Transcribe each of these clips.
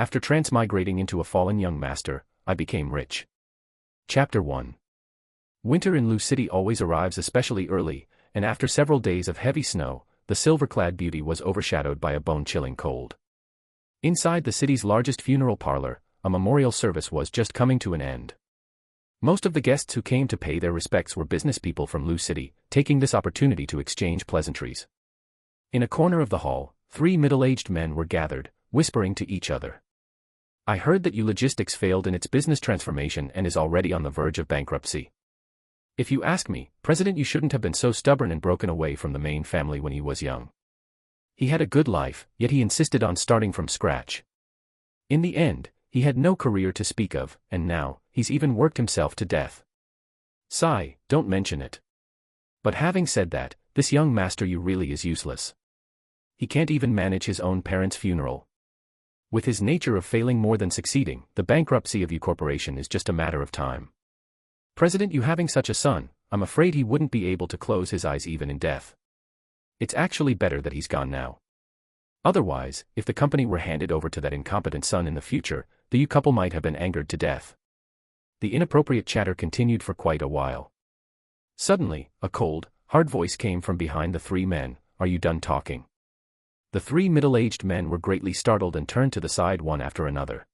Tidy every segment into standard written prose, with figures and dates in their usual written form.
After transmigrating into a fallen young master, I became rich. Chapter 1. Winter in Lu City always arrives especially early, and after several days of heavy snow, the silver-clad beauty was overshadowed by a bone-chilling cold. Inside the city's largest funeral parlor, a memorial service was just coming to an end. Most of the guests who came to pay their respects were business people from Lu City, taking this opportunity to exchange pleasantries. In a corner of the hall, 3 middle-aged men were gathered, whispering to each other. I heard that Yu Logistics failed in its business transformation and is already on the verge of bankruptcy. If you ask me, President Yu shouldn't have been so stubborn and broken away from the main family when he was young. He had a good life, yet he insisted on starting from scratch. In the end, he had no career to speak of, and now, he's even worked himself to death. Sigh, don't mention it. But having said that, this young master Yu really is useless. He can't even manage his own parents' funeral. With his nature of failing more than succeeding, the bankruptcy of Yu Corporation is just a matter of time. President Yu having such a son, I'm afraid he wouldn't be able to close his eyes even in death. It's actually better that he's gone now. Otherwise, if the company were handed over to that incompetent son in the future, the Yu couple might have been angered to death. The inappropriate chatter continued for quite a while. Suddenly, a cold, hard voice came from behind the 3 men. Are you done talking? The 3 middle-aged men were greatly startled and turned to the side one after another.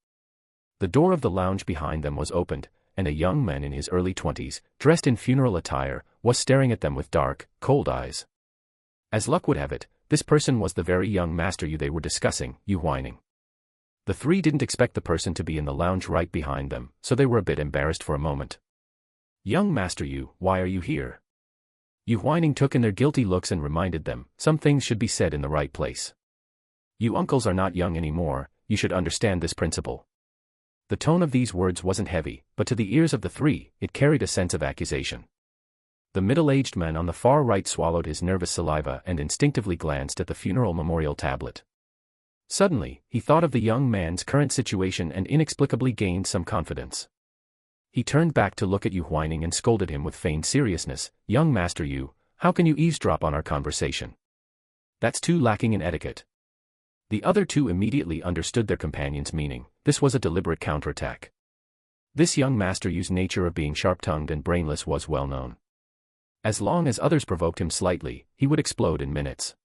The door of the lounge behind them was opened, and a young man in his early 20s, dressed in funeral attire, was staring at them with dark, cold eyes. As luck would have it, this person was the very young master Yu they were discussing, Yu Huaining. The 3 didn't expect the person to be in the lounge right behind them, so they were a bit embarrassed for a moment. Young Master Yu, why are you here? Yu Huaining took in their guilty looks and reminded them, some things should be said in the right place. You uncles are not young anymore, you should understand this principle. The tone of these words wasn't heavy, but to the ears of the 3, it carried a sense of accusation. The middle-aged man on the far right swallowed his nervous saliva and instinctively glanced at the funeral memorial tablet. Suddenly, he thought of the young man's current situation and inexplicably gained some confidence. He turned back to look at Yu Huaining and scolded him with feigned seriousness, Young Master Yu, how can you eavesdrop on our conversation? That's too lacking in etiquette. The other 2 immediately understood their companion's meaning. This was a deliberate counterattack. This young Master Yu's nature of being sharp-tongued and brainless was well known. As long as others provoked him slightly, he would explode in minutes.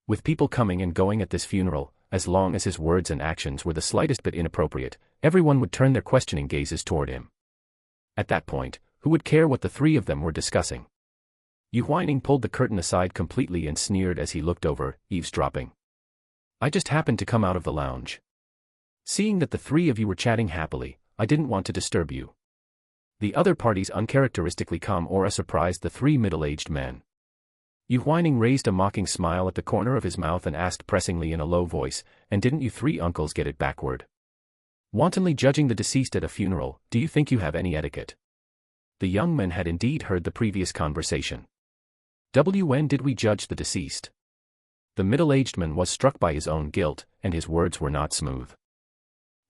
With people coming and going at this funeral, as long as his words and actions were the slightest bit inappropriate, everyone would turn their questioning gazes toward him. At that point, who would care what the 3 of them were discussing? Yu Huaining pulled the curtain aside completely and sneered as he looked over, eavesdropping. I just happened to come out of the lounge. Seeing that the 3 of you were chatting happily, I didn't want to disturb you. The other party's uncharacteristically calm aura surprised the 3 middle-aged men. Yu Huaining raised a mocking smile at the corner of his mouth and asked pressingly in a low voice, and didn't you 3 uncles get it backward? Wantonly judging the deceased at a funeral, do you think you have any etiquette? The young men had indeed heard the previous conversation. When did we judge the deceased? The middle-aged man was struck by his own guilt, and his words were not smooth.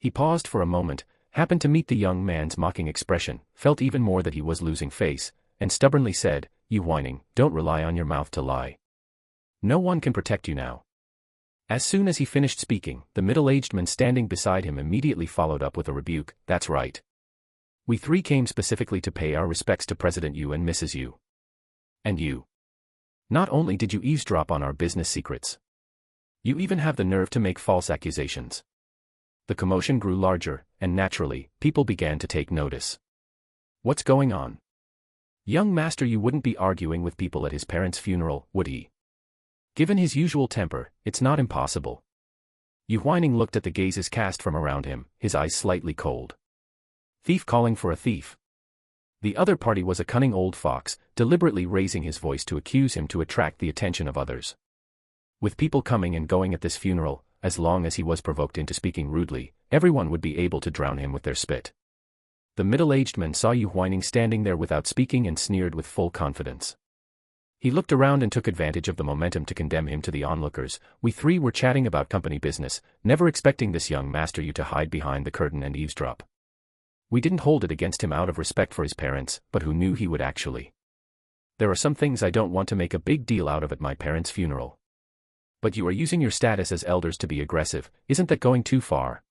He paused for a moment, happened to meet the young man's mocking expression, felt even more that he was losing face, and stubbornly said, Yu Huaining, don't rely on your mouth to lie. No one can protect you now. As soon as he finished speaking, the middle-aged man standing beside him immediately followed up with a rebuke, that's right. We 3 came specifically to pay our respects to President Yu and Mrs. Yu. And you. Not only did you eavesdrop on our business secrets, you even have the nerve to make false accusations. The commotion grew larger, and naturally, people began to take notice. What's going on? Young Master Yu wouldn't be arguing with people at his parents' funeral, would he? Given his usual temper, it's not impossible. Yu Huaining looked at the gazes cast from around him, his eyes slightly cold. Thief calling for a thief. The other party was a cunning old fox, deliberately raising his voice to accuse him to attract the attention of others. With people coming and going at this funeral, as long as he was provoked into speaking rudely, everyone would be able to drown him with their spit. The middle-aged man saw Yu Huaining standing there without speaking and sneered with full confidence. He looked around and took advantage of the momentum to condemn him to the onlookers. We 3 were chatting about company business, never expecting this young Master Yu to hide behind the curtain and eavesdrop. We didn't hold it against him out of respect for his parents, but who knew he would actually? There are some things I don't want to make a big deal out of at my parents' funeral. But you are using your status as elders to be aggressive, isn't that going too far?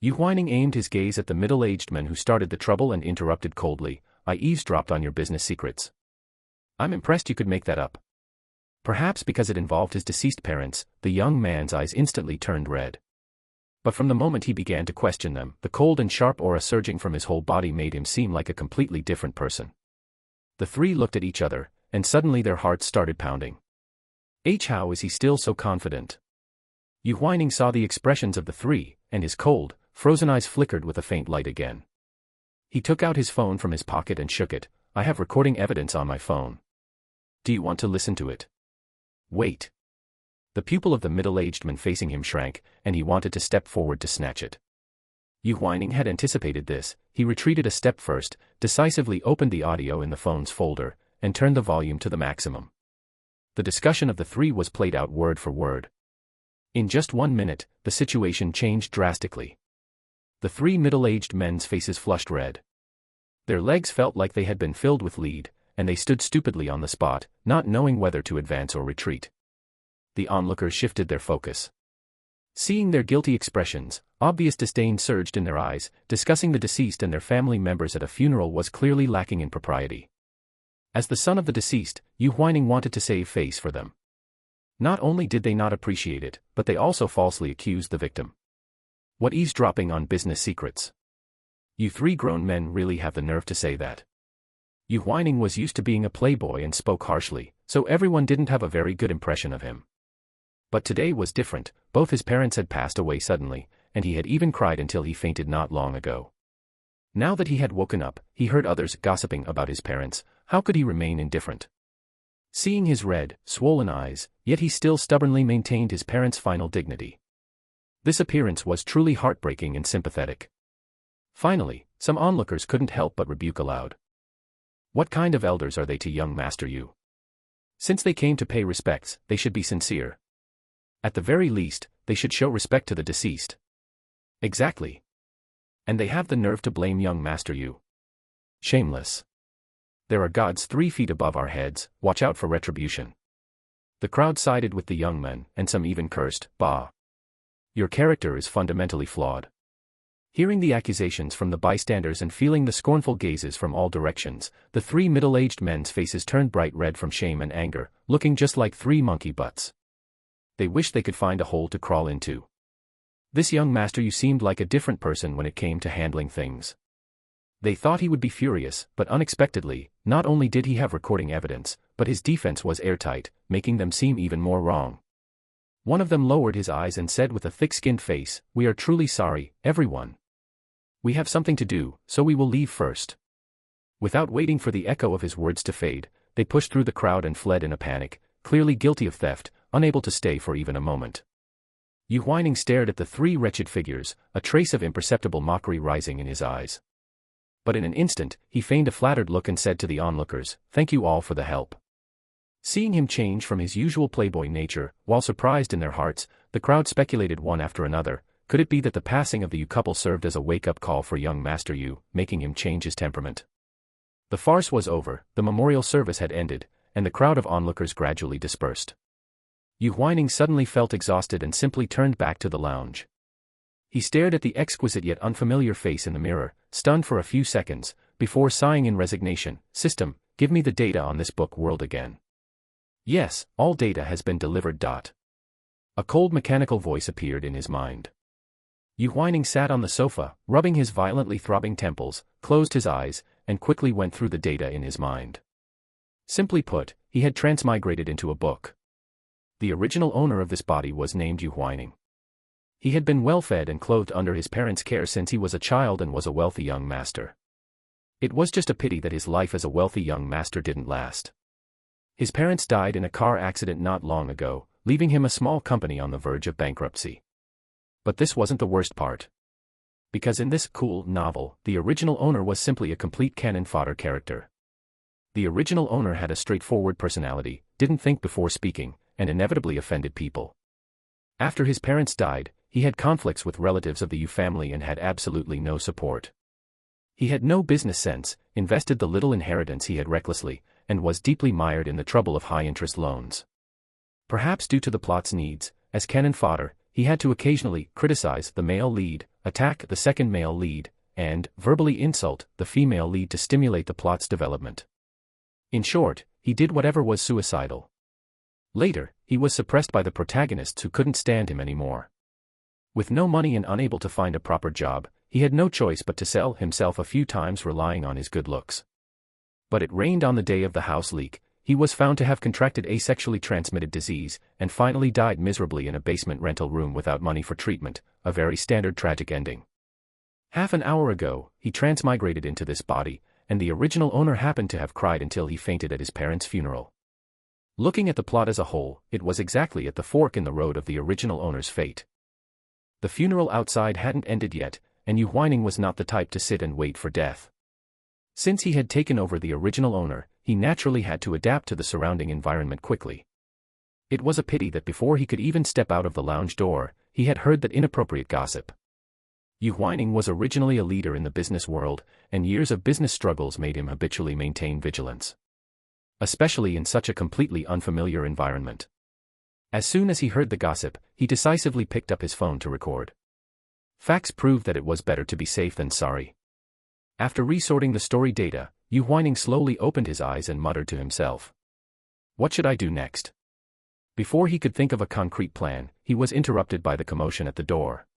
Yu Huaining aimed his gaze at the middle-aged man who started the trouble and interrupted coldly, I eavesdropped on your business secrets. I'm impressed you could make that up. Perhaps because it involved his deceased parents, the young man's eyes instantly turned red. But from the moment he began to question them, the cold and sharp aura surging from his whole body made him seem like a completely different person. The three looked at each other, and suddenly their hearts started pounding. How is he still so confident? Yu Huaining saw the expressions of the three, and his cold, frozen eyes flickered with a faint light again. He took out his phone from his pocket and shook it. I have recording evidence on my phone. Do you want to listen to it? Wait. The pupil of the middle-aged man facing him shrank, and he wanted to step forward to snatch it. Yu Huaining had anticipated this. He retreated a step first, decisively opened the audio in the phone's folder, and turned the volume to the maximum. The discussion of the three was played out word for word. In just 1 minute, the situation changed drastically. The three middle-aged men's faces flushed red. Their legs felt like they had been filled with lead, and they stood stupidly on the spot, not knowing whether to advance or retreat. The onlookers shifted their focus. Seeing their guilty expressions, obvious disdain surged in their eyes. Discussing the deceased and their family members at a funeral was clearly lacking in propriety. As the son of the deceased, Yu Huaining wanted to save face for them. Not only did they not appreciate it, but they also falsely accused the victim. What eavesdropping on business secrets? You three grown men really have the nerve to say that. Yu Huaining was used to being a playboy and spoke harshly, so everyone didn't have a very good impression of him. But today was different. Both his parents had passed away suddenly, and he had even cried until he fainted not long ago. Now that he had woken up, he heard others gossiping about his parents. How could he remain indifferent? Seeing his red, swollen eyes, yet he still stubbornly maintained his parents' final dignity. This appearance was truly heartbreaking and sympathetic. Finally, some onlookers couldn't help but rebuke aloud. What kind of elders are they to young Master Yu? Since they came to pay respects, they should be sincere. At the very least, they should show respect to the deceased. Exactly. And they have the nerve to blame young Master Yu. Shameless. There are gods 3 feet above our heads, watch out for retribution. The crowd sided with the young men, and some even cursed, bah. Your character is fundamentally flawed. Hearing the accusations from the bystanders and feeling the scornful gazes from all directions, the 3 middle-aged men's faces turned bright red from shame and anger, looking just like 3 monkey butts. They wished they could find a hole to crawl into. This young Master Yu seemed like a different person when it came to handling things. They thought he would be furious, but unexpectedly, not only did he have recording evidence, but his defense was airtight, making them seem even more wrong. One of them lowered his eyes and said with a thick-skinned face, "We are truly sorry, everyone. We have something to do, so we will leave first." Without waiting for the echo of his words to fade, they pushed through the crowd and fled in a panic, clearly guilty of theft, unable to stay for even a moment. Yu Huaining stared at the 3 wretched figures, a trace of imperceptible mockery rising in his eyes. But in an instant, he feigned a flattered look and said to the onlookers, "Thank you all for the help." Seeing him change from his usual playboy nature, while surprised in their hearts, the crowd speculated one after another, could it be that the passing of the Yu couple served as a wake-up call for young Master Yu, making him change his temperament? The farce was over, the memorial service had ended, and the crowd of onlookers gradually dispersed. Yu Huaining suddenly felt exhausted and simply turned back to the lounge. He stared at the exquisite yet unfamiliar face in the mirror, stunned for a few seconds, before sighing in resignation, "System, give me the data on this book world again." "Yes, all data has been delivered. A cold mechanical voice appeared in his mind. Yu Huaining sat on the sofa, rubbing his violently throbbing temples, closed his eyes, and quickly went through the data in his mind. Simply put, he had transmigrated into a book. The original owner of this body was named Yu Huaining. He had been well-fed and clothed under his parents' care since he was a child and was a wealthy young master. It was just a pity that his life as a wealthy young master didn't last. His parents died in a car accident not long ago, leaving him a small company on the verge of bankruptcy. But this wasn't the worst part. Because in this cool novel, the original owner was simply a complete cannon-fodder character. The original owner had a straightforward personality, didn't think before speaking, and inevitably offended people. After his parents died, he had conflicts with relatives of the Yu family and had absolutely no support. He had no business sense, invested the little inheritance he had recklessly, and was deeply mired in the trouble of high-interest loans. Perhaps due to the plot's needs, as cannon fodder, he had to occasionally criticize the male lead, attack the second male lead, and verbally insult the female lead to stimulate the plot's development. In short, he did whatever was suicidal. Later, he was suppressed by the protagonists who couldn't stand him anymore. With no money and unable to find a proper job, he had no choice but to sell himself a few times, relying on his good looks. But it rained on the day of the house leak. He was found to have contracted a sexually transmitted disease, and finally died miserably in a basement rental room without money for treatment, a very standard tragic ending. Half an hour ago, he transmigrated into this body, and the original owner happened to have cried until he fainted at his parents' funeral. Looking at the plot as a whole, it was exactly at the fork in the road of the original owner's fate. The funeral outside hadn't ended yet, and Yu Huaining was not the type to sit and wait for death. Since he had taken over the original owner, he naturally had to adapt to the surrounding environment quickly. It was a pity that before he could even step out of the lounge door, he had heard that inappropriate gossip. Yu Huaining was originally a leader in the business world, and years of business struggles made him habitually maintain vigilance. Especially in such a completely unfamiliar environment. As soon as he heard the gossip, he decisively picked up his phone to record. Facts proved that it was better to be safe than sorry. After resorting the story data, Yu Huaining slowly opened his eyes and muttered to himself. What should I do next? Before he could think of a concrete plan, he was interrupted by the commotion at the door.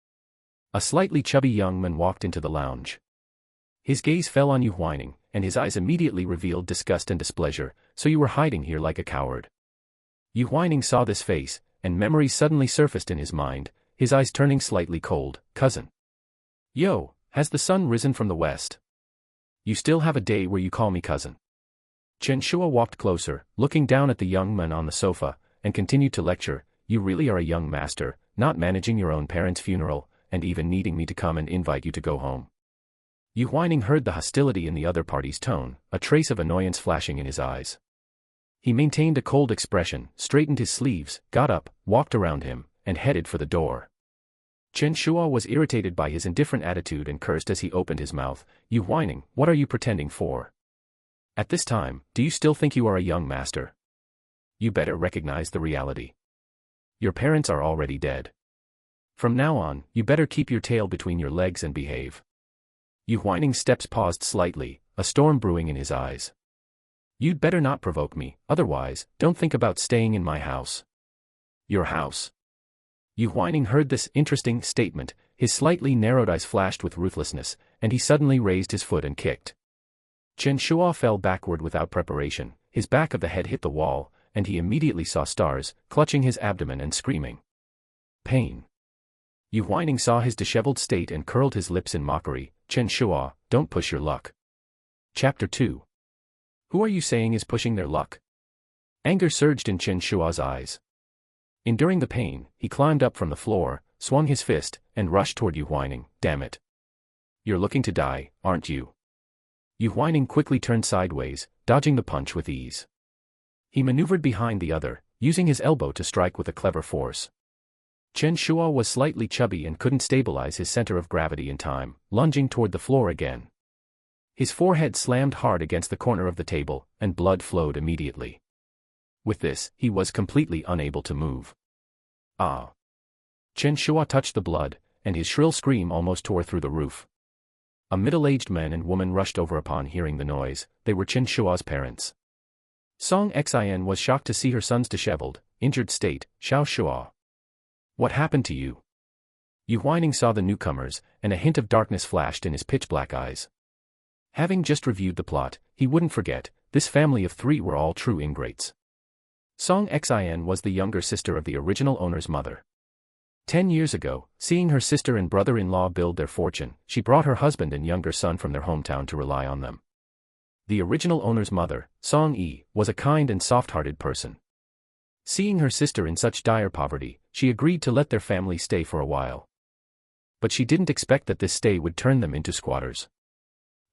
A slightly chubby young man walked into the lounge. His gaze fell on Yu Huaining, and his eyes immediately revealed disgust and displeasure. So you were hiding here like a coward. Yu Huaining saw this face, and memories suddenly surfaced in his mind, his eyes turning slightly cold. Cousin. Yo, has the sun risen from the west? You still have a day where you call me cousin. Chen Shua walked closer, looking down at the young man on the sofa, and continued to lecture. You really are a young master, not managing your own parents' funeral, and even needing me to come and invite you to go home. Yu Huaining heard the hostility in the other party's tone, a trace of annoyance flashing in his eyes. He maintained a cold expression, straightened his sleeves, got up, walked around him, and headed for the door. Chen Shua was irritated by his indifferent attitude and cursed as he opened his mouth. Yu Huaining, what are you pretending for? At this time, do you still think you are a young master? You better recognize the reality. Your parents are already dead. From now on, you better keep your tail between your legs and behave. Yu Huaining's steps paused slightly, a storm brewing in his eyes. You'd better not provoke me, otherwise, don't think about staying in my house. Your house. Yu Huaining heard this interesting statement, his slightly narrowed eyes flashed with ruthlessness, and he suddenly raised his foot and kicked. Chen Shua fell backward without preparation, his back of the head hit the wall, and he immediately saw stars, clutching his abdomen and screaming. Pain. Yu Huaining saw his disheveled state and curled his lips in mockery. Chen Shua, don't push your luck. Chapter 2. Who are you saying is pushing their luck? Anger surged in Chen Shua's eyes. Enduring the pain, he climbed up from the floor, swung his fist, and rushed toward Yu Huaining. Damn it. You're looking to die, aren't you? Yu Huaining quickly turned sideways, dodging the punch with ease. He maneuvered behind the other, using his elbow to strike with a clever force. Chen Shua was slightly chubby and couldn't stabilize his center of gravity in time, lunging toward the floor again. His forehead slammed hard against the corner of the table, and blood flowed immediately. With this, he was completely unable to move. Ah! Chen Shua touched the blood, and his shrill scream almost tore through the roof. A middle-aged man and woman rushed over upon hearing the noise. They were Chen Shua's parents. Song Xin was shocked to see her son's disheveled, injured state. Xiao Shua. What happened to you? Yu Huaining saw the newcomers, and a hint of darkness flashed in his pitch-black eyes. Having just reviewed the plot, he wouldn't forget, this family of three were all true ingrates. Song Xin was the younger sister of the original owner's mother. 10 years ago, seeing her sister and brother-in-law build their fortune, she brought her husband and younger son from their hometown to rely on them. The original owner's mother, Song Yi, was a kind and soft-hearted person. Seeing her sister in such dire poverty, she agreed to let their family stay for a while. But she didn't expect that this stay would turn them into squatters.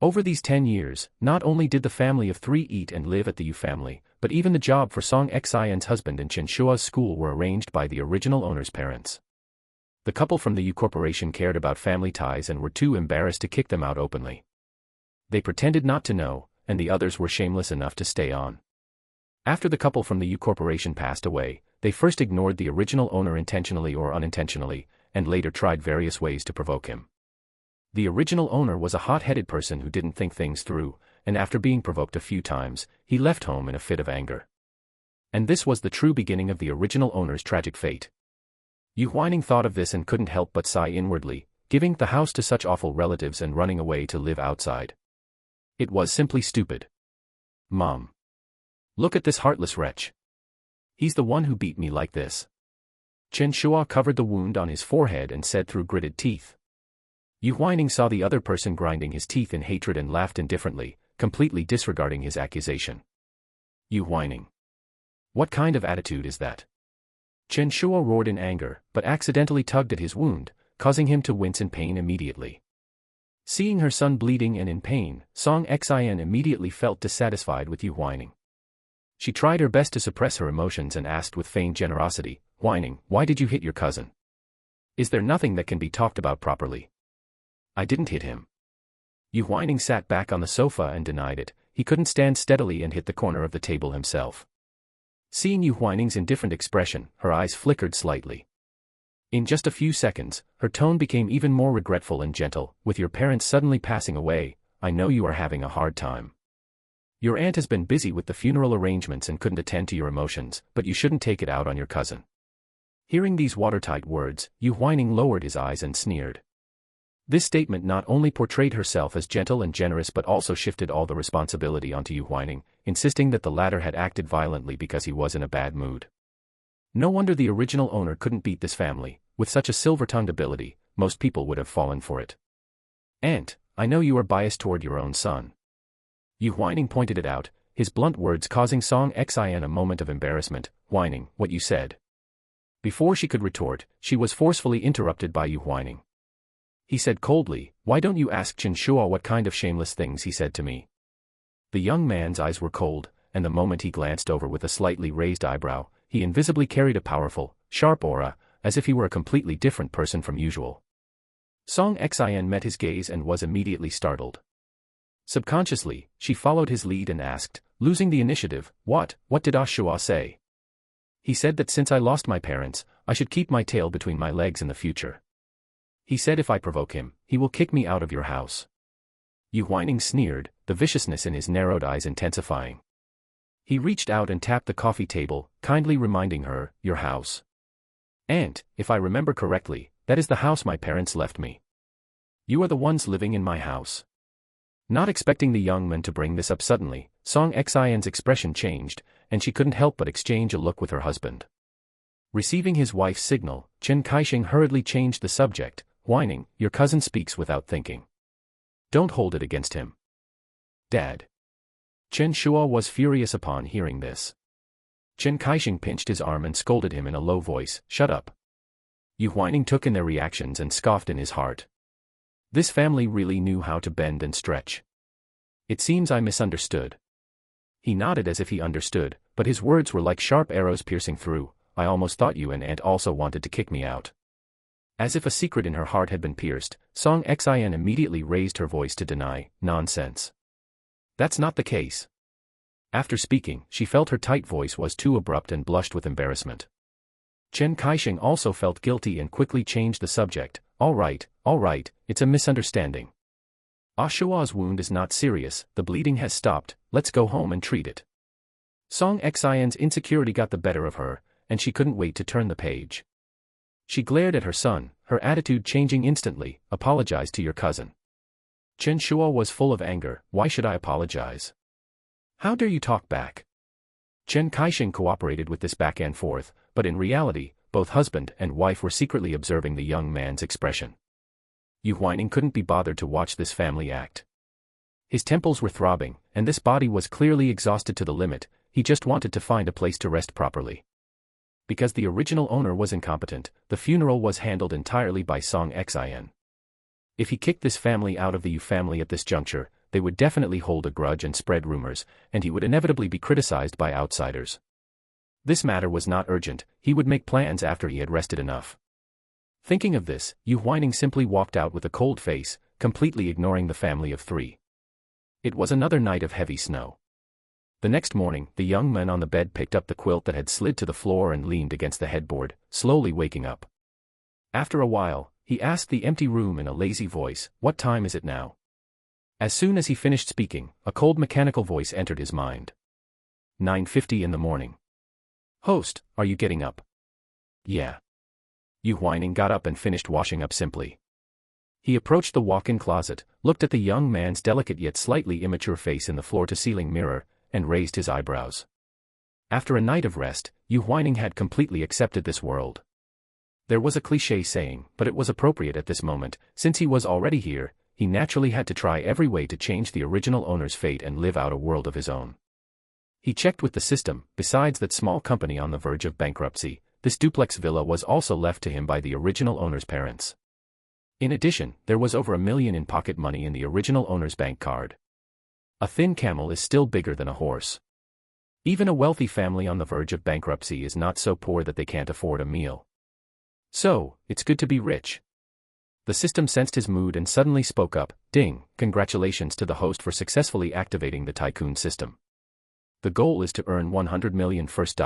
Over these 10 years, not only did the family of three eat and live at the Yu family, but even the job for Song Xin's husband and Chen Shua's school were arranged by the original owner's parents. The couple from the Yu Corporation cared about family ties and were too embarrassed to kick them out openly. They pretended not to know, and the others were shameless enough to stay on. After the couple from the Yu Corporation passed away, they first ignored the original owner intentionally or unintentionally, and later tried various ways to provoke him. The original owner was a hot-headed person who didn't think things through, and after being provoked a few times, he left home in a fit of anger. And this was the true beginning of the original owner's tragic fate. Yu Huaining thought of this and couldn't help but sigh inwardly, giving the house to such awful relatives and running away to live outside. It was simply stupid. Mom. Look at this heartless wretch. He's the one who beat me like this. Chen Shua covered the wound on his forehead and said through gritted teeth. Yu Huaining saw the other person grinding his teeth in hatred and laughed indifferently, completely disregarding his accusation. Yu Huaining. What kind of attitude is that? Chen Shua roared in anger, but accidentally tugged at his wound, causing him to wince in pain immediately. Seeing her son bleeding and in pain, Song Xin immediately felt dissatisfied with Yu Huaining. She tried her best to suppress her emotions and asked with feigned generosity, "Huaining, why did you hit your cousin? Is there nothing that can be talked about properly?" "I didn't hit him." Yu Huaining sat back on the sofa and denied it. He couldn't stand steadily and hit the corner of the table himself. Seeing Yu Huaining's indifferent expression, her eyes flickered slightly. In just a few seconds, her tone became even more regretful and gentle. "With your parents suddenly passing away, I know you are having a hard time. Your aunt has been busy with the funeral arrangements and couldn't attend to your emotions, but you shouldn't take it out on your cousin." Hearing these watertight words, Yu Huaining lowered his eyes and sneered. This statement not only portrayed herself as gentle and generous but also shifted all the responsibility onto Yu Huaining, insisting that the latter had acted violently because he was in a bad mood. No wonder the original owner couldn't beat this family. With such a silver-tongued ability, most people would have fallen for it. "Aunt, I know you are biased toward your own son." Yu Huaining pointed it out, his blunt words causing Song Xin a moment of embarrassment. "Huaining, what you said." Before she could retort, she was forcefully interrupted by Yu Huaining. He said coldly, "Why don't you ask Chen Shua what kind of shameless things he said to me?" The young man's eyes were cold, and the moment he glanced over with a slightly raised eyebrow, he invisibly carried a powerful, sharp aura, as if he were a completely different person from usual. Song Xin met his gaze and was immediately startled. Subconsciously, she followed his lead and asked, losing the initiative, What did Ah Shua say?" "He said that since I lost my parents, I should keep my tail between my legs in the future. He said if I provoke him, he will kick me out of your house." Yu Huaining sneered, the viciousness in his narrowed eyes intensifying. He reached out and tapped the coffee table, kindly reminding her, "Your house. Aunt, if I remember correctly, that is the house my parents left me. You are the ones living in my house." Not expecting the young man to bring this up suddenly, Song Xin's expression changed, and she couldn't help but exchange a look with her husband. Receiving his wife's signal, Chen Kaixing hurriedly changed the subject. "Huaining, your cousin speaks without thinking. Don't hold it against him." "Dad." Chen Shua was furious upon hearing this. Chen Kaixing pinched his arm and scolded him in a low voice, "Shut up." Yu Huaining took in their reactions and scoffed in his heart. This family really knew how to bend and stretch. "It seems I misunderstood." He nodded as if he understood, but his words were like sharp arrows piercing through. "I almost thought you and Aunt also wanted to kick me out." As if a secret in her heart had been pierced, Song Xin immediately raised her voice to deny, "Nonsense. That's not the case." After speaking, she felt her tight voice was too abrupt and blushed with embarrassment. Chen Kaixing also felt guilty and quickly changed the subject. All right, it's a misunderstanding. Ah Shua's wound is not serious, the bleeding has stopped, let's go home and treat it." Song Xin's insecurity got the better of her, and she couldn't wait to turn the page. She glared at her son, her attitude changing instantly. "Apologize to your cousin." Chen Shua was full of anger. "Why should I apologize? How dare you talk back?" Chen Kaixing cooperated with this back and forth, but in reality, both husband and wife were secretly observing the young man's expression. Yu Huaining couldn't be bothered to watch this family act. His temples were throbbing, and this body was clearly exhausted to the limit. He just wanted to find a place to rest properly. Because the original owner was incompetent, the funeral was handled entirely by Song Xin. If he kicked this family out of the Yu family at this juncture, they would definitely hold a grudge and spread rumors, and he would inevitably be criticized by outsiders. This matter was not urgent, he would make plans after he had rested enough. Thinking of this, Yu Huaining simply walked out with a cold face, completely ignoring the family of three. It was another night of heavy snow. The next morning, the young man on the bed picked up the quilt that had slid to the floor and leaned against the headboard, slowly waking up. After a while, he asked the empty room in a lazy voice, "What time is it now?" As soon as he finished speaking, a cold mechanical voice entered his mind. 9:50 in the morning. "Host, are you getting up?" "Yeah." Yu Huaining got up and finished washing up simply. He approached the walk-in closet, looked at the young man's delicate yet slightly immature face in the floor-to-ceiling mirror, and raised his eyebrows. After a night of rest, Yu Huaining had completely accepted this world. There was a cliché saying, but it was appropriate at this moment, since he was already here, he naturally had to try every way to change the original owner's fate and live out a world of his own. He checked with the system. Besides that small company on the verge of bankruptcy, this duplex villa was also left to him by the original owner's parents. In addition, there was over $1 million in pocket money in the original owner's bank card. A thin camel is still bigger than a horse. Even a wealthy family on the verge of bankruptcy is not so poor that they can't afford a meal. So, it's good to be rich. The system sensed his mood and suddenly spoke up, "Ding, congratulations to the host for successfully activating the Tycoon System. The goal is to earn 100 million first.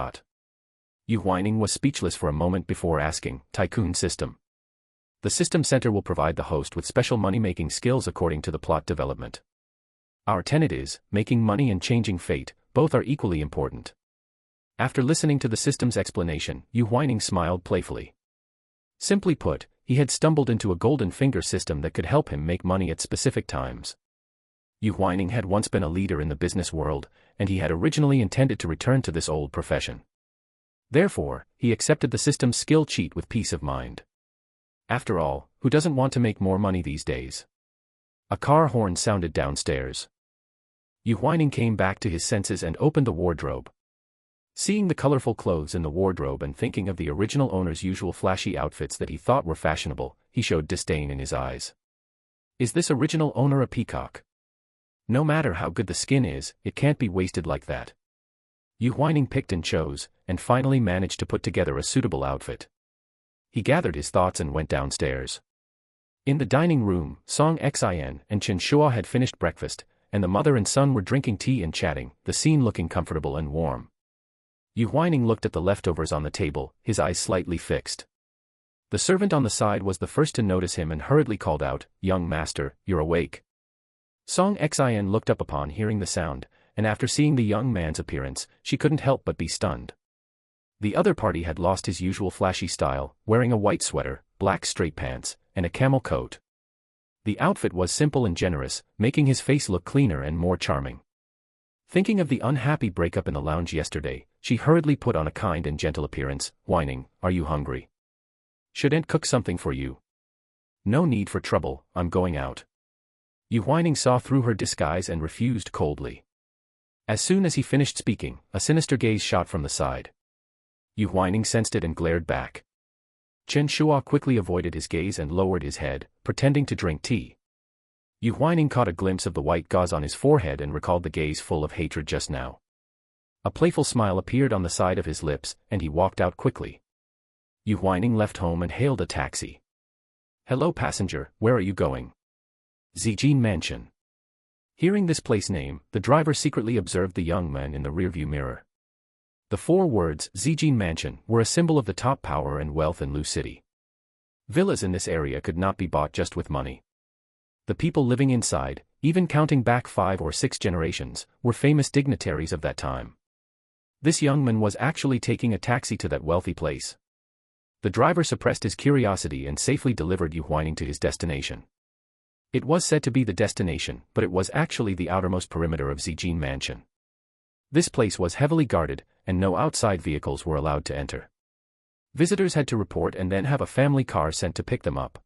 Yu Huaining was speechless for a moment before asking, "Tycoon System?" The system center will provide the host with special money-making skills according to the plot development. Our tenet is, making money and changing fate, both are equally important. After listening to the system's explanation, Yu Huaining smiled playfully. Simply put, he had stumbled into a golden finger system that could help him make money at specific times. Yu Huaining had once been a leader in the business world, and he had originally intended to return to this old profession. Therefore, he accepted the system's skill cheat with peace of mind. After all, who doesn't want to make more money these days? A car horn sounded downstairs. Yu Huaining came back to his senses and opened the wardrobe. Seeing the colorful clothes in the wardrobe and thinking of the original owner's usual flashy outfits that he thought were fashionable, he showed disdain in his eyes. Is this original owner a peacock? No matter how good the skin is, it can't be wasted like that. Yu Huaining picked and chose, and finally managed to put together a suitable outfit. He gathered his thoughts and went downstairs. In the dining room, Song Xin and Chen Shua had finished breakfast, and the mother and son were drinking tea and chatting, the scene looking comfortable and warm. Yu Huaining looked at the leftovers on the table, his eyes slightly fixed. The servant on the side was the first to notice him and hurriedly called out, "Young master, you're awake." Song Xin looked up upon hearing the sound, and after seeing the young man's appearance, she couldn't help but be stunned. The other party had lost his usual flashy style, wearing a white sweater, black straight pants, and a camel coat. The outfit was simple and generous, making his face look cleaner and more charming. Thinking of the unhappy breakup in the lounge yesterday, she hurriedly put on a kind and gentle appearance. "Huaining, are you hungry? Should Aunt cook something for you?" "No need for trouble, I'm going out." Yu Huaining saw through her disguise and refused coldly. As soon as he finished speaking, a sinister gaze shot from the side. Yu Huaining sensed it and glared back. Chen Shua quickly avoided his gaze and lowered his head, pretending to drink tea. Yu Huaining caught a glimpse of the white gauze on his forehead and recalled the gaze full of hatred just now. A playful smile appeared on the side of his lips, and he walked out quickly. Yu Huaining left home and hailed a taxi. "Hello passenger, where are you going?" Shi Zheng Mansion. Hearing this place name, the driver secretly observed the young man in the rearview mirror. The 4 words, Shi Zheng Mansion, were a symbol of the top power and wealth in Lu City. Villas in this area could not be bought just with money. The people living inside, even counting back 5 or 6 generations, were famous dignitaries of that time. This young man was actually taking a taxi to that wealthy place. The driver suppressed his curiosity and safely delivered Yu Huaining to his destination. It was said to be the destination, but it was actually the outermost perimeter of Shi Zheng Mansion. This place was heavily guarded, and no outside vehicles were allowed to enter. Visitors had to report and then have a family car sent to pick them up.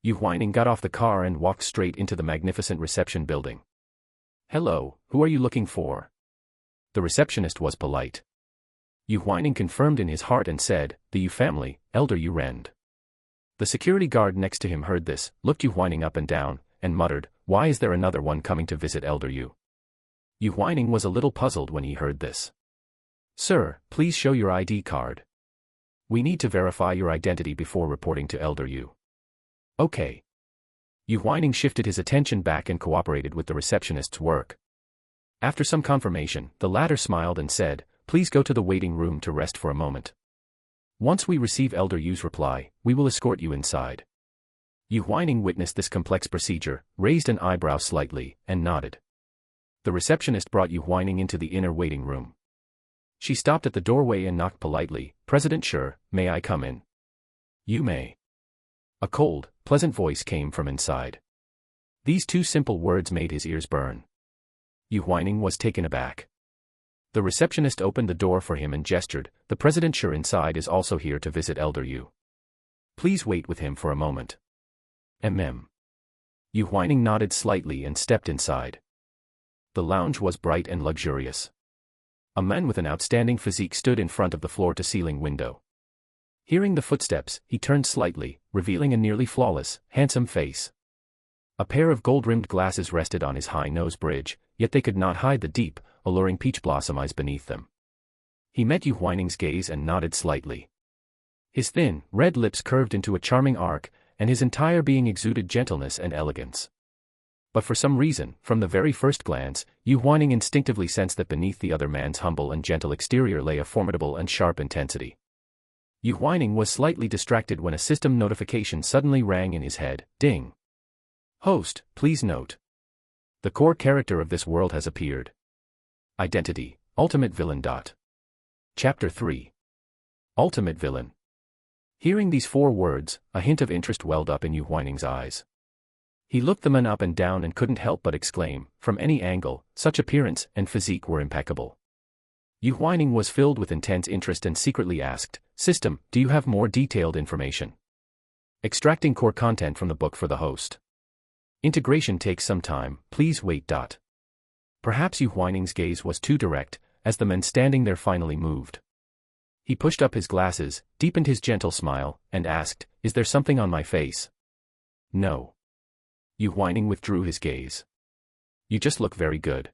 Yu Huaining got off the car and walked straight into the magnificent reception building. "Hello, who are you looking for?" The receptionist was polite. Yu Huaining confirmed in his heart and said, "The Yu family, Elder Yu Rend." The security guard next to him heard this, looked Yu Huaining up and down, and muttered, "Why is there another one coming to visit Elder Yu?" Yu Huaining was a little puzzled when he heard this. "Sir, please show your ID card. We need to verify your identity before reporting to Elder Yu." "Okay." Yu Huaining shifted his attention back and cooperated with the receptionist's work. After some confirmation, the latter smiled and said, "Please go to the waiting room to rest for a moment. Once we receive Elder Yu's reply, we will escort you inside." Yu Huaining witnessed this complex procedure, raised an eyebrow slightly, and nodded. The receptionist brought Yu Huaining into the inner waiting room. She stopped at the doorway and knocked politely. "President Shi, may I come in?" "You may." A cold, pleasant voice came from inside. These two simple words made his ears burn. Yu Huaining was taken aback. The receptionist opened the door for him and gestured, "The President Shi inside is also here to visit Elder Yu. Please wait with him for a moment." Yu Huaining nodded slightly and stepped inside. The lounge was bright and luxurious. A man with an outstanding physique stood in front of the floor-to-ceiling window. Hearing the footsteps, he turned slightly, revealing a nearly flawless, handsome face. A pair of gold-rimmed glasses rested on his high nose bridge, yet they could not hide the deep, alluring peach blossom eyes beneath them. He met Yu Huaining's gaze and nodded slightly. His thin, red lips curved into a charming arc, and his entire being exuded gentleness and elegance. But for some reason, from the very first glance, Yu Huaining instinctively sensed that beneath the other man's humble and gentle exterior lay a formidable and sharp intensity. Yu Huaining was slightly distracted when a system notification suddenly rang in his head. Ding! "Host, please note. The core character of this world has appeared. Identity, Ultimate Villain. Chapter 3. Ultimate Villain." Hearing these 4 words, a hint of interest welled up in Yu Huaining's eyes. He looked the man up and down and couldn't help but exclaim, from any angle, such appearance and physique were impeccable. Yu Huaining was filled with intense interest and secretly asked, "System, do you have more detailed information?" Extracting core content from the book for the host. Integration takes some time, please wait. Perhaps Yu Huaining's gaze was too direct, as the man standing there finally moved. He pushed up his glasses, deepened his gentle smile, and asked, "Is there something on my face?" "No." Yu Huaining withdrew his gaze. "You just look very good."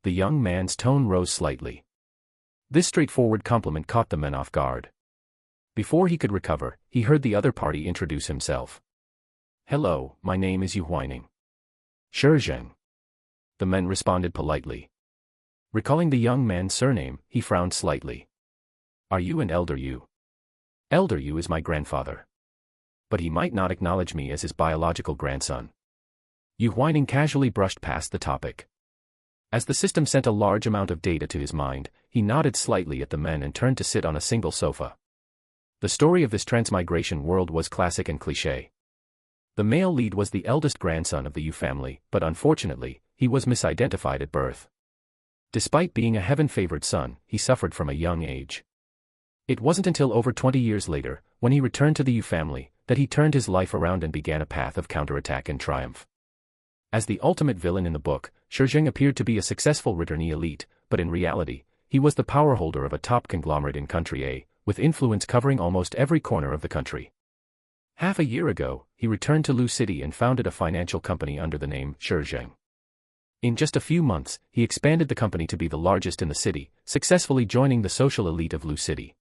The young man's tone rose slightly. This straightforward compliment caught the man off guard. Before he could recover, he heard the other party introduce himself. "Hello, my name is Yu Huaining." "Shi Zheng." The man responded politely. Recalling the young man's surname, he frowned slightly. "Are you an Elder Yu?" "Elder Yu is my grandfather. But he might not acknowledge me as his biological grandson." Yu Huaining casually brushed past the topic. As the system sent a large amount of data to his mind, he nodded slightly at the men and turned to sit on a single sofa. The story of this transmigration world was classic and cliché. The male lead was the eldest grandson of the Yu family, but unfortunately, he was misidentified at birth. Despite being a heaven-favored son, he suffered from a young age. It wasn't until over 20 years later, when he returned to the Yu family, that he turned his life around and began a path of counterattack and triumph. As the ultimate villain in the book, Shi Zheng appeared to be a successful returnee elite, but in reality, he was the power holder of a top conglomerate in Country A, with influence covering almost every corner of the country. Half a year ago, he returned to Lu City and founded a financial company under the name Shi Zheng. In just a few months, he expanded the company to be the largest in the city, successfully joining the social elite of Lu City.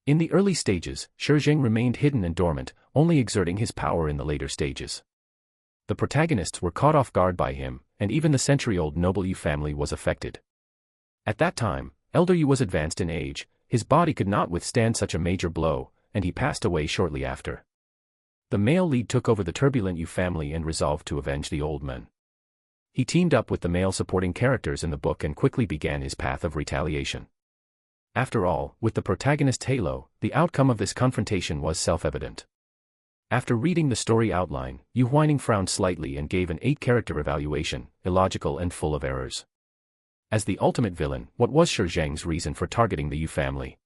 In the early stages, Shi Zheng remained hidden and dormant, only exerting his power in the later stages. The protagonists were caught off guard by him, and even the century-old noble Yu family was affected. At that time, Elder Yu was advanced in age, his body could not withstand such a major blow, and he passed away shortly after. The male lead took over the turbulent Yu family and resolved to avenge the old man. He teamed up with the male supporting characters in the book and quickly began his path of retaliation. After all, with the protagonist's halo, the outcome of this confrontation was self-evident. After reading the story outline, Yu Huaining frowned slightly and gave an 8-character evaluation, illogical and full of errors. As the ultimate villain, what was Shi Zheng's reason for targeting the Yu family?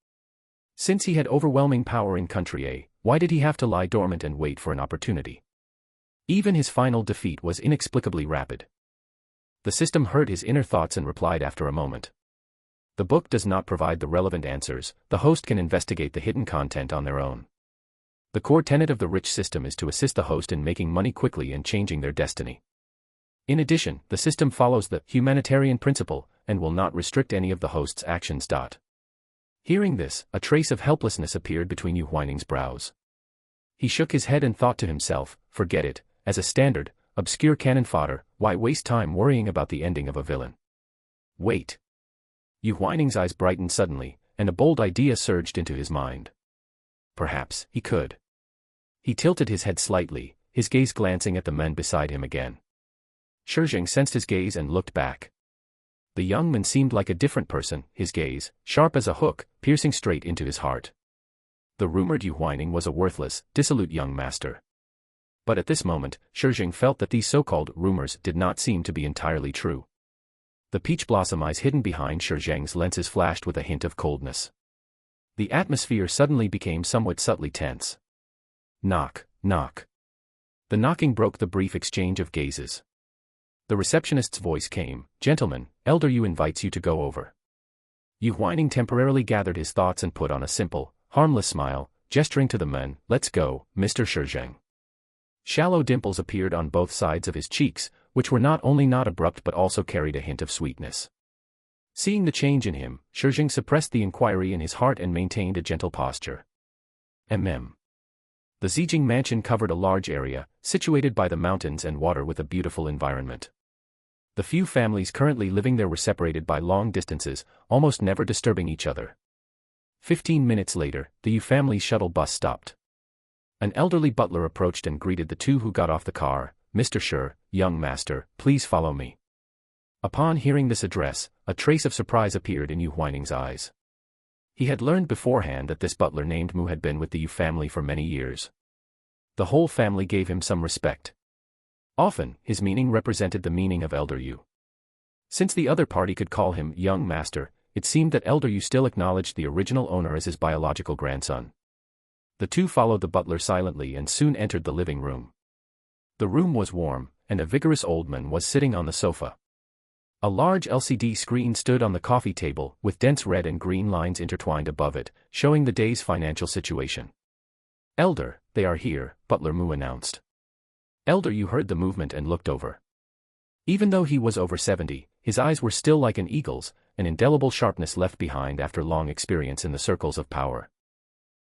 Since he had overwhelming power in Country A, why did he have to lie dormant and wait for an opportunity? Even his final defeat was inexplicably rapid. The system heard his inner thoughts and replied after a moment. The book does not provide the relevant answers, the host can investigate the hidden content on their own. The core tenet of the rich system is to assist the host in making money quickly and changing their destiny. In addition, the system follows the humanitarian principle and will not restrict any of the host's actions. Hearing this, a trace of helplessness appeared between Yu Huaining's brows. He shook his head and thought to himself, forget it, as a standard, obscure cannon fodder, why waste time worrying about the ending of a villain? Wait. Yu Huaining's eyes brightened suddenly, and a bold idea surged into his mind. Perhaps he could. He tilted his head slightly, his gaze glancing at the men beside him again. Shi Zheng sensed his gaze and looked back. The young man seemed like a different person, his gaze, sharp as a hook, piercing straight into his heart. The rumored Yu Huaining was a worthless, dissolute young master. But at this moment, Shi Zheng felt that these so-called rumors did not seem to be entirely true. The peach blossom eyes hidden behind Shi Zheng's lenses flashed with a hint of coldness. The atmosphere suddenly became somewhat subtly tense. Knock, knock. The knocking broke the brief exchange of gazes. The receptionist's voice came, "Gentlemen, Elder Yu invites you to go over." Yu Huaining temporarily gathered his thoughts and put on a simple, harmless smile, gesturing to the men, "Let's go, Mr. Shi Zheng." Shallow dimples appeared on both sides of his cheeks, which were not only not abrupt but also carried a hint of sweetness. Seeing the change in him, Shi Zheng suppressed the inquiry in his heart and maintained a gentle posture. The Zhijing mansion covered a large area, situated by the mountains and water with a beautiful environment. The few families currently living there were separated by long distances, almost never disturbing each other. 15 minutes later, the Yu family's shuttle bus stopped. An elderly butler approached and greeted the two who got off the car. "Mr. Shi, young master, please follow me." Upon hearing this address, a trace of surprise appeared in Yu Huaining's eyes. He had learned beforehand that this butler named Mu had been with the Yu family for many years. The whole family gave him some respect. Often, his meaning represented the meaning of Elder Yu. Since the other party could call him young master, it seemed that Elder Yu still acknowledged the original owner as his biological grandson. The two followed the butler silently and soon entered the living room. The room was warm, and a vigorous old man was sitting on the sofa. A large LCD screen stood on the coffee table, with dense red and green lines intertwined above it, showing the day's financial situation. "Elder, they are here," Butler Mu announced. Elder Yu heard the movement and looked over. Even though he was over 70, his eyes were still like an eagle's, an indelible sharpness left behind after long experience in the circles of power.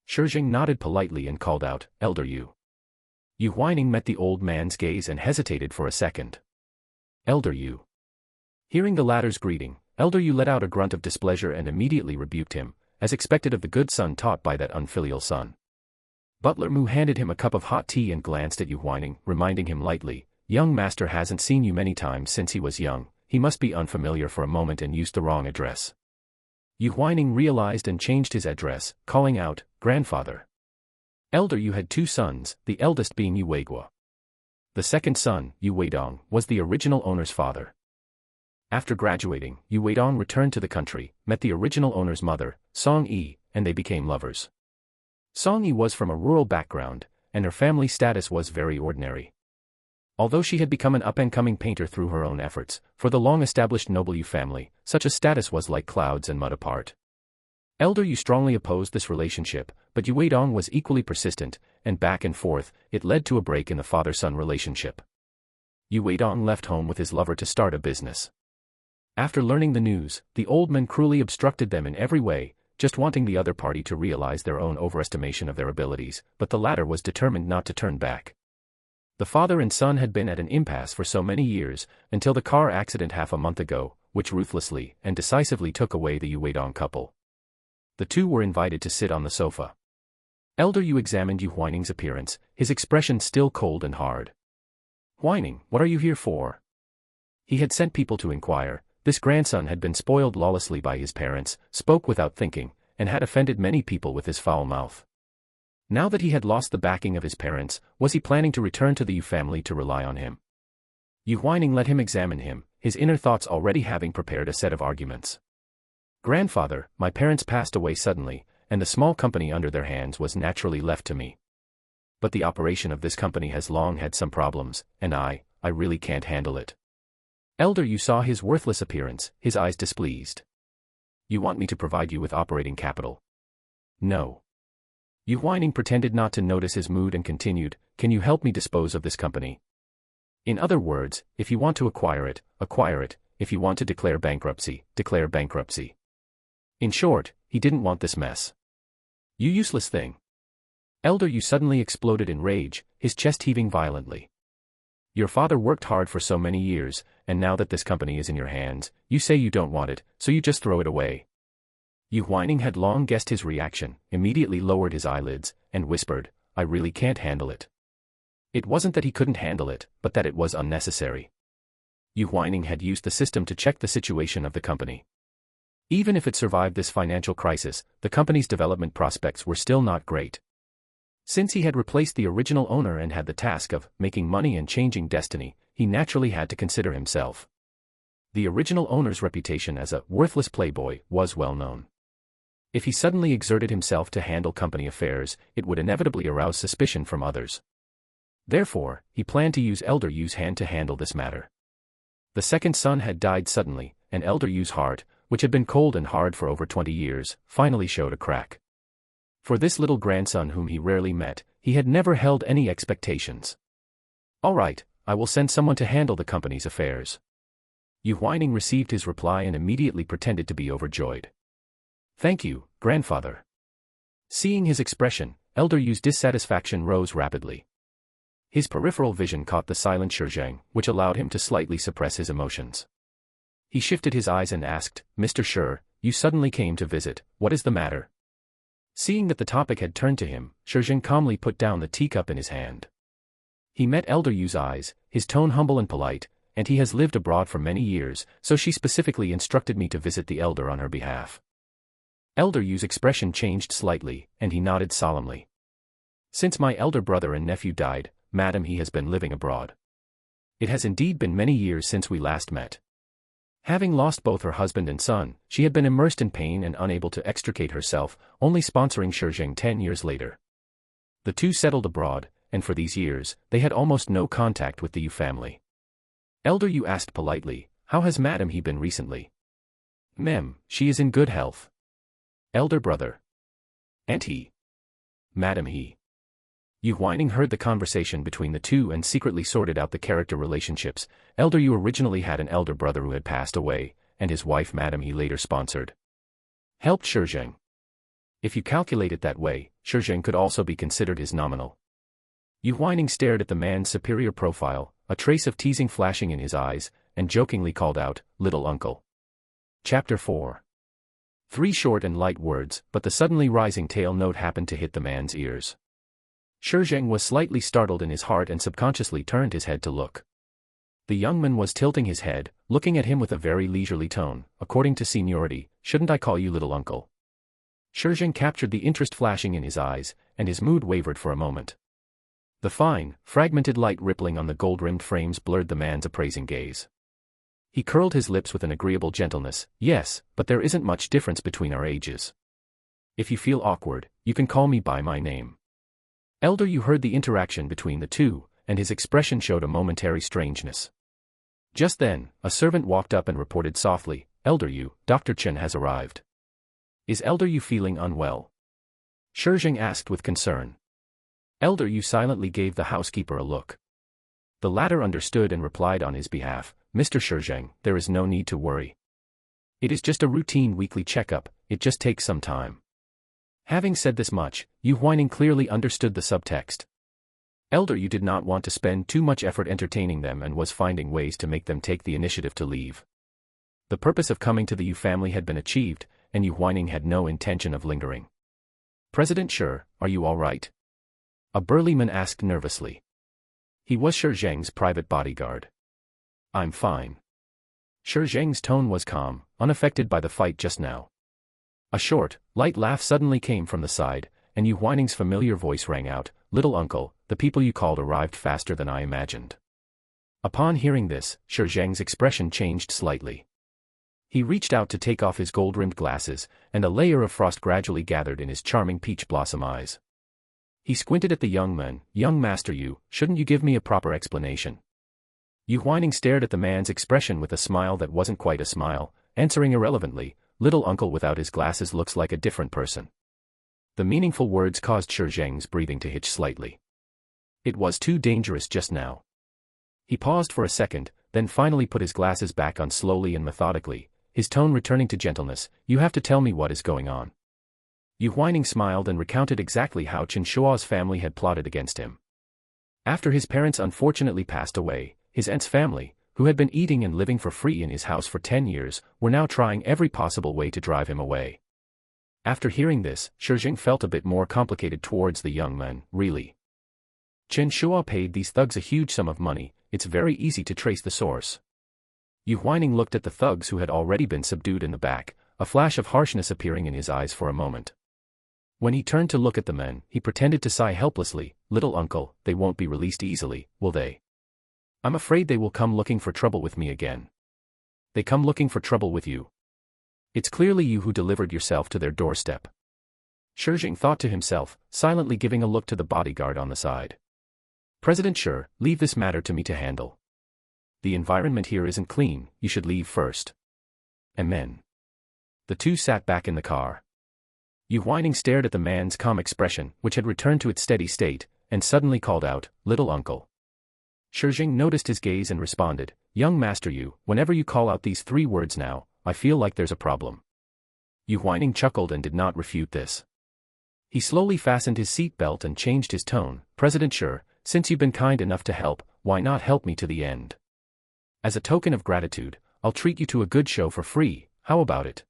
Shi Zheng nodded politely and called out, "Elder Yu." Yu Huaining met the old man's gaze and hesitated for a second. "Elder Yu." Hearing the latter's greeting, Elder Yu let out a grunt of displeasure and immediately rebuked him, as expected of the good son taught by that unfilial son. Butler Mu handed him a cup of hot tea and glanced at Yu Huaining, reminding him lightly, "Young master hasn't seen you many times since he was young, he must be unfamiliar for a moment and used the wrong address." Yu Huaining realized and changed his address, calling out, "Grandfather." Elder Yu had two sons, the eldest being Yu Weiguo. The second son, Yu Weidong, was the original owner's father. After graduating, Yu Weidong returned to the country, met the original owner's mother, Song Yi, and they became lovers. Song Yi was from a rural background, and her family status was very ordinary. Although she had become an up-and-coming painter through her own efforts, for the long-established noble Yu family, such a status was like clouds and mud apart. Elder Yu strongly opposed this relationship, but Yu Weidong was equally persistent, and back and forth, it led to a break in the father-son relationship. Yu Weidong left home with his lover to start a business. After learning the news, the old man cruelly obstructed them in every way, just wanting the other party to realize their own overestimation of their abilities, but the latter was determined not to turn back. The father and son had been at an impasse for so many years, until the car accident half a month ago, which ruthlessly and decisively took away the Yu Weidong couple. The two were invited to sit on the sofa. Elder Yu examined Yu Huaining's appearance, his expression still cold and hard. "Huaining, what are you here for?" He had sent people to inquire. This grandson had been spoiled lawlessly by his parents, spoke without thinking, and had offended many people with his foul mouth. Now that he had lost the backing of his parents, was he planning to return to the Yu family to rely on him? Yu Huaining let him examine him, his inner thoughts already having prepared a set of arguments. "Grandfather, my parents passed away suddenly, and the small company under their hands was naturally left to me. But the operation of this company has long had some problems, and I really can't handle it." Elder Yu saw his worthless appearance, his eyes displeased. "You want me to provide you with operating capital?" "No." Yu Huaining pretended not to notice his mood and continued, "Can you help me dispose of this company? In other words, if you want to acquire it, acquire it, if you want to declare bankruptcy, declare bankruptcy." In short, he didn't want this mess. "You useless thing." Elder Yu suddenly exploded in rage, his chest heaving violently. Your father worked hard for so many years, and now that this company is in your hands, you say you don't want it, so you just throw it away. Yu Huaining had long guessed his reaction, immediately lowered his eyelids, and whispered, I really can't handle it. It wasn't that he couldn't handle it, but that it was unnecessary. Yu Huaining had used the system to check the situation of the company. Even if it survived this financial crisis, the company's development prospects were still not great. Since he had replaced the original owner and had the task of making money and changing destiny, he naturally had to consider himself. The original owner's reputation as a worthless playboy was well known. If he suddenly exerted himself to handle company affairs, it would inevitably arouse suspicion from others. Therefore, he planned to use Elder Yu's hand to handle this matter. The second son had died suddenly, and Elder Yu's heart, which had been cold and hard for over 20 years, finally showed a crack. For this little grandson whom he rarely met, he had never held any expectations. All right, I will send someone to handle the company's affairs. Yu Huaining received his reply and immediately pretended to be overjoyed. Thank you, grandfather. Seeing his expression, Elder Yu's dissatisfaction rose rapidly. His peripheral vision caught the silent Shi Zheng, which allowed him to slightly suppress his emotions. He shifted his eyes and asked, Mr. Shi, you suddenly came to visit, what is the matter? Seeing that the topic had turned to him, Shi Zheng calmly put down the teacup in his hand. He met Elder Yu's eyes, his tone humble and polite, and he has lived abroad for many years, so she specifically instructed me to visit the elder on her behalf. Elder Yu's expression changed slightly, and he nodded solemnly. Since my elder brother and nephew died, madam, he has been living abroad. It has indeed been many years since we last met. Having lost both her husband and son, she had been immersed in pain and unable to extricate herself, only sponsoring Shi Zheng 10 years later. The two settled abroad, and for these years, they had almost no contact with the Yu family. Elder Yu asked politely, how has madam he been recently? Mem, she is in good health. Elder brother. And he? Madam, he. Yu Huaining heard the conversation between the two and secretly sorted out the character relationships. Elder Yu originally had an elder brother who had passed away, and his wife madam he later sponsored. Helped Shi Zheng. If you calculate it that way, Shi Zheng could also be considered his nominal. Yu Huaining stared at the man's superior profile, a trace of teasing flashing in his eyes, and jokingly called out, Little Uncle. Chapter 4. 3 short and light words, but the suddenly rising tail note happened to hit the man's ears. Shi Zheng was slightly startled in his heart and subconsciously turned his head to look. The young man was tilting his head, looking at him with a very leisurely tone. According to seniority, shouldn't I call you little uncle? Shi Zheng captured the interest flashing in his eyes, and his mood wavered for a moment. The fine, fragmented light rippling on the gold-rimmed frames blurred the man's appraising gaze. He curled his lips with an agreeable gentleness. Yes, but there isn't much difference between our ages. If you feel awkward, you can call me by my name. Elder Yu heard the interaction between the two, and his expression showed a momentary strangeness. Just then, a servant walked up and reported softly, Elder Yu, Dr. Chen has arrived. Is Elder Yu feeling unwell? Shi Zheng asked with concern. Elder Yu silently gave the housekeeper a look. The latter understood and replied on his behalf, Mr. Shi Zheng, there is no need to worry. It is just a routine weekly checkup, it just takes some time. Having said this much, Yu Huaining clearly understood the subtext. Elder Yu did not want to spend too much effort entertaining them and was finding ways to make them take the initiative to leave. The purpose of coming to the Yu family had been achieved, and Yu Huaining had no intention of lingering. President Shi, are you all right? A burly man asked nervously. He was Shi Zheng's private bodyguard. I'm fine. Shi Zheng's tone was calm, unaffected by the fight just now. A short, light laugh suddenly came from the side, and Yu Huaining's familiar voice rang out, Little uncle, the people you called arrived faster than I imagined. Upon hearing this, Shi Zheng's expression changed slightly. He reached out to take off his gold-rimmed glasses, and a layer of frost gradually gathered in his charming peach blossom eyes. He squinted at the young man, Young Master Yu, shouldn't you give me a proper explanation? Yu Huaining stared at the man's expression with a smile that wasn't quite a smile, answering irrelevantly, Little uncle without his glasses looks like a different person. The meaningful words caused Shi Zheng's breathing to hitch slightly. It was too dangerous just now. He paused for a second, then finally put his glasses back on slowly and methodically, his tone returning to gentleness, You have to tell me what is going on. Yu Huaining smiled and recounted exactly how Chen Shua's family had plotted against him. After his parents unfortunately passed away, his aunt's family, who had been eating and living for free in his house for 10 years, were now trying every possible way to drive him away. After hearing this, Shi Zheng felt a bit more complicated towards the young man, really. Chen Shua paid these thugs a huge sum of money, it's very easy to trace the source. Yu Huaining looked at the thugs who had already been subdued in the back, a flash of harshness appearing in his eyes for a moment. When he turned to look at the men, he pretended to sigh helplessly, "Little uncle, they won't be released easily, will they? I'm afraid they will come looking for trouble with me again." "They come looking for trouble with you? It's clearly you who delivered yourself to their doorstep." Shi Zheng thought to himself, silently giving a look to the bodyguard on the side. "President Shi, leave this matter to me to handle. The environment here isn't clean, you should leave first." Amen. The two sat back in the car. Yu Huaining stared at the man's calm expression, which had returned to its steady state, and suddenly called out, "Little uncle." Shi Zheng noticed his gaze and responded, "Young master Yu, whenever you call out these 3 words now, I feel like there's a problem." Yu Huaining chuckled and did not refute this. He slowly fastened his seat belt and changed his tone, "President Shi, since you've been kind enough to help, why not help me to the end? As a token of gratitude, I'll treat you to a good show for free, how about it?"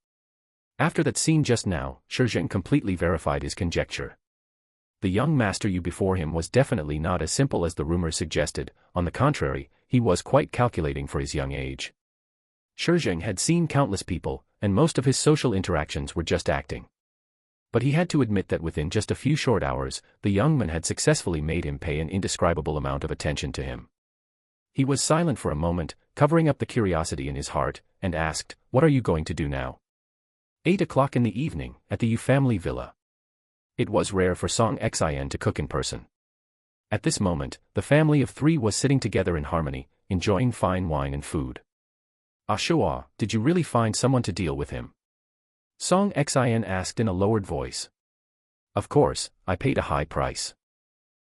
After that scene just now, Shi Zheng completely verified his conjecture. The young master Yu before him was definitely not as simple as the rumors suggested, on the contrary, he was quite calculating for his young age. Shi Zheng had seen countless people, and most of his social interactions were just acting. But he had to admit that within just a few short hours, the young man had successfully made him pay an indescribable amount of attention to him. He was silent for a moment, covering up the curiosity in his heart, and asked, "What are you going to do now?" 8 o'clock in the evening, at the Yu family villa. It was rare for Song Xin to cook in person. At this moment, the family of 3 was sitting together in harmony, enjoying fine wine and food. "Ah Shua, did you really find someone to deal with him?" Song Xin asked in a lowered voice. "Of course, I paid a high price."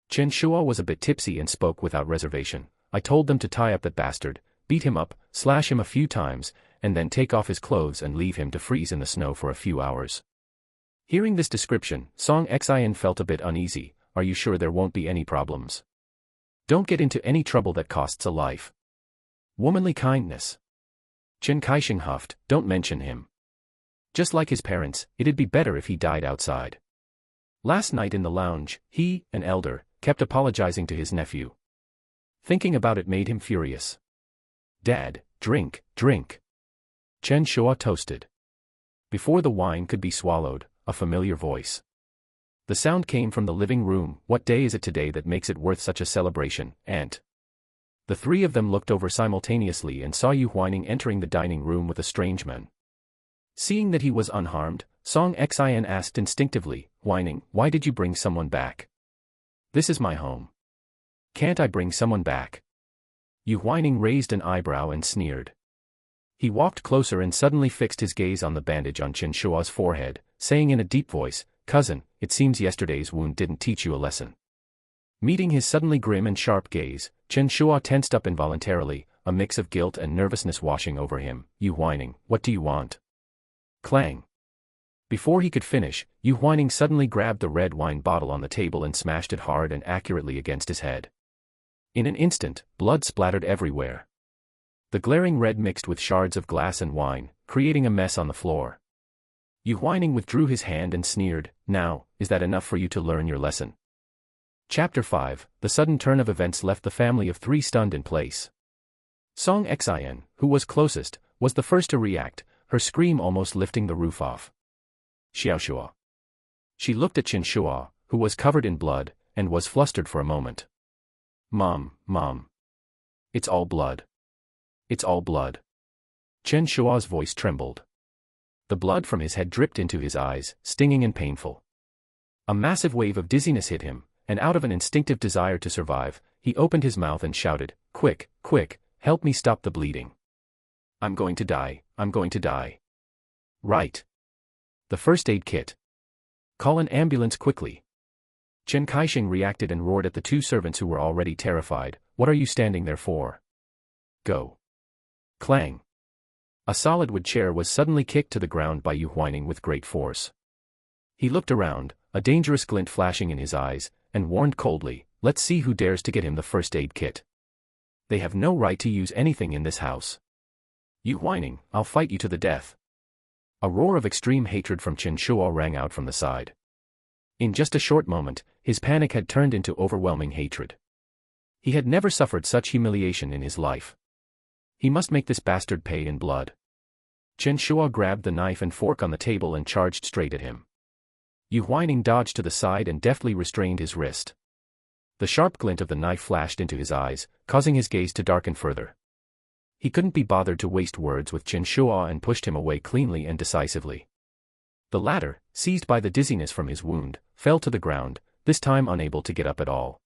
Chen Shua was a bit tipsy and spoke without reservation. "I told them to tie up that bastard, beat him up, slash him a few times, and then take off his clothes and leave him to freeze in the snow for a few hours." Hearing this description, Song Xin felt a bit uneasy. "Are you sure there won't be any problems? Don't get into any trouble that costs a life." "Womanly kindness." Chen Kaixing huffed, "Don't mention him. Just like his parents, it'd be better if he died outside. Last night in the lounge, he, an elder, kept apologizing to his nephew. Thinking about it made him furious. Dad, drink, drink." Chen Shua toasted. Before the wine could be swallowed, a familiar voice. The sound came from the living room. "What day is it today that makes it worth such a celebration, Aunt?" The 3 of them looked over simultaneously and saw Yu Huaining entering the dining room with a strange man. Seeing that he was unharmed, Song Xin asked instinctively, "Huaining, why did you bring someone back? This is my home. Can't I bring someone back?" Yu Huaining raised an eyebrow and sneered. He walked closer and suddenly fixed his gaze on the bandage on Chen Shua's forehead, saying in a deep voice, "Cousin, it seems yesterday's wound didn't teach you a lesson." Meeting his suddenly grim and sharp gaze, Chen Shua tensed up involuntarily, a mix of guilt and nervousness washing over him. "Yu Huaining, what do you want?" Clang. Before he could finish, Yu Huaining suddenly grabbed the red wine bottle on the table and smashed it hard and accurately against his head. In an instant, blood splattered everywhere. The glaring red mixed with shards of glass and wine, creating a mess on the floor. Yu Huaining withdrew his hand and sneered, "Now, is that enough for you to learn your lesson?" Chapter 5, The sudden turn of events left the family of 3 stunned in place. Song Xin, who was closest, was the first to react, her scream almost lifting the roof off. "Xiaoshua." She looked at Chen Shua, who was covered in blood, and was flustered for a moment. Mom. It's all blood. It's all blood." Chen Shua's voice trembled. The blood from his head dripped into his eyes, stinging and painful. A massive wave of dizziness hit him, and out of an instinctive desire to survive, he opened his mouth and shouted, Quick, help me stop the bleeding. I'm going to die. Right. The first aid kit. Call an ambulance quickly." Chen Kaixing reacted and roared at the 2 servants who were already terrified, "What are you standing there for? Go." Clang. A solid wood chair was suddenly kicked to the ground by Yu Huaining with great force. He looked around, a dangerous glint flashing in his eyes, and warned coldly, let's see who dares to get him the first aid kit. They have no right to use anything in this house. Yu Huaining, I'll fight you to the death. A roar of extreme hatred from Chen Shuo rang out from the side. In just a short moment, his panic had turned into overwhelming hatred. He had never suffered such humiliation in his life. He must make this bastard pay in blood. Chen Shuo grabbed the knife and fork on the table and charged straight at him. Yu Huaining dodged to the side and deftly restrained his wrist. The sharp glint of the knife flashed into his eyes, causing his gaze to darken further. He couldn't be bothered to waste words with Chen Shuo and pushed him away cleanly and decisively. The latter, seized by the dizziness from his wound, fell to the ground, this time unable to get up at all.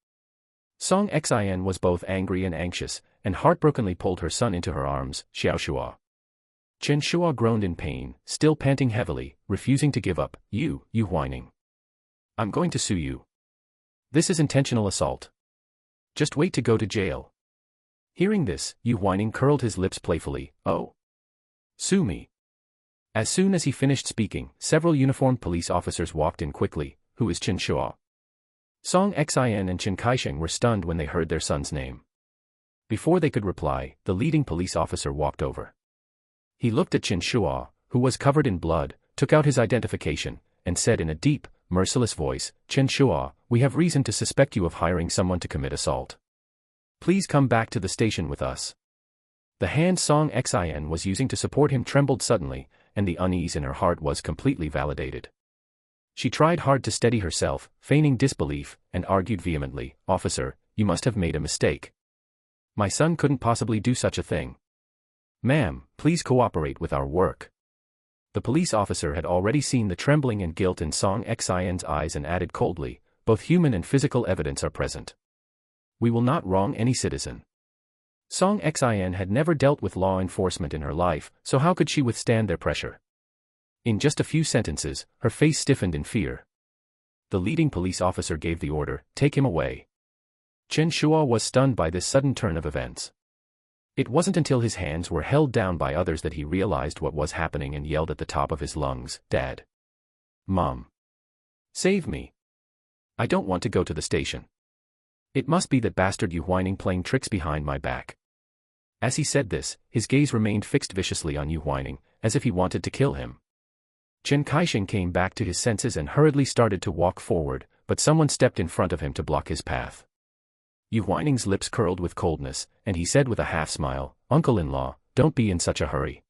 Song Xin was both angry and anxious, and heartbrokenly pulled her son into her arms, Xiaoshua. Chen Shuo groaned in pain, still panting heavily, refusing to give up. Yu Huaining. I'm going to sue you. This is intentional assault. Just wait to go to jail. Hearing this, Yu Huaining curled his lips playfully. Oh. Sue me. As soon as he finished speaking, several uniformed police officers walked in quickly. Who is Chen Shuo? Song Xin and Chen Kaisheng were stunned when they heard their son's name. Before they could reply, the leading police officer walked over. He looked at Chen Shuo, who was covered in blood, took out his identification, and said in a deep, merciless voice, Chen Shuo, we have reason to suspect you of hiring someone to commit assault. Please come back to the station with us. The hand Song Xin was using to support him trembled suddenly, and the unease in her heart was completely validated. She tried hard to steady herself, feigning disbelief, and argued vehemently, Officer, you must have made a mistake. My son couldn't possibly do such a thing. Ma'am, please cooperate with our work. The police officer had already seen the trembling and guilt in Song Xin's eyes and added coldly, both human and physical evidence are present. We will not wrong any citizen. Song Xin had never dealt with law enforcement in her life, so how could she withstand their pressure? In just a few sentences, her face stiffened in fear. The leading police officer gave the order, take him away. Chen Shuo was stunned by this sudden turn of events. It wasn't until his hands were held down by others that he realized what was happening and yelled at the top of his lungs, Dad. Mom. Save me. I don't want to go to the station. It must be that bastard Yu Huaining playing tricks behind my back. As he said this, his gaze remained fixed viciously on Yu Huaining, as if he wanted to kill him. Chen Kaisheng came back to his senses and hurriedly started to walk forward, but someone stepped in front of him to block his path. Yu Huaining's lips curled with coldness, and he said with a half-smile, Uncle-in-law, don't be in such a hurry.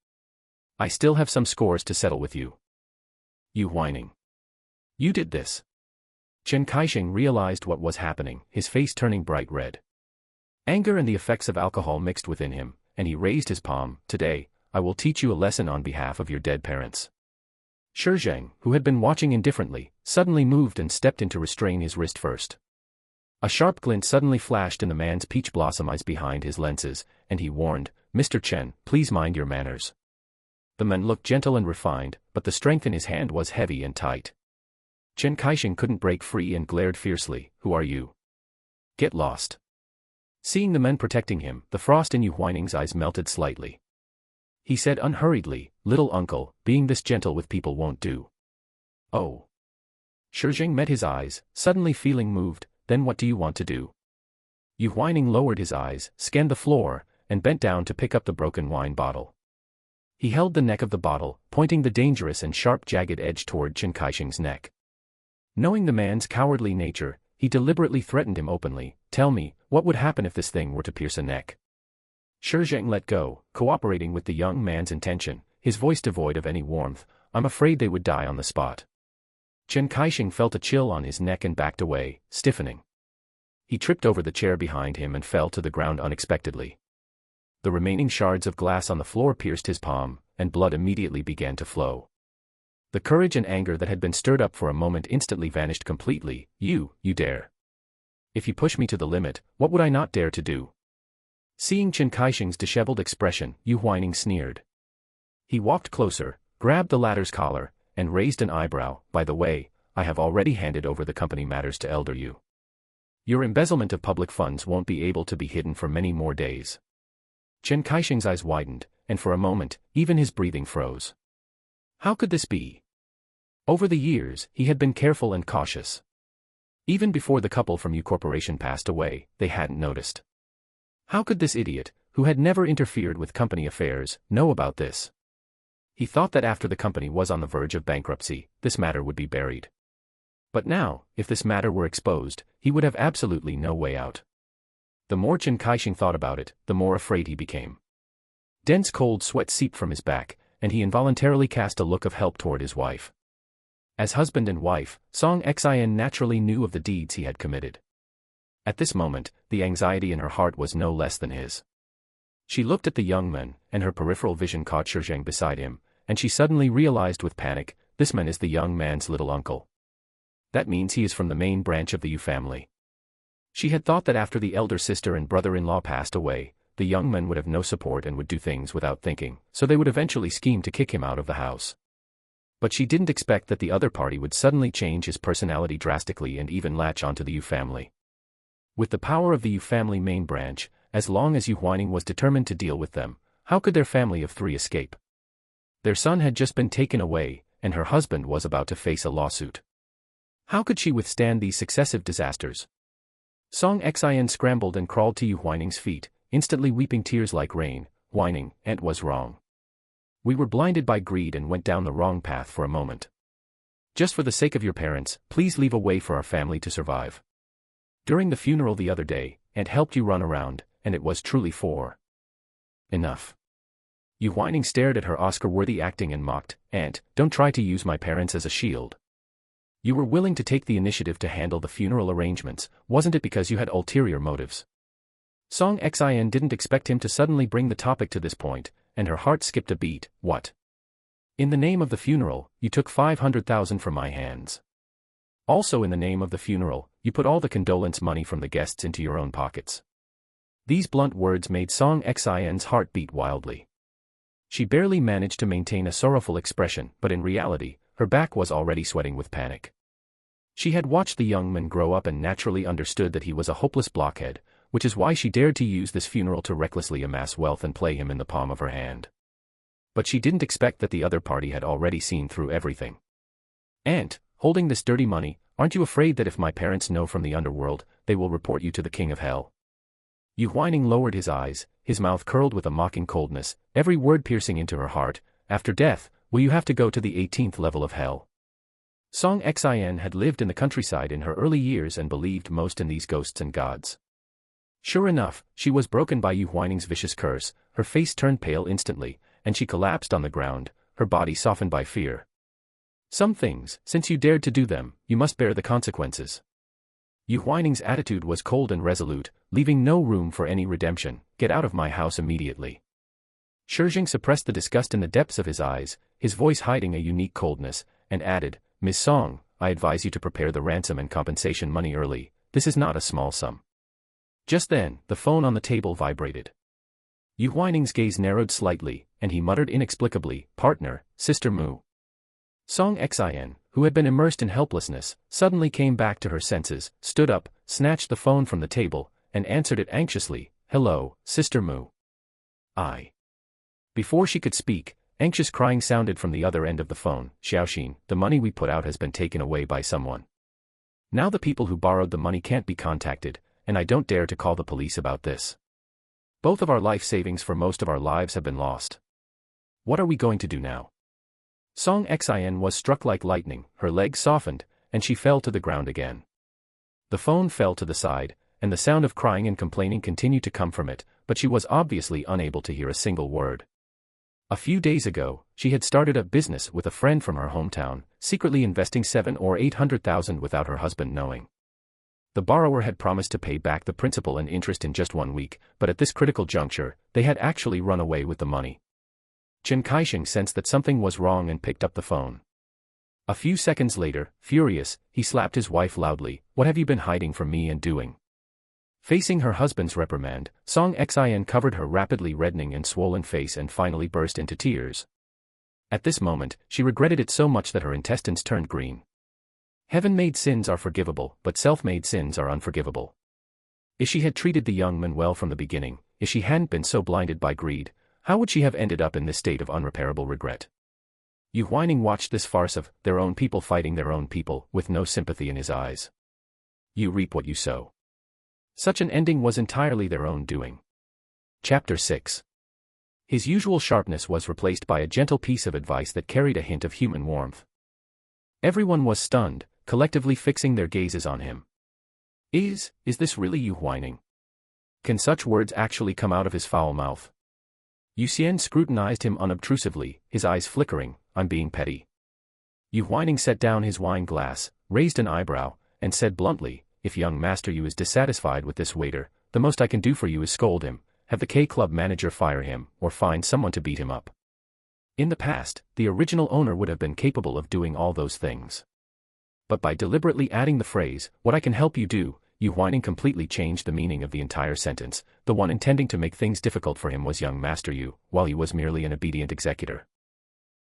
I still have some scores to settle with you. Yu Huaining. You did this. Chen Kaisheng realized what was happening, his face turning bright red. Anger and the effects of alcohol mixed within him, and he raised his palm, Today, I will teach you a lesson on behalf of your dead parents. Shi Zheng, who had been watching indifferently, suddenly moved and stepped in to restrain his wrist first. A sharp glint suddenly flashed in the man's peach blossom eyes behind his lenses, and he warned, Mr. Chen, please mind your manners. The man looked gentle and refined, but the strength in his hand was heavy and tight. Chen Kaisheng couldn't break free and glared fiercely, Who are you? Get lost. Seeing the men protecting him, the frost in Yu Huaining's eyes melted slightly. He said unhurriedly, Little uncle, being this gentle with people won't do. Oh. Shi Zheng met his eyes, suddenly feeling moved, Then what do you want to do? Yu Huaining lowered his eyes, scanned the floor, and bent down to pick up the broken wine bottle. He held the neck of the bottle, pointing the dangerous and sharp jagged edge toward Chen Kaisheng's neck. Knowing the man's cowardly nature, he deliberately threatened him openly, Tell me, what would happen if this thing were to pierce a neck? Shi Zheng let go, cooperating with the young man's intention, his voice devoid of any warmth, I'm afraid they would die on the spot. Chen Kaisheng felt a chill on his neck and backed away, stiffening. He tripped over the chair behind him and fell to the ground unexpectedly. The remaining shards of glass on the floor pierced his palm, and blood immediately began to flow. The courage and anger that had been stirred up for a moment instantly vanished completely. You dare. If you push me to the limit, what would I not dare to do? Seeing Chen Kaisheng's disheveled expression, Yu Huaining sneered. He walked closer, grabbed the latter's collar, and raised an eyebrow. By the way, I have already handed over the company matters to Elder Yu. Your embezzlement of public funds won't be able to be hidden for many more days. Chen Kaisheng's eyes widened, and for a moment, even his breathing froze. How could this be? Over the years, he had been careful and cautious. Even before the couple from Yu Corporation passed away, they hadn't noticed. How could this idiot, who had never interfered with company affairs, know about this? He thought that after the company was on the verge of bankruptcy, this matter would be buried. But now, if this matter were exposed, he would have absolutely no way out. The more Chen Kaixing thought about it, the more afraid he became. Dense cold sweat seeped from his back, and he involuntarily cast a look of help toward his wife. As husband and wife, Song Xin naturally knew of the deeds he had committed. At this moment, the anxiety in her heart was no less than his. She looked at the young man, and her peripheral vision caught Shi Zheng beside him, and she suddenly realized with panic, this man is the young man's little uncle. That means he is from the main branch of the Yu family. She had thought that after the elder sister and brother-in-law passed away, the young man would have no support and would do things without thinking, so they would eventually scheme to kick him out of the house. But she didn't expect that the other party would suddenly change his personality drastically and even latch onto the Yu family. With the power of the Yu family main branch, as long as Yu Huaining was determined to deal with them, how could their family of three escape? Their son had just been taken away, and her husband was about to face a lawsuit. How could she withstand these successive disasters? Song Xin scrambled and crawled to Yu Huaining's feet, instantly weeping tears like rain. Huaining, Aunt was wrong. We were blinded by greed and went down the wrong path for a moment. Just for the sake of your parents, please leave a way for our family to survive. During the funeral the other day, Aunt helped you run around, and it was truly for enough. Yu Huaining stared at her Oscar-worthy acting and mocked, Aunt, don't try to use my parents as a shield. You were willing to take the initiative to handle the funeral arrangements, wasn't it because you had ulterior motives? Song Xin didn't expect him to suddenly bring the topic to this point, and her heart skipped a beat. What? In the name of the funeral, you took 500,000 from my hands. Also in the name of the funeral, you put all the condolence money from the guests into your own pockets. These blunt words made Song Xin's heart beat wildly. She barely managed to maintain a sorrowful expression, but in reality, her back was already sweating with panic. She had watched the young man grow up and naturally understood that he was a hopeless blockhead, which is why she dared to use this funeral to recklessly amass wealth and play him in the palm of her hand. But she didn't expect that the other party had already seen through everything. Aunt, holding this dirty money, aren't you afraid that if my parents know from the underworld, they will report you to the king of hell? Yu Huaining lowered his eyes, his mouth curled with a mocking coldness, every word piercing into her heart. After death, will you have to go to the 18th level of hell? Song Xin had lived in the countryside in her early years and believed most in these ghosts and gods. Sure enough, she was broken by Yu Huaining's vicious curse, her face turned pale instantly, and she collapsed on the ground, her body softened by fear. Some things, since you dared to do them, you must bear the consequences. Yu Huaining's attitude was cold and resolute, leaving no room for any redemption. Get out of my house immediately. Shi Zheng suppressed the disgust in the depths of his eyes, his voice hiding a unique coldness, and added, Miss Song, I advise you to prepare the ransom and compensation money early. This is not a small sum. Just then, the phone on the table vibrated. Yu Huaining's gaze narrowed slightly, and he muttered inexplicably, Partner, Sister Mu. Song Xin, who had been immersed in helplessness, suddenly came back to her senses, stood up, snatched the phone from the table, and answered it anxiously, Hello, Sister Mu. Before she could speak, anxious crying sounded from the other end of the phone. Xiaoxin, the money we put out has been taken away by someone. Now the people who borrowed the money can't be contacted, and I don't dare to call the police about this. Both of our life savings for most of our lives have been lost. What are we going to do now? Song Xin was struck like lightning, her legs softened, and she fell to the ground again. The phone fell to the side, and the sound of crying and complaining continued to come from it, but she was obviously unable to hear a single word. A few days ago, she had started a business with a friend from her hometown, secretly investing 700,000 or 800,000 without her husband knowing. The borrower had promised to pay back the principal and interest in just 1 week, but at this critical juncture, they had actually run away with the money. Chen Kaixing sensed that something was wrong and picked up the phone. A few seconds later, furious, he slapped his wife loudly, What have you been hiding from me and doing? Facing her husband's reprimand, Song Xin covered her rapidly reddening and swollen face and finally burst into tears. At this moment, she regretted it so much that her intestines turned green. Heaven-made sins are forgivable, but self-made sins are unforgivable. If she had treated the young man well from the beginning, if she hadn't been so blinded by greed, how would she have ended up in this state of unrepairable regret? Yu Huaining watched this farce of their own people fighting their own people with no sympathy in his eyes. You reap what you sow. Such an ending was entirely their own doing. Chapter 6. His usual sharpness was replaced by a gentle piece of advice that carried a hint of human warmth. Everyone was stunned, collectively fixing their gazes on him. Is this really Yu Huaining? Can such words actually come out of his foul mouth? Yu Xian scrutinized him unobtrusively, his eyes flickering. I'm being petty. Yu Huaining set down his wine glass, raised an eyebrow, and said bluntly, if young Master Yu is dissatisfied with this waiter, the most I can do for you is scold him, have the K-Club manager fire him, or find someone to beat him up. In the past, the original owner would have been capable of doing all those things. But by deliberately adding the phrase, what I can help you do, Yu Huaining completely changed the meaning of the entire sentence. The one intending to make things difficult for him was young Master Yu, while he was merely an obedient executor.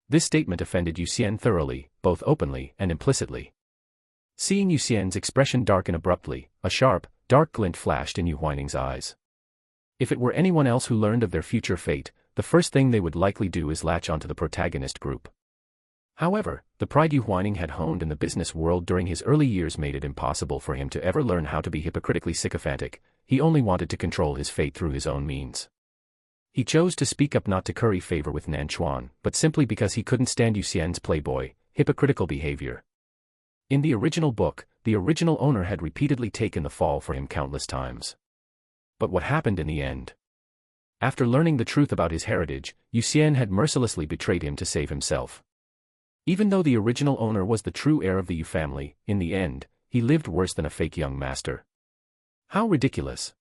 This statement offended Yu Xian thoroughly, both openly and implicitly. Seeing Yu Xian's expression darken abruptly, a sharp, dark glint flashed in Yu Huaining's eyes. If it were anyone else who learned of their future fate, the first thing they would likely do is latch onto the Protagonist group. However, the pride Yu Huaining had honed in the business world during his early years made it impossible for him to ever learn how to be hypocritically sycophantic. He only wanted to control his fate through his own means. He chose to speak up not to curry favor with Nanchuan, but simply because he couldn't stand Yu Xian's playboy, hypocritical behavior. In the original book, the original owner had repeatedly taken the fall for him countless times. But what happened in the end? After learning the truth about his heritage, Yu Xian had mercilessly betrayed him to save himself. Even though the original owner was the true heir of the Yu family, in the end, he lived worse than a fake young master. How ridiculous.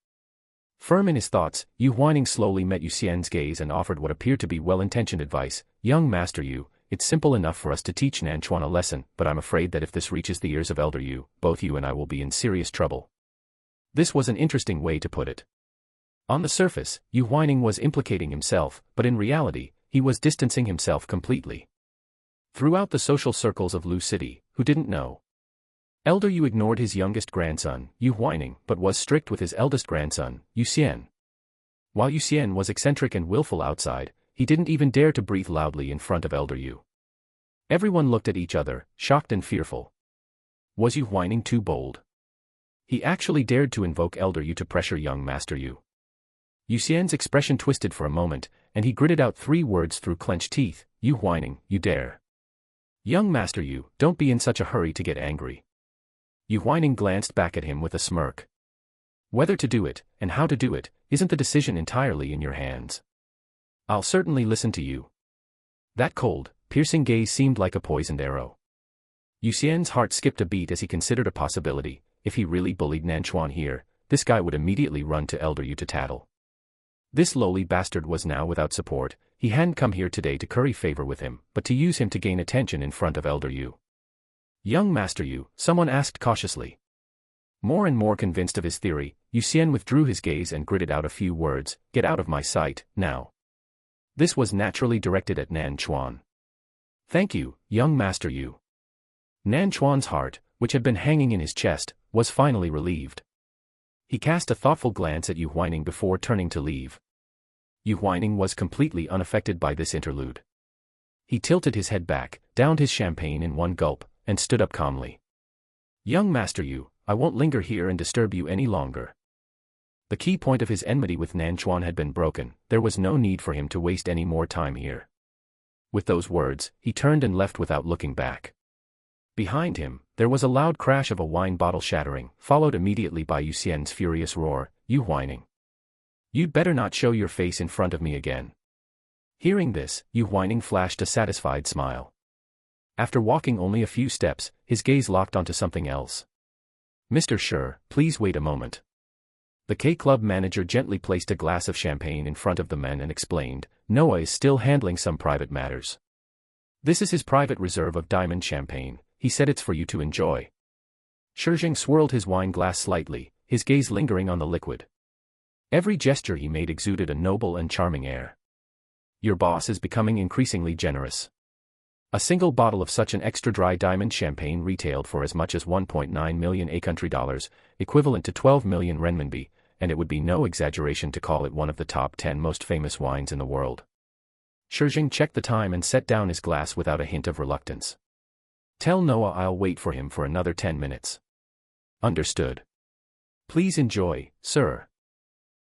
Firm in his thoughts, Yu Huaining slowly met Yu Xian's gaze and offered what appeared to be well-intentioned advice. Young Master Yu, it's simple enough for us to teach Nanchuan a lesson, but I'm afraid that if this reaches the ears of Elder Yu, both you and I will be in serious trouble. This was an interesting way to put it. On the surface, Yu Huaining was implicating himself, but in reality, he was distancing himself completely. Throughout the social circles of Lu City, who didn't know? Elder Yu ignored his youngest grandson, Yu Huaining, but was strict with his eldest grandson, Yu Xian. While Yu Xian was eccentric and willful outside, he didn't even dare to breathe loudly in front of Elder Yu. Everyone looked at each other, shocked and fearful. Was Yu Huaining too bold? He actually dared to invoke Elder Yu to pressure young Master Yu. Yu Xian's expression twisted for a moment, and he gritted out 3 words through clenched teeth, Yu Huaining, you dare. Young Master Yu, don't be in such a hurry to get angry. Yu Huaining glanced back at him with a smirk. Whether to do it, and how to do it, isn't the decision entirely in your hands. I'll certainly listen to you. That cold, piercing gaze seemed like a poisoned arrow. Yu Xian's heart skipped a beat as he considered a possibility. If he really bullied Nanchuan here, this guy would immediately run to Elder Yu to tattle. This lowly bastard was now without support. He hadn't come here today to curry favor with him, but to use him to gain attention in front of Elder Yu. Young Master Yu, someone asked cautiously. More and more convinced of his theory, Yu Xian withdrew his gaze and gritted out a few words, get out of my sight, now. This was naturally directed at Nanchuan. Thank you, young Master Yu. Nanchuan's heart, which had been hanging in his chest, was finally relieved. He cast a thoughtful glance at Yu Huaining before turning to leave. Yu Huaining was completely unaffected by this interlude. He tilted his head back, downed his champagne in one gulp, and stood up calmly. Young Master Yu, I won't linger here and disturb you any longer. The key point of his enmity with Nanchuan had been broken. There was no need for him to waste any more time here. With those words, he turned and left without looking back. Behind him, there was a loud crash of a wine bottle shattering, followed immediately by Yu Xian's furious roar, Yu Huaining. You'd better not show your face in front of me again. Hearing this, Yu Huaining flashed a satisfied smile. After walking only a few steps, his gaze locked onto something else. Mr. Shi, please wait a moment. The K-Club manager gently placed a glass of champagne in front of the men and explained, Noah is still handling some private matters. This is his private reserve of diamond champagne. He said it's for you to enjoy. Shi Zheng swirled his wine glass slightly, his gaze lingering on the liquid. Every gesture he made exuded a noble and charming air. Your boss is becoming increasingly generous. A single bottle of such an extra-dry diamond champagne retailed for as much as 1.9 million A-country dollars, equivalent to 12 million renminbi, and it would be no exaggeration to call it one of the top 10 most famous wines in the world. Shi Zheng checked the time and set down his glass without a hint of reluctance. Tell Noah I'll wait for him for another 10 minutes. Understood. Please enjoy, sir.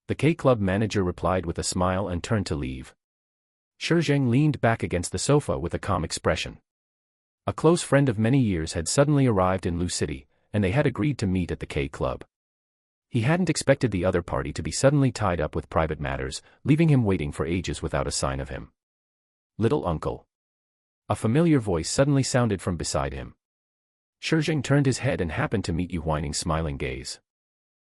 The K-Club manager replied with a smile and turned to leave. Shi Zheng leaned back against the sofa with a calm expression. A close friend of many years had suddenly arrived in Lu City, and they had agreed to meet at the K-Club. He hadn't expected the other party to be suddenly tied up with private matters, leaving him waiting for ages without a sign of him. Little uncle. A familiar voice suddenly sounded from beside him. Shi Zheng turned his head and happened to meet Yu Huaining's smiling gaze.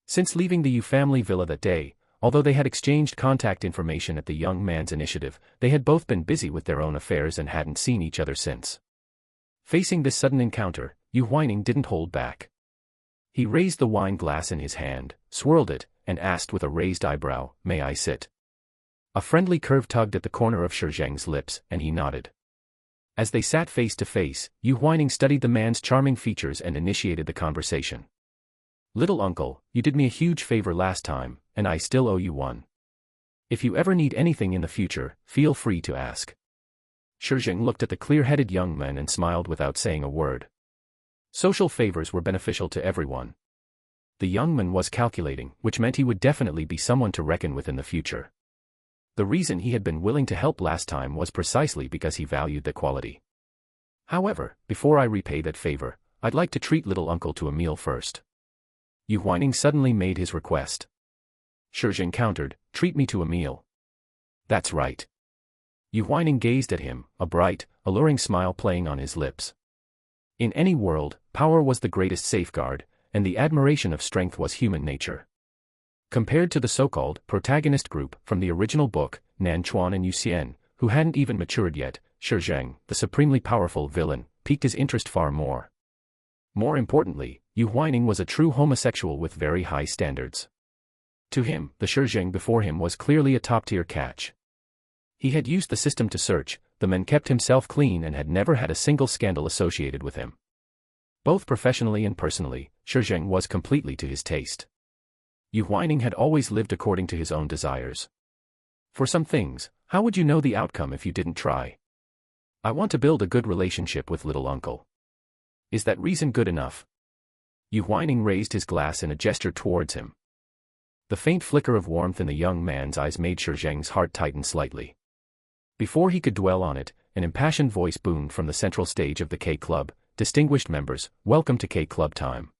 Since leaving the Yu family villa that day, although they had exchanged contact information at the young man's initiative, they had both been busy with their own affairs and hadn't seen each other since. Facing this sudden encounter, Yu Huaining didn't hold back. He raised the wine glass in his hand, swirled it, and asked with a raised eyebrow, "May I sit?" A friendly curve tugged at the corner of Shi Zheng's lips, and he nodded. As they sat face to face, Yu Huaining studied the man's charming features and initiated the conversation. "Little uncle, you did me a huge favor last time, and I still owe you one. If you ever need anything in the future, feel free to ask." Shi Zheng looked at the clear-headed young man and smiled without saying a word. Social favors were beneficial to everyone. The young man was calculating, which meant he would definitely be someone to reckon with in the future. The reason he had been willing to help last time was precisely because he valued that quality. "However, before I repay that favor, I'd like to treat little uncle to a meal first." Yu Huaining suddenly made his request. Shi Zheng countered, "Treat me to a meal." "That's right." Yu Huaining gazed at him, a bright, alluring smile playing on his lips. In any world, power was the greatest safeguard, and the admiration of strength was human nature. Compared to the so-called protagonist group from the original book, Nan Chuan and Yu Xian, who hadn't even matured yet, Shi Zheng, the supremely powerful villain, piqued his interest far more. More importantly, Yu Huaining was a true homosexual with very high standards. To him, the Shi Zheng before him was clearly a top-tier catch. He had used the system to search, the man kept himself clean and had never had a single scandal associated with him. Both professionally and personally, Shi Zheng was completely to his taste. Yu Huaining had always lived according to his own desires. For some things, how would you know the outcome if you didn't try? I want to build a good relationship with little uncle. Is that reason good enough? Yu Huaining raised his glass in a gesture towards him. The faint flicker of warmth in the young man's eyes made Shi Zheng's heart tighten slightly. Before he could dwell on it, an impassioned voice boomed from the central stage of the K-Club, "Distinguished members, welcome to K-Club time."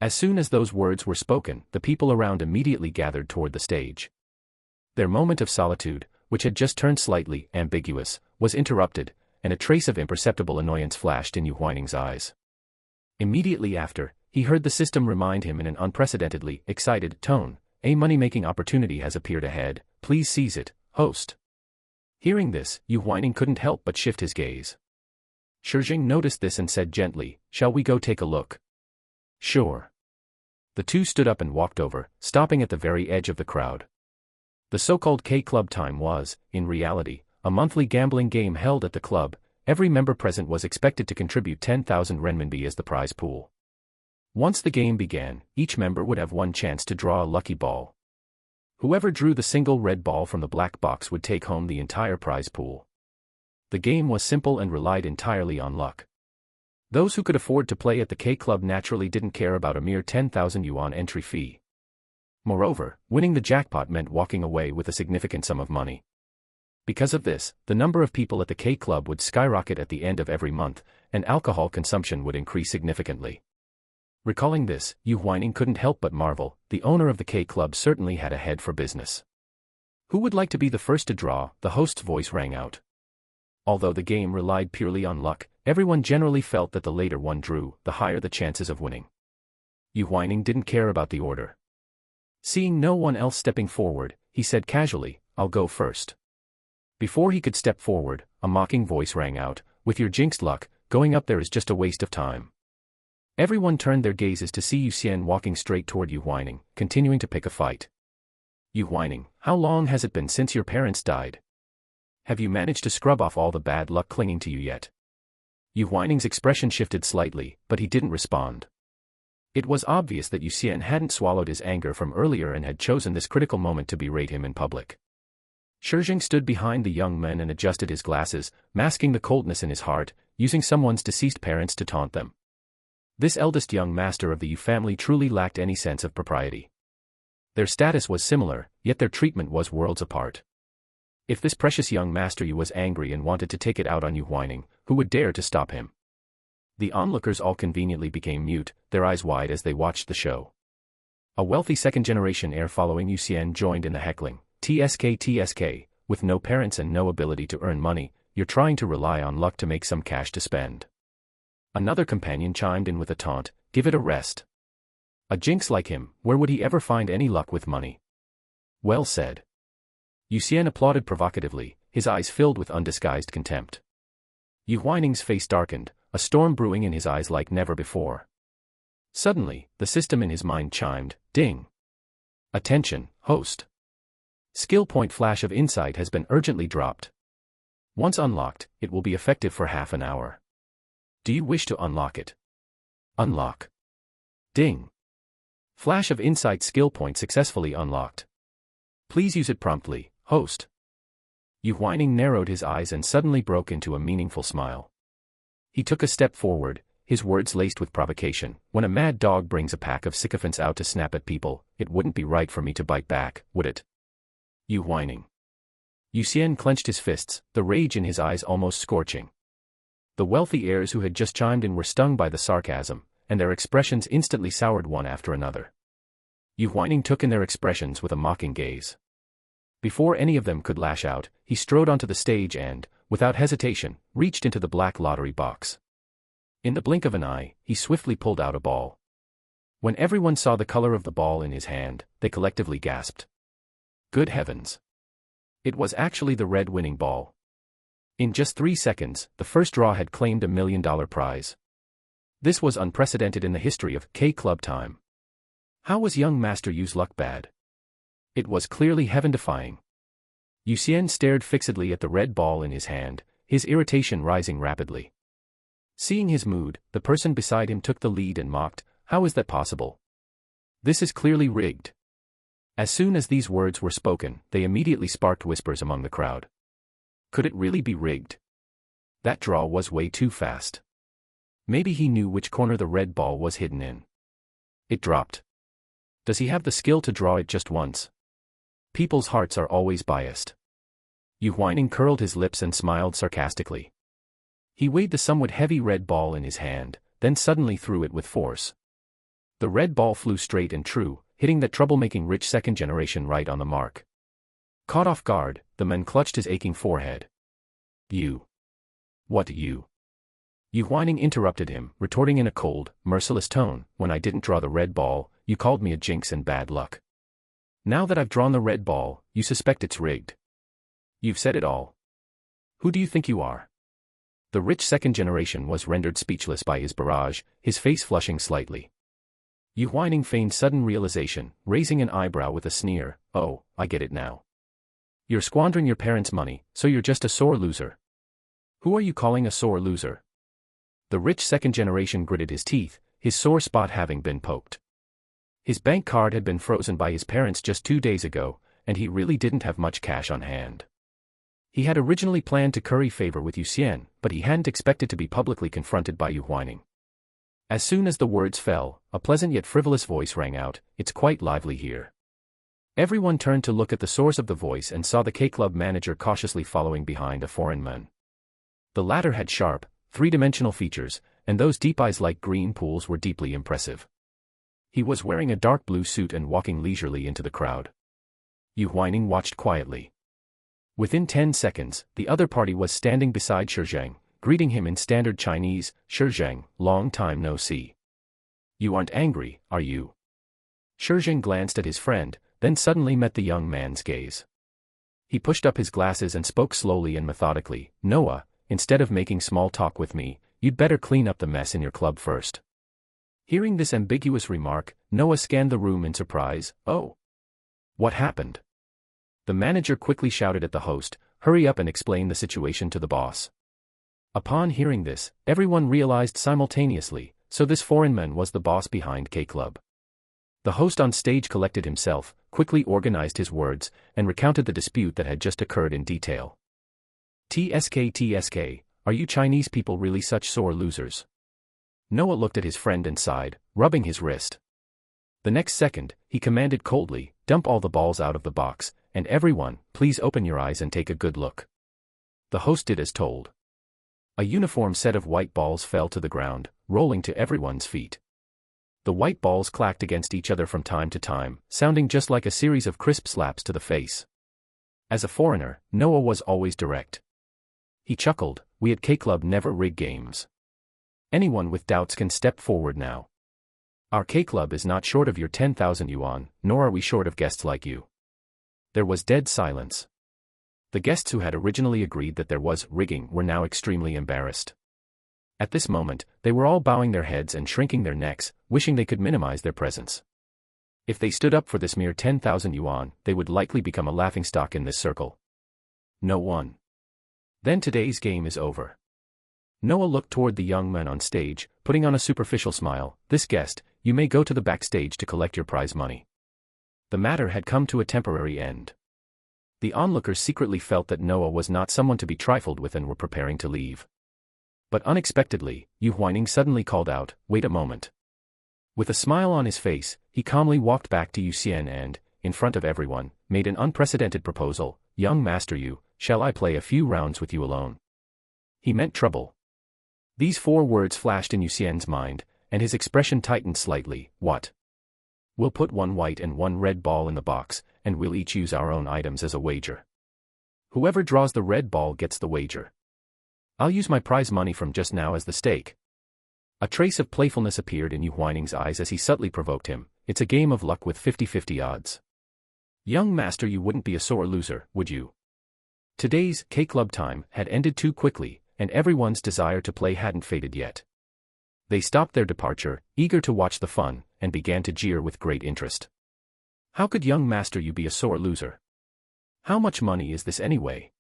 As soon as those words were spoken, the people around immediately gathered toward the stage. Their moment of solitude, which had just turned slightly ambiguous, was interrupted, and a trace of imperceptible annoyance flashed in Yu Huaining's eyes. Immediately after, he heard the system remind him in an unprecedentedly excited tone, "A money-making opportunity has appeared ahead, please seize it, host." Hearing this, Yu Huaining couldn't help but shift his gaze. Shi Zheng noticed this and said gently, "Shall we go take a look?" "Sure." The two stood up and walked over, stopping at the very edge of the crowd. The so-called K-Club time was, in reality, a monthly gambling game held at the club. Every member present was expected to contribute 10,000 renminbi as the prize pool. Once the game began, each member would have one chance to draw a lucky ball. Whoever drew the single red ball from the black box would take home the entire prize pool. The game was simple and relied entirely on luck. Those who could afford to play at the K-Club naturally didn't care about a mere 10,000 yuan entry fee. Moreover, winning the jackpot meant walking away with a significant sum of money. Because of this, the number of people at the K-Club would skyrocket at the end of every month, and alcohol consumption would increase significantly. Recalling this, Yu Huaining couldn't help but marvel, the owner of the K-Club certainly had a head for business. "Who would like to be the first to draw?" the host's voice rang out. Although the game relied purely on luck, everyone generally felt that the later one drew, the higher the chances of winning. Yu Huaining didn't care about the order. Seeing no one else stepping forward, he said casually, "I'll go first." Before he could step forward, a mocking voice rang out, "With your jinxed luck, going up there is just a waste of time." Everyone turned their gazes to see Yu Xian walking straight toward Yu Huaining, continuing to pick a fight. "Yu Huaining, how long has it been since your parents died? Have you managed to scrub off all the bad luck clinging to you yet?" Yu Huaining's expression shifted slightly, but he didn't respond. It was obvious that Yu Xian hadn't swallowed his anger from earlier and had chosen this critical moment to berate him in public. Shi Zheng stood behind the young men and adjusted his glasses, masking the coldness in his heart, using someone's deceased parents to taunt them. This eldest young master of the Yu family truly lacked any sense of propriety. Their status was similar, yet their treatment was worlds apart. If this precious young master Yu was angry and wanted to take it out on Yu Huaining, who would dare to stop him? The onlookers all conveniently became mute, their eyes wide as they watched the show. A wealthy second-generation heir following Yu Xian joined in the heckling. TSK, with no parents and no ability to earn money, you're trying to rely on luck to make some cash to spend. Another companion chimed in with a taunt, give it a rest. A jinx like him, where would he ever find any luck with money? Well said. Yu Xian applauded provocatively, his eyes filled with undisguised contempt. Yu Huaining's face darkened, a storm brewing in his eyes like never before. Suddenly, the system in his mind chimed, ding. Attention, host. Skill point flash of insight has been urgently dropped. Once unlocked, it will be effective for half an hour. Do you wish to unlock it? Unlock. Ding. Flash of insight skill point successfully unlocked. Please use it promptly, host. Yu Huaining narrowed his eyes and suddenly broke into a meaningful smile. He took a step forward, his words laced with provocation. When a mad dog brings a pack of sycophants out to snap at people, it wouldn't be right for me to bite back, would it? Yu Huaining. Yu Xian clenched his fists, the rage in his eyes almost scorching. The wealthy heirs who had just chimed in were stung by the sarcasm, and their expressions instantly soured one after another. Yu Huaining took in their expressions with a mocking gaze. Before any of them could lash out, he strode onto the stage and, without hesitation, reached into the black lottery box. In the blink of an eye, he swiftly pulled out a ball. When everyone saw the color of the ball in his hand, they collectively gasped. Good heavens! It was actually the red winning ball. In just 3 seconds, the first draw had claimed $1 million prize. This was unprecedented in the history of K-Club time. How was young Master Yu's luck bad? It was clearly heaven-defying. Yu Xian stared fixedly at the red ball in his hand, his irritation rising rapidly. Seeing his mood, the person beside him took the lead and mocked, how is that possible? This is clearly rigged. As soon as these words were spoken, they immediately sparked whispers among the crowd. Could it really be rigged? That draw was way too fast. Maybe he knew which corner the red ball was hidden in. It dropped. Does he have the skill to draw it just once? People's hearts are always biased. Yu Huaining curled his lips and smiled sarcastically. He weighed the somewhat heavy red ball in his hand, then suddenly threw it with force. The red ball flew straight and true, hitting that troublemaking rich second generation right on the mark. Caught off guard, the man clutched his aching forehead. You. What you? Yu Huaining interrupted him, retorting in a cold, merciless tone, when I didn't draw the red ball, you called me a jinx and bad luck. Now that I've drawn the red ball, you suspect it's rigged. You've said it all. Who do you think you are? The rich second generation was rendered speechless by his barrage, his face flushing slightly. Yu Huaining feigned sudden realization, raising an eyebrow with a sneer, oh, I get it now. You're squandering your parents' money, so you're just a sore loser. Who are you calling a sore loser? The rich second generation gritted his teeth, his sore spot having been poked. His bank card had been frozen by his parents just 2 days ago, and he really didn't have much cash on hand. He had originally planned to curry favor with Yu Xian, but he hadn't expected to be publicly confronted by Yu Huaining. As soon as the words fell, a pleasant yet frivolous voice rang out, it's quite lively here. Everyone turned to look at the source of the voice and saw the K-Club manager cautiously following behind a foreign man. The latter had sharp, three-dimensional features, and those deep eyes like green pools were deeply impressive. He was wearing a dark blue suit and walking leisurely into the crowd. Yu Huaining watched quietly. Within 10 seconds, the other party was standing beside Shi Zheng, greeting him in standard Chinese, Shi Zheng, long time no see. You aren't angry, are you? Shi Zheng glanced at his friend, then suddenly met the young man's gaze. He pushed up his glasses and spoke slowly and methodically, Noah, instead of making small talk with me, you'd better clean up the mess in your club first. Hearing this ambiguous remark, Noah scanned the room in surprise, oh. What happened? The manager quickly shouted at the host, hurry up and explain the situation to the boss. Upon hearing this, everyone realized simultaneously, so this foreign man was the boss behind K-Club. The host on stage collected himself, quickly organized his words, and recounted the dispute that had just occurred in detail. TSK, are you Chinese people really such sore losers? Noah looked at his friend and sighed, rubbing his wrist. The next second, he commanded coldly, "Dump all the balls out of the box, and everyone, please open your eyes and take a good look." The host did as told. A uniform set of white balls fell to the ground, rolling to everyone's feet. The white balls clacked against each other from time to time, sounding just like a series of crisp slaps to the face. As a foreigner, Noah was always direct. He chuckled, "We at K-Club never rig games. Anyone with doubts can step forward now. Our K-Club is not short of your 10,000 yuan, nor are we short of guests like you." There was dead silence. The guests who had originally agreed that there was rigging were now extremely embarrassed. At this moment, they were all bowing their heads and shrinking their necks, wishing they could minimize their presence. If they stood up for this mere 10,000 yuan, they would likely become a laughingstock in this circle. No one. Then today's game is over. Noah looked toward the young man on stage, putting on a superficial smile. "This guest, you may go to the backstage to collect your prize money." The matter had come to a temporary end. The onlookers secretly felt that Noah was not someone to be trifled with and were preparing to leave. But unexpectedly, Yu Huaining suddenly called out, "Wait a moment." With a smile on his face, he calmly walked back to Yu Xian and, in front of everyone, made an unprecedented proposal. "Young Master Yu, shall I play a few rounds with you alone?" He meant trouble. These 4 words flashed in Yu Xian's mind, and his expression tightened slightly. "What? We'll put 1 white and 1 red ball in the box, and we'll each use our own items as a wager. Whoever draws the red ball gets the wager. I'll use my prize money from just now as the stake." A trace of playfulness appeared in Yu Huaining's eyes as he subtly provoked him. "It's a game of luck with 50-50 odds. Young master, you wouldn't be a sore loser, would you?" Today's K-Club time had ended too quickly, and everyone's desire to play hadn't faded yet. They stopped their departure, eager to watch the fun, and began to jeer with great interest. "How could young master you be a sore loser? How much money is this anyway?"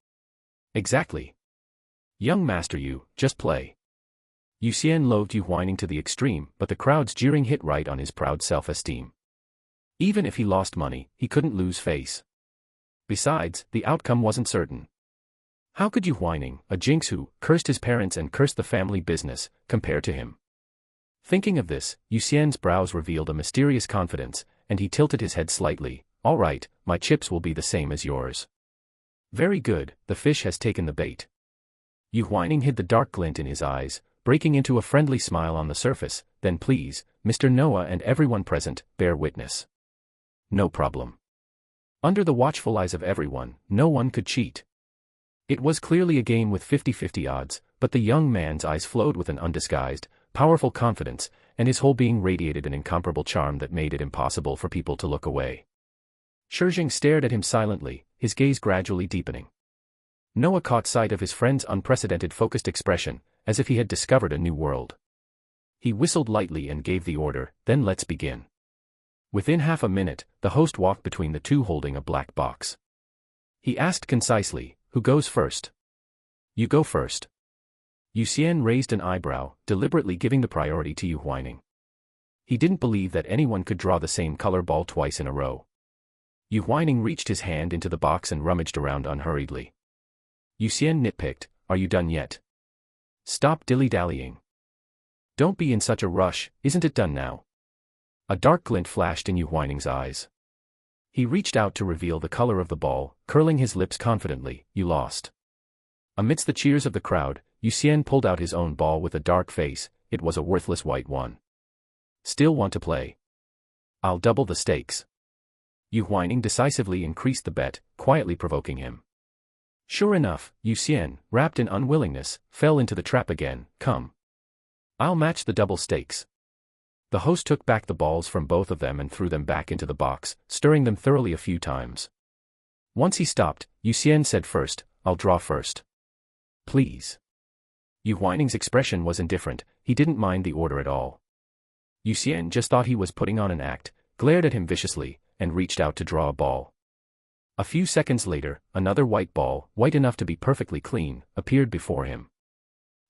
"Exactly. Young master you, just play." Yu Xian loathed Yu Huaining to the extreme, but the crowd's jeering hit right on his proud self-esteem. Even if he lost money, he couldn't lose face. Besides, the outcome wasn't certain. How could Yu Huaining, a jinx who cursed his parents and cursed the family business, compare to him? Thinking of this, Yu Xian's brows revealed a mysterious confidence, and he tilted his head slightly. "All right, my chips will be the same as yours." "Very good, the fish has taken the bait." Yu Huaining hid the dark glint in his eyes, breaking into a friendly smile on the surface. "Then please, Mr. Noah and everyone present, bear witness." "No problem." Under the watchful eyes of everyone, no one could cheat. It was clearly a game with 50-50 odds, but the young man's eyes flowed with an undisguised, powerful confidence, and his whole being radiated an incomparable charm that made it impossible for people to look away. Shi Zheng stared at him silently, his gaze gradually deepening. Noah caught sight of his friend's unprecedented focused expression, as if he had discovered a new world. He whistled lightly and gave the order, "Then let's begin." Within half a minute, the host walked between the two holding a black box. He asked concisely, "Who goes first?" "You go first." Yu Xian raised an eyebrow, deliberately giving the priority to Yu Huaining. He didn't believe that anyone could draw the same color ball twice in a row. Yu Huaining reached his hand into the box and rummaged around unhurriedly. Yu Xian nitpicked, "Are you done yet? Stop dilly-dallying. Don't be in such a rush, isn't it done now?" A dark glint flashed in Yu Huaining's eyes. He reached out to reveal the color of the ball, curling his lips confidently. "You lost." Amidst the cheers of the crowd, Yu Xian pulled out his own ball with a dark face. It was a worthless white one. "Still want to play? I'll double the stakes." Yu Huaining decisively increased the bet, quietly provoking him. Sure enough, Yu Xian, wrapped in unwillingness, fell into the trap again. "Come. I'll match the double stakes." The host took back the balls from both of them and threw them back into the box, stirring them thoroughly a few times. Once he stopped, Yu Xian said first, "I'll draw first." "Please." Yu Huaining's expression was indifferent, he didn't mind the order at all. Yu Xian just thought he was putting on an act, glared at him viciously, and reached out to draw a ball. A few seconds later, another white ball, white enough to be perfectly clean, appeared before him.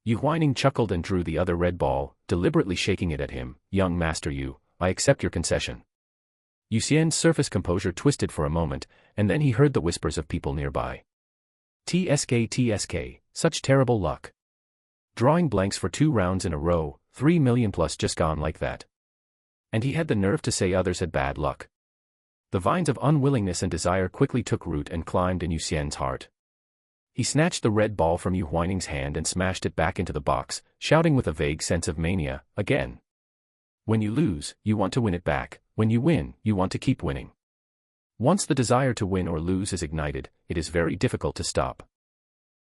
Yu Huaining chuckled and drew the other red ball, deliberately shaking it at him. "Young master Yu, I accept your concession." Yu Xian's surface composure twisted for a moment, and then he heard the whispers of people nearby. "TSK, such terrible luck. Drawing blanks for 2 rounds in a row, 3 million plus just gone like that. And he had the nerve to say others had bad luck. The vines of unwillingness and desire quickly took root and climbed in Yu Xian's heart. He snatched the red ball from Yu Huaining's hand and smashed it back into the box, shouting with a vague sense of mania, again. When you lose, you want to win it back. When you win, you want to keep winning. Once the desire to win or lose is ignited, it is very difficult to stop.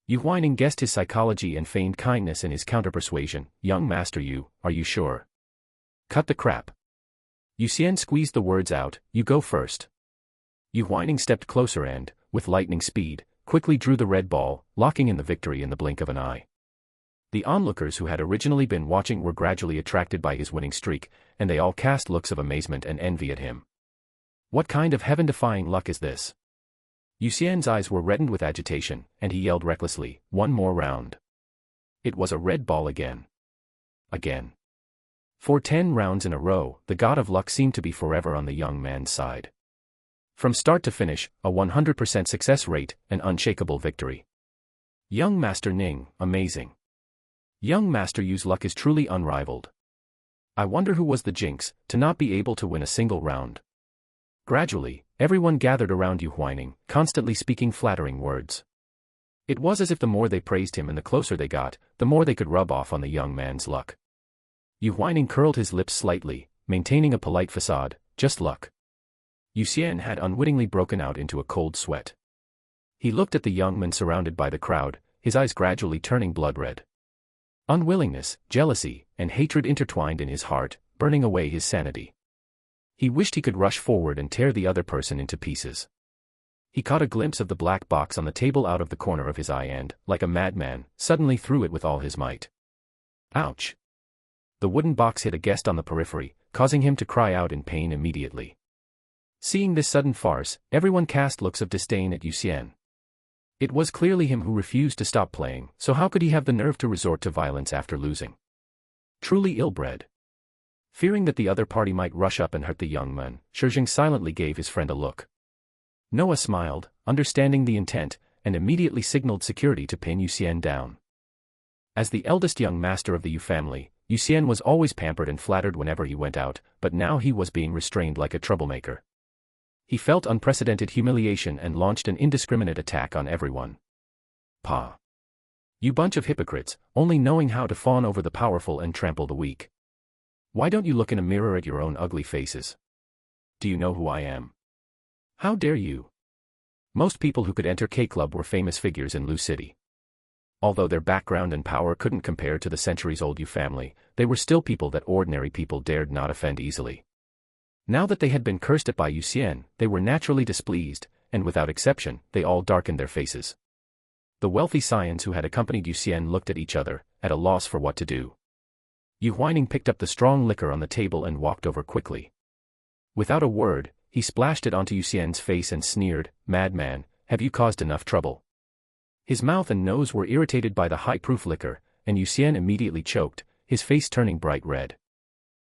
Yu Huaining guessed his psychology and feigned kindness in his counter-persuasion. Young Master Yu, are you sure? Cut the crap. Yu Xian squeezed the words out, you go first. Yu Huaining stepped closer and, with lightning speed, quickly drew the red ball, locking in the victory in the blink of an eye. The onlookers who had originally been watching were gradually attracted by his winning streak, and they all cast looks of amazement and envy at him. What kind of heaven-defying luck is this? Yu Xian's eyes were reddened with agitation, and he yelled recklessly, one more round. It was a red ball again. Again. For 10 rounds in a row, the god of luck seemed to be forever on the young man's side. From start to finish, a 100% success rate, an unshakable victory. Young Master Ning, amazing. Young Master Yu's luck is truly unrivaled. I wonder who was the jinx, to not be able to win a single round. Gradually, everyone gathered around Yu Huaining, constantly speaking flattering words. It was as if the more they praised him and the closer they got, the more they could rub off on the young man's luck. Yu Huaining curled his lips slightly, maintaining a polite facade, just luck. Yu Xian had unwittingly broken out into a cold sweat. He looked at the young man surrounded by the crowd, his eyes gradually turning blood-red. Unwillingness, jealousy, and hatred intertwined in his heart, burning away his sanity. He wished he could rush forward and tear the other person into pieces. He caught a glimpse of the black box on the table out of the corner of his eye and, like a madman, suddenly threw it with all his might. Ouch! The wooden box hit a guest on the periphery, causing him to cry out in pain immediately. Seeing this sudden farce, everyone cast looks of disdain at Yu Xian. It was clearly him who refused to stop playing, so how could he have the nerve to resort to violence after losing? Truly ill-bred. Fearing that the other party might rush up and hurt the young man, Shi Zheng silently gave his friend a look. Noah smiled, understanding the intent, and immediately signaled security to pin Yu Xian down. As the eldest young master of the Yu family, Yu Xian was always pampered and flattered whenever he went out, but now he was being restrained like a troublemaker. He felt unprecedented humiliation and launched an indiscriminate attack on everyone. Pah! You bunch of hypocrites, only knowing how to fawn over the powerful and trample the weak. Why don't you look in a mirror at your own ugly faces? Do you know who I am? How dare you? Most people who could enter K-Club were famous figures in Lu City. Although their background and power couldn't compare to the centuries-old Yu family, they were still people that ordinary people dared not offend easily. Now that they had been cursed at by Yu Xian, they were naturally displeased, and without exception, they all darkened their faces. The wealthy scions who had accompanied Yu Xian looked at each other, at a loss for what to do. Yu Huaining picked up the strong liquor on the table and walked over quickly. Without a word, he splashed it onto Yu Xian's face and sneered, "Madman, have you caused enough trouble?" His mouth and nose were irritated by the high-proof liquor, and Yu Xian immediately choked, his face turning bright red.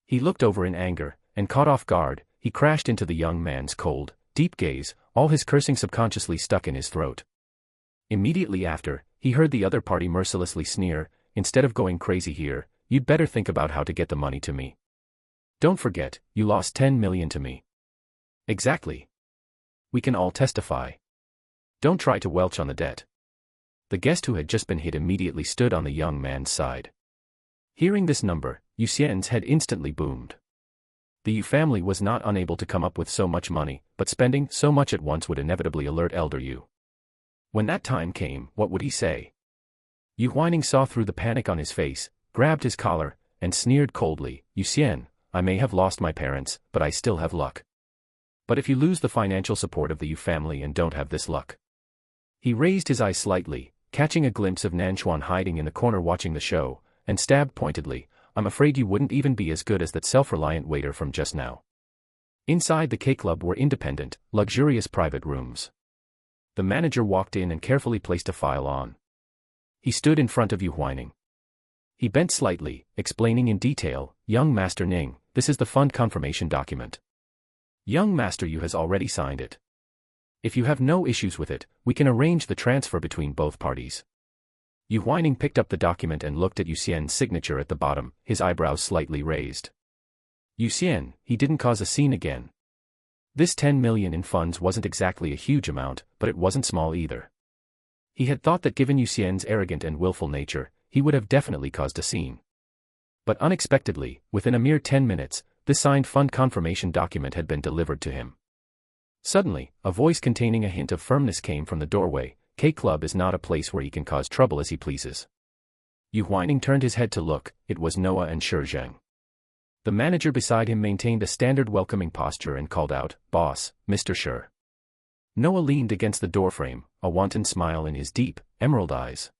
He looked over in anger, and caught off guard, he crashed into the young man's cold, deep gaze, all his cursing subconsciously stuck in his throat. Immediately after, he heard the other party mercilessly sneer, "Instead of going crazy here, you'd better think about how to get the money to me. Don't forget, you lost 10 million to me." Exactly. We can all testify. Don't try to welch on the debt. The guest who had just been hit immediately stood on the young man's side. Hearing this number, Yu Xian's head instantly boomed. The Yu family was not unable to come up with so much money, but spending so much at once would inevitably alert Elder Yu. When that time came, what would he say? Yu Huaining saw through the panic on his face, grabbed his collar, and sneered coldly, "Yu Xian, I may have lost my parents, but I still have luck. But if you lose the financial support of the Yu family and don't have this luck." He raised his eyes slightly, catching a glimpse of Nanchuan hiding in the corner watching the show, and stabbed pointedly, "I'm afraid you wouldn't even be as good as that self-reliant waiter from just now." Inside the K-Club were independent, luxurious private rooms. The manager walked in and carefully placed a file on. He stood in front of Yu Huaining. He bent slightly, explaining in detail, "Young Master Ning, this is the fund confirmation document. Young Master Yu has already signed it. If you have no issues with it, we can arrange the transfer between both parties." Yu Huaining picked up the document and looked at Yu Xian's signature at the bottom, his eyebrows slightly raised. Yu Xian, he didn't cause a scene again. This 10 million in funds wasn't exactly a huge amount, but it wasn't small either. He had thought that given Yu Xian's arrogant and willful nature, he would have definitely caused a scene. But unexpectedly, within a mere 10 minutes, this signed fund confirmation document had been delivered to him. Suddenly, a voice containing a hint of firmness came from the doorway. K-Club is not a place where he can cause trouble as he pleases. Yu Huaining turned his head to look. It was Noah and Shi Zheng. The manager beside him maintained a standard welcoming posture and called out, "Boss, Mr. Shi." Noah leaned against the doorframe, a wanton smile in his deep, emerald eyes.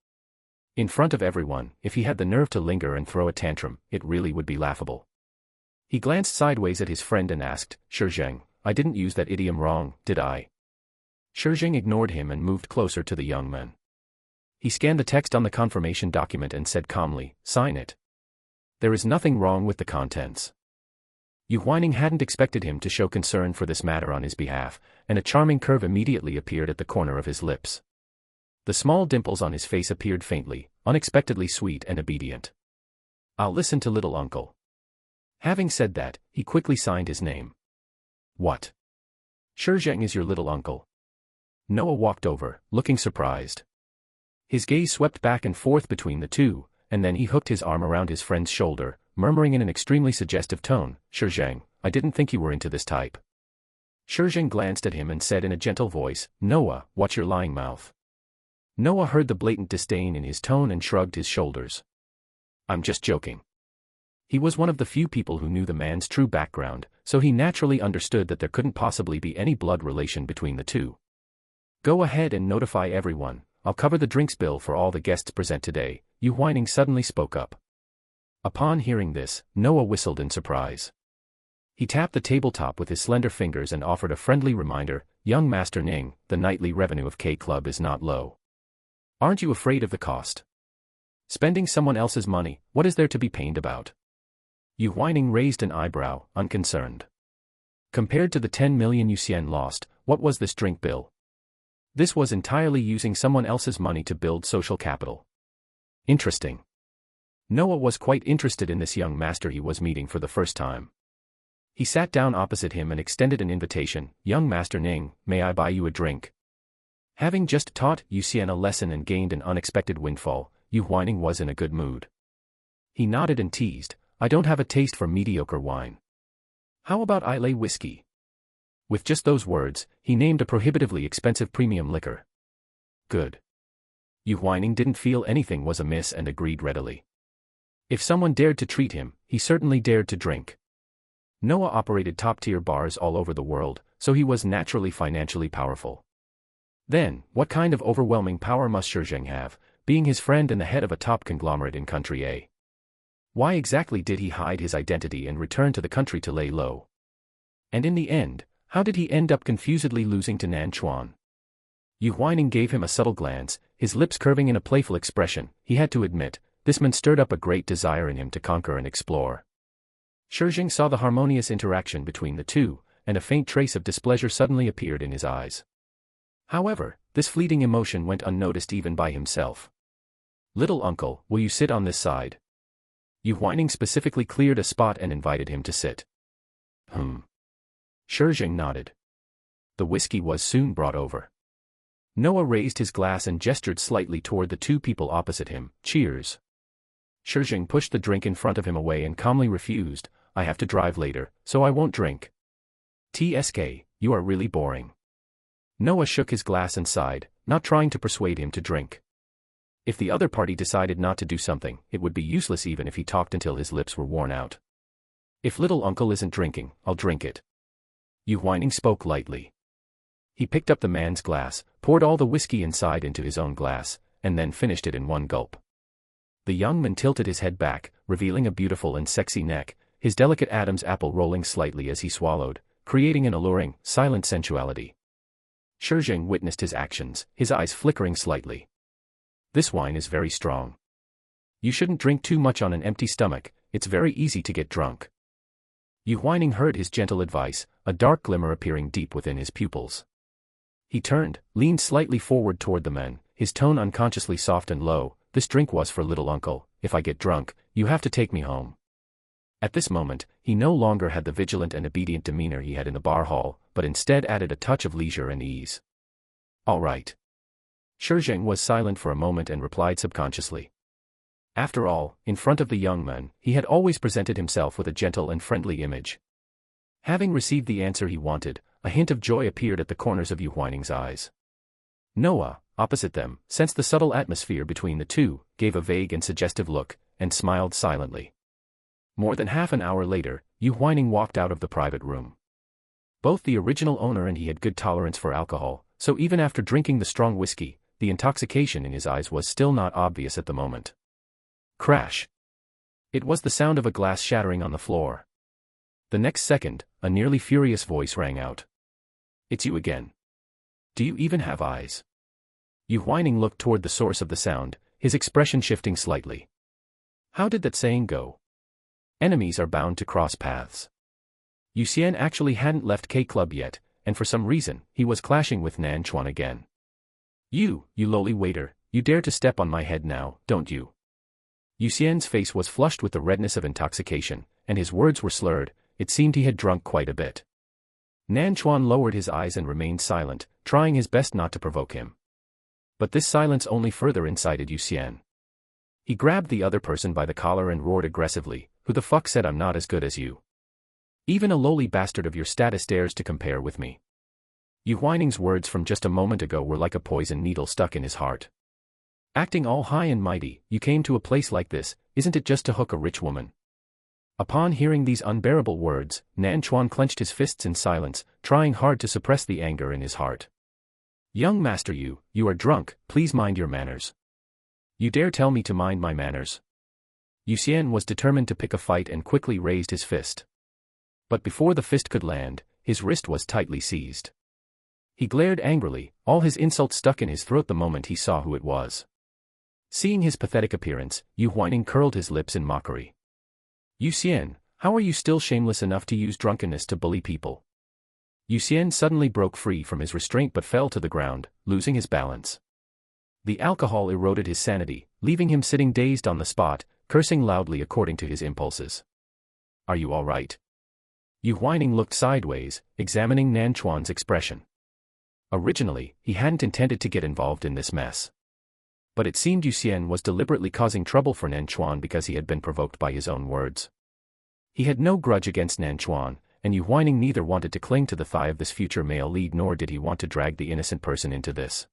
In front of everyone, if he had the nerve to linger and throw a tantrum, it really would be laughable. He glanced sideways at his friend and asked, "Shi Zheng, I didn't use that idiom wrong, did I?" Shi Zheng ignored him and moved closer to the young man. He scanned the text on the confirmation document and said calmly, "Sign it. There is nothing wrong with the contents." Yu Huaining hadn't expected him to show concern for this matter on his behalf, and a charming curve immediately appeared at the corner of his lips. The small dimples on his face appeared faintly, unexpectedly sweet and obedient. "I'll listen to little uncle." Having said that, he quickly signed his name. "What? Shi Zheng is your little uncle?" Noah walked over, looking surprised. His gaze swept back and forth between the two, and then he hooked his arm around his friend's shoulder, murmuring in an extremely suggestive tone, "Shi Zheng, I didn't think you were into this type." Shi Zheng glanced at him and said in a gentle voice, "Noah, watch your lying mouth." Noah heard the blatant disdain in his tone and shrugged his shoulders. "I'm just joking." He was one of the few people who knew the man's true background, so he naturally understood that there couldn't possibly be any blood relation between the two. "Go ahead and notify everyone. I'll cover the drinks bill for all the guests present today," Yu Huaining suddenly spoke up. Upon hearing this, Noah whistled in surprise. He tapped the tabletop with his slender fingers and offered a friendly reminder, "Young Master Ning, the nightly revenue of K-Club is not low. Aren't you afraid of the cost? Spending someone else's money, what is there to be pained about?" Yu Huaining raised an eyebrow, unconcerned. Compared to the 10 million Yu Xian lost, what was this drink bill? This was entirely using someone else's money to build social capital. Interesting. Noah was quite interested in this young master he was meeting for the first time. He sat down opposite him and extended an invitation, "Young Master Ning, may I buy you a drink?" Having just taught Yu Xian a lesson and gained an unexpected windfall, Yu Huaining was in a good mood. He nodded and teased, "I don't have a taste for mediocre wine. How about Islay whiskey?" With just those words, he named a prohibitively expensive premium liquor. Good. Yu Huaining didn't feel anything was amiss and agreed readily. If someone dared to treat him, he certainly dared to drink. Noah operated top-tier bars all over the world, so he was naturally financially powerful. Then, what kind of overwhelming power must Shi Zheng have, being his friend and the head of a top conglomerate in Country A? Why exactly did he hide his identity and return to the country to lay low? And in the end, how did he end up confusedly losing to Nan Chuan? Yu Huaining gave him a subtle glance, his lips curving in a playful expression. He had to admit, this man stirred up a great desire in him to conquer and explore. Shi Zheng saw the harmonious interaction between the two, and a faint trace of displeasure suddenly appeared in his eyes. However, this fleeting emotion went unnoticed even by himself. "Little uncle, will you sit on this side?" Yu Huaining specifically cleared a spot and invited him to sit. Shi Zheng nodded. The whiskey was soon brought over. Noah raised his glass and gestured slightly toward the two people opposite him. "Cheers." Shi Zheng pushed the drink in front of him away and calmly refused, "I have to drive later, so I won't drink." "TSK, you are really boring." Noah shook his glass and sighed, not trying to persuade him to drink. If the other party decided not to do something, it would be useless even if he talked until his lips were worn out. "If little uncle isn't drinking, I'll drink it." Yu Huaining spoke lightly. He picked up the man's glass, poured all the whiskey inside into his own glass, and then finished it in one gulp. The young man tilted his head back, revealing a beautiful and sexy neck, his delicate Adam's apple rolling slightly as he swallowed, creating an alluring, silent sensuality. Shi Zheng witnessed his actions, his eyes flickering slightly. "This wine is very strong. You shouldn't drink too much on an empty stomach, it's very easy to get drunk." Yu Huaining heard his gentle advice, a dark glimmer appearing deep within his pupils. He turned, leaned slightly forward toward the men, his tone unconsciously soft and low, "This drink was for little uncle. If I get drunk, you have to take me home." At this moment, he no longer had the vigilant and obedient demeanor he had in the bar hall, but instead added a touch of leisure and ease. "All right." Shi Zheng was silent for a moment and replied subconsciously. After all, in front of the young man, he had always presented himself with a gentle and friendly image. Having received the answer he wanted, a hint of joy appeared at the corners of Yu Huaining's eyes. Noah, opposite them, sensed the subtle atmosphere between the two, gave a vague and suggestive look, and smiled silently. More than half an hour later, Yu Huaining walked out of the private room. Both the original owner and he had good tolerance for alcohol, so even after drinking the strong whiskey, the intoxication in his eyes was still not obvious at the moment. Crash! It was the sound of a glass shattering on the floor. The next second, a nearly furious voice rang out. "It's you again. Do you even have eyes?" Yu Huaining looked toward the source of the sound, his expression shifting slightly. How did that saying go? Enemies are bound to cross paths. Yu Xian actually hadn't left K-Club yet, and for some reason, he was clashing with Nan Chuan again. You lowly waiter, you dare to step on my head now, don't you?" Yu Xian's face was flushed with the redness of intoxication, and his words were slurred. It seemed he had drunk quite a bit. Nan Chuan lowered his eyes and remained silent, trying his best not to provoke him. But this silence only further incited Yu Xian. He grabbed the other person by the collar and roared aggressively, "Who the fuck said I'm not as good as you? Even a lowly bastard of your status dares to compare with me." Yu Huaining's words from just a moment ago were like a poison needle stuck in his heart. "Acting all high and mighty, you came to a place like this, isn't it just to hook a rich woman?" Upon hearing these unbearable words, Nan Chuan clenched his fists in silence, trying hard to suppress the anger in his heart. "Young master, you are drunk, please mind your manners." "You dare tell me to mind my manners?" Yu Xian was determined to pick a fight and quickly raised his fist. But before the fist could land, his wrist was tightly seized. He glared angrily, all his insults stuck in his throat the moment he saw who it was. Seeing his pathetic appearance, Yu Huaining curled his lips in mockery. "Yu Xian, how are you still shameless enough to use drunkenness to bully people?" Yu Xian suddenly broke free from his restraint but fell to the ground, losing his balance. The alcohol eroded his sanity, leaving him sitting dazed on the spot, cursing loudly according to his impulses. "Are you all right?" Yu Huaining looked sideways, examining Nan Chuan's expression. Originally, he hadn't intended to get involved in this mess. But it seemed Yu Xian was deliberately causing trouble for Nan Chuan because he had been provoked by his own words. He had no grudge against Nan Chuan, and Yu Huaining neither wanted to cling to the thigh of this future male lead nor did he want to drag the innocent person into this.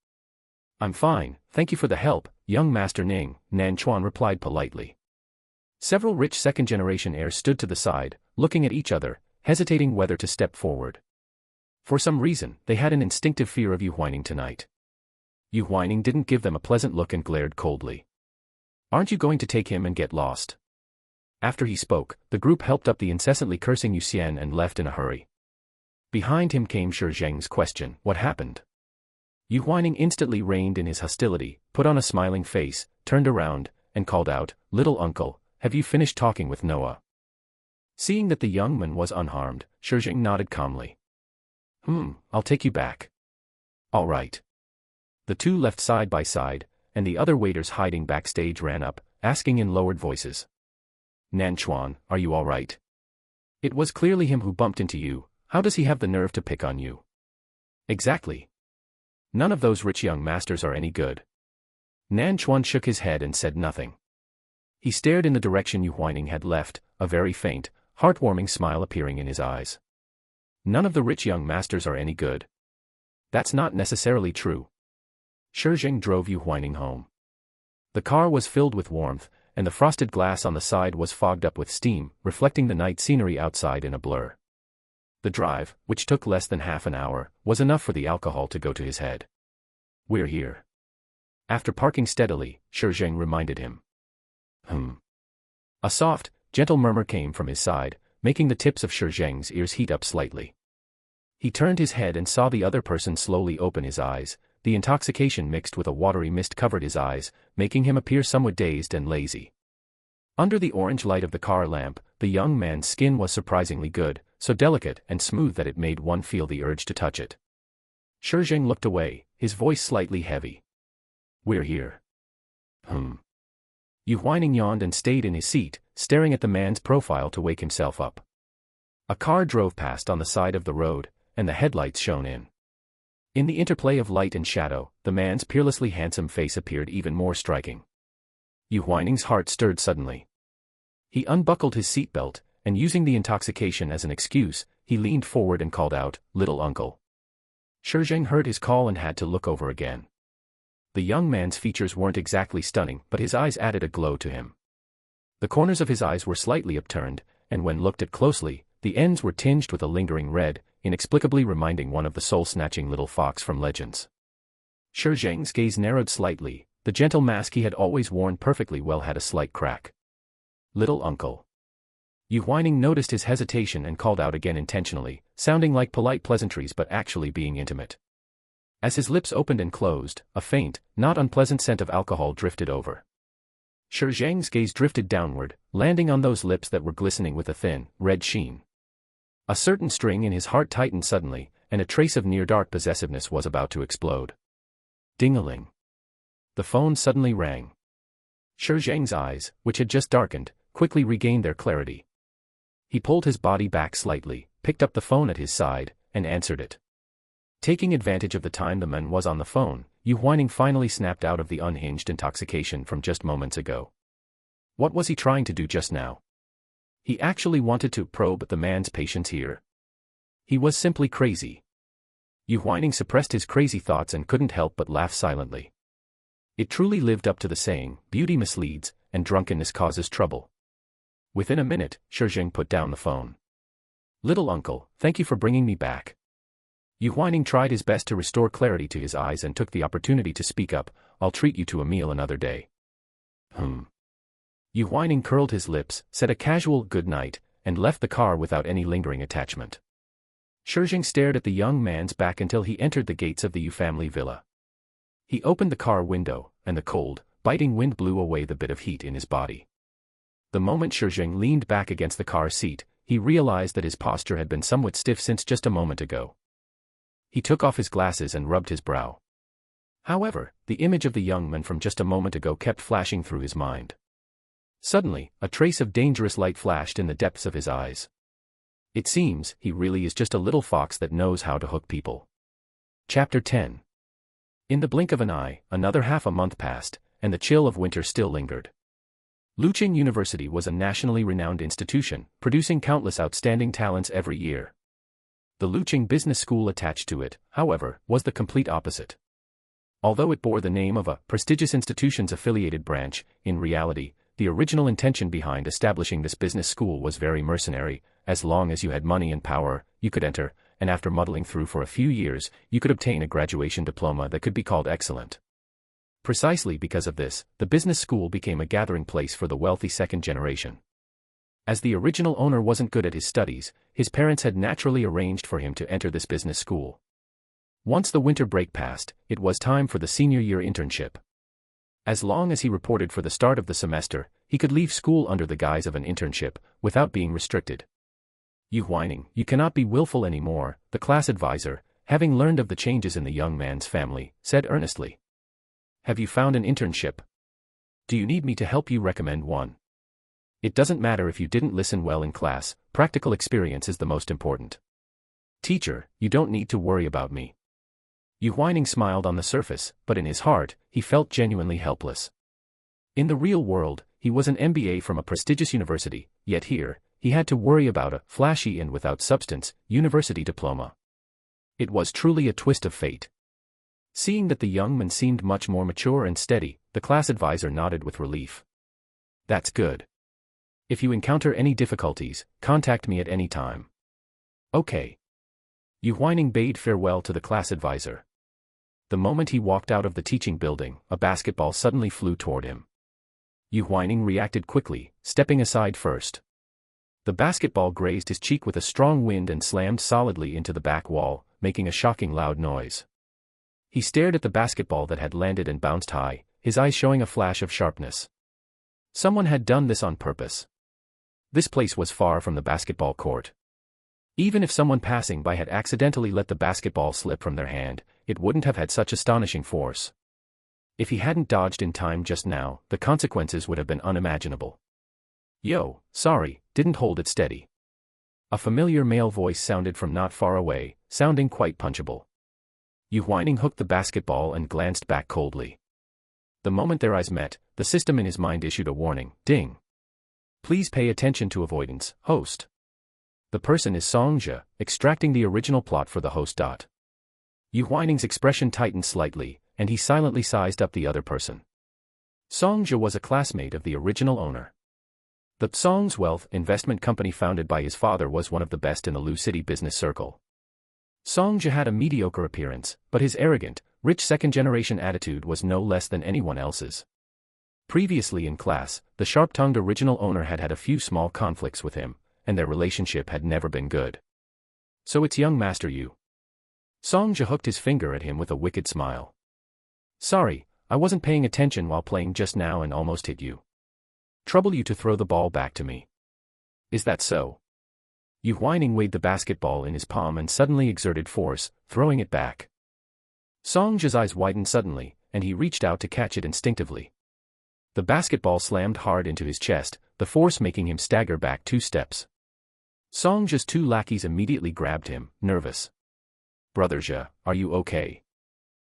"I'm fine, thank you for the help, young Master Ning," Nan Chuan replied politely. Several rich second-generation heirs stood to the side, looking at each other, hesitating whether to step forward. For some reason, they had an instinctive fear of Yu Huaining tonight. Yu Huaining didn't give them a pleasant look and glared coldly. "Aren't you going to take him and get lost?" After he spoke, the group helped up the incessantly cursing Yu Xian and left in a hurry. Behind him came Shi Zheng's question, "What happened?" Yu Huaining instantly reined in his hostility, put on a smiling face, turned around, and called out, "Little uncle, have you finished talking with Noah?" Seeing that the young man was unharmed, Shi Zheng nodded calmly. I'll take you back." "All right." The two left side by side, and the other waiters hiding backstage ran up, asking in lowered voices, "Nan Chuan, are you all right? It was clearly him who bumped into you, how does he have the nerve to pick on you?" "Exactly. None of those rich young masters are any good." Nan Chuan shook his head and said nothing. He stared in the direction Yu Huaining had left, a very faint, heartwarming smile appearing in his eyes. "None of the rich young masters are any good. That's not necessarily true." Shi Zheng drove Yu Huaining home. The car was filled with warmth, and the frosted glass on the side was fogged up with steam, reflecting the night scenery outside in a blur. The drive, which took less than half an hour, was enough for the alcohol to go to his head. "We're here." After parking steadily, Shi Zheng reminded him. A soft, gentle murmur came from his side, making the tips of Shi Zheng's ears heat up slightly. He turned his head and saw the other person slowly open his eyes. The intoxication mixed with a watery mist covered his eyes, making him appear somewhat dazed and lazy. Under the orange light of the car lamp, the young man's skin was surprisingly good, so delicate and smooth that it made one feel the urge to touch it. Shi Zheng looked away, his voice slightly heavy. We're here. Yu Huaining yawned and stayed in his seat, staring at the man's profile to wake himself up. A car drove past on the side of the road, and the headlights shone in. In the interplay of light and shadow, the man's peerlessly handsome face appeared even more striking. Yu Huaining's heart stirred suddenly. He unbuckled his seatbelt, and using the intoxication as an excuse, he leaned forward and called out, "Little uncle." Shi Zheng heard his call and had to look over again. The young man's features weren't exactly stunning, but his eyes added a glow to him. The corners of his eyes were slightly upturned, and when looked at closely, the ends were tinged with a lingering red, inexplicably reminding one of the soul-snatching little fox from legends. Shi Zheng's gaze narrowed slightly. The gentle mask he had always worn perfectly well had a slight crack. "Little uncle." Yu Huaining noticed his hesitation and called out again intentionally, sounding like polite pleasantries but actually being intimate. As his lips opened and closed, a faint, not unpleasant scent of alcohol drifted over. Shi Zheng's gaze drifted downward, landing on those lips that were glistening with a thin, red sheen. A certain string in his heart tightened suddenly, and a trace of near-dark possessiveness was about to explode. Ding-a-ling. The phone suddenly rang. Shi Zheng's eyes, which had just darkened, quickly regained their clarity. He pulled his body back slightly, picked up the phone at his side, and answered it. Taking advantage of the time the man was on the phone, Yu Huaining finally snapped out of the unhinged intoxication from just moments ago. What was he trying to do just now? He actually wanted to probe the man's patience here. He was simply crazy. Yu Huaining suppressed his crazy thoughts and couldn't help but laugh silently. It truly lived up to the saying, beauty misleads, and drunkenness causes trouble. Within a minute, Shi Zheng put down the phone. "Little uncle, thank you for bringing me back." Yu Huaining tried his best to restore clarity to his eyes and took the opportunity to speak up, "I'll treat you to a meal another day." Yu Huaining curled his lips, said a casual good night, and left the car without any lingering attachment. Shi Zheng stared at the young man's back until he entered the gates of the Yu family villa. He opened the car window, and the cold, biting wind blew away the bit of heat in his body. The moment Shi Zheng leaned back against the car seat, he realized that his posture had been somewhat stiff since just a moment ago. He took off his glasses and rubbed his brow. However, the image of the young man from just a moment ago kept flashing through his mind. Suddenly, a trace of dangerous light flashed in the depths of his eyes. It seems, he really is just a little fox that knows how to hook people. Chapter 10. In the blink of an eye, another half a month passed, and the chill of winter still lingered. Luqing University was a nationally renowned institution, producing countless outstanding talents every year. The Luqing Business School attached to it, however, was the complete opposite. Although it bore the name of a prestigious institution's affiliated branch, in reality, the original intention behind establishing this business school was very mercenary. As long as you had money and power, you could enter, and after muddling through for a few years, you could obtain a graduation diploma that could be called excellent. Precisely because of this, the business school became a gathering place for the wealthy second generation. As the original owner wasn't good at his studies, his parents had naturally arranged for him to enter this business school. Once the winter break passed, it was time for the senior year internship. As long as he reported for the start of the semester, he could leave school under the guise of an internship, without being restricted. "Yu Huaining, you cannot be willful anymore," the class advisor, having learned of the changes in the young man's family, said earnestly. "Have you found an internship? Do you need me to help you recommend one? It doesn't matter if you didn't listen well in class, practical experience is the most important. Teacher, you don't need to worry about me." Yu Huaining smiled on the surface, but in his heart, he felt genuinely helpless. In the real world, he was an MBA from a prestigious university, yet here, he had to worry about a flashy and without substance university diploma. It was truly a twist of fate. Seeing that the young man seemed much more mature and steady, the class advisor nodded with relief. "That's good. If you encounter any difficulties, contact me at any time." "Okay." Yu Huaining bade farewell to the class advisor. The moment he walked out of the teaching building, a basketball suddenly flew toward him. Yu Huaining reacted quickly, stepping aside first. The basketball grazed his cheek with a strong wind and slammed solidly into the back wall, making a shocking loud noise. He stared at the basketball that had landed and bounced high, his eyes showing a flash of sharpness. Someone had done this on purpose. This place was far from the basketball court. Even if someone passing by had accidentally let the basketball slip from their hand, it wouldn't have had such astonishing force. If he hadn't dodged in time just now, the consequences would have been unimaginable. Yo, sorry, didn't hold it steady. A familiar male voice sounded from not far away, sounding quite punchable. Yu Huaining hooked the basketball and glanced back coldly. The moment their eyes met, the system in his mind issued a warning, ding. Please pay attention to avoidance, host. The person is Songja, extracting the original plot for the host. Yu Huaining's expression tightened slightly, and he silently sized up the other person. Songja was a classmate of the original owner. The Song's Wealth investment company founded by his father was one of the best in the Lu City business circle. Songja had a mediocre appearance, but his arrogant, rich second-generation attitude was no less than anyone else's. Previously in class, the sharp-tongued original owner had had a few small conflicts with him, and their relationship had never been good. So it's young Master Yu. Songja hooked his finger at him with a wicked smile. Sorry, I wasn't paying attention while playing just now and almost hit you. Trouble you to throw the ball back to me. Is that so? Yu Huaining weighed the basketball in his palm and suddenly exerted force, throwing it back. Songja's eyes widened suddenly, and he reached out to catch it instinctively. The basketball slammed hard into his chest, the force making him stagger back 2 steps. Songja's 2 lackeys immediately grabbed him, nervous. Brother Zhe, are you okay?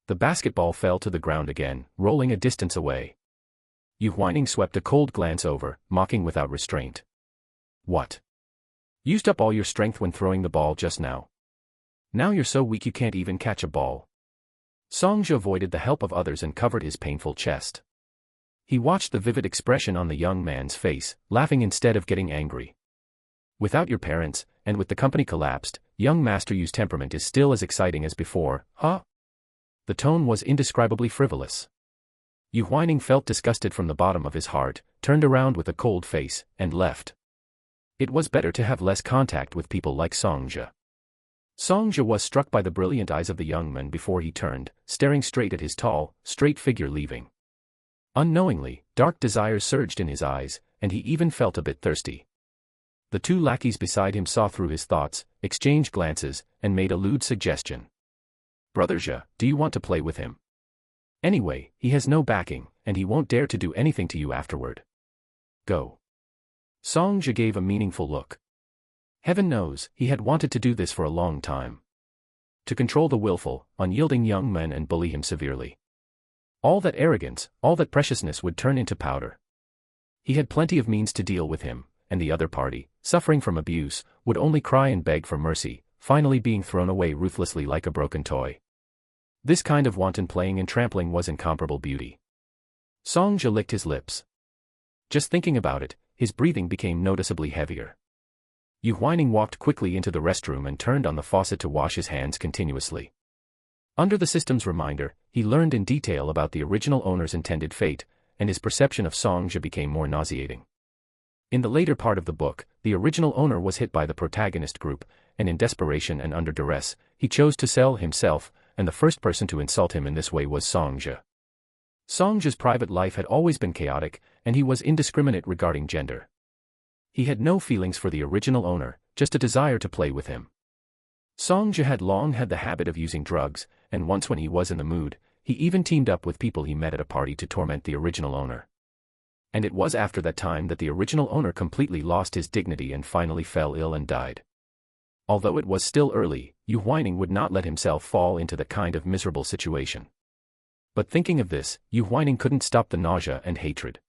The basketball fell to the ground again, rolling a distance away. Yu Huaining swept a cold glance over, mocking without restraint. What? Used up all your strength when throwing the ball just now. Now you're so weak you can't even catch a ball. Songja avoided the help of others and covered his painful chest. He watched the vivid expression on the young man's face, laughing instead of getting angry. Without your parents, and with the company collapsed, young Master Yu's temperament is still as exciting as before, huh? The tone was indescribably frivolous. Yu Huaining felt disgusted from the bottom of his heart, turned around with a cold face, and left. It was better to have less contact with people like Songja. Songja was struck by the brilliant eyes of the young man before he turned, staring straight at his tall, straight figure leaving. Unknowingly, dark desires surged in his eyes, and he even felt a bit thirsty. The 2 lackeys beside him saw through his thoughts, exchanged glances, and made a lewd suggestion. Brother Zhe, do you want to play with him? Anyway, he has no backing, and he won't dare to do anything to you afterward. Go. Songja gave a meaningful look. Heaven knows, he had wanted to do this for a long time. To control the willful, unyielding young men and bully him severely. All that arrogance, all that preciousness would turn into powder. He had plenty of means to deal with him, and the other party, suffering from abuse, would only cry and beg for mercy, finally being thrown away ruthlessly like a broken toy. This kind of wanton playing and trampling was incomparable beauty. Songja licked his lips. Just thinking about it, his breathing became noticeably heavier. Yu Huaining walked quickly into the restroom and turned on the faucet to wash his hands continuously. Under the system's reminder, he learned in detail about the original owner's intended fate, and his perception of Songja became more nauseating. In the later part of the book, the original owner was hit by the Protagonist group, and in desperation and under duress, he chose to sell himself, and the first person to insult him in this way was Songja. Songja's private life had always been chaotic, and he was indiscriminate regarding gender. He had no feelings for the original owner, just a desire to play with him. Songja had long had the habit of using drugs, and once when he was in the mood, he even teamed up with people he met at a party to torment the original owner. And it was after that time that the original owner completely lost his dignity and finally fell ill and died. Although it was still early, Yu Huaining would not let himself fall into that kind of miserable situation. But thinking of this, Yu Huaining couldn't stop the nausea and hatred.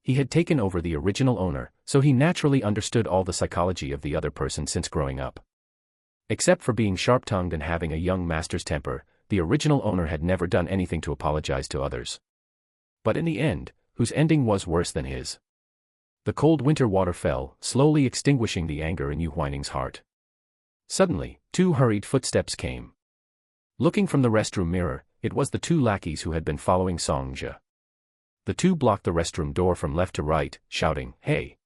He had taken over the original owner, so he naturally understood all the psychology of the other person since growing up. Except for being sharp-tongued and having a young master's temper, the original owner had never done anything to apologize to others. But in the end, whose ending was worse than his? The cold winter water fell, slowly extinguishing the anger in Yu Huaining's heart. Suddenly, 2 hurried footsteps came. Looking from the restroom mirror, it was the 2 lackeys who had been following Songja. The 2 blocked the restroom door from left to right, shouting, "Hey!"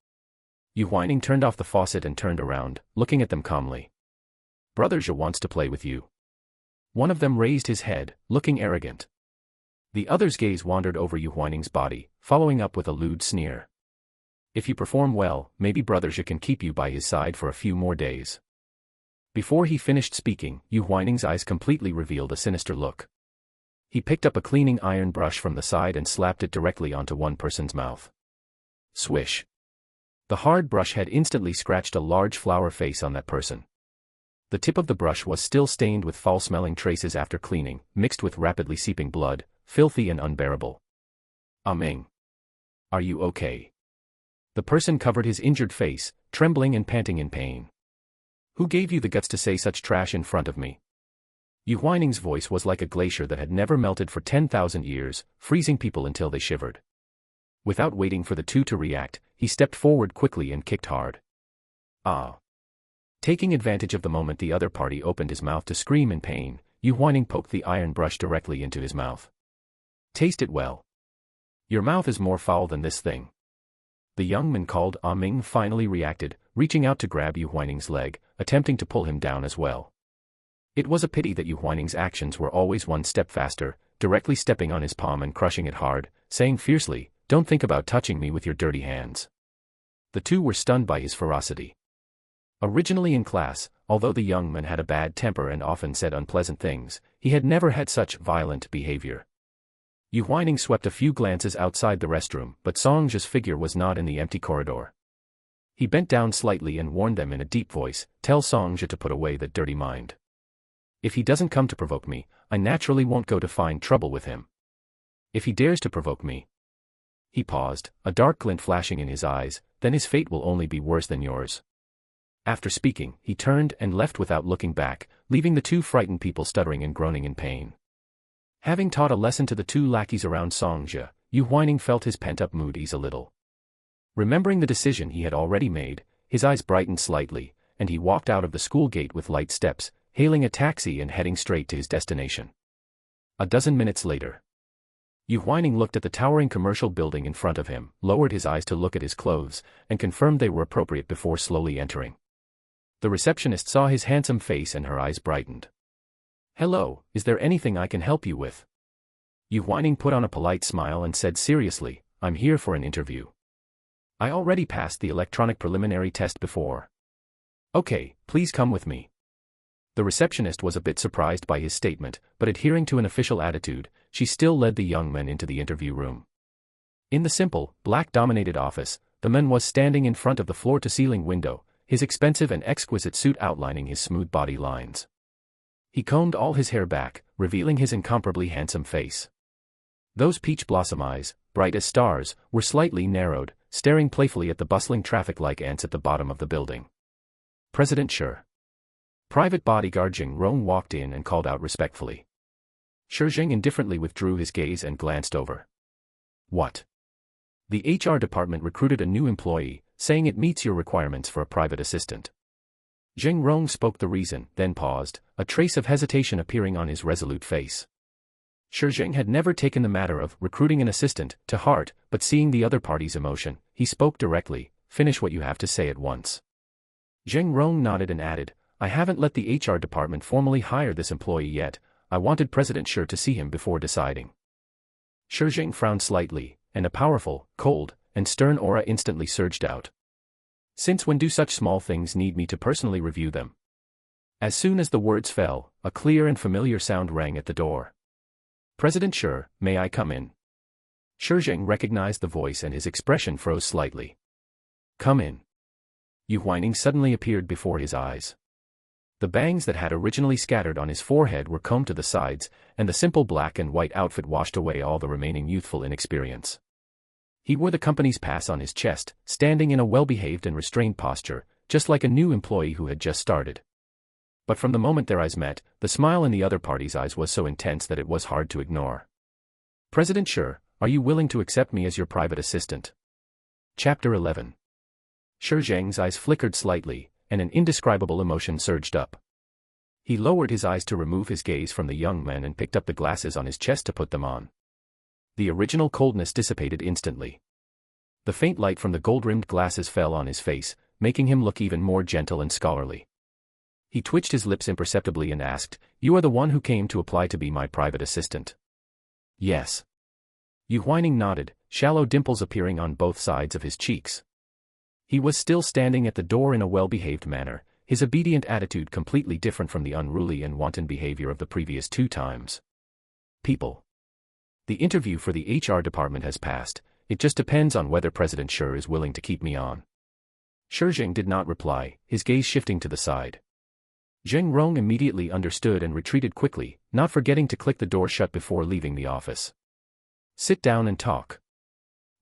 Yu Huaining turned off the faucet and turned around, looking at them calmly. Brother Zhe wants to play with you. One of them raised his head, looking arrogant. The other's gaze wandered over Yu Huaining's body, following up with a lewd sneer. If you perform well, maybe Brother Zhe can keep you by his side for a few more days. Before he finished speaking, Yu Huaining's eyes completely revealed a sinister look. He picked up a cleaning iron brush from the side and slapped it directly onto one person's mouth. Swish. The hard brush had instantly scratched a large flower face on that person. The tip of the brush was still stained with foul-smelling traces after cleaning, mixed with rapidly seeping blood, filthy and unbearable. Ming. Are you okay? The person covered his injured face, trembling and panting in pain. Who gave you the guts to say such trash in front of me? Yu Huaining's voice was like a glacier that had never melted for 10,000 years, freezing people until they shivered. Without waiting for the two to react, he stepped forward quickly and kicked hard. Ah! Taking advantage of the moment the other party opened his mouth to scream in pain, Yu Huaining poked the iron brush directly into his mouth. Taste it well. Your mouth is more foul than this thing. The young man called Ming finally reacted, reaching out to grab Yu Huaining's leg, attempting to pull him down as well. It was a pity that Yu Huaining's actions were always one step faster, directly stepping on his palm and crushing it hard, saying fiercely, "Don't think about touching me with your dirty hands." The two were stunned by his ferocity. Originally in class, although the young man had a bad temper and often said unpleasant things, he had never had such violent behavior. Yu Huaining swept a few glances outside the restroom, but Songji's figure was not in the empty corridor. He bent down slightly and warned them in a deep voice, "Tell Songji to put away that dirty mind. If he doesn't come to provoke me, I naturally won't go to find trouble with him. If he dares to provoke me." He paused, a dark glint flashing in his eyes, "Then his fate will only be worse than yours." After speaking, he turned and left without looking back, leaving the two frightened people stuttering and groaning in pain. Having taught a lesson to the two lackeys around Songji, Yu Huaining felt his pent-up mood ease a little. Remembering the decision he had already made, his eyes brightened slightly, and he walked out of the school gate with light steps, hailing a taxi and heading straight to his destination. A dozen minutes later, Yu Huaining looked at the towering commercial building in front of him, lowered his eyes to look at his clothes, and confirmed they were appropriate before slowly entering. The receptionist saw his handsome face and her eyes brightened. "Hello, is there anything I can help you with?" Yu Huaining put on a polite smile and said seriously, "I'm here for an interview. I already passed the electronic preliminary test before." "Okay, please come with me." The receptionist was a bit surprised by his statement, but adhering to an official attitude, she still led the young man into the interview room. In the simple, black-dominated office, the man was standing in front of the floor-to-ceiling window, his expensive and exquisite suit outlining his smooth body lines. He combed all his hair back, revealing his incomparably handsome face. Those peach blossom eyes, bright as stars, were slightly narrowed, staring playfully at the bustling traffic like ants at the bottom of the building. "President Shi." Private bodyguard Zheng Rong walked in and called out respectfully. Shi Zheng indifferently withdrew his gaze and glanced over. "What?" "The HR department recruited a new employee, saying it meets your requirements for a private assistant." Zheng Rong spoke the reason, then paused, a trace of hesitation appearing on his resolute face. Shi Zheng had never taken the matter of recruiting an assistant to heart, but seeing the other party's emotion, he spoke directly, "Finish what you have to say at once." Zheng Rong nodded and added, "I haven't let the HR department formally hire this employee yet. I wanted President Shi to see him before deciding." Shi Zheng frowned slightly, and a powerful, cold, and stern aura instantly surged out. "Since when do such small things need me to personally review them?" As soon as the words fell, a clear and familiar sound rang at the door. "President Shi, may I come in?" Shi Zheng recognized the voice and his expression froze slightly. "Come in." Yu Huaining suddenly appeared before his eyes. The bangs that had originally scattered on his forehead were combed to the sides, and the simple black and white outfit washed away all the remaining youthful inexperience. He wore the company's pass on his chest, standing in a well-behaved and restrained posture, just like a new employee who had just started. But from the moment their eyes met, the smile in the other party's eyes was so intense that it was hard to ignore. "President Shi, are you willing to accept me as your private assistant?" Chapter 11. Shi Zheng's eyes flickered slightly, and an indescribable emotion surged up. He lowered his eyes to remove his gaze from the young man and picked up the glasses on his chest to put them on. The original coldness dissipated instantly. The faint light from the gold-rimmed glasses fell on his face, making him look even more gentle and scholarly. He twitched his lips imperceptibly and asked, "You are the one who came to apply to be my private assistant?" "Yes." Yu Huaining nodded, shallow dimples appearing on both sides of his cheeks. He was still standing at the door in a well-behaved manner, his obedient attitude completely different from the unruly and wanton behavior of the previous two times. "People. The interview for the HR department has passed, it just depends on whether President Shi is willing to keep me on. Shi Zheng did not reply, his gaze shifting to the side. Zheng Rong immediately understood and retreated quickly, not forgetting to click the door shut before leaving the office. Sit down and talk.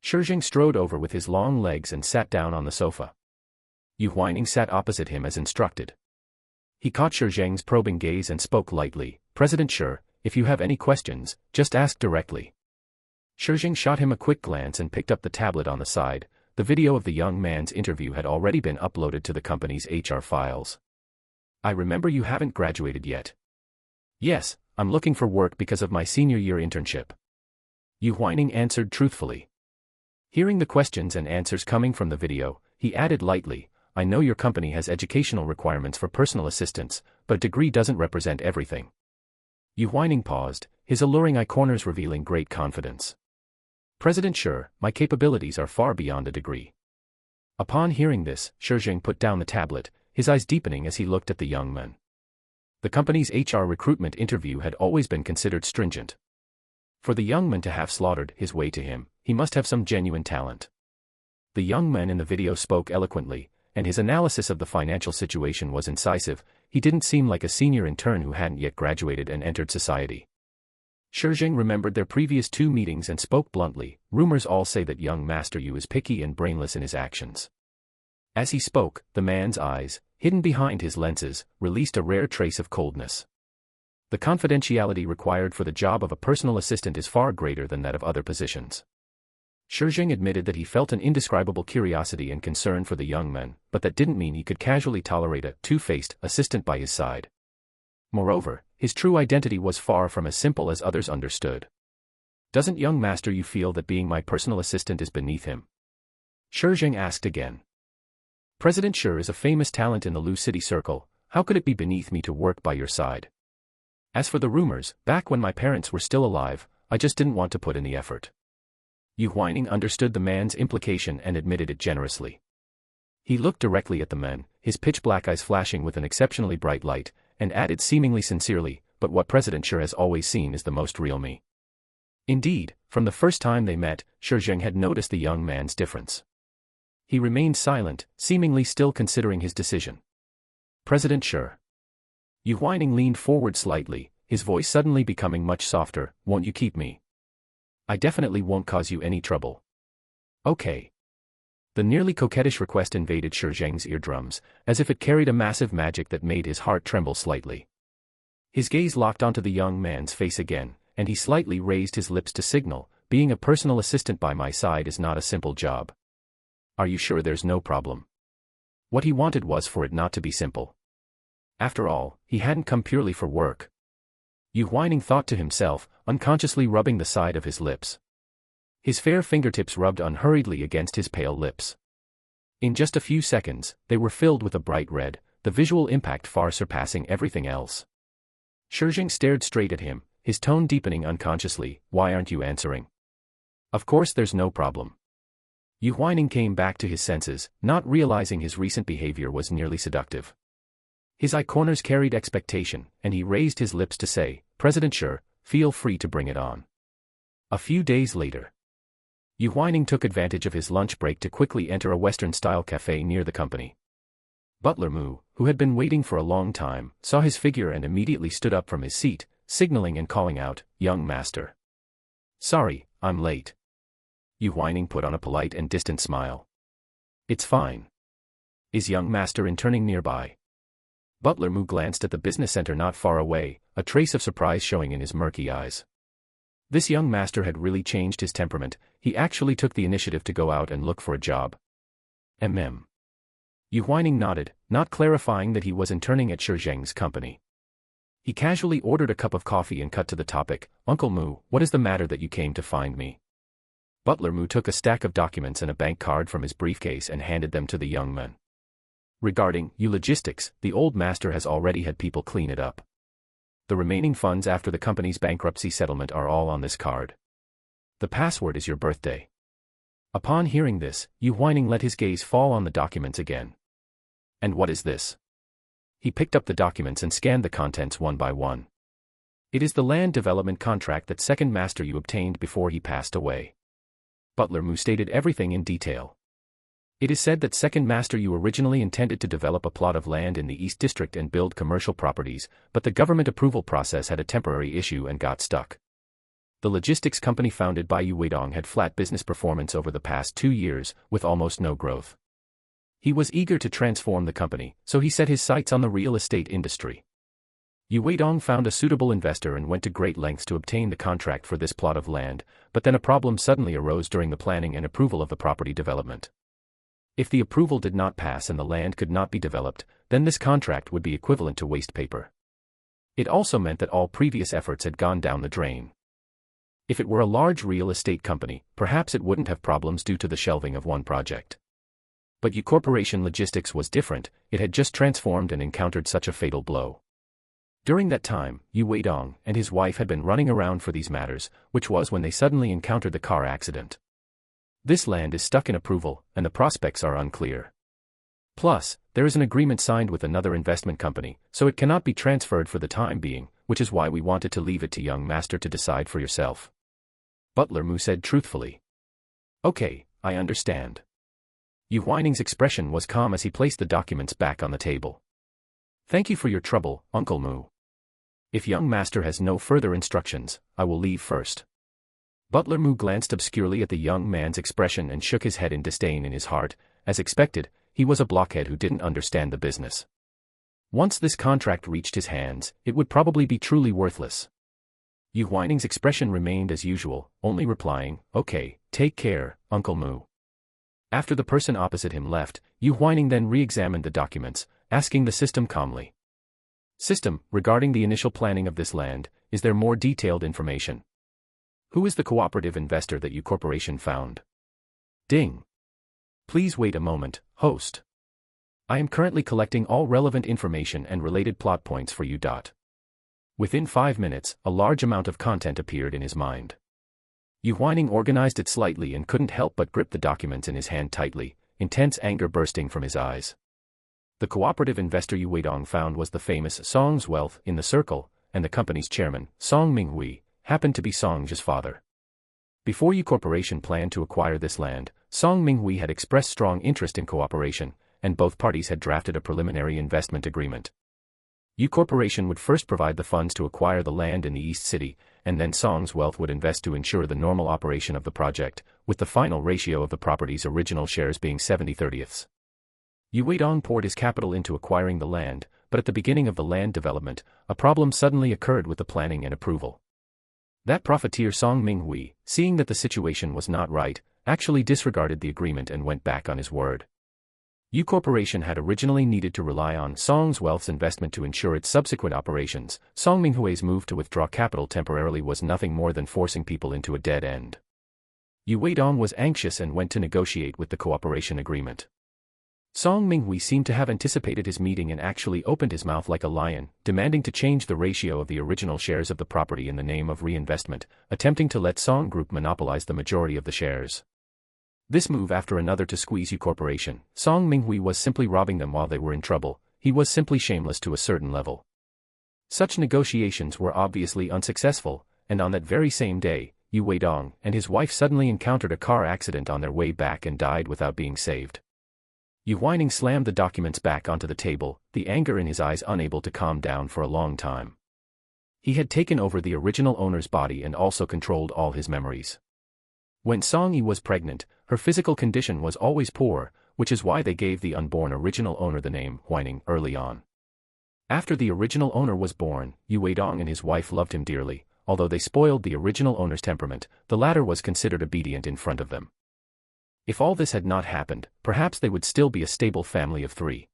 Shi Zheng strode over with his long legs and sat down on the sofa. Yu Huaining sat opposite him as instructed. He caught Shi Zheng's probing gaze and spoke lightly, President Shi, if you have any questions, just ask directly. Shi Zheng shot him a quick glance and picked up the tablet on the side. The video of the young man's interview had already been uploaded to the company's HR files. I remember you haven't graduated yet. Yes, I'm looking for work because of my senior year internship. Yu Huaining answered truthfully. Hearing the questions and answers coming from the video, he added lightly, I know your company has educational requirements for personal assistants, but a degree doesn't represent everything. Yu Huaining paused, his alluring eye corners revealing great confidence. President Shi, my capabilities are far beyond a degree. Upon hearing this, Shi Zheng put down the tablet, his eyes deepening as he looked at the young man. The company's HR recruitment interview had always been considered stringent. For the young man to have slaughtered his way to him, he must have some genuine talent. The young man in the video spoke eloquently, and his analysis of the financial situation was incisive. He didn't seem like a senior intern who hadn't yet graduated and entered society. Shi Zheng remembered their previous 2 meetings and spoke bluntly, rumors all say that young Master Yu is picky and brainless in his actions. As he spoke, the man's eyes, hidden behind his lenses, released a rare trace of coldness. The confidentiality required for the job of a personal assistant is far greater than that of other positions. Shi Zheng admitted that he felt an indescribable curiosity and concern for the young man, but that didn't mean he could casually tolerate a two-faced assistant by his side. Moreover, his true identity was far from as simple as others understood. Doesn't young Master Yu feel that being my personal assistant is beneath him? Shi Zheng asked again. President Shi is a famous talent in the Lu City Circle, how could it be beneath me to work by your side? As for the rumors, back when my parents were still alive, I just didn't want to put in the effort. Yu Huaining understood the man's implication and admitted it generously. He looked directly at the man, his pitch-black eyes flashing with an exceptionally bright light, and added seemingly sincerely, but what President Shi has always seen is the most real me. Indeed, from the first time they met, Shi Zheng had noticed the young man's difference. He remained silent, seemingly still considering his decision. President Shi. Yu Huaining leaned forward slightly, his voice suddenly becoming much softer, won't you keep me? I definitely won't cause you any trouble. Okay. The nearly coquettish request invaded Shi Zheng's eardrums, as if it carried a massive magic that made his heart tremble slightly. His gaze locked onto the young man's face again, and he slightly raised his lips to signal, being a personal assistant by my side is not a simple job. Are you sure there's no problem? What he wanted was for it not to be simple. After all, he hadn't come purely for work. Yu Huaining thought to himself, unconsciously rubbing the side of his lips. His fair fingertips rubbed unhurriedly against his pale lips. In just a few seconds, they were filled with a bright red, the visual impact far surpassing everything else. Shi Zheng stared straight at him, his tone deepening unconsciously, why aren't you answering? Of course there's no problem. Yu Huaining came back to his senses, not realizing his recent behavior was nearly seductive. His eye corners carried expectation, and he raised his lips to say, President Shi, feel free to bring it on. A few days later, Yu Huaining took advantage of his lunch break to quickly enter a Western-style cafe near the company. Butler Mu, who had been waiting for a long time, saw his figure and immediately stood up from his seat, signaling and calling out, young master. Sorry, I'm late. Yu Huaining put on a polite and distant smile. It's fine. Is young master interning nearby? Butler Mu glanced at the business center not far away, a trace of surprise showing in his murky eyes. This young master had really changed his temperament, he actually took the initiative to go out and look for a job. Yu Huaining nodded, not clarifying that he was interning at Shi Zheng's company. He casually ordered a cup of coffee and cut to the topic, Uncle Mu, what is the matter that you came to find me? Butler Mu took a stack of documents and a bank card from his briefcase and handed them to the young man. Regarding Yu Logistics, the old master has already had people clean it up. The remaining funds after the company's bankruptcy settlement are all on this card. The password is your birthday. Upon hearing this, Yu Huaining let his gaze fall on the documents again. And what is this? He picked up the documents and scanned the contents one by one. It is the land development contract that second master Yu obtained before he passed away. Butler Mu stated everything in detail. It is said that second master Yu originally intended to develop a plot of land in the East District and build commercial properties, but the government approval process had a temporary issue and got stuck. The logistics company founded by Yu Huaining had flat business performance over the past 2 years, with almost no growth. He was eager to transform the company, so he set his sights on the real estate industry. Yu Huaining found a suitable investor and went to great lengths to obtain the contract for this plot of land, but then a problem suddenly arose during the planning and approval of the property development. If the approval did not pass and the land could not be developed, then this contract would be equivalent to waste paper. It also meant that all previous efforts had gone down the drain. If it were a large real estate company, perhaps it wouldn't have problems due to the shelving of one project. But Yu Corporation Logistics was different, it had just transformed and encountered such a fatal blow. During that time, Yu Huaining and his wife had been running around for these matters, which was when they suddenly encountered the car accident. This land is stuck in approval, and the prospects are unclear. Plus, there is an agreement signed with another investment company, so it cannot be transferred for the time being, which is why we wanted to leave it to young master to decide for yourself. Butler Mu said truthfully. Okay, I understand. Yu Huaining's expression was calm as he placed the documents back on the table. Thank you for your trouble, Uncle Mu. If young master has no further instructions, I will leave first. Butler Mu glanced obscurely at the young man's expression and shook his head in disdain in his heart. As expected, he was a blockhead who didn't understand the business. Once this contract reached his hands, it would probably be truly worthless. Yu Huaining's expression remained as usual, only replying, okay, take care, Uncle Mu. After the person opposite him left, Yu Huaining then re-examined the documents, asking the system calmly. System, regarding the initial planning of this land, is there more detailed information? Who is the cooperative investor that Yu Corporation found? Ding. Please wait a moment, host. I am currently collecting all relevant information and related plot points for you. Within 5 minutes, a large amount of content appeared in his mind. Yu Huaining organized it slightly and couldn't help but grip the documents in his hand tightly, intense anger bursting from his eyes. The cooperative investor Yu Huaining found was the famous Song's Wealth in the Circle, and the company's chairman, Song Minghui, happened to be Song's father. Before Yu Corporation planned to acquire this land, Song Minghui had expressed strong interest in cooperation, and both parties had drafted a preliminary investment agreement. Yu Corporation would first provide the funds to acquire the land in the East City, and then Song's Wealth would invest to ensure the normal operation of the project, with the final ratio of the property's original shares being 70/30. Yu Huaining poured his capital into acquiring the land, but at the beginning of the land development, a problem suddenly occurred with the planning and approval. That profiteer Song Minghui, seeing that the situation was not right, actually disregarded the agreement and went back on his word. Yu Corporation had originally needed to rely on Song's Wealth's investment to ensure its subsequent operations. Song Minghui's move to withdraw capital temporarily was nothing more than forcing people into a dead end. Yu Huaining was anxious and went to negotiate with the cooperation agreement. Song Minghui seemed to have anticipated his meeting and actually opened his mouth like a lion, demanding to change the ratio of the original shares of the property in the name of reinvestment, attempting to let Song Group monopolize the majority of the shares. This move after another to squeeze Yu Corporation, Song Minghui was simply robbing them while they were in trouble. He was simply shameless to a certain level. Such negotiations were obviously unsuccessful, and on that very same day, Yu Huaining and his wife suddenly encountered a car accident on their way back and died without being saved. Yu Huaining slammed the documents back onto the table, the anger in his eyes unable to calm down for a long time. He had taken over the original owner's body and also controlled all his memories. When Song Yi was pregnant, her physical condition was always poor, which is why they gave the unborn original owner the name Huaining early on. After the original owner was born, Yu Huaining and his wife loved him dearly. Although they spoiled the original owner's temperament, the latter was considered obedient in front of them. If all this had not happened, perhaps they would still be a stable family of 3.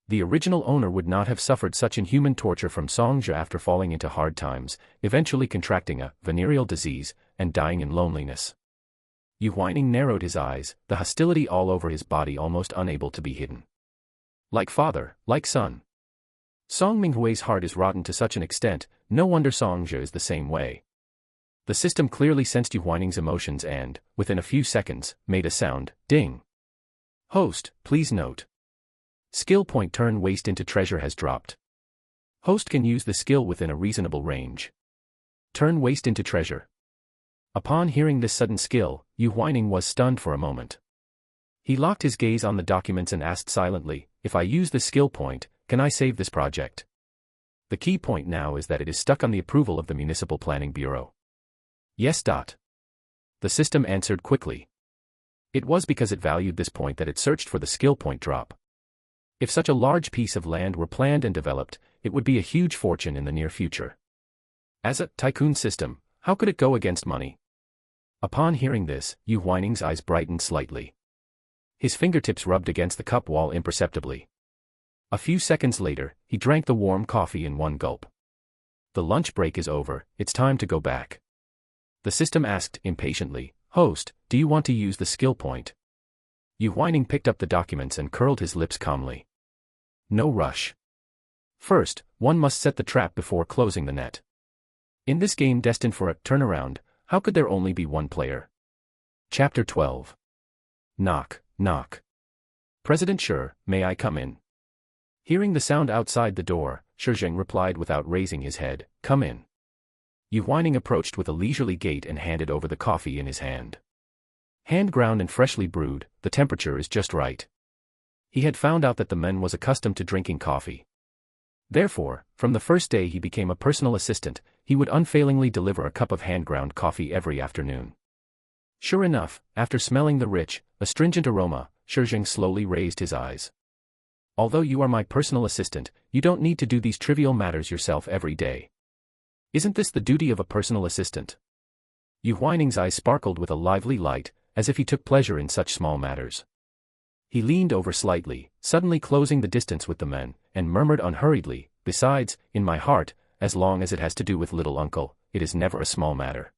The original owner would not have suffered such inhuman torture from Songja after falling into hard times, eventually contracting a venereal disease, and dying in loneliness. Yu Huaining narrowed his eyes, the hostility all over his body almost unable to be hidden. Like father, like son. Song Minghui's heart is rotten to such an extent, no wonder Songja is the same way. The system clearly sensed Yu Huaining's emotions and, within a few seconds, made a sound, ding. Host, please note. Skill point turn waste into treasure has dropped. Host can use the skill within a reasonable range. Turn waste into treasure. Upon hearing this sudden skill, Yu Huaining was stunned for a moment. He locked his gaze on the documents and asked silently, if I use the skill point, can I save this project? The key point now is that it is stuck on the approval of the Municipal Planning Bureau. Yes. The system answered quickly. It was because it valued this point that it searched for the skill point drop. If such a large piece of land were planned and developed, it would be a huge fortune in the near future. As a Tycoon System, how could it go against money? Upon hearing this, Yu Huaining's eyes brightened slightly. His fingertips rubbed against the cup wall imperceptibly. A few seconds later, he drank the warm coffee in one gulp. The lunch break is over, it's time to go back. The system asked impatiently, Host, do you want to use the skill point? Yu Huaining picked up the documents and curled his lips calmly. No rush. First, one must set the trap before closing the net. In this game destined for a turnaround, how could there only be one player? Chapter 12. Knock, knock. President Shi, may I come in? Hearing the sound outside the door, Shi Zheng replied without raising his head, come in. Yu Huaining approached with a leisurely gait and handed over the coffee in his hand. Hand ground and freshly brewed, the temperature is just right. He had found out that the man was accustomed to drinking coffee. Therefore, from the first day he became a personal assistant, he would unfailingly deliver a cup of hand-ground coffee every afternoon. Sure enough, after smelling the rich, astringent aroma, Shi Zheng slowly raised his eyes. Although you are my personal assistant, you don't need to do these trivial matters yourself every day. Isn't this the duty of a personal assistant? Yu Huaining's eyes sparkled with a lively light, as if he took pleasure in such small matters. He leaned over slightly, suddenly closing the distance with the man, and murmured unhurriedly, besides, in my heart, as long as it has to do with little uncle, it is never a small matter.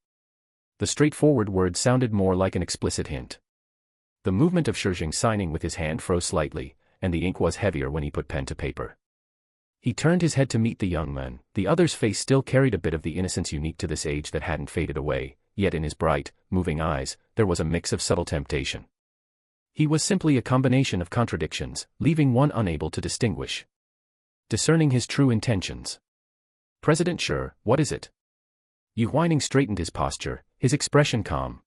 The straightforward words sounded more like an explicit hint. The movement of Shi Zheng signing with his hand froze slightly, and the ink was heavier when he put pen to paper. He turned his head to meet the young man. The other's face still carried a bit of the innocence unique to this age that hadn't faded away, yet in his bright, moving eyes, there was a mix of subtle temptation. He was simply a combination of contradictions, leaving one unable to distinguish. Discerning his true intentions. President Shi, what is it? Yu Huaining straightened his posture, his expression calm.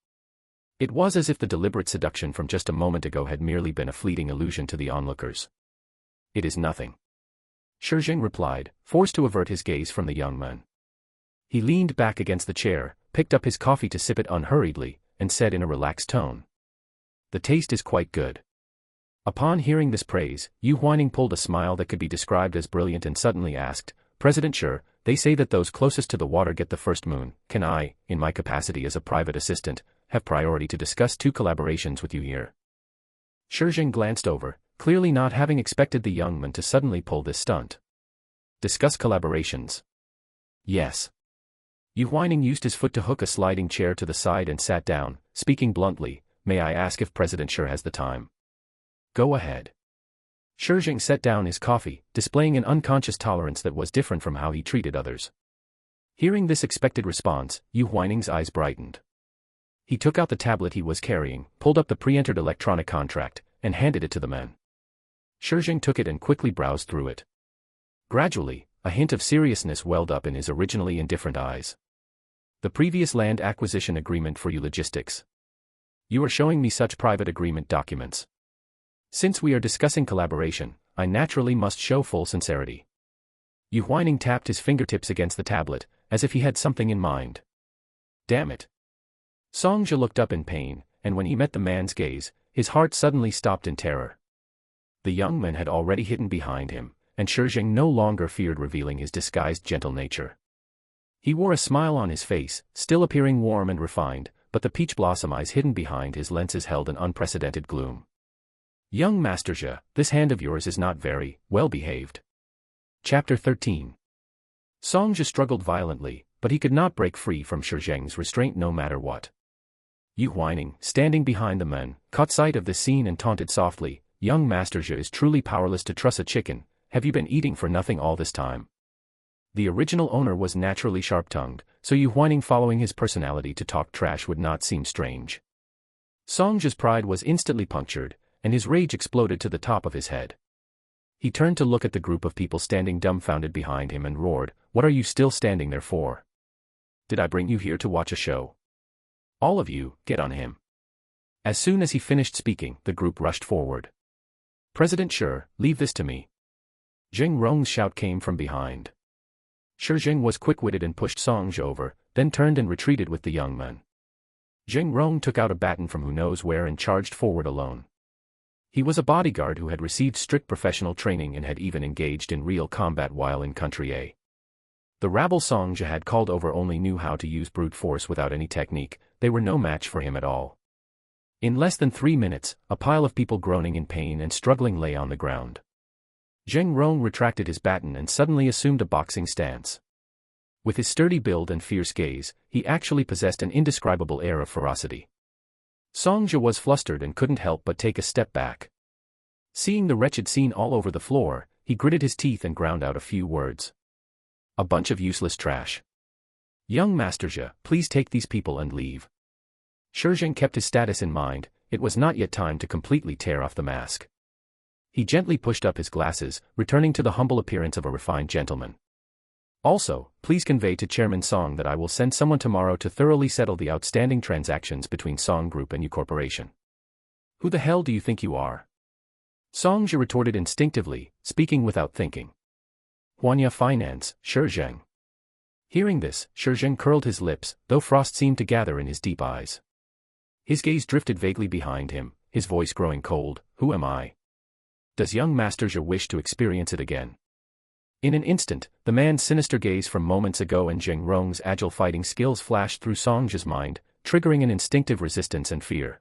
It was as if the deliberate seduction from just a moment ago had merely been a fleeting illusion to the onlookers. It is nothing. Shi Zheng replied, forced to avert his gaze from the young man. He leaned back against the chair, picked up his coffee to sip it unhurriedly, and said in a relaxed tone. The taste is quite good. Upon hearing this praise, Yu Huaining pulled a smile that could be described as brilliant and suddenly asked, President Shi, they say that those closest to the water get the first moon. Can I, in my capacity as a private assistant, have priority to discuss 2 collaborations with you here? Shi Zheng glanced over, clearly not having expected the young man to suddenly pull this stunt. Discuss collaborations. Yes. Yu Huaining used his foot to hook a sliding chair to the side and sat down, speaking bluntly, may I ask if President Shi has the time? Go ahead. Shi Zheng set down his coffee, displaying an unconscious tolerance that was different from how he treated others. Hearing this expected response, Yu Huaining's eyes brightened. He took out the tablet he was carrying, pulled up the pre-entered electronic contract, and handed it to the man. Shi Zheng took it and quickly browsed through it. Gradually, a hint of seriousness welled up in his originally indifferent eyes. The previous land acquisition agreement for logistics. You are showing me such private agreement documents. Since we are discussing collaboration, I naturally must show full sincerity. Yu Huaining tapped his fingertips against the tablet, as if he had something in mind. Damn it. Songzhi looked up in pain, and when he met the man's gaze, his heart suddenly stopped in terror. The young man had already hidden behind him, and Shi Zheng no longer feared revealing his disguised gentle nature. He wore a smile on his face, still appearing warm and refined, but the peach blossom eyes hidden behind his lenses held an unprecedented gloom. Young Master Zhi, this hand of yours is not very well behaved. Chapter 13. Songzhi struggled violently, but he could not break free from Shi Zheng's restraint no matter what. Yu Huaining, standing behind the men, caught sight of this scene and taunted softly, young Master Zhi is truly powerless to truss a chicken, have you been eating for nothing all this time? The original owner was naturally sharp-tongued, so Yu Huaining following his personality to talk trash would not seem strange. Songzhi's pride was instantly punctured, and his rage exploded to the top of his head. He turned to look at the group of people standing dumbfounded behind him and roared, "What are you still standing there for? Did I bring you here to watch a show? All of you, get on him." As soon as he finished speaking, the group rushed forward. "President Shi, leave this to me." Zheng Rong's shout came from behind. Shi Zheng was quick-witted and pushed Song Zhi over, then turned and retreated with the young man. Zheng Rong took out a baton from who knows where and charged forward alone. He was a bodyguard who had received strict professional training and had even engaged in real combat while in Country A. The rabble Song Zhi had called over only knew how to use brute force without any technique. They were no match for him at all. In less than 3 minutes, a pile of people groaning in pain and struggling lay on the ground. Zheng Rong retracted his baton and suddenly assumed a boxing stance. With his sturdy build and fierce gaze, he actually possessed an indescribable air of ferocity. Song Zhi was flustered and couldn't help but take a step back. Seeing the wretched scene all over the floor, he gritted his teeth and ground out a few words. "A bunch of useless trash. Young Master Zhi, please take these people and leave." Shi Zheng kept his status in mind. It was not yet time to completely tear off the mask. He gently pushed up his glasses, returning to the humble appearance of a refined gentleman. "Also, please convey to Chairman Song that I will send someone tomorrow to thoroughly settle the outstanding transactions between Song Group and Yu Corporation." "Who the hell do you think you are?" Song Zhi retorted instinctively, speaking without thinking. "Huanya Finance, Shi Zheng." Hearing this, Shi Zheng curled his lips, though frost seemed to gather in his deep eyes. His gaze drifted vaguely behind him, his voice growing cold. "Who am I? Does young Master Zhi wish to experience it again?" In an instant, the man's sinister gaze from moments ago and Zheng Rong's agile fighting skills flashed through Song Zhi's mind, triggering an instinctive resistance and fear.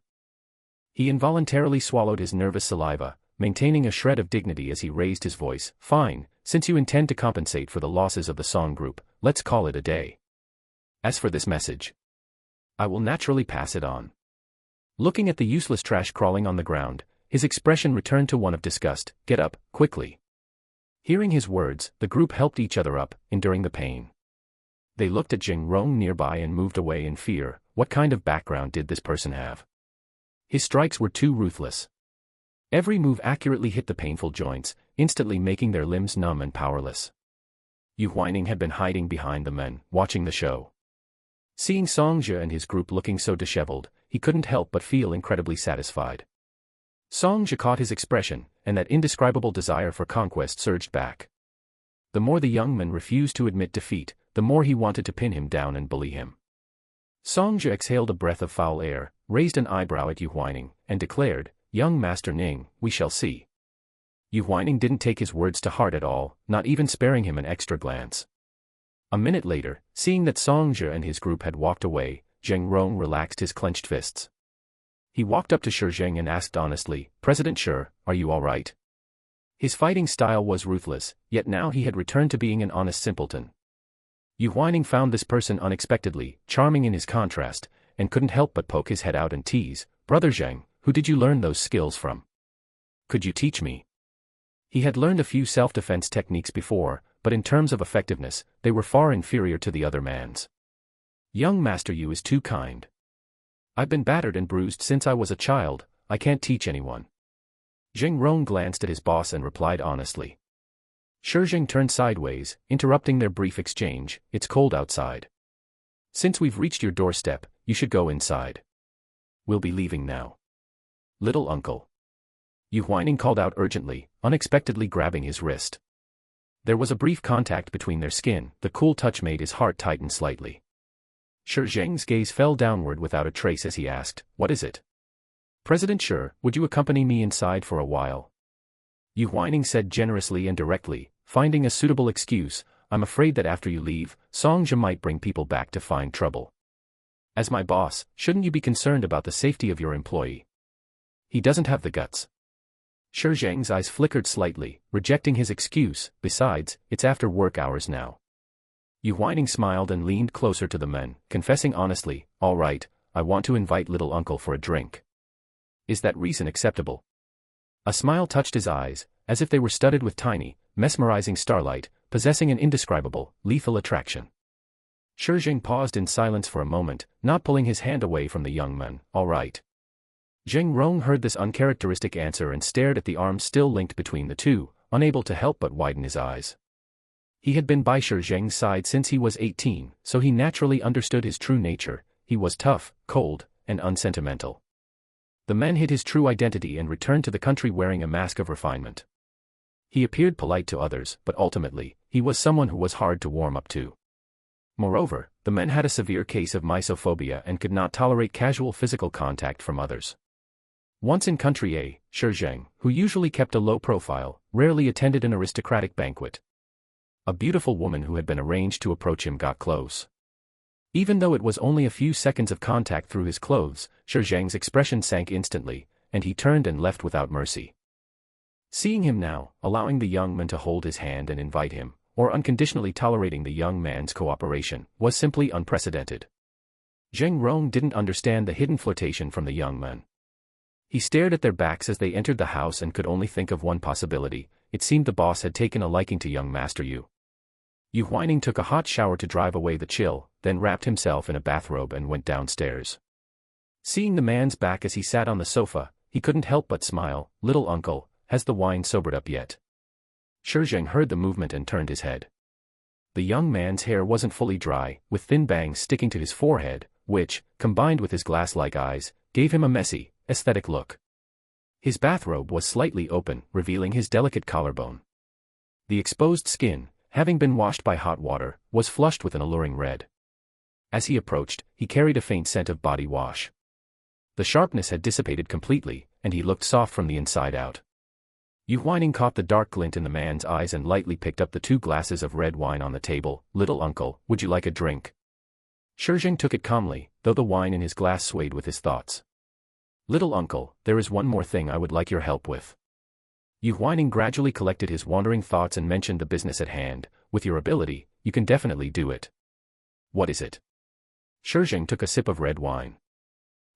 He involuntarily swallowed his nervous saliva, maintaining a shred of dignity as he raised his voice. "Fine, since you intend to compensate for the losses of the Song Group, let's call it a day. As for this message, I will naturally pass it on." Looking at the useless trash crawling on the ground, his expression returned to one of disgust. "Get up, quickly." Hearing his words, the group helped each other up, enduring the pain. They looked at Zheng Rong nearby and moved away in fear. What kind of background did this person have? His strikes were too ruthless. Every move accurately hit the painful joints, instantly making their limbs numb and powerless. Yu Huaining had been hiding behind the men, watching the show. Seeing Song Zhi and his group looking so disheveled, he couldn't help but feel incredibly satisfied. Song Zhi caught his expression, and that indescribable desire for conquest surged back. The more the young man refused to admit defeat, the more he wanted to pin him down and bully him. Song Zhi exhaled a breath of foul air, raised an eyebrow at Yu Huaining, and declared, "Young Master Ning, we shall see." Yu Huaining didn't take his words to heart at all, not even sparing him an extra glance. A minute later, seeing that Song Zhi and his group had walked away, Zheng Rong relaxed his clenched fists. He walked up to Shi Zheng and asked honestly, "President Shi, are you all right?" His fighting style was ruthless, yet now he had returned to being an honest simpleton. Yu Huaining found this person unexpectedly charming in his contrast, and couldn't help but poke his head out and tease, "Brother Zheng, who did you learn those skills from? Could you teach me?" He had learned a few self-defense techniques before, but in terms of effectiveness, they were far inferior to the other man's. "Young Master Yu is too kind. I've been battered and bruised since I was a child, I can't teach anyone." Zheng Rong glanced at his boss and replied honestly. Shi Zheng turned sideways, interrupting their brief exchange. "It's cold outside. Since we've reached your doorstep, you should go inside. We'll be leaving now." "Little uncle." Yu Huaining called out urgently, unexpectedly grabbing his wrist. There was a brief contact between their skin. The cool touch made his heart tighten slightly. Shi Zheng's gaze fell downward without a trace as he asked, "What is it?" "President Shi, would you accompany me inside for a while?" Yu Huaining said generously and directly, finding a suitable excuse. "I'm afraid that after you leave, Song Zhi might bring people back to find trouble. As my boss, shouldn't you be concerned about the safety of your employee? He doesn't have the guts." Shi Zheng's eyes flickered slightly, rejecting his excuse. "Besides, it's after work hours now." Yu Huaining smiled and leaned closer to the men, confessing honestly, "All right, I want to invite little uncle for a drink. Is that reason acceptable?" A smile touched his eyes, as if they were studded with tiny, mesmerizing starlight, possessing an indescribable, lethal attraction. Shi Zheng paused in silence for a moment, not pulling his hand away from the young man. "All right." Zheng Rong heard this uncharacteristic answer and stared at the arms still linked between the two. unable to help but widen his eyes. He had been by Shi Zheng's side since he was 18, so he naturally understood his true nature. He was tough, cold, and unsentimental. The man hid his true identity and returned to the country wearing a mask of refinement. He appeared polite to others, but ultimately, he was someone who was hard to warm up to. Moreover, the man had a severe case of misophobia and could not tolerate casual physical contact from others. Once in country A, Shi Zheng, who usually kept a low profile, rarely attended an aristocratic banquet. A beautiful woman who had been arranged to approach him got close. Even though it was only a few seconds of contact through his clothes, Shi Zheng's expression sank instantly, and he turned and left without mercy. Seeing him now, allowing the young man to hold his hand and invite him, or unconditionally tolerating the young man's cooperation, was simply unprecedented. Zheng Rong didn't understand the hidden flirtation from the young man. He stared at their backs as they entered the house and could only think of one possibility. It seemed the boss had taken a liking to young Master Yu. Yu Huaining took a hot shower to drive away the chill, then wrapped himself in a bathrobe and went downstairs. Seeing the man's back as he sat on the sofa, he couldn't help but smile. "Little uncle, has the wine sobered up yet?" Shi Zheng heard the movement and turned his head. The young man's hair wasn't fully dry, with thin bangs sticking to his forehead, which, combined with his glass-like eyes, gave him a messy, aesthetic look. His bathrobe was slightly open, revealing his delicate collarbone. The exposed skin, having been washed by hot water, was flushed with an alluring red. As he approached, he carried a faint scent of body wash. The sharpness had dissipated completely, and he looked soft from the inside out. Yu Huaining caught the dark glint in the man's eyes and lightly picked up the 2 glasses of red wine on the table. "Little uncle, would you like a drink?" Shi Zheng took it calmly, though the wine in his glass swayed with his thoughts. "Little uncle, there is one more thing I would like your help with." Yu Huaining gradually collected his wandering thoughts and mentioned the business at hand. "With your ability, you can definitely do it." "What is it?" Shi Zheng took a sip of red wine.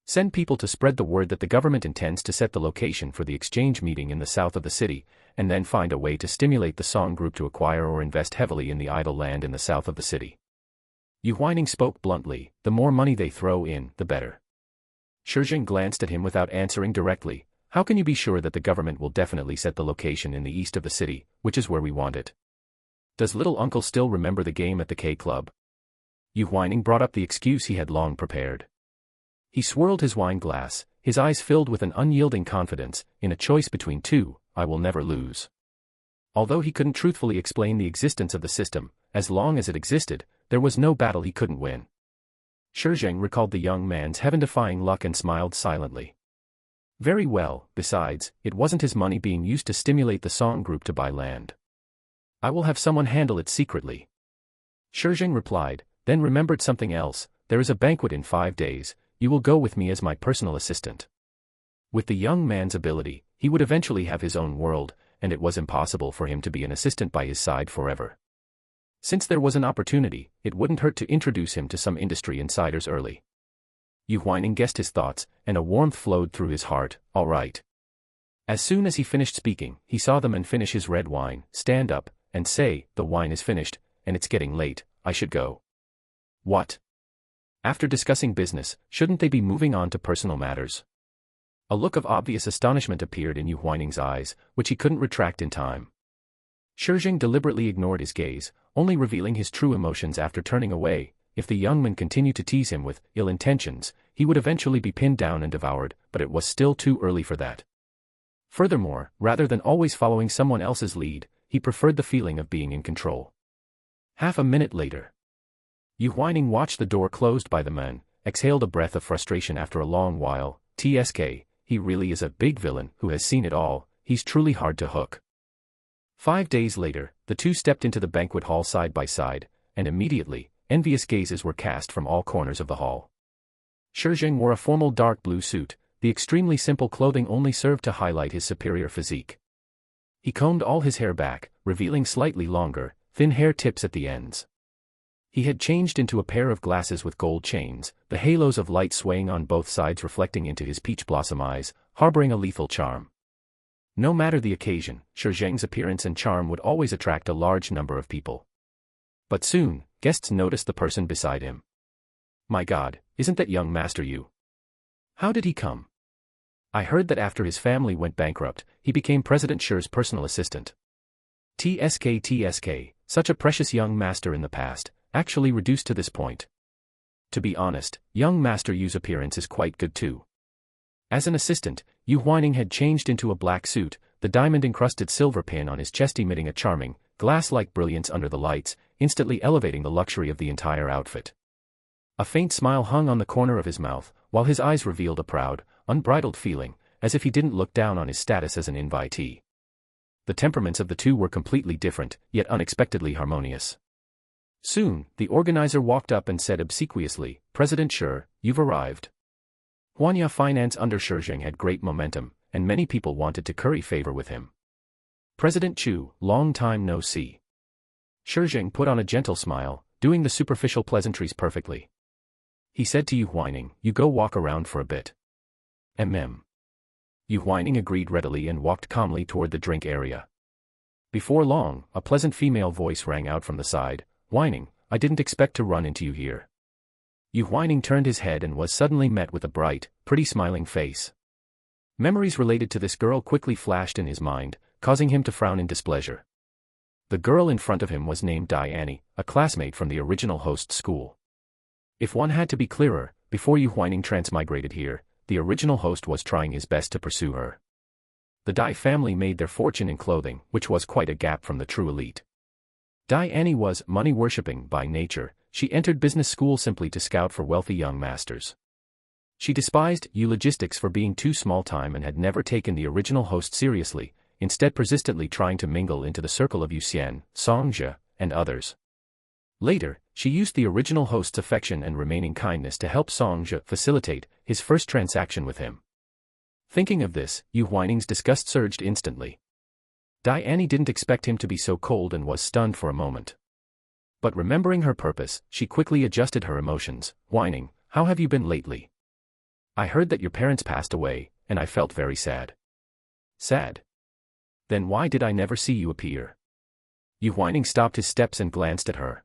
"Send people to spread the word that the government intends to set the location for the exchange meeting in the south of the city, and then find a way to stimulate the Song group to acquire or invest heavily in the idle land in the south of the city." Yu Huaining spoke bluntly. "The more money they throw in, the better." Shi Zheng glanced at him without answering directly. "How can you be sure that the government will definitely set the location in the east of the city, which is where we want it? Does little uncle still remember the game at the K Club?" Yu Huaining brought up the excuse he had long prepared. He swirled his wine glass, his eyes filled with an unyielding confidence. "In a choice between 2, I will never lose." Although he couldn't truthfully explain the existence of the system, as long as it existed, there was no battle he couldn't win. Shi Zheng recalled the young man's heaven-defying luck and smiled silently. Very well, besides, it wasn't his money being used to stimulate the Song group to buy land. "I will have someone handle it secretly." Shi Zheng replied, then remembered something else. "There is a banquet in 5 days, you will go with me as my personal assistant." With the young man's ability, he would eventually have his own world, and it was impossible for him to be an assistant by his side forever. Since there was an opportunity, it wouldn't hurt to introduce him to some industry insiders early. Yu Huaining guessed his thoughts, and a warmth flowed through his heart. "All right." As soon as he finished speaking, he saw the man finish his red wine, stand up, and say, "The wine is finished, and it's getting late, I should go." "What? After discussing business, shouldn't they be moving on to personal matters?" A look of obvious astonishment appeared in Yu Huaining's eyes, which he couldn't retract in time. Shi Zheng deliberately ignored his gaze, only revealing his true emotions after turning away. If the young man continued to tease him with ill intentions, he would eventually be pinned down and devoured, but it was still too early for that. Furthermore, rather than always following someone else's lead, he preferred the feeling of being in control. Half a minute later, Yu Huaining watched the door closed by the man, exhaled a breath of frustration after a long while. "TSK, he really is a big villain who has seen it all. He's truly hard to hook." 5 days later, the two stepped into the banquet hall side by side, and immediately, envious gazes were cast from all corners of the hall. Shi Zheng wore a formal dark blue suit. The extremely simple clothing only served to highlight his superior physique. He combed all his hair back, revealing slightly longer, thin hair tips at the ends. He had changed into a pair of glasses with gold chains, the halos of light swaying on both sides reflecting into his peach blossom eyes, harboring a lethal charm. No matter the occasion, Shi Zheng's appearance and charm would always attract a large number of people. But soon, guests noticed the person beside him. "My God, isn't that young Master Yu? How did he come? I heard that after his family went bankrupt, he became President Shi's personal assistant." TSK, such a precious young master in the past, actually reduced to this point. To be honest, young master Yu's appearance is quite good too. As an assistant, Yu Huaining had changed into a black suit, the diamond-encrusted silver pin on his chest emitting a charming, glass-like brilliance under the lights, instantly elevating the luxury of the entire outfit. A faint smile hung on the corner of his mouth, while his eyes revealed a proud, unbridled feeling, as if he didn't look down on his status as an invitee. The temperaments of the two were completely different, yet unexpectedly harmonious. Soon, the organizer walked up and said obsequiously, "President Shi, you've arrived." Huanya finance under Shi Zheng had great momentum, and many people wanted to curry favor with him. "President Chu, long time no see." Shi Zheng put on a gentle smile, doing the superficial pleasantries perfectly. He said to Yu Huaining, "You go walk around for a bit." Yu Huaining agreed readily and walked calmly toward the drink area. Before long, a pleasant female voice rang out from the side, "Huaining, I didn't expect to run into you here." Yu Huaining turned his head and was suddenly met with a bright, pretty smiling face. Memories related to this girl quickly flashed in his mind, causing him to frown in displeasure. The girl in front of him was named Dai Annie, a classmate from the original host school. If one had to be clearer, before Yu Huaining transmigrated here, the original host was trying his best to pursue her. The Dai family made their fortune in clothing, which was quite a gap from the true elite. Dai Annie was money-worshipping by nature. She entered business school simply to scout for wealthy young masters. She despised Yu Logistics for being too small-time and had never taken the original host seriously, instead persistently trying to mingle into the circle of Yu Xian, Songzhe, and others. Later, she used the original host's affection and remaining kindness to help Songzhe facilitate his first transaction with him. Thinking of this, Yu Huaining's disgust surged instantly. Dai Annie didn't expect him to be so cold and was stunned for a moment. But remembering her purpose, she quickly adjusted her emotions. "Huaining, how have you been lately? I heard that your parents passed away, and I felt very sad." "Sad? Then why did I never see you appear?" Yu Huaining stopped his steps and glanced at her.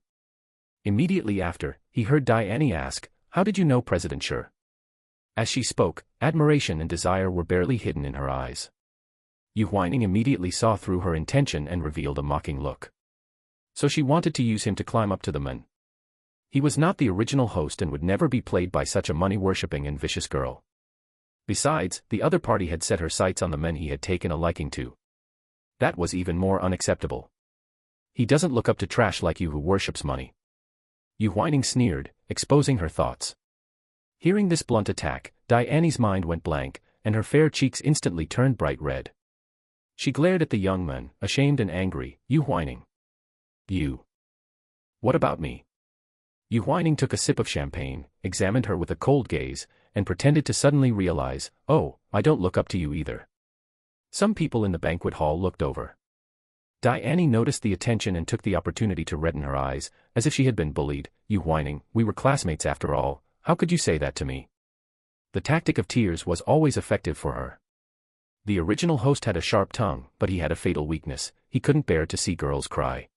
Immediately after, he heard Dai Annie ask, "How did you know President Shi?" As she spoke, admiration and desire were barely hidden in her eyes. Yu Huaining immediately saw through her intention and revealed a mocking look. So she wanted to use him to climb up to the man. He was not the original host and would never be played by such a money-worshipping and vicious girl. Besides, the other party had set her sights on the men he had taken a liking to. That was even more unacceptable. He doesn't look up to trash like you who worships money. Yu Huaining sneered, exposing her thoughts. Hearing this blunt attack, Dai Annie's mind went blank, and her fair cheeks instantly turned bright red. She glared at the young man, ashamed and angry. "Yu Huaining. You. What about me?" Yu Huaining took a sip of champagne, examined her with a cold gaze, and pretended to suddenly realize, "Oh, I don't look up to you either." Some people in the banquet hall looked over. Dai Annie noticed the attention and took the opportunity to redden her eyes, as if she had been bullied. "Yu Huaining, we were classmates after all, how could you say that to me?" The tactic of tears was always effective for her. The original host had a sharp tongue, but he had a fatal weakness: he couldn't bear to see girls cry.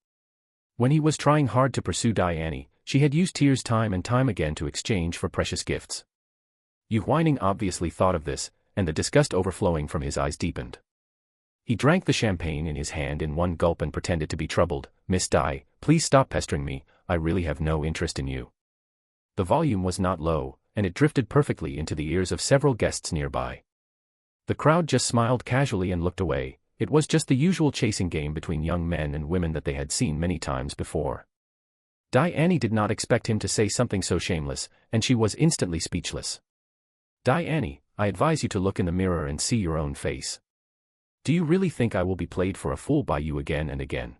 When he was trying hard to pursue Dai Annie, she had used tears time and time again to exchange for precious gifts. Yu Huaining obviously thought of this, and the disgust overflowing from his eyes deepened. He drank the champagne in his hand in one gulp and pretended to be troubled. "Miss Dai, please stop pestering me, I really have no interest in you." The volume was not low, and it drifted perfectly into the ears of several guests nearby. The crowd just smiled casually and looked away. It was just the usual chasing game between young men and women that they had seen many times before. Dai Annie did not expect him to say something so shameless, and she was instantly speechless. "Dai Annie, I advise you to look in the mirror and see your own face. Do you really think I will be played for a fool by you again and again?"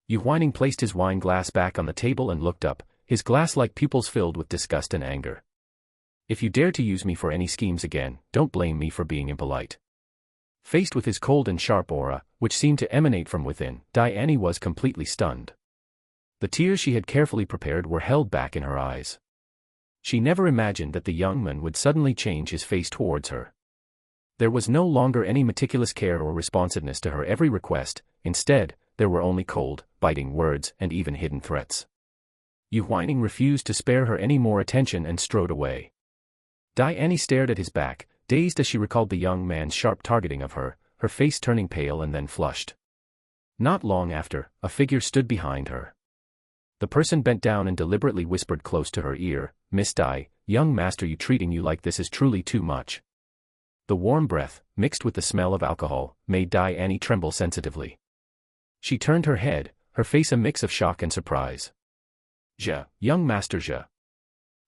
Yu Huaining placed his wine glass back on the table and looked up, his glass-like pupils filled with disgust and anger. "If you dare to use me for any schemes again, don't blame me for being impolite." Faced with his cold and sharp aura, which seemed to emanate from within, Dai Annie was completely stunned. The tears she had carefully prepared were held back in her eyes. She never imagined that the young man would suddenly change his face towards her. There was no longer any meticulous care or responsiveness to her every request. Instead, there were only cold, biting words and even hidden threats. Yu Huaining refused to spare her any more attention and strode away. Dai Annie stared at his back, dazed as she recalled the young man's sharp targeting of her, her face turning pale and then flushed. Not long after, a figure stood behind her. The person bent down and deliberately whispered close to her ear, "Miss Dai, young master, you treating you like this is truly too much." The warm breath, mixed with the smell of alcohol, made Diane tremble sensitively. She turned her head, her face a mix of shock and surprise. "Je, young master je."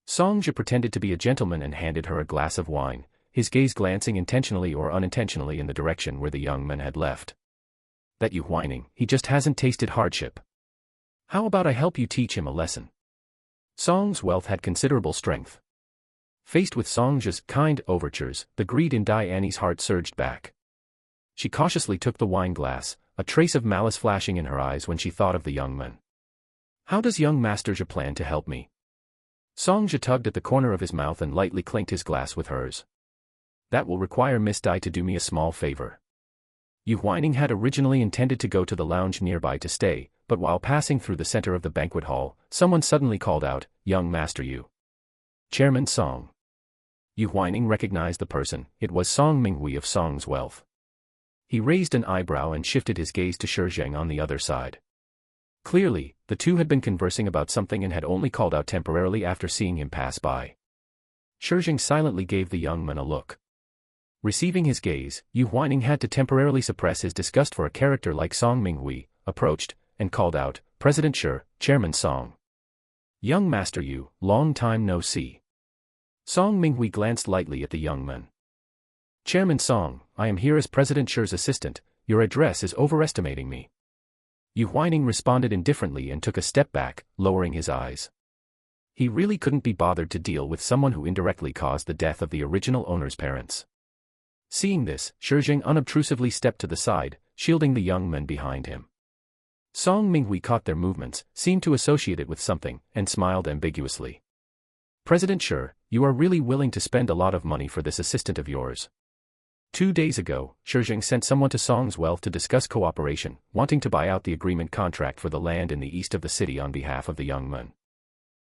Song Je pretended to be a gentleman and handed her a glass of wine, his gaze glancing intentionally or unintentionally in the direction where the young man had left. "That Yu Huaining, he just hasn't tasted hardship. How about I help you teach him a lesson?" Song's wealth had considerable strength. Faced with Song Je's kind overtures, the greed in Diane's heart surged back. She cautiously took the wine glass, a trace of malice flashing in her eyes when she thought of the young man. "How does young master Je plan to help me?" Song Je tugged at the corner of his mouth and lightly clinked his glass with hers. "That will require Miss Dai to do me a small favor." Yu Huaining had originally intended to go to the lounge nearby to stay, but while passing through the center of the banquet hall, someone suddenly called out, "Young master Yu." "Chairman Song." Yu Huaining recognized the person. It was Song Minghui of Song's wealth. He raised an eyebrow and shifted his gaze to Shi Zheng on the other side. Clearly, the two had been conversing about something and had only called out temporarily after seeing him pass by. Shi Zheng silently gave the young man a look. Receiving his gaze, Yu Huaining had to temporarily suppress his disgust for a character like Song Minghui, approached, and called out, "President Shi, Chairman Song." "Young master Yu, long time no see." Song Minghui glanced lightly at the young man. "Chairman Song, I am here as President Shi's assistant. Your address is overestimating me." Yu Huaining responded indifferently and took a step back, lowering his eyes. He really couldn't be bothered to deal with someone who indirectly caused the death of the original owner's parents. Seeing this, Shi Zheng unobtrusively stepped to the side, shielding the young man behind him. Song Minghui caught their movements, seemed to associate it with something, and smiled ambiguously. "President Shi, you are really willing to spend a lot of money for this assistant of yours." 2 days ago, Shi Zheng sent someone to Song's wealth to discuss cooperation, wanting to buy out the agreement contract for the land in the east of the city on behalf of the young man.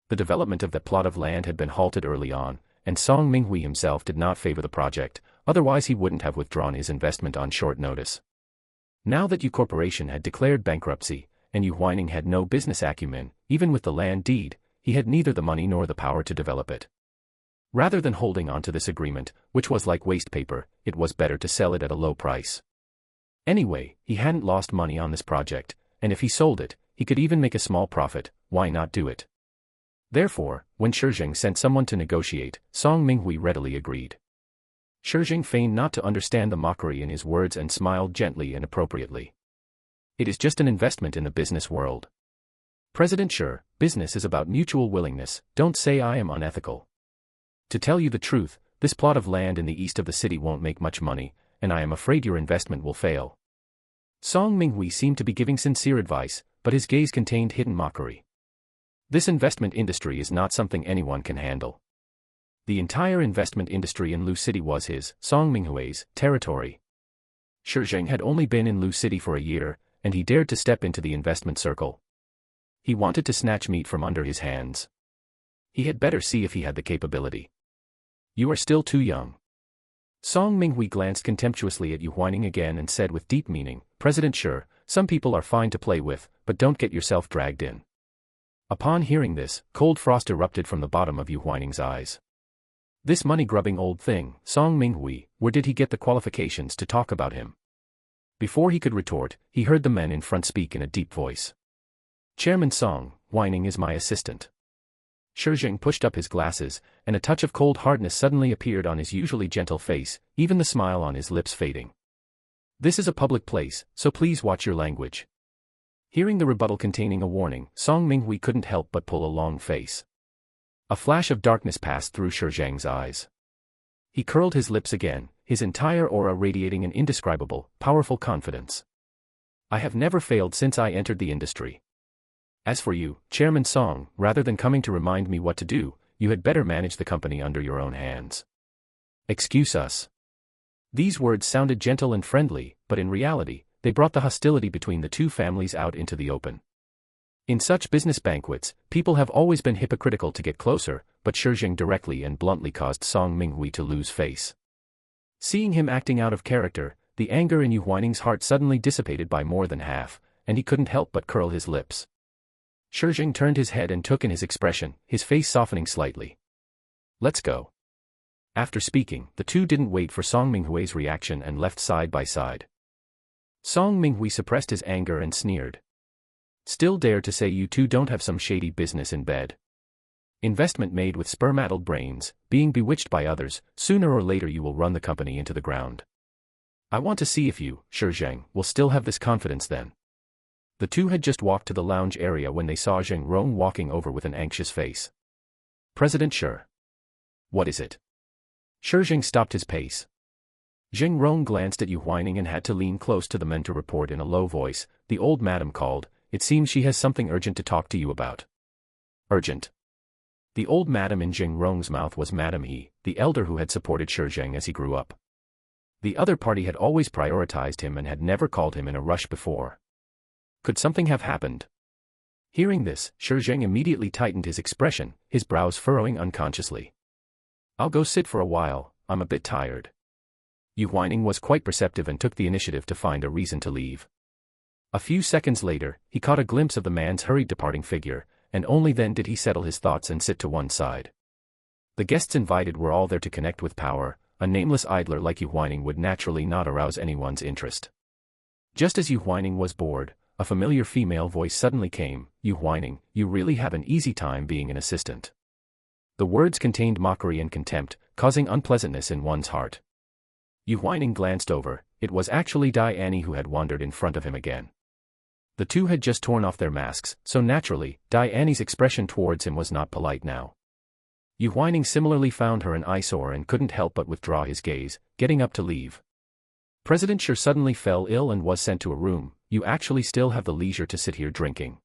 The development of that plot of land had been halted early on, and Song Minghui himself did not favor the project, otherwise he wouldn't have withdrawn his investment on short notice. Now that Yu Corporation had declared bankruptcy, and Yu Huaining had no business acumen, even with the land deed, he had neither the money nor the power to develop it. Rather than holding on to this agreement, which was like waste paper, it was better to sell it at a low price. Anyway, he hadn't lost money on this project, and if he sold it, he could even make a small profit. Why not do it? Therefore, when Shi Zheng sent someone to negotiate, Song Minghui readily agreed. Shi Zheng feigned not to understand the mockery in his words and smiled gently and appropriately. "It is just an investment in the business world. President Shi, business is about mutual willingness, don't say I am unethical. To tell you the truth, this plot of land in the east of the city won't make much money, and I am afraid your investment will fail." Song Minghui seemed to be giving sincere advice, but his gaze contained hidden mockery. This investment industry is not something anyone can handle. The entire investment industry in Lu City was his, Song Minghui's, territory. Shi Zheng had only been in Lu City for a year, and he dared to step into the investment circle. He wanted to snatch meat from under his hands. He had better see if he had the capability. "You are still too young." Song Minghui glanced contemptuously at Yu Huaining again and said with deep meaning, "President Shi, some people are fine to play with, but don't get yourself dragged in." Upon hearing this, cold frost erupted from the bottom of Yu Huaining's eyes. This money-grubbing old thing, Song Minghui, where did he get the qualifications to talk about him? Before he could retort, he heard the men in front speak in a deep voice. "Chairman Song, Huaining is my assistant." Shi Zheng pushed up his glasses, and a touch of cold hardness suddenly appeared on his usually gentle face, even the smile on his lips fading. "This is a public place, so please watch your language." Hearing the rebuttal containing a warning, Song Minghui couldn't help but pull a long face. A flash of darkness passed through Shi Zheng's eyes. He curled his lips again, his entire aura radiating an indescribable, powerful confidence. "I have never failed since I entered the industry. As for you, Chairman Song, rather than coming to remind me what to do, you had better manage the company under your own hands. Excuse us." These words sounded gentle and friendly, but in reality, they brought the hostility between the two families out into the open. In such business banquets, people have always been hypocritical to get closer, but Shi Zheng directly and bluntly caused Song Minghui to lose face. Seeing him acting out of character, the anger in Yu Huaining's heart suddenly dissipated by more than half, and he couldn't help but curl his lips. Shi Zheng turned his head and took in his expression, his face softening slightly. "Let's go." After speaking, the two didn't wait for Song Minghui's reaction and left side by side. Song Minghui suppressed his anger and sneered. "Still dare to say you two don't have some shady business in bed? Investment made with sperm-addled brains, being bewitched by others, sooner or later you will run the company into the ground. I want to see if you, Shi Zheng, will still have this confidence then." The two had just walked to the lounge area when they saw Zheng Rong walking over with an anxious face. "President Shi. What is it?" Shi Zheng stopped his pace. Zheng Rong glanced at Yu Huaining and had to lean close to the men to report in a low voice, "The old madam called, it seems she has something urgent to talk to you about." "Urgent?" The old madam in Zheng Rong's mouth was Madam He, the elder who had supported Shi Zheng as he grew up. The other party had always prioritized him and had never called him in a rush before. Could something have happened? Hearing this, Shi Zheng immediately tightened his expression, his brows furrowing unconsciously. "I'll go sit for a while, I'm a bit tired." Yu Huaining was quite perceptive and took the initiative to find a reason to leave. A few seconds later, he caught a glimpse of the man's hurried departing figure, and only then did he settle his thoughts and sit to one side. The guests invited were all there to connect with power. A nameless idler like Yu Huaining would naturally not arouse anyone's interest. Just as Yu Huaining was bored, a familiar female voice suddenly came, "Yu Huaining, you really have an easy time being an assistant." The words contained mockery and contempt, causing unpleasantness in one's heart. Yu Huaining glanced over. It was actually Dai Annie who had wandered in front of him again. The two had just torn off their masks, so naturally, Dai Annie's expression towards him was not polite now. Yu Huaining similarly found her an eyesore and couldn't help but withdraw his gaze, getting up to leave. President Shi suddenly fell ill and was sent to a room. "You actually still have the leisure to sit here drinking."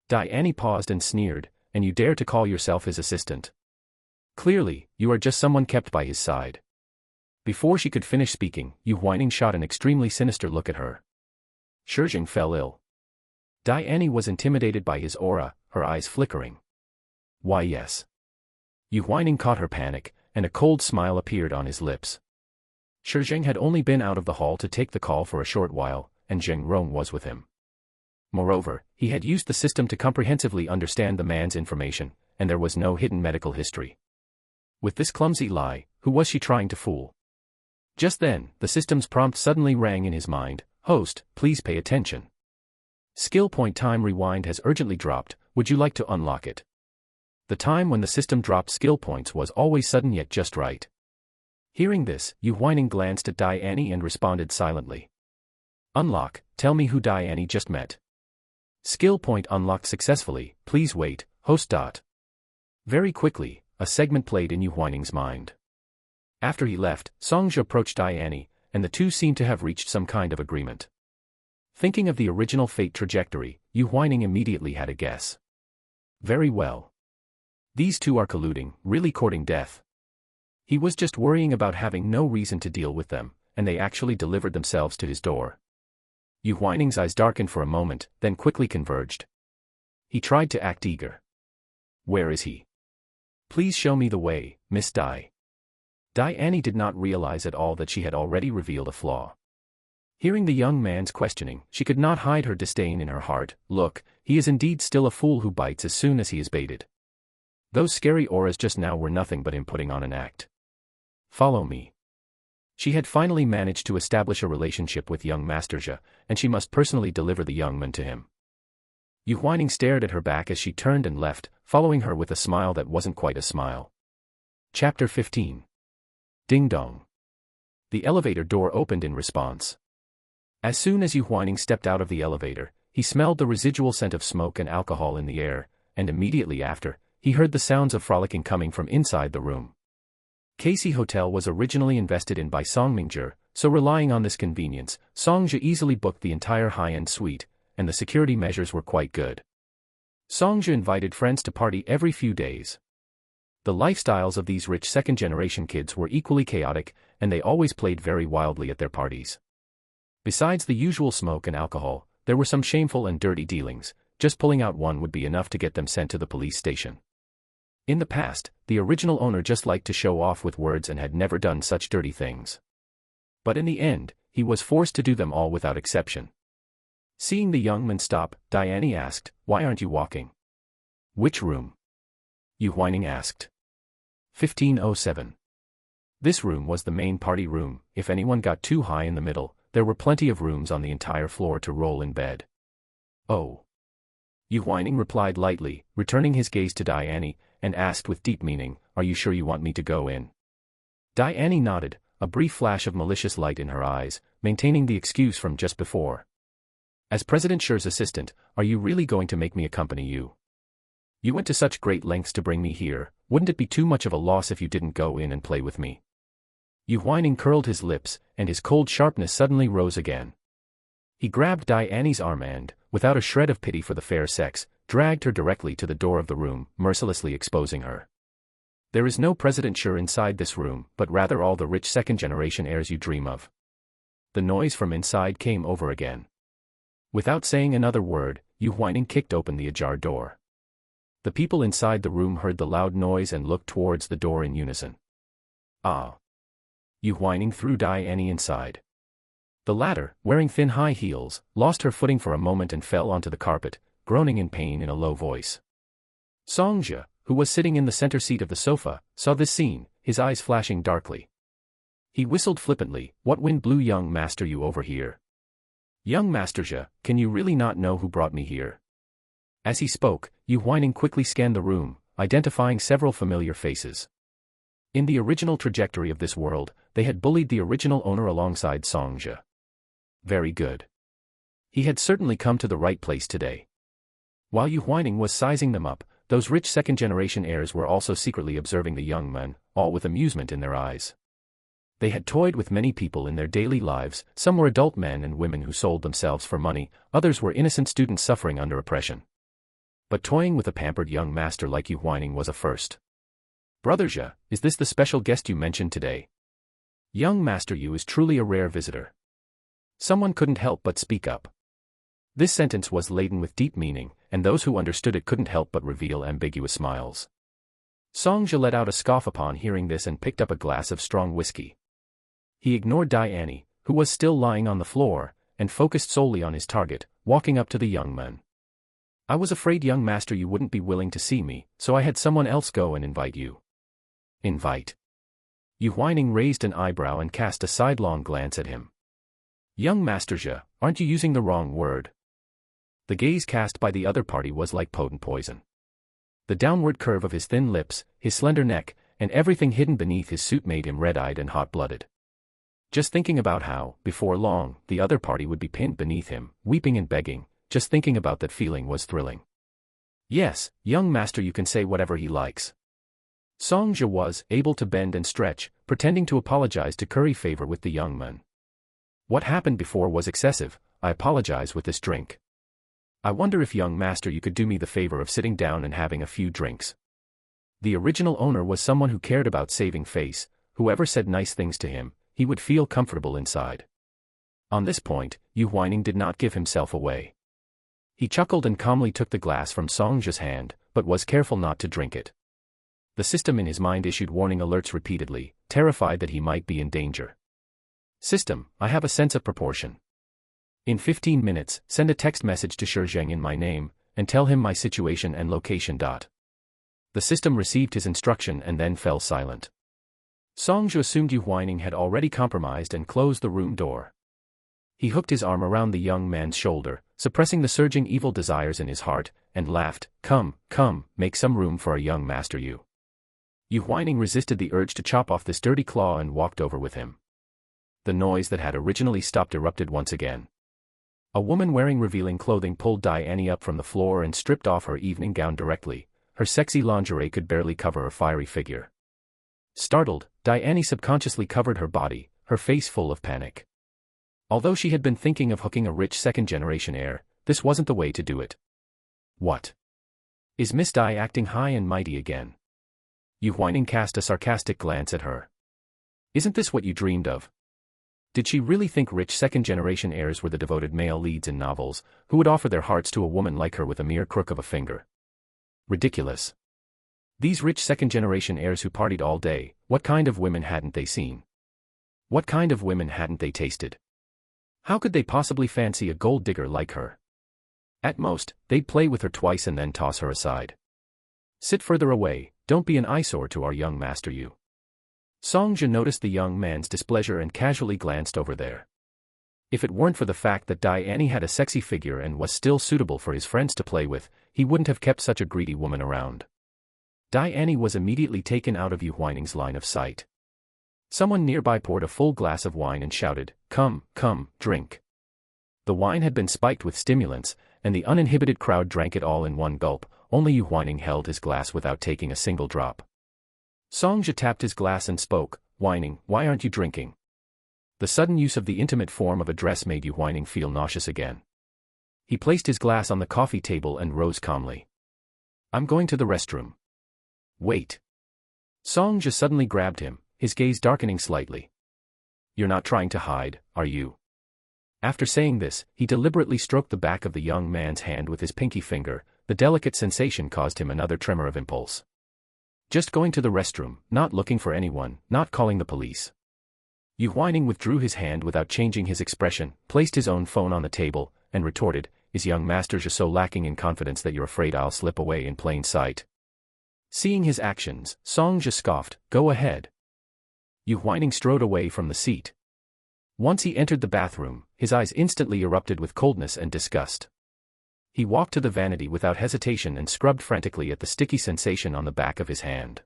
Dai Annie paused and sneered, "And you dare to call yourself his assistant? Clearly, you are just someone kept by his side." Before she could finish speaking, Yu Huaining shot an extremely sinister look at her. Shi Zheng fell ill. Dai Annie was intimidated by his aura, her eyes flickering. "Why yes." Yu Huaining caught her panic, and a cold smile appeared on his lips. Shi Zheng had only been out of the hall to take the call for a short while, and Zheng Rong was with him. Moreover, he had used the system to comprehensively understand the man's information, and there was no hidden medical history. With this clumsy lie, who was she trying to fool? Just then, the system's prompt suddenly rang in his mind, "Host, please pay attention. Skill point time rewind has urgently dropped, would you like to unlock it?" The time when the system dropped skill points was always sudden yet just right. Hearing this, Yu Huaining glanced at Dai Annie and responded silently. "Unlock, tell me who Dai Annie just met." "Skill point unlocked successfully, please wait, host. Very quickly, a segment played in Yu Huaining's mind. After he left, Songzhi approached Dai Annie, and the two seemed to have reached some kind of agreement. Thinking of the original fate trajectory, Yu Huaining immediately had a guess. Very well. These two are colluding, really courting death. He was just worrying about having no reason to deal with them, and they actually delivered themselves to his door. Yu Huaining's eyes darkened for a moment, then quickly converged. He tried to act eager. "Where is he? Please show me the way, Miss Dai." Dai Annie did not realize at all that she had already revealed a flaw. Hearing the young man's questioning, she could not hide her disdain in her heart. Look, he is indeed still a fool who bites as soon as he is baited. Those scary auras just now were nothing but him putting on an act. Follow me. She had finally managed to establish a relationship with young Master Zhi, and she must personally deliver the young man to him. Yu Huaining stared at her back as she turned and left, following her with a smile that wasn't quite a smile. Chapter 15. Ding dong. The elevator door opened in response. As soon as Yu Huaining stepped out of the elevator, he smelled the residual scent of smoke and alcohol in the air, and immediately after, he heard the sounds of frolicking coming from inside the room. Casey Hotel was originally invested in by Song Mingzhi, so relying on this convenience, Songzhi easily booked the entire high-end suite, and the security measures were quite good. Songzhi invited friends to party every few days. The lifestyles of these rich second-generation kids were equally chaotic, and they always played very wildly at their parties. Besides the usual smoke and alcohol, there were some shameful and dirty dealings. Just pulling out one would be enough to get them sent to the police station. In the past, the original owner just liked to show off with words and had never done such dirty things. But in the end, he was forced to do them all without exception. Seeing the young man stop, Diane asked, "Why aren't you walking?" "Which room?" Yu Huaining asked. 1507. This room was the main party room. If anyone got too high in the middle, there were plenty of rooms on the entire floor to roll in bed. "Oh." Yu Huaining replied lightly, returning his gaze to Diane, and asked with deep meaning, "Are you sure you want me to go in?" Diane nodded, a brief flash of malicious light in her eyes, maintaining the excuse from just before. "As President Shi's assistant, are you really going to make me accompany you? You went to such great lengths to bring me here, wouldn't it be too much of a loss if you didn't go in and play with me?" Yu Huaining curled his lips, and his cold sharpness suddenly rose again. He grabbed Diane's arm and, without a shred of pity for the fair sex, dragged her directly to the door of the room, mercilessly exposing her. "There is no President Shi inside this room, but rather all the rich second-generation heirs you dream of." The noise from inside came over again. Without saying another word, Yu Huaining kicked open the ajar door. The people inside the room heard the loud noise and looked towards the door in unison. "Ah!" Yu Huaining threw Diane inside. The latter, wearing thin high heels, lost her footing for a moment and fell onto the carpet, groaning in pain in a low voice. Songzhe, who was sitting in the center seat of the sofa, saw this scene, his eyes flashing darkly. He whistled flippantly, "What wind blew young Master Yu over here? Young Master Zhe, can you really not know who brought me here?" As he spoke, Yu Huaining quickly scanned the room, identifying several familiar faces. In the original trajectory of this world, they had bullied the original owner alongside Songzhe. Very good. He had certainly come to the right place today. While Yu Huaining was sizing them up, those rich second-generation heirs were also secretly observing the young men, all with amusement in their eyes. They had toyed with many people in their daily lives, some were adult men and women who sold themselves for money, others were innocent students suffering under oppression. But toying with a pampered young master like Yu Huaining was a first. "Brother Zhe, is this the special guest you mentioned today? Young Master Yu is truly a rare visitor." Someone couldn't help but speak up. This sentence was laden with deep meaning, and those who understood it couldn't help but reveal ambiguous smiles. Songzhe let out a scoff upon hearing this and picked up a glass of strong whiskey. He ignored Diane, who was still lying on the floor, and focused solely on his target, walking up to the young man. "I was afraid young master you wouldn't be willing to see me, so I had someone else go and invite you." "Invite?" Yu Huaining raised an eyebrow and cast a sidelong glance at him. "Young Master Zhe, aren't you using the wrong word?" The gaze cast by the other party was like potent poison. The downward curve of his thin lips, his slender neck, and everything hidden beneath his suit made him red-eyed and hot-blooded. Just thinking about how, before long, the other party would be pinned beneath him, weeping and begging, just thinking about that feeling was thrilling. "Yes, young master, you can say whatever he likes." Songzhe was able to bend and stretch, pretending to apologize to curry favor with the young man. "What happened before was excessive, I apologize with this drink. I wonder if young master you could do me the favor of sitting down and having a few drinks." The original owner was someone who cared about saving face, whoever said nice things to him, he would feel comfortable inside. On this point, Yu Huaining did not give himself away. He chuckled and calmly took the glass from Songzhe's hand, but was careful not to drink it. The system in his mind issued warning alerts repeatedly, terrified that he might be in danger. "System, I have a sense of proportion. In 15 minutes, send a text message to Shi Zheng in my name, and tell him my situation and location. The system received his instruction and then fell silent. Songzhe assumed Yu Huaining had already compromised and closed the room door. He hooked his arm around the young man's shoulder, suppressing the surging evil desires in his heart, and laughed, Come, make some room for a young master Yu." Yu Huaining resisted the urge to chop off this dirty claw and walked over with him. The noise that had originally stopped erupted once again. A woman wearing revealing clothing pulled Diane up from the floor and stripped off her evening gown directly. Her sexy lingerie could barely cover her fiery figure. Startled, Diane subconsciously covered her body, her face full of panic. Although she had been thinking of hooking a rich second-generation heir, this wasn't the way to do it. "What? Is Miss Di acting high and mighty again?" Yu Huaining cast a sarcastic glance at her. "Isn't this what you dreamed of? Did she really think rich second-generation heirs were the devoted male leads in novels, who would offer their hearts to a woman like her with a mere crook of a finger? Ridiculous. These rich second-generation heirs who partied all day, what kind of women hadn't they seen? What kind of women hadn't they tasted? How could they possibly fancy a gold digger like her? At most, they'd play with her twice and then toss her aside. Sit further away, don't be an eyesore to our young master Yu. Songjia noticed the young man's displeasure and casually glanced over there. If it weren't for the fact that Diane had a sexy figure and was still suitable for his friends to play with, he wouldn't have kept such a greedy woman around. Diane was immediately taken out of Yu Huaining's line of sight. Someone nearby poured a full glass of wine and shouted, "Come, come, drink." The wine had been spiked with stimulants, and the uninhibited crowd drank it all in one gulp. Only Yu Huaining held his glass without taking a single drop. Songjia tapped his glass and spoke, whining, "Why aren't you drinking?" The sudden use of the intimate form of address made Yu Huaining feel nauseous again. He placed his glass on the coffee table and rose calmly. "I'm going to the restroom." "Wait." Songjia suddenly grabbed him, his gaze darkening slightly. "You're not trying to hide, are you?" After saying this, he deliberately stroked the back of the young man's hand with his pinky finger. The delicate sensation caused him another tremor of impulse. "Just going to the restroom, not looking for anyone, not calling the police." Yu Huaining withdrew his hand without changing his expression, placed his own phone on the table, and retorted, "Is young master just so lacking in confidence that you're afraid I'll slip away in plain sight?" Seeing his actions, Songjia scoffed, "Go ahead." Yu Huaining strode away from the seat. Once he entered the bathroom, his eyes instantly erupted with coldness and disgust. He walked to the vanity without hesitation and scrubbed frantically at the sticky sensation on the back of his hand.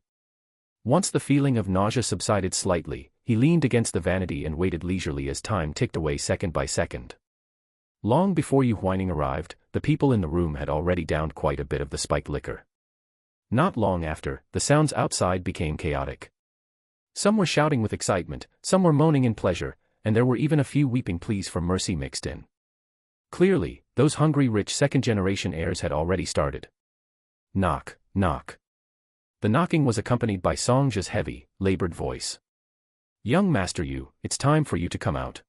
Once the feeling of nausea subsided slightly, he leaned against the vanity and waited leisurely as time ticked away second by second. Long before Yu Huaining arrived, the people in the room had already downed quite a bit of the spiked liquor. Not long after, the sounds outside became chaotic. Some were shouting with excitement, some were moaning in pleasure, and there were even a few weeping pleas for mercy mixed in. Clearly, those hungry rich second-generation heirs had already started. Knock, knock. The knocking was accompanied by Songjia's heavy, labored voice. "Young Master Yu, it's time for you to come out."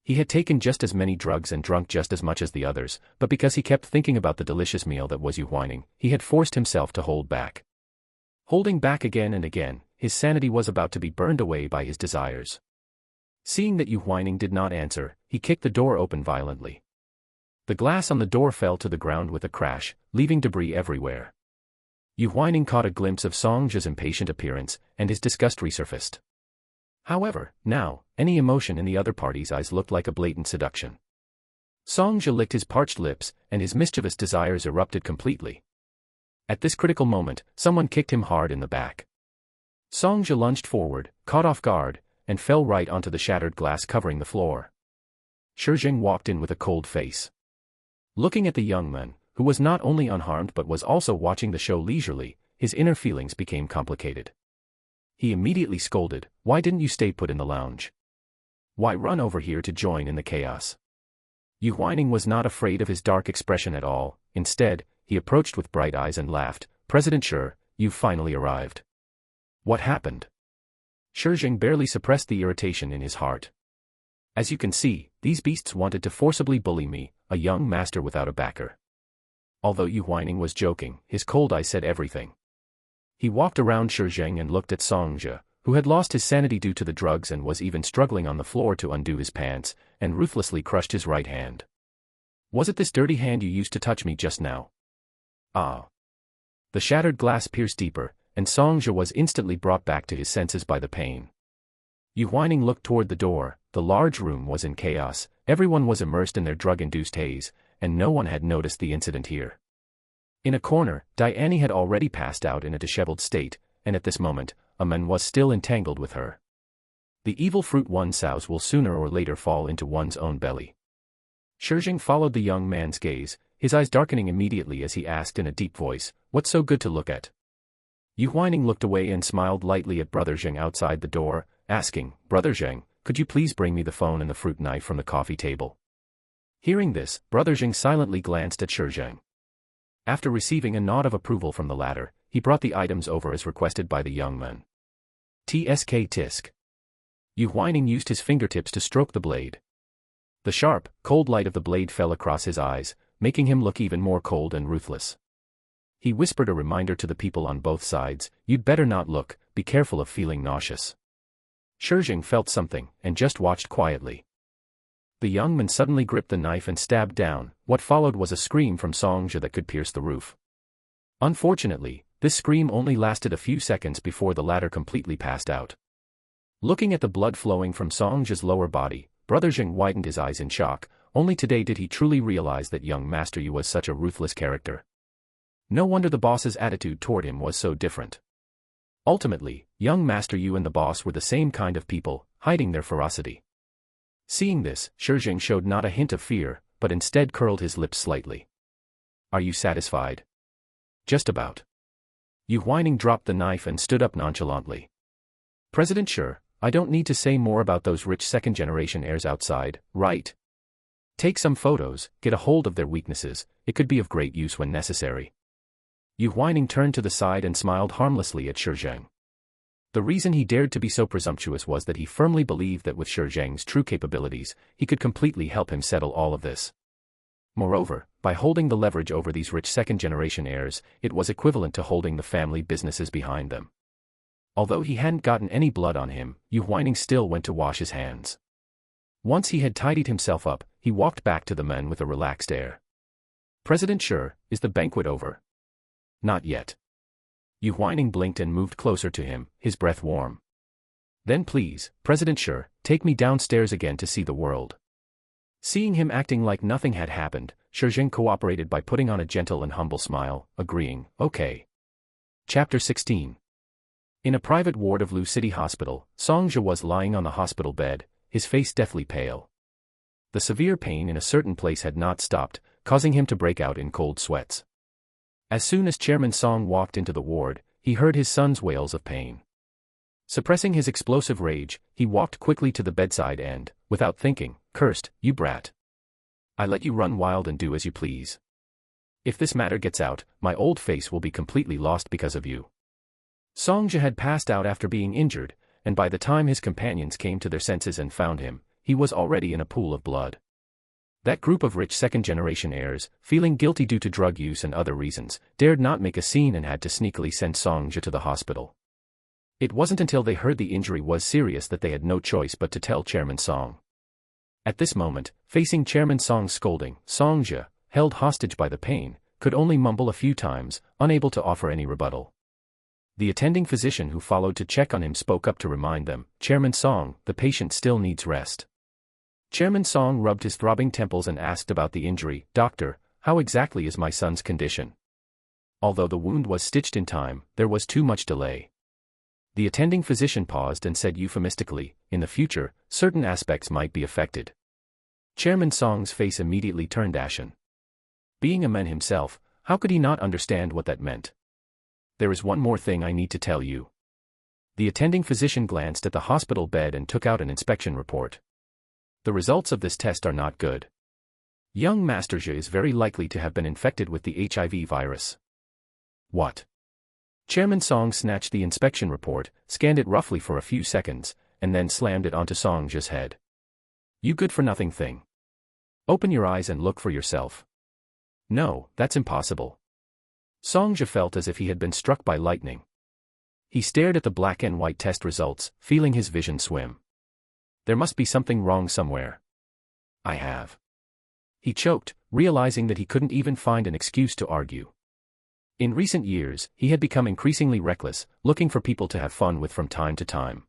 He had taken just as many drugs and drunk just as much as the others, but because he kept thinking about the delicious meal that was Yu Huaining, he had forced himself to hold back. Holding back again and again, his sanity was about to be burned away by his desires. Seeing that Yu Huaining did not answer, he kicked the door open violently. The glass on the door fell to the ground with a crash, leaving debris everywhere. Yu Huaining caught a glimpse of Songjia's impatient appearance, and his disgust resurfaced. However, now, any emotion in the other party's eyes looked like a blatant seduction. Songjia licked his parched lips, and his mischievous desires erupted completely. At this critical moment, someone kicked him hard in the back. Songjia lunged forward, caught off guard, and fell right onto the shattered glass covering the floor. Shi Zheng walked in with a cold face. Looking at the young man, who was not only unharmed but was also watching the show leisurely, his inner feelings became complicated. He immediately scolded, "Why didn't you stay put in the lounge? Why run over here to join in the chaos?" Yu Huaining was not afraid of his dark expression at all. Instead, he approached with bright eyes and laughed, "President Shi, you've finally arrived." "What happened?" Shi Zheng barely suppressed the irritation in his heart. "As you can see, these beasts wanted to forcibly bully me, a young master without a backer." Although Yu Huaining was joking, his cold eye said everything. He walked around Shi Zheng and looked at Songjia, who had lost his sanity due to the drugs and was even struggling on the floor to undo his pants, and ruthlessly crushed his right hand. "Was it this dirty hand you used to touch me just now?" "Ah." The shattered glass pierced deeper, and Songjia was instantly brought back to his senses by the pain. Yu Huaining looked toward the door. The large room was in chaos, everyone was immersed in their drug-induced haze, and no one had noticed the incident here. In a corner, Diane had already passed out in a disheveled state, and at this moment, a man was still entangled with her. The evil fruit one sows will sooner or later fall into one's own belly. Shi Zheng followed the young man's gaze, his eyes darkening immediately as he asked in a deep voice, "What's so good to look at?" Yu Huaining looked away and smiled lightly at Brother Zheng outside the door, asking, "Brother Zheng, could you please bring me the phone and the fruit knife from the coffee table?" Hearing this, Brother Zheng silently glanced at Shi Zheng. After receiving a nod of approval from the latter, he brought the items over as requested by the young man. Tsk tisk. Yu Huaining used his fingertips to stroke the blade. The sharp, cold light of the blade fell across his eyes, making him look even more cold and ruthless. He whispered a reminder to the people on both sides, "You'd better not look, be careful of feeling nauseous." Shi Zheng felt something, and just watched quietly. The young man suddenly gripped the knife and stabbed down. What followed was a scream from Song Zhe that could pierce the roof. Unfortunately, this scream only lasted a few seconds before the latter completely passed out. Looking at the blood flowing from Song Zhe's lower body, Brother Zheng widened his eyes in shock. Only today did he truly realize that young Master Yu was such a ruthless character. No wonder the boss's attitude toward him was so different. Ultimately, young Master Yu and the boss were the same kind of people, hiding their ferocity. Seeing this, Shi Zheng showed not a hint of fear, but instead curled his lips slightly. "Are you satisfied?" "Just about." Yu Huaining dropped the knife and stood up nonchalantly. "President Shi, I don't need to say more about those rich second-generation heirs outside, right? Take some photos, get a hold of their weaknesses, it could be of great use when necessary." Yu Huaining turned to the side and smiled harmlessly at Shi Zheng. The reason he dared to be so presumptuous was that he firmly believed that with Shi Zheng's true capabilities, he could completely help him settle all of this. Moreover, by holding the leverage over these rich second-generation heirs, it was equivalent to holding the family businesses behind them. Although he hadn't gotten any blood on him, Yu Huaining still went to wash his hands. Once he had tidied himself up, he walked back to the men with a relaxed air. "President Shi, is the banquet over?" "Not yet." Yu Huaining blinked and moved closer to him, his breath warm. "Then please, President Shi, take me downstairs again to see the world." Seeing him acting like nothing had happened, Shi Zheng cooperated by putting on a gentle and humble smile, agreeing, "Okay." Chapter 16. In a private ward of Lu City Hospital, Song Zhe was lying on the hospital bed, his face deathly pale. The severe pain in a certain place had not stopped, causing him to break out in cold sweats. As soon as Chairman Song walked into the ward, he heard his son's wails of pain. Suppressing his explosive rage, he walked quickly to the bedside and, without thinking, cursed, "You brat. I let you run wild and do as you please. If this matter gets out, my old face will be completely lost because of you." Song Zhe had passed out after being injured, and by the time his companions came to their senses and found him, he was already in a pool of blood. That group of rich second-generation heirs, feeling guilty due to drug use and other reasons, dared not make a scene and had to sneakily send Song Zhe to the hospital. It wasn't until they heard the injury was serious that they had no choice but to tell Chairman Song. At this moment, facing Chairman Song's scolding, Song Zhe, held hostage by the pain, could only mumble a few times, unable to offer any rebuttal. The attending physician who followed to check on him spoke up to remind them, "Chairman Song, the patient still needs rest." Chairman Song rubbed his throbbing temples and asked about the injury. "Doctor, how exactly is my son's condition?" Although the wound was stitched in time, there was too much delay. The attending physician paused and said euphemistically, "In the future, certain aspects might be affected." Chairman Song's face immediately turned ashen. Being a man himself, how could he not understand what that meant? "There is one more thing I need to tell you." The attending physician glanced at the hospital bed and took out an inspection report. "The results of this test are not good. Young Master Zhe is very likely to have been infected with the HIV virus." "What?" Chairman Song snatched the inspection report, scanned it roughly for a few seconds, and then slammed it onto Song Zhe's head. "You good-for-nothing thing. Open your eyes and look for yourself." "No, that's impossible." Song Zhe felt as if he had been struck by lightning. He stared at the black and white test results, feeling his vision swim. There must be something wrong somewhere. "I have." He choked, realizing that he couldn't even find an excuse to argue. In recent years, he had become increasingly reckless, looking for people to have fun with from time to time.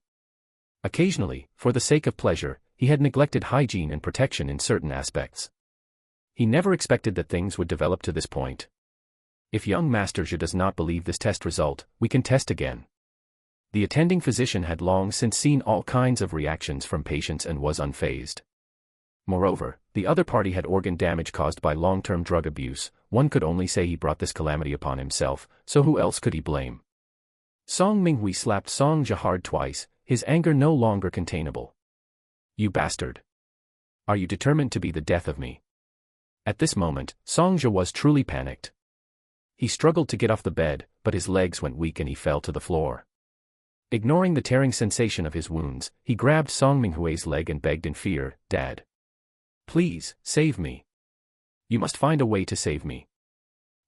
Occasionally, for the sake of pleasure, he had neglected hygiene and protection in certain aspects. He never expected that things would develop to this point. "If young Master Zhe does not believe this test result, we can test again." The attending physician had long since seen all kinds of reactions from patients and was unfazed. Moreover, the other party had organ damage caused by long-term drug abuse. One could only say he brought this calamity upon himself, so who else could he blame? Song Minghui slapped Song Zhe hard twice, his anger no longer containable. "You bastard! Are you determined to be the death of me?" At this moment, Song Zhe was truly panicked. He struggled to get off the bed, but his legs went weak and he fell to the floor. Ignoring the tearing sensation of his wounds, he grabbed Song Minghui's leg and begged in fear, "Dad. Please, save me. You must find a way to save me.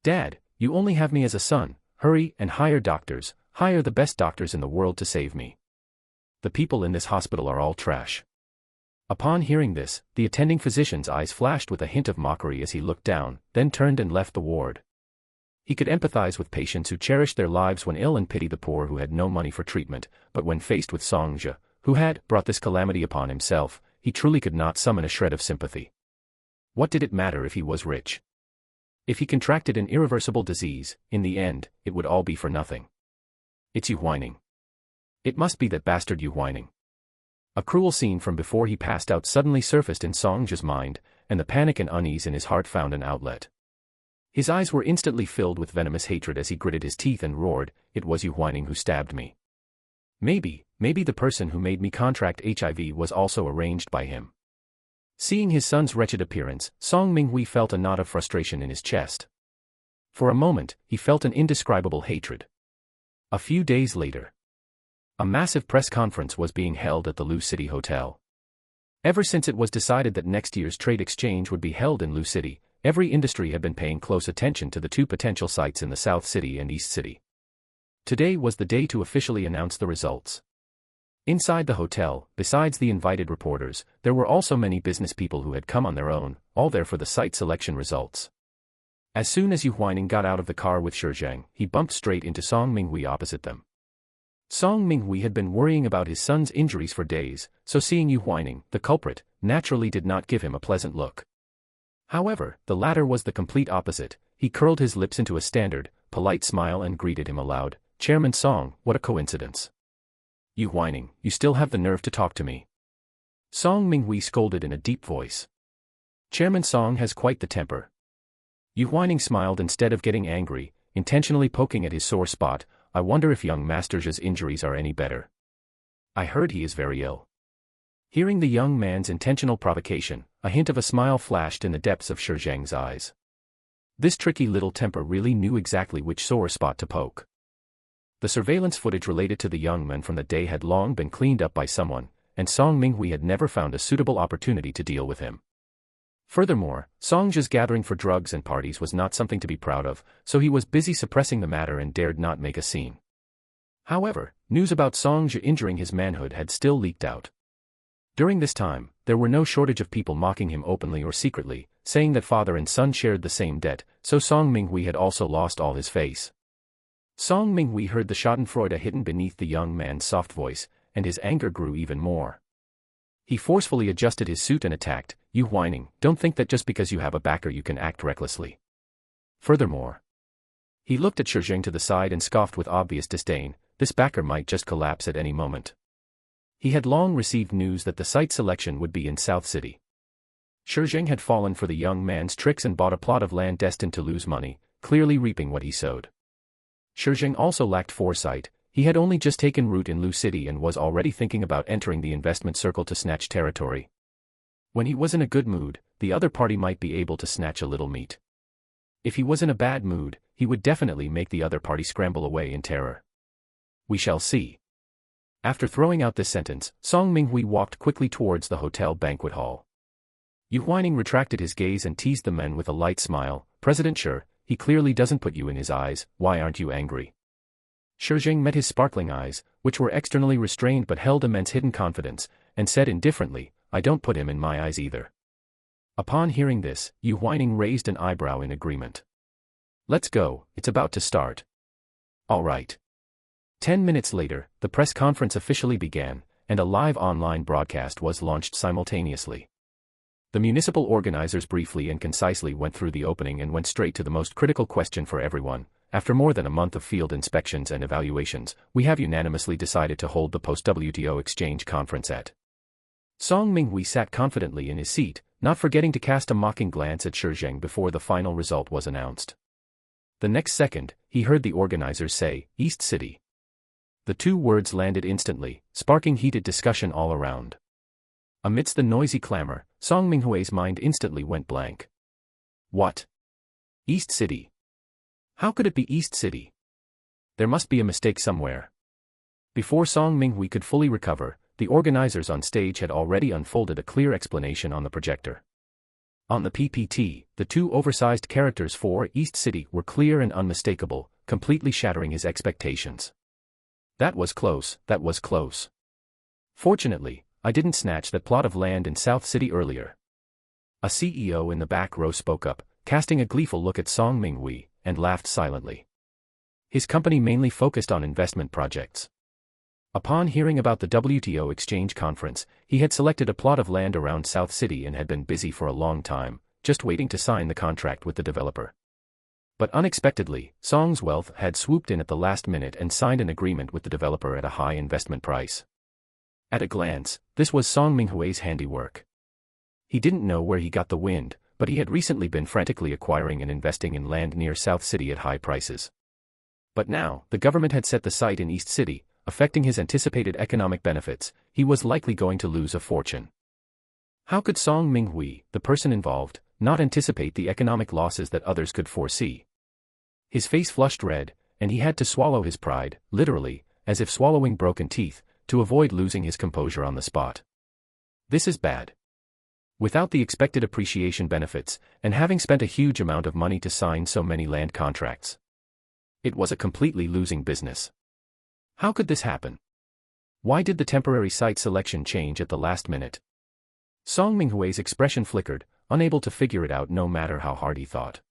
Dad, you only have me as a son, hurry and hire doctors, hire the best doctors in the world to save me. The people in this hospital are all trash." Upon hearing this, the attending physician's eyes flashed with a hint of mockery as he looked down, then turned and left the ward. He could empathize with patients who cherished their lives when ill and pity the poor who had no money for treatment, but when faced with Song Zhe, who had brought this calamity upon himself, he truly could not summon a shred of sympathy. What did it matter if he was rich? If he contracted an irreversible disease, in the end, it would all be for nothing. It's Yu Huaining. It must be that bastard Yu Huaining. A cruel scene from before he passed out suddenly surfaced in Song Zhe's mind, and the panic and unease in his heart found an outlet. His eyes were instantly filled with venomous hatred as he gritted his teeth and roared, "It was Yu Huaining who stabbed me. Maybe the person who made me contract HIV was also arranged by him." Seeing his son's wretched appearance, Song Minghui felt a knot of frustration in his chest. For a moment, he felt an indescribable hatred. A few days later, a massive press conference was being held at the Lu City Hotel. Ever since it was decided that next year's trade exchange would be held in Lu City, every industry had been paying close attention to the two potential sites in the South City and East City. Today was the day to officially announce the results. Inside the hotel, besides the invited reporters, there were also many business people who had come on their own, all there for the site selection results. As soon as Yu Huaining got out of the car with Shi Zheng, he bumped straight into Song Minghui opposite them. Song Minghui had been worrying about his son's injuries for days, so seeing Yu Huaining, the culprit, naturally did not give him a pleasant look. However, the latter was the complete opposite. He curled his lips into a standard, polite smile and greeted him aloud, "Chairman Song, what a coincidence. Yu Huaining, you still have the nerve to talk to me." Song Minghui scolded in a deep voice. Chairman Song has quite the temper. Yu Huaining smiled instead of getting angry, intentionally poking at his sore spot. "I wonder if young Master Zhe's injuries are any better. I heard he is very ill." Hearing the young man's intentional provocation, a hint of a smile flashed in the depths of Shi Zheng's eyes. This tricky little temper really knew exactly which sore spot to poke. The surveillance footage related to the young man from the day had long been cleaned up by someone, and Song Minghui had never found a suitable opportunity to deal with him. Furthermore, Song Zhe's gathering for drugs and parties was not something to be proud of, so he was busy suppressing the matter and dared not make a scene. However, news about Song Zhe injuring his manhood had still leaked out. During this time, there were no shortage of people mocking him openly or secretly, saying that father and son shared the same debt, so Song Minghui had also lost all his face. Song Minghui heard the schadenfreude hidden beneath the young man's soft voice, and his anger grew even more. He forcefully adjusted his suit and attacked, "Yu Huaining, don't think that just because you have a backer you can act recklessly. Furthermore," he looked at Shi Zheng to the side and scoffed with obvious disdain, "this backer might just collapse at any moment." He had long received news that the site selection would be in South City. Shi Zheng had fallen for the young man's tricks and bought a plot of land destined to lose money, clearly reaping what he sowed. Shi Zheng also lacked foresight. He had only just taken root in Lu City and was already thinking about entering the investment circle to snatch territory. When he was in a good mood, the other party might be able to snatch a little meat. If he was in a bad mood, he would definitely make the other party scramble away in terror. We shall see. After throwing out this sentence, Song Minghui walked quickly towards the hotel banquet hall. Yu Huaining retracted his gaze and teased the men with a light smile, "President Shi, he clearly doesn't put you in his eyes, why aren't you angry?" Shi Zheng met his sparkling eyes, which were externally restrained but held immense hidden confidence, and said indifferently, "I don't put him in my eyes either." Upon hearing this, Yu Huaining raised an eyebrow in agreement. "Let's go, it's about to start." "All right." 10 minutes later, the press conference officially began, and a live online broadcast was launched simultaneously. The municipal organizers briefly and concisely went through the opening and went straight to the most critical question for everyone. "After more than a month of field inspections and evaluations, we have unanimously decided to hold the post-WTO exchange conference at." Song Minghui sat confidently in his seat, not forgetting to cast a mocking glance at Shi Zheng before the final result was announced. The next second, he heard the organizers say, "East City." The two words landed instantly, sparking heated discussion all around. Amidst the noisy clamor, Song Minghui's mind instantly went blank. What? East City? How could it be East City? There must be a mistake somewhere. Before Song Minghui could fully recover, the organizers on stage had already unfolded a clear explanation on the projector. On the PPT, the two oversized characters for East City were clear and unmistakable, completely shattering his expectations. That was close, that was close. Fortunately, I didn't snatch that plot of land in South City earlier. A CEO in the back row spoke up, casting a gleeful look at Song Minghui, and laughed silently. His company mainly focused on investment projects. Upon hearing about the WTO exchange conference, he had selected a plot of land around South City and had been busy for a long time, just waiting to sign the contract with the developer. But unexpectedly, Song's wealth had swooped in at the last minute and signed an agreement with the developer at a high investment price. At a glance, this was Song Minghui's handiwork. He didn't know where he got the wind, but he had recently been frantically acquiring and investing in land near South City at high prices. But now, the government had set the site in East City, affecting his anticipated economic benefits. He was likely going to lose a fortune. How could Song Minghui, the person involved, not anticipate the economic losses that others could foresee? His face flushed red, and he had to swallow his pride, literally, as if swallowing broken teeth, to avoid losing his composure on the spot. This is bad. Without the expected appreciation benefits, and having spent a huge amount of money to sign so many land contracts, it was a completely losing business. How could this happen? Why did the temporary site selection change at the last minute? Song Minghui's expression flickered, unable to figure it out no matter how hard he thought.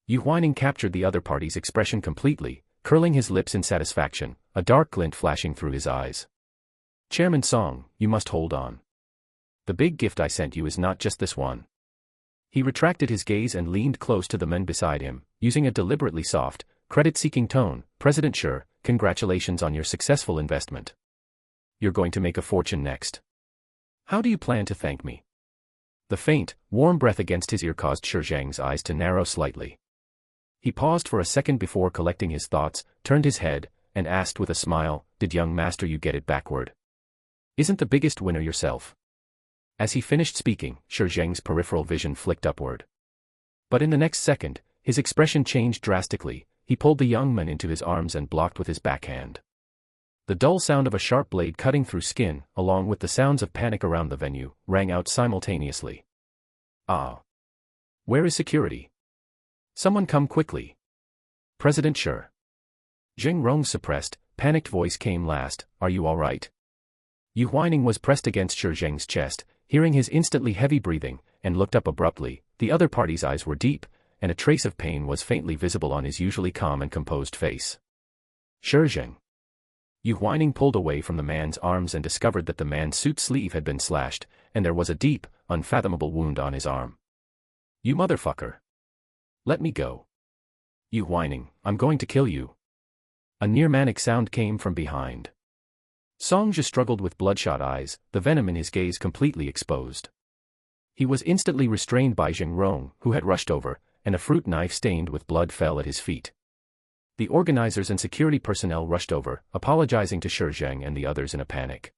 Yu Huaining captured the other party's expression completely, curling his lips in satisfaction, a dark glint flashing through his eyes. Chairman Song, you must hold on. The big gift I sent you is not just this one. He retracted his gaze and leaned close to the men beside him, using a deliberately soft, credit-seeking tone. President Shi, congratulations on your successful investment. You're going to make a fortune next. How do you plan to thank me? The faint, warm breath against his ear caused Shi Zheng's eyes to narrow slightly. He paused for a second before collecting his thoughts, turned his head, and asked with a smile, "Did young master you get it backward? Isn't the biggest winner yourself?" As he finished speaking, Shi Zheng's peripheral vision flicked upward. But in the next second, his expression changed drastically. He pulled the young man into his arms and blocked with his backhand. The dull sound of a sharp blade cutting through skin, along with the sounds of panic around the venue, rang out simultaneously. Ah! Where is security? Someone come quickly. President Shi. Zheng Rong's suppressed, panicked voice came last. Are you all right? Yu Huaining was pressed against Shi Zheng's chest, hearing his instantly heavy breathing, and looked up abruptly. The other party's eyes were deep, and a trace of pain was faintly visible on his usually calm and composed face. Shi Zheng. Yu Huaining pulled away from the man's arms and discovered that the man's suit sleeve had been slashed, and there was a deep, unfathomable wound on his arm. You motherfucker. Let me go. Yu Huaining, I'm going to kill you. A near-manic sound came from behind. Song Zhi struggled with bloodshot eyes, the venom in his gaze completely exposed. He was instantly restrained by Zheng Rong, who had rushed over, and a fruit knife stained with blood fell at his feet. The organizers and security personnel rushed over, apologizing to Shi Zheng and the others in a panic.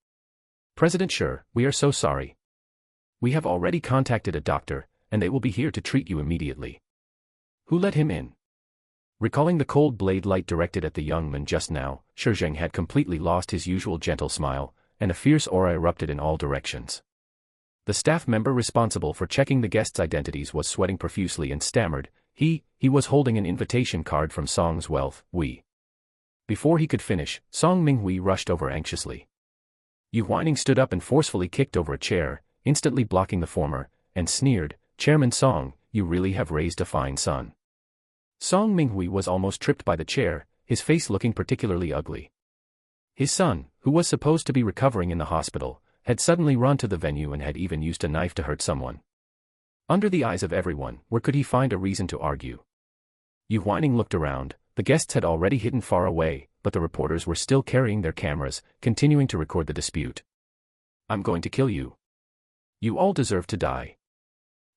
President Shi, we are so sorry. We have already contacted a doctor, and they will be here to treat you immediately. Who let him in? Recalling the cold blade light directed at the young man just now, Shi Zheng had completely lost his usual gentle smile, and a fierce aura erupted in all directions. The staff member responsible for checking the guests' identities was sweating profusely and stammered. He was holding an invitation card from Song's wealth, we. Before he could finish, Song Minghui rushed over anxiously. Yu Huaining stood up and forcefully kicked over a chair, instantly blocking the former, and sneered, Chairman Song, you really have raised a fine son. Song Minghui was almost tripped by the chair, his face looking particularly ugly. His son, who was supposed to be recovering in the hospital, had suddenly run to the venue and had even used a knife to hurt someone. Under the eyes of everyone, where could he find a reason to argue? Yu Huaining looked around. The guests had already hidden far away, but the reporters were still carrying their cameras, continuing to record the dispute. I'm going to kill you. You all deserve to die.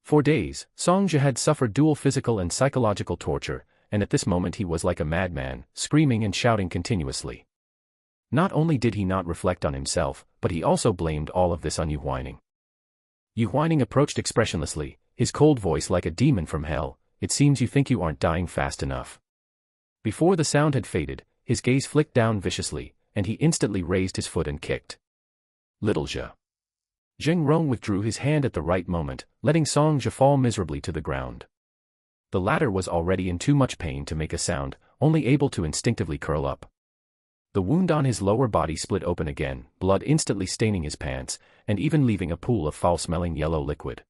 For days, Song Zhi had suffered dual physical and psychological torture, and at this moment he was like a madman, screaming and shouting continuously. Not only did he not reflect on himself, but he also blamed all of this on Yu Huaining. Yu Huaining approached expressionlessly, his cold voice like a demon from hell. It seems you think you aren't dying fast enough. Before the sound had faded, his gaze flicked down viciously, and he instantly raised his foot and kicked. Little Zhi. Zheng Rong withdrew his hand at the right moment, letting Song Zhi fall miserably to the ground. The latter was already in too much pain to make a sound, only able to instinctively curl up. The wound on his lower body split open again, blood instantly staining his pants, and even leaving a pool of foul-smelling yellow liquid.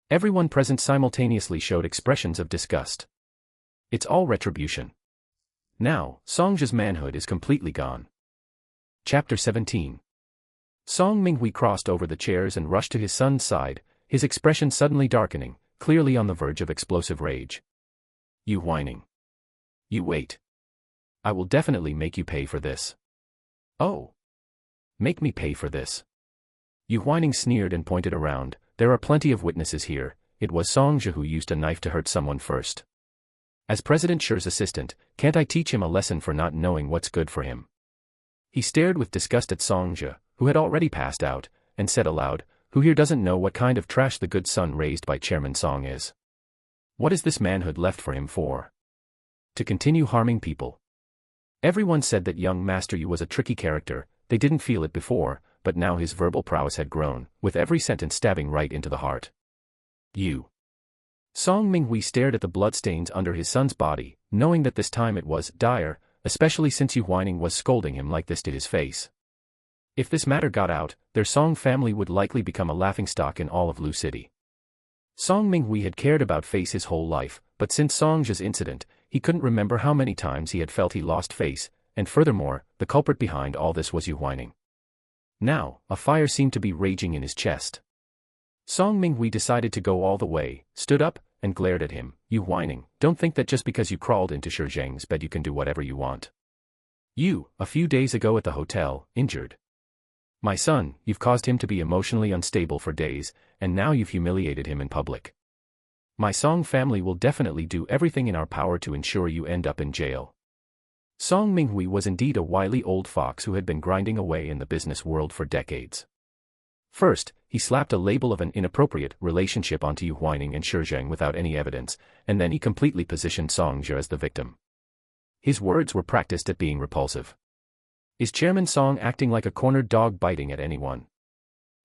Everyone present simultaneously showed expressions of disgust. It's all retribution. Now, Songji's manhood is completely gone. Chapter 17. Song Minghui crossed over the chairs and rushed to his son's side, his expression suddenly darkening, clearly on the verge of explosive rage. Yu Huaining. You wait. I will definitely make you pay for this. Oh. Make me pay for this. Yu Huaining sneered and pointed around. There are plenty of witnesses here. It was Songji who used a knife to hurt someone first. As President Shi's assistant, can't I teach him a lesson for not knowing what's good for him? He stared with disgust at Songji, who had already passed out, and said aloud, who here doesn't know what kind of trash the good son raised by Chairman Song is? What is this manhood left for him for? To continue harming people. Everyone said that young Master Yu was a tricky character. They didn't feel it before, but now his verbal prowess had grown, with every sentence stabbing right into the heart. You. Song Minghui stared at the bloodstains under his son's body, knowing that this time it was dire, especially since Yu Huaining was scolding him like this to his face. If this matter got out, their Song family would likely become a laughingstock in all of Lu City. Song Minghui had cared about Face his whole life, but since Songji's incident, he couldn't remember how many times he had felt he lost Face, and furthermore, the culprit behind all this was Yu Huaining. Now, a fire seemed to be raging in his chest. Song Minghui decided to go all the way, stood up, and glared at him. Yu Huaining, don't think that just because you crawled into Shi Zheng's bed you can do whatever you want. You, a few days ago at the hotel, injured my son, you've caused him to be emotionally unstable for days, and now you've humiliated him in public. My Song family will definitely do everything in our power to ensure you end up in jail. Song Minghui was indeed a wily old fox who had been grinding away in the business world for decades. First, he slapped a label of an inappropriate relationship onto Yu Huaining and Shi Zheng without any evidence, and then he completely positioned Songji as the victim. His words were practiced at being repulsive. Is Chairman Song acting like a cornered dog biting at anyone?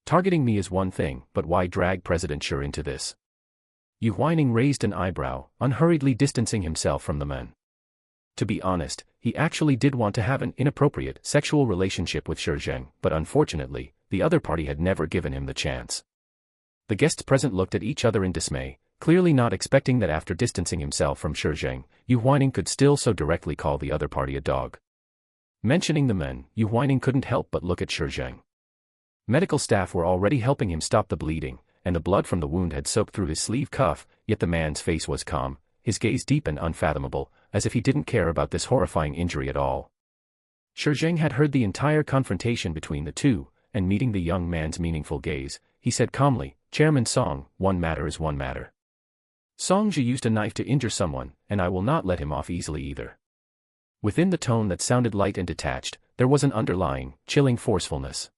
Targeting me is one thing, but why drag President Shi into this? Yu Huaining raised an eyebrow, unhurriedly distancing himself from the man. To be honest, he actually did want to have an inappropriate sexual relationship with Shi Zheng, but unfortunately, the other party had never given him the chance. The guests present looked at each other in dismay, clearly not expecting that after distancing himself from Shi Zheng, Yu Huaining could still so directly call the other party a dog. Mentioning the men, Yu Huaining couldn't help but look at Shi Zheng. Medical staff were already helping him stop the bleeding, and the blood from the wound had soaked through his sleeve cuff, yet the man's face was calm, his gaze deep and unfathomable, as if he didn't care about this horrifying injury at all. Shi Zheng had heard the entire confrontation between the two, and meeting the young man's meaningful gaze, he said calmly, Chairman Song, one matter is one matter. Songji used a knife to injure someone, and I will not let him off easily either. Within the tone that sounded light and detached, there was an underlying, chilling forcefulness.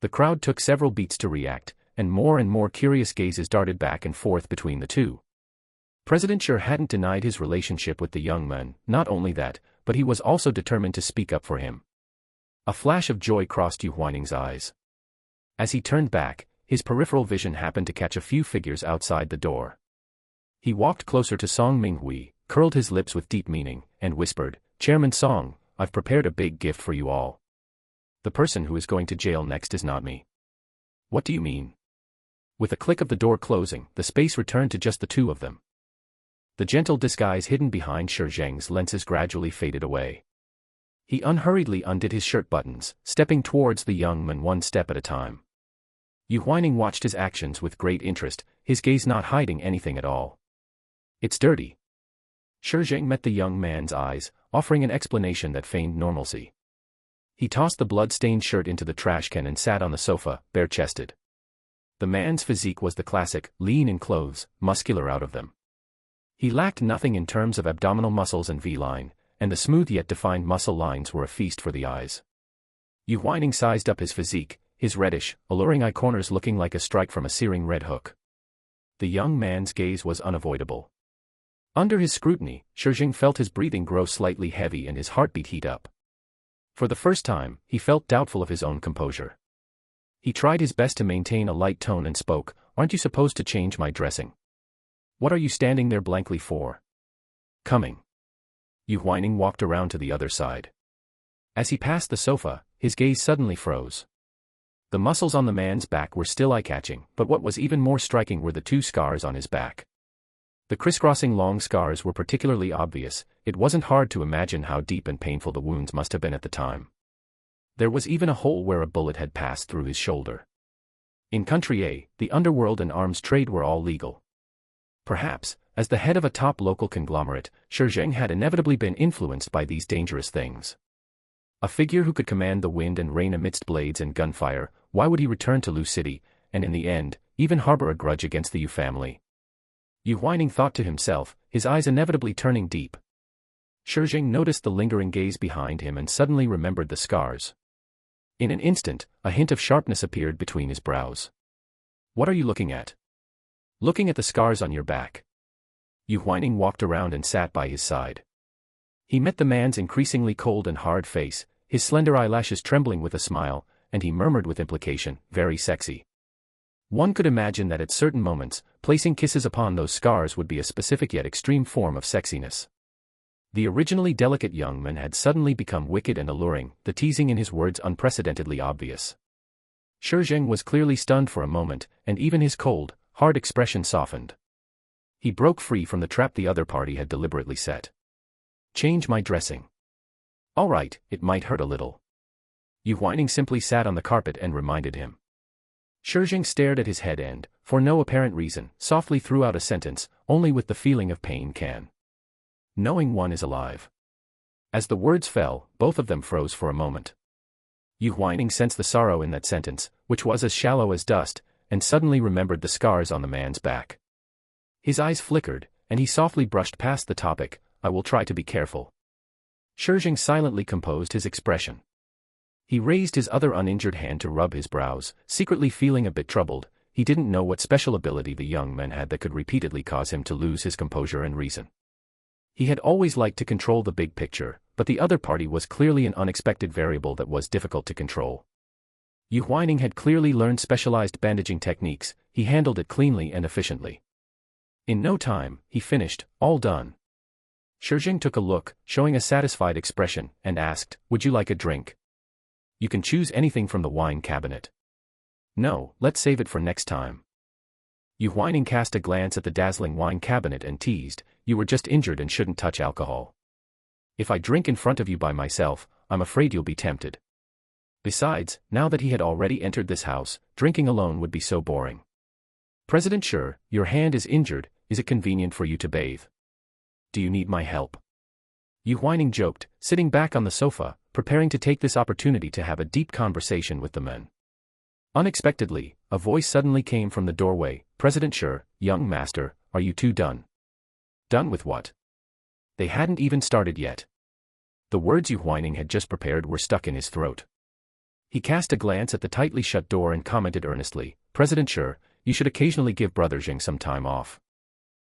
The crowd took several beats to react, and more curious gazes darted back and forth between the two. President Shi hadn't denied his relationship with the young man, not only that, but he was also determined to speak up for him. A flash of joy crossed Yu Huaining's eyes. As he turned back, his peripheral vision happened to catch a few figures outside the door. He walked closer to Song Minghui, curled his lips with deep meaning, and whispered, Chairman Song, I've prepared a big gift for you all. The person who is going to jail next is not me. What do you mean? With a click of the door closing, the space returned to just the two of them. The gentle disguise hidden behind Shi Zheng's lenses gradually faded away. He unhurriedly undid his shirt buttons, stepping towards the young man one step at a time. Yu Huaining watched his actions with great interest, his gaze not hiding anything at all. It's dirty. Shi Zheng met the young man's eyes, offering an explanation that feigned normalcy. He tossed the blood-stained shirt into the trash can and sat on the sofa, bare-chested. The man's physique was the classic, lean in clothes, muscular out of them. He lacked nothing in terms of abdominal muscles and V-line, and the smooth yet defined muscle lines were a feast for the eyes. Yu Huaining sized up his physique, his reddish, alluring eye corners looking like a strike from a searing red hook. The young man's gaze was unavoidable. Under his scrutiny, Shi Zheng felt his breathing grow slightly heavy and his heartbeat heat up. For the first time, he felt doubtful of his own composure. He tried his best to maintain a light tone and spoke, Aren't you supposed to change my dressing? What are you standing there blankly for? Coming. Yu Huaining walked around to the other side. As he passed the sofa, his gaze suddenly froze. The muscles on the man's back were still eye-catching, but what was even more striking were the 2 scars on his back. The crisscrossing long scars were particularly obvious. It wasn't hard to imagine how deep and painful the wounds must have been at the time. There was even a hole where a bullet had passed through his shoulder. In Country A, the underworld and arms trade were all legal. Perhaps, as the head of a top local conglomerate, Shi Zheng had inevitably been influenced by these dangerous things. A figure who could command the wind and rain amidst blades and gunfire, why would he return to Lu City, and in the end, even harbor a grudge against the Yu family? Yu Huaining thought to himself, his eyes inevitably turning deep. Shi Zheng noticed the lingering gaze behind him and suddenly remembered the scars. In an instant, a hint of sharpness appeared between his brows. What are you looking at? Looking at the scars on your back. Yu Huaining walked around and sat by his side. He met the man's increasingly cold and hard face, his slender eyelashes trembling with a smile, and he murmured with implication, very sexy. One could imagine that at certain moments, placing kisses upon those scars would be a specific yet extreme form of sexiness. The originally delicate young man had suddenly become wicked and alluring, the teasing in his words unprecedentedly obvious. Shi Zheng was clearly stunned for a moment, and even his cold, hard expression softened. He broke free from the trap the other party had deliberately set. Change my dressing. All right, it might hurt a little. Yu Huaining simply sat on the carpet and reminded him. Shi Zheng stared at his head and, for no apparent reason, softly threw out a sentence, only with the feeling of pain can. Knowing one is alive. As the words fell, both of them froze for a moment. Yu Huaining sensed the sorrow in that sentence, which was as shallow as dust, and suddenly remembered the scars on the man's back. His eyes flickered, and he softly brushed past the topic. I will try to be careful. Shi Zheng silently composed his expression. He raised his other uninjured hand to rub his brows, secretly feeling a bit troubled. He didn't know what special ability the young man had that could repeatedly cause him to lose his composure and reason. He had always liked to control the big picture, but the other party was clearly an unexpected variable that was difficult to control. Yu Huaining had clearly learned specialized bandaging techniques. He handled it cleanly and efficiently. In no time, he finished, all done. Shi Zheng took a look, showing a satisfied expression, and asked, would you like a drink? You can choose anything from the wine cabinet. No, let's save it for next time. Yu Huaining cast a glance at the dazzling wine cabinet and teased, you were just injured and shouldn't touch alcohol. If I drink in front of you by myself, I'm afraid you'll be tempted. Besides, now that he had already entered this house, drinking alone would be so boring. President Shi, your hand is injured, is it convenient for you to bathe? Do you need my help? Yu Huaining joked, sitting back on the sofa, preparing to take this opportunity to have a deep conversation with the men. Unexpectedly, a voice suddenly came from the doorway, President Shi, young master, are you two done? Done with what? They hadn't even started yet. The words Yu Huaining had just prepared were stuck in his throat. He cast a glance at the tightly shut door and commented earnestly, President Shi, you should occasionally give Brother Zheng some time off.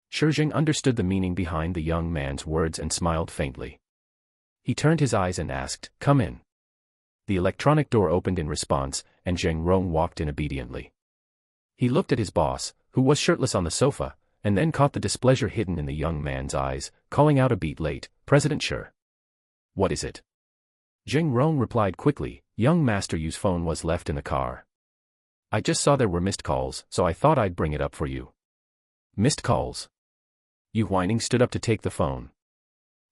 Shi Zheng understood the meaning behind the young man's words and smiled faintly. He turned his eyes and asked, come in. The electronic door opened in response, and Zheng Rong walked in obediently. He looked at his boss, who was shirtless on the sofa, and then caught the displeasure hidden in the young man's eyes, calling out a beat late, President Shi. What is it? Zheng Rong replied quickly, young master Yu's phone was left in the car. I just saw there were missed calls, so I thought I'd bring it up for you. Missed calls? Yu Huaining stood up to take the phone.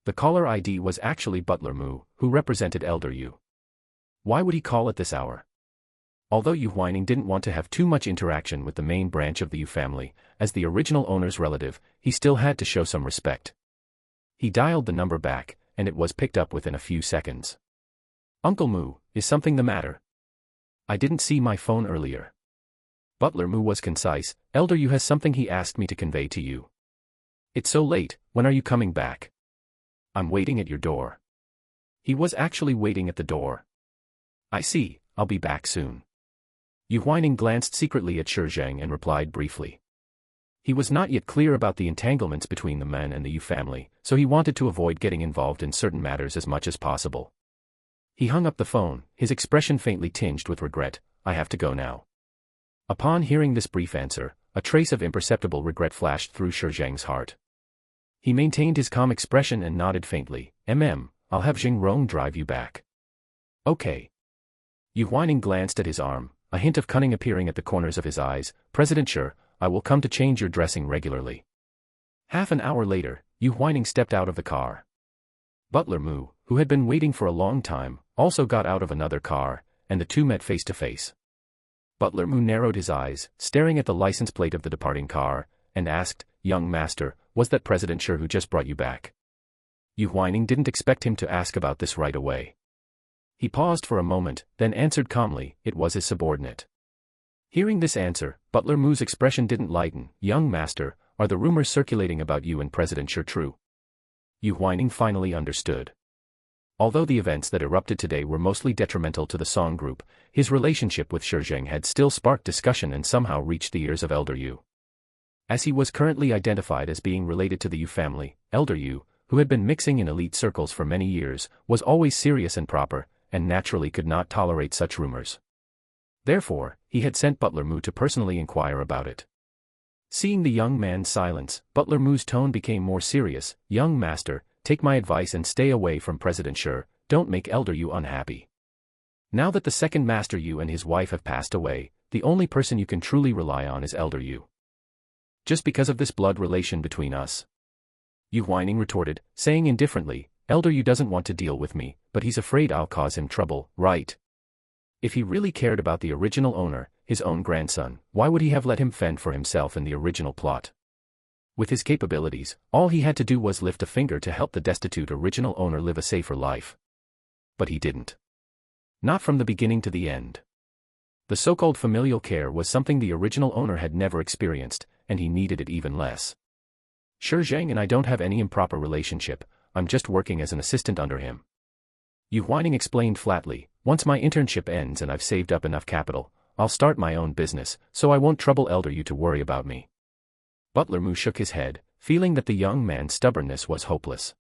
The caller ID was actually Butler Mu, who represented Elder Yu. Why would he call at this hour? Although Yu Huaining didn't want to have too much interaction with the main branch of the Yu family, as the original owner's relative, he still had to show some respect. He dialed the number back, and it was picked up within a few seconds. Uncle Mu, is something the matter? I didn't see my phone earlier. Butler Mu was concise, Elder Yu has something he asked me to convey to you. It's so late, when are you coming back? I'm waiting at your door. He was actually waiting at the door. I see, I'll be back soon. Yu Huaining glanced secretly at Shi Zheng and replied briefly. He was not yet clear about the entanglements between the men and the Yu family, so he wanted to avoid getting involved in certain matters as much as possible. He hung up the phone, his expression faintly tinged with regret, I have to go now. Upon hearing this brief answer, a trace of imperceptible regret flashed through Shi Zheng's heart. He maintained his calm expression and nodded faintly, I'll have Zheng Rong drive you back. Okay. Yu Huaining glanced at his arm, a hint of cunning appearing at the corners of his eyes. President Shi, I will come to change your dressing regularly. Half an hour later, Yu Huaining stepped out of the car. Butler Mu, who had been waiting for a long time, also got out of another car, and the two met face to face. Butler Mu narrowed his eyes, staring at the license plate of the departing car, and asked, Young master, was that President Shi who just brought you back? Yu Huaining didn't expect him to ask about this right away. He paused for a moment, then answered calmly, it was his subordinate. Hearing this answer, Butler Mu's expression didn't lighten. Young master, are the rumors circulating about you and President Shi true? Yu Huaining finally understood. Although the events that erupted today were mostly detrimental to the Song group, his relationship with Shi Zheng had still sparked discussion and somehow reached the ears of Elder Yu. As he was currently identified as being related to the Yu family, Elder Yu, who had been mixing in elite circles for many years, was always serious and proper, and naturally could not tolerate such rumors. Therefore, he had sent Butler Mu to personally inquire about it. Seeing the young man's silence, Butler Mu's tone became more serious. Young master, take my advice and stay away from President Shi, don't make Elder Yu unhappy. Now that the second Master Yu and his wife have passed away, the only person you can truly rely on is Elder Yu. Just because of this blood relation between us. Yu Huaining retorted, saying indifferently, Elder Yu doesn't want to deal with me, but he's afraid I'll cause him trouble, right? If he really cared about the original owner, his own grandson, why would he have let him fend for himself in the original plot? With his capabilities, all he had to do was lift a finger to help the destitute original owner live a safer life. But he didn't. Not from the beginning to the end. The so-called familial care was something the original owner had never experienced, and he needed it even less. Shi Zheng and I don't have any improper relationship, I'm just working as an assistant under him. Yu Huaining explained flatly, once my internship ends and I've saved up enough capital, I'll start my own business, so I won't trouble Elder Yu to worry about me. Butler Mu shook his head, feeling that the young man's stubbornness was hopeless.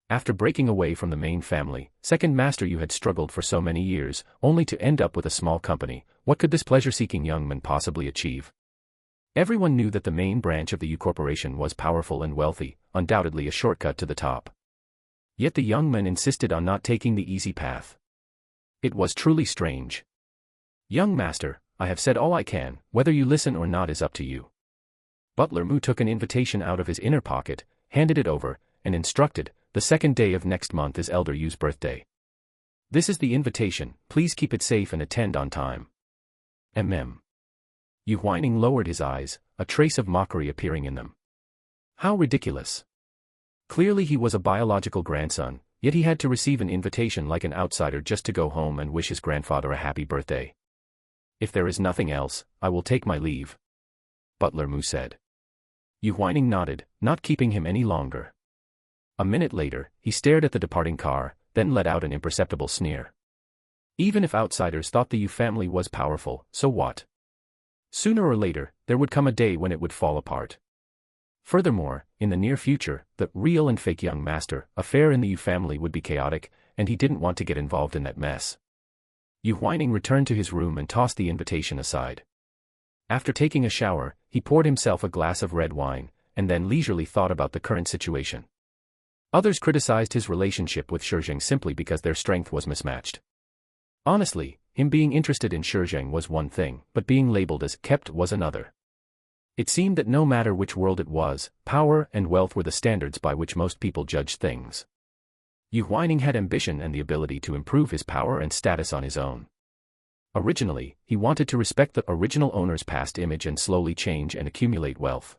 After breaking away from the main family, second Master Yu had struggled for so many years, only to end up with a small company. What could this pleasure-seeking young man possibly achieve? Everyone knew that the main branch of the Yu Corporation was powerful and wealthy, undoubtedly a shortcut to the top. Yet the young man insisted on not taking the easy path. It was truly strange. Young master, I have said all I can, whether you listen or not is up to you. Butler Mu took an invitation out of his inner pocket, handed it over, and instructed, the second day of next month is Elder Yu's birthday. This is the invitation, please keep it safe and attend on time. Yu Huaining lowered his eyes, a trace of mockery appearing in them. How ridiculous. Clearly he was a biological grandson, yet he had to receive an invitation like an outsider just to go home and wish his grandfather a happy birthday. If there is nothing else, I will take my leave. Butler Mu said. Yu Huaining nodded, not keeping him any longer. A minute later, he stared at the departing car, then let out an imperceptible sneer. Even if outsiders thought the Yu family was powerful, so what? Sooner or later, there would come a day when it would fall apart. Furthermore, in the near future, the real and fake young master affair in the Yu family would be chaotic, and he didn't want to get involved in that mess. Yu Huaining returned to his room and tossed the invitation aside. After taking a shower, he poured himself a glass of red wine, and then leisurely thought about the current situation. Others criticized his relationship with Shi Zheng simply because their strength was mismatched. Honestly, him being interested in Shi Zheng was one thing, but being labeled as kept was another. It seemed that no matter which world it was, power and wealth were the standards by which most people judged things. Yu Huaining had ambition and the ability to improve his power and status on his own. Originally, he wanted to respect the original owner's past image and slowly change and accumulate wealth.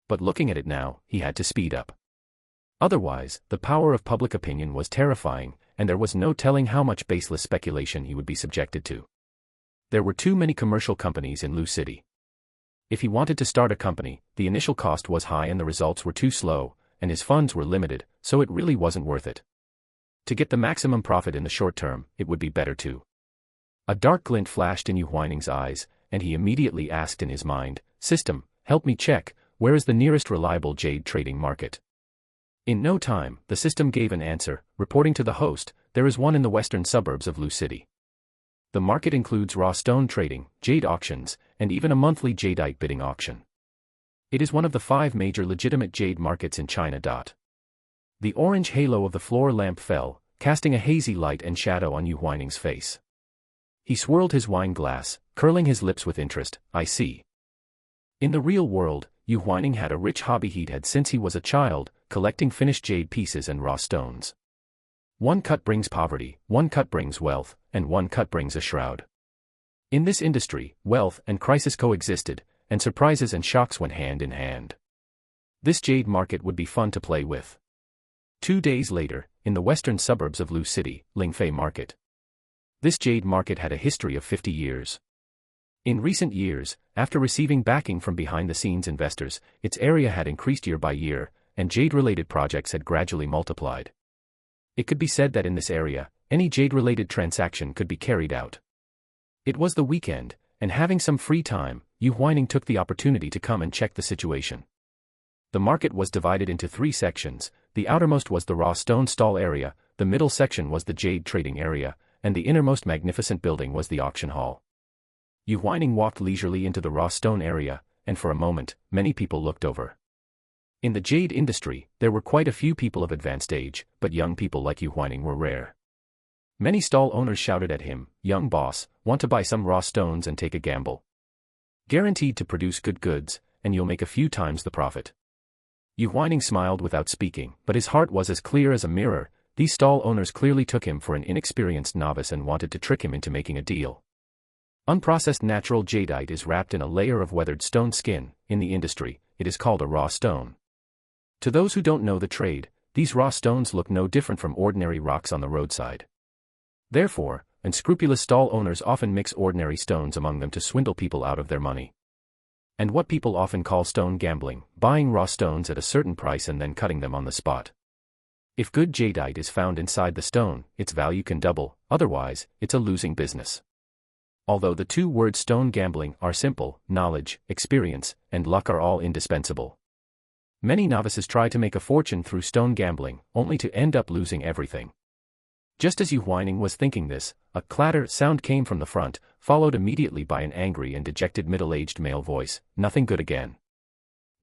But looking at it now, he had to speed up. Otherwise, the power of public opinion was terrifying, and there was no telling how much baseless speculation he would be subjected to. There were too many commercial companies in Lu City. If he wanted to start a company, the initial cost was high and the results were too slow, and his funds were limited, so it really wasn't worth it. To get the maximum profit in the short term, it would be better to. A dark glint flashed in Yu Huaining's eyes, and he immediately asked in his mind, System, help me check, where is the nearest reliable jade trading market? In no time, the system gave an answer, reporting to the host, there is one in the western suburbs of Lu City. The market includes raw stone trading, jade auctions, and even a monthly jadeite bidding auction. It is one of the 5 major legitimate jade markets in China. The orange halo of the floor lamp fell, casting a hazy light and shadow on Yu Huaining's face. He swirled his wine glass, curling his lips with interest. I see. In the real world, Yu Huaining had a rich hobby he'd had since he was a child, collecting finished jade pieces and raw stones. One cut brings poverty, one cut brings wealth, and one cut brings a shroud. In this industry, wealth and crisis coexisted, and surprises and shocks went hand in hand. This jade market would be fun to play with. 2 days later, in the western suburbs of Lu City, Lingfei Market. This jade market had a history of 50 years. In recent years, after receiving backing from behind-the-scenes investors, its area had increased year by year, and jade-related projects had gradually multiplied. It could be said that in this area, any jade-related transaction could be carried out. It was the weekend, and having some free time, Yu Huaining took the opportunity to come and check the situation. The market was divided into 3 sections. The outermost was the raw stone stall area, the middle section was the jade trading area, and the innermost magnificent building was the auction hall. Yu Huaining walked leisurely into the raw stone area, and for a moment, many people looked over. In the jade industry, there were quite a few people of advanced age, but young people like Yu Huaining were rare. Many stall owners shouted at him, "Young boss, want to buy some raw stones and take a gamble? Guaranteed to produce good goods, and you'll make a few times the profit." Yu Huaining smiled without speaking, but his heart was as clear as a mirror. These stall owners clearly took him for an inexperienced novice and wanted to trick him into making a deal. Unprocessed natural jadeite is wrapped in a layer of weathered stone skin. In the industry, it is called a raw stone. To those who don't know the trade, these raw stones look no different from ordinary rocks on the roadside. Therefore, unscrupulous stall owners often mix ordinary stones among them to swindle people out of their money. And what people often call stone gambling, buying raw stones at a certain price and then cutting them on the spot. If good jadeite is found inside the stone, its value can double, otherwise, it's a losing business. Although the 2 words stone gambling are simple, knowledge, experience, and luck are all indispensable. Many novices try to make a fortune through stone gambling, only to end up losing everything. Just as Yu Huaining was thinking this, a clatter sound came from the front, followed immediately by an angry and dejected middle-aged male voice. "Nothing good again.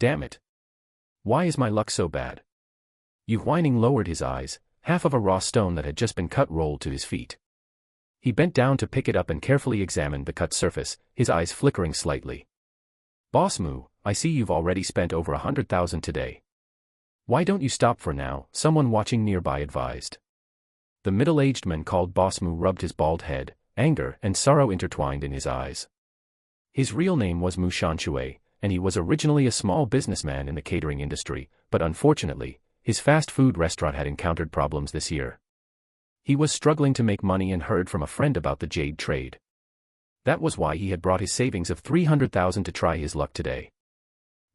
Damn it. Why is my luck so bad?" Yu Huaining lowered his eyes, half of a raw stone that had just been cut rolled to his feet. He bent down to pick it up and carefully examined the cut surface, his eyes flickering slightly. "Boss Mu, I see you've already spent over 100,000 today. Why don't you stop for now?" someone watching nearby advised. The middle-aged man called Boss Mu rubbed his bald head, anger and sorrow intertwined in his eyes. His real name was Mu Shanshui, and he was originally a small businessman in the catering industry, but unfortunately, his fast food restaurant had encountered problems this year. He was struggling to make money and heard from a friend about the jade trade. That was why he had brought his savings of 300,000 to try his luck today.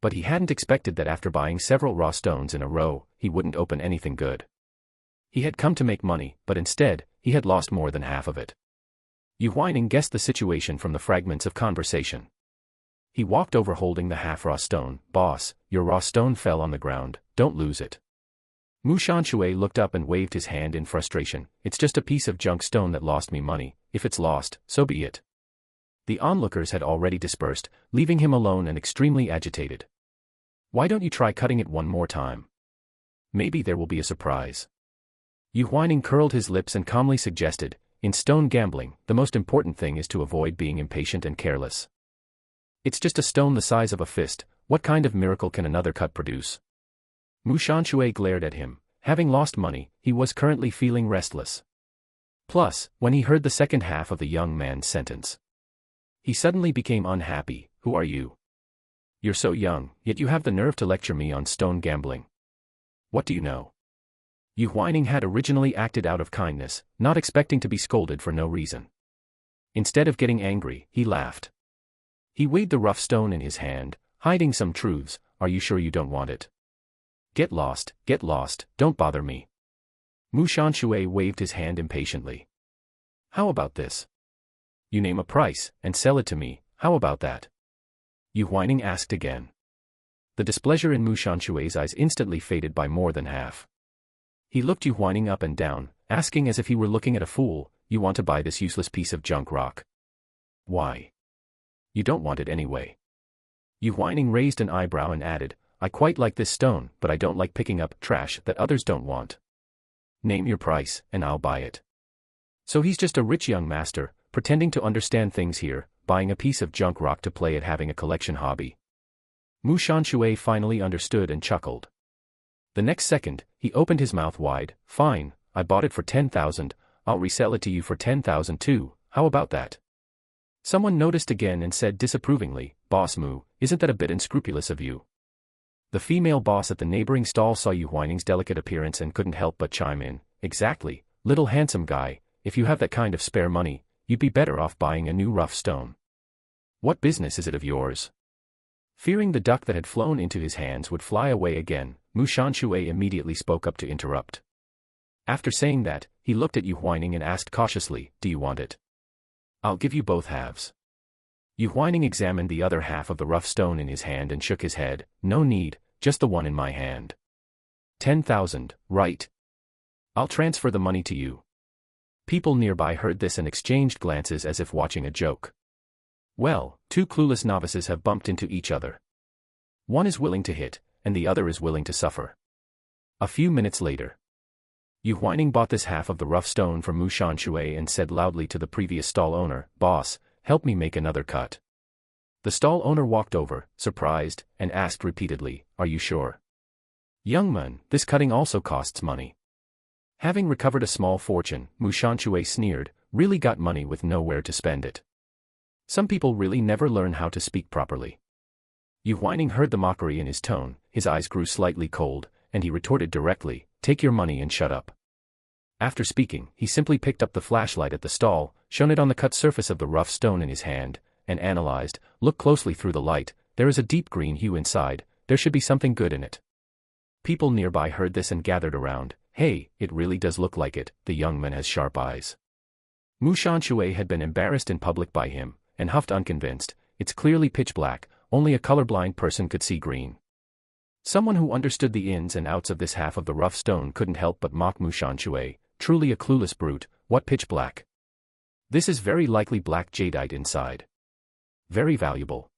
But he hadn't expected that after buying several raw stones in a row, he wouldn't open anything good. He had come to make money, but instead, he had lost more than half of it. Yu Huaining guessed the situation from the fragments of conversation. He walked over holding the half-raw stone. "Boss, your raw stone fell on the ground, don't lose it." Mu Shanshui looked up and waved his hand in frustration. "It's just a piece of junk stone that lost me money. If it's lost, so be it." The onlookers had already dispersed, leaving him alone and extremely agitated. "Why don't you try cutting it one more time? Maybe there will be a surprise." Yu Huaining curled his lips and calmly suggested, "In stone gambling, the most important thing is to avoid being impatient and careless. It's just a stone the size of a fist, what kind of miracle can another cut produce?" Mu Shanshui glared at him. Having lost money, he was currently feeling restless. Plus, when he heard the second half of the young man's sentence, he suddenly became unhappy. "Who are you? You're so young, yet you have the nerve to lecture me on stone gambling. What do you know?" Yu Huaining had originally acted out of kindness, not expecting to be scolded for no reason. Instead of getting angry, he laughed. He weighed the rough stone in his hand, hiding some truths. "Are you sure you don't want it? Get lost, don't bother me." Mu Shanshui waved his hand impatiently. "How about this? You name a price, and sell it to me, how about that?" Yu Huaining asked again. The displeasure in Mu Shanshui's eyes instantly faded by more than half. He looked Yu Huaining up and down, asking as if he were looking at a fool, "You want to buy this useless piece of junk rock? Why? You don't want it anyway." Yu Huaining raised an eyebrow and added, "I quite like this stone, but I don't like picking up trash that others don't want." Name your price, and I'll buy it. So he's just a rich young master, pretending to understand things here, buying a piece of junk rock to play at having a collection hobby. Mu Shanshui finally understood and chuckled. The next second, he opened his mouth wide. Fine, I bought it for 10,000, I'll resell it to you for 10,000 too, how about that? Someone noticed again and said disapprovingly, Boss Mu, isn't that a bit unscrupulous of you? The female boss at the neighboring stall saw Yu Huaining's delicate appearance and couldn't help but chime in. Exactly, little handsome guy, if you have that kind of spare money, you'd be better off buying a new rough stone. What business is it of yours? Fearing the duck that had flown into his hands would fly away again, Mu Shanshui immediately spoke up to interrupt. After saying that, he looked at Yu Huaining and asked cautiously, do you want it? I'll give you both halves. Yu Huaining examined the other half of the rough stone in his hand and shook his head. No need, just the one in my hand. 10,000, right? I'll transfer the money to you. People nearby heard this and exchanged glances as if watching a joke. Well, two clueless novices have bumped into each other. One is willing to hit, and the other is willing to suffer. A few minutes later, Yu Huaining bought this half of the rough stone from Mu Shanshui and said loudly to the previous stall owner, Boss, help me make another cut. The stall owner walked over, surprised, and asked repeatedly, Are you sure? Young man, this cutting also costs money. Having recovered a small fortune, Mu Shanshui sneered, really got money with nowhere to spend it. Some people really never learn how to speak properly. Yu Huaining heard the mockery in his tone, his eyes grew slightly cold, and he retorted directly, Take your money and shut up. After speaking, he simply picked up the flashlight at the stall, shone it on the cut surface of the rough stone in his hand, and analyzed, Look closely through the light, there is a deep green hue inside, there should be something good in it. People nearby heard this and gathered around. Hey, it really does look like it, the young man has sharp eyes. Mu Shanshui had been embarrassed in public by him, and huffed unconvinced, It's clearly pitch black, only a colorblind person could see green. Someone who understood the ins and outs of this half of the rough stone couldn't help but mock Mu Shanshui, truly a clueless brute, what pitch black? This is very likely black jadeite inside. Very valuable.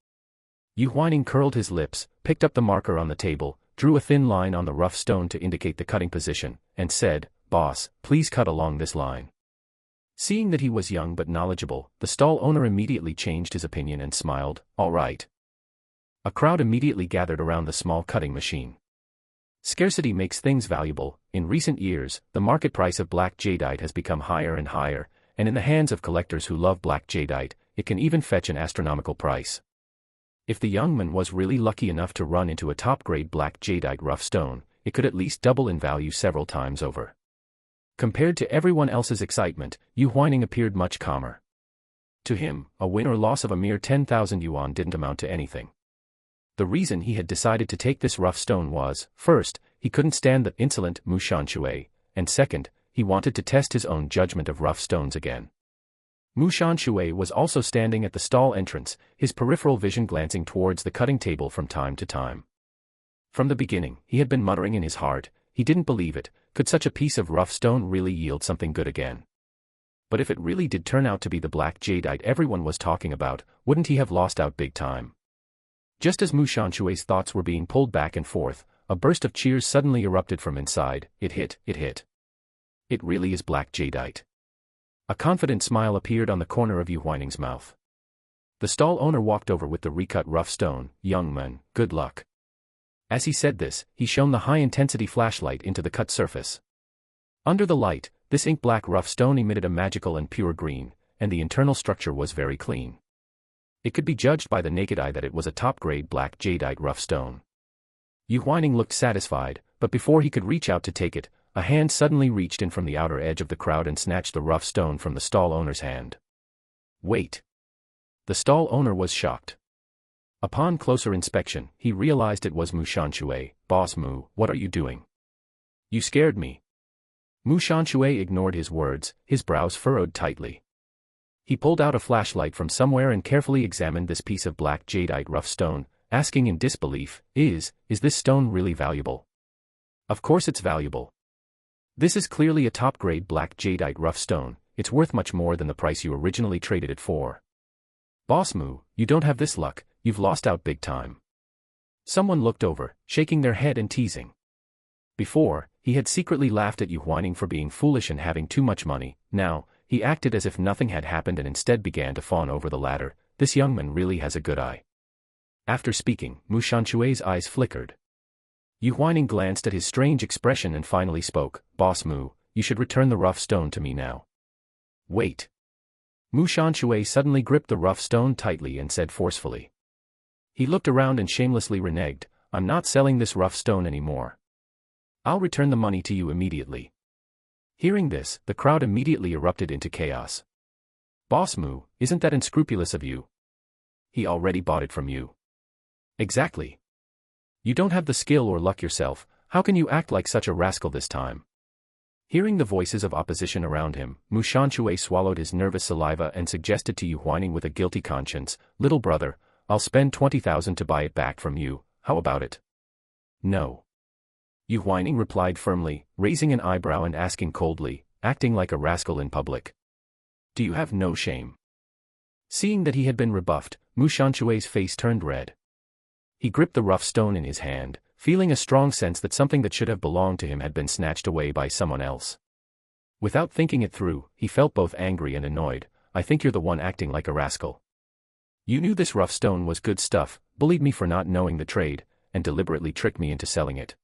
Yu Huaining curled his lips, picked up the marker on the table, drew a thin line on the rough stone to indicate the cutting position, and said, Boss, please cut along this line. Seeing that he was young but knowledgeable, the stall owner immediately changed his opinion and smiled, All right. A crowd immediately gathered around the small cutting machine. Scarcity makes things valuable. In recent years, the market price of black jadeite has become higher and higher, and in the hands of collectors who love black jadeite, it can even fetch an astronomical price. If the young man was really lucky enough to run into a top-grade black jadeite rough stone, it could at least double in value several times over. Compared to everyone else's excitement, Yu Huaining appeared much calmer. To him, a win or loss of a mere 10,000 yuan didn't amount to anything. The reason he had decided to take this rough stone was, first, he couldn't stand the insolent Mu Shanshui, and second, he wanted to test his own judgment of rough stones again. Mu Shanshui was also standing at the stall entrance, his peripheral vision glancing towards the cutting table from time to time. From the beginning, he had been muttering in his heart, he didn't believe it, could such a piece of rough stone really yield something good again? But if it really did turn out to be the black jadeite everyone was talking about, wouldn't he have lost out big time? Just as Mu Shanshui's thoughts were being pulled back and forth, a burst of cheers suddenly erupted from inside. It hit. It really is black jadeite. A confident smile appeared on the corner of Yu Huaining's mouth. The stall owner walked over with the recut rough stone. Young man, good luck. As he said this, he shone the high-intensity flashlight into the cut surface. Under the light, this ink-black rough stone emitted a magical and pure green, and the internal structure was very clean. It could be judged by the naked eye that it was a top-grade black jadeite rough stone. Yu Huaining looked satisfied, but before he could reach out to take it, a hand suddenly reached in from the outer edge of the crowd and snatched the rough stone from the stall owner's hand. Wait. The stall owner was shocked. Upon closer inspection, he realized it was Mu Shanshui. Boss Mu, what are you doing? You scared me. Mu Shanshui ignored his words, his brows furrowed tightly. He pulled out a flashlight from somewhere and carefully examined this piece of black jadeite rough stone, asking in disbelief, Is this stone really valuable? Of course it's valuable. This is clearly a top-grade black jadeite rough stone, it's worth much more than the price you originally traded it for. Boss Mu, you don't have this luck, you've lost out big time. Someone looked over, shaking their head and teasing. Before, he had secretly laughed at Yu Huaining for being foolish and having too much money. Now, he acted as if nothing had happened and instead began to fawn over the latter. This young man really has a good eye. After speaking, Mu Shanshui's eyes flickered. Yu Huaining glanced at his strange expression and finally spoke. Boss Mu, you should return the rough stone to me now. Wait. Mu Shanshui suddenly gripped the rough stone tightly and said forcefully. He looked around and shamelessly reneged, I'm not selling this rough stone anymore. I'll return the money to you immediately. Hearing this, the crowd immediately erupted into chaos. Boss Mu, isn't that unscrupulous of you? He already bought it from you. Exactly. You don't have the skill or luck yourself, how can you act like such a rascal this time? Hearing the voices of opposition around him, Mu Shanshui swallowed his nervous saliva and suggested to Yu Huaining with a guilty conscience, little brother, I'll spend 20,000 to buy it back from you, how about it? No. Yu Huaining replied firmly, raising an eyebrow and asking coldly, acting like a rascal in public. Do you have no shame? Seeing that he had been rebuffed, Mu Shanshui's face turned red. He gripped the rough stone in his hand, feeling a strong sense that something that should have belonged to him had been snatched away by someone else. Without thinking it through, he felt both angry and annoyed. I think you're the one acting like a rascal. You knew this rough stone was good stuff, bullied me for not knowing the trade, and deliberately tricked me into selling it.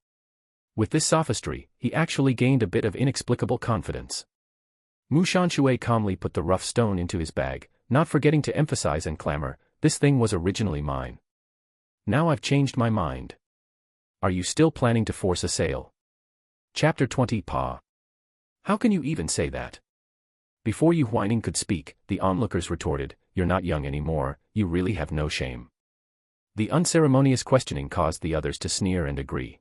With this sophistry, he actually gained a bit of inexplicable confidence. Mu Shanshui calmly put the rough stone into his bag, not forgetting to emphasize and clamor, this thing was originally mine. Now I've changed my mind. Are you still planning to force a sale? Chapter 20 Pa. How can you even say that? Before Yu Huaining could speak, the onlookers retorted, you're not young anymore, you really have no shame. The unceremonious questioning caused the others to sneer and agree.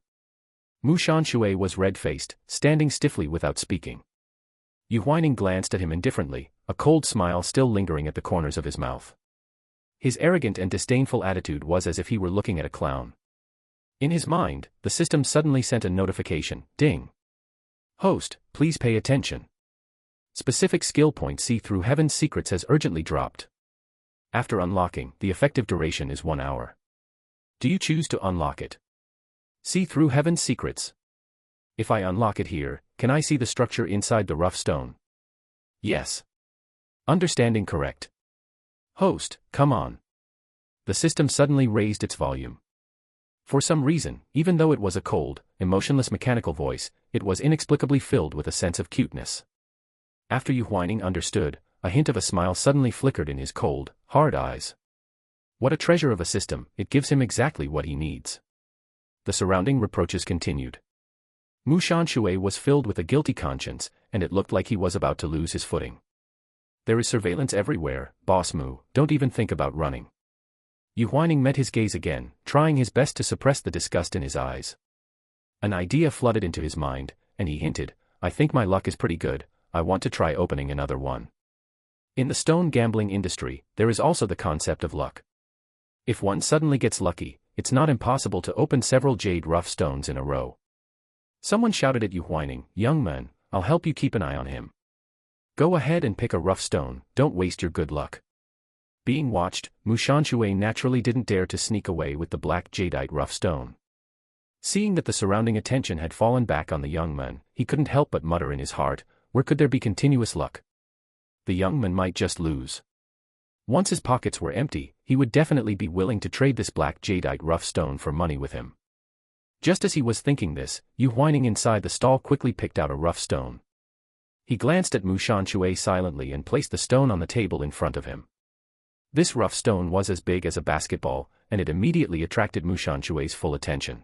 Mu Shanshui was red-faced, standing stiffly without speaking. Yu Huaining glanced at him indifferently, a cold smile still lingering at the corners of his mouth. His arrogant and disdainful attitude was as if he were looking at a clown. In his mind, the system suddenly sent a notification, ding. Host, please pay attention. Specific skill point See Through Heaven's Secrets has urgently dropped. After unlocking, the effective duration is 1 hour. Do you choose to unlock it? See Through Heaven's Secrets. If I unlock it here, can I see the structure inside the rough stone? Yes. Understanding correct. Host, come on. The system suddenly raised its volume. For some reason, even though it was a cold, emotionless mechanical voice, it was inexplicably filled with a sense of cuteness. After Yu Huaining understood, a hint of a smile suddenly flickered in his cold, hard eyes. What a treasure of a system, it gives him exactly what he needs. The surrounding reproaches continued. Mu Shanshui was filled with a guilty conscience, and it looked like he was about to lose his footing. There is surveillance everywhere, Boss Mu, don't even think about running. Yu Huaining met his gaze again, trying his best to suppress the disgust in his eyes. An idea flooded into his mind, and he hinted, I think my luck is pretty good, I want to try opening another one. In the stone gambling industry, there is also the concept of luck. If one suddenly gets lucky, it's not impossible to open several jade rough stones in a row. Someone shouted at Yu Huaining, young man, I'll help you keep an eye on him. Go ahead and pick a rough stone, don't waste your good luck. Being watched, Mu Shanshui naturally didn't dare to sneak away with the black jadeite rough stone. Seeing that the surrounding attention had fallen back on the young man, he couldn't help but mutter in his heart, where could there be continuous luck? The young man might just lose. Once his pockets were empty, he would definitely be willing to trade this black jadeite rough stone for money with him. Just as he was thinking this, Yu Huaining inside the stall quickly picked out a rough stone. He glanced at Mu Shanshui silently and placed the stone on the table in front of him. This rough stone was as big as a basketball, and it immediately attracted Mu Shanshui's full attention.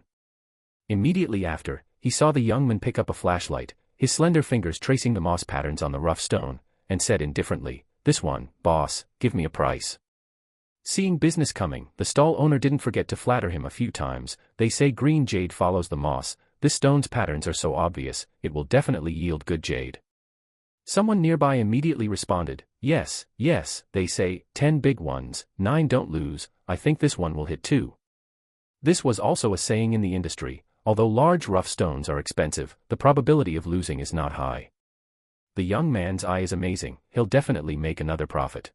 Immediately after, he saw the young man pick up a flashlight, his slender fingers tracing the moss patterns on the rough stone, and said indifferently, this one, boss, give me a price. Seeing business coming, the stall owner didn't forget to flatter him a few times, they say green jade follows the moss, this stone's patterns are so obvious, it will definitely yield good jade. Someone nearby immediately responded, yes, yes, they say, 10 big ones, 9 don't lose, I think this one will hit too. This was also a saying in the industry, although large rough stones are expensive, the probability of losing is not high. The young man's eye is amazing, he'll definitely make another profit.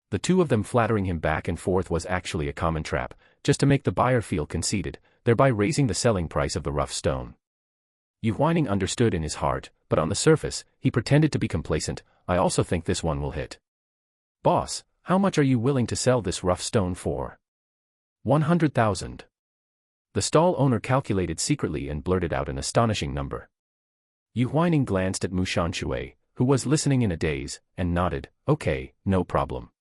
The two of them flattering him back and forth was actually a common trap, just to make the buyer feel conceited, thereby raising the selling price of the rough stone. Yu Huaining understood in his heart, but on the surface, he pretended to be complacent. I also think this one will hit. Boss, how much are you willing to sell this rough stone for? 100,000. The stall owner calculated secretly and blurted out an astonishing number. Yu Huaining glanced at Mu Shanshui, who was listening in a daze, and nodded, okay, no problem.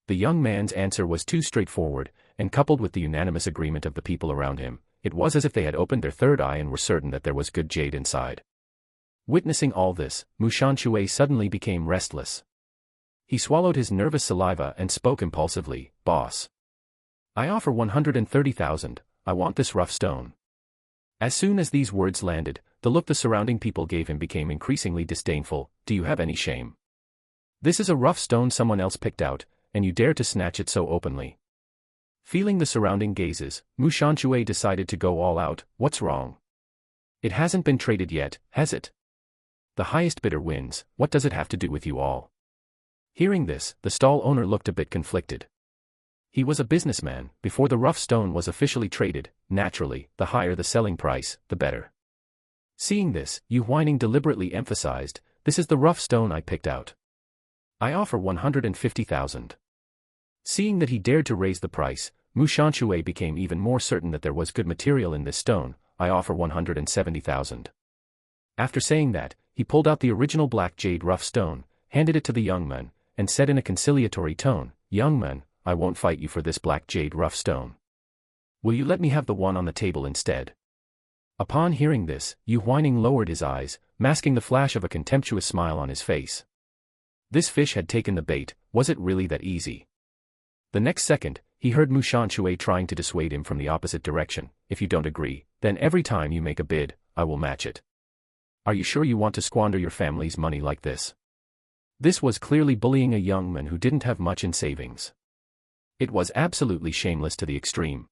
The young man's answer was too straightforward, and coupled with the unanimous agreement of the people around him, it was as if they had opened their third eye and were certain that there was good jade inside. Witnessing all this, Mu Shanshui suddenly became restless. He swallowed his nervous saliva and spoke impulsively, boss. I offer 130,000, I want this rough stone. As soon as these words landed, the look the surrounding people gave him became increasingly disdainful. Do you have any shame? This is a rough stone someone else picked out, and you dare to snatch it so openly. Feeling the surrounding gazes, Mu Shanshui decided to go all out. What's wrong? It hasn't been traded yet, has it? The highest bidder wins. What does it have to do with you all? Hearing this, the stall owner looked a bit conflicted. He was a businessman. Before the rough stone was officially traded, naturally, the higher the selling price, the better. Seeing this, Yu Huaining deliberately emphasized, this is the rough stone I picked out. I offer 150,000. Seeing that he dared to raise the price, Mu Shanshui became even more certain that there was good material in this stone. I offer 170,000. After saying that, he pulled out the original black jade rough stone, handed it to the young man, and said in a conciliatory tone, young man, I won't fight you for this black jade rough stone. Will you let me have the one on the table instead? Upon hearing this, Yu Huaining lowered his eyes, masking the flash of a contemptuous smile on his face. This fish had taken the bait. Was it really that easy? The next second, he heard Mu Shanshui trying to dissuade him from the opposite direction. If you don't agree, then every time you make a bid, I will match it. Are you sure you want to squander your family's money like this? This was clearly bullying a young man who didn't have much in savings. It was absolutely shameless to the extreme.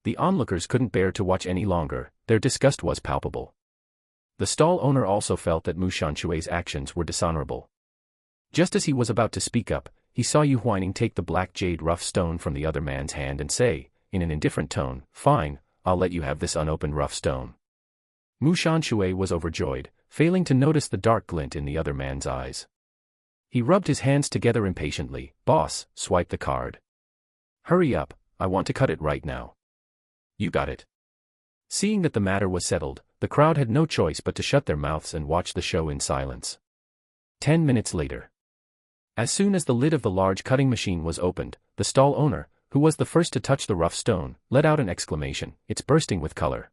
The onlookers couldn't bear to watch any longer. Their disgust was palpable. The stall owner also felt that Mu Shanshui's actions were dishonorable. Just as he was about to speak up, he saw Yu Huaining take the black jade rough stone from the other man's hand and say, in an indifferent tone, fine, I'll let you have this unopened rough stone. Mu Shanshui was overjoyed, failing to notice the dark glint in the other man's eyes. He rubbed his hands together impatiently. Boss, swipe the card. Hurry up, I want to cut it right now. You got it. Seeing that the matter was settled, the crowd had no choice but to shut their mouths and watch the show in silence. 10 minutes later. As soon as the lid of the large cutting machine was opened, the stall owner, who was the first to touch the rough stone, let out an exclamation, it's bursting with color.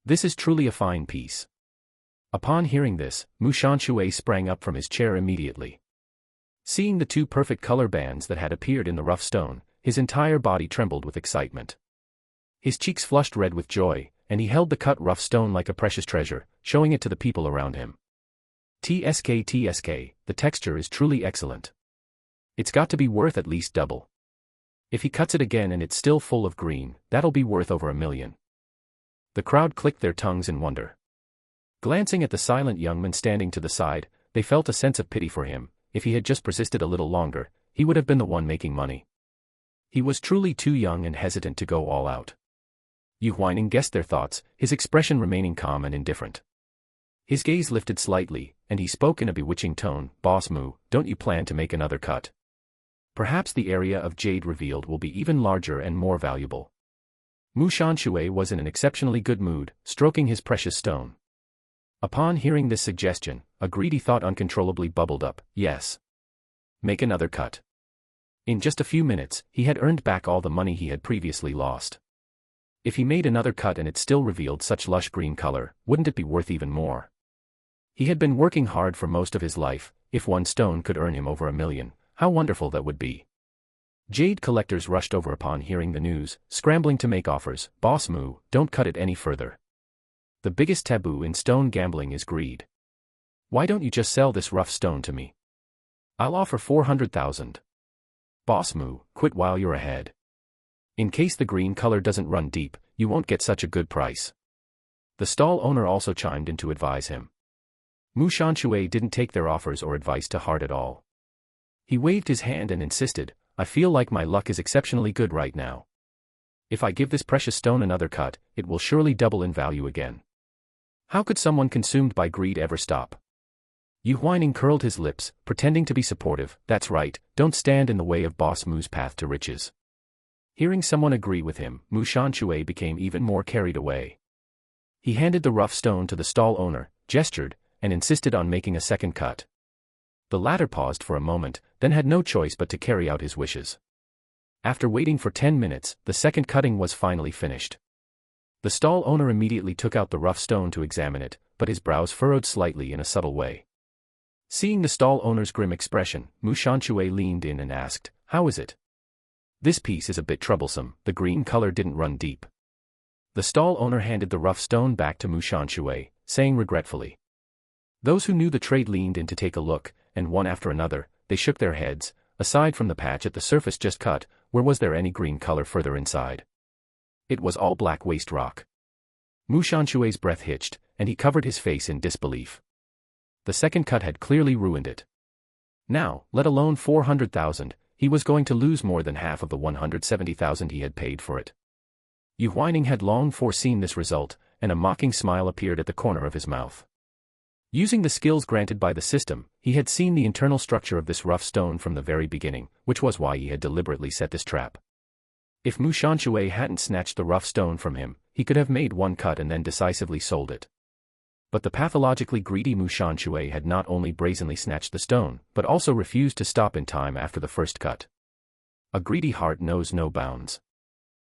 This is truly a fine piece. Upon hearing this, Mu Shanshui sprang up from his chair immediately. Seeing the two perfect color bands that had appeared in the rough stone, his entire body trembled with excitement. His cheeks flushed red with joy, and he held the cut rough stone like a precious treasure, showing it to the people around him. TSK, the texture is truly excellent. It's got to be worth at least double. If he cuts it again and it's still full of green, that'll be worth over $1 million. The crowd clicked their tongues in wonder. Glancing at the silent young man standing to the side, they felt a sense of pity for him. If he had just persisted a little longer, he would have been the one making money. He was truly too young and hesitant to go all out. Yu Huaining guessed their thoughts, his expression remaining calm and indifferent. His gaze lifted slightly, and he spoke in a bewitching tone, Boss Mu, don't you plan to make another cut? Perhaps the area of jade revealed will be even larger and more valuable. Mu Shanshui was in an exceptionally good mood, stroking his precious stone. Upon hearing this suggestion, a greedy thought uncontrollably bubbled up, yes. Make another cut. In just a few minutes, he had earned back all the money he had previously lost. If he made another cut and it still revealed such lush green color, wouldn't it be worth even more? He had been working hard for most of his life. If one stone could earn him over $1 million, how wonderful that would be. Jade collectors rushed over upon hearing the news, scrambling to make offers. Boss Mu, don't cut it any further. The biggest taboo in stone gambling is greed. Why don't you just sell this rough stone to me? I'll offer 400,000. Boss Mu, quit while you're ahead. In case the green color doesn't run deep, you won't get such a good price. The stall owner also chimed in to advise him. Mu Shanshui didn't take their offers or advice to heart at all. He waved his hand and insisted, I feel like my luck is exceptionally good right now. If I give this precious stone another cut, it will surely double in value again. How could someone consumed by greed ever stop? Yu Huaining curled his lips, pretending to be supportive. That's right, don't stand in the way of Boss Mu's path to riches. Hearing someone agree with him, Mu Shanshui became even more carried away. He handed the rough stone to the stall owner, gestured, and insisted on making a second cut. The latter paused for a moment, then had no choice but to carry out his wishes. After waiting for 10 minutes, the second cutting was finally finished. The stall owner immediately took out the rough stone to examine it, but his brows furrowed slightly in a subtle way. Seeing the stall owner's grim expression, Mu Shanshui leaned in and asked, "How is it?" "This piece is a bit troublesome, the green color didn't run deep." The stall owner handed the rough stone back to Mu Shanshui, saying regretfully. Those who knew the trade leaned in to take a look, and one after another, they shook their heads. Aside from the patch at the surface just cut, where was there any green color further inside? It was all black waste rock. Mu Shanshui's breath hitched, and he covered his face in disbelief. The second cut had clearly ruined it. Now, let alone 400,000, he was going to lose more than half of the 170,000 he had paid for it. Yu Huaining had long foreseen this result, and a mocking smile appeared at the corner of his mouth. Using the skills granted by the system, he had seen the internal structure of this rough stone from the very beginning, which was why he had deliberately set this trap. If Mu Shanshui hadn't snatched the rough stone from him, he could have made one cut and then decisively sold it. But the pathologically greedy Mu Shanshui had not only brazenly snatched the stone, but also refused to stop in time after the first cut. A greedy heart knows no bounds.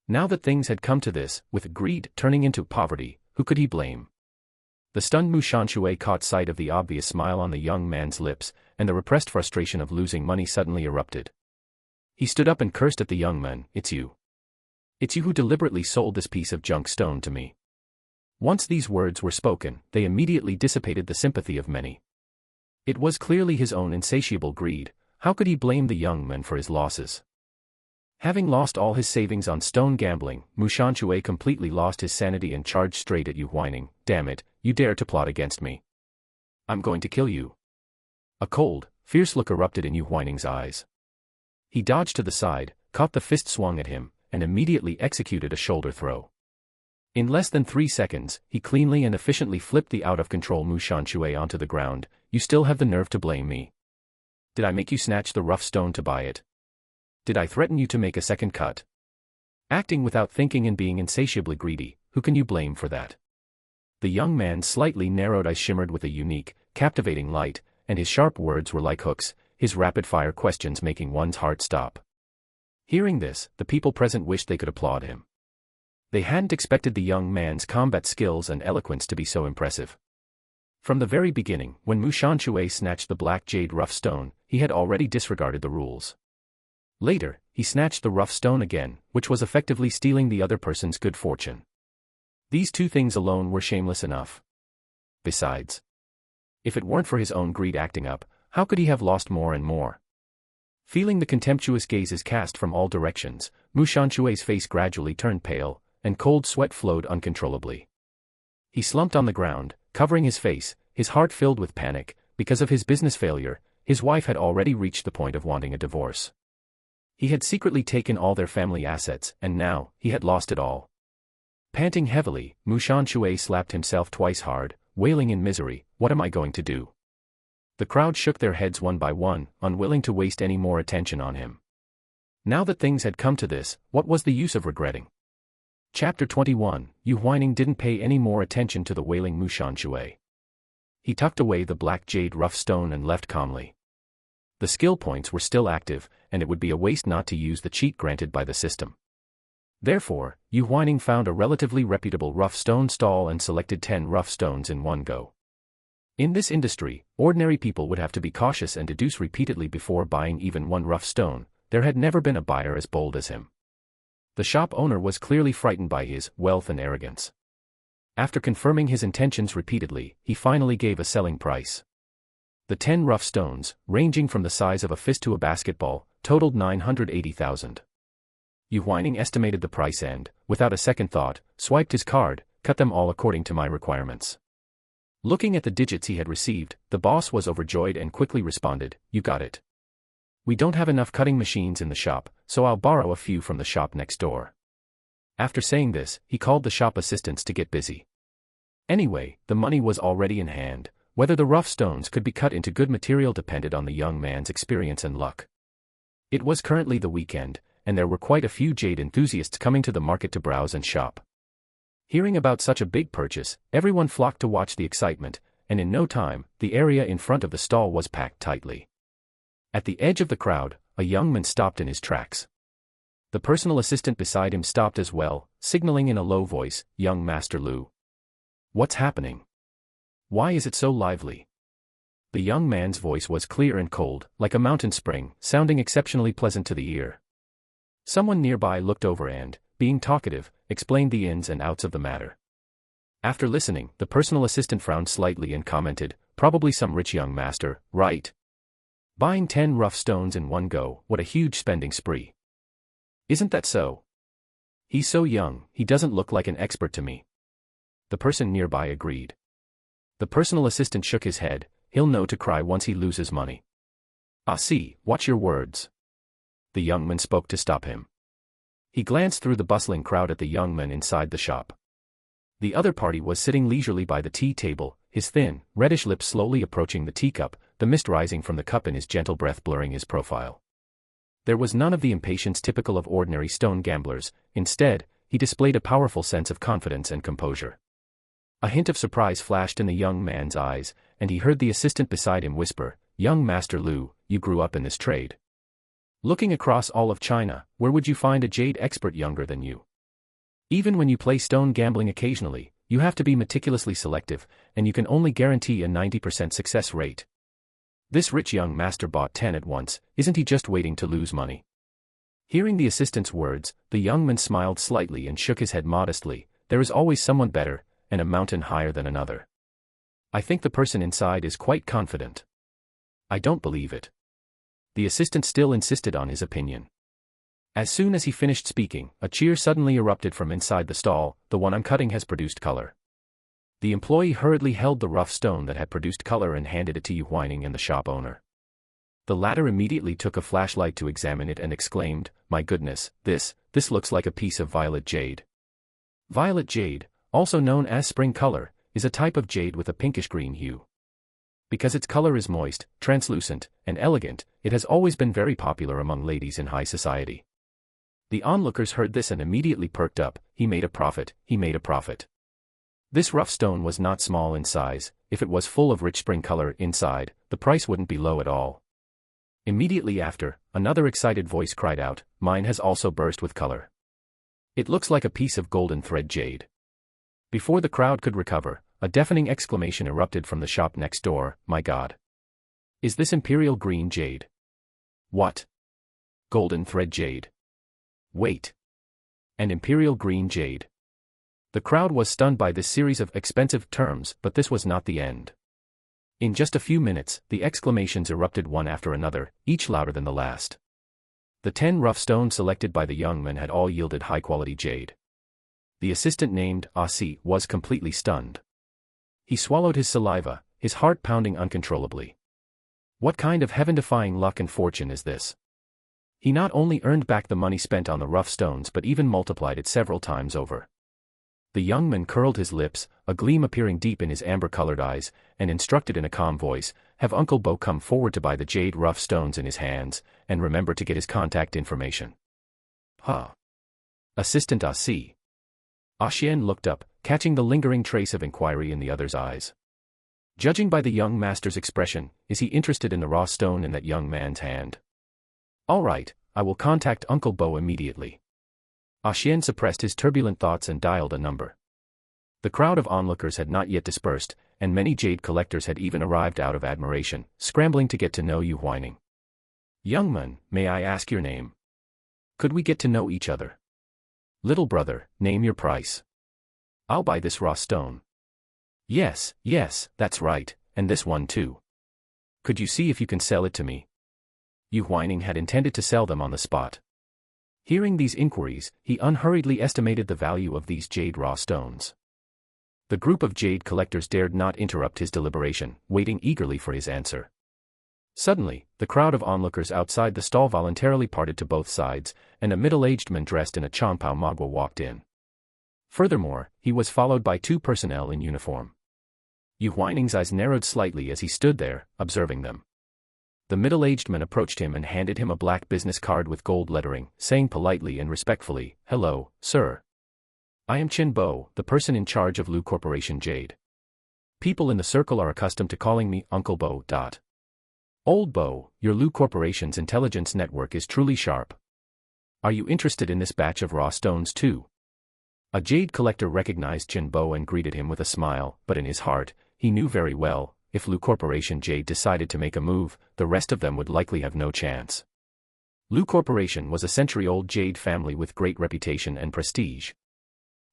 Now that things had come to this, with greed turning into poverty, who could he blame? The stunned Mu Shanshui caught sight of the obvious smile on the young man's lips, and the repressed frustration of losing money suddenly erupted. He stood up and cursed at the young man. "It's you. It's you who deliberately sold this piece of junk stone to me." Once these words were spoken, they immediately dissipated the sympathy of many. It was clearly his own insatiable greed. How could he blame the young man for his losses? Having lost all his savings on stone gambling, Mu Shanshui completely lost his sanity and charged straight at Yu Huaining. "Damn it, you dare to plot against me. I'm going to kill you." A cold, fierce look erupted in Yu Huaining's eyes. He dodged to the side, caught the fist swung at him, and immediately executed a shoulder throw. In less than 3 seconds, he cleanly and efficiently flipped the out-of-control Mu Shanshui onto the ground. "You still have the nerve to blame me. Did I make you snatch the rough stone to buy it? Did I threaten you to make a second cut? Acting without thinking and being insatiably greedy, who can you blame for that?" The young man's slightly narrowed eyes shimmered with a unique, captivating light, and his sharp words were like hooks, his rapid-fire questions making one's heart stop. Hearing this, the people present wished they could applaud him. They hadn't expected the young man's combat skills and eloquence to be so impressive. From the very beginning, when Mu Shanshui snatched the black jade rough stone, he had already disregarded the rules. Later, he snatched the rough stone again, which was effectively stealing the other person's good fortune. These two things alone were shameless enough. Besides, if it weren't for his own greed acting up, how could he have lost more and more? Feeling the contemptuous gazes cast from all directions, Mu Shanshui's face gradually turned pale, and cold sweat flowed uncontrollably. He slumped on the ground, covering his face, his heart filled with panic. Because of his business failure, his wife had already reached the point of wanting a divorce. He had secretly taken all their family assets, and now, he had lost it all. Panting heavily, Mu Shanshui slapped himself twice hard, wailing in misery, "What am I going to do?" The crowd shook their heads one by one, unwilling to waste any more attention on him. Now that things had come to this, what was the use of regretting? Chapter 21, Yu Huaining didn't pay any more attention to the wailing Mu Shanshui. He tucked away the black jade rough stone and left calmly. The skill points were still active, and it would be a waste not to use the cheat granted by the system. Therefore, Yu Huaining found a relatively reputable rough stone stall and selected 10 rough stones in one go. In this industry, ordinary people would have to be cautious and deduce repeatedly before buying even one rough stone. There had never been a buyer as bold as him. The shop owner was clearly frightened by his wealth and arrogance. After confirming his intentions repeatedly, he finally gave a selling price. The 10 rough stones, ranging from the size of a fist to a basketball, totaled 980,000. Yu Huaining estimated the price and, without a second thought, swiped his card, cut them all according to my requirements. Looking at the digits he had received, the boss was overjoyed and quickly responded, "You got it. We don't have enough cutting machines in the shop, so I'll borrow a few from the shop next door." After saying this, he called the shop assistants to get busy. Anyway, the money was already in hand. Whether the rough stones could be cut into good material depended on the young man's experience and luck. It was currently the weekend, and there were quite a few jade enthusiasts coming to the market to browse and shop. Hearing about such a big purchase, everyone flocked to watch the excitement, and in no time, the area in front of the stall was packed tightly. At the edge of the crowd, a young man stopped in his tracks. The personal assistant beside him stopped as well, signaling in a low voice, "Young Master Lu. What's happening? Why is it so lively?" The young man's voice was clear and cold, like a mountain spring, sounding exceptionally pleasant to the ear. Someone nearby looked over and, being talkative, explained the ins and outs of the matter. After listening, the personal assistant frowned slightly and commented, "Probably some rich young master, right? Buying 10 rough stones in one go, what a huge spending spree. Isn't that so? He's so young, he doesn't look like an expert to me." The person nearby agreed. The personal assistant shook his head, "He'll know to cry once he loses money." "Ah, see, watch your words." The young man spoke to stop him. He glanced through the bustling crowd at the young man inside the shop. The other party was sitting leisurely by the tea table, his thin, reddish lips slowly approaching the teacup, the mist rising from the cup in his gentle breath blurring his profile. There was none of the impatience typical of ordinary stone gamblers. Instead, he displayed a powerful sense of confidence and composure. A hint of surprise flashed in the young man's eyes, and he heard the assistant beside him whisper, "Young Master Lu, you grew up in this trade. Looking across all of China, where would you find a jade expert younger than you? Even when you play stone gambling occasionally, you have to be meticulously selective, and you can only guarantee a 90% success rate. This rich young master bought 10 at once, isn't he just waiting to lose money?" Hearing the assistant's words, the young man smiled slightly and shook his head modestly. "There is always someone better, and a mountain higher than another. I think the person inside is quite confident." "I don't believe it." The assistant still insisted on his opinion. As soon as he finished speaking, a cheer suddenly erupted from inside the stall. "The one I'm cutting has produced color." The employee hurriedly held the rough stone that had produced color and handed it to Yu Huaining and the shop owner. The latter immediately took a flashlight to examine it and exclaimed, "My goodness, this looks like a piece of violet jade." Violet jade, also known as spring color, is a type of jade with a pinkish-green hue. Because its color is moist, translucent, and elegant, it has always been very popular among ladies in high society. The onlookers heard this and immediately perked up. He made a profit, he made a profit. This rough stone was not small in size. If it was full of rich spring color inside, the price wouldn't be low at all. Immediately after, another excited voice cried out, "Mine has also burst with color. It looks like a piece of golden thread jade." Before the crowd could recover, a deafening exclamation erupted from the shop next door, "My God! Is this imperial green jade?" "What? Golden thread jade? Wait. And imperial green jade?" The crowd was stunned by this series of expensive terms, but this was not the end. In just a few minutes, the exclamations erupted one after another, each louder than the last. The 10 rough stones selected by the young man had all yielded high-quality jade. The assistant named Asi was completely stunned. He swallowed his saliva, his heart pounding uncontrollably. What kind of heaven-defying luck and fortune is this? He not only earned back the money spent on the rough stones but even multiplied it several times over. The young man curled his lips, a gleam appearing deep in his amber-colored eyes, and instructed in a calm voice, "Have Uncle Bo come forward to buy the jade rough stones in his hands, and remember to get his contact information." "Huh." Assistant Asi. Xian looked up, catching the lingering trace of inquiry in the other's eyes. Judging by the young master's expression, is he interested in the raw stone in that young man's hand? "All right, I will contact Uncle Bo immediately." Xian suppressed his turbulent thoughts and dialed a number. The crowd of onlookers had not yet dispersed, and many jade collectors had even arrived out of admiration, scrambling to get to know Yu Huaining. "Young man, may I ask your name? Could we get to know each other?" "Little brother, name your price." "I'll buy this raw stone." Yes, that's right, and this one too." "Could you see if you can sell it to me?" Yu Huaining had intended to sell them on the spot. Hearing these inquiries, he unhurriedly estimated the value of these jade raw stones. The group of jade collectors dared not interrupt his deliberation, waiting eagerly for his answer. Suddenly, the crowd of onlookers outside the stall voluntarily parted to both sides, and a middle-aged man dressed in a Chongpao Magua walked in. Furthermore, he was followed by 2 personnel in uniform. Yu Huaining's eyes narrowed slightly as he stood there, observing them. The middle-aged man approached him and handed him a black business card with gold lettering, saying politely and respectfully, "Hello, sir. I am Qin Bo, the person in charge of Lu Corporation Jade. People in the circle are accustomed to calling me Uncle Bo. Old Bo, your Lu Corporation's intelligence network is truly sharp. Are you interested in this batch of raw stones too?" A jade collector recognized Qin Bo and greeted him with a smile, but in his heart, he knew very well, if Lu Corporation Jade decided to make a move, the rest of them would likely have no chance. Lu Corporation was a century-old jade family with great reputation and prestige.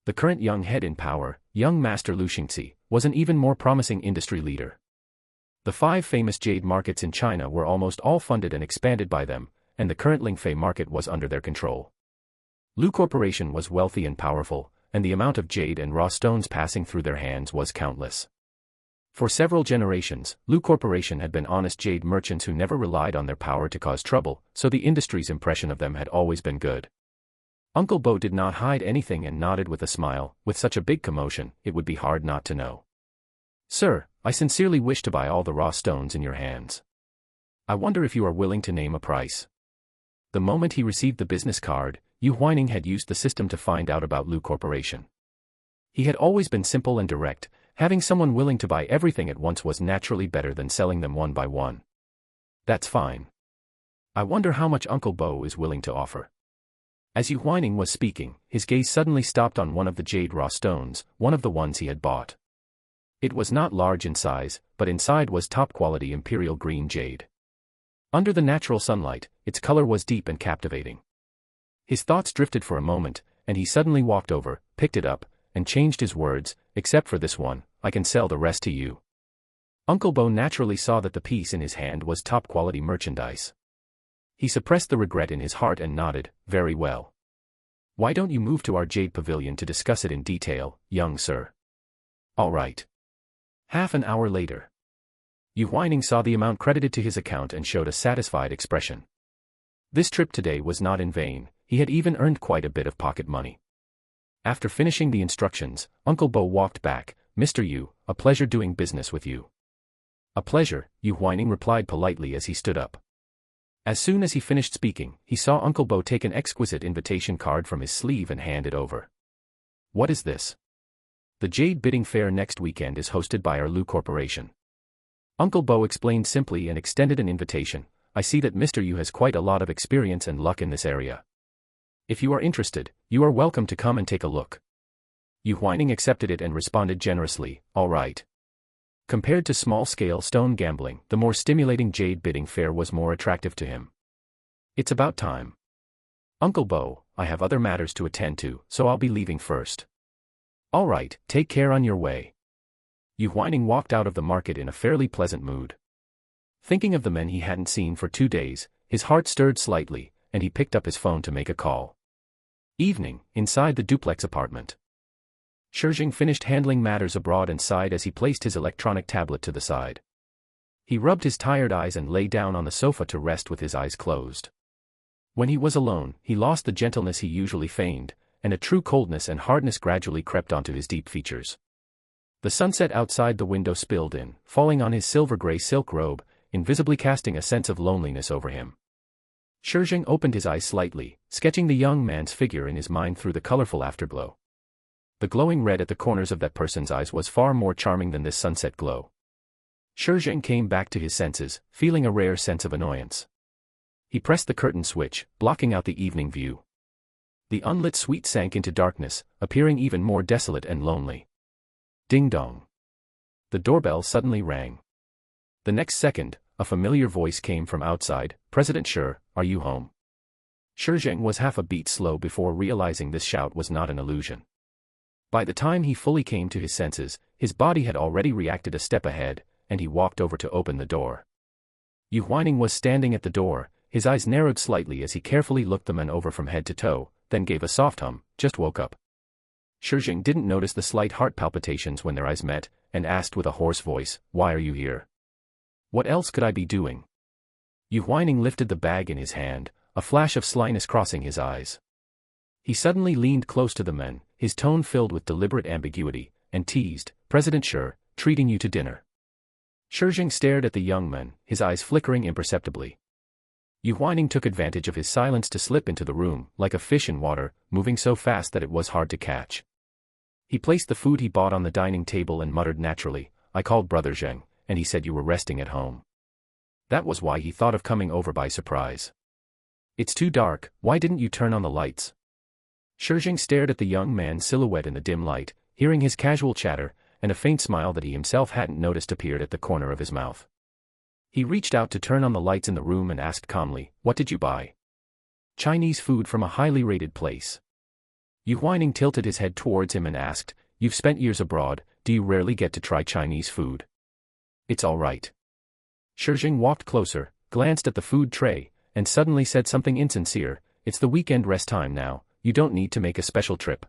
The current young head in power, young Master Lu Xingzi, was an even more promising industry leader. The 5 famous jade markets in China were almost all funded and expanded by them, and the current Lingfei market was under their control. Lu Corporation was wealthy and powerful, and the amount of jade and raw stones passing through their hands was countless. For several generations, Lu Corporation had been honest jade merchants who never relied on their power to cause trouble, so the industry's impression of them had always been good. Uncle Bo did not hide anything and nodded with a smile. With such a big commotion, it would be hard not to know. "Sir, I sincerely wish to buy all the raw stones in your hands. I wonder if you are willing to name a price." The moment he received the business card, Yu Huaining had used the system to find out about Lu Corporation. He had always been simple and direct. Having someone willing to buy everything at once was naturally better than selling them one by one. "That's fine. I wonder how much Uncle Bo is willing to offer." As Yu Huaining was speaking, his gaze suddenly stopped on one of the jade raw stones, one of the ones he had bought. It was not large in size, but inside was top-quality imperial green jade. Under the natural sunlight, its color was deep and captivating. His thoughts drifted for a moment, and he suddenly walked over, picked it up, and changed his words, "Except for this one, I can sell the rest to you." Uncle Bo naturally saw that the piece in his hand was top-quality merchandise. He suppressed the regret in his heart and nodded, "Very well. Why don't you move to our jade pavilion to discuss it in detail, young sir?" "All right." Half an hour later, Yu Huaining saw the amount credited to his account and showed a satisfied expression. This trip today was not in vain, he had even earned quite a bit of pocket money. After finishing the instructions, Uncle Bo walked back. "Mr. Yu, a pleasure doing business with you." "A pleasure," Yu Huaining replied politely as he stood up. As soon as he finished speaking, he saw Uncle Bo take an exquisite invitation card from his sleeve and hand it over. "What is this?" "The Jade Bidding Fair next weekend is hosted by our Lu Corporation." Uncle Bo explained simply and extended an invitation. "I see that Mr. Yu has quite a lot of experience and luck in this area. If you are interested, you are welcome to come and take a look." Yu Huaining accepted it and responded generously, "All right." Compared to small-scale stone gambling, the more stimulating jade bidding fair was more attractive to him. "It's about time." "Uncle Bo, I have other matters to attend to, so I'll be leaving first." "All right, take care on your way." Yu Huaining walked out of the market in a fairly pleasant mood. Thinking of the men he hadn't seen for 2 days, his heart stirred slightly, and he picked up his phone to make a call. Evening, inside the duplex apartment. Shi Zheng finished handling matters abroad and sighed as he placed his electronic tablet to the side. He rubbed his tired eyes and lay down on the sofa to rest with his eyes closed. When he was alone, he lost the gentleness he usually feigned, and a true coldness and hardness gradually crept onto his deep features. The sunset outside the window spilled in, falling on his silver-gray silk robe, invisibly casting a sense of loneliness over him. Shi Zheng opened his eyes slightly, sketching the young man's figure in his mind through the colorful afterglow. The glowing red at the corners of that person's eyes was far more charming than this sunset glow. Shi Zheng came back to his senses, feeling a rare sense of annoyance. He pressed the curtain switch, blocking out the evening view. The unlit suite sank into darkness, appearing even more desolate and lonely. Ding dong. The doorbell suddenly rang. The next second, a familiar voice came from outside. "President Shi, are you home?" Shi Zheng was half a beat slow before realizing this shout was not an illusion. By the time he fully came to his senses, his body had already reacted a step ahead, and he walked over to open the door. Yu Huaining was standing at the door, his eyes narrowed slightly as he carefully looked the man over from head to toe, then gave a soft hum. "Just woke up." Shi Zheng didn't notice the slight heart palpitations when their eyes met, and asked with a hoarse voice, "Why are you here?" "What else could I be doing?" Yu Huaining lifted the bag in his hand, a flash of slyness crossing his eyes. He suddenly leaned close to the men, his tone filled with deliberate ambiguity, and teased, "President Shi, treating you to dinner." Shi Zheng stared at the young man, his eyes flickering imperceptibly. Yu Huaining took advantage of his silence to slip into the room, like a fish in water, moving so fast that it was hard to catch. He placed the food he bought on the dining table and muttered naturally, "I called Brother Zheng, and he said you were resting at home." That was why he thought of coming over by surprise. "It's too dark, why didn't you turn on the lights?" Shi Zheng stared at the young man's silhouette in the dim light, hearing his casual chatter, and a faint smile that he himself hadn't noticed appeared at the corner of his mouth. He reached out to turn on the lights in the room and asked calmly, "What did you buy?" "Chinese food from a highly rated place." Yu Huaining tilted his head towards him and asked, "You've spent years abroad, do you rarely get to try Chinese food?" "It's all right." Shi Zheng walked closer, glanced at the food tray, and suddenly said something insincere, "It's the weekend rest time now, you don't need to make a special trip."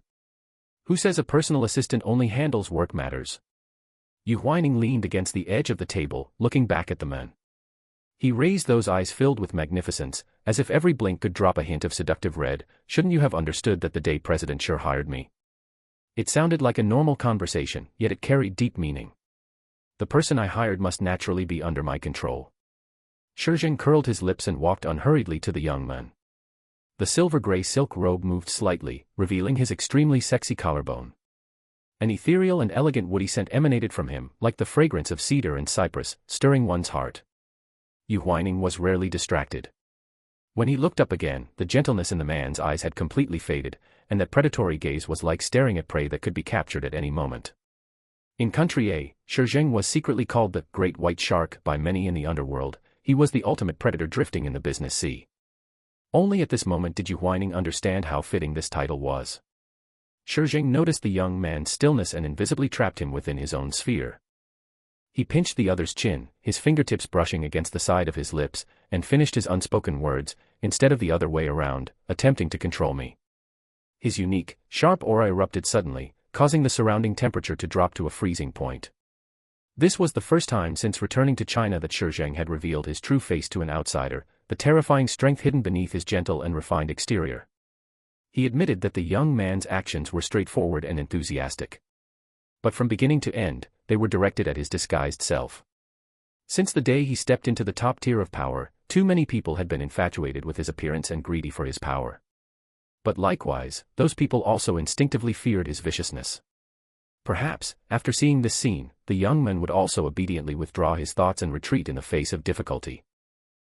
"Who says a personal assistant only handles work matters?" Yu Huaining leaned against the edge of the table, looking back at the man. He raised those eyes filled with magnificence, as if every blink could drop a hint of seductive red. "Shouldn't you have understood that the day President Shi hired me?" It sounded like a normal conversation, yet it carried deep meaning. "The person I hired must naturally be under my control." Shi Zheng curled his lips and walked unhurriedly to the young man. The silver-gray silk robe moved slightly, revealing his extremely sexy collarbone. An ethereal and elegant woody scent emanated from him, like the fragrance of cedar and cypress, stirring one's heart. Yu Huaining was rarely distracted. When he looked up again, the gentleness in the man's eyes had completely faded, and that predatory gaze was like staring at prey that could be captured at any moment. In Country A, Shi Zheng was secretly called the Great White Shark by many in the underworld. He was the ultimate predator drifting in the business sea. Only at this moment did Yu Huaining understand how fitting this title was. Shi Zheng noticed the young man's stillness and invisibly trapped him within his own sphere. He pinched the other's chin, his fingertips brushing against the side of his lips, and finished his unspoken words, "Instead of the other way around, attempting to control me." His unique, sharp aura erupted suddenly, causing the surrounding temperature to drop to a freezing point. This was the first time since returning to China that Shi Zheng had revealed his true face to an outsider, the terrifying strength hidden beneath his gentle and refined exterior. He admitted that the young man's actions were straightforward and enthusiastic. But from beginning to end, they were directed at his disguised self. Since the day he stepped into the top tier of power, too many people had been infatuated with his appearance and greedy for his power. But likewise, those people also instinctively feared his viciousness. Perhaps, after seeing this scene, the young man would also obediently withdraw his thoughts and retreat in the face of difficulty.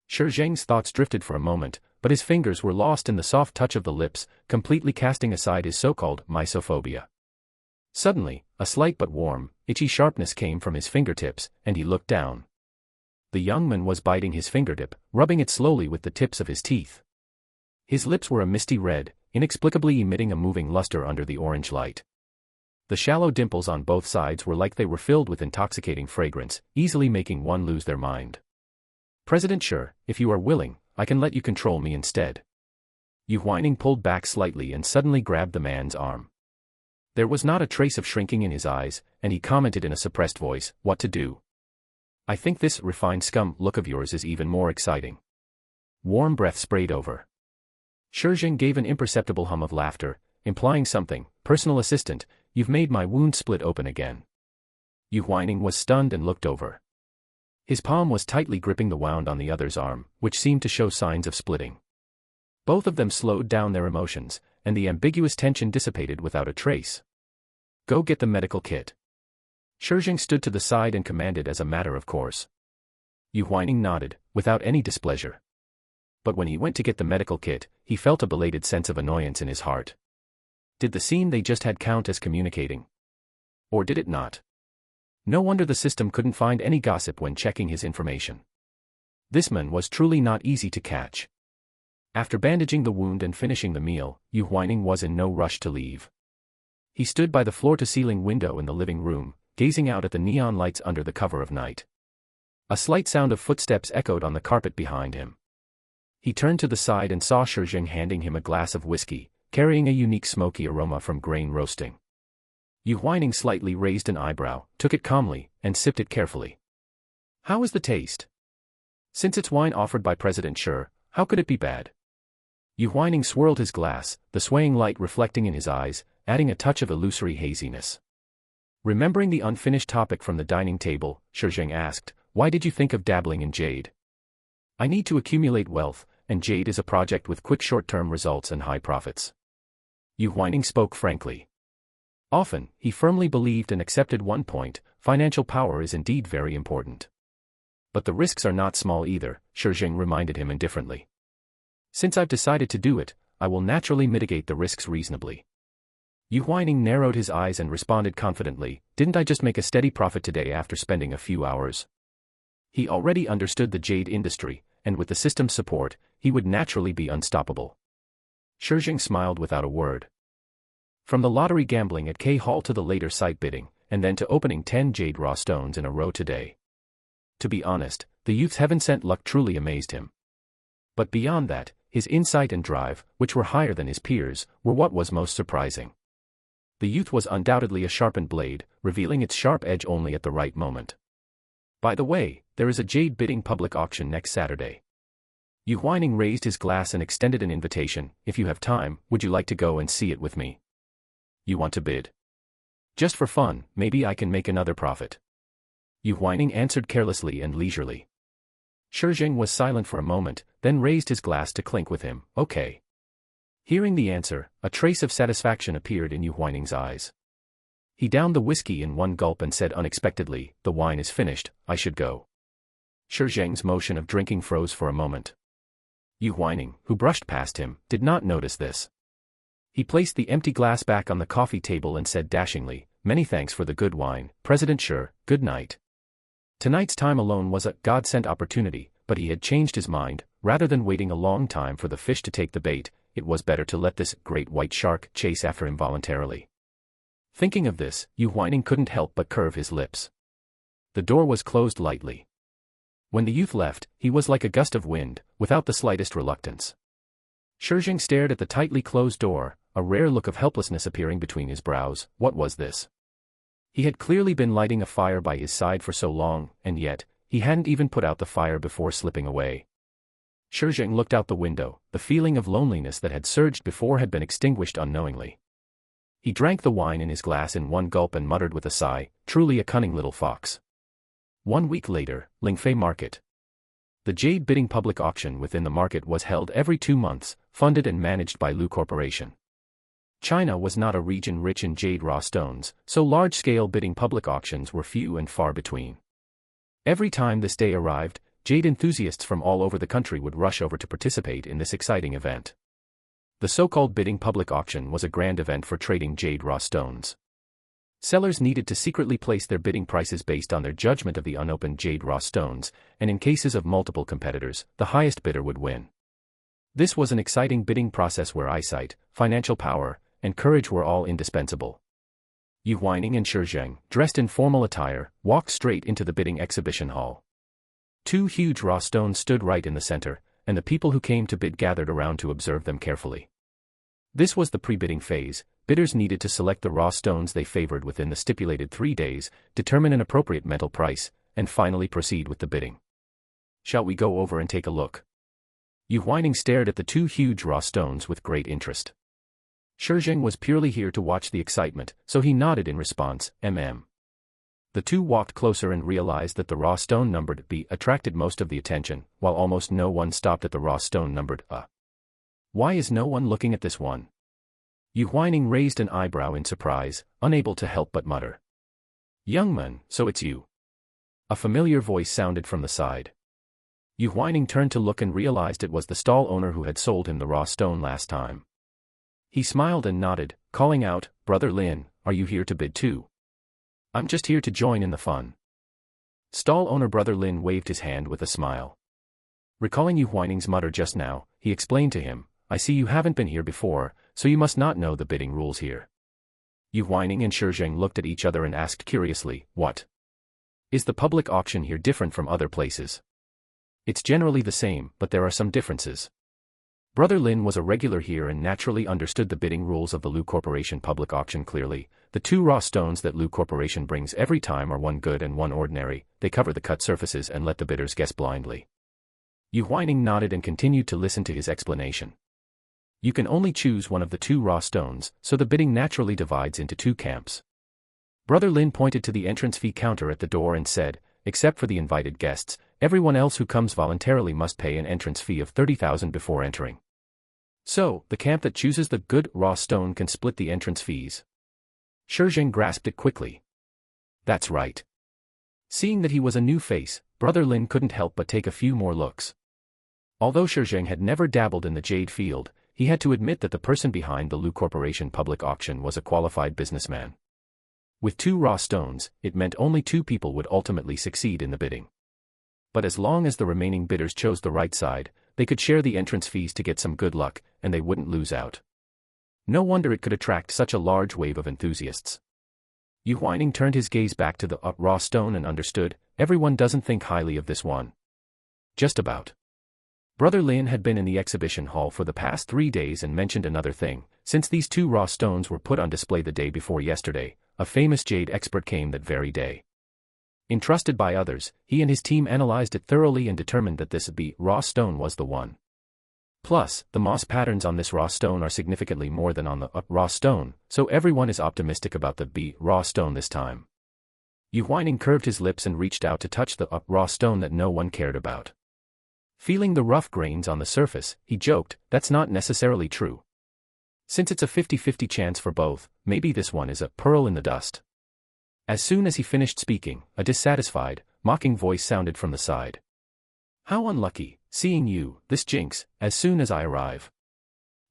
Shi Zheng's thoughts drifted for a moment, but his fingers were lost in the soft touch of the lips, completely casting aside his so-called misophobia. Suddenly, a slight but warm, itchy sharpness came from his fingertips, and he looked down. The young man was biting his fingertip, rubbing it slowly with the tips of his teeth. His lips were a misty red, inexplicably emitting a moving luster under the orange light. The shallow dimples on both sides were like they were filled with intoxicating fragrance, easily making one lose their mind. "President Shi, if you are willing, I can let you control me instead." Yu Huaining pulled back slightly and suddenly grabbed the man's arm. There was not a trace of shrinking in his eyes, and he commented in a suppressed voice, "What to do? I think this refined scum look of yours is even more exciting." Warm breath sprayed over. Shi Zheng gave an imperceptible hum of laughter, implying something, "Personal assistant, you've made my wound split open again." Yu Huaining was stunned and looked over. His palm was tightly gripping the wound on the other's arm, which seemed to show signs of splitting. Both of them slowed down their emotions, and the ambiguous tension dissipated without a trace. "Go get the medical kit." Shi Zheng stood to the side and commanded as a matter of course. Yu Huaining nodded, without any displeasure. But when he went to get the medical kit, he felt a belated sense of annoyance in his heart. Did the scene they just had count as communicating? Or did it not? No wonder the system couldn't find any gossip when checking his information. This man was truly not easy to catch. After bandaging the wound and finishing the meal, Yu Huaining was in no rush to leave. He stood by the floor-to-ceiling window in the living room, gazing out at the neon lights under the cover of night. A slight sound of footsteps echoed on the carpet behind him. He turned to the side and saw Shi Zheng handing him a glass of whiskey, carrying a unique smoky aroma from grain roasting. Yu Huaining slightly raised an eyebrow, took it calmly, and sipped it carefully. "How is the taste?" "Since it's wine offered by President Shi, how could it be bad?" Yu Huaining swirled his glass, the swaying light reflecting in his eyes, adding a touch of illusory haziness. Remembering the unfinished topic from the dining table, Shi Zheng asked, "Why did you think of dabbling in jade?" "I need to accumulate wealth, and jade is a project with quick short-term results and high profits." Yu Huaining spoke frankly. Often, he firmly believed and accepted one point: financial power is indeed very important. But the risks are not small either, Shi Zheng reminded him indifferently. "Since I've decided to do it, I will naturally mitigate the risks reasonably." Yu Huaining narrowed his eyes and responded confidently, "Didn't I just make a steady profit today after spending a few hours?" He already understood the jade industry, and with the system's support, he would naturally be unstoppable. Shi Zheng smiled without a word. From the lottery gambling at K Hall to the later site bidding, and then to opening 10 jade raw stones in a row today. To be honest, the youth's heaven-sent luck truly amazed him. But beyond that, his insight and drive, which were higher than his peers, were what was most surprising. The youth was undoubtedly a sharpened blade, revealing its sharp edge only at the right moment. "By the way, there is a jade bidding public auction next Saturday." Yu Huaining raised his glass and extended an invitation. "If you have time, would you like to go and see it with me?" "You want to bid?" "Just for fun, maybe I can make another profit." Yu Huaining answered carelessly and leisurely. Shi Zheng was silent for a moment, then raised his glass to clink with him. "Okay." Hearing the answer, a trace of satisfaction appeared in Yu Huaining's eyes. He downed the whiskey in one gulp and said unexpectedly, "The wine is finished, I should go." Shi Zheng's motion of drinking froze for a moment. Yu Huaining, who brushed past him, did not notice this. He placed the empty glass back on the coffee table and said dashingly, "Many thanks for the good wine, President Shi, good night." Tonight's time alone was a God-sent opportunity, but he had changed his mind. Rather than waiting a long time for the fish to take the bait, it was better to let this great white shark chase after him voluntarily. Thinking of this, Yu Huaining couldn't help but curve his lips. The door was closed lightly. When the youth left, he was like a gust of wind, without the slightest reluctance. Shi Zheng stared at the tightly closed door, a rare look of helplessness appearing between his brows. What was this? He had clearly been lighting a fire by his side for so long, and yet, he hadn't even put out the fire before slipping away. Shi Zheng looked out the window. The feeling of loneliness that had surged before had been extinguished unknowingly. He drank the wine in his glass in one gulp and muttered with a sigh, "Truly a cunning little fox." 1 week later, Lingfei Market. The jade bidding public auction within the market was held every 2 months, funded and managed by Lu Corporation. China was not a region rich in jade raw stones, so large-scale bidding public auctions were few and far between. Every time this day arrived, jade enthusiasts from all over the country would rush over to participate in this exciting event. The so-called bidding public auction was a grand event for trading jade raw stones. Sellers needed to secretly place their bidding prices based on their judgment of the unopened jade raw stones, and in cases of multiple competitors, the highest bidder would win. This was an exciting bidding process where eyesight, financial power, and courage were all indispensable. Yu Huaining and Shi Zheng, dressed in formal attire, walked straight into the bidding exhibition hall. 2 huge raw stones stood right in the center, and the people who came to bid gathered around to observe them carefully. This was the pre-bidding phase. Bidders needed to select the raw stones they favored within the stipulated 3 days, determine an appropriate metal price, and finally proceed with the bidding. "Shall we go over and take a look?" Yu Huaining stared at the 2 huge raw stones with great interest. Shi Zheng was purely here to watch the excitement, so he nodded in response. The two walked closer and realized that the raw stone numbered B attracted most of the attention, while almost no one stopped at the raw stone numbered A. "Why is no one looking at this one?" Yu Huaining raised an eyebrow in surprise, unable to help but mutter. "Young man, so it's you." A familiar voice sounded from the side. Yu Huaining turned to look and realized it was the stall owner who had sold him the raw stone last time. He smiled and nodded, calling out, "Brother Lin, are you here to bid too?" "I'm just here to join in the fun." Stall owner Brother Lin waved his hand with a smile. Recalling Yu Huaining's mutter just now, he explained to him, "I see you haven't been here before, so you must not know the bidding rules here." Yu Huaining and Shi Zheng looked at each other and asked curiously, "What? Is the public auction here different from other places?" "It's generally the same, but there are some differences." Brother Lin was a regular here and naturally understood the bidding rules of the Lu Corporation public auction clearly. The 2 raw stones that Lu Corporation brings every time are one good and one ordinary. They cover the cut surfaces and let the bidders guess blindly. Yu Huaining nodded and continued to listen to his explanation. You can only choose one of the 2 raw stones, so the bidding naturally divides into 2 camps. Brother Lin pointed to the entrance fee counter at the door and said, except for the invited guests, everyone else who comes voluntarily must pay an entrance fee of 30,000 before entering. So, the camp that chooses the good raw stone can split the entrance fees. Shi Zheng grasped it quickly. That's right. Seeing that he was a new face, Brother Lin couldn't help but take a few more looks. Although Shi Zheng had never dabbled in the jade field, he had to admit that the person behind the Lu Corporation public auction was a qualified businessman. With 2 raw stones, it meant only 2 people would ultimately succeed in the bidding. But as long as the remaining bidders chose the right side, they could share the entrance fees to get some good luck, and they wouldn't lose out. No wonder it could attract such a large wave of enthusiasts. Yu Huaining turned his gaze back to the raw stone and understood, everyone doesn't think highly of this one. Just about. Brother Lin had been in the exhibition hall for the past 3 days and mentioned another thing. Since these 2 raw stones were put on display the day before yesterday, a famous jade expert came that very day. Entrusted by others, he and his team analyzed it thoroughly and determined that this raw stone was the one. Plus, the moss patterns on this raw stone are significantly more than on the raw stone, so everyone is optimistic about the raw stone this time. Yu Huaining curved his lips and reached out to touch the raw stone that no one cared about. Feeling the rough grains on the surface, he joked, that's not necessarily true. Since it's a 50-50 chance for both, maybe this one is a pearl in the dust. As soon as he finished speaking, a dissatisfied, mocking voice sounded from the side. How unlucky, seeing you, this jinx, as soon as I arrive.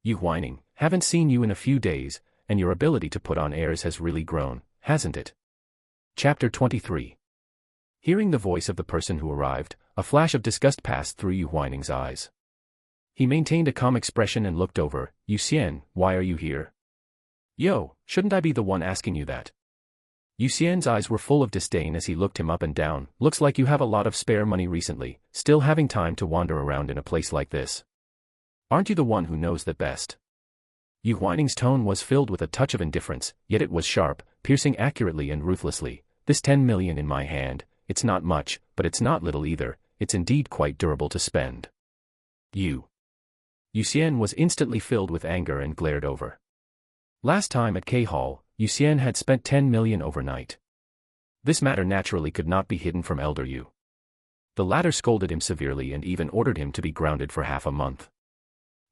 Yu Huaining, haven't seen you in a few days, and your ability to put on airs has really grown, hasn't it? Chapter 23. Hearing the voice of the person who arrived, a flash of disgust passed through Yu Huaining's eyes. He maintained a calm expression and looked over. Yu Xian, why are you here? Yo, shouldn't I be the one asking you that? Yu Xian's eyes were full of disdain as he looked him up and down. Looks like you have a lot of spare money recently, still having time to wander around in a place like this. Aren't you the one who knows that best? Yu Huaining's tone was filled with a touch of indifference, yet it was sharp, piercing accurately and ruthlessly. This 10 million in my hand, it's not much, but it's not little either, it's indeed quite durable to spend. Yu Xian was instantly filled with anger and glared over. Last time at K Hall, Yu Xian had spent 10 million overnight. This matter naturally could not be hidden from Elder Yu. The latter scolded him severely and even ordered him to be grounded for half a month.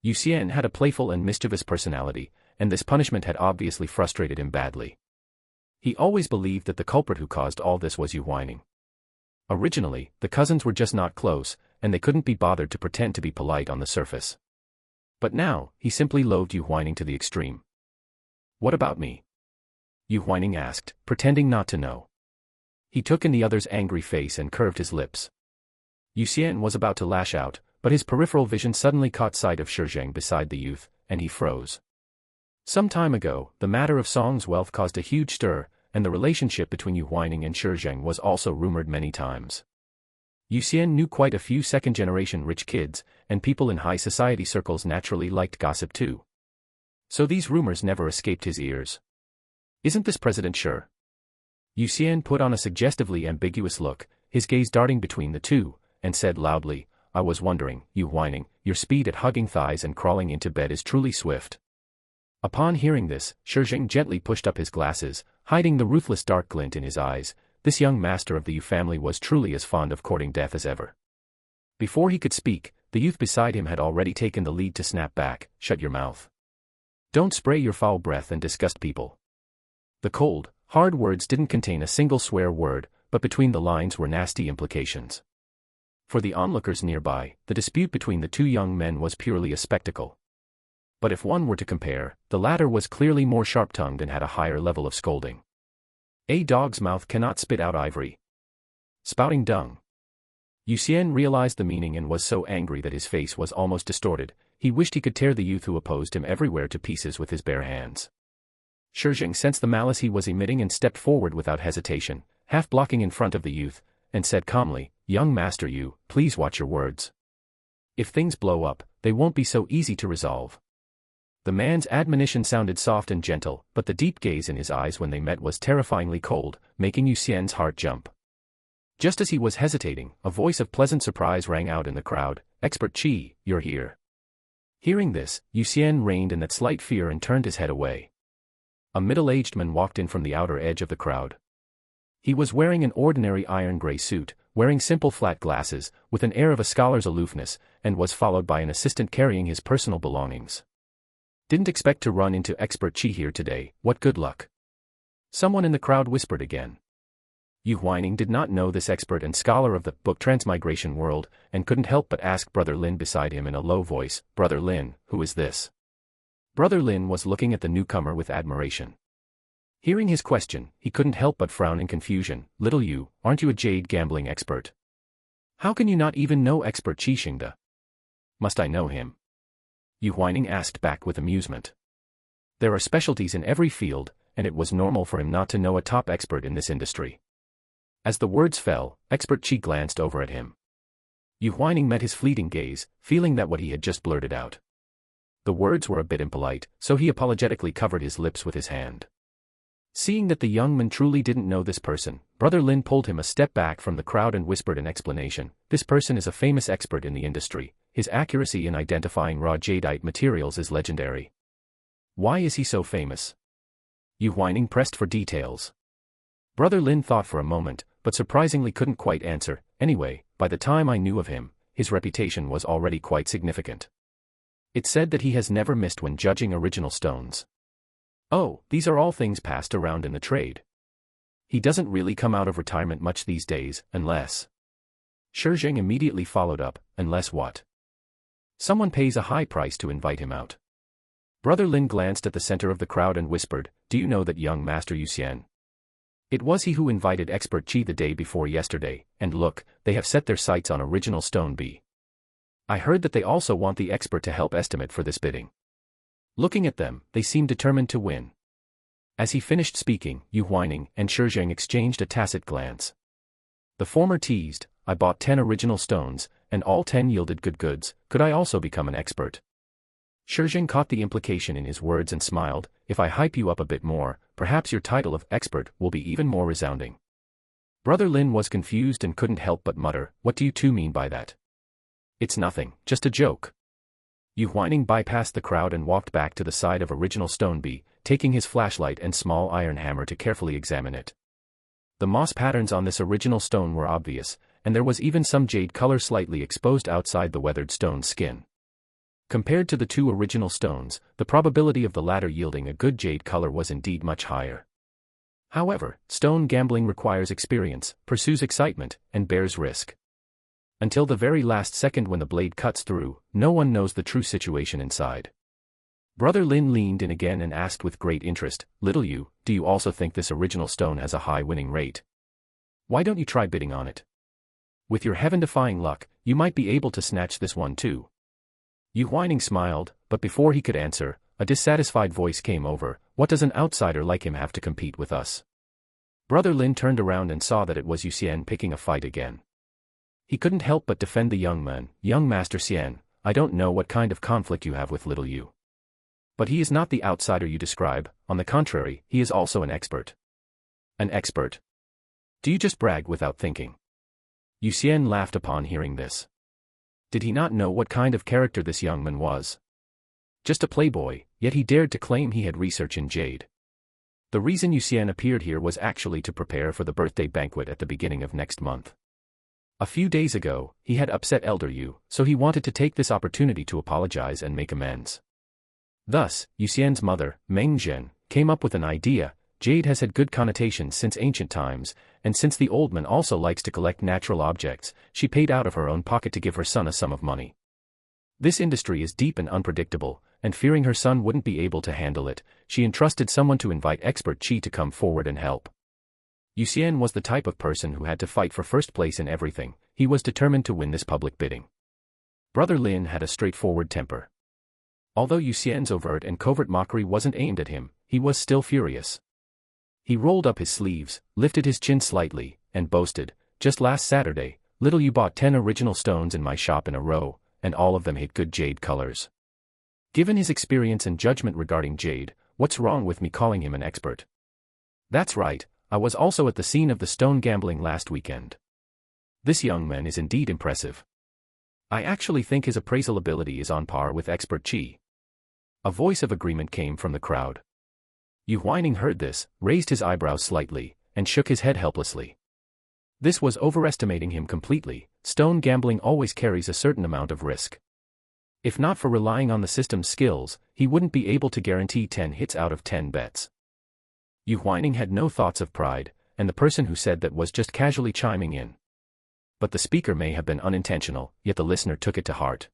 Yu Xian had a playful and mischievous personality, and this punishment had obviously frustrated him badly. He always believed that the culprit who caused all this was Yu Huaining. Originally, the cousins were just not close, and they couldn't be bothered to pretend to be polite on the surface. But now, he simply loathed Yu Huaining to the extreme. What about me? Yu Huaining asked, pretending not to know. He took in the other's angry face and curved his lips. Yu Xian was about to lash out, but his peripheral vision suddenly caught sight of Shi Zheng beside the youth, and he froze. Some time ago, the matter of Song's wealth caused a huge stir, and the relationship between Yu Huaining and Shi Zheng was also rumored many times. Yu Xian knew quite a few second-generation rich kids, and people in high society circles naturally liked gossip too. So these rumors never escaped his ears. Isn't this President Shi? Yu Xian put on a suggestively ambiguous look, his gaze darting between the two, and said loudly, I was wondering, Yu Huaining, your speed at hugging thighs and crawling into bed is truly swift. Upon hearing this, Shi Zheng gently pushed up his glasses, hiding the ruthless dark glint in his eyes. This young master of the Yu family was truly as fond of courting death as ever. Before he could speak, the youth beside him had already taken the lead to snap back, shut your mouth. Don't spray your foul breath and disgust people. The cold, hard words didn't contain a single swear word, but between the lines were nasty implications. For the onlookers nearby, the dispute between the two young men was purely a spectacle. But if one were to compare, the latter was clearly more sharp-tongued and had a higher level of scolding. A dog's mouth cannot spit out ivory. Spouting dung. Yu Xian realized the meaning and was so angry that his face was almost distorted. He wished he could tear the youth who opposed him everywhere to pieces with his bare hands. Shi Zheng sensed the malice he was emitting and stepped forward without hesitation, half blocking in front of the youth, and said calmly, Young Master Yu, please watch your words. If things blow up, they won't be so easy to resolve. The man's admonition sounded soft and gentle, but the deep gaze in his eyes when they met was terrifyingly cold, making Yu Xian's heart jump. Just as he was hesitating, a voice of pleasant surprise rang out in the crowd, Expert Qi, you're here. Hearing this, Yu Xian reined in that slight fear and turned his head away. A middle-aged man walked in from the outer edge of the crowd. He was wearing an ordinary iron-gray suit, wearing simple flat glasses, with an air of a scholar's aloofness, and was followed by an assistant carrying his personal belongings. "Didn't expect to run into Expert Chi here today, what good luck?" Someone in the crowd whispered again. Yu Huaining did not know this expert and scholar of the book Transmigration world, and couldn't help but ask Brother Lin beside him in a low voice, "Brother Lin, who is this?" Brother Lin was looking at the newcomer with admiration. Hearing his question, he couldn't help but frown in confusion. "Little Yu, aren't you a jade gambling expert? How can you not even know Expert Chi Xingde? Must I know him?" Yu Huaining asked back with amusement. There are specialties in every field, and it was normal for him not to know a top expert in this industry. As the words fell, Expert Chi glanced over at him. Yu Huaining met his fleeting gaze, feeling that what he had just blurted out. The words were a bit impolite, so he apologetically covered his lips with his hand. Seeing that the young man truly didn't know this person, Brother Lin pulled him a step back from the crowd and whispered an explanation. "This person is a famous expert in the industry. His accuracy in identifying raw jadeite materials is legendary." "Why is he so famous?" Yu Huaining pressed for details. Brother Lin thought for a moment, but surprisingly couldn't quite answer. "Anyway, by the time I knew of him, his reputation was already quite significant. It's said that he has never missed when judging original stones." "Oh, these are all things passed around in the trade. He doesn't really come out of retirement much these days, unless..." Shi Zheng immediately followed up, "Unless what?" "Someone pays a high price to invite him out." Brother Lin glanced at the center of the crowd and whispered, "Do you know that young Master Yu Xian? It was he who invited Expert Chi the day before yesterday, and look, they have set their sights on original stone B. I heard that they also want the expert to help estimate for this bidding. Looking at them, they seem determined to win." As he finished speaking, Yu Huaining and Shi Zheng exchanged a tacit glance. The former teased, "I bought 10 original stones, and all 10 yielded good goods, could I also become an expert?" Shi Zheng caught the implication in his words and smiled, "If I hype you up a bit more, perhaps your title of expert will be even more resounding." Brother Lin was confused and couldn't help but mutter, "What do you two mean by that?" "It's nothing, just a joke." Yu Huaining bypassed the crowd and walked back to the side of original stone B, taking his flashlight and small iron hammer to carefully examine it. The moss patterns on this original stone were obvious, and there was even some jade color slightly exposed outside the weathered stone's skin. Compared to the two original stones, the probability of the latter yielding a good jade color was indeed much higher. However, stone gambling requires experience, pursues excitement, and bears risk. Until the very last second when the blade cuts through, no one knows the true situation inside. Brother Lin leaned in again and asked with great interest, "Little Yu, do you also think this original stone has a high winning rate? Why don't you try bidding on it? With your heaven-defying luck, you might be able to snatch this one too." Yu Huaining smiled, but before he could answer, a dissatisfied voice came over, "What does an outsider like him have to compete with us?" Brother Lin turned around and saw that it was Yu Xian picking a fight again. He couldn't help but defend the young man. "Young Master Xian, I don't know what kind of conflict you have with little Yu. But he is not the outsider you describe, on the contrary, he is also an expert." "An expert? Do you just brag without thinking?" Yu Xian laughed upon hearing this. Did he not know what kind of character this young man was? Just a playboy, yet he dared to claim he had research in jade. The reason Yu Xian appeared here was actually to prepare for the birthday banquet at the beginning of next month. A few days ago, he had upset Elder Yu, so he wanted to take this opportunity to apologize and make amends. Thus, Yu Xian's mother, Meng Zhen, came up with an idea. Jade has had good connotations since ancient times, and since the old man also likes to collect natural objects, she paid out of her own pocket to give her son a sum of money. This industry is deep and unpredictable, and fearing her son wouldn't be able to handle it, she entrusted someone to invite Expert Chi to come forward and help. Yu Xian was the type of person who had to fight for first place in everything. He was determined to win this public bidding. Brother Lin had a straightforward temper. Although Yu Xian's overt and covert mockery wasn't aimed at him, he was still furious. He rolled up his sleeves, lifted his chin slightly, and boasted, "Just last Saturday, little Yu bought 10 original stones in my shop in a row, and all of them hit good jade colors. Given his experience and judgment regarding jade, what's wrong with me calling him an expert? That's right, I was also at the scene of the stone gambling last weekend. This young man is indeed impressive. I actually think his appraisal ability is on par with expert Shi. A voice of agreement came from the crowd. Yu Huaining heard this, raised his eyebrows slightly, and shook his head helplessly. This was overestimating him completely. Stone gambling always carries a certain amount of risk. If not for relying on the system's skills, he wouldn't be able to guarantee 10 hits out of 10 bets. Yu Huaining had no thoughts of pride, and the person who said that was just casually chiming in. But the speaker may have been unintentional, yet the listener took it to heart.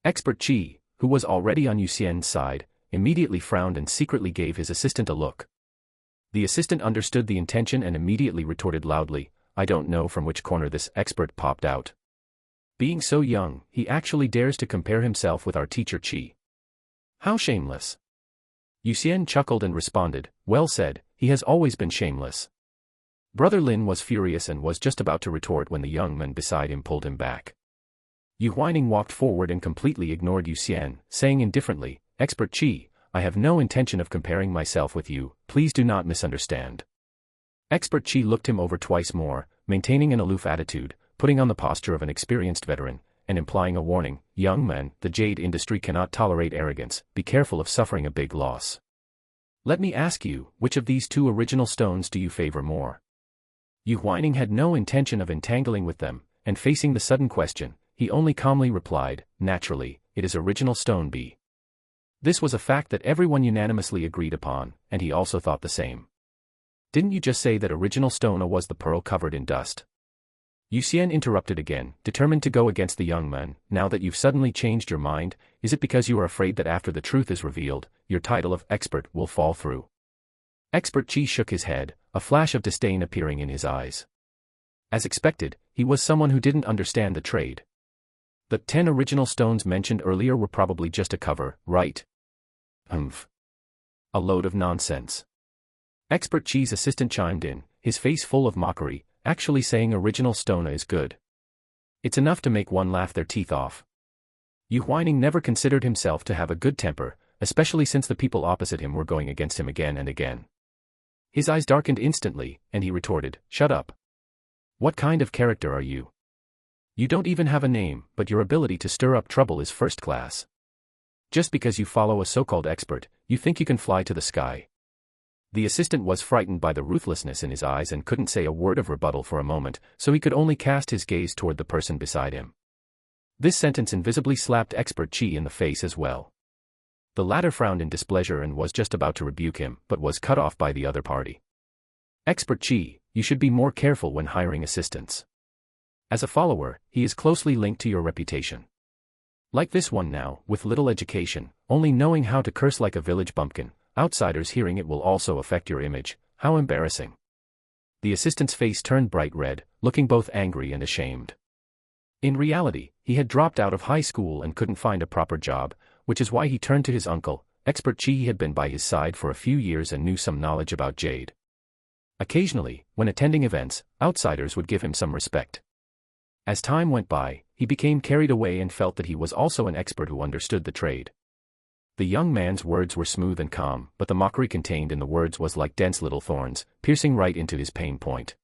Expert Shi, who was already on Yu Xian's side, immediately frowned and secretly gave his assistant a look. The assistant understood the intention and immediately retorted loudly, "I don't know from which corner this expert popped out. Being so young, he actually dares to compare himself with our teacher Shi. How shameless." Yu Xian chuckled and responded, "Well said, he has always been shameless." Brother Lin was furious and was just about to retort when the young man beside him pulled him back. Yu Huaining walked forward and completely ignored Yu Xian, saying indifferently, "Expert Shi, I have no intention of comparing myself with you, please do not misunderstand." Expert Shi looked him over twice more, maintaining an aloof attitude, putting on the posture of an experienced veteran, and implying a warning, "Young man, the jade industry cannot tolerate arrogance, be careful of suffering a big loss. Let me ask you, which of these two original stones do you favor more?" Yu Huaining had no intention of entangling with them, and facing the sudden question, he only calmly replied, "Naturally, it is original stone B." This was a fact that everyone unanimously agreed upon, and he also thought the same. "Didn't you just say that original stone A was the pearl covered in dust?" Yu Xian interrupted again, determined to go against the young man. "Now that you've suddenly changed your mind, is it because you are afraid that after the truth is revealed, your title of expert will fall through?" Expert Shi shook his head, a flash of disdain appearing in his eyes. As expected, he was someone who didn't understand the trade. The 10 original stones mentioned earlier were probably just a cover, right? A load of nonsense. Expert Shi's assistant chimed in, his face full of mockery, actually saying original stone A is good. It's enough to make one laugh their teeth off. Yu Huaining never considered himself to have a good temper, especially since the people opposite him were going against him again and again. His eyes darkened instantly, and he retorted, "Shut up. What kind of character are you? You don't even have a name, but your ability to stir up trouble is first class. Just because you follow a so-called expert, you think you can fly to the sky." The assistant was frightened by the ruthlessness in his eyes and couldn't say a word of rebuttal for a moment, so he could only cast his gaze toward the person beside him. This sentence invisibly slapped Expert Shi in the face as well. The latter frowned in displeasure and was just about to rebuke him, but was cut off by the other party. "Expert Shi, you should be more careful when hiring assistants. As a follower, he is closely linked to your reputation. Like this one now, with little education, only knowing how to curse like a village bumpkin, outsiders hearing it will also affect your image. How embarrassing." The assistant's face turned bright red, looking both angry and ashamed. In reality, he had dropped out of high school and couldn't find a proper job, which is why he turned to his uncle. Expert Shi had been by his side for a few years and knew some knowledge about jade. Occasionally, when attending events, outsiders would give him some respect. As time went by, he became carried away and felt that he was also an expert who understood the trade. The young man's words were smooth and calm, but the mockery contained in the words was like dense little thorns, piercing right into his pain point.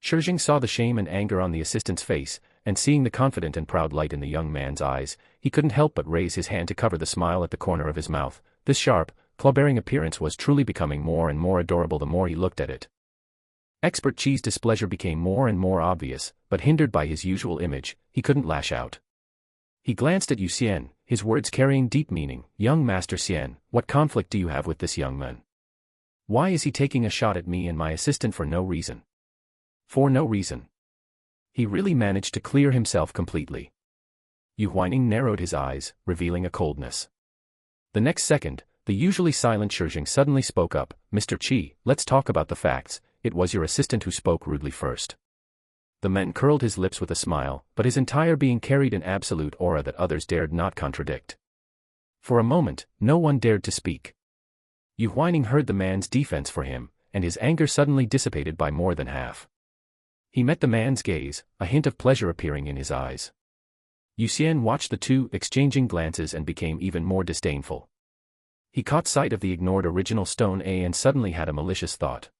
Shi Zheng saw the shame and anger on the assistant's face, and seeing the confident and proud light in the young man's eyes, he couldn't help but raise his hand to cover the smile at the corner of his mouth. This sharp, claw-bearing appearance was truly becoming more and more adorable the more he looked at it. Expert Shi's displeasure became more and more obvious, but hindered by his usual image, he couldn't lash out. He glanced at Yu Xian, his words carrying deep meaning. "Young Master Xian, what conflict do you have with this young man? Why is he taking a shot at me and my assistant for no reason?" For no reason. He really managed to clear himself completely. Yu Huaining narrowed his eyes, revealing a coldness. The next second, the usually silent Shi Zheng suddenly spoke up, "Mr. Shi, let's talk about the facts. It was your assistant who spoke rudely first." The man curled his lips with a smile, but his entire being carried an absolute aura that others dared not contradict. For a moment, no one dared to speak. Yu Huaining heard the man's defense for him, and his anger suddenly dissipated by more than half. He met the man's gaze, a hint of pleasure appearing in his eyes. Yu Xian watched the two exchanging glances and became even more disdainful. He caught sight of the ignored original stone A and suddenly had a malicious thought.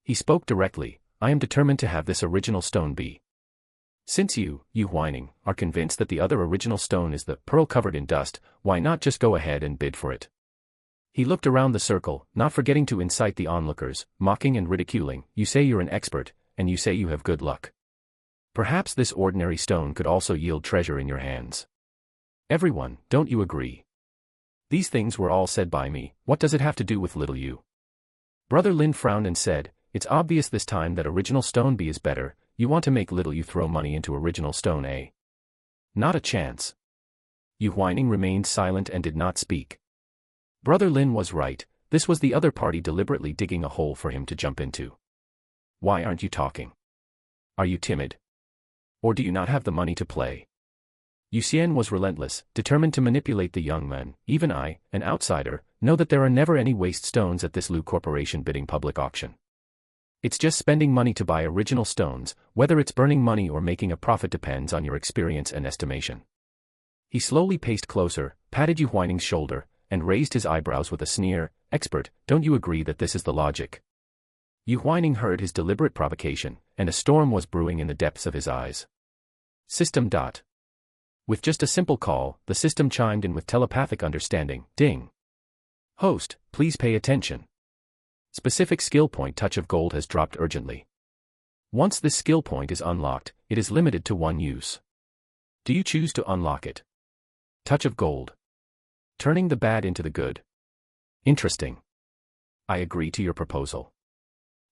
He spoke directly, "I am determined to have this original stone B." Since you, Yu Huaining, are convinced that the other original stone is the pearl covered in dust, why not just go ahead and bid for it? He looked around the circle, not forgetting to incite the onlookers, mocking and ridiculing. You say you're an expert, and you say you have good luck. Perhaps this ordinary stone could also yield treasure in your hands. Everyone, don't you agree? These things were all said by me, what does it have to do with little you? Brother Lin frowned and said, it's obvious this time that original stone B is better. You want to make little you throw money into original stone A. Not a chance. Yu Huaining remained silent and did not speak. Brother Lin was right, this was the other party deliberately digging a hole for him to jump into. Why aren't you talking? Are you timid? Or do you not have the money to play? Yu Xian was relentless, determined to manipulate the young men. Even I, an outsider, know that there are never any waste stones at this Lu Corporation bidding public auction. It's just spending money to buy original stones, whether it's burning money or making a profit depends on your experience and estimation. He slowly paced closer, patted Yu Huaining's shoulder, and raised his eyebrows with a sneer. Expert, don't you agree that this is the logic? Yu Huaining heard his deliberate provocation, and a storm was brewing in the depths of his eyes. System. With just a simple call, the system chimed in with telepathic understanding. Ding. Host, please pay attention. Specific skill point touch of gold has dropped urgently. Once this skill point is unlocked, it is limited to one use. Do you choose to unlock it? Touch of gold. Turning the bad into the good. Interesting. I agree to your proposal.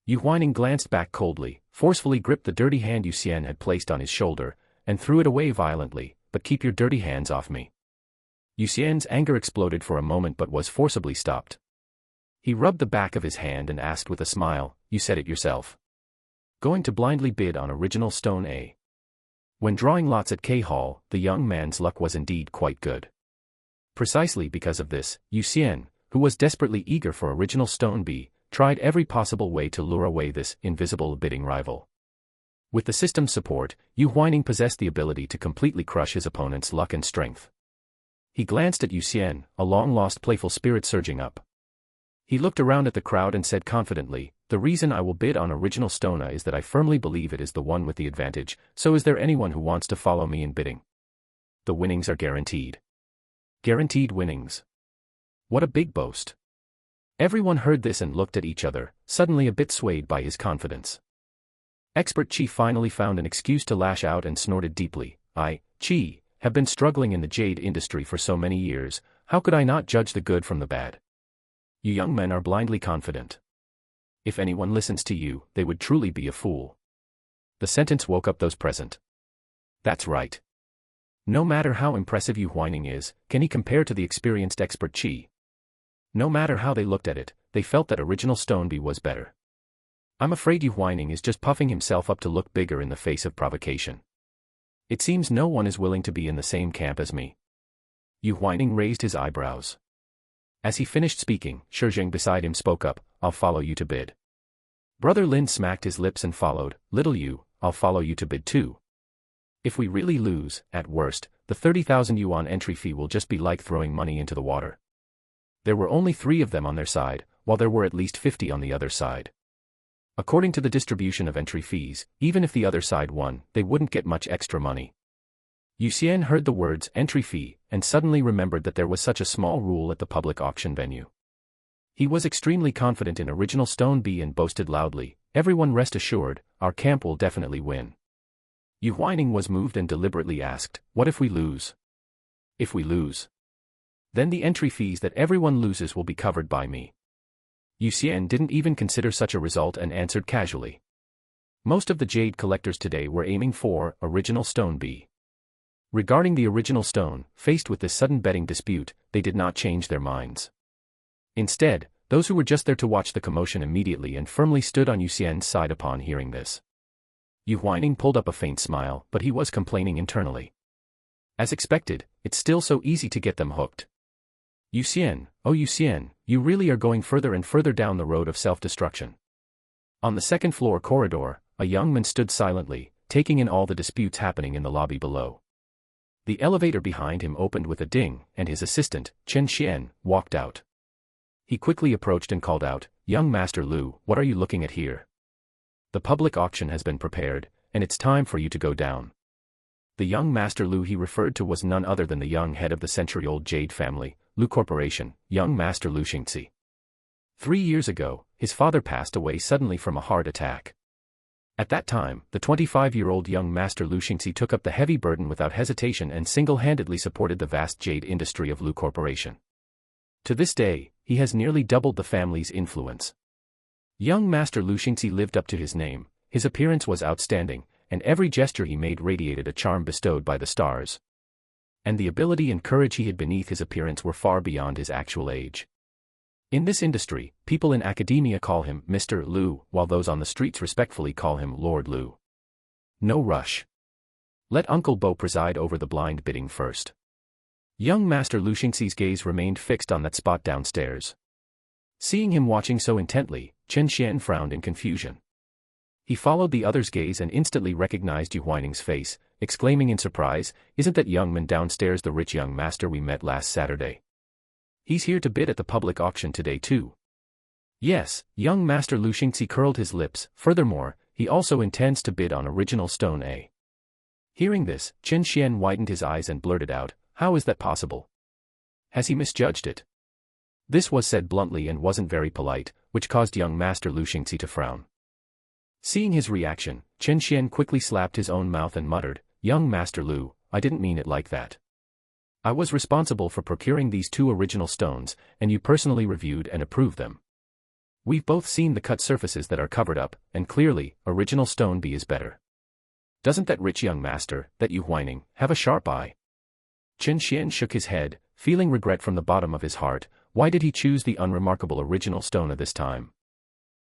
Yu Huaining glanced back coldly, forcefully gripped the dirty hand Yu Xian had placed on his shoulder, and threw it away violently. But keep your dirty hands off me. Yu Xian's anger exploded for a moment but was forcibly stopped. He rubbed the back of his hand and asked with a smile, you said it yourself. Going to blindly bid on original stone A. When drawing lots at K Hall, the young man's luck was indeed quite good. Precisely because of this, Yu Xian, who was desperately eager for original stone B, tried every possible way to lure away this invisible bidding rival. With the system's support, Yu Huaining possessed the ability to completely crush his opponent's luck and strength. He glanced at Yu Xian, a long-lost playful spirit surging up. He looked around at the crowd and said confidently, the reason I will bid on original stone A is that I firmly believe it is the one with the advantage, so is there anyone who wants to follow me in bidding? The winnings are guaranteed. Guaranteed winnings. What a big boast. Everyone heard this and looked at each other, suddenly a bit swayed by his confidence. Expert Chi finally found an excuse to lash out and snorted deeply. I, Chi, have been struggling in the jade industry for so many years, how could I not judge the good from the bad? You young men are blindly confident. If anyone listens to you, they would truly be a fool. The sentence woke up those present. That's right. No matter how impressive Yu Huaining is, can he compare to the experienced Expert Chi? No matter how they looked at it, they felt that original stone B was better. I'm afraid Yu Huaining is just puffing himself up to look bigger in the face of provocation. It seems no one is willing to be in the same camp as me. Yu Huaining raised his eyebrows. As he finished speaking, Shi Zheng beside him spoke up, I'll follow you to bid. Brother Lin smacked his lips and followed, little you, I'll follow you to bid too. If we really lose, at worst, the 30,000 yuan entry fee will just be like throwing money into the water. There were only 3 of them on their side, while there were at least 50 on the other side. According to the distribution of entry fees, even if the other side won, they wouldn't get much extra money. Yu Xian heard the words entry fee, and suddenly remembered that there was such a small rule at the public auction venue. He was extremely confident in original stone B and boasted loudly, everyone rest assured, our camp will definitely win. Yu Huaining was moved and deliberately asked, what if we lose? If we lose? Then the entry fees that everyone loses will be covered by me. Yu Xian didn't even consider such a result and answered casually. Most of the jade collectors today were aiming for original stone B. Regarding the original stone, faced with this sudden betting dispute, they did not change their minds. Instead, those who were just there to watch the commotion immediately and firmly stood on Yu Xian's side upon hearing this. Yu Huaining pulled up a faint smile, but he was complaining internally. As expected, it's still so easy to get them hooked. Yu Xian, oh Yu Xian, you really are going further and further down the road of self-destruction. On the second floor corridor, a young man stood silently, taking in all the disputes happening in the lobby below. The elevator behind him opened with a ding, and his assistant, Chen Xian, walked out. He quickly approached and called out, young Master Lu, what are you looking at here? The public auction has been prepared, and it's time for you to go down. The young Master Lu he referred to was none other than the young head of the century-old Jade family, Lu Corporation, young Master Lu Xingxi. 3 years ago, his father passed away suddenly from a heart attack. At that time, the 25-year-old young Master Lu Xingxi took up the heavy burden without hesitation and single-handedly supported the vast jade industry of Lu Corporation. To this day, he has nearly doubled the family's influence. Young Master Lu Xingxi lived up to his name, his appearance was outstanding, and every gesture he made radiated a charm bestowed by the stars. And the ability and courage he had beneath his appearance were far beyond his actual age. In this industry, people in academia call him Mr. Lu, while those on the streets respectfully call him Lord Lu. No rush. Let Uncle Bo preside over the blind bidding first. Young Master Lu Xingxi's gaze remained fixed on that spot downstairs. Seeing him watching so intently, Chen Xian frowned in confusion. He followed the other's gaze and instantly recognized Yu Huaining's face, exclaiming in surprise, "Isn't that young man downstairs the rich young master we met last Saturday? He's here to bid at the public auction today too." Yes, young Master Lu Xingxi curled his lips. Furthermore, he also intends to bid on original stone A. Hearing this, Chen Xian widened his eyes and blurted out, "How is that possible? Has he misjudged it?" This was said bluntly and wasn't very polite, which caused young Master Lu Xingxi to frown. Seeing his reaction, Chen Xian quickly slapped his own mouth and muttered, "Young Master Lu, I didn't mean it like that. I was responsible for procuring these 2 original stones, and you personally reviewed and approved them. We've both seen the cut surfaces that are covered up, and clearly, original stone B is better. Doesn't that rich young master, that Yu Huaining, have a sharp eye?" Chen Xian shook his head, feeling regret from the bottom of his heart. Why did he choose the unremarkable original stone at this time?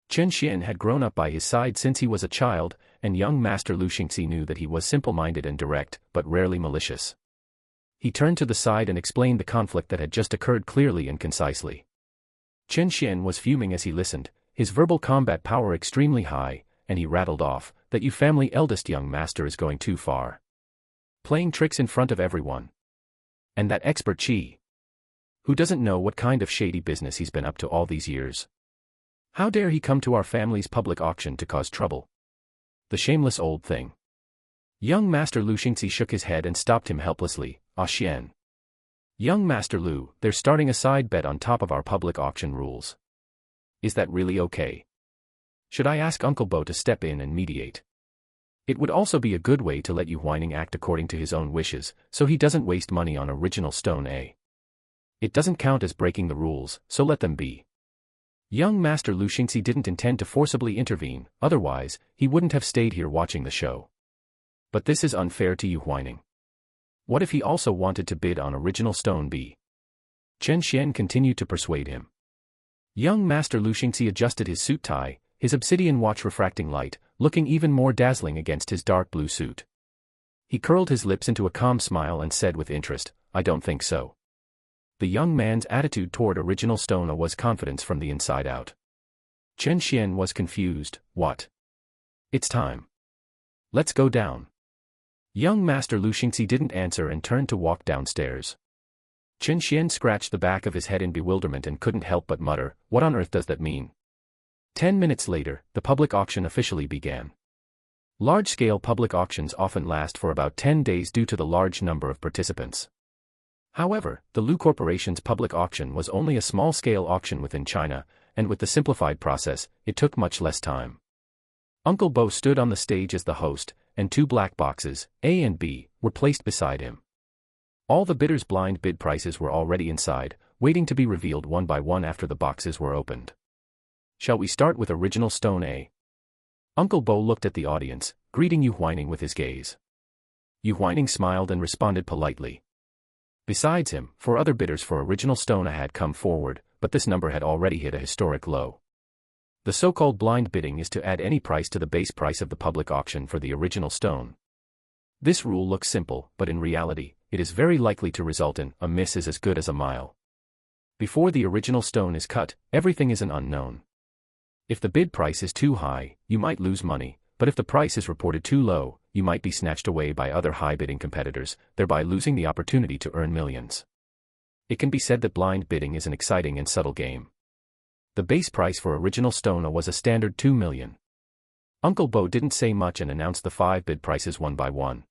Chen Xian had grown up by his side since he was a child, and young Master Lu Xingxi knew that he was simple-minded and direct, but rarely malicious. He turned to the side and explained the conflict that had just occurred clearly and concisely. Chen Xian was fuming as he listened, his verbal combat power extremely high, and he rattled off, "That Yu family eldest young master is going too far. Playing tricks in front of everyone. And that expert Shi, who doesn't know what kind of shady business he's been up to all these years. How dare he come to our family's public auction to cause trouble? The shameless old thing." Young Master Lu Xingxi shook his head and stopped him helplessly. "Ah Xian. Young Master Lu, they're starting a side bet on top of our public auction rules. Is that really okay? Should I ask Uncle Bo to step in and mediate? It would also be a good way to let Yu Huaining act according to his own wishes, so he doesn't waste money on original stone A. It doesn't count as breaking the rules, so let them be." Young Master Lu Xingxi didn't intend to forcibly intervene, otherwise, he wouldn't have stayed here watching the show. But this is unfair to Yu Huaining. What if he also wanted to bid on original stone B? Chen Xian continued to persuade him. Young Master Lu Xingxi adjusted his suit tie, his obsidian watch refracting light, looking even more dazzling against his dark blue suit. He curled his lips into a calm smile and said with interest, "I don't think so." The young man's attitude toward original stone A was confidence from the inside out. Chen Xian was confused. "What? It's time. Let's go down." Young Master Lu Xingxi didn't answer and turned to walk downstairs. Chen Xian scratched the back of his head in bewilderment and couldn't help but mutter, "What on earth does that mean?" 10 minutes later, the public auction officially began. Large-scale public auctions often last for about 10 days due to the large number of participants. However, the Lu Corporation's public auction was only a small-scale auction within China, and with the simplified process, it took much less time. Uncle Bo stood on the stage as the host, and 2 black boxes, A and B, were placed beside him. All the bidders' blind bid prices were already inside, waiting to be revealed one by one after the boxes were opened. "Shall we start with original stone A?" Uncle Bo looked at the audience, greeting Yu Huaining with his gaze. Yu Huaining smiled and responded politely. Besides him, 4 other bidders for original stone A had come forward, but this number had already hit a historic low. The so-called blind bidding is to add any price to the base price of the public auction for the original stone. This rule looks simple, but in reality, it is very likely to result in a miss is as good as a mile. Before the original stone is cut, everything is an unknown. If the bid price is too high, you might lose money, but if the price is reported too low, you might be snatched away by other high-bidding competitors, thereby losing the opportunity to earn millions. It can be said that blind bidding is an exciting and subtle game. The base price for original stone A was a standard 2 million. Uncle Bo didn't say much and announced the 5 bid prices one by one.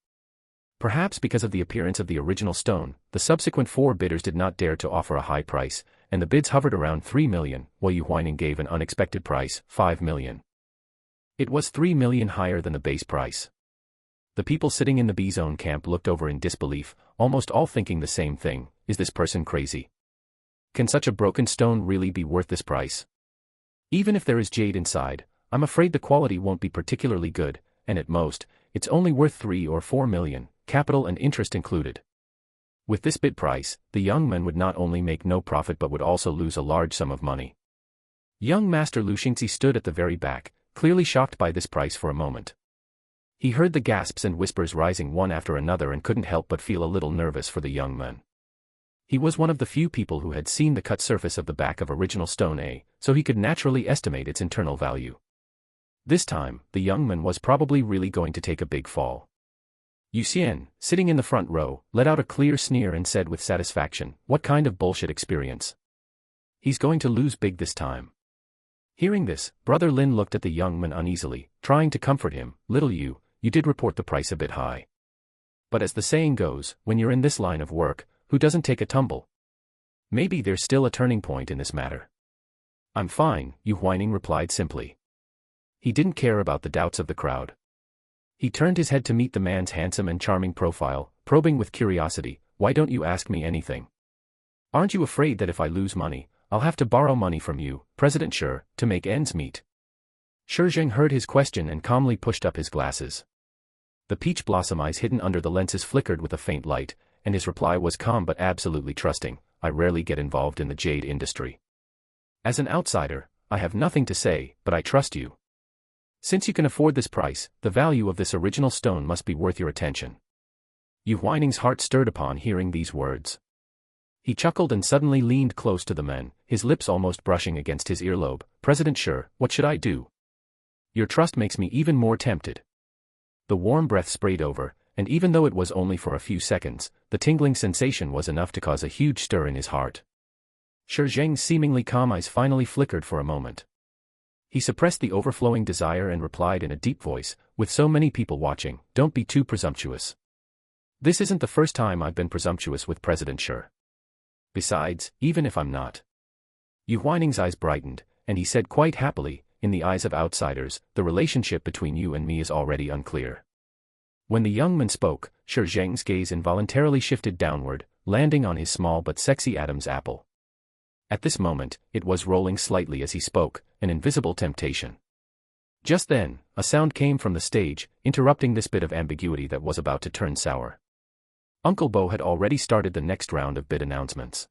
Perhaps because of the appearance of the original stone, the subsequent 4 bidders did not dare to offer a high price, and the bids hovered around 3 million, while Yu Huaining gave an unexpected price, 5 million. It was 3 million higher than the base price. The people sitting in the B-zone camp looked over in disbelief, almost all thinking the same thing: is this person crazy? Can such a broken stone really be worth this price? Even if there is jade inside, I'm afraid the quality won't be particularly good, and at most, it's only worth 3 or 4 million, capital and interest included. With this bid price, the young man would not only make no profit but would also lose a large sum of money. Young Master Lu Xingzi stood at the very back, clearly shocked by this price for a moment. He heard the gasps and whispers rising one after another and couldn't help but feel a little nervous for the young man. He was one of the few people who had seen the cut surface of the back of original stone A, so he could naturally estimate its internal value. This time, the young man was probably really going to take a big fall. Yu Xian, sitting in the front row, let out a clear sneer and said with satisfaction, "What kind of bullshit experience? He's going to lose big this time." Hearing this, Brother Lin looked at the young man uneasily, trying to comfort him. "Little Yu, you did report the price a bit high. But as the saying goes, when you're in this line of work, who doesn't take a tumble? Maybe there's still a turning point in this matter." "I'm fine," Yu Huaining replied simply. He didn't care about the doubts of the crowd. He turned his head to meet the man's handsome and charming profile, probing with curiosity, "Why don't you ask me anything? Aren't you afraid that if I lose money, I'll have to borrow money from you, President Shi, to make ends meet?" Shi Zheng heard his question and calmly pushed up his glasses. The peach blossom eyes hidden under the lenses flickered with a faint light, and his reply was calm but absolutely trusting. "I rarely get involved in the jade industry. As an outsider, I have nothing to say, but I trust you. Since you can afford this price, the value of this original stone must be worth your attention." Yu Huaining's heart stirred upon hearing these words. He chuckled and suddenly leaned close to the man, his lips almost brushing against his earlobe. "President Shi, what should I do? Your trust makes me even more tempted." The warm breath sprayed over, and even though it was only for a few seconds, the tingling sensation was enough to cause a huge stir in his heart. Shi Zheng's seemingly calm eyes finally flickered for a moment. He suppressed the overflowing desire and replied in a deep voice, "With so many people watching, don't be too presumptuous. This isn't the first time I've been presumptuous with President Shi. Besides, even if I'm not." Yu Huaining's eyes brightened, and he said quite happily, "In the eyes of outsiders, the relationship between you and me is already unclear." When the young man spoke, Shi Zheng's gaze involuntarily shifted downward, landing on his small but sexy Adam's apple. At this moment, it was rolling slightly as he spoke, an invisible temptation. Just then, a sound came from the stage, interrupting this bit of ambiguity that was about to turn sour. Uncle Bo had already started the next round of bid announcements.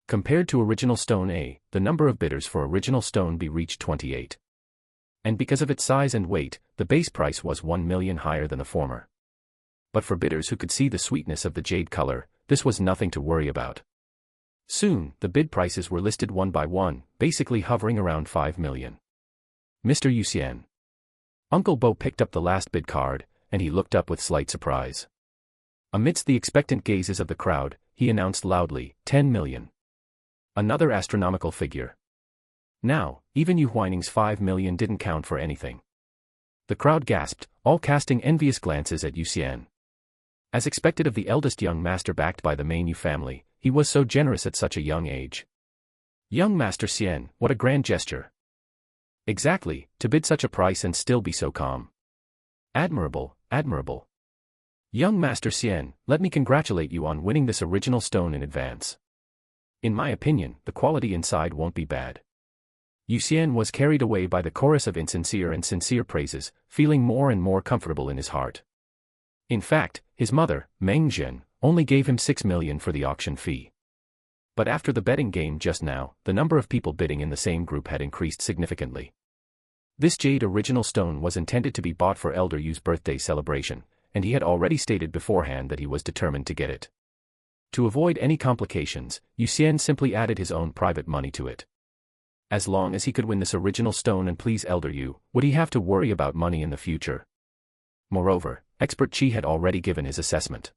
Compared to original stone A, the number of bidders for original stone B reached 28. And because of its size and weight, the base price was 1 million higher than the former. But for bidders who could see the sweetness of the jade color, this was nothing to worry about. Soon, the bid prices were listed one by one, basically hovering around 5 million. "Mr. Yu Xian." Uncle Bo picked up the last bid card, and he looked up with slight surprise. Amidst the expectant gazes of the crowd, he announced loudly, 10 million. Another astronomical figure. Now, even Yu Huaining's 5 million didn't count for anything. The crowd gasped, all casting envious glances at Yu Xian. As expected of the eldest young master backed by the main Yu family, he was so generous at such a young age. "Young Master Xian, what a grand gesture." "Exactly, to bid such a price and still be so calm. Admirable, admirable. Young Master Xian, let me congratulate you on winning this original stone in advance. In my opinion, the quality inside won't be bad." Yu Xian was carried away by the chorus of insincere and sincere praises, feeling more and more comfortable in his heart. In fact, his mother, Meng Zhen, only gave him 6 million for the auction fee. But after the betting game just now, the number of people bidding in the same group had increased significantly. This jade original stone was intended to be bought for Elder Yu's birthday celebration, and he had already stated beforehand that he was determined to get it. To avoid any complications, Yu Xian simply added his own private money to it. As long as he could win this original stone and please Elder Yu, would he have to worry about money in the future? Moreover, Expert Qi had already given his assessment.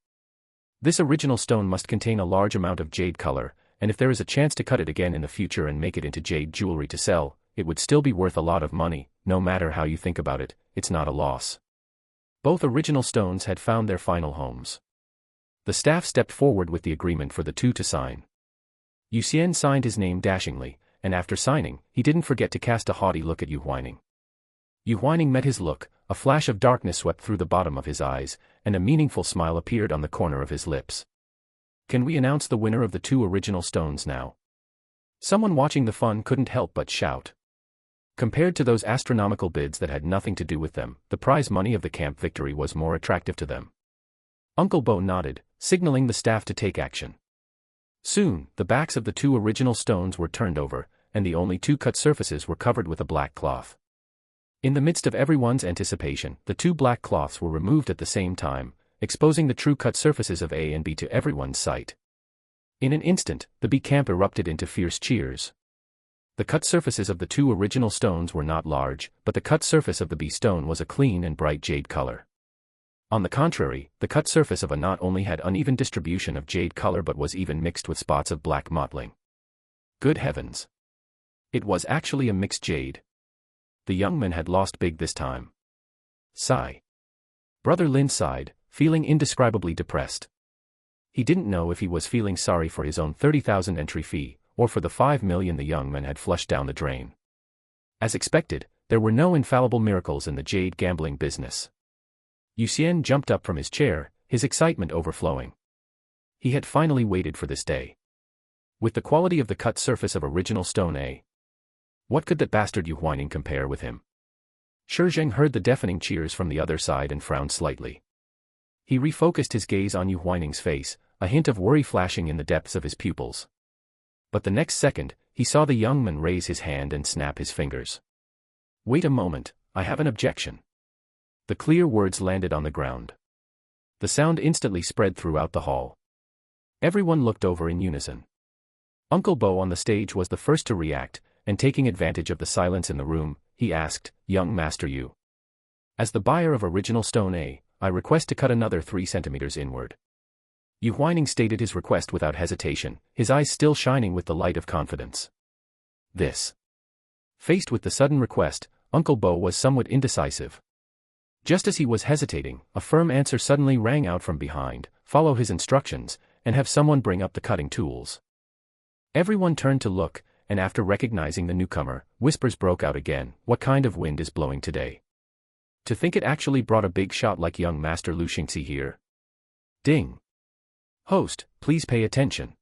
This original stone must contain a large amount of jade color, and if there is a chance to cut it again in the future and make it into jade jewelry to sell, it would still be worth a lot of money. No matter how you think about it, it's not a loss. Both original stones had found their final homes. The staff stepped forward with the agreement for the two to sign. Yu Xian signed his name dashingly, and after signing, he didn't forget to cast a haughty look at Yu Huaining. Yu Huaining met his look, a flash of darkness swept through the bottom of his eyes, and a meaningful smile appeared on the corner of his lips. Can we announce the winner of the two original stones now? Someone watching the fun couldn't help but shout. Compared to those astronomical bids that had nothing to do with them, the prize money of the camp victory was more attractive to them. Uncle Bo nodded, signaling the staff to take action. Soon, the backs of the two original stones were turned over, and the only two cut surfaces were covered with a black cloth. In the midst of everyone's anticipation, the two black cloths were removed at the same time, exposing the true cut surfaces of A and B to everyone's sight. In an instant, the B camp erupted into fierce cheers. The cut surfaces of the two original stones were not large, but the cut surface of the B stone was a clean and bright jade color. On the contrary, the cut surface of A not only had uneven distribution of jade color but was even mixed with spots of black mottling. Good heavens! It was actually a mixed jade. The young man had lost big this time. Sigh. Brother Lin sighed, feeling indescribably depressed. He didn't know if he was feeling sorry for his own 30,000 entry fee, or for the 5 million the young man had flushed down the drain. As expected, there were no infallible miracles in the jade gambling business. Yu Xian jumped up from his chair, his excitement overflowing. He had finally waited for this day. With the quality of the cut surface of original stone A, what could that bastard Yu Huaining compare with him? Shi Zheng heard the deafening cheers from the other side and frowned slightly. He refocused his gaze on Yu Huaining's face, a hint of worry flashing in the depths of his pupils. But the next second, he saw the young man raise his hand and snap his fingers. Wait a moment, I have an objection. The clear words landed on the ground. The sound instantly spread throughout the hall. Everyone looked over in unison. Uncle Bo on the stage was the first to react, and taking advantage of the silence in the room, he asked, "Young Master Yu. As the buyer of original stone A, I request to cut another 3 centimeters inward." Yu Huaining stated his request without hesitation, his eyes still shining with the light of confidence. This. Faced with the sudden request, Uncle Bo was somewhat indecisive. Just as he was hesitating, a firm answer suddenly rang out from behind, "Follow his instructions, and have someone bring up the cutting tools." Everyone turned to look, and after recognizing the newcomer, whispers broke out again, "What kind of wind is blowing today? To think it actually brought a big shot like young Master Lu Xingxi here." Ding! Host, please pay attention.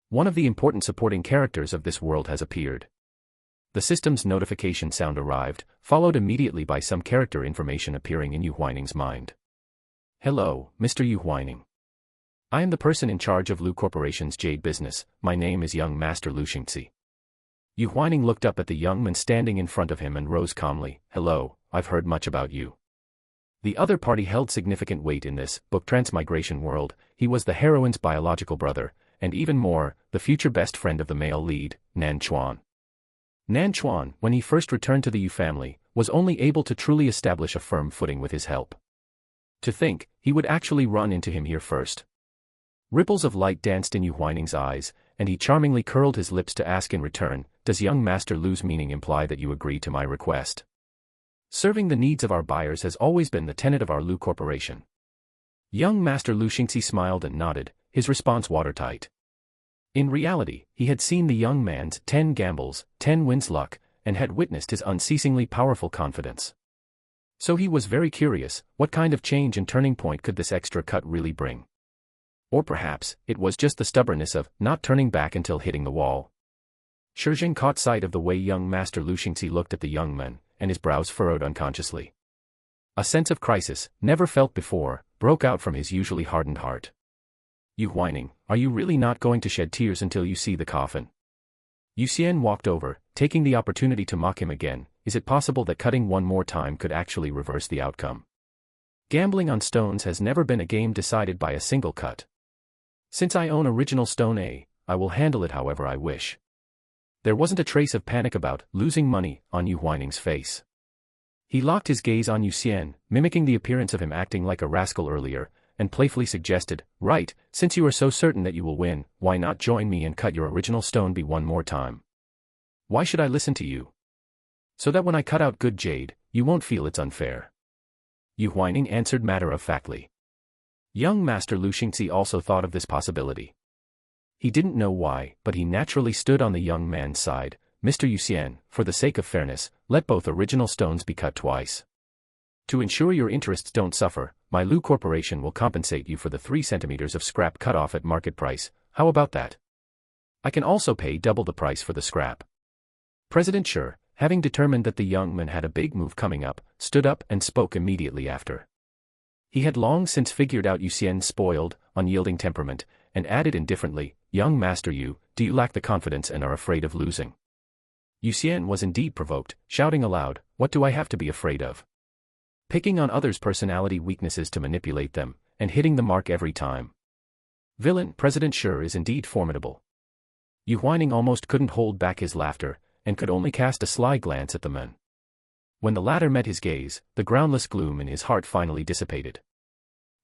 One of the important supporting characters of this world has appeared. The system's notification sound arrived, followed immediately by some character information appearing in Yu Huaining's mind. "Hello, Mr. Yu Huaining. I am the person in charge of Lu Corporation's jade business. My name is young Master Lu Xingxi." Yu Huaining looked up at the young man standing in front of him and rose calmly. "Hello, I've heard much about you." The other party held significant weight in this book Transmigration world. He was the heroine's biological brother, and even more, the future best friend of the male lead, Nan Chuan. Nan Chuan, when he first returned to the Yu family, was only able to truly establish a firm footing with his help. To think, he would actually run into him here first. Ripples of light danced in Yu Huaining's eyes, and he charmingly curled his lips to ask in return, "Does young Master Lu's meaning imply that you agree to my request? Serving the needs of our buyers has always been the tenet of our Lu Corporation." Young Master Lu Xingxi smiled and nodded, his response watertight. In reality, he had seen the young man's 10 gambles, 10 wins luck, and had witnessed his unceasingly powerful confidence. So he was very curious, what kind of change and turning point could this extra cut really bring? Or perhaps, it was just the stubbornness of not turning back until hitting the wall. Shi Zheng caught sight of the way young Master Lu Xingxi looked at the young man, and his brows furrowed unconsciously. A sense of crisis, never felt before, broke out from his usually hardened heart. "Yu Huaining, are you really not going to shed tears until you see the coffin?" Yu Xian walked over, taking the opportunity to mock him again. "Is it possible that cutting one more time could actually reverse the outcome? Gambling on stones has never been a game decided by a single cut. Since I own original stone A, I will handle it however I wish." There wasn't a trace of panic about losing money on Yu Huaining's face. He locked his gaze on Yu Xian, mimicking the appearance of him acting like a rascal earlier, and playfully suggested, "Right, since you are so certain that you will win, why not join me and cut your original stone B one more time? Why should I listen to you? So that when I cut out good jade, you won't feel it's unfair." Yu Huaining answered matter-of-factly. Young Master Lu Xingxi also thought of this possibility. He didn't know why, but he naturally stood on the young man's side. Mr. Yuxian, for the sake of fairness, let both original stones be cut twice. To ensure your interests don't suffer, my Lu Corporation will compensate you for the 3 centimeters of scrap cut off at market price. How about that? I can also pay double the price for the scrap. President Shi, having determined that the young man had a big move coming up, stood up and spoke immediately after. He had long since figured out Yuxian's spoiled, unyielding temperament, and added indifferently, "Young Master Yu, do you lack the confidence and are afraid of losing?" Yuxian was indeed provoked, shouting aloud, "What do I have to be afraid of? Picking on others' personality weaknesses to manipulate them, and hitting the mark every time. Villain, President Shi is indeed formidable." Yu Huaining almost couldn't hold back his laughter, and could only cast a sly glance at the man. When the latter met his gaze, the groundless gloom in his heart finally dissipated.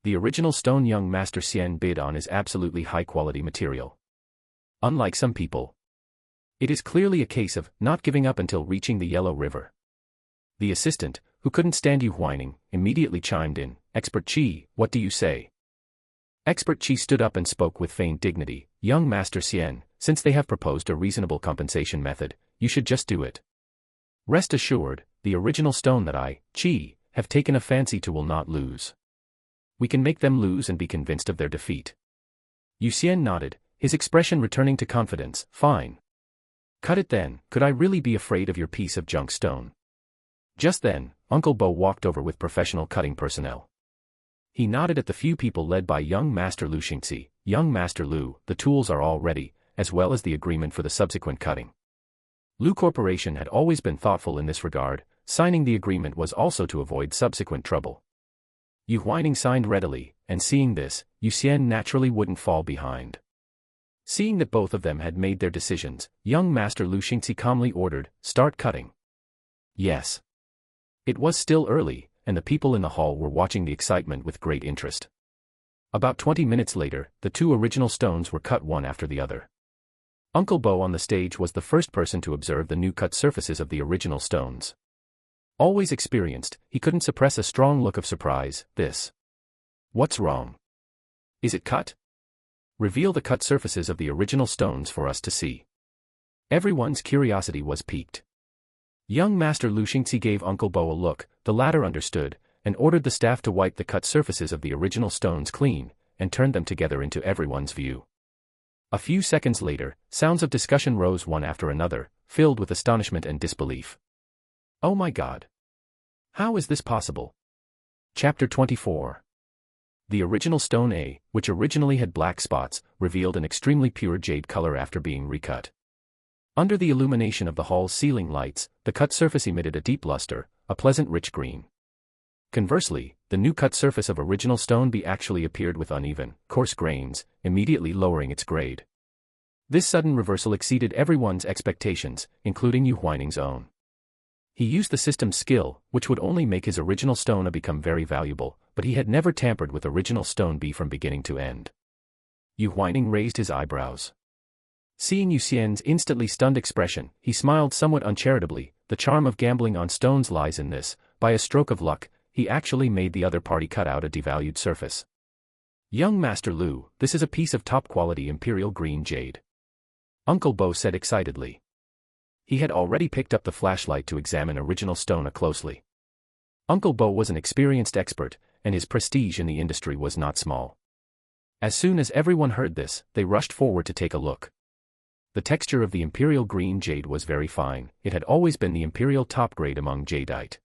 The original stone young Master Xian bid on is absolutely high-quality material. Unlike some people, it is clearly a case of not giving up until reaching the Yellow River. The assistant, who couldn't stand Yu Huaining, immediately chimed in, "Expert Qi, what do you say?" Expert Qi stood up and spoke with feigned dignity, "Young Master Xian, since they have proposed a reasonable compensation method, you should just do it. Rest assured, the original stone that I, Qi, have taken a fancy to will not lose. We can make them lose and be convinced of their defeat." Yuxian nodded, his expression returning to confidence. "Fine. Cut it then, could I really be afraid of your piece of junk stone?" Just then, Uncle Bo walked over with professional cutting personnel. He nodded at the few people led by young Master Lu Xingxi. "Young Master Lu, the tools are all ready, as well as the agreement for the subsequent cutting." Lu Corporation had always been thoughtful in this regard. Signing the agreement was also to avoid subsequent trouble. Yu Huaining signed readily, and seeing this, Yuxian naturally wouldn't fall behind. Seeing that both of them had made their decisions, young Master Lu Xingxi calmly ordered, "Start cutting." Yes. It was still early, and the people in the hall were watching the excitement with great interest. About 20 minutes later, the 2 original stones were cut one after the other. Uncle Bo on the stage was the first person to observe the new cut surfaces of the original stones. Always experienced, he couldn't suppress a strong look of surprise. "This. What's wrong? Is it cut? Reveal the cut surfaces of the original stones for us to see." Everyone's curiosity was piqued. Young Master Lu Xingxi gave Uncle Bo a look. The latter understood, and ordered the staff to wipe the cut surfaces of the original stones clean, and turn them together into everyone's view. A few seconds later, sounds of discussion rose one after another, filled with astonishment and disbelief. "Oh my God! How is this possible?" Chapter 24. The original stone A, which originally had black spots, revealed an extremely pure jade color after being recut. Under the illumination of the hall's ceiling lights, the cut surface emitted a deep luster, a pleasant rich green. Conversely, the new cut surface of original stone B actually appeared with uneven, coarse grains, immediately lowering its grade. This sudden reversal exceeded everyone's expectations, including Yu Huaining's own. He used the system's skill, which would only make his original stone A become very valuable, but he had never tampered with original stone B from beginning to end. Yu Huaining raised his eyebrows. Seeing Yuxian's instantly stunned expression, he smiled somewhat uncharitably. "The charm of gambling on stones lies in this. By a stroke of luck, he actually made the other party cut out a devalued surface. Young Master Lu, this is a piece of top-quality imperial green jade," Uncle Bo said excitedly. He had already picked up the flashlight to examine original stone A closely. Uncle Bo was an experienced expert, and his prestige in the industry was not small. As soon as everyone heard this, they rushed forward to take a look. The texture of the imperial green jade was very fine. It had always been the imperial top grade among jadeite.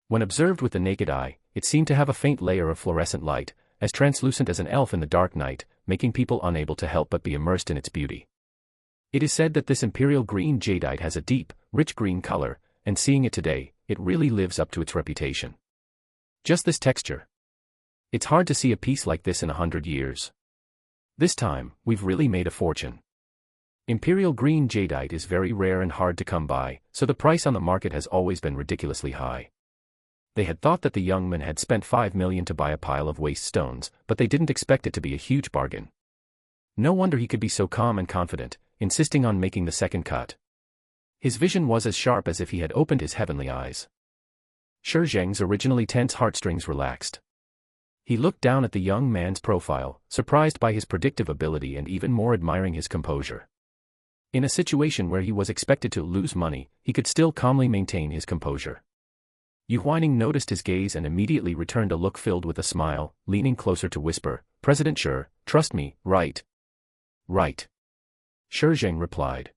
When observed with the naked eye, it seemed to have a faint layer of fluorescent light, as translucent as an elf in the dark night, making people unable to help but be immersed in its beauty. It is said that this imperial green jadeite has a deep, rich green color, and seeing it today, it really lives up to its reputation. Just this texture. It's hard to see a piece like this in 100 years. This time, we've really made a fortune. Imperial green jadeite is very rare and hard to come by, so the price on the market has always been ridiculously high. They had thought that the young man had spent 5 million to buy a pile of waste stones, but they didn't expect it to be a huge bargain. No wonder he could be so calm and confident, insisting on making the second cut. His vision was as sharp as if he had opened his heavenly eyes. Shi Zheng's originally tense heartstrings relaxed. He looked down at the young man's profile, surprised by his predictive ability and even more admiring his composure. In a situation where he was expected to lose money, he could still calmly maintain his composure. Yu Huaining noticed his gaze and immediately returned a look filled with a smile, leaning closer to whisper, "President Shi, trust me, right?" "Right," Shi Zheng replied.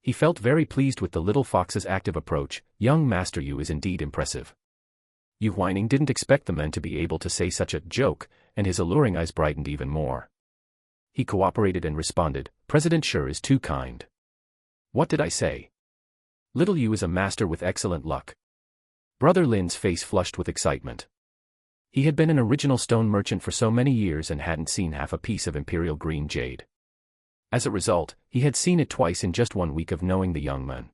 He felt very pleased with the little fox's active approach. Young Master Yu is indeed impressive. Yu Huaining didn't expect the man to be able to say such a joke, and his alluring eyes brightened even more. He cooperated and responded, "President Shi is too kind." "What did I say? Little Yu is a master with excellent luck." Brother Lin's face flushed with excitement. He had been an original stone merchant for so many years and hadn't seen half a piece of imperial green jade. As a result, he had seen it twice in just 1 week of knowing the young man.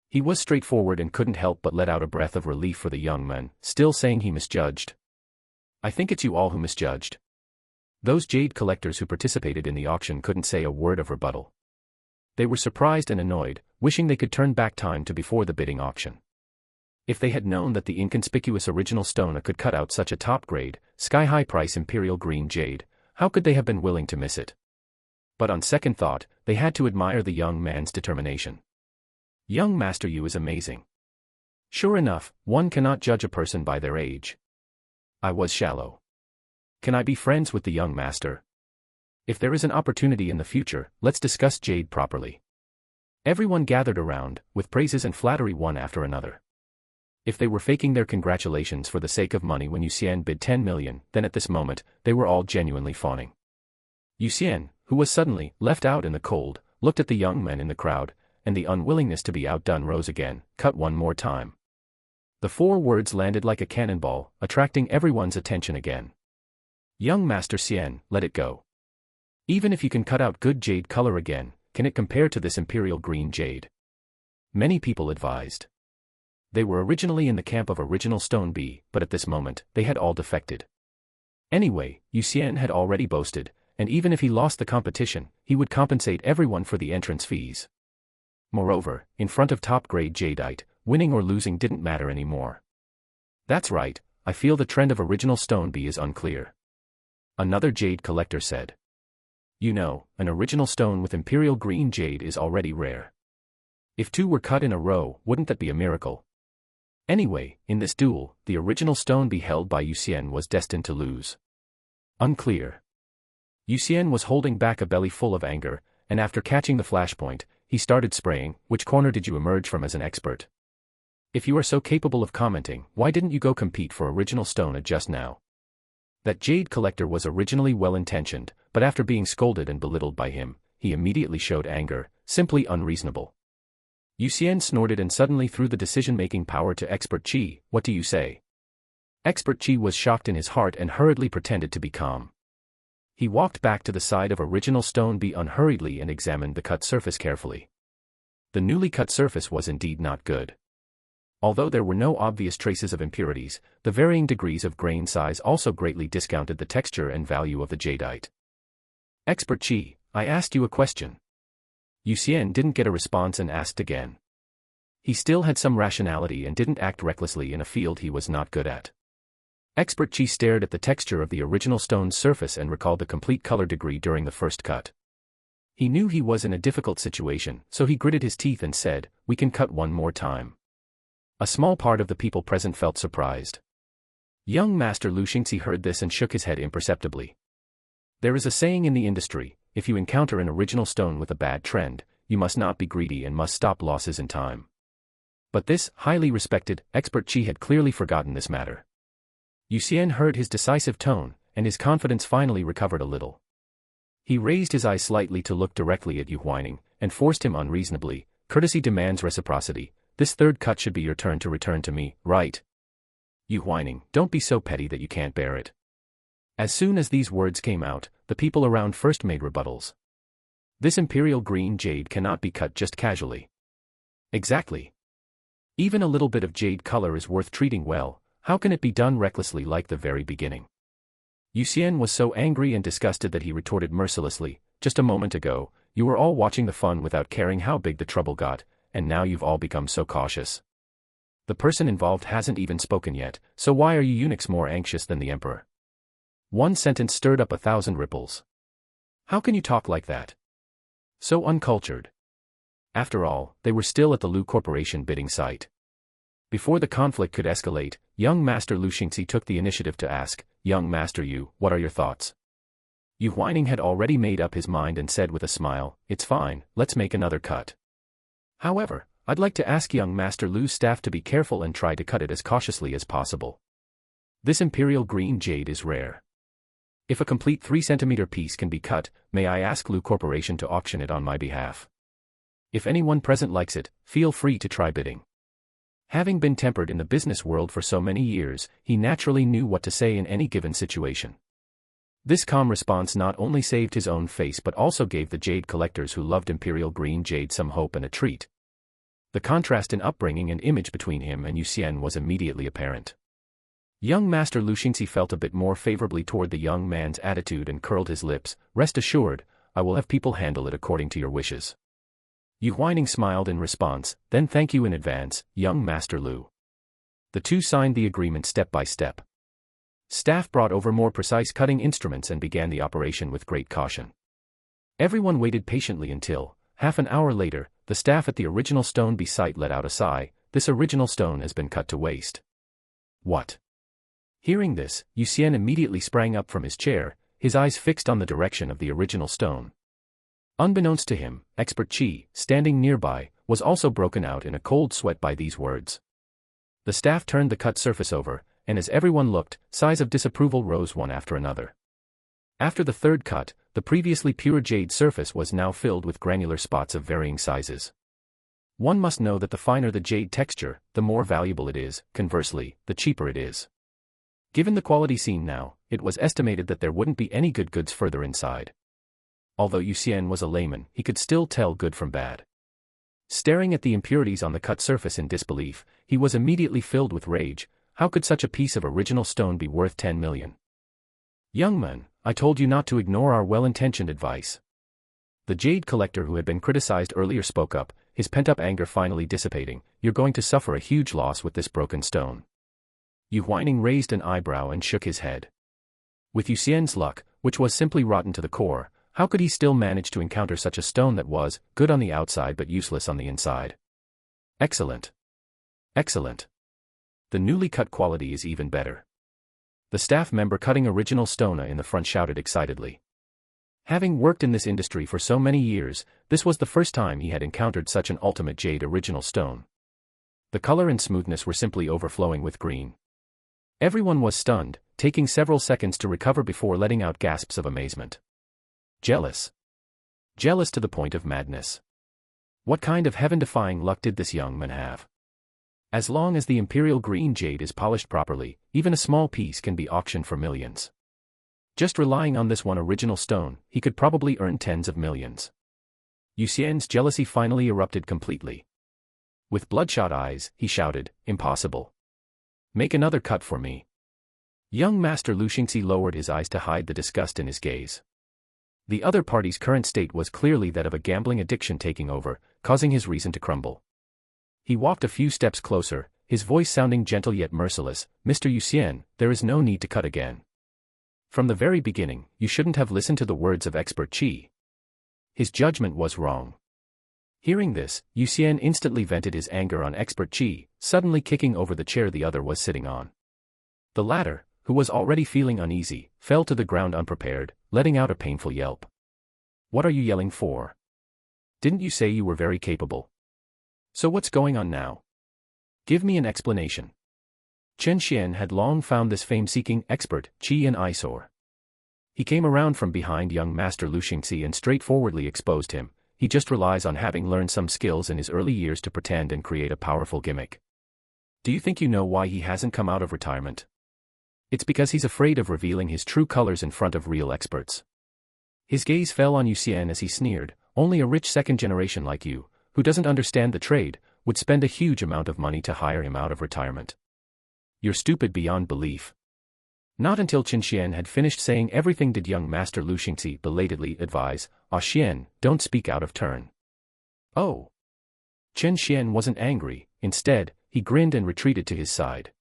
He was straightforward and couldn't help but let out a breath of relief for the young man, still saying he misjudged. "I think it's you all who misjudged." Those jade collectors who participated in the auction couldn't say a word of rebuttal. They were surprised and annoyed, wishing they could turn back time to before the bidding auction. If they had known that the inconspicuous original stone could cut out such a top-grade, sky-high price imperial green jade, how could they have been willing to miss it? But on second thought, they had to admire the young man's determination. Young Master Yu is amazing. Sure enough, one cannot judge a person by their age. I was shallow. Can I be friends with the young master? If there is an opportunity in the future, let's discuss jade properly. Everyone gathered around, with praises and flattery one after another. If they were faking their congratulations for the sake of money when Yu Xian bid 10 million, then at this moment, they were all genuinely fawning. Yu Xian, who was suddenly left out in the cold, looked at the young men in the crowd, and the unwillingness to be outdone rose again. "Cut one more time." The 4 words landed like a cannonball, attracting everyone's attention again. "Young Master Xian, let it go. Even if you can cut out good jade color again, can it compare to this imperial green jade?" Many people advised. They were originally in the camp of original stone B, but at this moment, they had all defected. Anyway, Yu Xian had already boasted, and even if he lost the competition, he would compensate everyone for the entrance fees. Moreover, in front of top-grade jadeite, winning or losing didn't matter anymore. "That's right, I feel the trend of original stone B is unclear," another jade collector said. "You know, an original stone with imperial green jade is already rare. If 2 were cut in a row, wouldn't that be a miracle? Anyway, in this duel, the original stone B held by Yu Xian was destined to lose." Unclear. Yu Xian was holding back a belly full of anger, and after catching the flashpoint, he started spraying. "Which corner did you emerge from as an expert? If you are so capable of commenting, why didn't you go compete for original stone just now?" That jade collector was originally well-intentioned, but after being scolded and belittled by him, he immediately showed anger, simply unreasonable. Yu Xian snorted and suddenly threw the decision-making power to Expert Qi. "What do you say?" Expert Qi was shocked in his heart and hurriedly pretended to be calm. He walked back to the side of original stone B unhurriedly and examined the cut surface carefully. The newly cut surface was indeed not good. Although there were no obvious traces of impurities, the varying degrees of grain size also greatly discounted the texture and value of the jadeite. "Expert Qi, I asked you a question." Yu Xian didn't get a response and asked again. He still had some rationality and didn't act recklessly in a field he was not good at. Expert Qi stared at the texture of the original stone's surface and recalled the complete color degree during the first cut. He knew he was in a difficult situation, so he gritted his teeth and said, "We can cut one more time." A small part of the people present felt surprised. Young Master Lu Xingxi heard this and shook his head imperceptibly. There is a saying in the industry, if you encounter an original stone with a bad trend, you must not be greedy and must stop losses in time. But this highly respected Expert Qi had clearly forgotten this matter. Yu Xian heard his decisive tone, and his confidence finally recovered a little. He raised his eyes slightly to look directly at Yu Huaining, and forced him unreasonably. "Courtesy demands reciprocity. This 3rd cut should be your turn to return to me, right?" Yu Huaining, don't be so petty that you can't bear it. As soon as these words came out, the people around first made rebuttals. This imperial green jade cannot be cut just casually. Exactly. Even a little bit of jade color is worth treating well. How can it be done recklessly like the very beginning? Yu Xian was so angry and disgusted that he retorted mercilessly, "Just a moment ago, you were all watching the fun without caring how big the trouble got, and now you've all become so cautious." The person involved hasn't even spoken yet, so why are you eunuchs more anxious than the emperor? One sentence stirred up 1,000 ripples. How can you talk like that? So uncultured. After all, they were still at the Lu Corporation bidding site. Before the conflict could escalate, young Master Lu Xingxi took the initiative to ask, "Young Master Yu, what are your thoughts?" Yu Huaining had already made up his mind and said with a smile, "It's fine, let's make another cut. However, I'd like to ask young Master Lu's staff to be careful and try to cut it as cautiously as possible. This imperial green jade is rare. If a complete 3-centimeter piece can be cut, may I ask Lu Corporation to auction it on my behalf? If anyone present likes it, feel free to try bidding." Having been tempered in the business world for so many years, he naturally knew what to say in any given situation. This calm response not only saved his own face but also gave the jade collectors who loved imperial green jade some hope and a treat. The contrast in upbringing and image between him and Yu Xian was immediately apparent. Young Master Lu Xingxi felt a bit more favorably toward the young man's attitude and curled his lips. "Rest assured, I will have people handle it according to your wishes." Yu Huaining smiled in response, "Then thank you in advance, young Master Lu." The two signed the agreement step by step. Staff brought over more precise cutting instruments and began the operation with great caution. Everyone waited patiently until, half an hour later, the staff at the original stone B site let out a sigh. "This original stone has been cut to waste." "What?" Hearing this, Yu Xian immediately sprang up from his chair, his eyes fixed on the direction of the original stone. Unbeknownst to him, Expert Qi, standing nearby, was also broken out in a cold sweat by these words. The staff turned the cut surface over, and as everyone looked, sighs of disapproval rose one after another. After the third cut, the previously pure jade surface was now filled with granular spots of varying sizes. One must know that the finer the jade texture, the more valuable it is; conversely, the cheaper it is. Given the quality seen now, it was estimated that there wouldn't be any good goods further inside. Although Yu Xian was a layman, he could still tell good from bad. Staring at the impurities on the cut surface in disbelief, he was immediately filled with rage. How could such a piece of original stone be worth 10 million? "Young man, I told you not to ignore our well-intentioned advice." The jade collector who had been criticized earlier spoke up, his pent-up anger finally dissipating. "You're going to suffer a huge loss with this broken stone." Yu Huaining raised an eyebrow and shook his head. With Yu Xian's luck, which was simply rotten to the core, how could he still manage to encounter such a stone that was good on the outside but useless on the inside? Excellent. Excellent. The newly cut quality is even better. The staff member cutting original stona in the front shouted excitedly. Having worked in this industry for so many years, this was the first time he had encountered such an ultimate jade original stone. The color and smoothness were simply overflowing with green. Everyone was stunned, taking several seconds to recover before letting out gasps of amazement. Jealous. Jealous to the point of madness. What kind of heaven-defying luck did this young man have? As long as the imperial green jade is polished properly, even a small piece can be auctioned for millions. Just relying on this one original stone, he could probably earn tens of millions. Yu Xian's jealousy finally erupted completely. With bloodshot eyes, he shouted, "Impossible. Make another cut for me." Young Master Lu Xingxi lowered his eyes to hide the disgust in his gaze. The other party's current state was clearly that of a gambling addiction taking over, causing his reason to crumble. He walked a few steps closer, his voice sounding gentle yet merciless. "Mr. Yu Xian, there is no need to cut again. From the very beginning, you shouldn't have listened to the words of Expert Qi. His judgment was wrong." Hearing this, Yu Xian instantly vented his anger on Expert Qi, suddenly kicking over the chair the other was sitting on. The latter, who was already feeling uneasy, fell to the ground unprepared, letting out a painful yelp. "What are you yelling for? Didn't you say you were very capable? So what's going on now? Give me an explanation." Chen Xian had long found this fame-seeking Expert Qi an eyesore. He came around from behind young Master Lu Xingxi and straightforwardly exposed him. He just relies on having learned some skills in his early years to pretend and create a powerful gimmick. Do you think you know why he hasn't come out of retirement? It's because he's afraid of revealing his true colors in front of real experts. His gaze fell on Yu Xian as he sneered. "Only a rich second generation like you, who doesn't understand the trade, would spend a huge amount of money to hire him out of retirement. You're stupid beyond belief." Not until Chen Xian had finished saying everything did young Master Lu Xingxi belatedly advise, "Ah Xian, don't speak out of turn." Oh. Chen Xian wasn't angry, instead, he grinned and retreated to his side.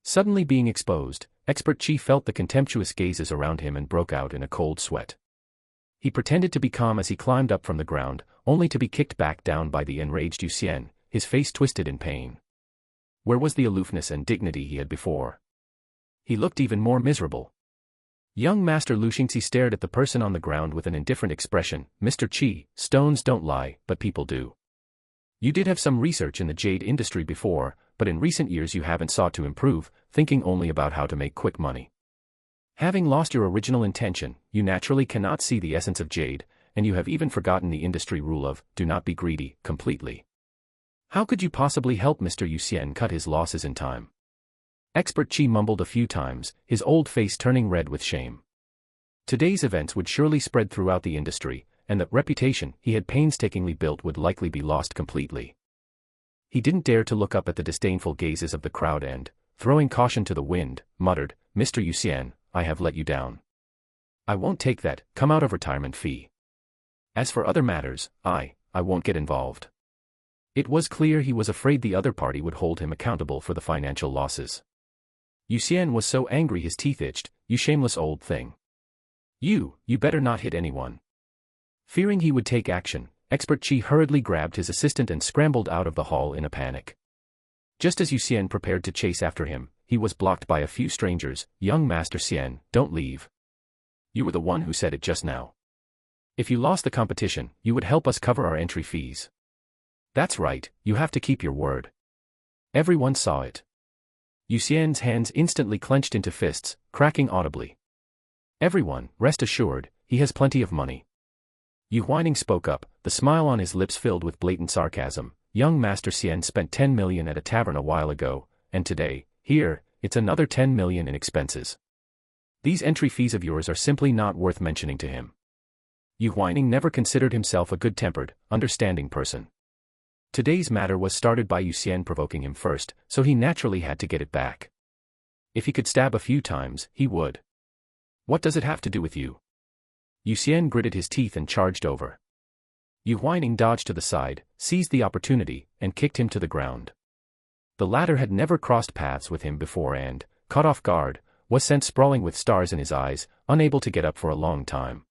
Suddenly being exposed, Expert Chi felt the contemptuous gazes around him and broke out in a cold sweat. He pretended to be calm as he climbed up from the ground, only to be kicked back down by the enraged Yu Xian, his face twisted in pain. Where was the aloofness and dignity he had before? He looked even more miserable. Young Master Lu Xingxi stared at the person on the ground with an indifferent expression. Mr. Qi, stones don't lie, but people do. You did have some research in the jade industry before, but in recent years you haven't sought to improve, thinking only about how to make quick money. Having lost your original intention, you naturally cannot see the essence of jade, and you have even forgotten the industry rule of, do not be greedy, completely. How could you possibly help Mr. Yu Xian cut his losses in time? Expert Qi mumbled a few times, his old face turning red with shame. Today's events would surely spread throughout the industry, and the reputation he had painstakingly built would likely be lost completely. He didn't dare to look up at the disdainful gazes of the crowd and, throwing caution to the wind, muttered, Mr. Yu Xian, I have let you down. I won't take that, come out of retirement fee. As for other matters, I won't get involved. It was clear he was afraid the other party would hold him accountable for the financial losses. Yu Xian was so angry his teeth itched. You shameless old thing. You better not hit anyone. Fearing he would take action, Expert Qi hurriedly grabbed his assistant and scrambled out of the hall in a panic. Just as Yu Xian prepared to chase after him, he was blocked by a few strangers. Young Master Xian, don't leave. You were the one who said it just now. If you lost the competition, you would help us cover our entry fees. That's right, you have to keep your word. Everyone saw it. Yu Xian's hands instantly clenched into fists, cracking audibly. Everyone, rest assured, he has plenty of money. Yu Huaining spoke up, the smile on his lips filled with blatant sarcasm. Young Master Xian spent 10 million at a tavern a while ago, and today, here, it's another 10 million in expenses. These entry fees of yours are simply not worth mentioning to him. Yu Huaining never considered himself a good-tempered, understanding person. Today's matter was started by Yu Xian provoking him first, so he naturally had to get it back. If he could stab a few times, he would. What does it have to do with you? Yu Xian gritted his teeth and charged over. Yu Huaining dodged to the side, seized the opportunity, and kicked him to the ground. The latter had never crossed paths with him before and, caught off guard, was sent sprawling with stars in his eyes, unable to get up for a long time.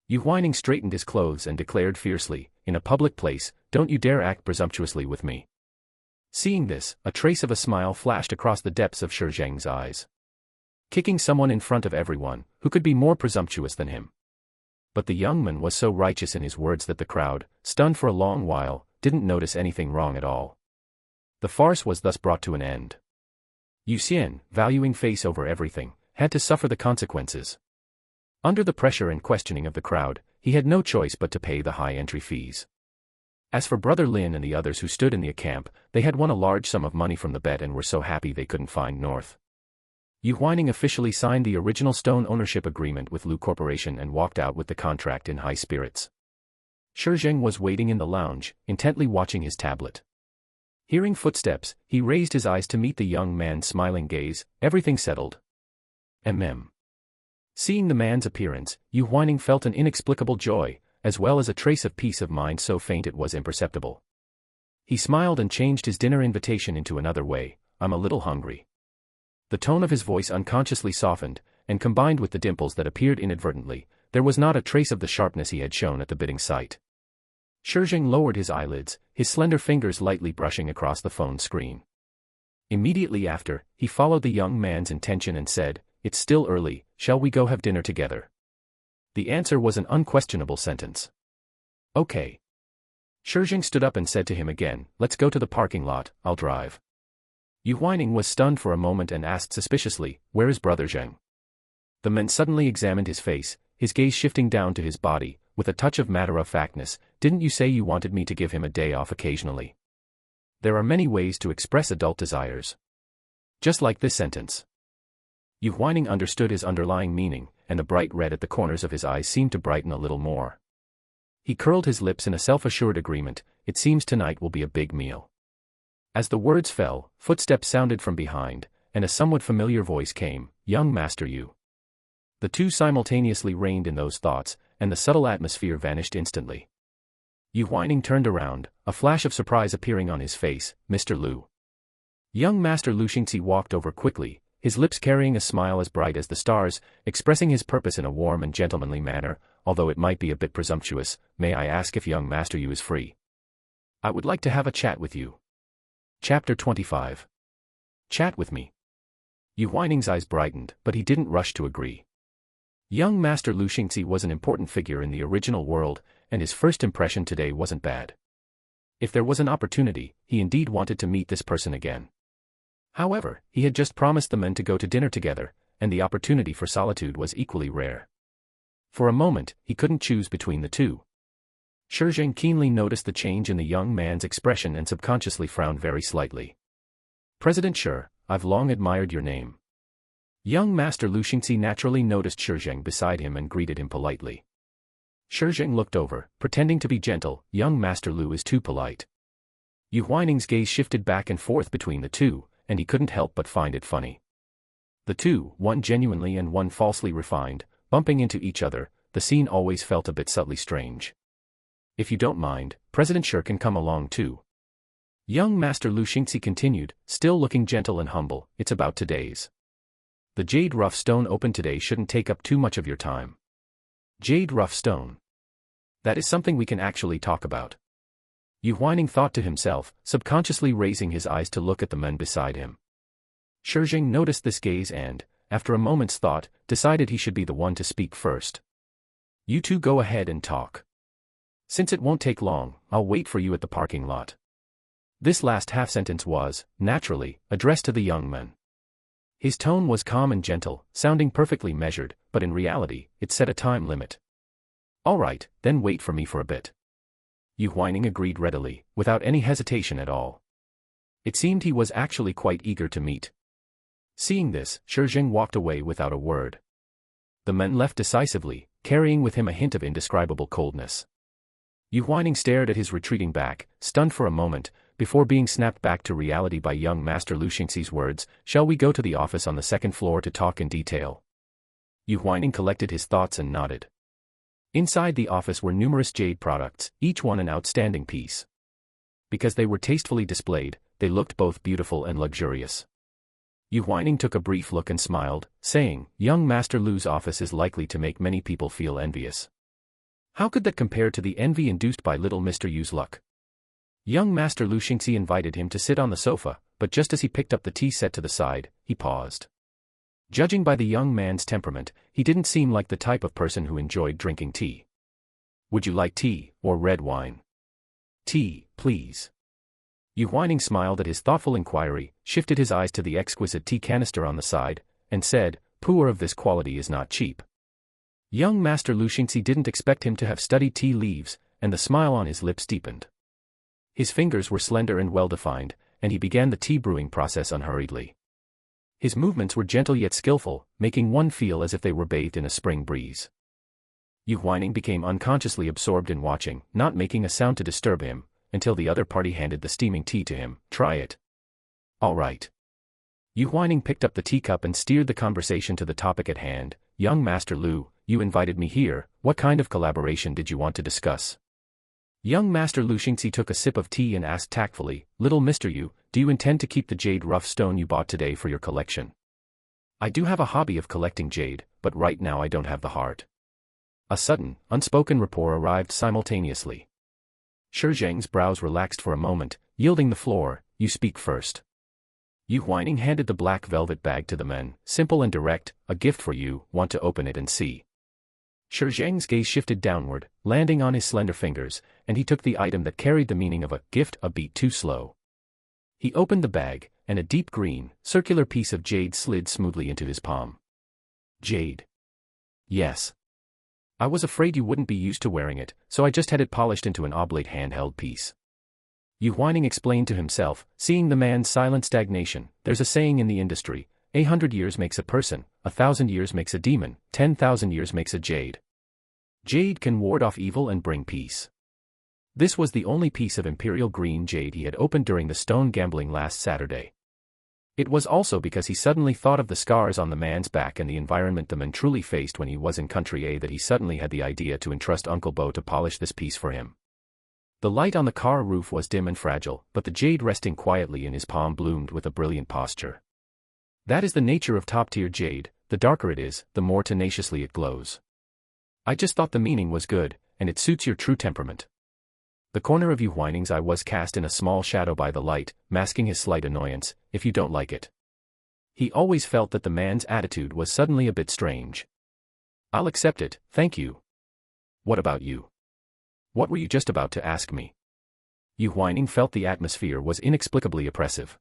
Yu Huaining straightened his clothes and declared fiercely, in a public place, don't you dare act presumptuously with me. Seeing this, a trace of a smile flashed across the depths of Shi Zheng's eyes. Kicking someone in front of everyone, who could be more presumptuous than him? But the young man was so righteous in his words that the crowd, stunned for a long while, didn't notice anything wrong at all. The farce was thus brought to an end. Yu Xian, valuing face over everything, had to suffer the consequences. Under the pressure and questioning of the crowd, he had no choice but to pay the high entry fees. As for Brother Lin and the others who stood in the camp, they had won a large sum of money from the bet and were so happy they couldn't find north. Yu Huaining officially signed the original stone ownership agreement with Lu Corporation and walked out with the contract in high spirits. Shi Zheng was waiting in the lounge, intently watching his tablet. Hearing footsteps, he raised his eyes to meet the young man's smiling gaze. Everything settled. Seeing the man's appearance, Yu Huaining felt an inexplicable joy, as well as a trace of peace of mind so faint it was imperceptible. He smiled and changed his dinner invitation into another way, I'm a little hungry. The tone of his voice unconsciously softened, and combined with the dimples that appeared inadvertently, there was not a trace of the sharpness he had shown at the bidding sight. Shi Zheng lowered his eyelids, his slender fingers lightly brushing across the phone screen. Immediately after, he followed the young man's intention and said, it's still early, shall we go have dinner together? The answer was an unquestionable sentence. Okay. Shi Zheng stood up and said to him again, let's go to the parking lot, I'll drive. Yu Huaining was stunned for a moment and asked suspiciously, where is Brother Zheng? The man suddenly examined his face, his gaze shifting down to his body, with a touch of matter-of-factness, didn't you say you wanted me to give him a day off occasionally? There are many ways to express adult desires. Just like this sentence. Yu Huaining understood his underlying meaning, and the bright red at the corners of his eyes seemed to brighten a little more. He curled his lips in a self-assured agreement, it seems tonight will be a big meal. As the words fell, footsteps sounded from behind, and a somewhat familiar voice came, young Master Yu. The two simultaneously reigned in those thoughts, and the subtle atmosphere vanished instantly. Yu Huaining turned around, a flash of surprise appearing on his face, Mr. Lu. Young Master Lu Xingxi walked over quickly, his lips carrying a smile as bright as the stars, expressing his purpose in a warm and gentlemanly manner. Although it might be a bit presumptuous, may I ask if young Master Yu is free? I would like to have a chat with you. Chapter 25. Chat with me. Yu Huaining's eyes brightened, but he didn't rush to agree. Young Master Lu Xingxi was an important figure in the original world, and his first impression today wasn't bad. If there was an opportunity, he indeed wanted to meet this person again. However, he had just promised the men to go to dinner together, and the opportunity for solitude was equally rare. For a moment, he couldn't choose between the two. Shi Zheng keenly noticed the change in the young man's expression and subconsciously frowned very slightly. President Shi, I've long admired your name. Young Master Lu Xingxi naturally noticed Shi Zheng beside him and greeted him politely. Shi Zheng looked over, pretending to be gentle. Young Master Lu is too polite. Yu Huaining's gaze shifted back and forth between the two, and he couldn't help but find it funny. The two, one genuinely and one falsely refined, bumping into each other, the scene always felt a bit subtly strange. If you don't mind, President Shi can come along too. Young Master Lu Xingxi continued, still looking gentle and humble. It's about today's. The jade rough stone open today shouldn't take up too much of your time. Jade rough stone. That is something we can actually talk about. Yu Huaining thought to himself, subconsciously raising his eyes to look at the men beside him. Shi Zheng noticed this gaze and, after a moment's thought, decided he should be the one to speak first. You two go ahead and talk. Since it won't take long, I'll wait for you at the parking lot. This last half-sentence was, naturally, addressed to the young men. His tone was calm and gentle, sounding perfectly measured, but in reality, it set a time limit. All right, then wait for me for a bit. Yu Huaining agreed readily, without any hesitation at all. It seemed he was actually quite eager to meet. Seeing this, Shi Zheng walked away without a word. The men left decisively, carrying with him a hint of indescribable coldness. Yu Huaining stared at his retreating back, stunned for a moment, before being snapped back to reality by young Master Lu Xingxi's words, "Shall we go to the office on the second floor to talk in detail?" Yu Huaining collected his thoughts and nodded. Inside the office were numerous jade products, each one an outstanding piece. Because they were tastefully displayed, they looked both beautiful and luxurious. Yu Huaining took a brief look and smiled, saying, "Young Master Lu's office is likely to make many people feel envious." How could that compare to the envy induced by little Mr. Yu's luck? Young Master Lu Xingxi invited him to sit on the sofa, but just as he picked up the tea set to the side, he paused. Judging by the young man's temperament, he didn't seem like the type of person who enjoyed drinking tea. "Would you like tea, or red wine?" "Tea, please." Yu Huaining smiled at his thoughtful inquiry, shifted his eyes to the exquisite tea canister on the side, and said, "Pu'er of this quality is not cheap." Young Master Lu Xingxi didn't expect him to have studied tea leaves, and the smile on his lips deepened. His fingers were slender and well-defined, and he began the tea brewing process unhurriedly. His movements were gentle yet skillful, making one feel as if they were bathed in a spring breeze. Yu Huaining became unconsciously absorbed in watching, not making a sound to disturb him, until the other party handed the steaming tea to him. "Try it." "All right." Yu Huaining picked up the teacup and steered the conversation to the topic at hand. "Young Master Lu, you invited me here, what kind of collaboration did you want to discuss?" Young Master Lu Xingxi took a sip of tea and asked tactfully, "Little Mr. Yu, do you intend to keep the jade rough stone you bought today for your collection?" "I do have a hobby of collecting jade, but right now I don't have the heart." A sudden, unspoken rapport arrived simultaneously. Shi Zheng's brows relaxed for a moment, yielding the floor. "You speak first." Yu Huaining handed the black velvet bag to the men, simple and direct, "A gift for you, want to open it and see?" Shi Zheng's gaze shifted downward, landing on his slender fingers, and he took the item that carried the meaning of a gift a beat too slow. He opened the bag, and a deep green, circular piece of jade slid smoothly into his palm. "Jade?" "Yes. I was afraid you wouldn't be used to wearing it, so I just had it polished into an oblate handheld piece." Yu Huaining explained to himself, seeing the man's silent stagnation. "There's a saying in the industry, 100 years makes a person, 1,000 years makes a demon, 10,000 years makes a jade. Jade can ward off evil and bring peace." This was the only piece of imperial green jade he had opened during the stone gambling last Saturday. It was also because he suddenly thought of the scars on the man's back and the environment the man truly faced when he was in Country A that he suddenly had the idea to entrust Uncle Bo to polish this piece for him. The light on the car roof was dim and fragile, but the jade resting quietly in his palm bloomed with a brilliant posture. That is the nature of top-tier jade, the darker it is, the more tenaciously it glows. I just thought the meaning was good, and it suits your true temperament. The corner of Yu Huaining's eye was cast in a small shadow by the light, masking his slight annoyance, if you don't like it. He always felt that the man's attitude was suddenly a bit strange. I'll accept it, thank you. What about you? What were you just about to ask me? Yu Huaining felt the atmosphere was inexplicably oppressive.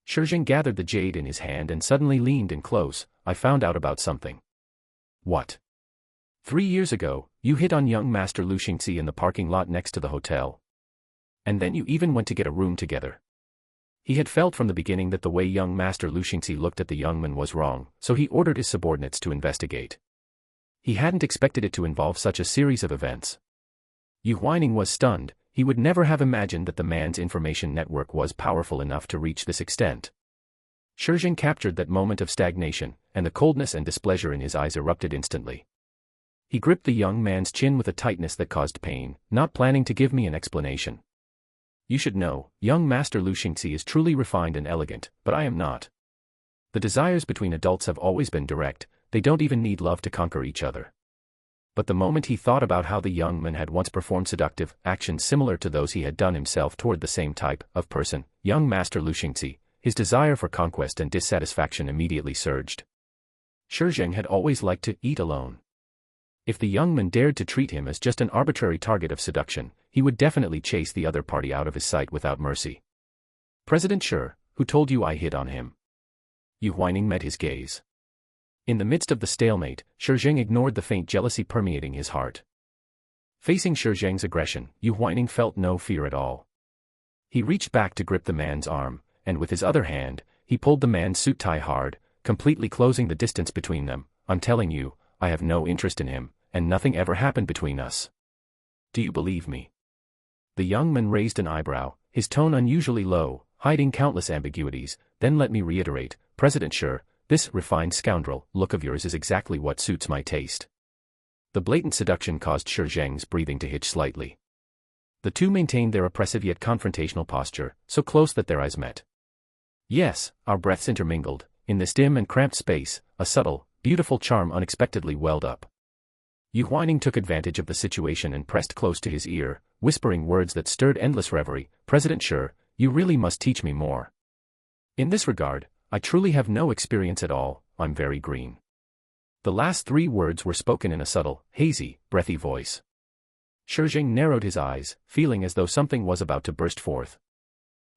Shi Zheng gathered the jade in his hand and suddenly leaned in close. I found out about something. What? 3 years ago, you hit on young Master Lu Xingxi in the parking lot next to the hotel. And then you even went to get a room together. He had felt from the beginning that the way young Master Lu Xingxi looked at the young man was wrong, so he ordered his subordinates to investigate. He hadn't expected it to involve such a series of events. Yu Huaining was stunned. He would never have imagined that the man's information network was powerful enough to reach this extent. Shi Zheng captured that moment of stagnation, and the coldness and displeasure in his eyes erupted instantly. He gripped the young man's chin with a tightness that caused pain, not planning to give me an explanation. You should know, young Master Lu Xingxi is truly refined and elegant, but I am not. The desires between adults have always been direct, they don't even need love to conquer each other. But the moment he thought about how the young man had once performed seductive actions similar to those he had done himself toward the same type of person, young Master Lu Xingxi, his desire for conquest and dissatisfaction immediately surged. Shi Zheng had always liked to eat alone. If the young man dared to treat him as just an arbitrary target of seduction, he would definitely chase the other party out of his sight without mercy. President Shi, who told you I hit on him? Yu Huaining met his gaze. In the midst of the stalemate, Shi Zheng ignored the faint jealousy permeating his heart. Facing Shi Zheng's aggression, Yu Huaining felt no fear at all. He reached back to grip the man's arm, and with his other hand, he pulled the man's suit tie hard, completely closing the distance between them. I'm telling you, I have no interest in him, and nothing ever happened between us. Do you believe me? The young man raised an eyebrow, his tone unusually low, hiding countless ambiguities. Then let me reiterate, President Shi, this refined scoundrel look of yours is exactly what suits my taste. The blatant seduction caused Shi Zheng's breathing to hitch slightly. The two maintained their oppressive yet confrontational posture, so close that their eyes met. Yes, our breaths intermingled. In this dim and cramped space, a subtle, beautiful charm unexpectedly welled up. Yu Huaining took advantage of the situation and pressed close to his ear, whispering words that stirred endless reverie. President Shi, you really must teach me more. In this regard, I truly have no experience at all. I'm very green. The last 3 words were spoken in a subtle, hazy, breathy voice. Shi Zheng narrowed his eyes, feeling as though something was about to burst forth.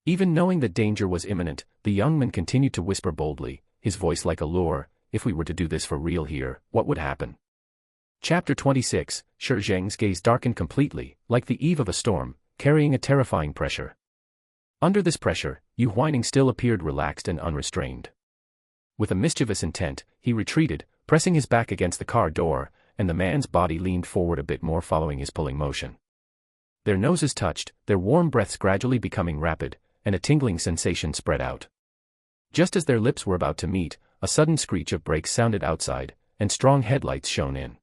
Even knowing that danger was imminent, the young man continued to whisper boldly, his voice like a lure. If we were to do this for real here, what would happen? Chapter 26, Shi Zheng's gaze darkened completely, like the eve of a storm, carrying a terrifying pressure. Under this pressure, Yu Huaining still appeared relaxed and unrestrained. With a mischievous intent, he retreated, pressing his back against the car door, and the man's body leaned forward a bit more following his pulling motion. Their noses touched, their warm breaths gradually becoming rapid, and a tingling sensation spread out. Just as their lips were about to meet, a sudden screech of brakes sounded outside, and strong headlights shone in.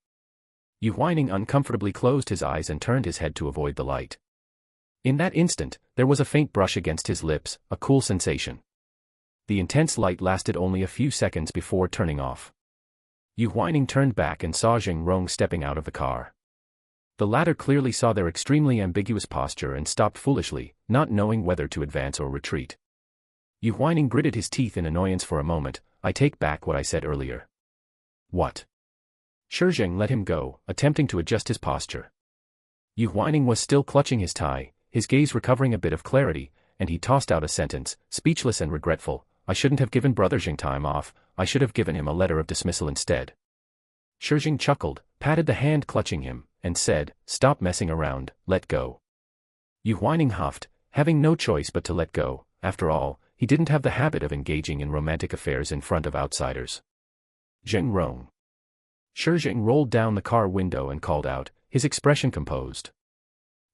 Yu Huaining uncomfortably closed his eyes and turned his head to avoid the light. In that instant, there was a faint brush against his lips, a cool sensation. The intense light lasted only a few seconds before turning off. Yu Huaining turned back and saw Zheng Rong stepping out of the car. The latter clearly saw their extremely ambiguous posture and stopped foolishly, not knowing whether to advance or retreat. Yu Huaining gritted his teeth in annoyance for a moment. I take back what I said earlier. What? Shi Zheng let him go, attempting to adjust his posture. Yu Huaining was still clutching his tie, his gaze recovering a bit of clarity, and he tossed out a sentence, speechless and regretful. I shouldn't have given Brother Zheng time off, I should have given him a letter of dismissal instead. Shi Zheng chuckled, patted the hand clutching him, and said, stop messing around, let go. Yu Huaining huffed, having no choice but to let go. After all, he didn't have the habit of engaging in romantic affairs in front of outsiders. Zheng Rong. Shi Zheng rolled down the car window and called out, his expression composed.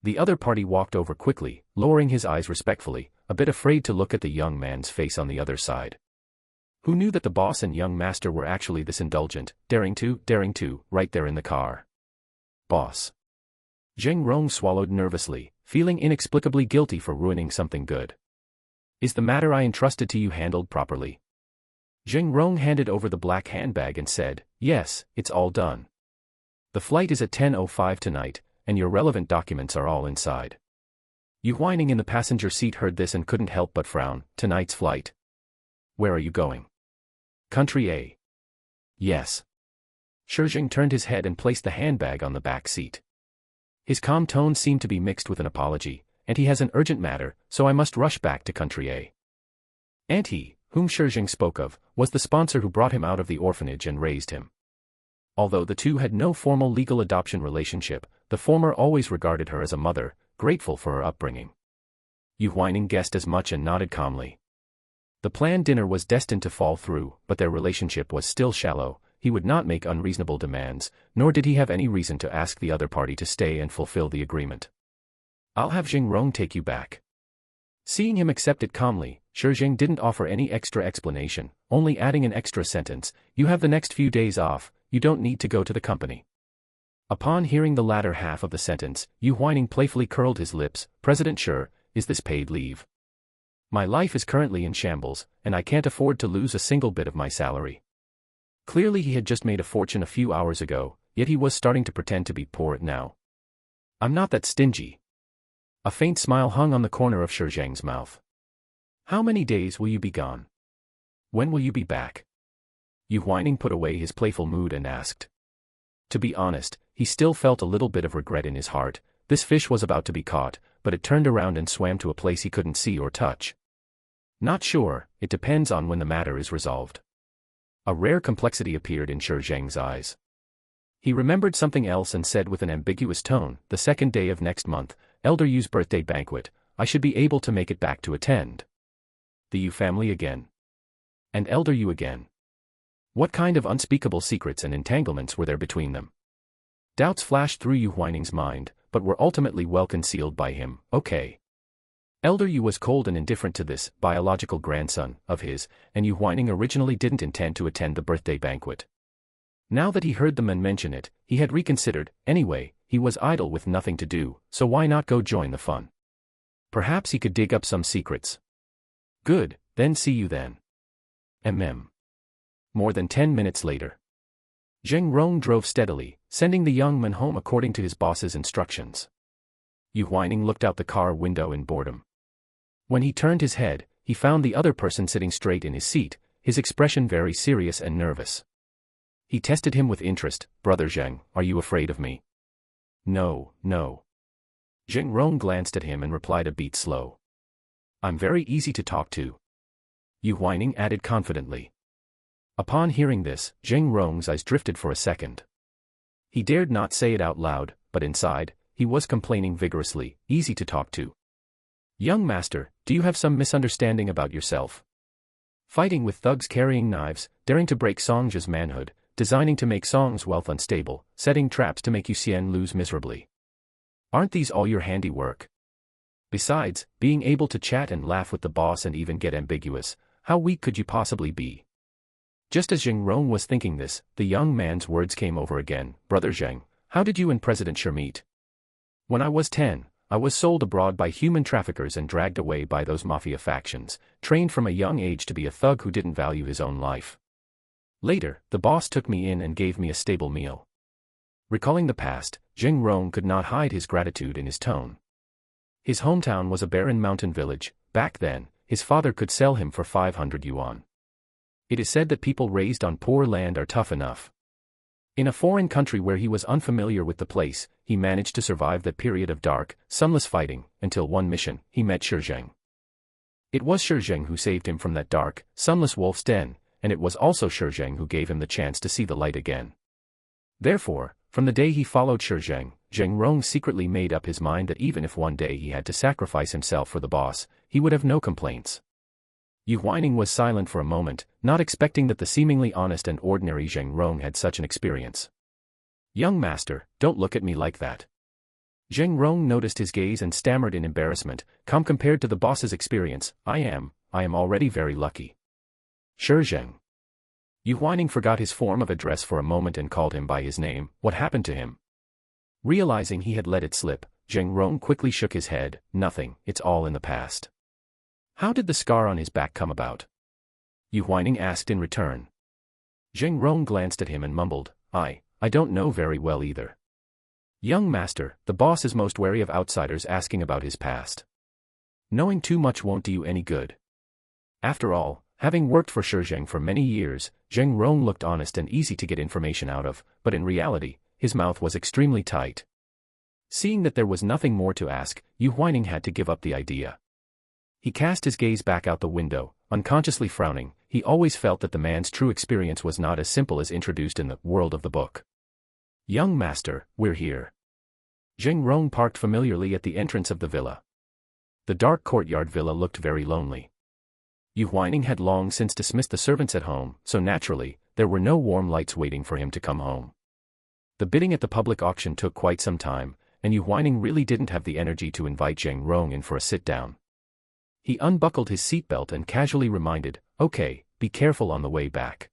The other party walked over quickly, lowering his eyes respectfully, a bit afraid to look at the young man's face on the other side. Who knew that the boss and young master were actually this indulgent, daring to, right there in the car. Boss. Zheng Rong swallowed nervously, feeling inexplicably guilty for ruining something good. Is the matter I entrusted to you handled properly? Zheng Rong handed over the black handbag and said, yes, it's all done. The flight is at 10:05 tonight, and your relevant documents are all inside. Yu Huaining in the passenger seat heard this and couldn't help but frown. Tonight's flight. Where are you going? Country A. Yes. Shi Zheng turned his head and placed the handbag on the back seat. His calm tone seemed to be mixed with an apology, and he has an urgent matter, so I must rush back to Country A. And he, whom Shi Zheng spoke of, was the sponsor who brought him out of the orphanage and raised him. Although the two had no formal legal adoption relationship, the former always regarded her as a mother, grateful for her upbringing. Yu Huaining guessed as much and nodded calmly. The planned dinner was destined to fall through, but their relationship was still shallow. He would not make unreasonable demands, nor did he have any reason to ask the other party to stay and fulfill the agreement. I'll have Zheng Rong take you back. Seeing him accept it calmly, Shi Zheng didn't offer any extra explanation, only adding an extra sentence, you have the next few days off, you don't need to go to the company. Upon hearing the latter half of the sentence, Yu Huaining playfully curled his lips. President Shi, is this paid leave? My life is currently in shambles, and I can't afford to lose a single bit of my salary. Clearly he had just made a fortune a few hours ago, yet he was starting to pretend to be poor now. I'm not that stingy. A faint smile hung on the corner of Shi Zheng's mouth. How many days will you be gone? When will you be back? Yu Huaining put away his playful mood and asked. To be honest, he still felt a little bit of regret in his heart. This fish was about to be caught, but it turned around and swam to a place he couldn't see or touch. Not sure, it depends on when the matter is resolved. A rare complexity appeared in Shi Zheng's eyes. He remembered something else and said with an ambiguous tone, the second day of next month, Elder Yu's birthday banquet, I should be able to make it back to attend. The Yu family again. And Elder Yu again. What kind of unspeakable secrets and entanglements were there between them? Doubts flashed through Yu Huaining's mind, but were ultimately well concealed by him. Okay. Elder Yu was cold and indifferent to this biological grandson of his, and Yu Huaining originally didn't intend to attend the birthday banquet. Now that he heard the man mention it, he had reconsidered. Anyway, he was idle with nothing to do, so why not go join the fun? Perhaps he could dig up some secrets. Good, then see you then. More than 10 minutes later. Zheng Rong drove steadily, sending the young man home according to his boss's instructions. Yu Huaining looked out the car window in boredom. When he turned his head, he found the other person sitting straight in his seat, his expression very serious and nervous. He tested him with interest. Brother Zheng, are you afraid of me? No, no. Zheng Rong glanced at him and replied a beat slow. I'm very easy to talk to. Yu Huaining added confidently. Upon hearing this, Zheng Rong's eyes drifted for a second. He dared not say it out loud, but inside, he was complaining vigorously, easy to talk to. Young master, do you have some misunderstanding about yourself? Fighting with thugs carrying knives, daring to break Songji's manhood, designing to make Song's wealth unstable, setting traps to make Yuxian lose miserably. Aren't these all your handiwork? Besides, being able to chat and laugh with the boss and even get ambiguous, how weak could you possibly be? Just as Zheng Rong was thinking this, the young man's words came over again. Brother Zheng, how did you and President Shi meet? When I was 10, I was sold abroad by human traffickers and dragged away by those mafia factions, trained from a young age to be a thug who didn't value his own life. Later, the boss took me in and gave me a stable meal. Recalling the past, Zheng Rong could not hide his gratitude in his tone. His hometown was a barren mountain village. Back then, his father could sell him for 500 yuan. It is said that people raised on poor land are tough enough. In a foreign country where he was unfamiliar with the place, he managed to survive that period of dark, sunless fighting, until one mission, he met Shi Zheng. It was Shi Zheng who saved him from that dark, sunless wolf's den, and it was also Shi Zheng who gave him the chance to see the light again. Therefore, from the day he followed Shi Zheng, Zheng Rong secretly made up his mind that even if one day he had to sacrifice himself for the boss, he would have no complaints. Yu Huaining was silent for a moment, not expecting that the seemingly honest and ordinary Zheng Rong had such an experience. Young master, don't look at me like that. Zheng Rong noticed his gaze and stammered in embarrassment. Compared to the boss's experience, I am already very lucky. Shi Zheng. Yu Huaining forgot his form of address for a moment and called him by his name. What happened to him? Realizing he had let it slip, Zheng Rong quickly shook his head. Nothing, it's all in the past. How did the scar on his back come about? Yu Huaining asked in return. Zheng Rong glanced at him and mumbled, I don't know very well either. Young master, the boss is most wary of outsiders asking about his past. Knowing too much won't do you any good. After all, having worked for Shi Zheng for many years, Zheng Rong looked honest and easy to get information out of, but in reality, his mouth was extremely tight. Seeing that there was nothing more to ask, Yu Huaining had to give up the idea. He cast his gaze back out the window, unconsciously frowning. He always felt that the man's true experience was not as simple as introduced in the world of the book. Young master, we're here. Zheng Rong parked familiarly at the entrance of the villa. The dark courtyard villa looked very lonely. Yu Huaining had long since dismissed the servants at home, so naturally, there were no warm lights waiting for him to come home. The bidding at the public auction took quite some time, and Yu Huaining really didn't have the energy to invite Zheng Rong in for a sit-down. He unbuckled his seatbelt and casually reminded, okay, be careful on the way back.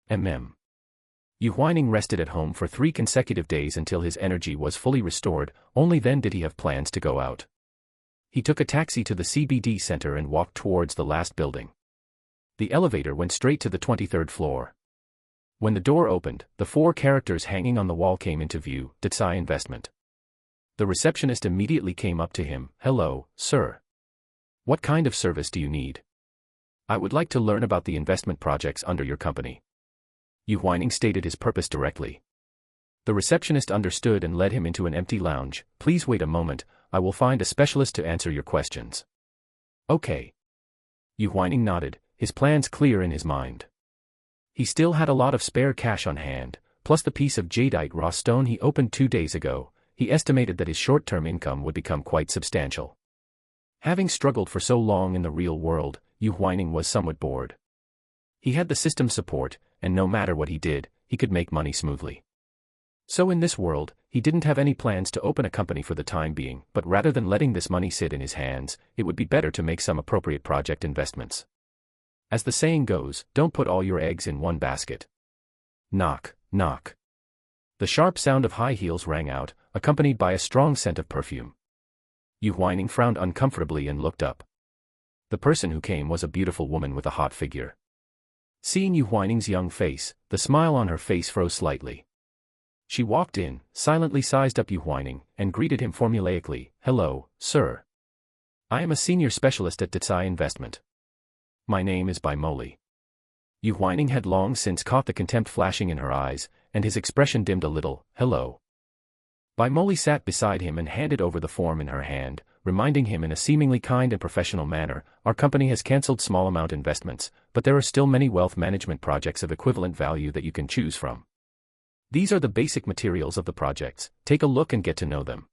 Yu Huaining rested at home for 3 consecutive days until his energy was fully restored. Only then did he have plans to go out. He took a taxi to the CBD center and walked towards the last building. The elevator went straight to the 23rd floor. When the door opened, the 4 characters hanging on the wall came into view. Detsai Investment. The receptionist immediately came up to him. Hello, sir. What kind of service do you need? I would like to learn about the investment projects under your company. Yu Huaining stated his purpose directly. The receptionist understood and led him into an empty lounge. Please wait a moment, I will find a specialist to answer your questions. Okay. Yu Huaining nodded, his plans clear in his mind. He still had a lot of spare cash on hand, plus the piece of jadeite raw stone he opened 2 days ago. He estimated that his short-term income would become quite substantial. Having struggled for so long in the real world, Yu Huaining was somewhat bored. He had the system support, and no matter what he did, he could make money smoothly. So in this world, he didn't have any plans to open a company for the time being, but rather than letting this money sit in his hands, it would be better to make some appropriate project investments. As the saying goes, don't put all your eggs in one basket. Knock, knock. The sharp sound of high heels rang out, accompanied by a strong scent of perfume. Yu Huaining frowned uncomfortably and looked up. The person who came was a beautiful woman with a hot figure. Seeing Yu Huaining's young face, the smile on her face froze slightly. She walked in, silently sized up Yu Huaining, and greeted him formulaically. Hello, sir. I am a senior specialist at Detsai Investment. My name is Bai Moli. Yu Huaining had long since caught the contempt flashing in her eyes, and his expression dimmed a little. Hello. Bai Moli sat beside him and handed over the form in her hand, reminding him in a seemingly kind and professional manner, our company has cancelled small amount investments, but there are still many wealth management projects of equivalent value that you can choose from. These are the basic materials of the projects, take a look and get to know them.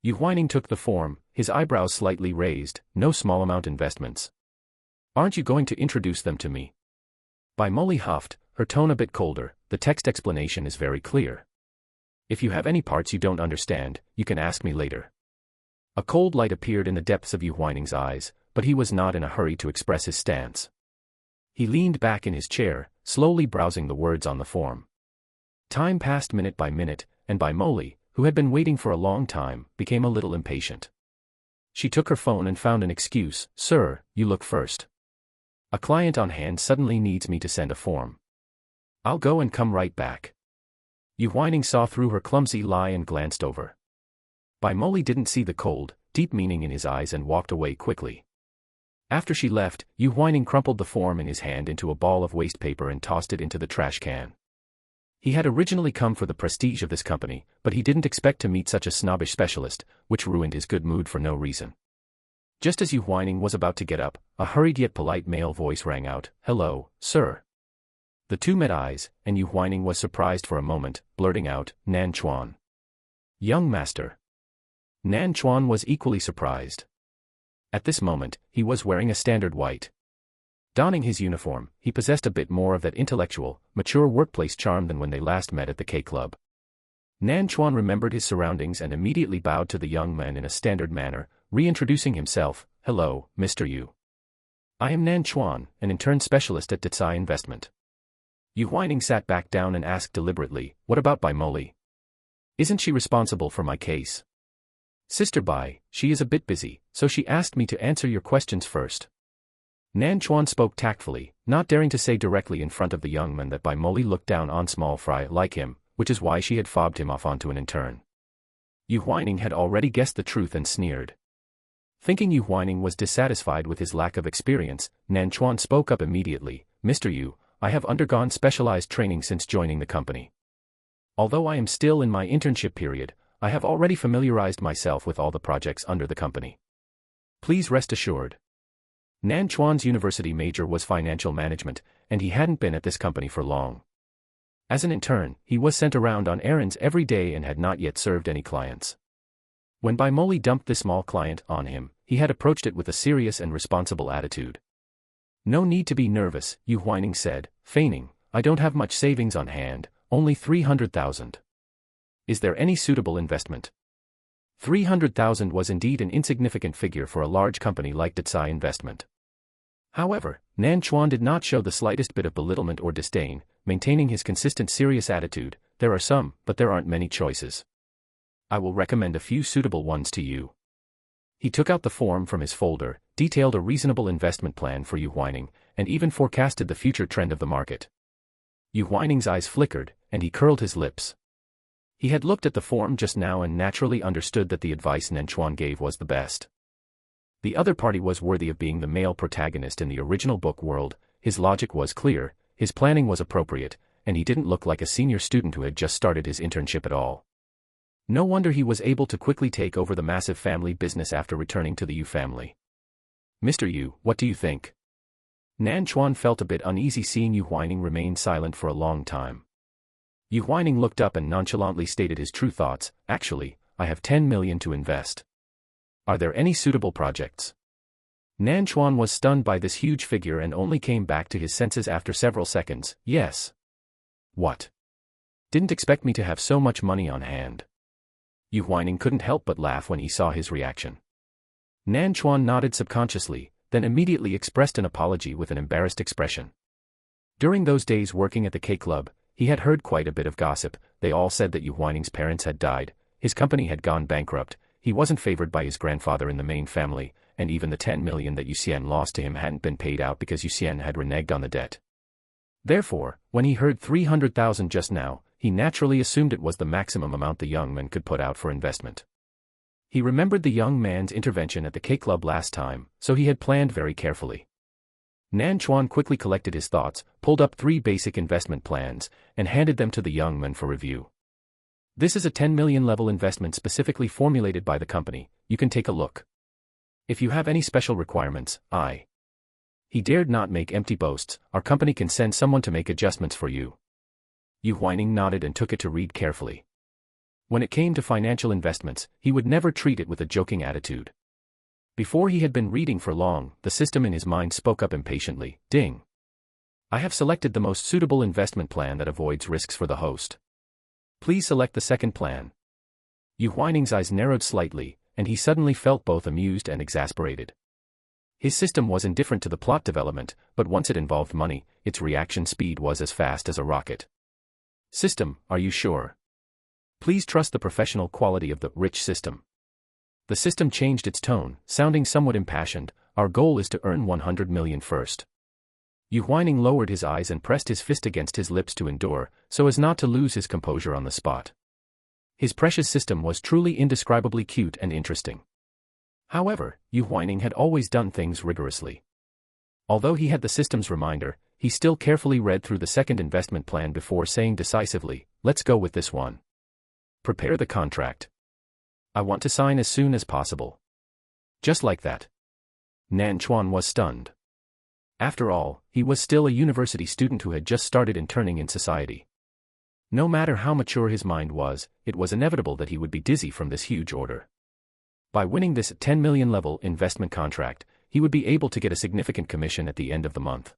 Yu Huaining took the form, his eyebrows slightly raised. No small amount investments. Aren't you going to introduce them to me? Bai Moli huffed, her tone a bit colder. The text explanation is very clear. If you have any parts you don't understand, you can ask me later. A cold light appeared in the depths of Yu Huaining's eyes, but he was not in a hurry to express his stance. He leaned back in his chair, slowly browsing the words on the form. Time passed minute by minute, and Bai Moli, who had been waiting for a long time, became a little impatient. She took her phone and found an excuse. Sir, you look first. A client on hand suddenly needs me to send a form. I'll go and come right back. Yu Huaining saw through her clumsy lie and glanced over. Bai Moli didn't see the cold, deep meaning in his eyes and walked away quickly. After she left, Yu Huaining crumpled the form in his hand into a ball of waste paper and tossed it into the trash can. He had originally come for the prestige of this company, but he didn't expect to meet such a snobbish specialist, which ruined his good mood for no reason. Just as Yu Huaining was about to get up, a hurried yet polite male voice rang out. Hello, sir. The two met eyes, and Yu Huaining was surprised for a moment, blurting out, Nan Chuan. Young master. Nan Chuan was equally surprised. At this moment, he was wearing a standard white. Donning his uniform, he possessed a bit more of that intellectual, mature workplace charm than when they last met at the K-Club. Nan Chuan remembered his surroundings and immediately bowed to the young man in a standard manner, reintroducing himself. Hello, Mr. Yu. I am Nan Chuan, an intern specialist at Detsai Investment. Yu Huaining sat back down and asked deliberately, what about Bai Moli? Isn't she responsible for my case? Sister Bai, she is a bit busy, so she asked me to answer your questions first. Nan Chuan spoke tactfully, not daring to say directly in front of the young man that Bai Moli looked down on small fry like him, which is why she had fobbed him off onto an intern. Yu Huaining had already guessed the truth and sneered. Thinking Yu Huaining was dissatisfied with his lack of experience, Nan Chuan spoke up immediately, Mr. Yu, I have undergone specialized training since joining the company. Although I am still in my internship period, I have already familiarized myself with all the projects under the company. Please rest assured. Nan Chuan's university major was financial management, and he hadn't been at this company for long. As an intern, he was sent around on errands every day and had not yet served any clients. When Bai Moli dumped this small client on him, he had approached it with a serious and responsible attitude. No need to be nervous, Yu Huaining said, feigning, I don't have much savings on hand, only 300,000. Is there any suitable investment? 300,000 was indeed an insignificant figure for a large company like Detsai Investment. However, Nan Chuan did not show the slightest bit of belittlement or disdain, maintaining his consistent serious attitude, there are some, but there aren't many choices. I will recommend a few suitable ones to you. He took out the form from his folder, detailed a reasonable investment plan for Yu Huaining, and even forecasted the future trend of the market. Yu Huaining's eyes flickered, and he curled his lips. He had looked at the form just now and naturally understood that the advice Nan Chuan gave was the best. The other party was worthy of being the male protagonist in the original book world, his logic was clear, his planning was appropriate, and he didn't look like a senior student who had just started his internship at all. No wonder he was able to quickly take over the massive family business after returning to the Yu family. Mr. Yu, what do you think? Nan Chuan felt a bit uneasy seeing Yu Huaining remain silent for a long time. Yu Huaining looked up and nonchalantly stated his true thoughts, actually, I have 10 million to invest. Are there any suitable projects? Nan Chuan was stunned by this huge figure and only came back to his senses after several seconds, yes. What? Didn't expect me to have so much money on hand. Yu Huaining couldn't help but laugh when he saw his reaction. Nan Chuan nodded subconsciously, then immediately expressed an apology with an embarrassed expression. During those days working at the K Club, he had heard quite a bit of gossip. They all said that Yu Huaining's parents had died, his company had gone bankrupt, he wasn't favored by his grandfather in the main family, and even the 10 million that Yu Xian lost to him hadn't been paid out because Yu Xian had reneged on the debt. Therefore, when he heard 300,000 just now, he naturally assumed it was the maximum amount the young man could put out for investment. He remembered the young man's intervention at the K Club last time, so he had planned very carefully. Nan Chuan quickly collected his thoughts, pulled up 3 basic investment plans, and handed them to the young man for review. This is a 10 million level investment specifically formulated by the company, you can take a look. If you have any special requirements, He dared not make empty boasts, our company can send someone to make adjustments for you. Yu Huaining nodded and took it to read carefully. When it came to financial investments, he would never treat it with a joking attitude. Before he had been reading for long, the system in his mind spoke up impatiently, ding. I have selected the most suitable investment plan that avoids risks for the host. Please select the second plan. Yu Huaining's eyes narrowed slightly, and he suddenly felt both amused and exasperated. His system was indifferent to the plot development, but once it involved money, its reaction speed was as fast as a rocket. System, are you sure? Please trust the professional quality of the rich system. The system changed its tone, sounding somewhat impassioned, our goal is to earn 100 million first. Yu Huaining lowered his eyes and pressed his fist against his lips to endure, so as not to lose his composure on the spot. His precious system was truly indescribably cute and interesting. However, Yu Huaining had always done things rigorously. Although he had the system's reminder, he still carefully read through the second investment plan before saying decisively, let's go with this one. Prepare the contract. I want to sign as soon as possible. Just like that. Nan Chuan was stunned. After all, he was still a university student who had just started interning in society. No matter how mature his mind was, it was inevitable that he would be dizzy from this huge order. By winning this 10 million level investment contract, he would be able to get a significant commission at the end of the month.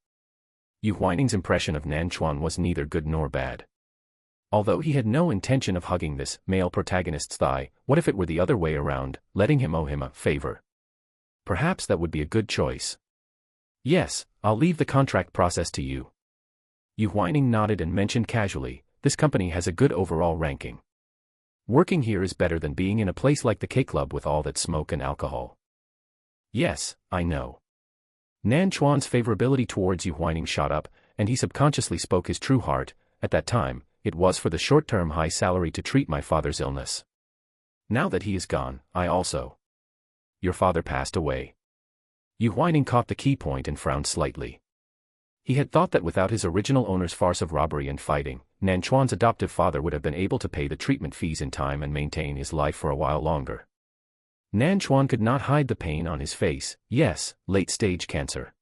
Yu Huaining's impression of Nan Chuan was neither good nor bad. Although he had no intention of hugging this male protagonist's thigh, what if it were the other way around, letting him owe him a favor? Perhaps that would be a good choice. Yes, I'll leave the contract process to you. Yu Huaining nodded and mentioned casually, this company has a good overall ranking. Working here is better than being in a place like the K-Club with all that smoke and alcohol. Yes, I know. Nan Chuan's favorability towards Yu Huaining shot up, and he subconsciously spoke his true heart. At that time, it was for the short-term high salary to treat my father's illness. Now that he is gone, I also. Your father passed away. Yu Huaining caught the key point and frowned slightly. He had thought that without his original owner's farce of robbery and fighting, Nan Chuan's adoptive father would have been able to pay the treatment fees in time and maintain his life for a while longer. Nan Chuan could not hide the pain on his face. Yes, late-stage cancer.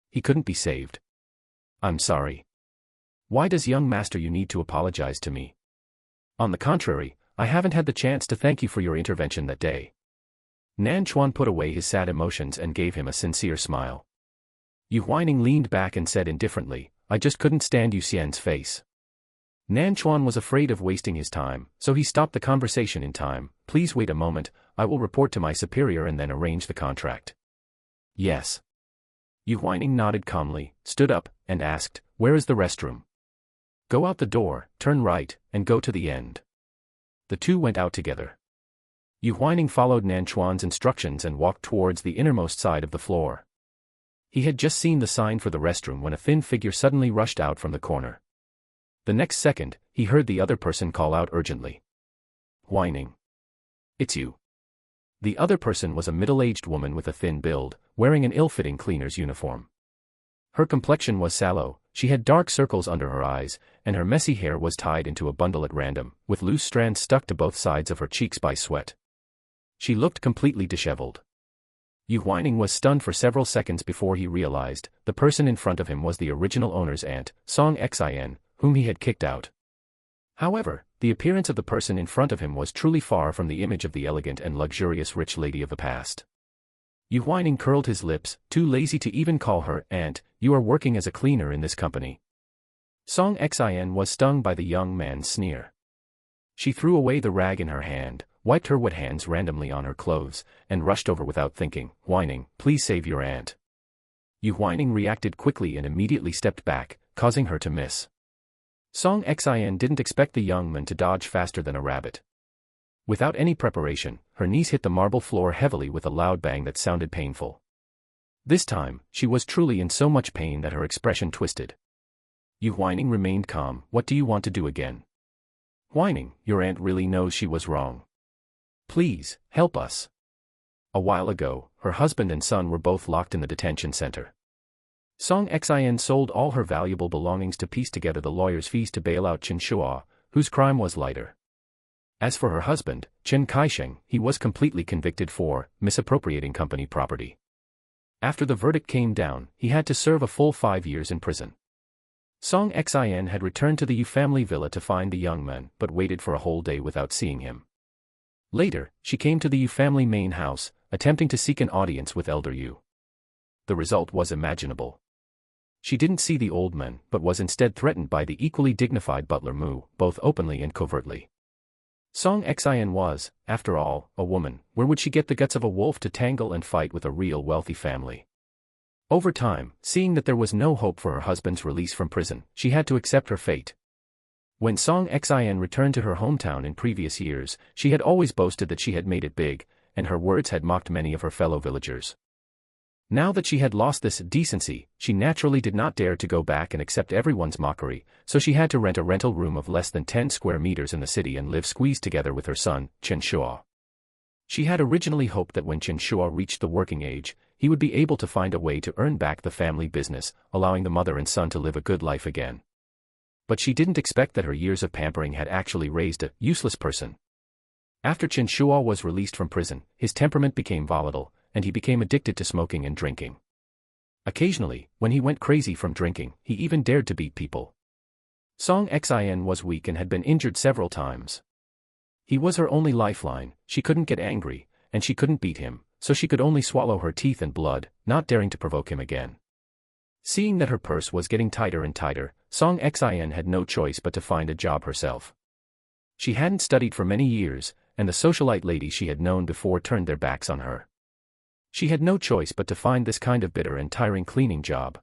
He couldn't be saved. I'm sorry. Why does young master you need to apologize to me? On the contrary, I haven't had the chance to thank you for your intervention that day. Nan Chuan put away his sad emotions and gave him a sincere smile. Yu Huaining leaned back and said indifferently, I just couldn't stand Yu Xian's face. Nan Chuan was afraid of wasting his time, so he stopped the conversation in time. Please wait a moment, I will report to my superior and then arrange the contract. Yes. Yu Huaining nodded calmly, stood up, and asked, where is the restroom? Go out the door, turn right, and go to the end. The two went out together. Yu Huaining followed Nan Chuan's instructions and walked towards the innermost side of the floor. He had just seen the sign for the restroom when a thin figure suddenly rushed out from the corner. The next second, he heard the other person call out urgently. Huaining. It's you. The other person was a middle-aged woman with a thin build, wearing an ill-fitting cleaner's uniform. Her complexion was sallow, she had dark circles under her eyes, and her messy hair was tied into a bundle at random, with loose strands stuck to both sides of her cheeks by sweat. She looked completely disheveled. Yu Huaining was stunned for several seconds before he realized the person in front of him was the original owner's aunt, Song Xin, whom he had kicked out. However, the appearance of the person in front of him was truly far from the image of the elegant and luxurious rich lady of the past. Yu Huaining curled his lips, too lazy to even call her aunt. You are working as a cleaner in this company. Song Xin was stung by the young man's sneer. She threw away the rag in her hand, wiped her wet hands randomly on her clothes, and rushed over without thinking. Huaining, please save your aunt. Yu Huaining reacted quickly and immediately stepped back, causing her to miss. Song Xin didn't expect the young man to dodge faster than a rabbit. Without any preparation, her knees hit the marble floor heavily with a loud bang that sounded painful. This time, she was truly in so much pain that her expression twisted. Yu Huaining remained calm. What do you want to do again? Huaining, your aunt really knows she was wrong. Please, help us. A while ago, her husband and son were both locked in the detention center. Song Xin sold all her valuable belongings to piece together the lawyer's fees to bail out Chen Shua, whose crime was lighter. As for her husband, Chen Kaisheng, he was completely convicted for misappropriating company property. After the verdict came down, he had to serve a full 5 years in prison. Song Xin had returned to the Yu family villa to find the young man, but waited for a whole day without seeing him. Later, she came to the Yu family main house, attempting to seek an audience with Elder Yu. The result was imaginable. She didn't see the old man, but was instead threatened by the equally dignified butler Mu, both openly and covertly. Song Xin was, after all, a woman. Where would she get the guts of a wolf to tangle and fight with a real wealthy family? Over time, seeing that there was no hope for her husband's release from prison, she had to accept her fate. When Song Xin returned to her hometown in previous years, she had always boasted that she had made it big, and her words had mocked many of her fellow villagers. Now that she had lost this decency, she naturally did not dare to go back and accept everyone's mockery, so she had to rent a rental room of less than 10 square meters in the city and live squeezed together with her son, Chen Shua. She had originally hoped that when Chen Shua reached the working age, he would be able to find a way to earn back the family business, allowing the mother and son to live a good life again. But she didn't expect that her years of pampering had actually raised a useless person. After Chen Shua was released from prison, his temperament became volatile, and he became addicted to smoking and drinking. Occasionally, when he went crazy from drinking, he even dared to beat people. Song Xin was weak and had been injured several times. He was her only lifeline. She couldn't get angry, and she couldn't beat him, so she could only swallow her teeth and blood, not daring to provoke him again. Seeing that her purse was getting tighter and tighter, Song Xin had no choice but to find a job herself. She hadn't studied for many years, and the socialite ladies she had known before turned their backs on her. She had no choice but to find this kind of bitter and tiring cleaning job.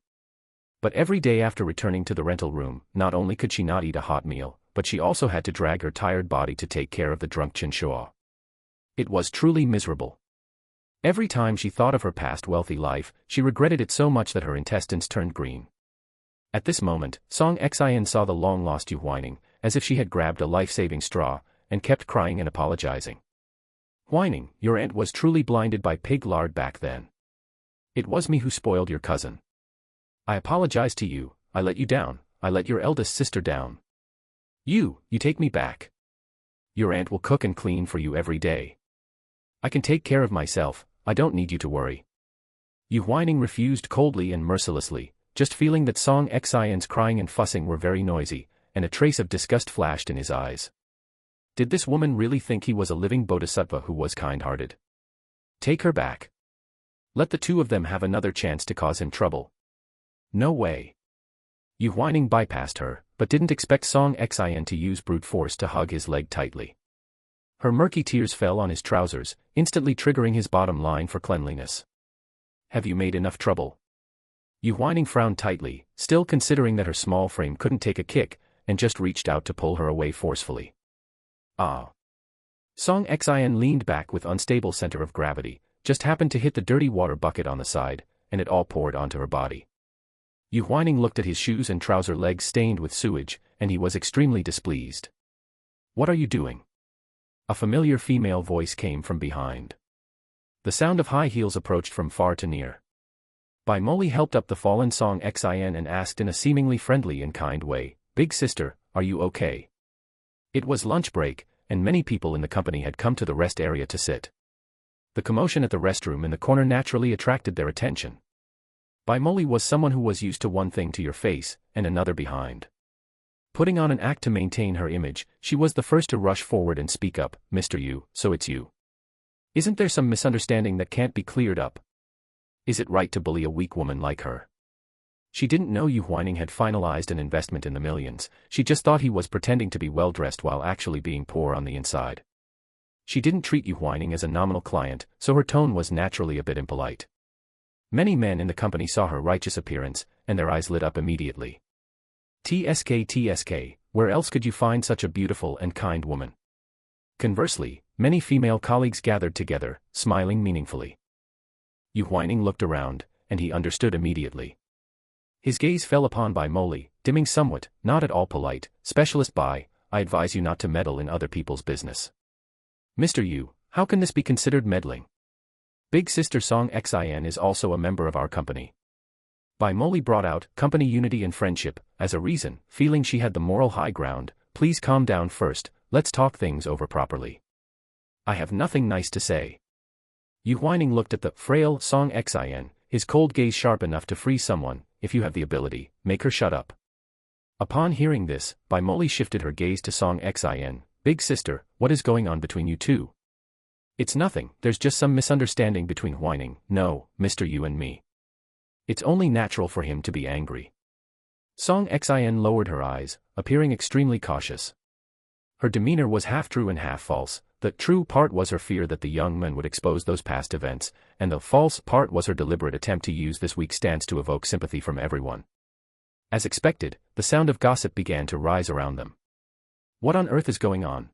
But every day after returning to the rental room, not only could she not eat a hot meal, but she also had to drag her tired body to take care of the drunk Chinshua. It was truly miserable. Every time she thought of her past wealthy life, she regretted it so much that her intestines turned green. At this moment, Song Xian saw the long-lost Yu Huaining, as if she had grabbed a life-saving straw, and kept crying and apologizing. "Huaining, your aunt was truly blinded by pig lard back then. It was me who spoiled your cousin. I apologize to you, I let you down, I let your eldest sister down. You take me back. Your aunt will cook and clean for you every day. I can take care of myself, I don't need you to worry." Yu Huaining refused coldly and mercilessly, just feeling that Song Xian's crying and fussing were very noisy, and a trace of disgust flashed in his eyes. Did this woman really think he was a living bodhisattva who was kind-hearted? Take her back. Let the two of them have another chance to cause him trouble. No way. Yu Huaining bypassed her, but didn't expect Song Xian to use brute force to hug his leg tightly. Her murky tears fell on his trousers, instantly triggering his bottom line for cleanliness. "Have you made enough trouble?" Yu Huaining frowned tightly, still considering that her small frame couldn't take a kick, and just reached out to pull her away forcefully. Ah. Song Xian leaned back with unstable center of gravity, just happened to hit the dirty water bucket on the side, and it all poured onto her body. Yu Huaining looked at his shoes and trouser legs stained with sewage, and he was extremely displeased. "What are you doing?" A familiar female voice came from behind. The sound of high heels approached from far to near. Bai Moli helped up the fallen Song Xian and asked in a seemingly friendly and kind way, "Big sister, are you okay?" It was lunch break, and many people in the company had come to the rest area to sit. The commotion at the restroom in the corner naturally attracted their attention. Bai Moli was someone who was used to one thing to your face, and another behind. Putting on an act to maintain her image, she was the first to rush forward and speak up, "Mr. Yu, so it's you. Isn't there some misunderstanding that can't be cleared up? Is it right to bully a weak woman like her?" She didn't know Yu Huaining had finalized an investment in the millions, she just thought he was pretending to be well-dressed while actually being poor on the inside. She didn't treat Yu Huaining as a nominal client, so her tone was naturally a bit impolite. Many men in the company saw her righteous appearance, and their eyes lit up immediately. TSK, where else could you find such a beautiful and kind woman? Conversely, many female colleagues gathered together, smiling meaningfully. Yu Huaining looked around, and he understood immediately. His gaze fell upon Bai Moli, dimming somewhat, not at all polite. "Specialist Bai, I advise you not to meddle in other people's business." "Mr. Yu, how can this be considered meddling? Big sister Song Xian is also a member of our company." Bai Moli brought out company unity and friendship as a reason, feeling she had the moral high ground. "Please calm down first, let's talk things over properly. I have nothing nice to say." Yu Huaining looked at the frail Song Xian, his cold gaze sharp enough to freeze someone. "If you have the ability, make her shut up." Upon hearing this, Bai Moli shifted her gaze to Song Xian. "Big sister, what is going on between you two?" "It's nothing, there's just some misunderstanding between Huaining, no, Mr. Yu and me. It's only natural for him to be angry." Song Xian lowered her eyes, appearing extremely cautious. Her demeanor was half true and half false. The true part was her fear that the young man would expose those past events, and the false part was her deliberate attempt to use this weak stance to evoke sympathy from everyone. As expected, the sound of gossip began to rise around them. What on earth is going on?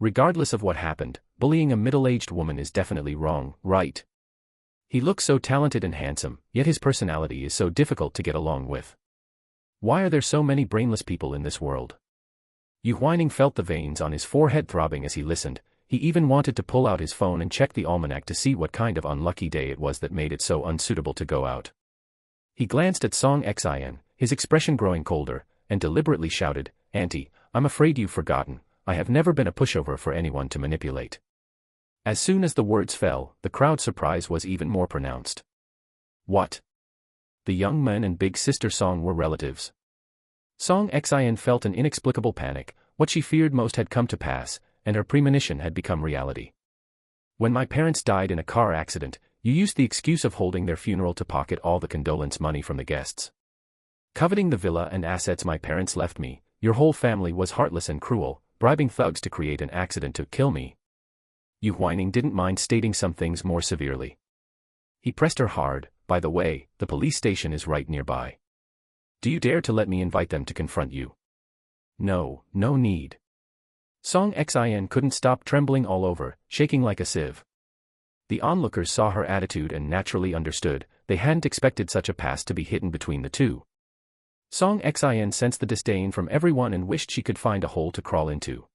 Regardless of what happened, bullying a middle-aged woman is definitely wrong, right? He looks so talented and handsome, yet his personality is so difficult to get along with. Why are there so many brainless people in this world? Yu Huaining felt the veins on his forehead throbbing as he listened. He even wanted to pull out his phone and check the almanac to see what kind of unlucky day it was that made it so unsuitable to go out. He glanced at Song Xian, his expression growing colder, and deliberately shouted, "Auntie, I'm afraid you've forgotten, I have never been a pushover for anyone to manipulate." As soon as the words fell, the crowd's surprise was even more pronounced. What? The young man and big sister Song were relatives. Song Xian felt an inexplicable panic. What she feared most had come to pass, and her premonition had become reality. "When my parents died in a car accident, you used the excuse of holding their funeral to pocket all the condolence money from the guests. Coveting the villa and assets my parents left me, your whole family was heartless and cruel, bribing thugs to create an accident to kill me." Yu Huaining didn't mind stating some things more severely. He pressed her hard. "By the way, the police station is right nearby. Do you dare to let me invite them to confront you?" No, no need. Song Xin couldn't stop trembling all over, shaking like a sieve. The onlookers saw her attitude and naturally understood, they hadn't expected such a pass to be hidden between the two. Song Xin sensed the disdain from everyone and wished she could find a hole to crawl into.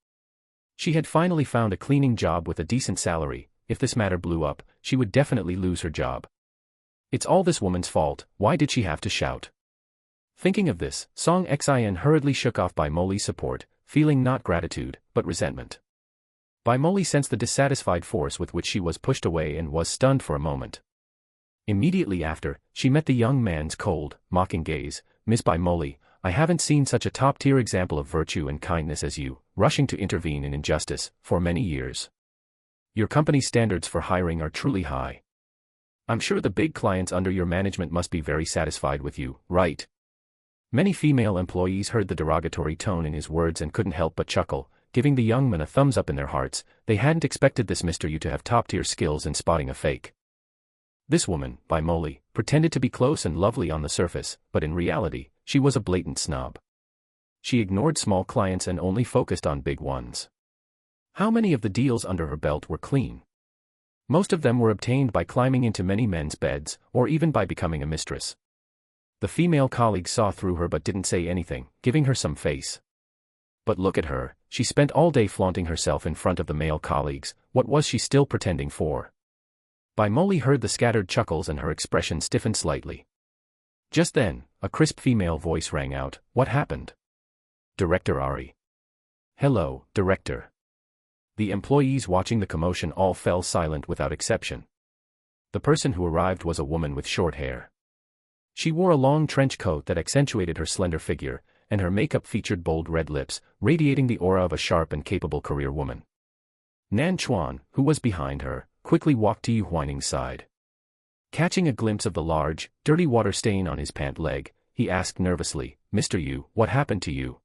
She had finally found a cleaning job with a decent salary. If this matter blew up, she would definitely lose her job. It's all this woman's fault, why did she have to shout? Thinking of this, Song Xin hurriedly shook off Bai Moli's support, feeling not gratitude, but resentment. Bai Moli sensed the dissatisfied force with which she was pushed away and was stunned for a moment. Immediately after, she met the young man's cold, mocking gaze. Miss Bai Moli, I haven't seen such a top-tier example of virtue and kindness as you, rushing to intervene in injustice, for many years. Your company's standards for hiring are truly high. I'm sure the big clients under your management must be very satisfied with you, right? Many female employees heard the derogatory tone in his words and couldn't help but chuckle, giving the young man a thumbs up in their hearts. They hadn't expected this Mr. Yu to have top-tier skills in spotting a fake. This woman, Bai Moli, pretended to be close and lovely on the surface, but in reality, she was a blatant snob. She ignored small clients and only focused on big ones. How many of the deals under her belt were clean? Most of them were obtained by climbing into many men's beds, or even by becoming a mistress. The female colleagues saw through her but didn't say anything, giving her some face. But look at her, she spent all day flaunting herself in front of the male colleagues. What was she still pretending for? Bai Moli heard the scattered chuckles and her expression stiffened slightly. Just then, a crisp female voice rang out, "What happened?" "Director Ari." "Hello, Director." The employees watching the commotion all fell silent without exception. The person who arrived was a woman with short hair. She wore a long trench coat that accentuated her slender figure, and her makeup featured bold red lips, radiating the aura of a sharp and capable career woman. Nan Chuan, who was behind her, quickly walked to Yu Huaining's side. Catching a glimpse of the large, dirty water stain on his pant leg, he asked nervously, "Mr. Yu, what happened to you?"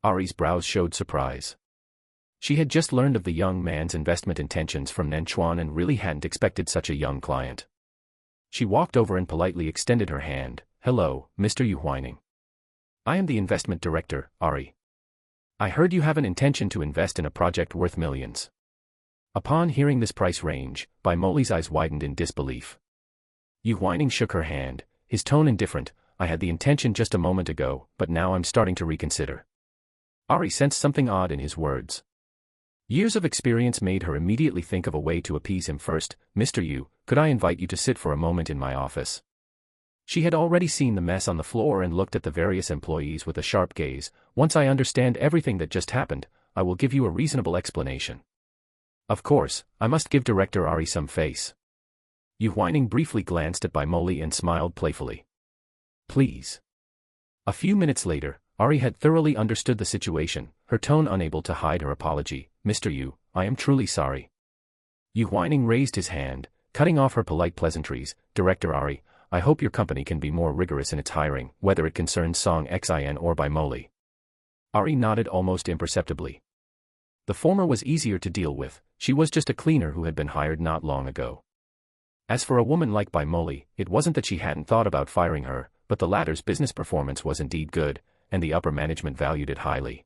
Ari's brows showed surprise. She had just learned of the young man's investment intentions from Nan Chuan and really hadn't expected such a young client. She walked over and politely extended her hand. "Hello, Mr. Yu Huaining. I am the investment director, Ari. I heard you have an intention to invest in a project worth millions." Upon hearing this price range, Bai Moli's eyes widened in disbelief. Yu Huaining shook her hand, his tone indifferent. "I had the intention just a moment ago, but now I'm starting to reconsider." Ari sensed something odd in his words. Years of experience made her immediately think of a way to appease him. "First, Mr. Yu, could I invite you to sit for a moment in my office?" She had already seen the mess on the floor and looked at the various employees with a sharp gaze. "Once I understand everything that just happened, I will give you a reasonable explanation. Of course, I must give Director Ari some face." Yu Huaining briefly glanced at Bai Moli and smiled playfully. "Please." A few minutes later, Ari had thoroughly understood the situation, her tone unable to hide her apology. "Mr. Yu, I am truly sorry." Yu Huaining raised his hand, cutting off her polite pleasantries. "Director Ari, I hope your company can be more rigorous in its hiring, whether it concerns Song Xin or Bai Moli." Ari nodded almost imperceptibly. The former was easier to deal with, she was just a cleaner who had been hired not long ago. As for a woman like Bai Moli, it wasn't that she hadn't thought about firing her, but the latter's business performance was indeed good, and the upper management valued it highly.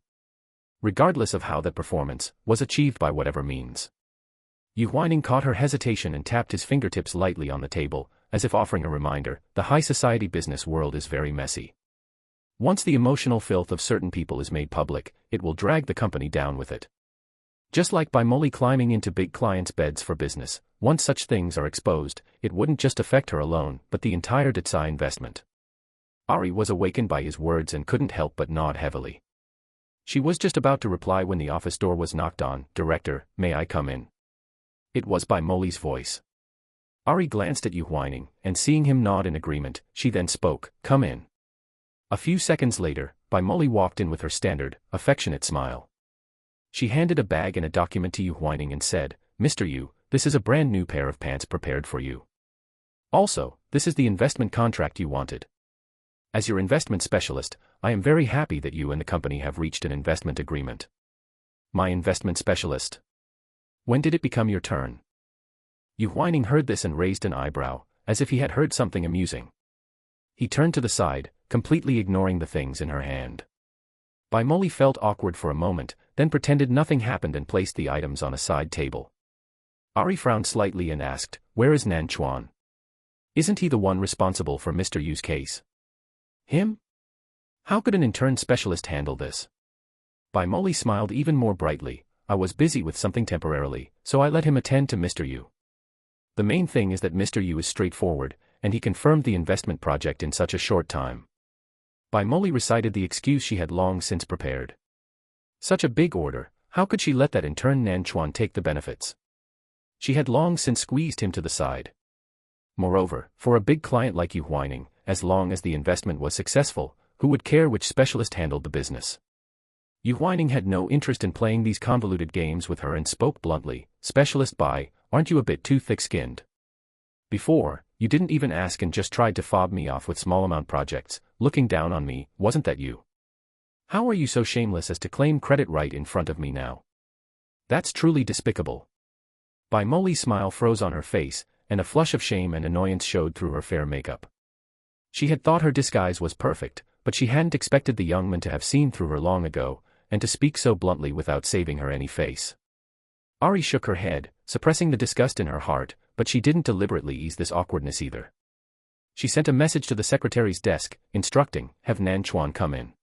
Regardless of how that performance was achieved by whatever means. Yu Huaining caught her hesitation and tapped his fingertips lightly on the table, as if offering a reminder. The high society business world is very messy. Once the emotional filth of certain people is made public, it will drag the company down with it. Just like Bai Moli climbing into big clients' beds for business, once such things are exposed, it wouldn't just affect her alone, but the entire Detsai investment. Ari was awakened by his words and couldn't help but nod heavily. She was just about to reply when the office door was knocked on. "Director, may I come in?" It was Bai Moli's voice. Ari glanced at Yu Huaining, and seeing him nod in agreement, she then spoke, "Come in." A few seconds later, Bai Moli walked in with her standard, affectionate smile. She handed a bag and a document to Yu Huaining and said, "Mr. Yu, this is a brand new pair of pants prepared for you. Also, this is the investment contract you wanted. As your investment specialist, I am very happy that you and the company have reached an investment agreement." "My investment specialist? When did it become your turn?" Yu Huaining heard this and raised an eyebrow, as if he had heard something amusing. He turned to the side, completely ignoring the things in her hand. Bai Moli felt awkward for a moment, then pretended nothing happened and placed the items on a side table. Ari frowned slightly and asked, "Where is Nan Chuan? Isn't he the one responsible for Mr. Yu's case?" "Him? How could an intern specialist handle this?" Bai Moli smiled even more brightly. "I was busy with something temporarily, so I let him attend to Mr. Yu. The main thing is that Mr. Yu is straightforward, and he confirmed the investment project in such a short time." Bai Moli recited the excuse she had long since prepared. Such a big order, how could she let that intern Nan Chuan take the benefits? She had long since squeezed him to the side. Moreover, for a big client like Yu Huaining, as long as the investment was successful, who would care which specialist handled the business? Yu Huaining had no interest in playing these convoluted games with her and spoke bluntly, "Specialist Bai, aren't you a bit too thick-skinned? Before, you didn't even ask and just tried to fob me off with small-amount projects, looking down on me, wasn't that you? How are you so shameless as to claim credit right in front of me now? That's truly despicable." Bai Moli's smile froze on her face, and a flush of shame and annoyance showed through her fair makeup. She had thought her disguise was perfect, but she hadn't expected the young man to have seen through her long ago, and to speak so bluntly without saving her any face. Ari shook her head, suppressing the disgust in her heart, but she didn't deliberately ease this awkwardness either. She sent a message to the secretary's desk, instructing, "Have Nan Chuan come in."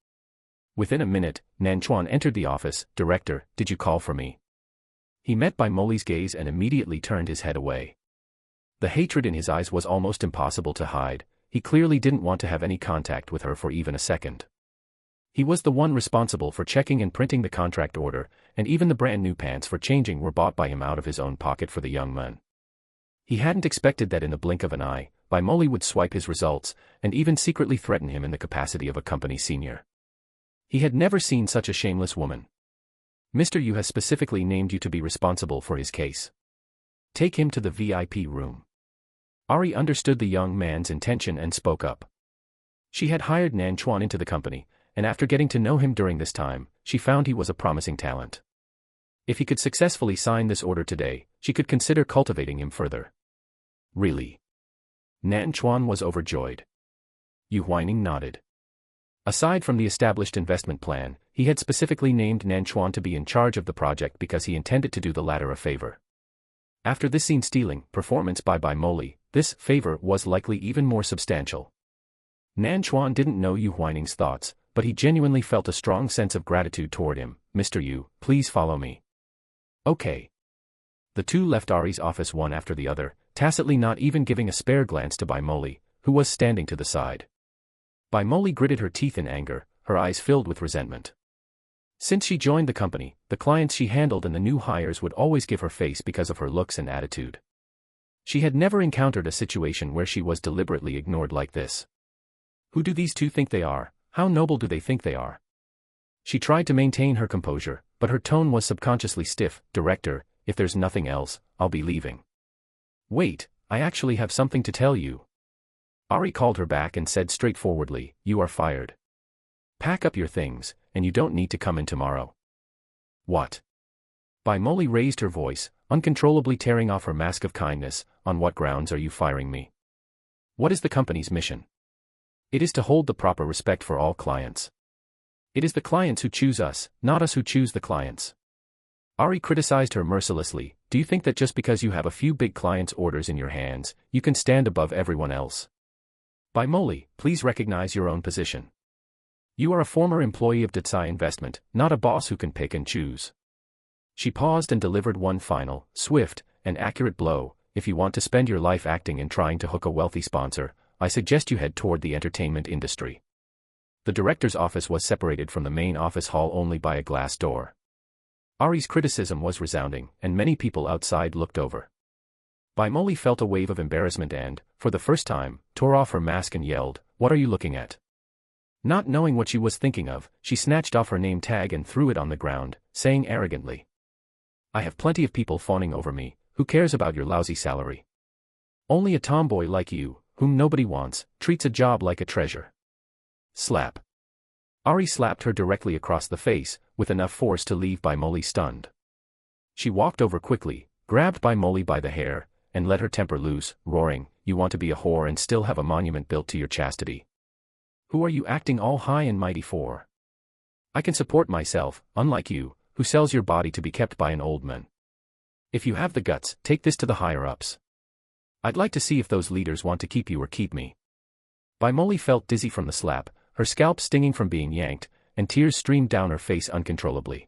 Within a minute, Nan Chuan entered the office. "Director, did you call for me?" He met Bai Moli's gaze and immediately turned his head away. The hatred in his eyes was almost impossible to hide. He clearly didn't want to have any contact with her for even a second. He was the one responsible for checking and printing the contract order, and even the brand new pants for changing were bought by him out of his own pocket for the young man. He hadn't expected that in the blink of an eye, Bai Moli would swipe his results, and even secretly threaten him in the capacity of a company senior. He had never seen such a shameless woman. "Mr. Yu has specifically named you to be responsible for his case. Take him to the VIP room." Ari understood the young man's intention and spoke up. She had hired Nan Chuan into the company, and after getting to know him during this time, she found he was a promising talent. If he could successfully sign this order today, she could consider cultivating him further. "Really?" Nan Chuan was overjoyed. Yu Huaining nodded. Aside from the established investment plan, he had specifically named Nan Chuan to be in charge of the project because he intended to do the latter a favor. After this scene-stealing performance by Bai Moli, this favor was likely even more substantial. Nan Chuan didn't know Yu Huaining's thoughts, but he genuinely felt a strong sense of gratitude toward him. "Mr. Yu, please follow me." "Okay." The two left Ari's office one after the other, tacitly not even giving a spare glance to Bai Moli, who was standing to the side. Bai Moli gritted her teeth in anger, her eyes filled with resentment. Since she joined the company, the clients she handled and the new hires would always give her face because of her looks and attitude. She had never encountered a situation where she was deliberately ignored like this. Who do these two think they are? How noble do they think they are? She tried to maintain her composure, but her tone was subconsciously stiff. "Director, if there's nothing else, I'll be leaving." "Wait, I actually have something to tell you." Ari called her back and said straightforwardly, "You are fired. Pack up your things, and you don't need to come in tomorrow." "What?" Bai Moli raised her voice, uncontrollably tearing off her mask of kindness. "On what grounds are you firing me? What is the company's mission? It is to hold the proper respect for all clients. It is the clients who choose us, not us who choose the clients." Ari criticized her mercilessly. "Do you think that just because you have a few big clients' orders in your hands, you can stand above everyone else? Bai Moli, please recognize your own position. You are a former employee of Detsai Investment, not a boss who can pick and choose." She paused and delivered one final, swift, and accurate blow. "If you want to spend your life acting and trying to hook a wealthy sponsor, I suggest you head toward the entertainment industry." The director's office was separated from the main office hall only by a glass door. Ari's criticism was resounding, and many people outside looked over. Bai Moli felt a wave of embarrassment and, for the first time, tore off her mask and yelled, "What are you looking at?" Not knowing what she was thinking of, she snatched off her name tag and threw it on the ground, saying arrogantly, "I have plenty of people fawning over me. Who cares about your lousy salary? Only a tomboy like you, whom nobody wants, treats a job like a treasure." Slap. Ari slapped her directly across the face, with enough force to leave Bai Moli stunned. She walked over quickly, grabbed Bai Moli by the hair, and let her temper loose, roaring, "You want to be a whore and still have a monument built to your chastity? Who are you acting all high and mighty for? I can support myself, unlike you, who sells your body to be kept by an old man. If you have the guts, take this to the higher-ups. I'd like to see if those leaders want to keep you or keep me. Bai Moli felt dizzy from the slap, her scalp stinging from being yanked, and tears streamed down her face uncontrollably.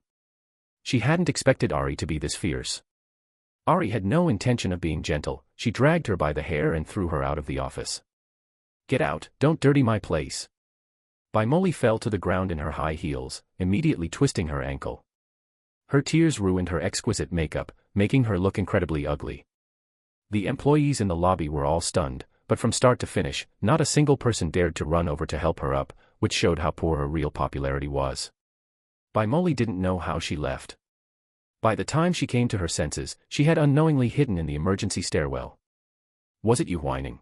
She hadn't expected Ari to be this fierce. Ari had no intention of being gentle. She dragged her by the hair and threw her out of the office. Get out, don't dirty my place. Bai Moli fell to the ground in her high heels, immediately twisting her ankle. Her tears ruined her exquisite makeup, making her look incredibly ugly. The employees in the lobby were all stunned, but from start to finish, not a single person dared to run over to help her up, which showed how poor her real popularity was. Bai Moli didn't know how she left. By the time she came to her senses, she had unknowingly hidden in the emergency stairwell. Was it Yu Huaining?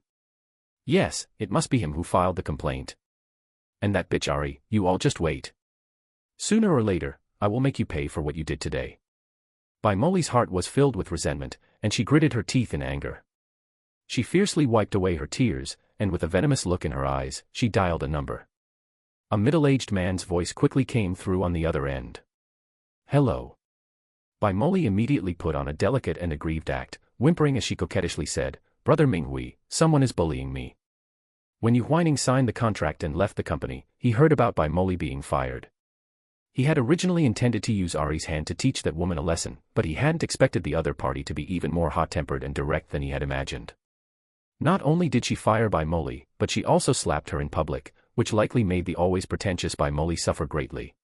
Yes, it must be him who filed the complaint. And that bitch Ari, you all just wait. Sooner or later, I will make you pay for what you did today. Bai Moli's heart was filled with resentment, and she gritted her teeth in anger. She fiercely wiped away her tears, and with a venomous look in her eyes, she dialed a number. A middle-aged man's voice quickly came through on the other end. Hello. Bai Moli immediately put on a delicate and aggrieved act, whimpering as she coquettishly said, Brother Minghui, someone is bullying me. When Yu Huaining signed the contract and left the company, he heard about Bai Moli being fired. He had originally intended to use Ari's hand to teach that woman a lesson, but he hadn't expected the other party to be even more hot-tempered and direct than he had imagined. Not only did she fire Bai Moli, but she also slapped her in public, which likely made the always pretentious Bai Moli suffer greatly.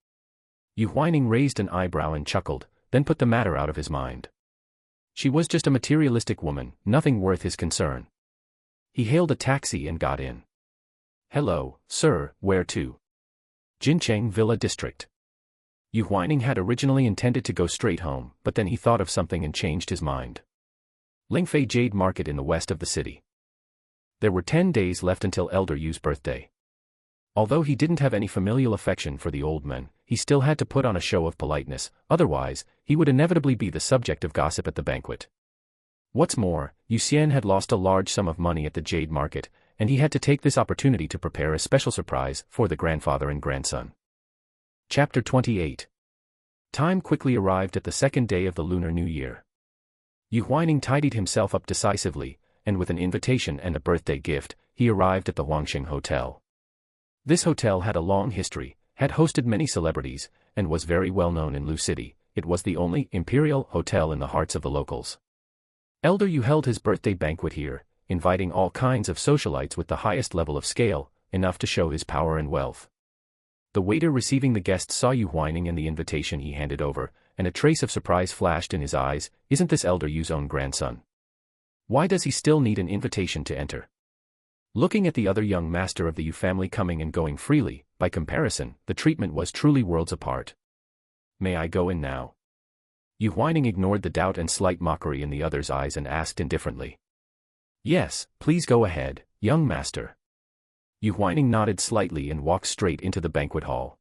Yu Huaining raised an eyebrow and chuckled, then put the matter out of his mind. She was just a materialistic woman, nothing worth his concern. He hailed a taxi and got in. Hello, sir, where to? Jincheng Villa District. Yu Huaining had originally intended to go straight home, but then he thought of something and changed his mind. Lingfei Jade Market in the west of the city. There were 10 days left until Elder Yu's birthday. Although he didn't have any familial affection for the old man, he still had to put on a show of politeness, otherwise, he would inevitably be the subject of gossip at the banquet. What's more, Yu Xian had lost a large sum of money at the Jade Market, and he had to take this opportunity to prepare a special surprise for the grandfather and grandson. Chapter 28. Time quickly arrived at the second day of the Lunar New Year. Yu Huaining tidied himself up decisively, and with an invitation and a birthday gift, he arrived at the Huangxing Hotel. This hotel had a long history, had hosted many celebrities, and was very well known in Lu City. It was the only imperial hotel in the hearts of the locals. Elder Yu held his birthday banquet here, inviting all kinds of socialites with the highest level of scale, enough to show his power and wealth. The waiter receiving the guests saw Yu Huaining and the invitation he handed over, and a trace of surprise flashed in his eyes. Isn't this Elder Yu's own grandson? Why does he still need an invitation to enter? Looking at the other young master of the Yu family coming and going freely, by comparison, the treatment was truly worlds apart. May I go in now? Yu Huaining ignored the doubt and slight mockery in the other's eyes and asked indifferently. Yes, please go ahead, young master. Yu Huaining nodded slightly and walked straight into the banquet hall.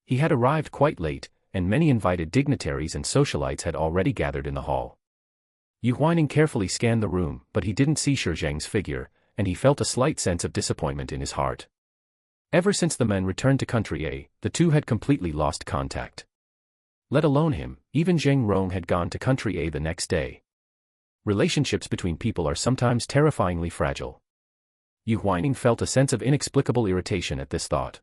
He had arrived quite late, and many invited dignitaries and socialites had already gathered in the hall. Yu Huaining carefully scanned the room, but he didn't see Shi Zheng's figure, and he felt a slight sense of disappointment in his heart. Ever since the men returned to Country A, the two had completely lost contact. Let alone him, even Zheng Rong had gone to Country A the next day. Relationships between people are sometimes terrifyingly fragile. Yu Huaining felt a sense of inexplicable irritation at this thought.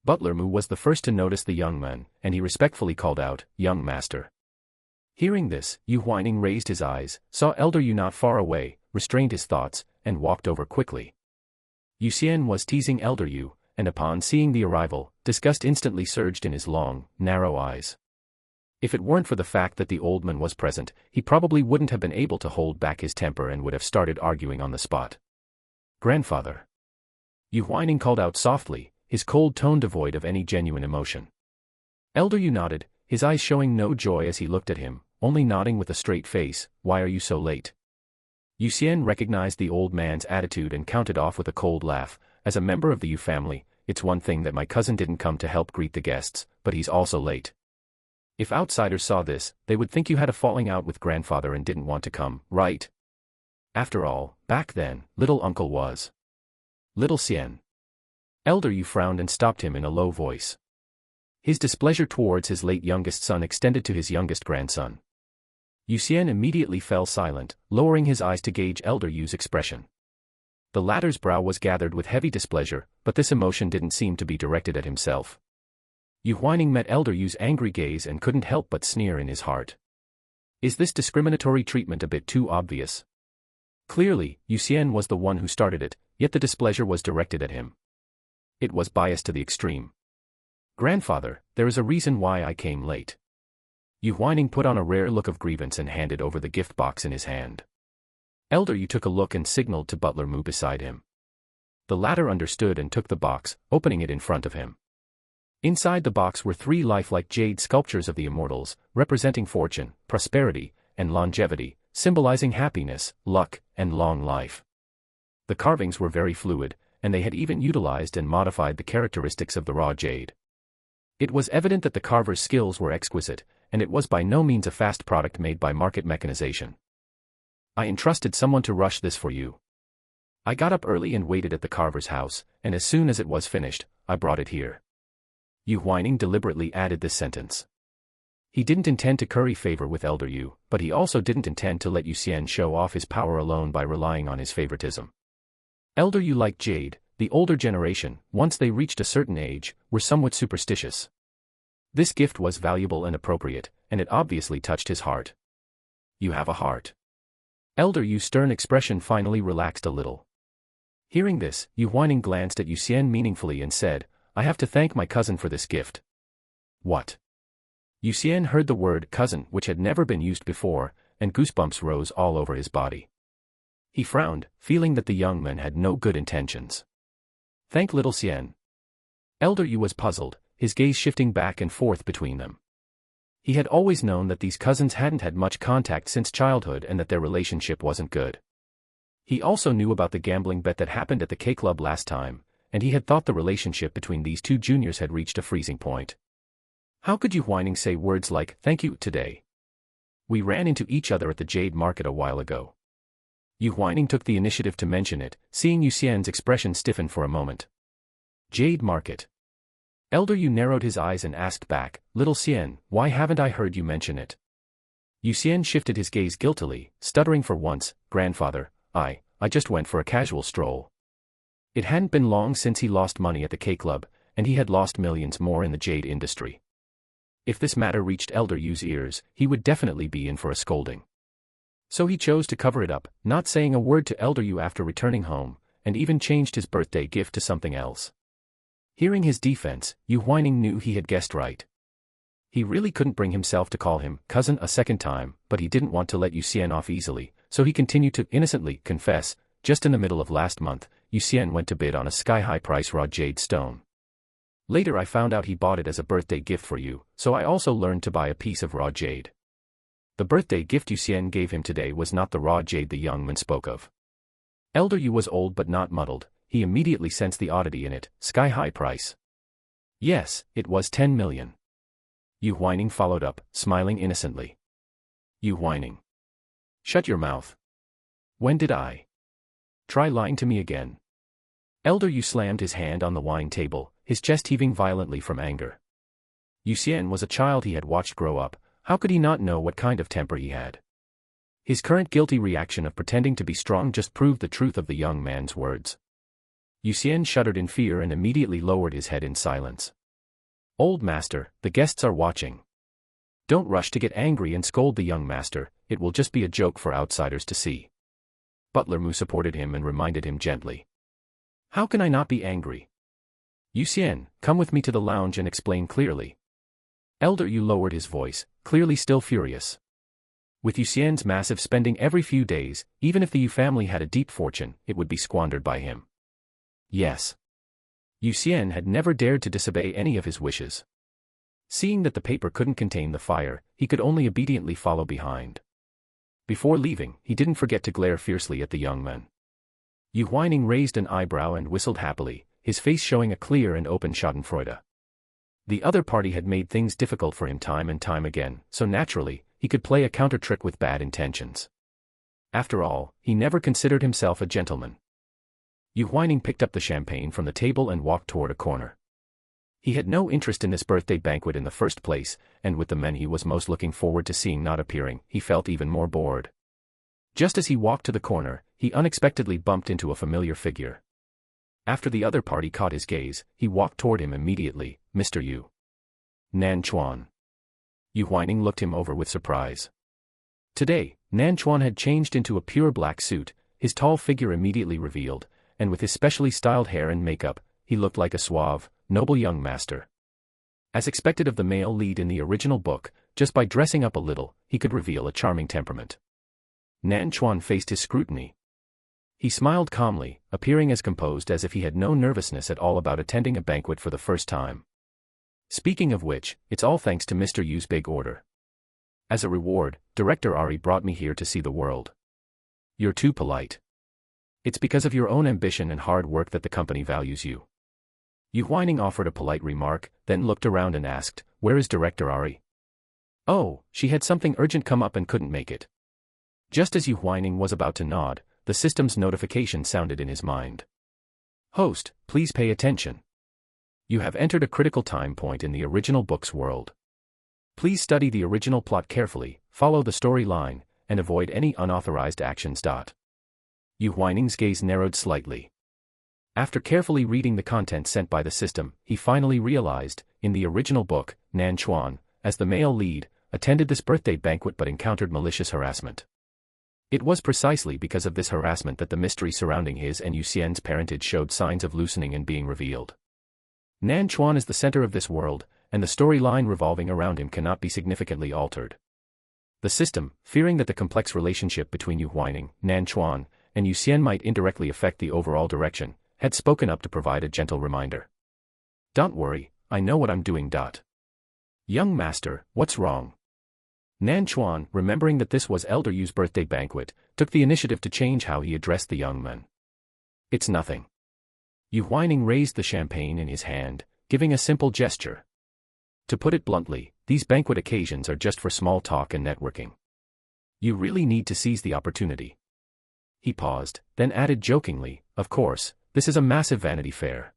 Butler Mu was the first to notice the young man, and he respectfully called out, "Young master." Hearing this, Yu Huaining raised his eyes, saw Elder Yu not far away, restrained his thoughts, and walked over quickly. Yu Xian was teasing Elder Yu, and upon seeing the arrival, disgust instantly surged in his long, narrow eyes. If it weren't for the fact that the old man was present, he probably wouldn't have been able to hold back his temper and would have started arguing on the spot. Grandfather. Yu Huaining called out softly, his cold tone devoid of any genuine emotion. Elder Yu nodded, his eyes showing no joy as he looked at him, only nodding with a straight face. Why are you so late? Yu Xian recognized the old man's attitude and counted off with a cold laugh. As a member of the Yu family, it's one thing that my cousin didn't come to help greet the guests, but he's also late. If outsiders saw this, they would think you had a falling out with grandfather and didn't want to come, right? After all, back then, little uncle was Little Xian. Elder Yu frowned and stopped him in a low voice. His displeasure towards his late youngest son extended to his youngest grandson. Yu Xian immediately fell silent, lowering his eyes to gauge Elder Yu's expression. The latter's brow was gathered with heavy displeasure, but this emotion didn't seem to be directed at himself. Yu Huaining met Elder Yu's angry gaze and couldn't help but sneer in his heart. Is this discriminatory treatment a bit too obvious? Clearly, Yu Xian was the one who started it, yet the displeasure was directed at him. It was biased to the extreme. Grandfather, there is a reason why I came late. Yu Huaining put on a rare look of grievance and handed over the gift box in his hand. Elder Yu took a look and signaled to Butler Mu beside him. The latter understood and took the box, opening it in front of him. Inside the box were 3 lifelike jade sculptures of the immortals, representing fortune, prosperity, and longevity, symbolizing happiness, luck, and long life. The carvings were very fluid, and they had even utilized and modified the characteristics of the raw jade. It was evident that the carver's skills were exquisite, and it was by no means a fast product made by market mechanization. I entrusted someone to rush this for you. I got up early and waited at the carver's house, and as soon as it was finished, I brought it here. Yu Huaining deliberately added this sentence. He didn't intend to curry favor with Elder Yu, but he also didn't intend to let Yu Xian show off his power alone by relying on his favoritism. Elder Yu liked jade. The older generation, once they reached a certain age, were somewhat superstitious. This gift was valuable and appropriate, and it obviously touched his heart. You have a heart. Elder Yu's stern expression finally relaxed a little. Hearing this, Yu Huaining glanced at Yu Xian meaningfully and said, I have to thank my cousin for this gift. What? Yu Xian heard the word cousin, which had never been used before, and goosebumps rose all over his body. He frowned, feeling that the young man had no good intentions. Thank little Xian. Elder Yu was puzzled, his gaze shifting back and forth between them. He had always known that these cousins hadn't had much contact since childhood and that their relationship wasn't good. He also knew about the gambling bet that happened at the K-Club last time, and he had thought the relationship between these two juniors had reached a freezing point. How could Yu Huaining say words like, thank you, today? We ran into each other at the Jade Market a while ago. Yu Huaining took the initiative to mention it, seeing Yu Xian's expression stiffen for a moment. Jade Market. Elder Yu narrowed his eyes and asked back, Little Xian, why haven't I heard you mention it? Yu Xian shifted his gaze guiltily, stuttering for once, Grandfather, I just went for a casual stroll. It hadn't been long since he lost money at the K-Club, and he had lost millions more in the jade industry. If this matter reached Elder Yu's ears, he would definitely be in for a scolding. So he chose to cover it up, not saying a word to Elder Yu after returning home, and even changed his birthday gift to something else. Hearing his defense, Yu Huaining knew he had guessed right. He really couldn't bring himself to call him cousin a second time, but he didn't want to let Yu Xian off easily, so he continued to innocently confess, just in the middle of last month, Yu Xian went to bid on a sky-high price raw jade stone. Later I found out he bought it as a birthday gift for you, so I also learned to buy a piece of raw jade. The birthday gift Yu Xian gave him today was not the raw jade the young man spoke of. Elder Yu was old but not muddled, he immediately sensed the oddity in it, sky-high price. Yes, it was 10 million. Yu Huaining followed up, smiling innocently. Yu Huaining. Shut your mouth. When did I? Try lying to me again. Elder Yu slammed his hand on the wine table, his chest heaving violently from anger. Yu Xian was a child he had watched grow up. How could he not know what kind of temper he had? His current guilty reaction of pretending to be strong just proved the truth of the young man's words. Yu Xian shuddered in fear and immediately lowered his head in silence. Old master, the guests are watching. Don't rush to get angry and scold the young master, it will just be a joke for outsiders to see. Butler Mu supported him and reminded him gently. How can I not be angry? Yu Xian, come with me to the lounge and explain clearly. Elder Yu lowered his voice, clearly still furious. With Yu Xian's massive spending every few days, even if the Yu family had a deep fortune, it would be squandered by him. Yes. Yu Xian had never dared to disobey any of his wishes. Seeing that the paper couldn't contain the fire, he could only obediently follow behind. Before leaving, he didn't forget to glare fiercely at the young man. Yu Huaining raised an eyebrow and whistled happily, his face showing a clear and open schadenfreude. The other party had made things difficult for him time and time again, so naturally, he could play a counter trick with bad intentions. After all, he never considered himself a gentleman. Yu Huaining picked up the champagne from the table and walked toward a corner. He had no interest in this birthday banquet in the first place, and with the men he was most looking forward to seeing not appearing, he felt even more bored. Just as he walked to the corner, he unexpectedly bumped into a familiar figure. After the other party caught his gaze, he walked toward him immediately. "Mr. Yu Nanchuan." Yu Huaining looked him over with surprise. Today, Nanchuan had changed into a pure black suit, his tall figure immediately revealed, and with his specially styled hair and makeup, he looked like a suave, noble young master. As expected of the male lead in the original book, just by dressing up a little, he could reveal a charming temperament. Nanchuan faced his scrutiny. He smiled calmly, appearing as composed as if he had no nervousness at all about attending a banquet for the first time. "Speaking of which, it's all thanks to Mr. Yu's big order. As a reward, Director Ari brought me here to see the world." "You're too polite. It's because of your own ambition and hard work that the company values you." Yu Huaining offered a polite remark, then looked around and asked, "Where is Director Ari?" "Oh, she had something urgent come up and couldn't make it." Just as Yu Huaining was about to nod, the system's notification sounded in his mind. "Host, please pay attention. You have entered a critical time point in the original book's world. Please study the original plot carefully, follow the story line, and avoid any unauthorized actions. Yu Huaining's gaze narrowed slightly. After carefully reading the content sent by the system, he finally realized, in the original book, Nanchuan, as the male lead, attended this birthday banquet but encountered malicious harassment. It was precisely because of this harassment that the mystery surrounding his and Yu Xian's parentage showed signs of loosening and being revealed. Nanchuan is the center of this world, and the storyline revolving around him cannot be significantly altered. The system, fearing that the complex relationship between Yu Huaining, Nanchuan, and Yu Xian might indirectly affect the overall direction, had spoken up to provide a gentle reminder. "Don't worry, I know what I'm doing. Young master, what's wrong?" Nanchuan, remembering that this was Elder Yu's birthday banquet, took the initiative to change how he addressed the young men. "It's nothing." Yu Huaining raised the champagne in his hand, giving a simple gesture. "To put it bluntly, these banquet occasions are just for small talk and networking. You really need to seize the opportunity." He paused, then added jokingly, "Of course, this is a massive Vanity Fair.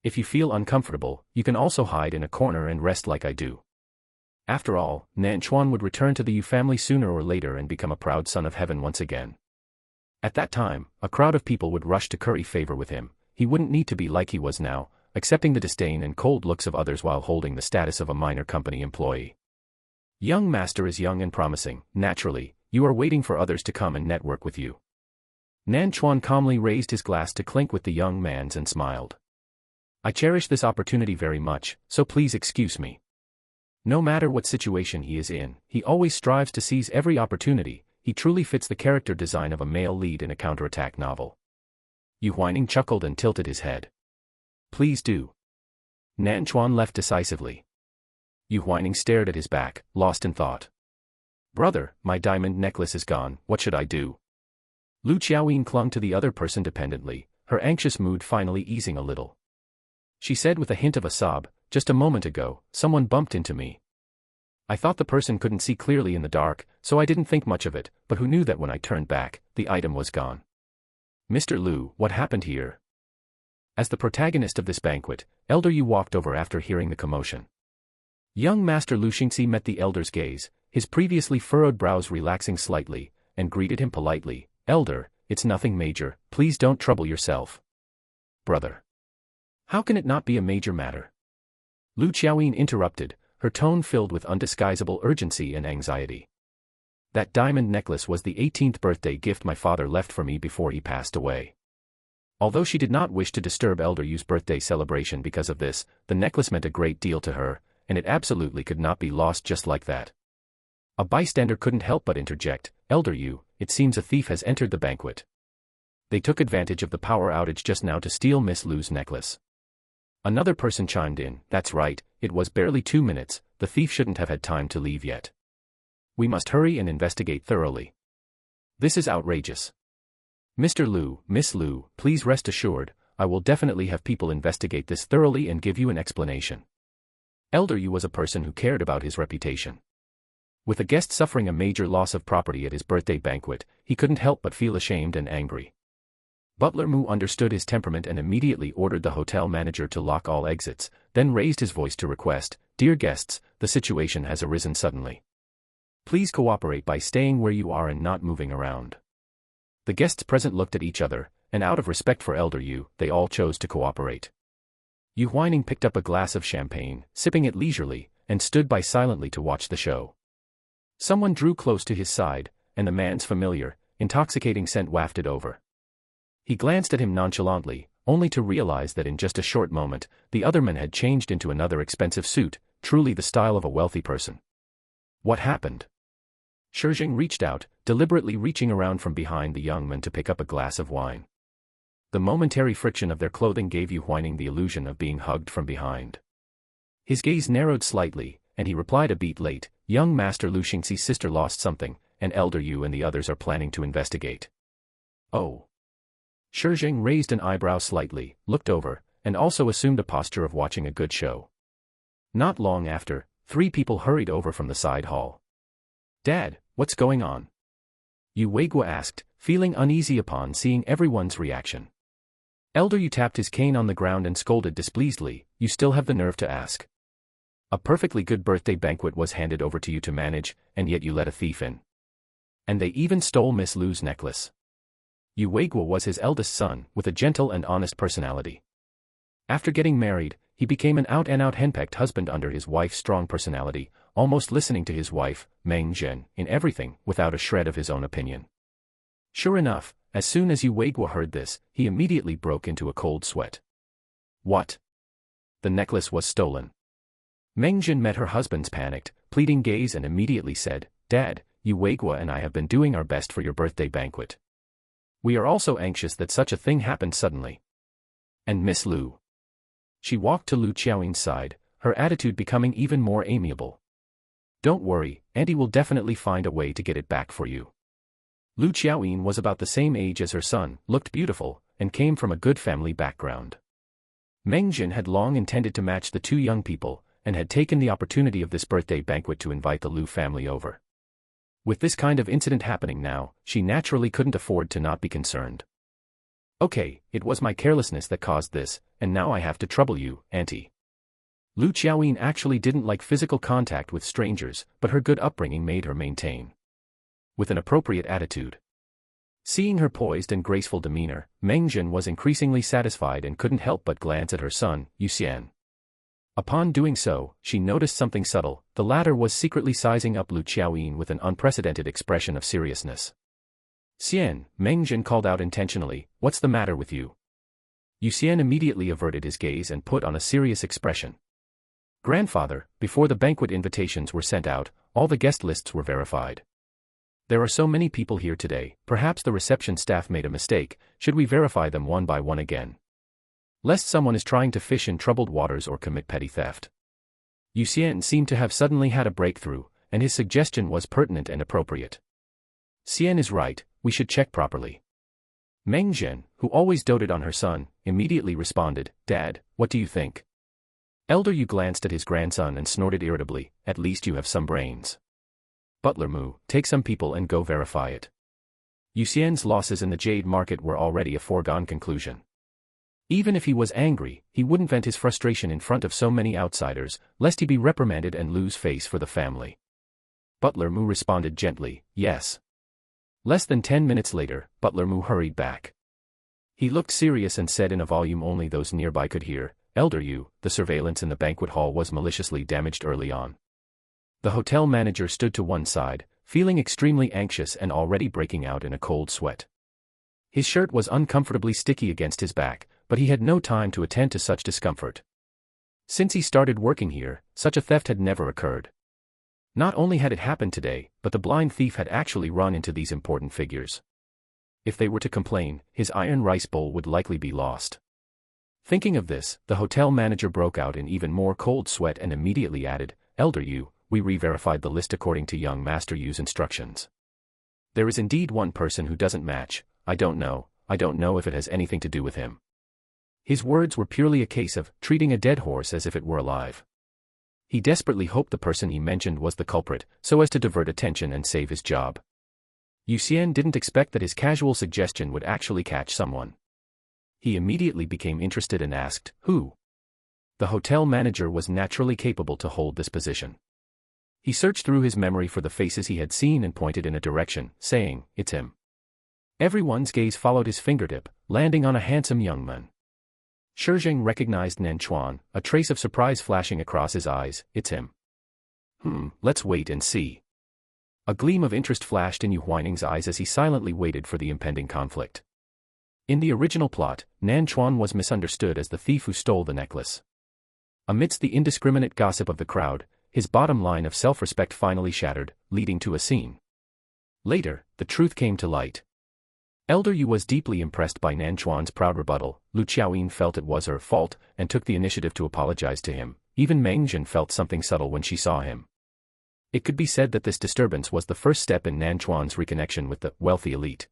If you feel uncomfortable, you can also hide in a corner and rest like I do." After all, Nanchuan would return to the Yu family sooner or later and become a proud son of heaven once again. At that time, a crowd of people would rush to curry favor with him. He wouldn't need to be like he was now, accepting the disdain and cold looks of others while holding the status of a minor company employee. Young master is young and promising. Naturally, you are waiting for others to come and network with you. Nanchuan calmly raised his glass to clink with the young man's and smiled. "I cherish this opportunity very much, so please excuse me." No matter what situation he is in, he always strives to seize every opportunity. He truly fits the character design of a male lead in a counterattack novel. Yu Huaining chuckled and tilted his head. "Please do." Nanchuan left decisively. Yu Huaining stared at his back, lost in thought. "Brother, my diamond necklace is gone, what should I do?" Lu Qiaoyin clung to the other person dependently, her anxious mood finally easing a little. She said with a hint of a sob, "Just a moment ago, someone bumped into me. I thought the person couldn't see clearly in the dark, so I didn't think much of it, but who knew that when I turned back, the item was gone." "Mr. Lu, what happened here?" As the protagonist of this banquet, Elder Yu walked over after hearing the commotion. Young Master Lu Xingxi met the elder's gaze, his previously furrowed brows relaxing slightly, and greeted him politely. "Elder, it's nothing major, please don't trouble yourself." "Brother. How can it not be a major matter?" Lu Qiaoyin interrupted, her tone filled with undisguisable urgency and anxiety. "That diamond necklace was the 18th birthday gift my father left for me before he passed away." Although she did not wish to disturb Elder Yu's birthday celebration because of this, the necklace meant a great deal to her, and it absolutely could not be lost just like that. A bystander couldn't help but interject, "Elder Yu, it seems a thief has entered the banquet. They took advantage of the power outage just now to steal Miss Lu's necklace." Another person chimed in, "That's right, it was barely 2 minutes, the thief shouldn't have had time to leave yet. We must hurry and investigate thoroughly. This is outrageous. Mr. Lu, Miss Lu, please rest assured, I will definitely have people investigate this thoroughly and give you an explanation." Elder Yu was a person who cared about his reputation. With a guest suffering a major loss of property at his birthday banquet, he couldn't help but feel ashamed and angry. Butler Mu understood his temperament and immediately ordered the hotel manager to lock all exits, then raised his voice to request, "Dear guests, the situation has arisen suddenly. Please cooperate by staying where you are and not moving around." The guests present looked at each other, and out of respect for Elder Yu, they all chose to cooperate. Yu Huaining picked up a glass of champagne, sipping it leisurely, and stood by silently to watch the show. Someone drew close to his side, and the man's familiar, intoxicating scent wafted over. He glanced at him nonchalantly, only to realize that in just a short moment, the other man had changed into another expensive suit, truly the style of a wealthy person. What happened? Shi Zheng reached out, deliberately reaching around from behind the young man to pick up a glass of wine. The momentary friction of their clothing gave Yu Huaining the illusion of being hugged from behind. His gaze narrowed slightly, and he replied a beat late, "Young Master Lu Xingxi's sister lost something, and Elder Yu and the others are planning to investigate." "Oh." Shi Zheng raised an eyebrow slightly, looked over, and also assumed a posture of watching a good show. Not long after, 3 people hurried over from the side hall. "Dad, what's going on?" Yu Huaining asked, feeling uneasy upon seeing everyone's reaction. Elder Yu tapped his cane on the ground and scolded displeasedly, "You still have the nerve to ask? A perfectly good birthday banquet was handed over to you to manage, and yet you let a thief in. And they even stole Miss Lu's necklace." Yu Huaining was his eldest son, with a gentle and honest personality. After getting married, he became an out-and-out henpecked husband under his wife's strong personality, almost listening to his wife, Meng Zhen, in everything, without a shred of his own opinion. Sure enough, as soon as Yu Huaining heard this, he immediately broke into a cold sweat. What? The necklace was stolen. Meng Zhen met her husband's panicked, pleading gaze and immediately said, "Dad, Yu Huaining and I have been doing our best for your birthday banquet. We are also anxious that such a thing happened suddenly." And Miss Lu? She walked to Lu Xiaoyin's side, her attitude becoming even more amiable. "Don't worry, Auntie will definitely find a way to get it back for you." Lu Xiaoyin was about the same age as her son, looked beautiful, and came from a good family background. Meng Zhen had long intended to match the 2 young people, and had taken the opportunity of this birthday banquet to invite the Lu family over. With this kind of incident happening now, she naturally couldn't afford to not be concerned. "Okay, it was my carelessness that caused this, and now I have to trouble you, Auntie." Lu Xiaoyin actually didn't like physical contact with strangers, but her good upbringing made her maintain with an appropriate attitude. Seeing her poised and graceful demeanor, Meng Zhen was increasingly satisfied and couldn't help but glance at her son, Yu Xian. Upon doing so, she noticed something subtle. The latter was secretly sizing up Lu Xiaoyin with an unprecedented expression of seriousness. "Xian," Meng Zhen called out intentionally, "what's the matter with you?" Yu Xian immediately averted his gaze and put on a serious expression. "Grandfather, before the banquet invitations were sent out, all the guest lists were verified. There are so many people here today, perhaps the reception staff made a mistake. Should we verify them one by one again? Lest someone is trying to fish in troubled waters or commit petty theft." Yu Xian seemed to have suddenly had a breakthrough, and his suggestion was pertinent and appropriate. "Xian is right, we should check properly." Meng Zhen, who always doted on her son, immediately responded, "Dad, what do you think?" Elder Yu glanced at his grandson and snorted irritably, "At least you have some brains. Butler Mu, take some people and go verify it." Yu Xian's losses in the jade market were already a foregone conclusion. Even if he was angry, he wouldn't vent his frustration in front of so many outsiders, lest he be reprimanded and lose face for the family. Butler Mu responded gently, "Yes." Less than 10 minutes later, Butler Mu hurried back. He looked serious and said in a volume only those nearby could hear, "Elder Yu, the surveillance in the banquet hall was maliciously damaged early on." The hotel manager stood to one side, feeling extremely anxious and already breaking out in a cold sweat. His shirt was uncomfortably sticky against his back, but he had no time to attend to such discomfort. Since he started working here, such a theft had never occurred. Not only had it happened today, but the blind thief had actually run into these important figures. If they were to complain, his iron rice bowl would likely be lost. Thinking of this, the hotel manager broke out in even more cold sweat and immediately added, "Elder Yu, we re-verified the list according to young Master Yu's instructions. There is indeed one person who doesn't match. I don't know if it has anything to do with him." His words were purely a case of treating a dead horse as if it were alive. He desperately hoped the person he mentioned was the culprit, so as to divert attention and save his job. Yu Xian didn't expect that his casual suggestion would actually catch someone. He immediately became interested and asked, "Who?" The hotel manager was naturally capable to hold this position. He searched through his memory for the faces he had seen and pointed in a direction, saying, "It's him." Everyone's gaze followed his fingertip, landing on a handsome young man. Shi Zheng recognized Nanchuan, a trace of surprise flashing across his eyes. "It's him." Let's wait and see." A gleam of interest flashed in Yu Huaining's eyes as he silently waited for the impending conflict. In the original plot, Nanchuan was misunderstood as the thief who stole the necklace. Amidst the indiscriminate gossip of the crowd, his bottom line of self-respect finally shattered, leading to a scene. Later, the truth came to light. Elder Yu was deeply impressed by Nanchuan's proud rebuttal. Lu Xiaoyin felt it was her fault and took the initiative to apologize to him. Even Meng Zhen felt something subtle when she saw him. It could be said that this disturbance was the first step in Nanchuan's reconnection with the wealthy elite.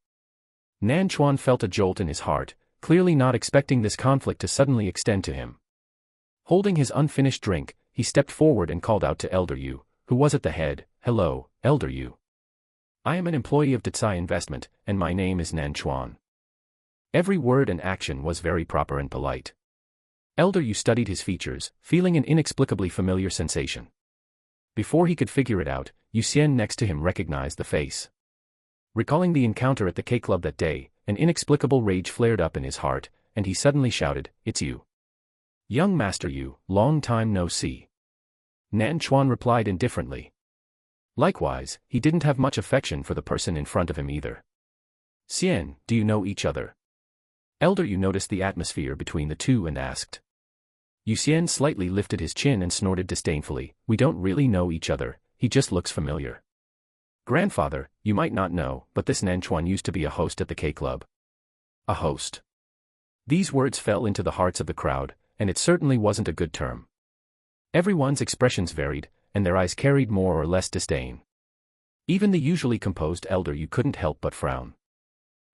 Nanchuan felt a jolt in his heart, clearly not expecting this conflict to suddenly extend to him. Holding his unfinished drink, he stepped forward and called out to Elder Yu, who was at the head. "Hello, Elder Yu. I am an employee of Detsai Investment, and my name is Nanchuan." Every word and action was very proper and polite. Elder Yu studied his features, feeling an inexplicably familiar sensation. Before he could figure it out, Yu Xian next to him recognized the face. Recalling the encounter at the K-Club that day, an inexplicable rage flared up in his heart, and he suddenly shouted, "It's you. Young Master Yu, long time no see." Nanchuan replied indifferently. Likewise, he didn't have much affection for the person in front of him either. "Xian, do you know each other?" Elder Yu noticed the atmosphere between the two and asked. Yu Xian slightly lifted his chin and snorted disdainfully. "We don't really know each other, he just looks familiar. Grandfather, you might not know, but this Nanchuan used to be a host at the K-Club." A host. These words fell into the hearts of the crowd, and it certainly wasn't a good term. Everyone's expressions varied, and their eyes carried more or less disdain. Even the usually composed Elder Yu couldn't help but frown.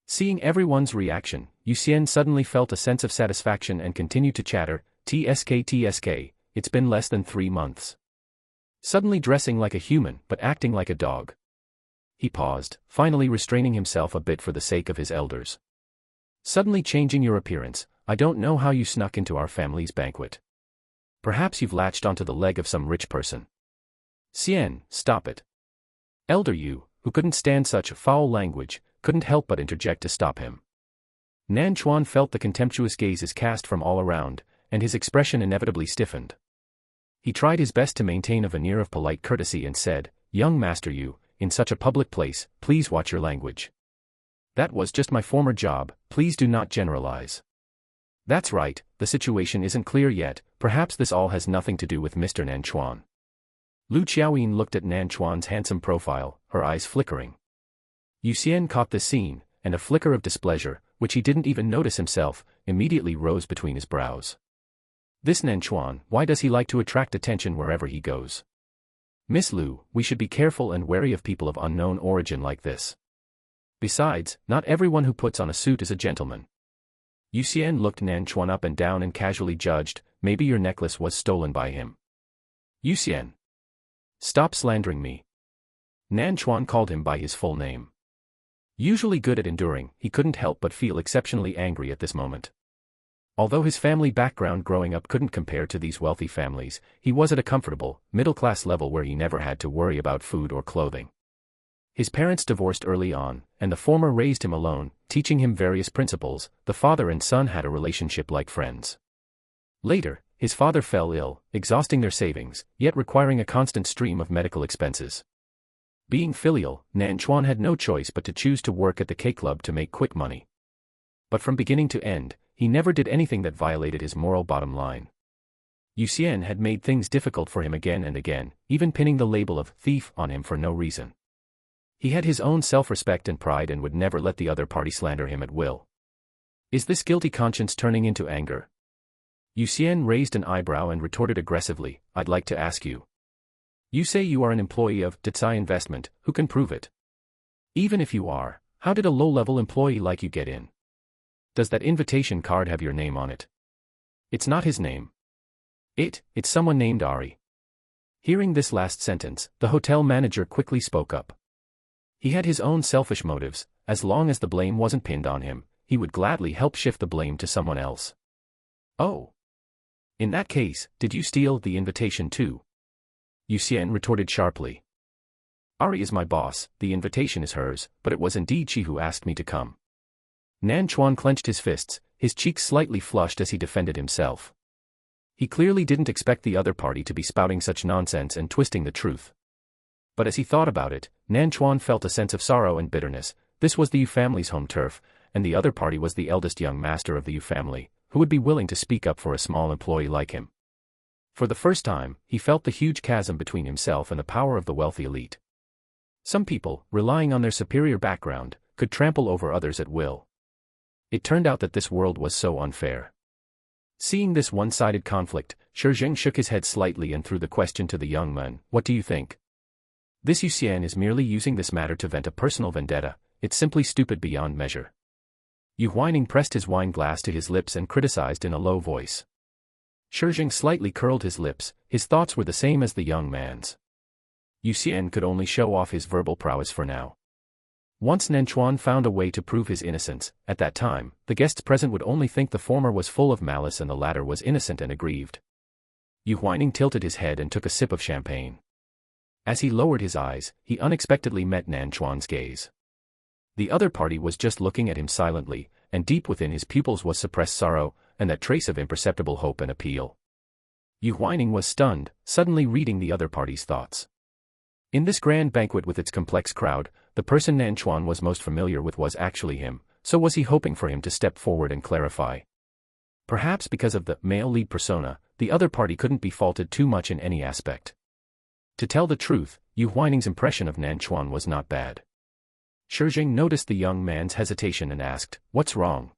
Seeing everyone's reaction, Yu Xian suddenly felt a sense of satisfaction and continued to chatter, TSK, it's been less than 3 months. Suddenly dressing like a human but acting like a dog." He paused, finally restraining himself a bit for the sake of his elders. "Suddenly changing your appearance, I don't know how you snuck into our family's banquet. Perhaps you've latched onto the leg of some rich person." "Xian, stop it." Elder Yu, who couldn't stand such foul language, couldn't help but interject to stop him. Nanchuan felt the contemptuous gazes cast from all around, and his expression inevitably stiffened. He tried his best to maintain a veneer of polite courtesy and said, "Young Master Yu, in such a public place, please watch your language. That was just my former job, please do not generalize." "That's right, the situation isn't clear yet, perhaps this all has nothing to do with Mr. Nanchuan." Lu Xiaoyin looked at Nanchuan's handsome profile, her eyes flickering. Yu Xian caught this scene, and a flicker of displeasure, which he didn't even notice himself, immediately rose between his brows. This Nanchuan, why does he like to attract attention wherever he goes? "Miss Lu, we should be careful and wary of people of unknown origin like this. Besides, not everyone who puts on a suit is a gentleman." Yu Xian looked Nanchuan up and down and casually judged, "Maybe your necklace was stolen by him." "Yu Xian, stop slandering me." Nanchuan called him by his full name. Usually good at enduring, he couldn't help but feel exceptionally angry at this moment. Although his family background growing up couldn't compare to these wealthy families, he was at a comfortable, middle-class level where he never had to worry about food or clothing. His parents divorced early on, and the former raised him alone, teaching him various principles. The father and son had a relationship like friends. Later, his father fell ill, exhausting their savings, yet requiring a constant stream of medical expenses. Being filial, Nanchuan had no choice but to choose to work at the K-Club to make quick money. But from beginning to end, he never did anything that violated his moral bottom line. Yu Xian had made things difficult for him again and again, even pinning the label of thief on him for no reason. He had his own self-respect and pride and would never let the other party slander him at will. Is this guilty conscience turning into anger? Yu Xian raised an eyebrow and retorted aggressively, "I'd like to ask you. You say you are an employee of Detsai Investment, who can prove it? Even if you are, how did a low-level employee like you get in? Does that invitation card have your name on it?" "It's not his name. It's someone named Ari." Hearing this last sentence, the hotel manager quickly spoke up. He had his own selfish motives. As long as the blame wasn't pinned on him, he would gladly help shift the blame to someone else. "Oh. In that case, did you steal the invitation too? Yu Xian retorted sharply. Ari is my boss, the invitation is hers, but it was indeed she who asked me to come. Nan Chuan clenched his fists, his cheeks slightly flushed as he defended himself. He clearly didn't expect the other party to be spouting such nonsense and twisting the truth. But as he thought about it, Nan Chuan felt a sense of sorrow and bitterness. This was the Yu family's home turf, and the other party was the eldest young master of the Yu family, who would be willing to speak up for a small employee like him. For the first time, he felt the huge chasm between himself and the power of the wealthy elite. Some people, relying on their superior background, could trample over others at will. It turned out that this world was so unfair. Seeing this one-sided conflict, Shi Zheng shook his head slightly and threw the question to the young man, "What do you think?" This Yu Xian is merely using this matter to vent a personal vendetta. It's simply stupid beyond measure. Yu Huaining pressed his wine glass to his lips and criticized in a low voice. Shi Zheng slightly curled his lips, his thoughts were the same as the young man's. Yu Xian could only show off his verbal prowess for now. Once Nan Chuan found a way to prove his innocence, at that time, the guests present would only think the former was full of malice and the latter was innocent and aggrieved. Yu Huaining tilted his head and took a sip of champagne. As he lowered his eyes, he unexpectedly met Nan Chuan's gaze. The other party was just looking at him silently, and deep within his pupils was suppressed sorrow, and that trace of imperceptible hope and appeal. Yu Huaining was stunned, suddenly reading the other party's thoughts. In this grand banquet with its complex crowd, the person Nan Chuan was most familiar with was actually him, so was he hoping for him to step forward and clarify? Perhaps because of the male lead persona, the other party couldn't be faulted too much in any aspect. To tell the truth, Yu Huaining's impression of Nan Chuan was not bad. Shi Zheng noticed the young man's hesitation and asked, "What's wrong?"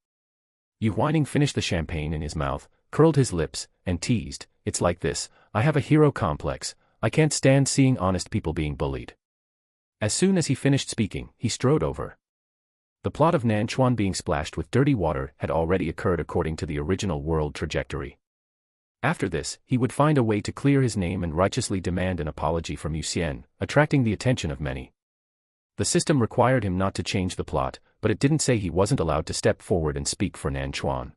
Yu Huaining finished the champagne in his mouth, curled his lips, and teased, "It's like this, I have a hero complex, I can't stand seeing honest people being bullied." As soon as he finished speaking, he strode over. The plot of Nan Chuan being splashed with dirty water had already occurred according to the original world trajectory. After this, he would find a way to clear his name and righteously demand an apology from Yu Xian, attracting the attention of many. The system required him not to change the plot, but it didn't say he wasn't allowed to step forward and speak for Nan Chuan.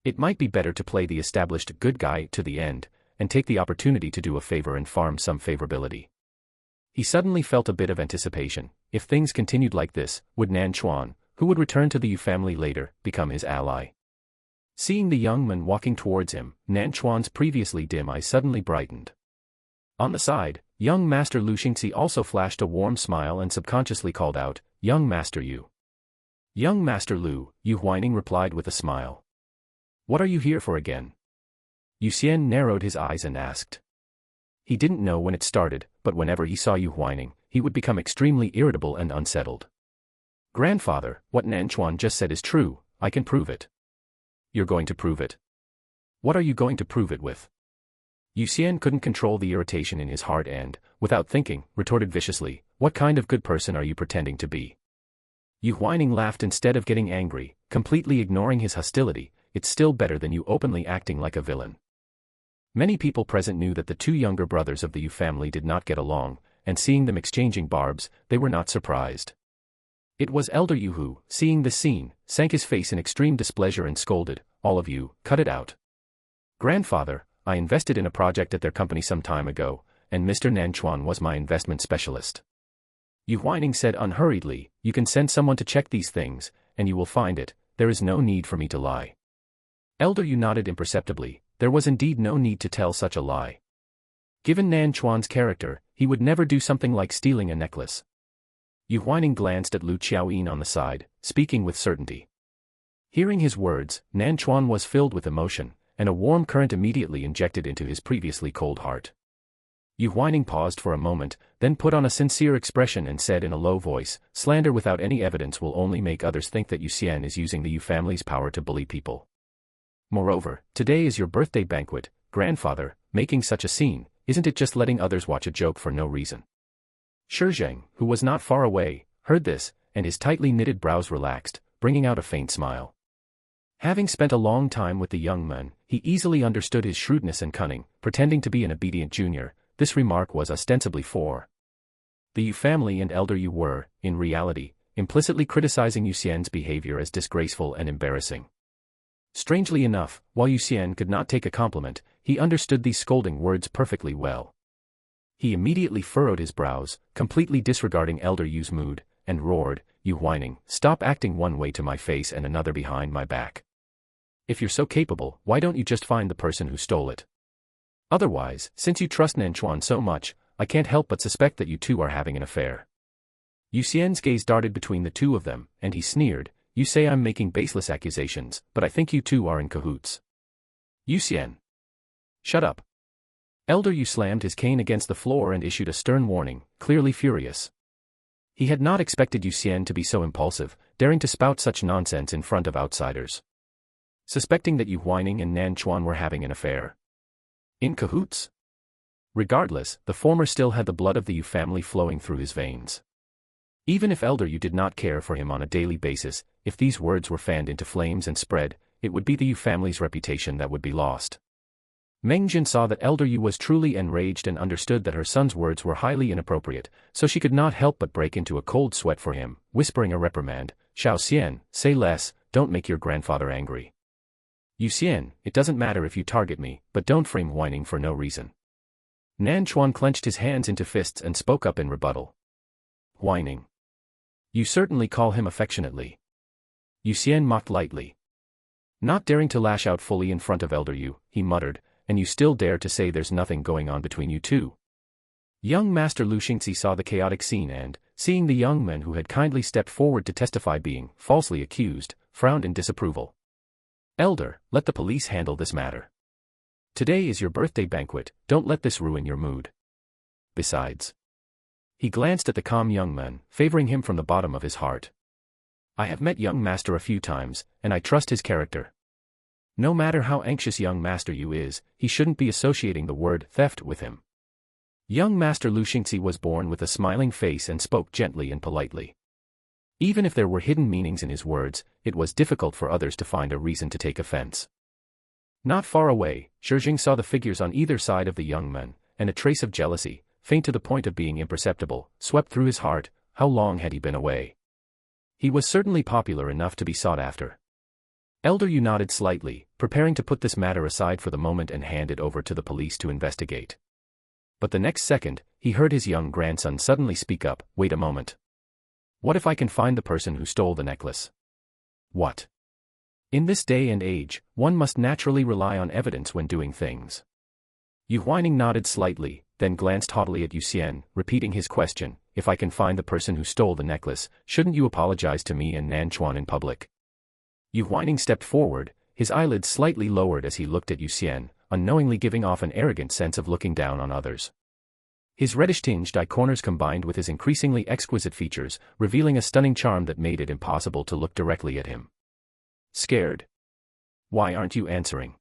It might be better to play the established good guy to the end, and take the opportunity to do a favor and farm some favorability. He suddenly felt a bit of anticipation. If things continued like this, would Nan Chuan, who would return to the Yu family later, become his ally? Seeing the young man walking towards him, Nan Chuan's previously dim eyes suddenly brightened. On the side, young Master Lu Xingxi also flashed a warm smile and subconsciously called out, "Young Master Yu." "Young Master Lu," Yu Huaining replied with a smile. "What are you here for again?" Yu Xian narrowed his eyes and asked. He didn't know when it started, but whenever he saw Yu Huaining, he would become extremely irritable and unsettled. "Grandfather, what Nan Chuan just said is true, I can prove it." "You're going to prove it? What are you going to prove it with?" Yu Xian couldn't control the irritation in his heart and, without thinking, retorted viciously, "What kind of good person are you pretending to be?" Yu Huaining laughed instead of getting angry, completely ignoring his hostility. "It's still better than you openly acting like a villain." Many people present knew that the two younger brothers of the Yu family did not get along, and seeing them exchanging barbs, they were not surprised. It was Elder Yu who, seeing this scene, sank his face in extreme displeasure and scolded, "All of you, cut it out. Grandfather, I invested in a project at their company some time ago, and Mr. Nan Chuan was my investment specialist." Yu Huaining said unhurriedly, "You can send someone to check these things, and you will find it, there is no need for me to lie." Elder Yu nodded imperceptibly. There was indeed no need to tell such a lie. Given Nan Chuan's character, he would never do something like stealing a necklace. Yu Huaining glanced at Lu Qiaoyin on the side, speaking with certainty. Hearing his words, Nan Chuan was filled with emotion, and a warm current immediately injected into his previously cold heart. Yu Huaining paused for a moment, then put on a sincere expression and said in a low voice, "Slander without any evidence will only make others think that Yu Xian is using the Yu family's power to bully people. Moreover, today is your birthday banquet, grandfather, making such a scene, isn't it just letting others watch a joke for no reason?" Shi Zheng, who was not far away, heard this, and his tightly knitted brows relaxed, bringing out a faint smile. Having spent a long time with the young man, he easily understood his shrewdness and cunning. Pretending to be an obedient junior, this remark was ostensibly for the Yu family, and Elder Yu were, in reality, implicitly criticizing Yu Xian's behavior as disgraceful and embarrassing. Strangely enough, while Yu Xian could not take a compliment, he understood these scolding words perfectly well. He immediately furrowed his brows, completely disregarding Elder Yu's mood, and roared, "Yu Huaining, stop acting one way to my face and another behind my back. If you're so capable, why don't you just find the person who stole it? Otherwise, since you trust Nanchuan so much, I can't help but suspect that you two are having an affair." Yu Xian's gaze darted between the two of them, and he sneered, "You say I'm making baseless accusations, but I think you two are in cahoots." "Yu Xian. Shut up." Elder Yu slammed his cane against the floor and issued a stern warning, clearly furious. He had not expected Yu Xian to be so impulsive, daring to spout such nonsense in front of outsiders. Suspecting that Yu Huaining and Nanchuan were having an affair. In cahoots? Regardless, the former still had the blood of the Yu family flowing through his veins. Even if Elder Yu did not care for him on a daily basis, if these words were fanned into flames and spread, it would be the Yu family's reputation that would be lost. Meng Jin saw that Elder Yu was truly enraged and understood that her son's words were highly inappropriate, so she could not help but break into a cold sweat for him, whispering a reprimand, "Xiao Xian, say less, don't make your grandfather angry. Yu Xian, it doesn't matter if you target me, but don't frame whining for no reason." Nanchuan clenched his hands into fists and spoke up in rebuttal. "Whining. You certainly call him affectionately." Yu Xian mocked lightly. Not daring to lash out fully in front of Elder Yu, he muttered, "And you still dare to say there's nothing going on between you two?" Young Master Lu Xingxi saw the chaotic scene and, seeing the young men who had kindly stepped forward to testify being falsely accused, frowned in disapproval. "Elder, let the police handle this matter. Today is your birthday banquet, don't let this ruin your mood. Besides..." He glanced at the calm young man, favoring him from the bottom of his heart. "I have met young Master a few times, and I trust his character. No matter how anxious young Master Yu is, he shouldn't be associating the word theft with him." Young Master Lu Xingxi was born with a smiling face and spoke gently and politely. Even if there were hidden meanings in his words, it was difficult for others to find a reason to take offense. Not far away, Shi Zheng saw the figures on either side of the young men, and a trace of jealousy, faint to the point of being imperceptible, swept through his heart. How long had he been away? He was certainly popular enough to be sought after. Elder Yu nodded slightly, preparing to put this matter aside for the moment and hand it over to the police to investigate. But the next second, he heard his young grandson suddenly speak up, "Wait a moment. What if I can find the person who stole the necklace?" "What?" In this day and age, one must naturally rely on evidence when doing things. Yu Huaining nodded slightly, then glanced haughtily at Yu Xian, repeating his question, "If I can find the person who stole the necklace, shouldn't you apologize to me and Nanchuan in public?" Yu Huaining stepped forward, his eyelids slightly lowered as he looked at Yu Xian, unknowingly giving off an arrogant sense of looking down on others. His reddish-tinged eye corners combined with his increasingly exquisite features, revealing a stunning charm that made it impossible to look directly at him. "Scared? Why aren't you answering?"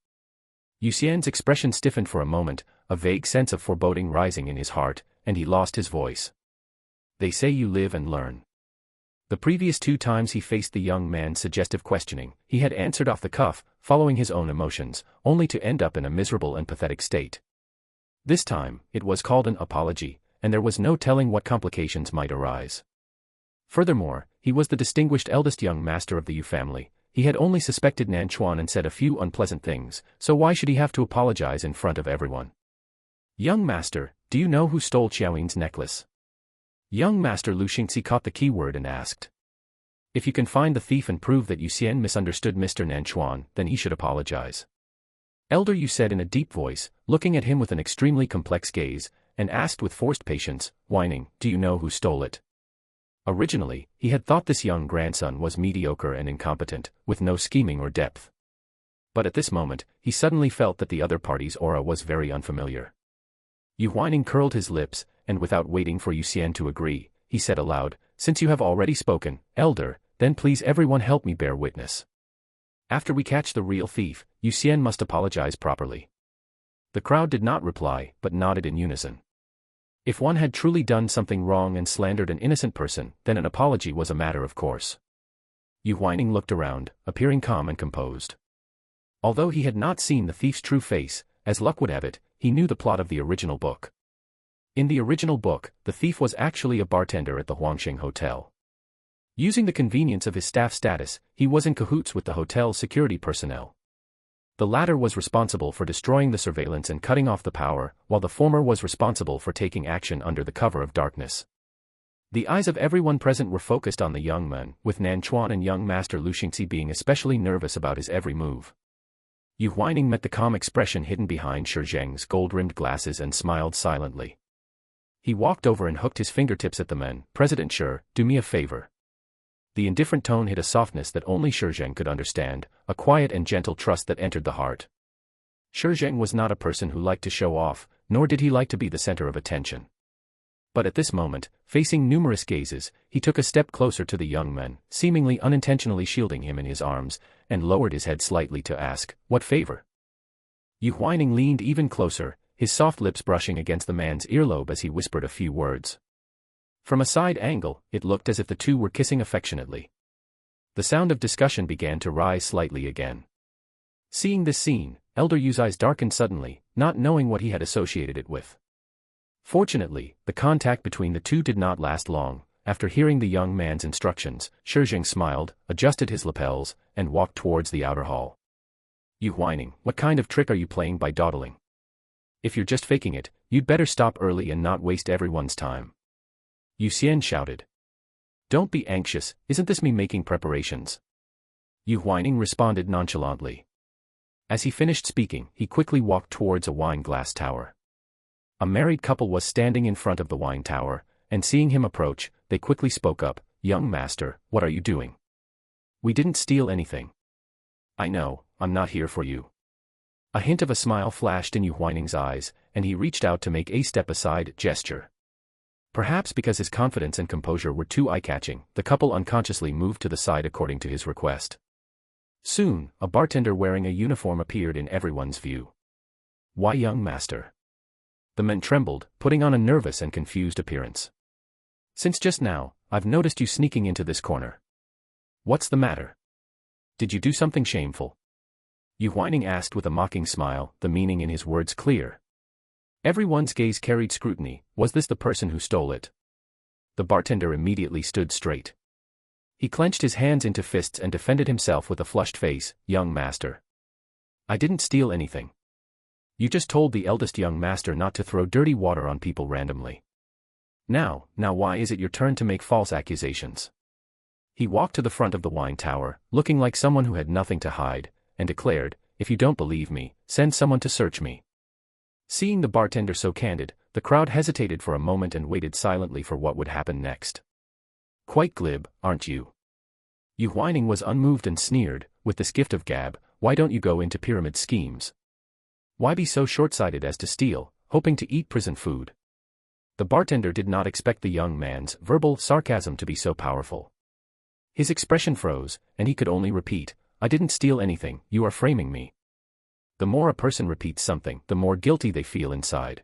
Yu Xian's expression stiffened for a moment, a vague sense of foreboding rising in his heart, and he lost his voice. "They say you live and learn." The previous 2 times he faced the young man's suggestive questioning, he had answered off the cuff, following his own emotions, only to end up in a miserable and pathetic state. This time, it was called an apology, and there was no telling what complications might arise. Furthermore, he was the distinguished eldest young master of the Yu family. He had only suspected Nanchuan and said a few unpleasant things, so why should he have to apologize in front of everyone? "Young master, do you know who stole Xiaoyin's necklace?" Young Master Lu Xingxi caught the key word and asked. "If you can find the thief and prove that Yu Xian misunderstood Mr. Nanchuan, then he should apologize." Elder Yu said in a deep voice, looking at him with an extremely complex gaze, and asked with forced patience, "Whining, do you know who stole it?" Originally, he had thought this young grandson was mediocre and incompetent, with no scheming or depth. But at this moment, he suddenly felt that the other party's aura was very unfamiliar. Yu Huaining curled his lips, and without waiting for Yu Xian to agree, he said aloud, "Since you have already spoken, Elder, then please everyone help me bear witness. After we catch the real thief, Yu Xian must apologize properly." The crowd did not reply, but nodded in unison. If one had truly done something wrong and slandered an innocent person, then an apology was a matter of course. Yu Huaining looked around, appearing calm and composed. Although he had not seen the thief's true face, as luck would have it, he knew the plot of the original book. In the original book, the thief was actually a bartender at the Huangsheng Hotel. Using the convenience of his staff status, he was in cahoots with the hotel's security personnel, The latter was responsible for destroying the surveillance and cutting off the power, while the former was responsible for taking action under the cover of darkness. The eyes of everyone present were focused on the young man, with Nanchuan and young Master Lu Xingxi being especially nervous about his every move. Yu Huaining met the calm expression hidden behind Shi Zheng's gold-rimmed glasses and smiled silently. He walked over and hooked his fingertips at the men. "President Shi, do me a favor." The indifferent tone hid a softness that only Shi Zheng could understand, a quiet and gentle trust that entered the heart. Shi Zheng was not a person who liked to show off, nor did he like to be the center of attention. But at this moment, facing numerous gazes, he took a step closer to the young man, seemingly unintentionally shielding him in his arms, and lowered his head slightly to ask, "What favor?" Yu Huaining leaned even closer, his soft lips brushing against the man's earlobe as he whispered a few words. From a side angle, it looked as if the two were kissing affectionately. The sound of discussion began to rise slightly again. Seeing this scene, Elder Yu's eyes darkened suddenly, not knowing what he had associated it with. Fortunately, the contact between the two did not last long. After hearing the young man's instructions, Shi Zheng smiled, adjusted his lapels, and walked towards the outer hall. "Yu Huaining, what kind of trick are you playing by dawdling? If you're just faking it, you'd better stop early and not waste everyone's time." Yu Xian shouted. "Don't be anxious, isn't this me making preparations?" Yu Huaining responded nonchalantly. As he finished speaking, he quickly walked towards a wine glass tower. A married couple was standing in front of the wine tower, and seeing him approach, they quickly spoke up. "Young master, what are you doing? We didn't steal anything." "I know, I'm not here for you." A hint of a smile flashed in Yu Huaining's eyes, and he reached out to make a step-aside gesture. Perhaps because his confidence and composure were too eye-catching, the couple unconsciously moved to the side according to his request. Soon, a bartender wearing a uniform appeared in everyone's view. "Why, young master?" The men trembled, putting on a nervous and confused appearance. "Since just now, I've noticed you sneaking into this corner. What's the matter? Did you do something shameful?" Yu Huaining asked with a mocking smile, the meaning in his words clear. Everyone's gaze carried scrutiny. Was this the person who stole it? The bartender immediately stood straight. He clenched his hands into fists and defended himself with a flushed face. "Young master, I didn't steal anything. You just told the eldest young master not to throw dirty water on people randomly. Now why is it your turn to make false accusations?" He walked to the front of the wine tower, looking like someone who had nothing to hide, and declared, "If you don't believe me, send someone to search me." Seeing the bartender so candid, the crowd hesitated for a moment and waited silently for what would happen next. "Quite glib, aren't you?" Yu Huaining was unmoved and sneered, "With this gift of gab, why don't you go into pyramid schemes? Why be so short-sighted as to steal, hoping to eat prison food?" The bartender did not expect the young man's verbal sarcasm to be so powerful. His expression froze, and he could only repeat, "I didn't steal anything, you are framing me." The more a person repeats something, the more guilty they feel inside.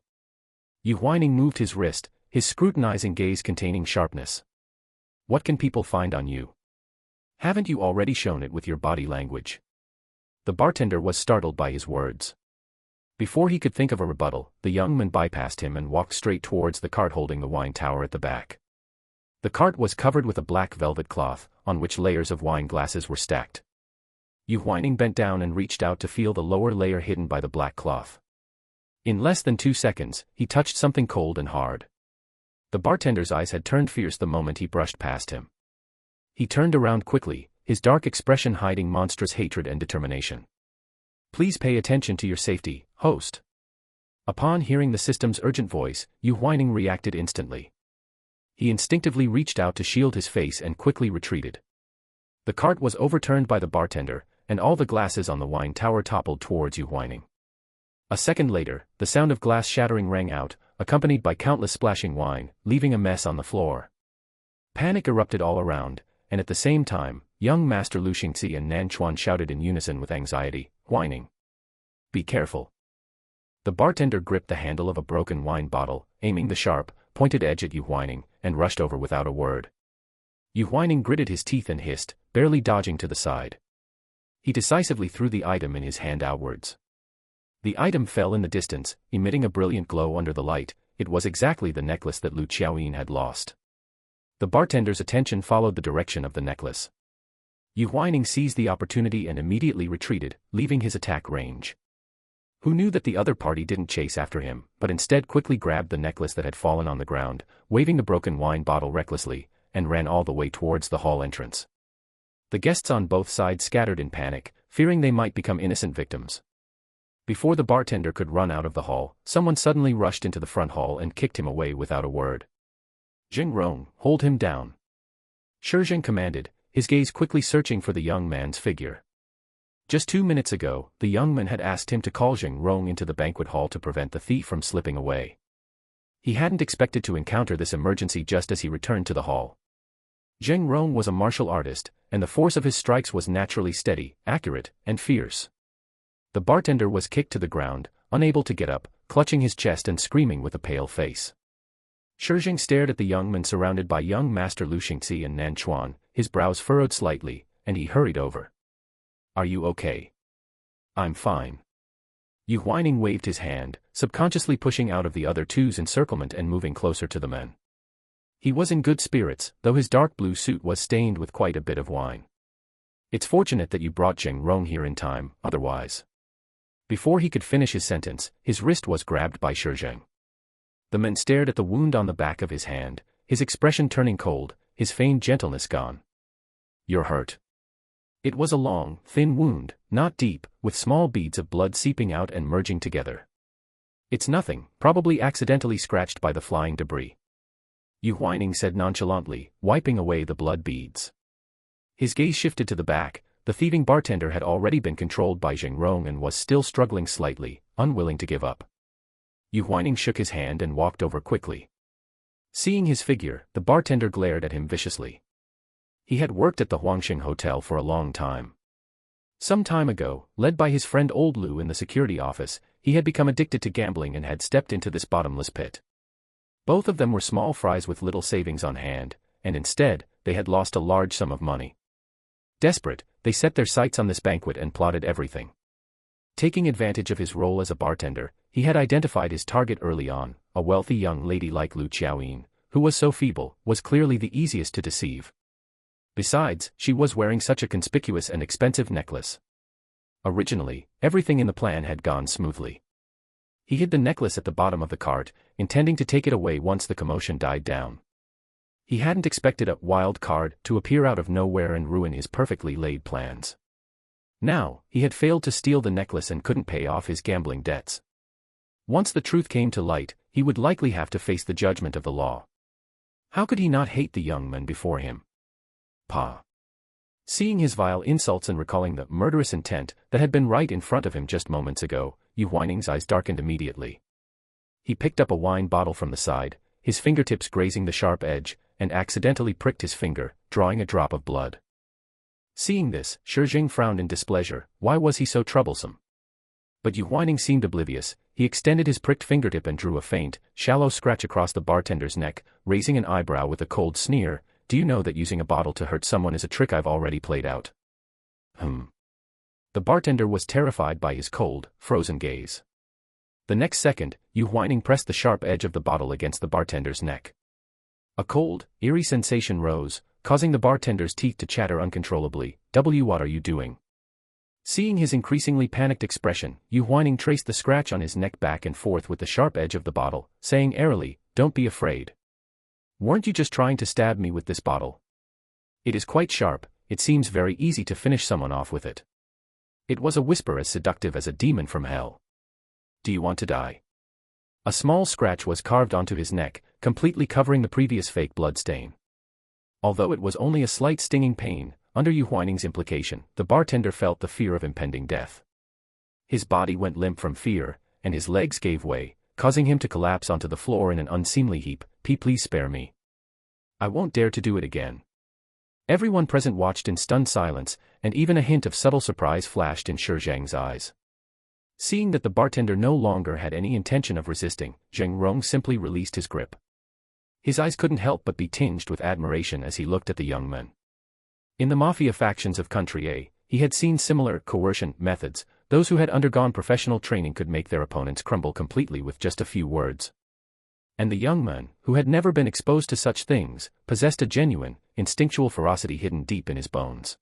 Yu Huaining moved his wrist, his scrutinizing gaze containing sharpness. "What can people find on you? Haven't you already shown it with your body language?" The bartender was startled by his words. Before he could think of a rebuttal, the young man bypassed him and walked straight towards the cart holding the wine tower at the back. The cart was covered with a black velvet cloth, on which layers of wine glasses were stacked. Yu Huaining bent down and reached out to feel the lower layer hidden by the black cloth. In less than 2 seconds, he touched something cold and hard. The bartender's eyes had turned fierce the moment he brushed past him. He turned around quickly, his dark expression hiding monstrous hatred and determination. "Please pay attention to your safety, host." Upon hearing the system's urgent voice, Yu Huaining reacted instantly. He instinctively reached out to shield his face and quickly retreated. The cart was overturned by the bartender, and all the glasses on the wine tower toppled towards Yu Huaining. A second later, the sound of glass shattering rang out, accompanied by countless splashing wine, leaving a mess on the floor. Panic erupted all around, and at the same time, young Master Lu Xingxi and Nanchuan shouted in unison with anxiety, "Huaining, be careful." The bartender gripped the handle of a broken wine bottle, aiming the sharp, pointed edge at Yu Huaining, and rushed over without a word. Yu Huaining gritted his teeth and hissed, barely dodging to the side. He decisively threw the item in his hand outwards. The item fell in the distance, emitting a brilliant glow under the light. It was exactly the necklace that Lu Qiaoyin had lost. The bartender's attention followed the direction of the necklace. Yu Huaining seized the opportunity and immediately retreated, leaving his attack range. Who knew that the other party didn't chase after him, but instead quickly grabbed the necklace that had fallen on the ground, waving the broken wine bottle recklessly, and ran all the way towards the hall entrance. The guests on both sides scattered in panic, fearing they might become innocent victims. Before the bartender could run out of the hall, someone suddenly rushed into the front hall and kicked him away without a word. "Zheng Rong, hold him down," Shi Zheng commanded, his gaze quickly searching for the young man's figure. Just 2 minutes ago, the young man had asked him to call Zheng Rong into the banquet hall to prevent the thief from slipping away. He hadn't expected to encounter this emergency just as he returned to the hall. Zheng Rong was a martial artist, and the force of his strikes was naturally steady, accurate, and fierce. The bartender was kicked to the ground, unable to get up, clutching his chest and screaming with a pale face. Shi Zheng stared at the young man surrounded by young Master Lu Xingxi and Nan Chuan, his brows furrowed slightly, and he hurried over. "Are you okay?" "I'm fine." Yu Huaining waved his hand, subconsciously pushing out of the other two's encirclement and moving closer to the men. He was in good spirits, though his dark blue suit was stained with quite a bit of wine. "It's fortunate that you brought Zheng Rong here in time, otherwise." Before he could finish his sentence, his wrist was grabbed by Shi Zheng. The man stared at the wound on the back of his hand, his expression turning cold, his feigned gentleness gone. "You're hurt." It was a long, thin wound, not deep, with small beads of blood seeping out and merging together. "It's nothing, probably accidentally scratched by the flying debris," Yu Huaining said nonchalantly, wiping away the blood beads. His gaze shifted to the back. The thieving bartender had already been controlled by Zheng Rong and was still struggling slightly, unwilling to give up. Yu Huaining shook his hand and walked over quickly. Seeing his figure, the bartender glared at him viciously. He had worked at the Huangxing Hotel for a long time. Some time ago, led by his friend Old Lu in the security office, he had become addicted to gambling and had stepped into this bottomless pit. Both of them were small fries with little savings on hand, and instead, they had lost a large sum of money. Desperate, they set their sights on this banquet and plotted everything. Taking advantage of his role as a bartender, he had identified his target early on, a wealthy young lady like Lu Qiaoyin, who was so feeble, was clearly the easiest to deceive. Besides, she was wearing such a conspicuous and expensive necklace. Originally, everything in the plan had gone smoothly. He hid the necklace at the bottom of the cart, intending to take it away once the commotion died down. He hadn't expected a wild card to appear out of nowhere and ruin his perfectly laid plans. Now, he had failed to steal the necklace and couldn't pay off his gambling debts. Once the truth came to light, he would likely have to face the judgment of the law. How could he not hate the young man before him? Pa. Seeing his vile insults and recalling the murderous intent that had been right in front of him just moments ago, Yu Huaining's eyes darkened immediately. He picked up a wine bottle from the side, his fingertips grazing the sharp edge, and accidentally pricked his finger, drawing a drop of blood. Seeing this, Shi Zheng frowned in displeasure. Why was he so troublesome? But Yu Huaining seemed oblivious. He extended his pricked fingertip and drew a faint, shallow scratch across the bartender's neck, raising an eyebrow with a cold sneer. "Do you know that using a bottle to hurt someone is a trick I've already played out?" The bartender was terrified by his cold, frozen gaze. The next second, Yu Huaining pressed the sharp edge of the bottle against the bartender's neck. A cold, eerie sensation rose, causing the bartender's teeth to chatter uncontrollably. What are you doing?" Seeing his increasingly panicked expression, Yu Huaining traced the scratch on his neck back and forth with the sharp edge of the bottle, saying airily, "Don't be afraid. Weren't you just trying to stab me with this bottle? It is quite sharp, it seems very easy to finish someone off with it." It was a whisper as seductive as a demon from hell. "Do you want to die?" A small scratch was carved onto his neck, completely covering the previous fake blood stain. Although it was only a slight stinging pain, under Yu Huaining's implication, the bartender felt the fear of impending death. His body went limp from fear, and his legs gave way, causing him to collapse onto the floor in an unseemly heap. Please spare me. I won't dare to do it again." Everyone present watched in stunned silence, and even a hint of subtle surprise flashed in Shi Zheng's eyes. Seeing that the bartender no longer had any intention of resisting, Zheng Rong simply released his grip. His eyes couldn't help but be tinged with admiration as he looked at the young man. In the mafia factions of Country A, he had seen similar coercion methods. Those who had undergone professional training could make their opponents crumble completely with just a few words. And the young man, who had never been exposed to such things, possessed a genuine, instinctual ferocity hidden deep in his bones.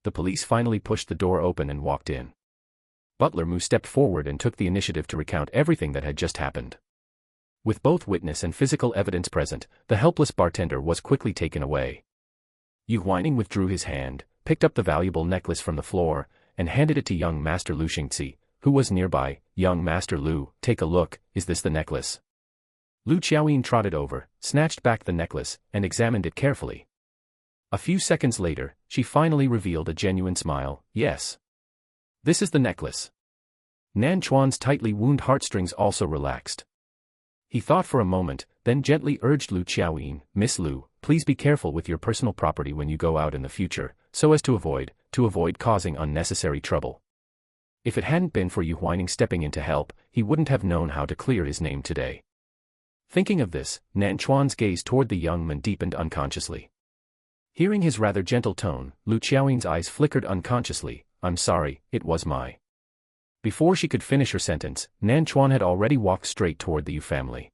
The police finally pushed the door open and walked in. Butler Mu stepped forward and took the initiative to recount everything that had just happened. With both witness and physical evidence present, the helpless bartender was quickly taken away. Yu Huaining withdrew his hand, picked up the valuable necklace from the floor, and handed it to young Master Lu Xingzi, who was nearby. "Young Master Lu, take a look, is this the necklace?" Lu Xiaoyin trotted over, snatched back the necklace, and examined it carefully. A few seconds later, she finally revealed a genuine smile. "Yes. This is the necklace." Nan Chuan's tightly wound heartstrings also relaxed. He thought for a moment, then gently urged Lu Xiaoyin, "Miss Lu, please be careful with your personal property when you go out in the future, so as to avoid causing unnecessary trouble." If it hadn't been for Yu Huaining stepping in to help, he wouldn't have known how to clear his name today. Thinking of this, Nan Chuan's gaze toward the young man deepened unconsciously. Hearing his rather gentle tone, Lu Xiaoyin's eyes flickered unconsciously. "I'm sorry, it was my..." Before she could finish her sentence, Nan Chuan had already walked straight toward the Yu family.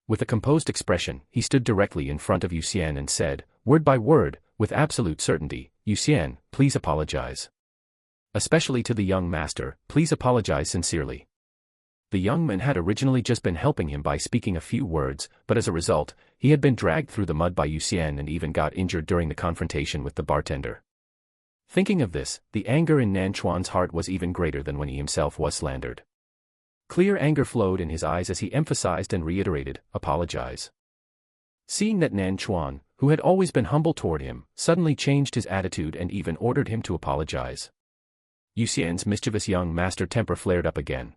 With a composed expression, he stood directly in front of Yu Xian and said, word by word, with absolute certainty, "Yu Xian, please apologize. Especially to the young master, please apologize sincerely." The young man had originally just been helping him by speaking a few words, but as a result, he had been dragged through the mud by Yu Xian and even got injured during the confrontation with the bartender. Thinking of this, the anger in Nan Chuan's heart was even greater than when he himself was slandered. Clear anger flowed in his eyes as he emphasized and reiterated, "Apologize." Seeing that Nan Chuan, who had always been humble toward him, suddenly changed his attitude and even ordered him to apologize. Yu Xian's mischievous young master temper flared up again.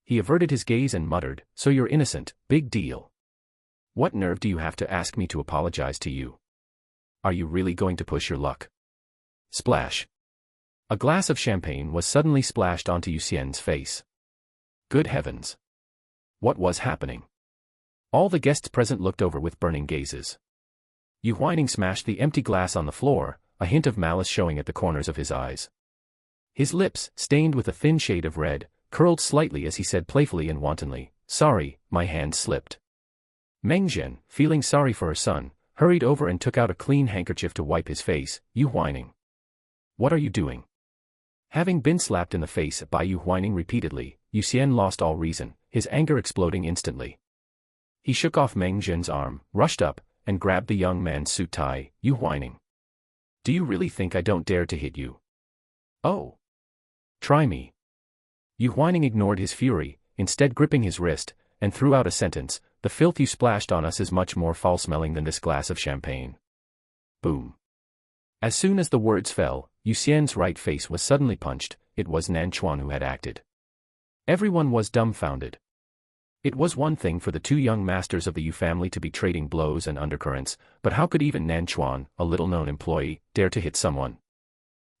He averted his gaze and muttered, "So you're innocent, big deal. What nerve do you have to ask me to apologize to you? Are you really going to push your luck?" Splash. A glass of champagne was suddenly splashed onto Yu Xian's face. Good heavens! What was happening? All the guests present looked over with burning gazes. Yu Huaining smashed the empty glass on the floor, a hint of malice showing at the corners of his eyes. His lips, stained with a thin shade of red, curled slightly as he said playfully and wantonly, "Sorry, my hand slipped." Meng Zhen, feeling sorry for her son, hurried over and took out a clean handkerchief to wipe his face. "Yu Huaining, what are you doing?" Having been slapped in the face by Yu Huaining repeatedly, Yu Xian lost all reason, his anger exploding instantly. He shook off Meng Zhen's arm, rushed up, and grabbed the young man's suit tie. "Yu Huaining, do you really think I don't dare to hit you? Oh. Try me." Yu Huaining ignored his fury, instead gripping his wrist, and threw out a sentence, "The filth you splashed on us is much more foul-smelling than this glass of champagne." Boom. As soon as the words fell, Yu Xian's right face was suddenly punched. It was Nan Chuan who had acted. Everyone was dumbfounded. It was one thing for the two young masters of the Yu family to be trading blows and undercurrents, but how could even Nan Chuan, a little-known employee, dare to hit someone?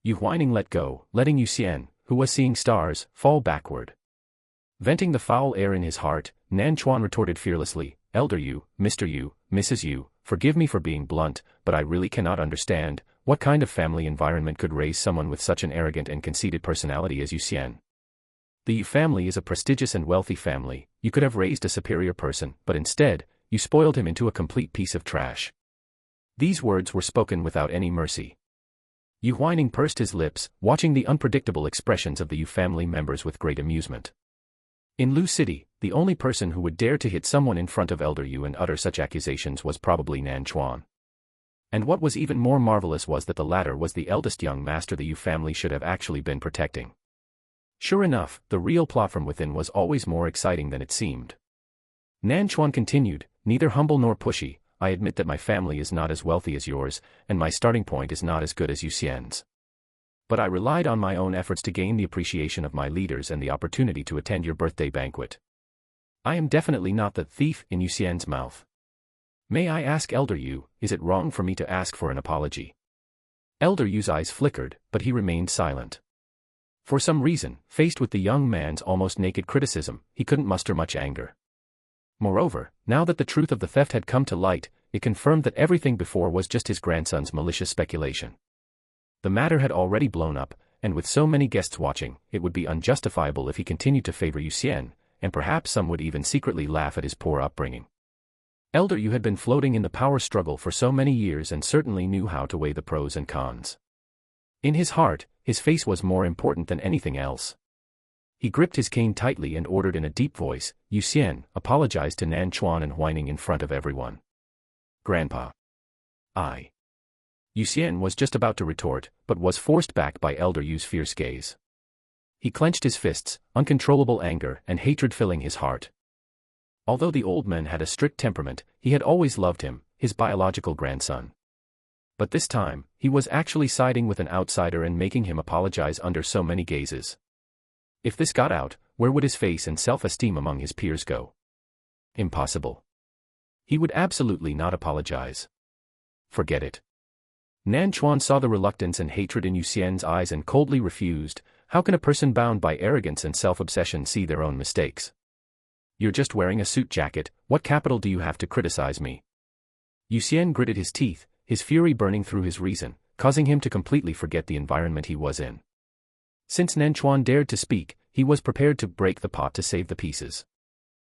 Yu Huaining let go, letting Yu Xian, who was seeing stars, fall backward. Venting the foul air in his heart, Nan Chuan retorted fearlessly, "Elder Yu, Mr. Yu, Mrs. Yu, forgive me for being blunt, but I really cannot understand what kind of family environment could raise someone with such an arrogant and conceited personality as Yu Xian. The Yu family is a prestigious and wealthy family. You could have raised a superior person, but instead, you spoiled him into a complete piece of trash." These words were spoken without any mercy. Yu Huaining pursed his lips, watching the unpredictable expressions of the Yu family members with great amusement. In Lu City, the only person who would dare to hit someone in front of Elder Yu and utter such accusations was probably Nan Chuan. And what was even more marvelous was that the latter was the eldest young master the Yu family should have actually been protecting. Sure enough, the real plot from within was always more exciting than it seemed. Nan Chuan continued, "Neither humble nor pushy, I admit that my family is not as wealthy as yours, and my starting point is not as good as Yu Xian's. But I relied on my own efforts to gain the appreciation of my leaders and the opportunity to attend your birthday banquet. I am definitely not the thief in Yu Xian's mouth. May I ask Elder Yu, is it wrong for me to ask for an apology?" Elder Yu's eyes flickered, but he remained silent. For some reason, faced with the young man's almost naked criticism, he couldn't muster much anger. Moreover, now that the truth of the theft had come to light, it confirmed that everything before was just his grandson's malicious speculation. The matter had already blown up, and with so many guests watching, it would be unjustifiable if he continued to favor Yu Xian, and perhaps some would even secretly laugh at his poor upbringing. Elder Yu had been floating in the power struggle for so many years and certainly knew how to weigh the pros and cons. In his heart, his face was more important than anything else. He gripped his cane tightly and ordered in a deep voice, "Yu Xian, apologize to Nan Chuan and Huaining in front of everyone." "Grandpa. Yu Xian was just about to retort, but was forced back by Elder Yu's fierce gaze. He clenched his fists, uncontrollable anger and hatred filling his heart. Although the old man had a strict temperament, he had always loved him, his biological grandson. But this time, he was actually siding with an outsider and making him apologize under so many gazes. If this got out, where would his face and self-esteem among his peers go? Impossible. He would absolutely not apologize. Forget it. Nan Chuan saw the reluctance and hatred in Yu Xian's eyes and coldly refused. How can a person bound by arrogance and self-obsession see their own mistakes? "You're just wearing a suit jacket, what capital do you have to criticize me?" Yu Xian gritted his teeth, his fury burning through his reason, causing him to completely forget the environment he was in. Since Nan Chuan dared to speak, he was prepared to break the pot to save the pieces.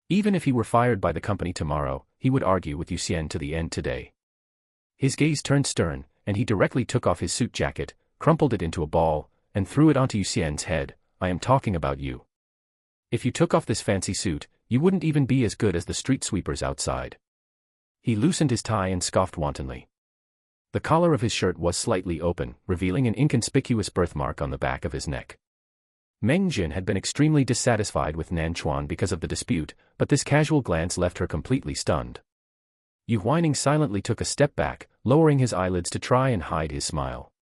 Even if he were fired by the company tomorrow, he would argue with Yu Xian to the end today. His gaze turned stern, and he directly took off his suit jacket, crumpled it into a ball, and threw it onto Yu Xian's head. "I am talking about you. If you took off this fancy suit, you wouldn't even be as good as the street sweepers outside." He loosened his tie and scoffed wantonly. The collar of his shirt was slightly open, revealing an inconspicuous birthmark on the back of his neck. Meng Jin had been extremely dissatisfied with Nan Chuan because of the dispute, but this casual glance left her completely stunned. Yu Huaining silently took a step back, lowering his eyelids to try and hide his smile.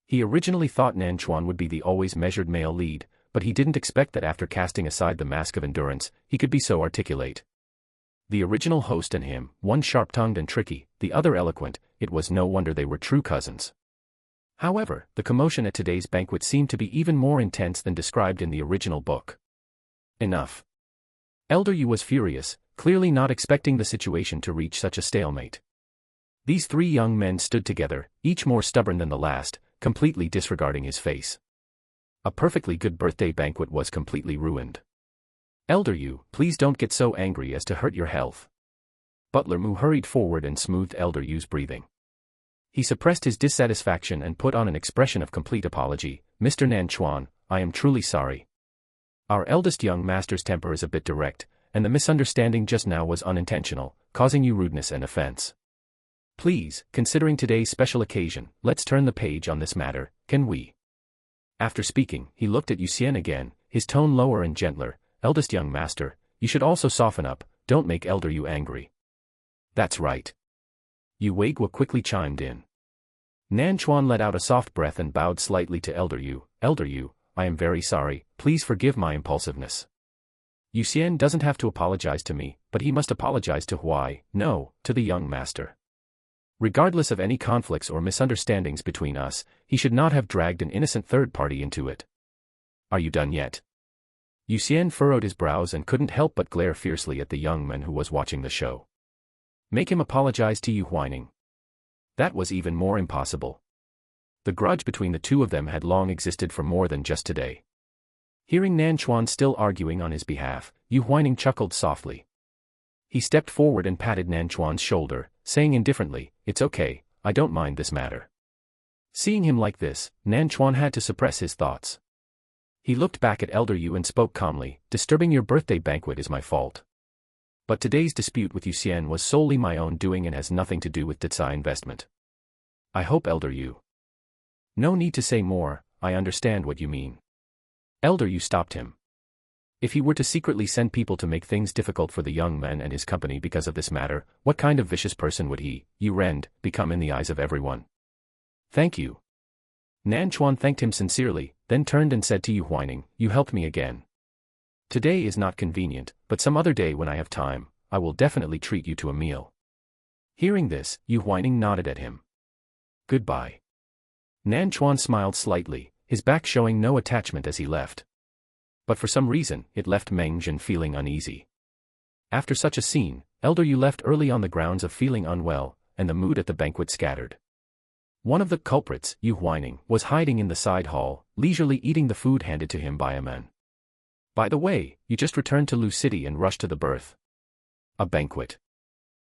He originally thought Nan Chuan would be the always measured male lead, but he didn't expect that after casting aside the mask of endurance, he could be so articulate. The original host and him, one sharp-tongued and tricky, the other eloquent, it was no wonder they were true cousins. However, the commotion at today's banquet seemed to be even more intense than described in the original book. Enough. Elder Yu was furious, clearly not expecting the situation to reach such a stalemate. These three young men stood together, each more stubborn than the last, completely disregarding his face. A perfectly good birthday banquet was completely ruined. "Elder Yu, please don't get so angry as to hurt your health." Butler Mu hurried forward and smoothed Elder Yu's breathing. He suppressed his dissatisfaction and put on an expression of complete apology. "Mr. Nan Chuan, I am truly sorry. Our eldest young master's temper is a bit direct, and the misunderstanding just now was unintentional, causing you rudeness and offense. Please, considering today's special occasion, let's turn the page on this matter, can we?" After speaking, he looked at Yu Xian again, his tone lower and gentler. "Eldest young master, you should also soften up, don't make Elder Yu angry." "That's right." Yu Huaining quickly chimed in. Nan Chuan let out a soft breath and bowed slightly to Elder Yu. "Elder Yu, I am very sorry, please forgive my impulsiveness. Yu Xian doesn't have to apologize to me, but he must apologize to to the young master. Regardless of any conflicts or misunderstandings between us, he should not have dragged an innocent third party into it." "Are you done yet?" Yu Xian furrowed his brows and couldn't help but glare fiercely at the young man who was watching the show. Make him apologize to Yu Huaining? That was even more impossible. The grudge between the two of them had long existed for more than just today. Hearing Nan Chuan still arguing on his behalf, Yu Huaining chuckled softly. He stepped forward and patted Nan Chuan's shoulder, saying indifferently, "It's okay, I don't mind this matter." Seeing him like this, Nan Chuan had to suppress his thoughts. He looked back at Elder Yu and spoke calmly, "Disturbing your birthday banquet is my fault. But today's dispute with Yu Xian was solely my own doing and has nothing to do with Detsai investment. I hope Elder Yu." "No need to say more, I understand what you mean." Elder Yu stopped him. If he were to secretly send people to make things difficult for the young man and his company because of this matter, what kind of vicious person would he, Yu Rend, become in the eyes of everyone? "Thank you." Nan Chuan thanked him sincerely, then turned and said to Yu Huaining, "You helped me again. Today is not convenient, but some other day when I have time, I will definitely treat you to a meal." Hearing this, Yu Huaining nodded at him. "Goodbye." Nan Chuan smiled slightly, his back showing no attachment as he left. But for some reason, it left Meng Jin feeling uneasy. After such a scene, Elder Yu left early on the grounds of feeling unwell, and the mood at the banquet scattered. One of the culprits, Yu Huaining, was hiding in the side hall, leisurely eating the food handed to him by a man. "By the way, you just returned to Lu City and rushed to the birth." "A banquet."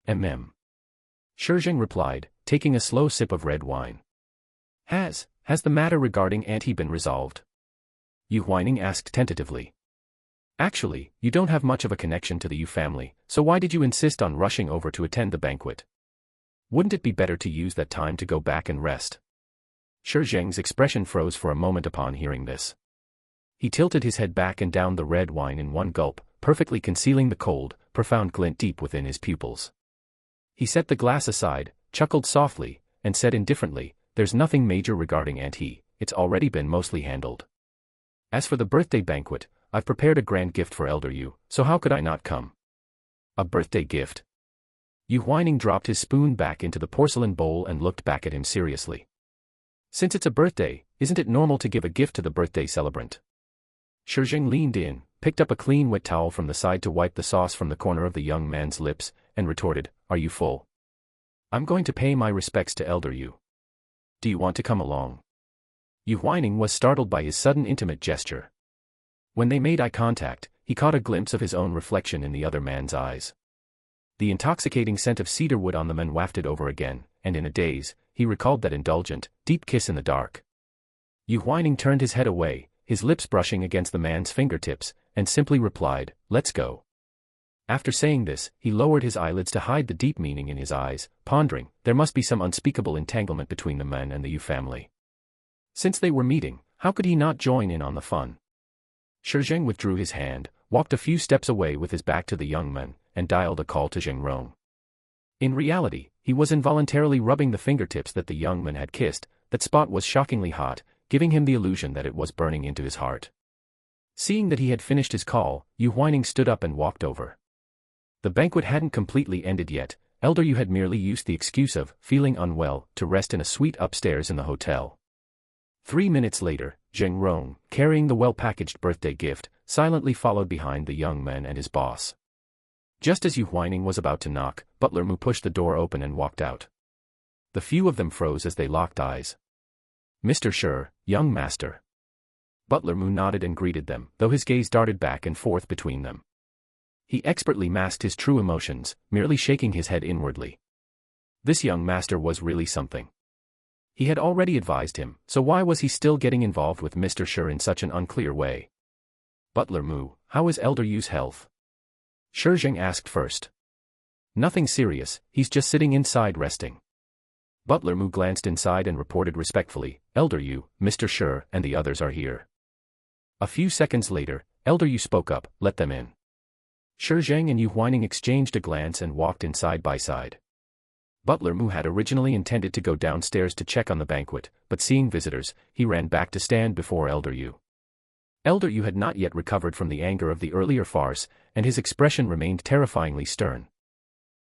Shi Zheng replied, taking a slow sip of red wine. Has the matter regarding Auntie been resolved? Yu Huaining asked tentatively. Actually, you don't have much of a connection to the Yu family, so why did you insist on rushing over to attend the banquet? Wouldn't it be better to use that time to go back and rest? Shi Zheng's expression froze for a moment upon hearing this. He tilted his head back and downed the red wine in one gulp, perfectly concealing the cold, profound glint deep within his pupils. He set the glass aside, chuckled softly, and said indifferently, "There's nothing major regarding Auntie, it's already been mostly handled. As for the birthday banquet, I've prepared a grand gift for Elder Yu, so how could I not come?" A birthday gift? Yu Huaining dropped his spoon back into the porcelain bowl and looked back at him seriously. Since it's a birthday, isn't it normal to give a gift to the birthday celebrant? Shi Zheng leaned in, picked up a clean wet towel from the side to wipe the sauce from the corner of the young man's lips, and retorted, "Are you full? I'm going to pay my respects to Elder Yu. Do you want to come along?" Yu Huaining was startled by his sudden intimate gesture. When they made eye contact, he caught a glimpse of his own reflection in the other man's eyes. The intoxicating scent of cedarwood on the men wafted over again, and in a daze, he recalled that indulgent, deep kiss in the dark. Yu Huaining turned his head away, his lips brushing against the man's fingertips, and simply replied, "Let's go." After saying this, he lowered his eyelids to hide the deep meaning in his eyes, pondering, there must be some unspeakable entanglement between the men and the Yu family. Since they were meeting, how could he not join in on the fun? Shi Zheng withdrew his hand, walked a few steps away with his back to the young men, and dialed a call to Zheng Rong. In reality, he was involuntarily rubbing the fingertips that the young man had kissed. That spot was shockingly hot, giving him the illusion that it was burning into his heart. Seeing that he had finished his call, Yu Huaining stood up and walked over. The banquet hadn't completely ended yet. Elder Yu had merely used the excuse of feeling unwell to rest in a suite upstairs in the hotel. 3 minutes later, Zheng Rong, carrying the well-packaged birthday gift, silently followed behind the young man and his boss. Just as Yu Huaining was about to knock, Butler Mu pushed the door open and walked out. The few of them froze as they locked eyes. "Mr. Shi, young master." Butler Mu nodded and greeted them, though his gaze darted back and forth between them. He expertly masked his true emotions, merely shaking his head inwardly. This young master was really something. He had already advised him, so why was he still getting involved with Mr. Shi in such an unclear way? "Butler Mu, how is Elder Yu's health?" Shi Zheng asked first. "Nothing serious, he's just sitting inside resting." Butler Mu glanced inside and reported respectfully, "Elder Yu, Mr. Shi, and the others are here." A few seconds later, Elder Yu spoke up, "Let them in." Shi Zheng and Yu Huaining exchanged a glance and walked in side by side. Butler Mu had originally intended to go downstairs to check on the banquet, but seeing visitors, he ran back to stand before Elder Yu. Elder Yu had not yet recovered from the anger of the earlier farce, and his expression remained terrifyingly stern.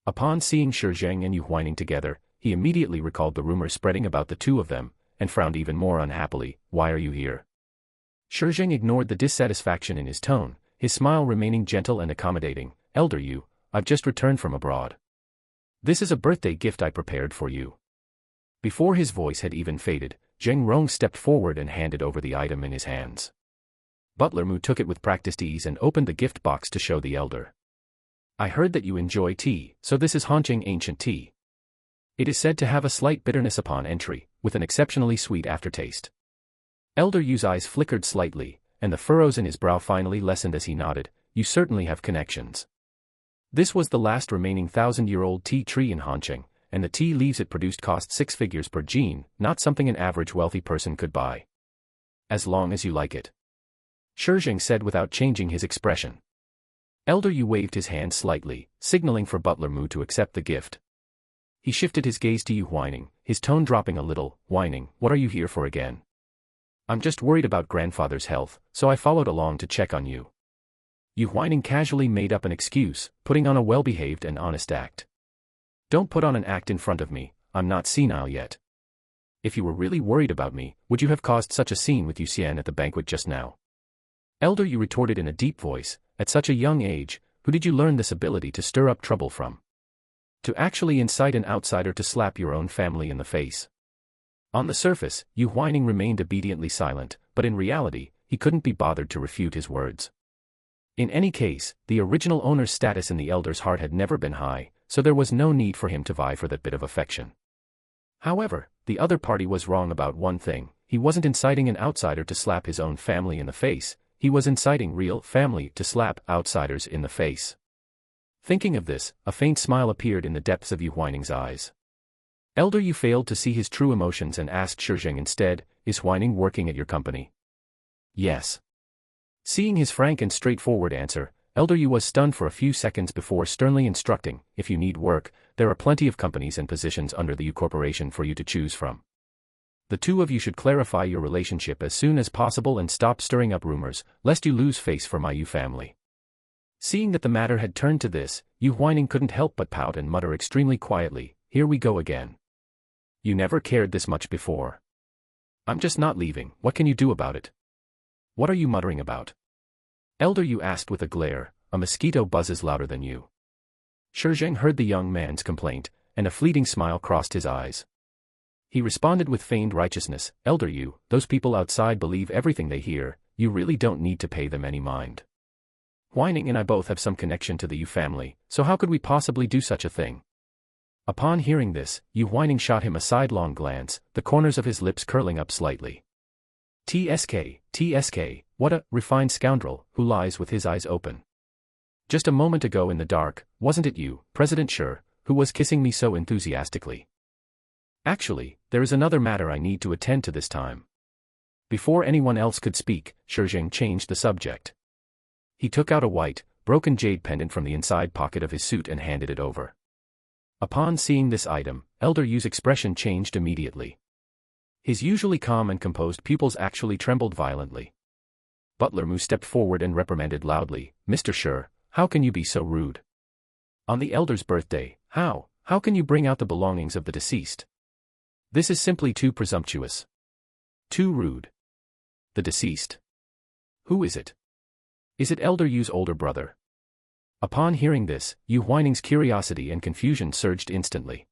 Upon seeing Shi Zheng and Yu Huaining together, he immediately recalled the rumors spreading about the two of them, and frowned even more unhappily. "Why are you here?" Shi Zheng ignored the dissatisfaction in his tone, his smile remaining gentle and accommodating. "Elder Yu, I've just returned from abroad. This is a birthday gift I prepared for you." Before his voice had even faded, Zheng Rong stepped forward and handed over the item in his hands. Butler Mu took it with practiced ease and opened the gift box to show the elder. "I heard that you enjoy tea, so this is Hanqing ancient tea. It is said to have a slight bitterness upon entry, with an exceptionally sweet aftertaste." Elder Yu's eyes flickered slightly, and the furrows in his brow finally lessened as he nodded. "You certainly have connections. This was the last remaining 1,000-year-old tea tree in Hanqing, and the tea leaves it produced cost 6 figures per gene, not something an average wealthy person could buy. As long as you like it," Shi Zheng said without changing his expression. Elder Yu waved his hand slightly, signaling for Butler Mu to accept the gift. He shifted his gaze to Yu Huaining, his tone dropping a little. "Huaining, what are you here for again?" "I'm just worried about grandfather's health, so I followed along to check on you." Yu Huaining casually made up an excuse, putting on a well-behaved and honest act. "Don't put on an act in front of me, I'm not senile yet. If you were really worried about me, would you have caused such a scene with Yu Xian at the banquet just now?" Elder Yu retorted in a deep voice, "At such a young age, who did you learn this ability to stir up trouble from? To actually incite an outsider to slap your own family in the face?" On the surface, Yu Huaining remained obediently silent, but in reality, he couldn't be bothered to refute his words. In any case, the original owner's status in the elder's heart had never been high, so there was no need for him to vie for that bit of affection. However, the other party was wrong about one thing. he wasn't inciting an outsider to slap his own family in the face, he was inciting real family to slap outsiders in the face. Thinking of this, a faint smile appeared in the depths of Yu Huaining's eyes. Elder Yu failed to see his true emotions and asked Shi Zheng instead, "Is Huaining working at your company?" "Yes." Seeing his frank and straightforward answer, Elder Yu was stunned for a few seconds before sternly instructing, "If you need work, there are plenty of companies and positions under the Yu Corporation for you to choose from. The two of you should clarify your relationship as soon as possible and stop stirring up rumors, lest you lose face for my Yu family." Seeing that the matter had turned to this, Yu Huaining couldn't help but pout and mutter extremely quietly, "Here we go again. You never cared this much before. I'm just not leaving, what can you do about it? What are you muttering about?" Elder Yu asked with a glare, "A mosquito buzzes louder than you." Shi Zheng heard the young man's complaint, and a fleeting smile crossed his eyes. He responded with feigned righteousness, "Elder Yu, those people outside believe everything they hear, you really don't need to pay them any mind. Huaining and I both have some connection to the Yu family, so how could we possibly do such a thing?" Upon hearing this, Yu Huaining shot him a sidelong glance, the corners of his lips curling up slightly. TSK, what a refined scoundrel who lies with his eyes open. Just a moment ago in the dark, wasn't it you, President Shi, who was kissing me so enthusiastically? Actually, there is another matter I need to attend to this time. Before anyone else could speak, Shi Zheng changed the subject. He took out a white, broken jade pendant from the inside pocket of his suit and handed it over. Upon seeing this item, Elder Yu's expression changed immediately. His usually calm and composed pupils actually trembled violently. Butler Mu stepped forward and reprimanded loudly, "Mr. Shi, how can you be so rude? On the elder's birthday, how can you bring out the belongings of the deceased? This is simply too presumptuous. Too rude. The deceased? Who is it? Is it Elder Yu's older brother?" Upon hearing this, Yu Huaining's curiosity and confusion surged instantly.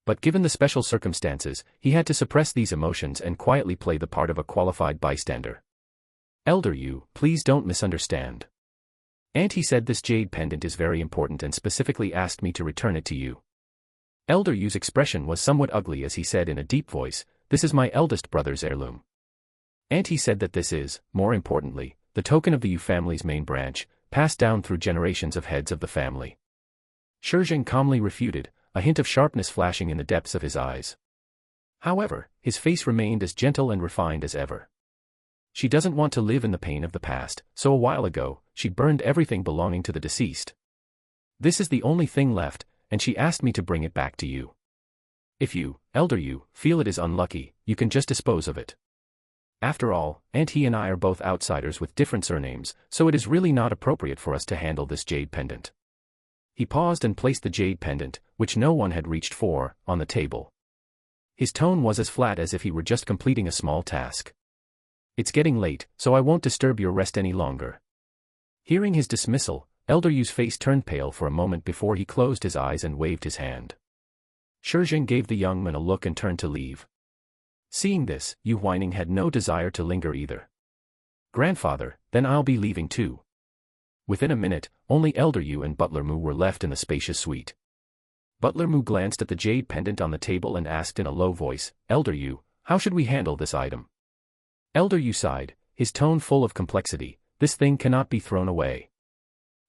But given the special circumstances, he had to suppress these emotions and quietly play the part of a qualified bystander. "Elder Yu, please don't misunderstand. Auntie said this jade pendant is very important and specifically asked me to return it to you." Elder Yu's expression was somewhat ugly as he said in a deep voice, "This is my eldest brother's heirloom. Auntie said that this is, more importantly, the token of the Yu family's main branch, passed down through generations of heads of the family." Shi Zheng calmly refuted, a hint of sharpness flashing in the depths of his eyes. However, his face remained as gentle and refined as ever. "She doesn't want to live in the pain of the past, so a while ago, she burned everything belonging to the deceased. This is the only thing left, and she asked me to bring it back to you. If you, Elder Yu, feel it is unlucky, you can just dispose of it. After all, Auntie and I are both outsiders with different surnames, so it is really not appropriate for us to handle this jade pendant." He paused and placed the jade pendant, which no one had reached for, on the table. His tone was as flat as if he were just completing a small task. "It's getting late, so I won't disturb your rest any longer." Hearing his dismissal, Elder Yu's face turned pale for a moment before he closed his eyes and waved his hand. Shi Zheng gave the young man a look and turned to leave. Seeing this, Yu Huaining had no desire to linger either. "Grandfather, then I'll be leaving too." Within a minute, only Elder Yu and Butler Mu were left in the spacious suite. Butler Mu glanced at the jade pendant on the table and asked in a low voice, "Elder Yu, how should we handle this item?" Elder Yu sighed, his tone full of complexity, "This thing cannot be thrown away.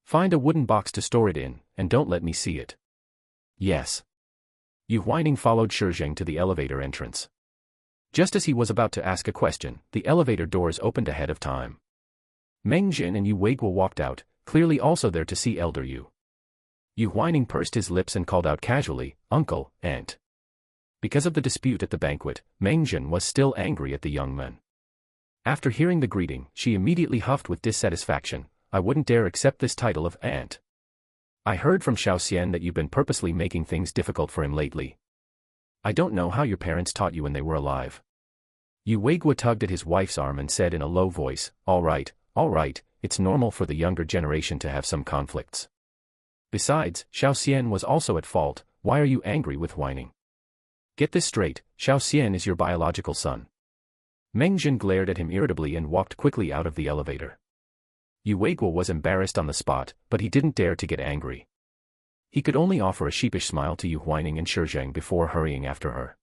Find a wooden box to store it in, and don't let me see it." "Yes." Yu Huaining followed Shi Zheng to the elevator entrance. Just as he was about to ask a question, the elevator doors opened ahead of time. Meng Jin and Yu Weiguo walked out, clearly also there to see Elder Yu. Yu Huaining pursed his lips and called out casually, "Uncle, Aunt." Because of the dispute at the banquet, Meng Jin was still angry at the young man. After hearing the greeting, she immediately huffed with dissatisfaction, "I wouldn't dare accept this title of Aunt. I heard from Xiao Xian that you've been purposely making things difficult for him lately. I don't know how your parents taught you when they were alive." Yu Weiguo tugged at his wife's arm and said in a low voice, All right, it's normal for the younger generation to have some conflicts. Besides, Xiao Xian was also at fault, why are you angry with Huaining? Get this straight, Xiao Xian is your biological son." Meng Jin glared at him irritably and walked quickly out of the elevator. Yu Weiguo was embarrassed on the spot, but he didn't dare to get angry. He could only offer a sheepish smile to Yu Huaining and Shi Zheng before hurrying after her.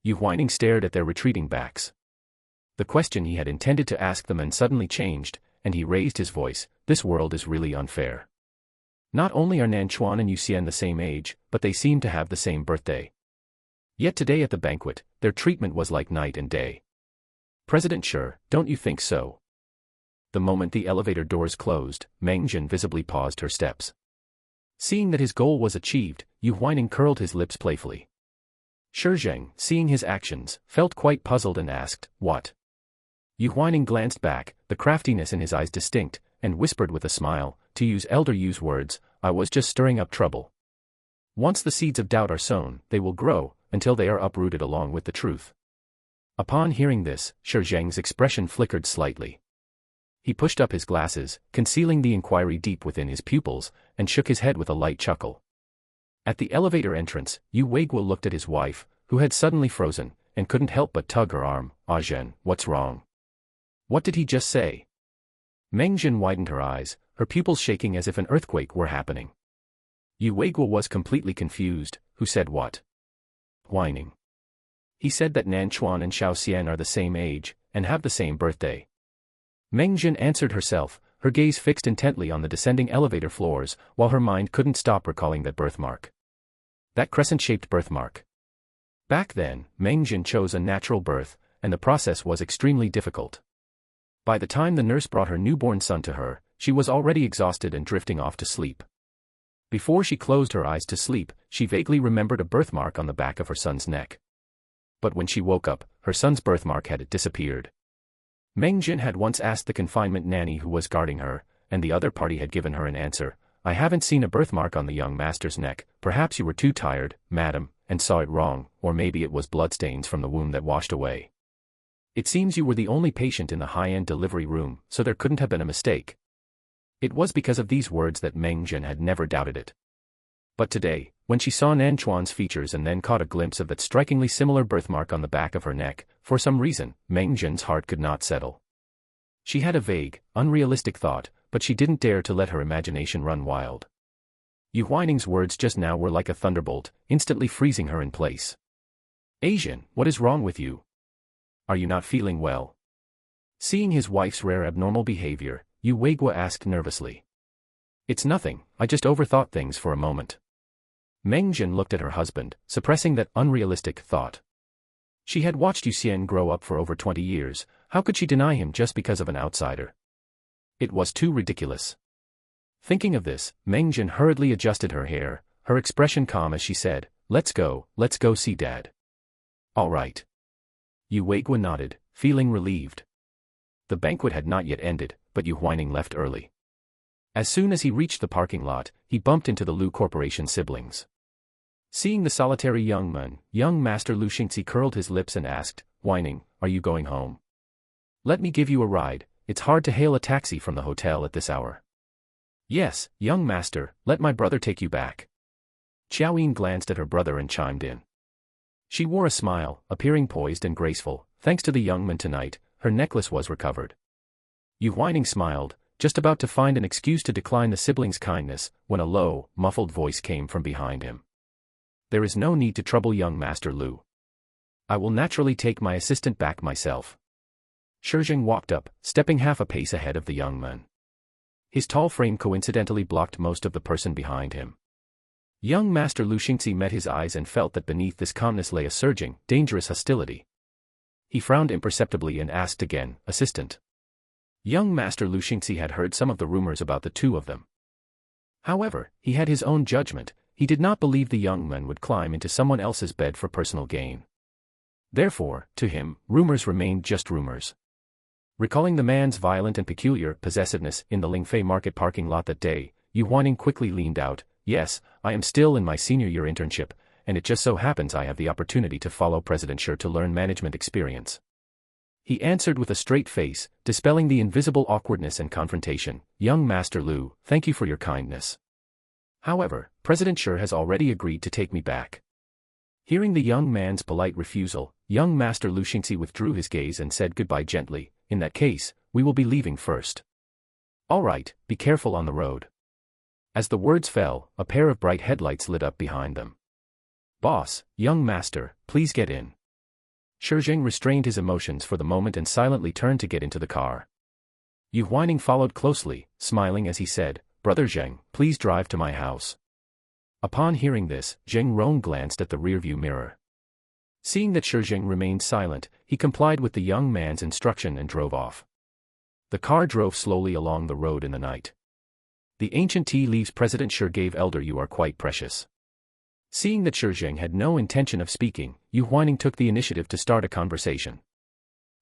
Yu Huaining stared at their retreating backs. The question he had intended to ask the man suddenly changed, and he raised his voice. This world is really unfair. Not only are Nanchuan and Yu Xian the same age, but they seem to have the same birthday. Yet today at the banquet, their treatment was like night and day. President Shi, don't you think so? The moment the elevator doors closed, Meng Zhen visibly paused her steps. Seeing that his goal was achieved, Yu Huaining curled his lips playfully. Shi Zheng, seeing his actions, felt quite puzzled and asked, "What?" Yu Huaining glanced back, the craftiness in his eyes distinct, and whispered with a smile, to use Elder Yu's words, "I was just stirring up trouble." Once the seeds of doubt are sown, they will grow, until they are uprooted along with the truth. Upon hearing this, Shi Zheng's expression flickered slightly. He pushed up his glasses, concealing the inquiry deep within his pupils, and shook his head with a light chuckle. At the elevator entrance, Yu Huaining looked at his wife, who had suddenly frozen, and couldn't help but tug her arm. "Ah Zhen, what's wrong? What did he just say?" Meng Zhen widened her eyes, her pupils shaking as if an earthquake were happening. Yu Huaining was completely confused. "Who said what?" "Huaining. He said that Nanchuan and Xiao Xian are the same age, and have the same birthday." Meng Zhen answered herself, her gaze fixed intently on the descending elevator floors, while her mind couldn't stop recalling that birthmark. That crescent-shaped birthmark. Back then, Meng Zhen chose a natural birth, and the process was extremely difficult. By the time the nurse brought her newborn son to her, she was already exhausted and drifting off to sleep. Before she closed her eyes to sleep, she vaguely remembered a birthmark on the back of her son's neck. But when she woke up, her son's birthmark had disappeared. Meng Zhen had once asked the confinement nanny who was guarding her, and the other party had given her an answer. "I haven't seen a birthmark on the young master's neck. Perhaps you were too tired, madam, and saw it wrong, or maybe it was bloodstains from the wound that washed away. It seems you were the only patient in the high-end delivery room, so there couldn't have been a mistake." It was because of these words that Meng Zhen had never doubted it. But today, when she saw Nanchuan's features and then caught a glimpse of that strikingly similar birthmark on the back of her neck, for some reason, Meng Zhen's heart could not settle. She had a vague, unrealistic thought, but she didn't dare to let her imagination run wild. Yu Huaining's words just now were like a thunderbolt, instantly freezing her in place. "Asian, what is wrong with you? Are you not feeling well?" Seeing his wife's rare abnormal behavior, Yu Huaining asked nervously. "It's nothing, I just overthought things for a moment." Meng Zhen looked at her husband, suppressing that unrealistic thought. She had watched Yu Xian grow up for over 20 years, how could she deny him just because of an outsider? It was too ridiculous. Thinking of this, Meng Zhen hurriedly adjusted her hair, her expression calm as she said, let's go see Dad." "All right." Yu Huaining nodded, feeling relieved. The banquet had not yet ended, but Yu Huaining left early. As soon as he reached the parking lot, he bumped into the Lu Corporation siblings. Seeing the solitary young man, young Master Lu Xingxi curled his lips and asked, "Huaining, are you going home? Let me give you a ride, it's hard to hail a taxi from the hotel at this hour." "Yes, young master, let my brother take you back." Xiaoyin glanced at her brother and chimed in. She wore a smile, appearing poised and graceful. Thanks to the young man tonight, her necklace was recovered. Yu Huaining smiled, just about to find an excuse to decline the siblings' kindness, when a low, muffled voice came from behind him. "There is no need to trouble young Master Lu. I will naturally take my assistant back myself." Shi Zheng walked up, stepping half a pace ahead of the young man. His tall frame coincidentally blocked most of the person behind him. Young Master Lu Xingxi met his eyes and felt that beneath this calmness lay a surging, dangerous hostility. He frowned imperceptibly and asked again, "Assistant?" Young Master Lu Xingxi had heard some of the rumors about the two of them. However, he had his own judgment. He did not believe the young man would climb into someone else's bed for personal gain. Therefore, to him, rumors remained just rumors. Recalling the man's violent and peculiar possessiveness in the Lingfei market parking lot that day, Yu Huaining quickly leaned out. "Yes, I am still in my senior year internship, and it just so happens I have the opportunity to follow President Shi to learn management experience." He answered with a straight face, dispelling the invisible awkwardness and confrontation. "Young Master Lu, thank you for your kindness. However, President Shi has already agreed to take me back." Hearing the young man's polite refusal, young Master Lu Xingxi withdrew his gaze and said goodbye gently. "In that case, we will be leaving first." "All right, be careful on the road." As the words fell, a pair of bright headlights lit up behind them. "Boss, young master, please get in." Shi Zheng restrained his emotions for the moment and silently turned to get into the car. Yu Huaining followed closely, smiling as he said, "Brother Zheng, please drive to my house." Upon hearing this, Zheng Rong glanced at the rearview mirror. Seeing that Shi Zheng remained silent, he complied with the young man's instruction and drove off. The car drove slowly along the road in the night. The ancient tea leaves President Shi gave Elder You are quite precious. Seeing that Shi Zheng had no intention of speaking, Yu Huaining took the initiative to start a conversation.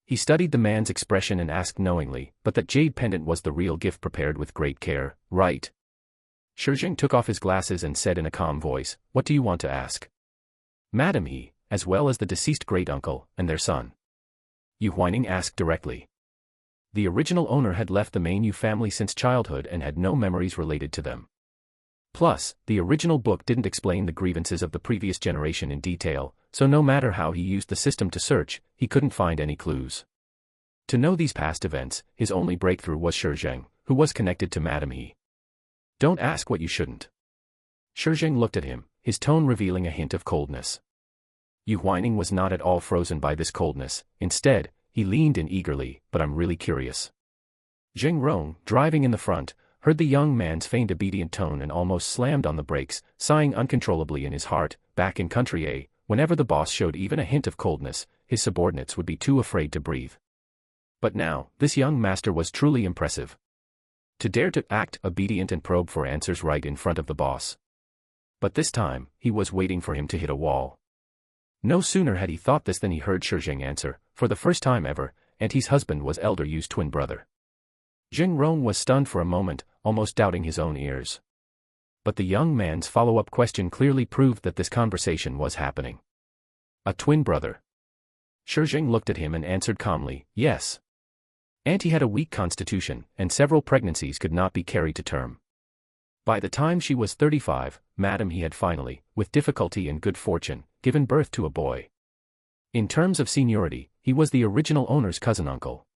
He studied the man's expression and asked knowingly, but that jade pendant was the real gift prepared with great care, right? Shi Zheng took off his glasses and said in a calm voice, "What do you want to ask?" "Madam," he, as well as the deceased great-uncle, and their son. Yu Huaining asked directly. The original owner had left the main Yu family since childhood and had no memories related to them. Plus, the original book didn't explain the grievances of the previous generation in detail, so no matter how he used the system to search, he couldn't find any clues. To know these past events, his only breakthrough was Shi Zheng, who was connected to Madam He. "Don't ask what you shouldn't." Shi Zheng looked at him, his tone revealing a hint of coldness. Yu Huaining was not at all frozen by this coldness. Instead, he leaned in eagerly, "But I'm really curious." Zheng Rong, driving in the front, heard the young man's feigned obedient tone and almost slammed on the brakes, sighing uncontrollably in his heart. Back in Country A, whenever the boss showed even a hint of coldness, his subordinates would be too afraid to breathe. But now, this young master was truly impressive. To dare to act obedient and probe for answers right in front of the boss. But this time, he was waiting for him to hit a wall. No sooner had he thought this than he heard Shi Zheng answer, for the first time ever, and his husband was Elder Yu's twin brother. Zheng Rong was stunned for a moment, almost doubting his own ears. But the young man's follow-up question clearly proved that this conversation was happening. "A twin brother?" Shi Zheng looked at him and answered calmly, "Yes." Auntie had a weak constitution, and several pregnancies could not be carried to term. By the time she was 35, Madam He had finally, with difficulty and good fortune, given birth to a boy. In terms of seniority, he was the original owner's cousin-uncle.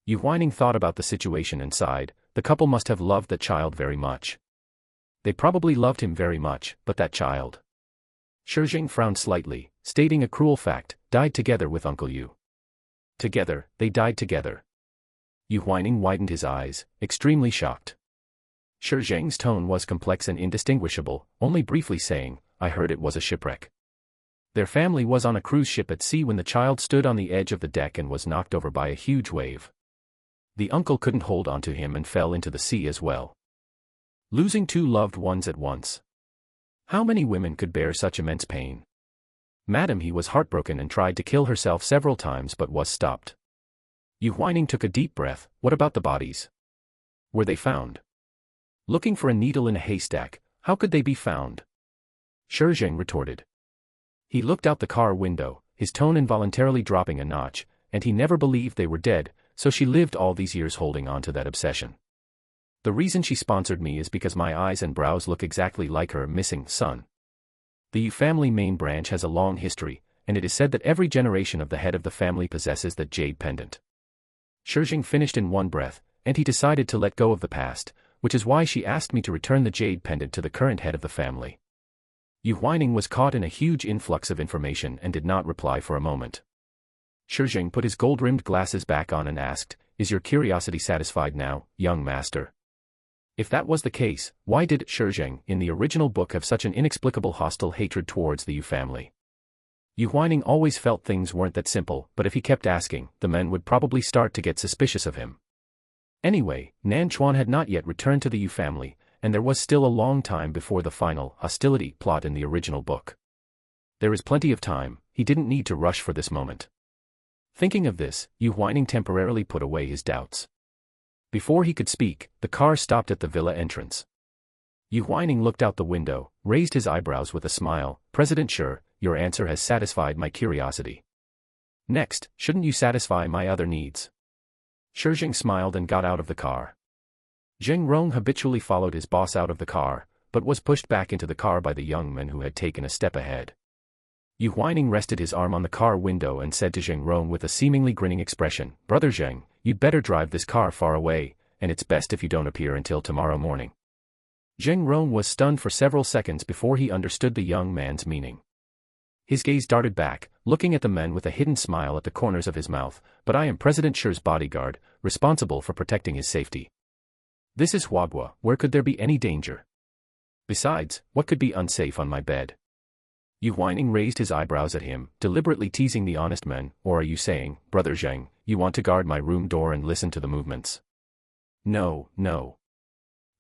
Yu Huaining thought about the situation and sighed. The couple must have loved that child very much. They probably loved him very much, but that child. Shi Zheng frowned slightly, stating a cruel fact, died together with Uncle Yu. Together, they died together. Yu Huaining widened his eyes, extremely shocked. Shi Zheng's tone was complex and indistinguishable, only briefly saying, "I heard it was a shipwreck." Their family was on a cruise ship at sea when the child stood on the edge of the deck and was knocked over by a huge wave. The uncle couldn't hold on to him and fell into the sea as well. Losing two loved ones at once. How many women could bear such immense pain? Madam He was heartbroken and tried to kill herself several times but was stopped. Yu Huaining took a deep breath. "What about the bodies? Were they found?" "Looking for a needle in a haystack, how could they be found?" Shi Zheng retorted. He looked out the car window, his tone involuntarily dropping a notch, and he never believed they were dead, so she lived all these years holding on to that obsession. "The reason she sponsored me is because my eyes and brows look exactly like her missing son." The Yu family main branch has a long history, and it is said that every generation of the head of the family possesses that jade pendant. Shi Zheng finished in one breath, and he decided to let go of the past, which is why she asked me to return the jade pendant to the current head of the family. Yu Huaining was caught in a huge influx of information and did not reply for a moment. Shi Zheng put his gold-rimmed glasses back on and asked, "Is your curiosity satisfied now, young master?" If that was the case, why did Shi Zheng in the original book have such an inexplicable hostile hatred towards the Yu family? Yu Huaining always felt things weren't that simple, but if he kept asking, the men would probably start to get suspicious of him. Anyway, Nan Chuan had not yet returned to the Yu family, and there was still a long time before the final hostility plot in the original book. There is plenty of time, he didn't need to rush for this moment. Thinking of this, Yu Huaining temporarily put away his doubts. Before he could speak, the car stopped at the villa entrance. Yu Huaining looked out the window, raised his eyebrows with a smile. "President Shi, your answer has satisfied my curiosity. Next, shouldn't you satisfy my other needs?" Shi Zheng smiled and got out of the car. Zheng Rong habitually followed his boss out of the car, but was pushed back into the car by the young man who had taken a step ahead. Yu Huaining rested his arm on the car window and said to Zheng Rong with a seemingly grinning expression, "Brother Zheng, you'd better drive this car far away, and it's best if you don't appear until tomorrow morning." Zheng Rong was stunned for several seconds before he understood the young man's meaning. His gaze darted back, looking at the men with a hidden smile at the corners of his mouth. But I am President Shi's bodyguard, responsible for protecting his safety. This is Huagua, where could there be any danger? Besides, what could be unsafe on my bed? Yu Huaining raised his eyebrows at him, deliberately teasing the honest men. Or are you saying, Brother Zheng, you want to guard my room door and listen to the movements? No, no.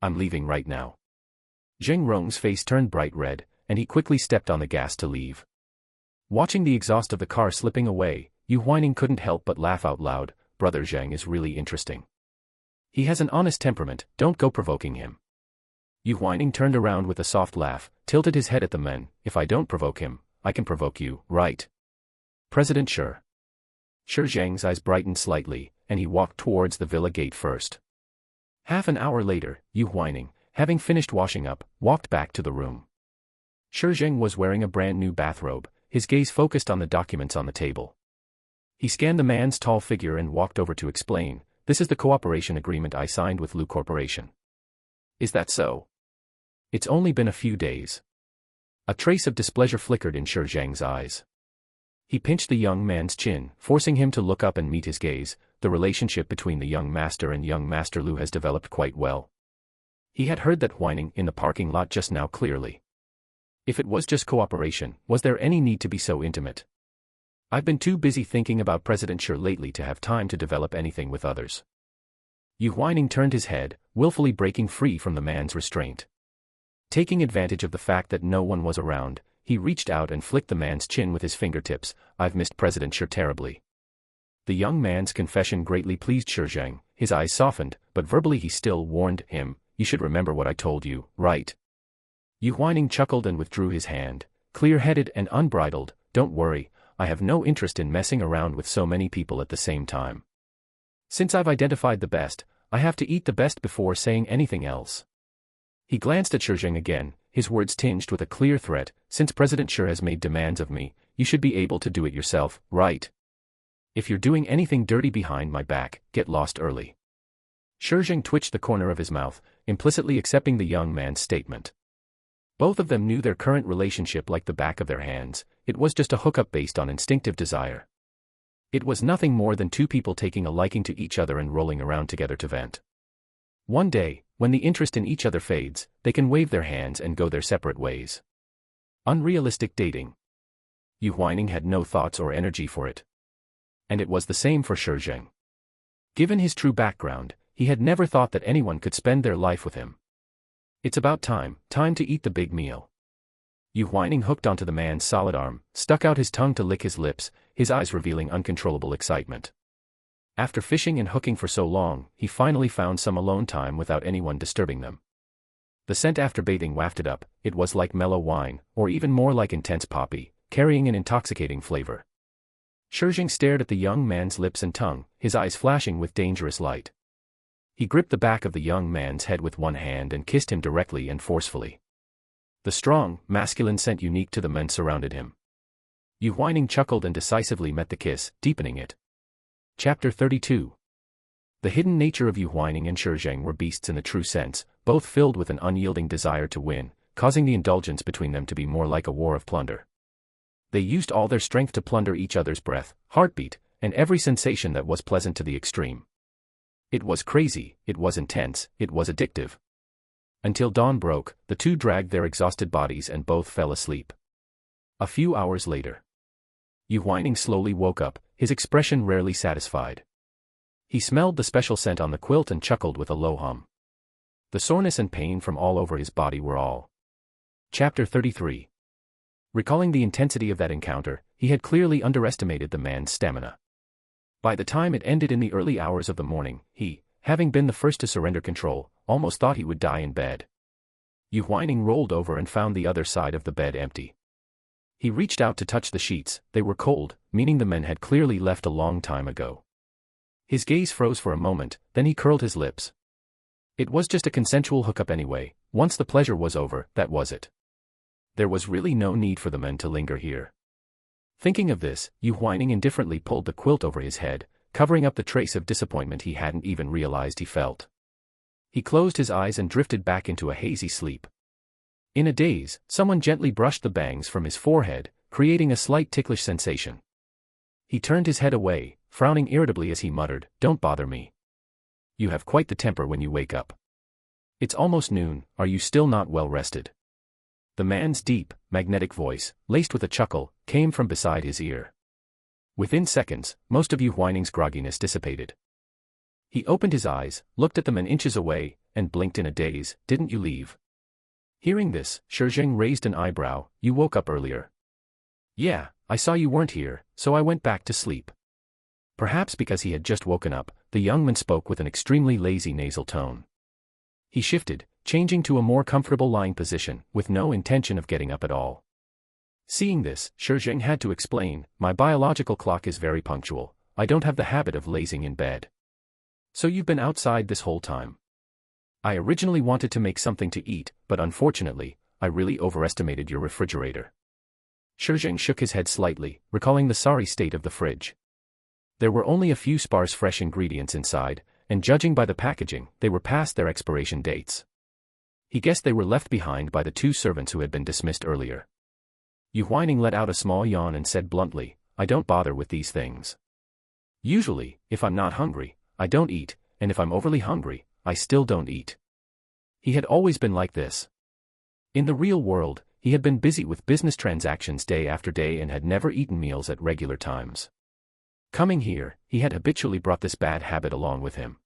I'm leaving right now. Zheng Rong's face turned bright red, and he quickly stepped on the gas to leave. Watching the exhaust of the car slipping away, Yu Huaining couldn't help but laugh out loud. Brother Zheng is really interesting. He has an honest temperament, don't go provoking him. Yu Huaining turned around with a soft laugh, tilted his head at the men. If I don't provoke him, I can provoke you, right? President Shi. Shi Zheng's eyes brightened slightly, and he walked towards the villa gate first. Half an hour later, Yu Huaining, having finished washing up, walked back to the room. Shi Zheng was wearing a brand new bathrobe, his gaze focused on the documents on the table. He scanned the man's tall figure and walked over to explain, this is the cooperation agreement I signed with Lu Corporation. Is that so? It's only been a few days. A trace of displeasure flickered in Shi Zheng's eyes. He pinched the young man's chin, forcing him to look up and meet his gaze. The relationship between the young master and young Master Lu has developed quite well. He had heard that whining in the parking lot just now clearly. If it was just cooperation, was there any need to be so intimate? I've been too busy thinking about President Shi lately to have time to develop anything with others. Yu Huaining turned his head, willfully breaking free from the man's restraint. Taking advantage of the fact that no one was around, he reached out and flicked the man's chin with his fingertips. I've missed President Shi terribly. The young man's confession greatly pleased Shi Zheng. His eyes softened, but verbally he still warned him, you should remember what I told you, right? Yu Huaining chuckled and withdrew his hand, clear-headed and unbridled. Don't worry, I have no interest in messing around with so many people at the same time. Since I've identified the best, I have to eat the best before saying anything else. He glanced at Shi Zheng again, his words tinged with a clear threat. Since President Shi has made demands of me, you should be able to do it yourself, right? If you're doing anything dirty behind my back, get lost early. Shi Zheng twitched the corner of his mouth, implicitly accepting the young man's statement. Both of them knew their current relationship like the back of their hands. It was just a hookup based on instinctive desire. It was nothing more than two people taking a liking to each other and rolling around together to vent. One day, when the interest in each other fades, they can wave their hands and go their separate ways. Unrealistic dating. Yu Huaining had no thoughts or energy for it. And it was the same for Shi Zheng. Given his true background, he had never thought that anyone could spend their life with him. It's about time to eat the big meal. Yu Huaining hooked onto the man's solid arm, stuck out his tongue to lick his lips, his eyes revealing uncontrollable excitement. After fishing and hooking for so long, he finally found some alone time without anyone disturbing them. The scent after bathing wafted up. It was like mellow wine, or even more like intense poppy, carrying an intoxicating flavor. Shi Zheng stared at the young man's lips and tongue, his eyes flashing with dangerous light. He gripped the back of the young man's head with one hand and kissed him directly and forcefully. The strong, masculine scent unique to the men surrounded him. Yu Huaining chuckled and decisively met the kiss, deepening it. Chapter 32. The hidden nature of Yu Huaining and Shi Zheng were beasts in the true sense, both filled with an unyielding desire to win, causing the indulgence between them to be more like a war of plunder. They used all their strength to plunder each other's breath, heartbeat, and every sensation that was pleasant to the extreme. It was crazy, it was intense, it was addictive. Until dawn broke, the two dragged their exhausted bodies and both fell asleep. A few hours later, Yu Huaining slowly woke up, his expression rarely satisfied. He smelled the special scent on the quilt and chuckled with a low hum. The soreness and pain from all over his body were all. Chapter 33. Recalling the intensity of that encounter, he had clearly underestimated the man's stamina. By the time it ended in the early hours of the morning, he, having been the first to surrender control, almost thought he would die in bed. Yu Huaining rolled over and found the other side of the bed empty. He reached out to touch the sheets. They were cold, meaning the men had clearly left a long time ago. His gaze froze for a moment, then he curled his lips. It was just a consensual hookup anyway. Once the pleasure was over, that was it. There was really no need for the men to linger here. Thinking of this, Yu Huaining indifferently pulled the quilt over his head, covering up the trace of disappointment he hadn't even realized he felt. He closed his eyes and drifted back into a hazy sleep. In a daze, someone gently brushed the bangs from his forehead, creating a slight ticklish sensation. He turned his head away, frowning irritably as he muttered, "Don't bother me. You have quite the temper when you wake up. It's almost noon, are you still not well rested?" The man's deep, magnetic voice, laced with a chuckle, came from beside his ear. Within seconds, most of Yu Huaining's grogginess dissipated. He opened his eyes, looked at them an inches away, and blinked in a daze. "Didn't you leave?" Hearing this, Shi Zheng raised an eyebrow. "You woke up earlier." "Yeah, I saw you weren't here, so I went back to sleep." Perhaps because he had just woken up, the young man spoke with an extremely lazy nasal tone. He shifted, changing to a more comfortable lying position, with no intention of getting up at all. Seeing this, Shi Zheng had to explain, "My biological clock is very punctual. I don't have the habit of lazing in bed." "So you've been outside this whole time?" "I originally wanted to make something to eat, but unfortunately, I really overestimated your refrigerator." Shi Zheng shook his head slightly, recalling the sorry state of the fridge. There were only a few sparse fresh ingredients inside, and judging by the packaging, they were past their expiration dates. He guessed they were left behind by the two servants who had been dismissed earlier. Yu Huaining let out a small yawn and said bluntly, "I don't bother with these things. Usually, if I'm not hungry, I don't eat, and if I'm overly hungry, I still don't eat." He had always been like this. In the real world, he had been busy with business transactions day after day and had never eaten meals at regular times. Coming here, he had habitually brought this bad habit along with him.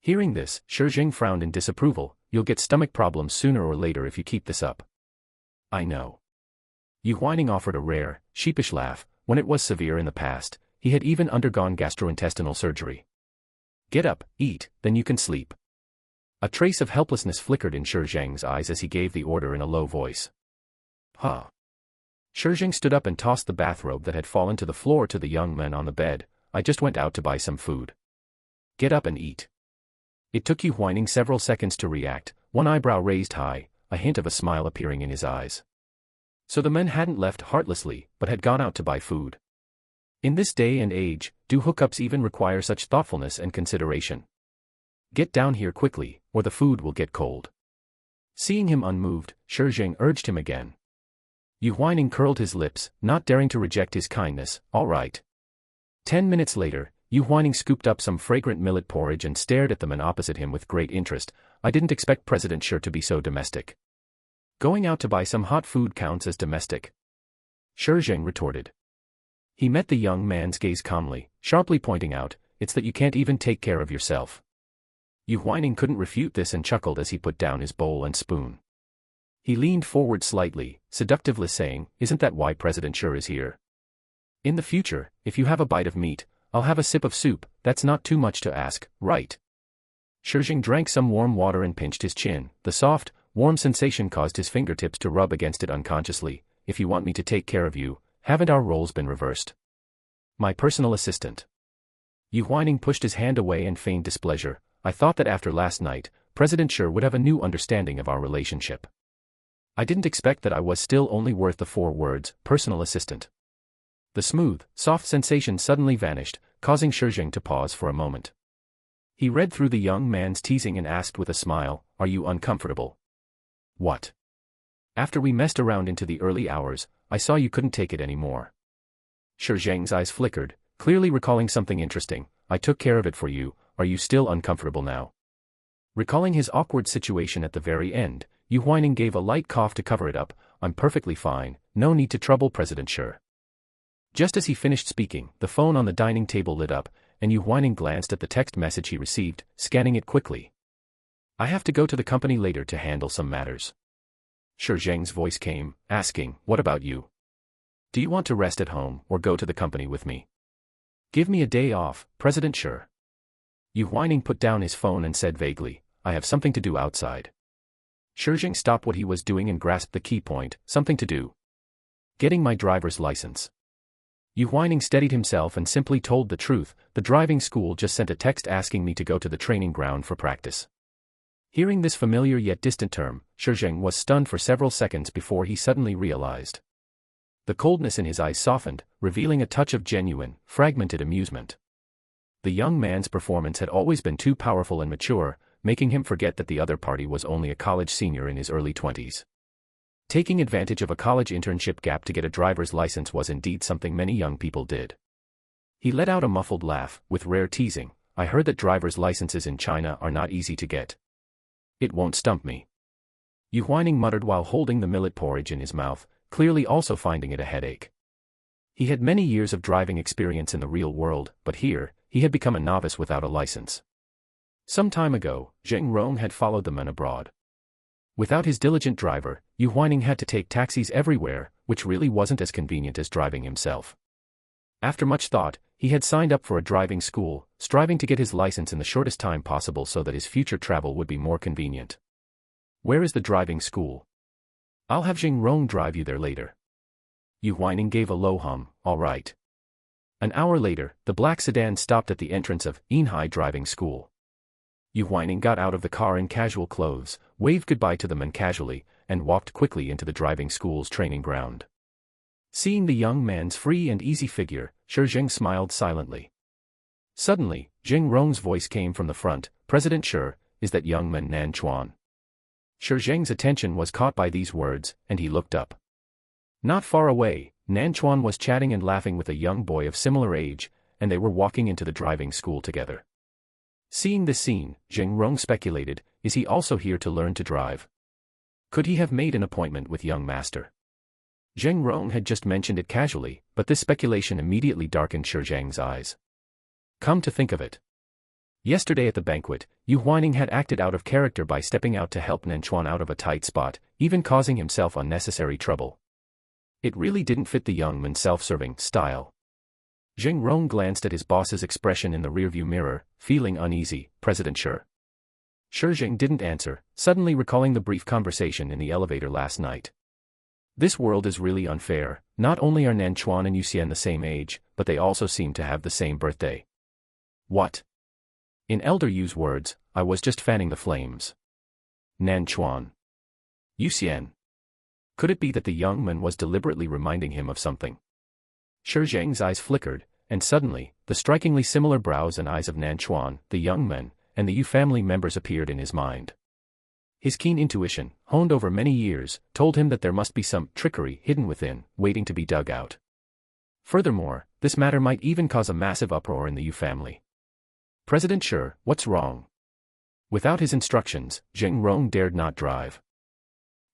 Hearing this, Shi Zheng frowned in disapproval. "You'll get stomach problems sooner or later if you keep this up." "I know." Yu Huaining offered a rare, sheepish laugh. When it was severe in the past, he had even undergone gastrointestinal surgery. "Get up, eat, then you can sleep." A trace of helplessness flickered in Shi Zheng's eyes as he gave the order in a low voice. "Huh." Shi Zheng stood up and tossed the bathrobe that had fallen to the floor to the young man on the bed. "I just went out to buy some food. Get up and eat." It took Yu Huaining several seconds to react, one eyebrow raised high, a hint of a smile appearing in his eyes. So the men hadn't left heartlessly, but had gone out to buy food. In this day and age, do hookups even require such thoughtfulness and consideration? "Get down here quickly, or the food will get cold." Seeing him unmoved, Shi Zheng urged him again. Yu Huaining curled his lips, not daring to reject his kindness. "All right." 10 minutes later, Yu Huaining scooped up some fragrant millet porridge and stared at the man opposite him with great interest. "I didn't expect President Shi to be so domestic." "Going out to buy some hot food counts as domestic?" Shi Zheng retorted. He met the young man's gaze calmly, sharply pointing out, "It's that you can't even take care of yourself." Yu Huaining couldn't refute this and chuckled as he put down his bowl and spoon. He leaned forward slightly, seductively saying, "Isn't that why President Shi is here? In the future, if you have a bite of meat, I'll have a sip of soup. That's not too much to ask, right?" Shi Zheng drank some warm water and pinched his chin. The soft, warm sensation caused his fingertips to rub against it unconsciously. "If you want me to take care of you, haven't our roles been reversed? My personal assistant." Yu Huaining pushed his hand away and feigned displeasure. "I thought that after last night, President Shi would have a new understanding of our relationship. I didn't expect that I was still only worth the 4 words, personal assistant." The smooth, soft sensation suddenly vanished, causing Shi Zheng to pause for a moment. He read through the young man's teasing and asked with a smile, "Are you uncomfortable?" "What?" "After we messed around into the early hours, I saw you couldn't take it anymore." Shi Zheng's eyes flickered, clearly recalling something interesting. "I took care of it for you, are you still uncomfortable now?" Recalling his awkward situation at the very end, Yu Huaining gave a light cough to cover it up. "I'm perfectly fine, no need to trouble President Shi." Just as he finished speaking, the phone on the dining table lit up, and Yu Huaining glanced at the text message he received, scanning it quickly. "I have to go to the company later to handle some matters." Shi Zheng's voice came, asking, "What about you? Do you want to rest at home or go to the company with me?" "Give me a day off, President Shi." Yu Huaining put down his phone and said vaguely, "I have something to do outside." Shi Zheng stopped what he was doing and grasped the key point. "Something to do?" "Getting my driver's license." Yu Huaining steadied himself and simply told the truth. "The driving school just sent a text asking me to go to the training ground for practice." Hearing this familiar yet distant term, Shi Zheng was stunned for several seconds before he suddenly realized. The coldness in his eyes softened, revealing a touch of genuine, fragmented amusement. The young man's performance had always been too powerful and mature, making him forget that the other party was only a college senior in his early 20s. Taking advantage of a college internship gap to get a driver's license was indeed something many young people did. He let out a muffled laugh, with rare teasing. I heard that driver's licenses in China are not easy to get. It won't stump me. Yu Huaining muttered while holding the millet porridge in his mouth, clearly also finding it a headache. He had many years of driving experience in the real world, but here, he had become a novice without a license. Some time ago, Zheng Rong had followed the men abroad. Without his diligent driver, Yu Huaining had to take taxis everywhere, which really wasn't as convenient as driving himself. After much thought, he had signed up for a driving school, striving to get his license in the shortest time possible so that his future travel would be more convenient. Where is the driving school? I'll have Zheng Rong drive you there later. Yu Huaining gave a low hum, all right. An hour later, the black sedan stopped at the entrance of Enhai Driving School. Yu Huaining got out of the car in casual clothes, waved goodbye to the men casually, and walked quickly into the driving school's training ground. Seeing the young man's free and easy figure, Shi Zheng smiled silently. Suddenly, Zheng Rong's voice came from the front, President Shi, is that young man Nan Chuan? Shi Zheng's attention was caught by these words, and he looked up. Not far away, Nan Chuan was chatting and laughing with a young boy of similar age, and they were walking into the driving school together. Seeing this scene, Zheng Rong speculated, is he also here to learn to drive? Could he have made an appointment with young master? Zheng Rong had just mentioned it casually, but this speculation immediately darkened Shi Zheng's eyes. Come to think of it. Yesterday at the banquet, Yu Huaining had acted out of character by stepping out to help Nan Chuan out of a tight spot, even causing himself unnecessary trouble. It really didn't fit the young man's self-serving style. Zheng Rong glanced at his boss's expression in the rearview mirror, feeling uneasy. President Shi. Shi Zheng didn't answer, suddenly recalling the brief conversation in the elevator last night. This world is really unfair. Not only are Nan Chuan and Yu Xian the same age, but they also seem to have the same birthday. What? In Elder Yu's words, I was just fanning the flames. Nan Chuan. Yu Xian. Could it be that the young man was deliberately reminding him of something? Shi Zheng's eyes flickered, and suddenly, the strikingly similar brows and eyes of Nan Chuan, the young man, and the Yu family members appeared in his mind. His keen intuition, honed over many years, told him that there must be some trickery hidden within, waiting to be dug out. Furthermore, this matter might even cause a massive uproar in the Yu family. President Shi, what's wrong? Without his instructions, Zheng Rong dared not drive.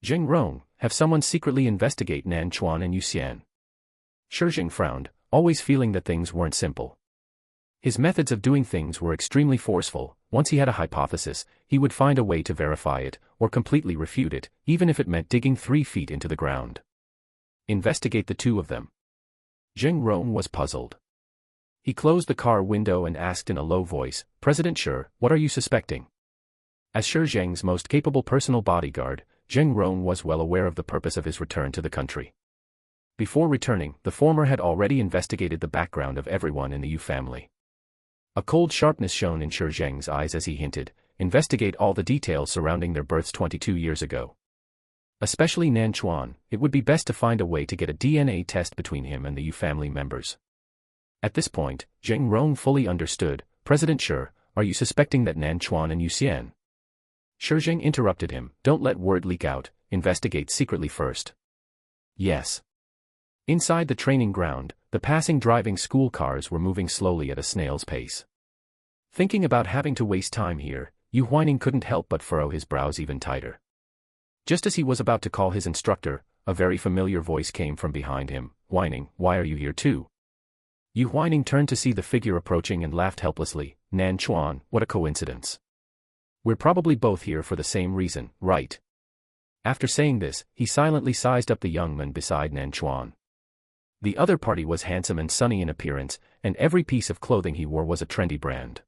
Zheng Rong, have someone secretly investigate Nan Chuan and Yu Xian. Shi Zheng frowned, always feeling that things weren't simple. His methods of doing things were extremely forceful. Once he had a hypothesis, he would find a way to verify it, or completely refute it, even if it meant digging 3 feet into the ground. Investigate the two of them. Zheng Rong was puzzled. He closed the car window and asked in a low voice, President Shi, what are you suspecting? As Shi Zheng's most capable personal bodyguard, Zheng Rong was well aware of the purpose of his return to the country. Before returning, the former had already investigated the background of everyone in the Yu family. A cold sharpness shone in Shi Zheng's eyes as he hinted, investigate all the details surrounding their births 22 years ago. Especially Nan Chuan, it would be best to find a way to get a DNA test between him and the Yu family members. At this point, Zheng Rong fully understood, President Shi, are you suspecting that Nan Chuan and Yu Xian? Shi Zheng interrupted him, don't let word leak out, investigate secretly first. Yes. Inside the training ground, the passing driving school cars were moving slowly at a snail's pace. Thinking about having to waste time here, Yu Huaining couldn't help but furrow his brows even tighter. Just as he was about to call his instructor, a very familiar voice came from behind him, Huaining, why are you here too? Yu Huaining turned to see the figure approaching and laughed helplessly, Nan Chuan, what a coincidence. We're probably both here for the same reason, right? After saying this, he silently sized up the young man beside Nan Chuan. The other party was handsome and sunny in appearance, and every piece of clothing he wore was a trendy brand.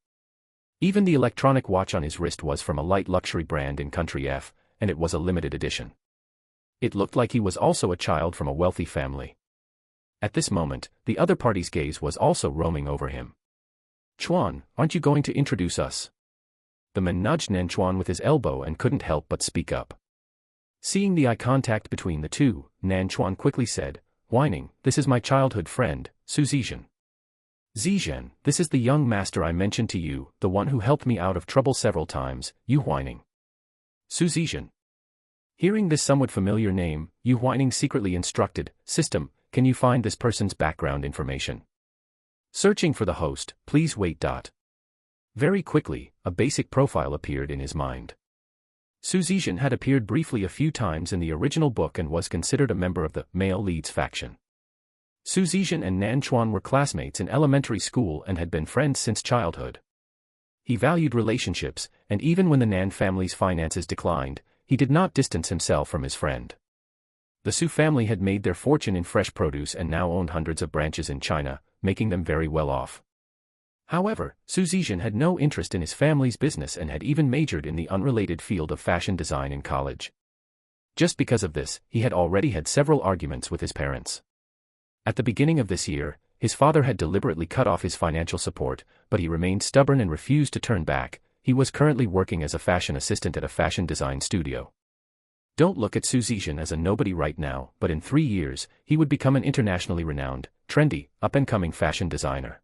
Even the electronic watch on his wrist was from a light luxury brand in Country F, and it was a limited edition. It looked like he was also a child from a wealthy family. At this moment, the other party's gaze was also roaming over him. Chuan, aren't you going to introduce us? The man nudged Nan Chuan with his elbow and couldn't help but speak up. Seeing the eye contact between the two, Nan Chuan quickly said, Huaining, this is my childhood friend, Shi Zheng. Zheng, this is the young master I mentioned to you, the one who helped me out of trouble several times, Yu Huaining. Shi Zheng. Hearing this somewhat familiar name, Yu Huaining secretly instructed, "System, can you find this person's background information? Searching for the host, please wait. Very quickly, a basic profile appeared in his mind. Shi Zheng had appeared briefly a few times in the original book and was considered a member of the male leads faction. Shi Zheng and Nan Chuan were classmates in elementary school and had been friends since childhood. He valued relationships, and even when the Nan family's finances declined, he did not distance himself from his friend. The Su family had made their fortune in fresh produce and now owned hundreds of branches in China, making them very well off. However, Shi Zheng had no interest in his family's business and had even majored in the unrelated field of fashion design in college. Just because of this, he had already had several arguments with his parents. At the beginning of this year, his father had deliberately cut off his financial support, but he remained stubborn and refused to turn back. He was currently working as a fashion assistant at a fashion design studio. Don't look at Shi Zheng as a nobody right now, but in 3 years, he would become an internationally renowned, trendy, up-and-coming fashion designer.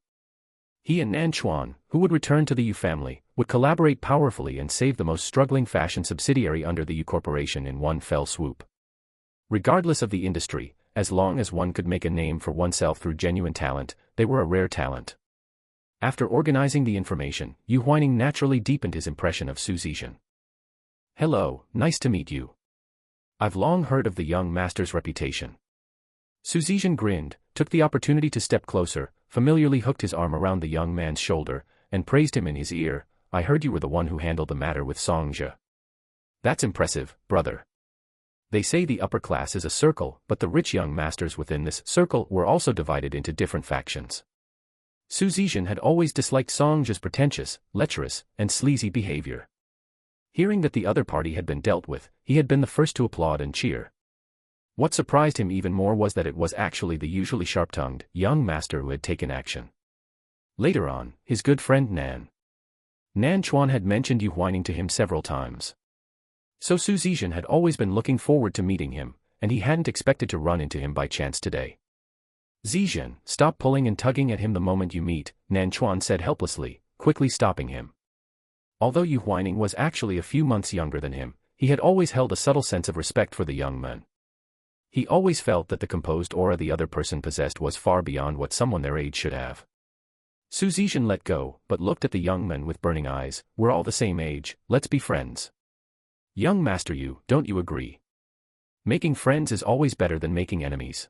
He and Nan Chuan, who would return to the Yu family, would collaborate powerfully and save the most struggling fashion subsidiary under the Yu Corporation in one fell swoop. Regardless of the industry, as long as one could make a name for oneself through genuine talent, they were a rare talent. After organizing the information, Yu Huaining naturally deepened his impression of Shi Zheng. "Hello, nice to meet you. I've long heard of the young master's reputation." Shi Zheng grinned, took the opportunity to step closer, familiarly hooked his arm around the young man's shoulder, and praised him in his ear. "I heard you were the one who handled the matter with Songjia. That's impressive, brother. They say the upper class is a circle, but the rich young masters within this circle were also divided into different factions." Shi Zheng had always disliked Songjia's pretentious, lecherous, and sleazy behavior. Hearing that the other party had been dealt with, he had been the first to applaud and cheer. What surprised him even more was that it was actually the usually sharp-tongued, young master who had taken action. Later on, his good friend Nan Chuan had mentioned Yu Huaining to him several times. So Shi Zheng had always been looking forward to meeting him, and he hadn't expected to run into him by chance today. "Zheng, stop pulling and tugging at him the moment you meet," Nan Chuan said helplessly, quickly stopping him. Although Yu Huaining was actually a few months younger than him, he had always held a subtle sense of respect for the young man. He always felt that the composed aura the other person possessed was far beyond what someone their age should have. Shi Zheng let go, but looked at the young man with burning eyes. "We're all the same age, let's be friends. Young master Yu, don't you agree? Making friends is always better than making enemies."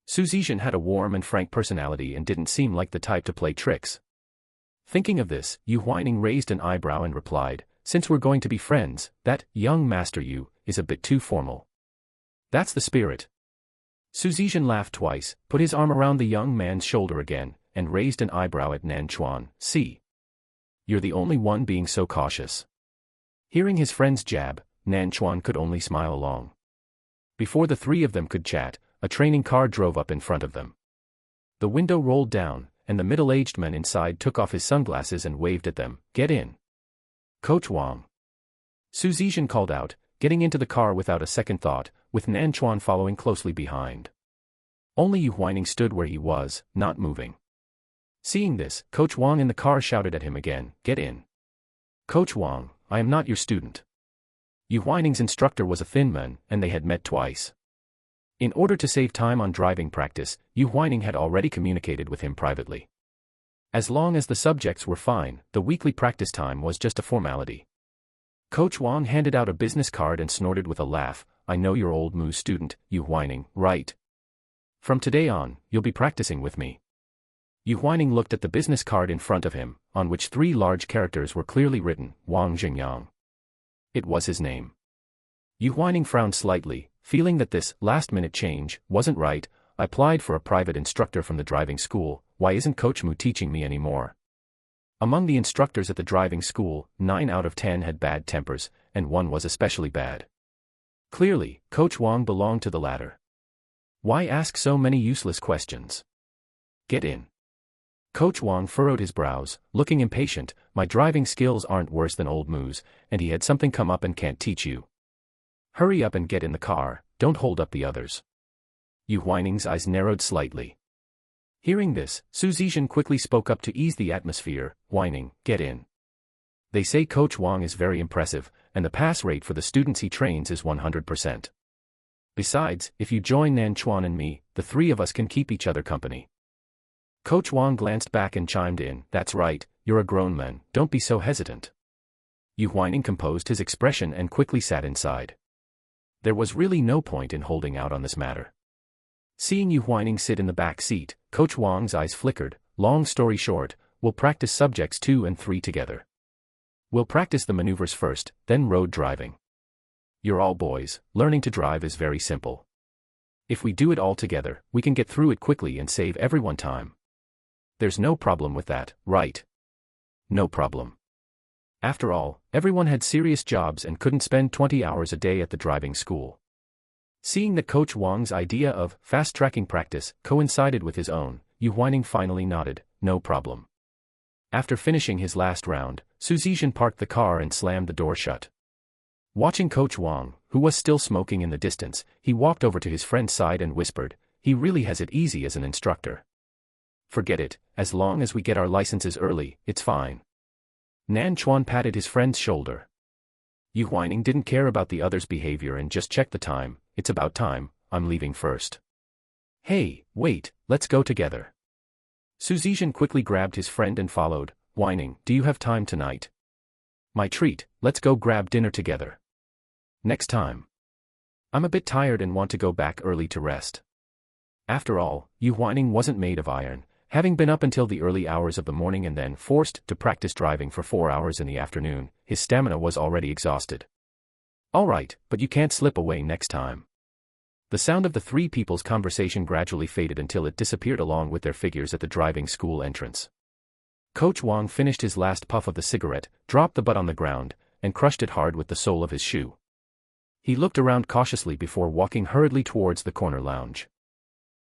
Shi Zheng had a warm and frank personality and didn't seem like the type to play tricks. Thinking of this, Yu Huaining raised an eyebrow and replied, "Since we're going to be friends, that, young master Yu, is a bit too formal." "That's the spirit." Shi Zheng laughed twice, put his arm around the young man's shoulder again, and raised an eyebrow at Nan Chuan. "See? You're the only one being so cautious." Hearing his friend's jab, Nan Chuan could only smile along. Before the three of them could chat, a training car drove up in front of them. The window rolled down, and the middle-aged man inside took off his sunglasses and waved at them. "Get in. Coach Wang." Shi Zheng called out, getting into the car without a second thought, with Nan Chuan following closely behind. Only Yu Huaining stood where he was, not moving. Seeing this, Coach Wang in the car shouted at him again, "Get in. Coach Wang, I am not your student." Yu Huaining's instructor was a thin man, and they had met twice. In order to save time on driving practice, Yu Huaining had already communicated with him privately. As long as the subjects were fine, the weekly practice time was just a formality. Coach Wang handed out a business card and snorted with a laugh. "I know your old Mu student, Yu Huaining, right? From today on, you'll be practicing with me." Yu Huaining looked at the business card in front of him, on which 3 large characters were clearly written, Wang Xingyang. It was his name. Yu Huaining frowned slightly, feeling that this last-minute change wasn't right. "I applied for a private instructor from the driving school. Why isn't Coach Mu teaching me anymore?" Among the instructors at the driving school, 9 out of 10 had bad tempers, and one was especially bad. Clearly, Coach Wang belonged to the latter. Why ask so many useless questions? Get in. Coach Wang furrowed his brows, looking impatient. "My driving skills aren't worse than old Mu's, and he had something come up and can't teach you. Hurry up and get in the car, don't hold up the others." Yu Huaining's eyes narrowed slightly. Hearing this, Shi Zheng quickly spoke up to ease the atmosphere. "Huaining, get in. They say Coach Wang is very impressive, and the pass rate for the students he trains is 100%. Besides, if you join Nan Chuan and me, the three of us can keep each other company. Coach Wang glanced back and chimed in, "That's right, you're a grown man, don't be so hesitant." Yu Huaining composed his expression and quickly sat inside. There was really no point in holding out on this matter. Seeing Yu Huaining sit in the back seat, Coach Wang's eyes flickered. Long story short, we'll practice subjects 2 and 3 together. We'll practice the maneuvers first, then road driving. You're all boys, learning to drive is very simple. If we do it all together, we can get through it quickly and save everyone time. There's no problem with that, right? No problem. After all, everyone had serious jobs and couldn't spend 20 hours a day at the driving school. Seeing that Coach Wang's idea of fast-tracking practice coincided with his own, Yu Huaining finally nodded, "No problem." After finishing his last round, Shi Zheng parked the car and slammed the door shut. Watching Coach Wang, who was still smoking in the distance, he walked over to his friend's side and whispered, "He really has it easy as an instructor. Forget it, as long as we get our licenses early, it's fine." Nan Chuan patted his friend's shoulder. Yu Huaining didn't care about the other's behavior and just checked the time. "It's about time, I'm leaving first." "Hey, wait, let's go together." Shi Zheng quickly grabbed his friend and followed. "Huaining, do you have time tonight?" "My treat, let's go grab dinner together." "Next time. I'm a bit tired and want to go back early to rest." After all, Yu Huaining wasn't made of iron, having been up until the early hours of the morning and then forced to practice driving for 4 hours in the afternoon. His stamina was already exhausted. "All right, but you can't slip away next time." The sound of the three people's conversation gradually faded until it disappeared along with their figures at the driving school entrance. Coach Wang finished his last puff of the cigarette, dropped the butt on the ground, and crushed it hard with the sole of his shoe. He looked around cautiously before walking hurriedly towards the corner lounge.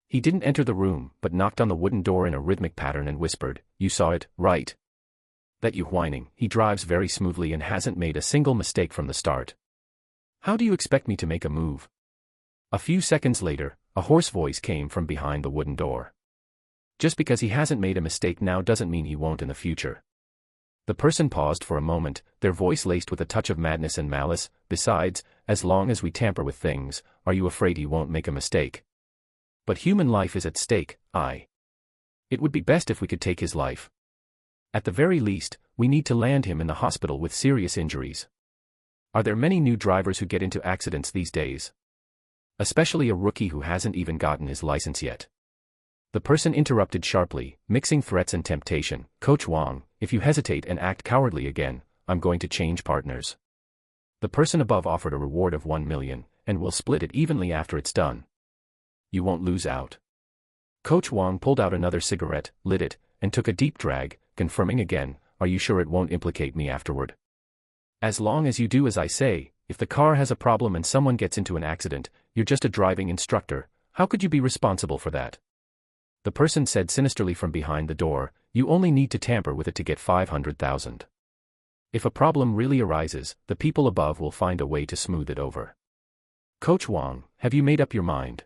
He didn't enter the room, but knocked on the wooden door in a rhythmic pattern and whispered, "You saw it, right? That Yu Huaining, he drives very smoothly and hasn't made a single mistake from the start. How do you expect me to make a move?" A few seconds later, a hoarse voice came from behind the wooden door. "Just because he hasn't made a mistake now doesn't mean he won't in the future." The person paused for a moment, their voice laced with a touch of madness and malice. "Besides, as long as we tamper with things, are you afraid he won't make a mistake? But human life is at stake, It would be best if we could take his life. At the very least, we need to land him in the hospital with serious injuries. Are there many new drivers who get into accidents these days? Especially a rookie who hasn't even gotten his license yet." The person interrupted sharply, mixing threats and temptation. "Coach Wang, if you hesitate and act cowardly again, I'm going to change partners." The person above offered a reward of 1 million, and we'll split it evenly after it's done. "You won't lose out." Coach Wang pulled out another cigarette, lit it, and took a deep drag, confirming again, "Are you sure it won't implicate me afterward?" "As long as you do as I say. If the car has a problem and someone gets into an accident, you're just a driving instructor, how could you be responsible for that?" The person said sinisterly from behind the door, "You only need to tamper with it to get 500,000. If a problem really arises, the people above will find a way to smooth it over." "Coach Wang, have you made up your mind?"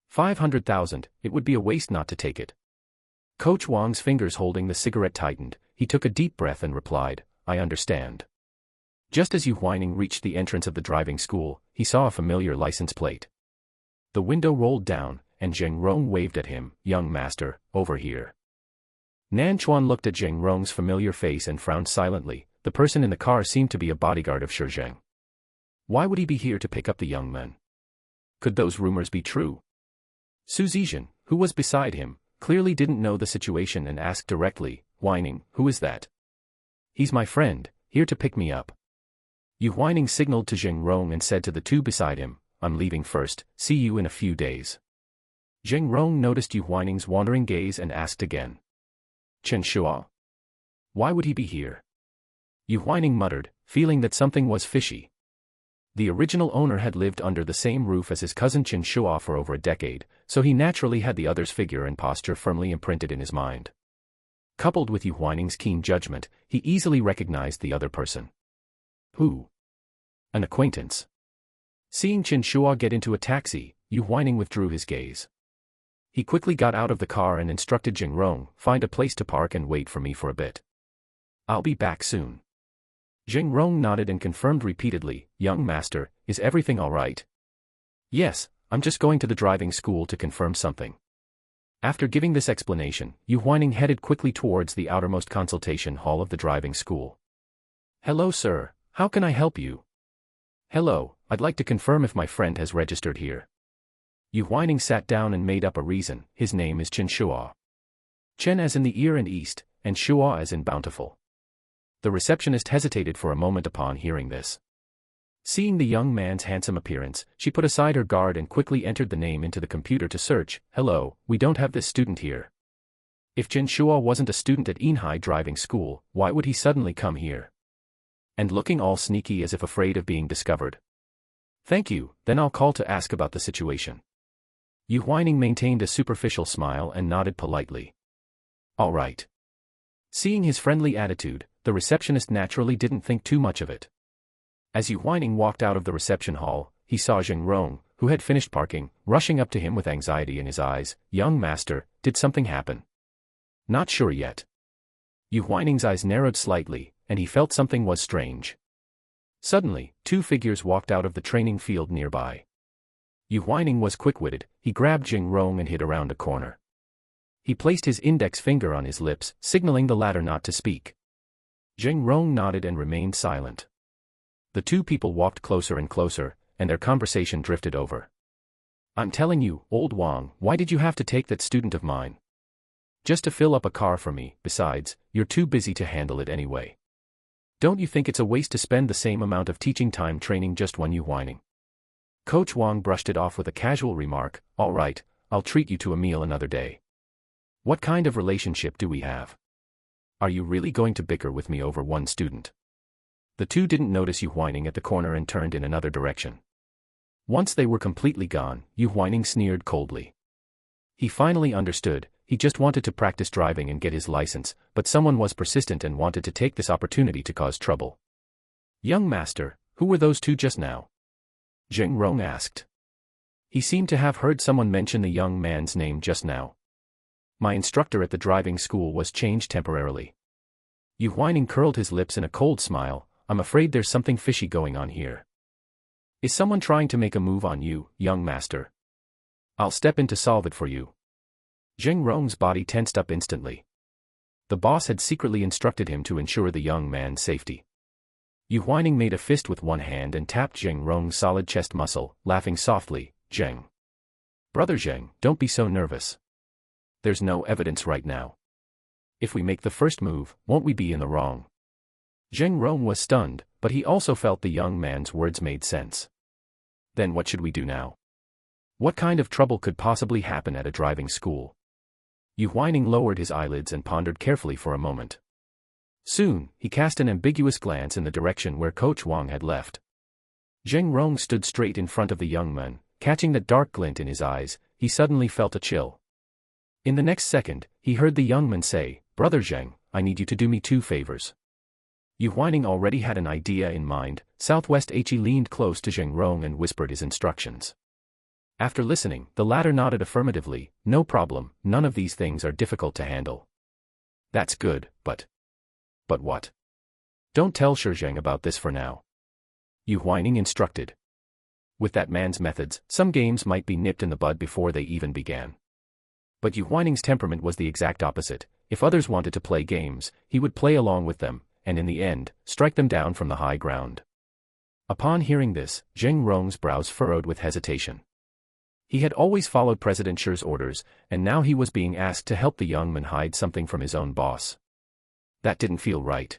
500,000, it would be a waste not to take it." Coach Wang's fingers holding the cigarette tightened, he took a deep breath and replied, "I understand." Just as Yu Huaining reached the entrance of the driving school, he saw a familiar license plate. The window rolled down, and Zheng Rong waved at him, "Young master, over here." Nan Chuan looked at Zheng Rong's familiar face and frowned silently. The person in the car seemed to be a bodyguard of Shi Zheng. Why would he be here to pick up the young man? Could those rumors be true? Shi Zheng, who was beside him, clearly didn't know the situation and asked directly, "Huaining, who is that?" "He's my friend, here to pick me up." Yu Huaining signaled to Zheng Rong and said to the two beside him, "I'm leaving first, see you in a few days." Zheng Rong noticed Yu Huaining's wandering gaze and asked again, "Chen Shua? Why would he be here?" Yu Huaining muttered, feeling that something was fishy. The original owner had lived under the same roof as his cousin Chen Shua for over a decade, so he naturally had the other's figure and posture firmly imprinted in his mind. Coupled with Yu Huaining's keen judgment, he easily recognized the other person. Who? An acquaintance. Seeing Chen Shua get into a taxi, Yu Huaining withdrew his gaze. He quickly got out of the car and instructed Zheng Rong, "Find a place to park and wait for me for a bit. I'll be back soon." Zheng Rong nodded and confirmed repeatedly, "Young master, is everything all right?" "Yes, I'm just going to the driving school to confirm something." After giving this explanation, Yu Huaining headed quickly towards the outermost consultation hall of the driving school. "Hello sir, how can I help you?" "Hello, I'd like to confirm if my friend has registered here." Yu Huaining sat down and made up a reason. His name is Chen Shua. Chen as in the ear and east, and Shua as in bountiful. The receptionist hesitated for a moment upon hearing this. Seeing the young man's handsome appearance, she put aside her guard and quickly entered the name into the computer to search. "Hello, we don't have this student here." If Chen Shua wasn't a student at Enhai driving school, why would he suddenly come here? And looking all sneaky as if afraid of being discovered. "Thank you, then I'll call to ask about the situation." Yu Huaining maintained a superficial smile and nodded politely. "All right." Seeing his friendly attitude, the receptionist naturally didn't think too much of it. As Yu Huaining walked out of the reception hall, he saw Zheng Rong, who had finished parking, rushing up to him with anxiety in his eyes. "Young master, did something happen?" "Not sure yet." Yu Huaining's eyes narrowed slightly, and he felt something was strange. Suddenly, two figures walked out of the training field nearby. Yu Huaining was quick-witted. He grabbed Zheng Rong and hid around a corner. He placed his index finger on his lips, signaling the latter not to speak. Zheng Rong nodded and remained silent. The two people walked closer and closer, and their conversation drifted over. "I'm telling you, old Wang, why did you have to take that student of mine? Just to fill up a car for me. Besides, you're too busy to handle it anyway. Don't you think it's a waste to spend the same amount of teaching time training just one?" Yu Huaining. Coach Wang brushed it off with a casual remark. "All right, I'll treat you to a meal another day. What kind of relationship do we have? Are you really going to bicker with me over one student?" The two didn't notice Yu Huaining at the corner and turned in another direction. Once they were completely gone, Yu Huaining sneered coldly. He finally understood. He just wanted to practice driving and get his license, but someone was persistent and wanted to take this opportunity to cause trouble. "Young master, who were those two just now?" Zheng Rong asked. He seemed to have heard someone mention the young man's name just now. "My instructor at the driving school was changed temporarily." Yu Huaining curled his lips in a cold smile. "I'm afraid there's something fishy going on here. Is someone trying to make a move on you, young master? I'll step in to solve it for you." Zheng Rong's body tensed up instantly. The boss had secretly instructed him to ensure the young man's safety. Yu Huaining made a fist with one hand and tapped Zheng Rong's solid chest muscle, laughing softly. "Zheng. Brother Zheng, don't be so nervous. There's no evidence right now. If we make the first move, won't we be in the wrong?" Zheng Rong was stunned, but he also felt the young man's words made sense. "Then what should we do now? What kind of trouble could possibly happen at a driving school?" Yu Huaining lowered his eyelids and pondered carefully for a moment. Soon, he cast an ambiguous glance in the direction where Coach Wang had left. Zheng Rong stood straight in front of the young man. Catching the dark glint in his eyes, he suddenly felt a chill. In the next second, he heard the young man say, "Brother Zheng, I need you to do me two favors." Yu Huaining already had an idea in mind. Southwest He leaned close to Zheng Rong and whispered his instructions. After listening, the latter nodded affirmatively. "No problem, none of these things are difficult to handle." "That's good, but..." "But what?" "Don't tell Shi Zheng about this for now," Yu Huaining instructed. With that man's methods, some games might be nipped in the bud before they even began. But Yu Huaining's temperament was the exact opposite. If others wanted to play games, he would play along with them, and in the end, strike them down from the high ground. Upon hearing this, Zheng Rong's brows furrowed with hesitation. He had always followed President Shi's orders, and now he was being asked to help the young man hide something from his own boss. That didn't feel right.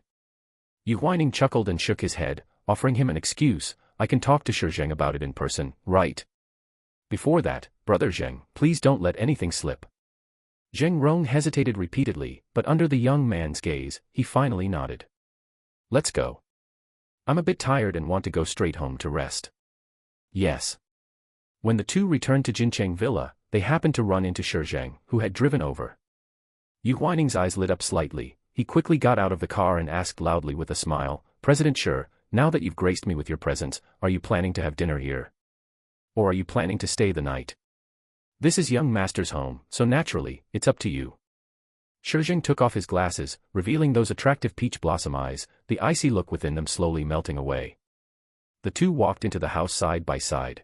Yu Huaining chuckled and shook his head, offering him an excuse. "I can talk to Shi Zheng about it in person, right? Before that, Brother Zheng, please don't let anything slip." Zheng Rong hesitated repeatedly, but under the young man's gaze, he finally nodded. "Let's go. I'm a bit tired and want to go straight home to rest." "Yes." When the two returned to Jincheng Villa, they happened to run into Shi Zheng, who had driven over. Yu Huaining's eyes lit up slightly. He quickly got out of the car and asked loudly with a smile, "President Shi, now that you've graced me with your presence, are you planning to have dinner here? Or are you planning to stay the night? This is young master's home, so naturally, it's up to you." Shi Zheng took off his glasses, revealing those attractive peach blossom eyes, the icy look within them slowly melting away. The two walked into the house side by side.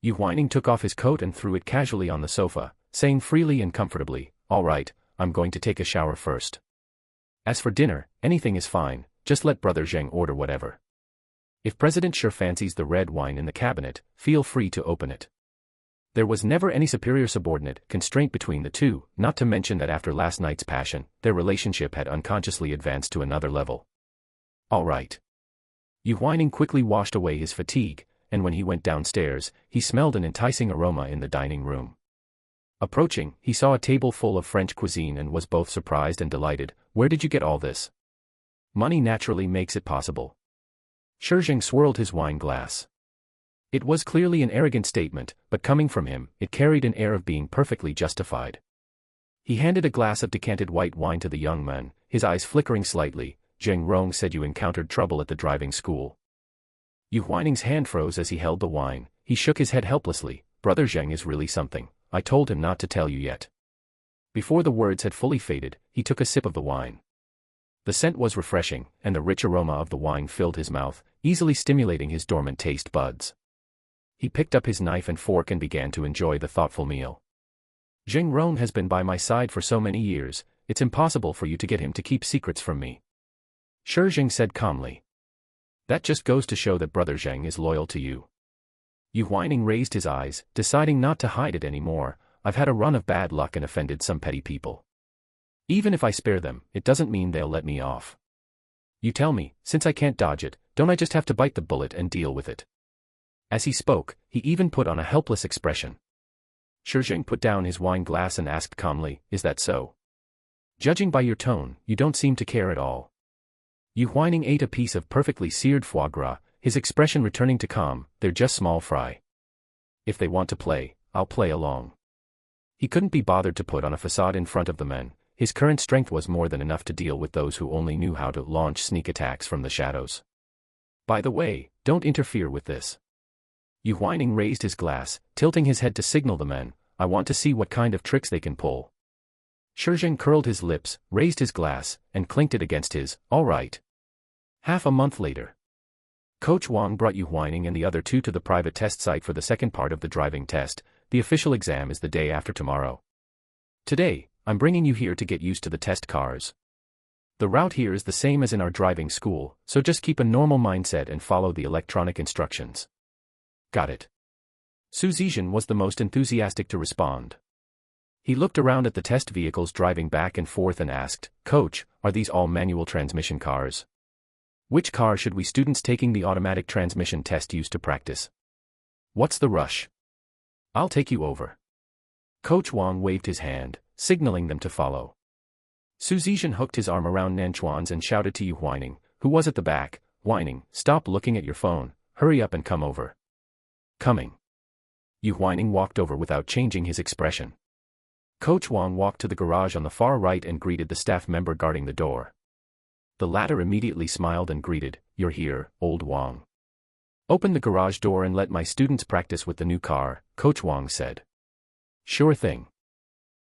Yu Huaining took off his coat and threw it casually on the sofa, saying freely and comfortably, "All right, I'm going to take a shower first. As for dinner, anything is fine, just let Brother Zheng order whatever. If President Shi fancies the red wine in the cabinet, feel free to open it." There was never any superior-subordinate constraint between the two, not to mention that after last night's passion, their relationship had unconsciously advanced to another level. All right. Yu Huaining quickly washed away his fatigue, and when he went downstairs, he smelled an enticing aroma in the dining room. Approaching, he saw a table full of French cuisine and was both surprised and delighted. "Where did you get all this?" "Money naturally makes it possible." Shi Zheng swirled his wine glass. It was clearly an arrogant statement, but coming from him, it carried an air of being perfectly justified. He handed a glass of decanted white wine to the young man, his eyes flickering slightly. "Zheng Rong said you encountered trouble at the driving school." Yu Huaining's hand froze as he held the wine. He shook his head helplessly. "Brother Zheng is really something. I told him not to tell you yet." Before the words had fully faded, he took a sip of the wine. The scent was refreshing, and the rich aroma of the wine filled his mouth, easily stimulating his dormant taste buds. He picked up his knife and fork and began to enjoy the thoughtful meal. "Zheng Rong has been by my side for so many years, it's impossible for you to get him to keep secrets from me," Shi Zheng said calmly. "That just goes to show that Brother Zheng is loyal to you." Yu Huaining raised his eyes, deciding not to hide it anymore. "I've had a run of bad luck and offended some petty people. Even if I spare them, it doesn't mean they'll let me off. You tell me, since I can't dodge it, don't I just have to bite the bullet and deal with it?" As he spoke, he even put on a helpless expression. Shi Zheng put down his wine glass and asked calmly, "Is that so? Judging by your tone, you don't seem to care at all." Yu Huaining ate a piece of perfectly seared foie gras, his expression returning to calm. "They're just small fry. If they want to play, I'll play along." He couldn't be bothered to put on a facade in front of the men. His current strength was more than enough to deal with those who only knew how to launch sneak attacks from the shadows. "By the way, don't interfere with this." Yu Huaining raised his glass, tilting his head to signal the men, "I want to see what kind of tricks they can pull." Shi Zheng curled his lips, raised his glass, and clinked it against his. "All right." Half a month later, Coach Wang brought Yu Huaining and the other two to the private test site for the second part of the driving test. The official exam is the day after tomorrow. "Today, I'm bringing you here to get used to the test cars. The route here is the same as in our driving school, so just keep a normal mindset and follow the electronic instructions." "Got it." Shi Zheng was the most enthusiastic to respond. He looked around at the test vehicles driving back and forth and asked, "Coach, are these all manual transmission cars? Which car should we students taking the automatic transmission test use to practice? What's the rush? I'll take you over." Coach Wang waved his hand, signaling them to follow. Shi Zheng hooked his arm around Nanchuan's and shouted to Yu Huaining, who was at the back, "Huaining, stop looking at your phone, hurry up and come over." "Coming." Yu Huaining walked over without changing his expression. Coach Wang walked to the garage on the far right and greeted the staff member guarding the door. The latter immediately smiled and greeted, "You're here, old Wang. Open the garage door and let my students practice with the new car," Coach Wang said. "Sure thing."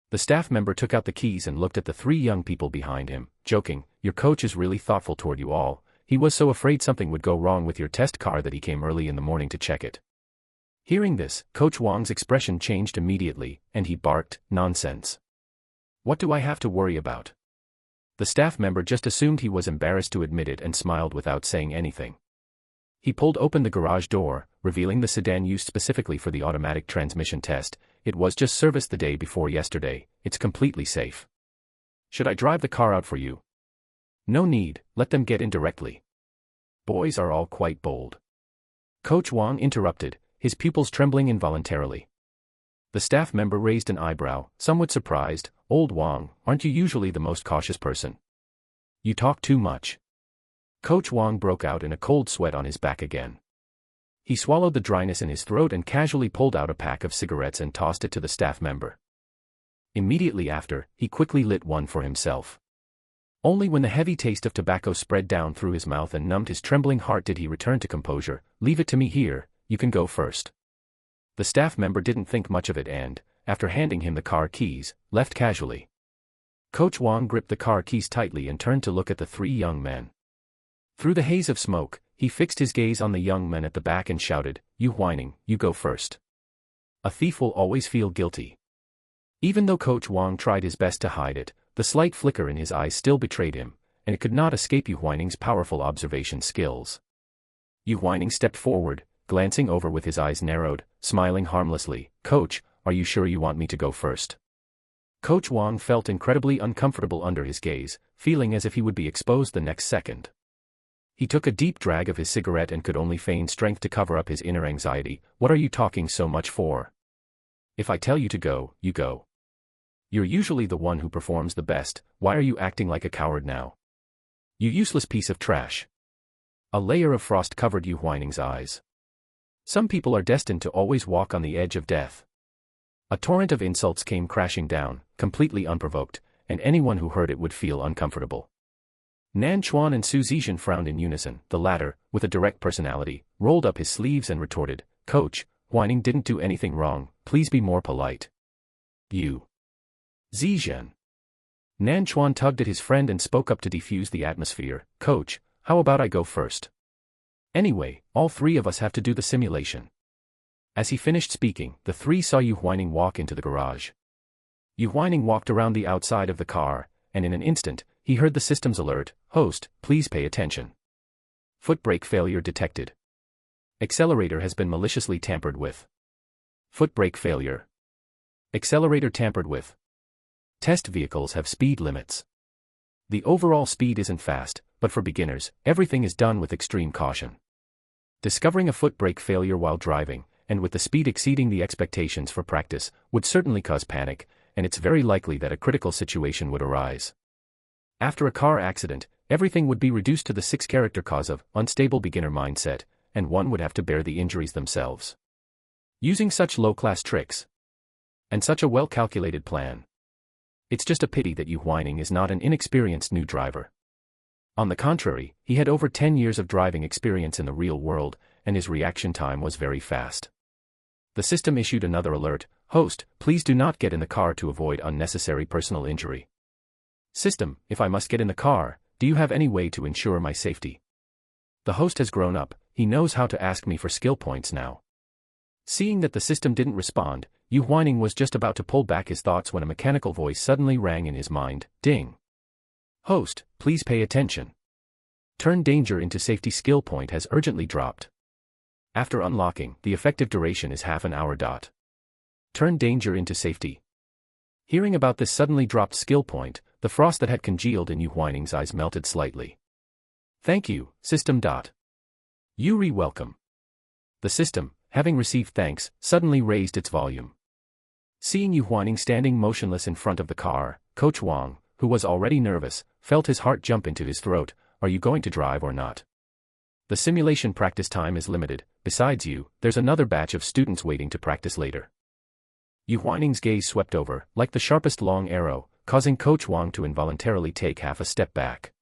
The staff member took out the keys and looked at the three young people behind him, joking, "Your coach is really thoughtful toward you all. He was so afraid something would go wrong with your test car that he came early in the morning to check it." Hearing this, Coach Wang's expression changed immediately, and he barked, "Nonsense. What do I have to worry about?" The staff member just assumed he was embarrassed to admit it and smiled without saying anything. He pulled open the garage door, revealing the sedan used specifically for the automatic transmission test. "It was just serviced the day before yesterday, it's completely safe. Should I drive the car out for you?" "No need, let them get in directly. Boys are all quite bold." Coach Wang interrupted, his pupils trembling involuntarily. The staff member raised an eyebrow, somewhat surprised. "Old Wang, aren't you usually the most cautious person? You talk too much." Coach Wang broke out in a cold sweat on his back again. He swallowed the dryness in his throat and casually pulled out a pack of cigarettes and tossed it to the staff member. Immediately after, he quickly lit one for himself. Only when the heavy taste of tobacco spread down through his mouth and numbed his trembling heart did he return to composure. "Leave it to me here, you can go first." The staff member didn't think much of it and, after handing him the car keys, left casually. Coach Wang gripped the car keys tightly and turned to look at the three young men. Through the haze of smoke, he fixed his gaze on the young men at the back and shouted, "Yu Huaining, you go first. A thief will always feel guilty." Even though Coach Wang tried his best to hide it, the slight flicker in his eyes still betrayed him, and it could not escape Yu Huaining's powerful observation skills. Yu Huaining stepped forward, glancing over with his eyes narrowed, smiling harmlessly. "Coach, are you sure you want me to go first?" Coach Wang felt incredibly uncomfortable under his gaze, feeling as if he would be exposed the next second. He took a deep drag of his cigarette and could only feign strength to cover up his inner anxiety. "What are you talking so much for? If I tell you to go, you go. You're usually the one who performs the best. Why are you acting like a coward now? You useless piece of trash." A layer of frost covered Yu Huaining's eyes. Some people are destined to always walk on the edge of death. A torrent of insults came crashing down, completely unprovoked, and anyone who heard it would feel uncomfortable. Nan Chuan and Su Zheng frowned in unison. The latter, with a direct personality, rolled up his sleeves and retorted, "Coach, Huaining didn't do anything wrong, please be more polite." "You." Zheng. Nan Chuan tugged at his friend and spoke up to defuse the atmosphere. "Coach, how about I go first? Anyway, all three of us have to do the simulation." As he finished speaking, the three saw Yu Huaining walk into the garage. Yu Huaining walked around the outside of the car, and in an instant, he heard the system's alert, "Host, please pay attention. Foot brake failure detected. Accelerator has been maliciously tampered with. Foot brake failure. Accelerator tampered with. Test vehicles have speed limits. The overall speed isn't fast, but for beginners, everything is done with extreme caution. Discovering a foot brake failure while driving, and with the speed exceeding the expectations for practice, would certainly cause panic, and it's very likely that a critical situation would arise. After a car accident, everything would be reduced to the 6-character cause of unstable beginner mindset, and one would have to bear the injuries themselves. Using such low-class tricks and such a well-calculated plan. It's just a pity that Yu Huaining is not an inexperienced new driver. On the contrary, he had over 10 years of driving experience in the real world, and his reaction time was very fast. The system issued another alert, "Host, please do not get in the car to avoid unnecessary personal injury." "System, if I must get in the car, do you have any way to ensure my safety?" The host has grown up, he knows how to ask me for skill points now. Seeing that the system didn't respond, Yu Huaining was just about to pull back his thoughts when a mechanical voice suddenly rang in his mind, "Ding. Host, please pay attention. Turn danger into safety skill point has urgently dropped. After unlocking, the effective duration is half an hour. Turn danger into safety." Hearing about this suddenly dropped skill point, the frost that had congealed in Yu Huaining's eyes melted slightly. "Thank you, system. Yuri welcome." The system, having received thanks, suddenly raised its volume. Seeing Yu Huaining standing motionless in front of the car, Coach Wang, who was already nervous, felt his heart jump into his throat. "Are you going to drive or not? The simulation practice time is limited, besides there's another batch of students waiting to practice later." Yu Huaining's gaze swept over, like the sharpest long arrow, causing Coach Wang to involuntarily take half a step back.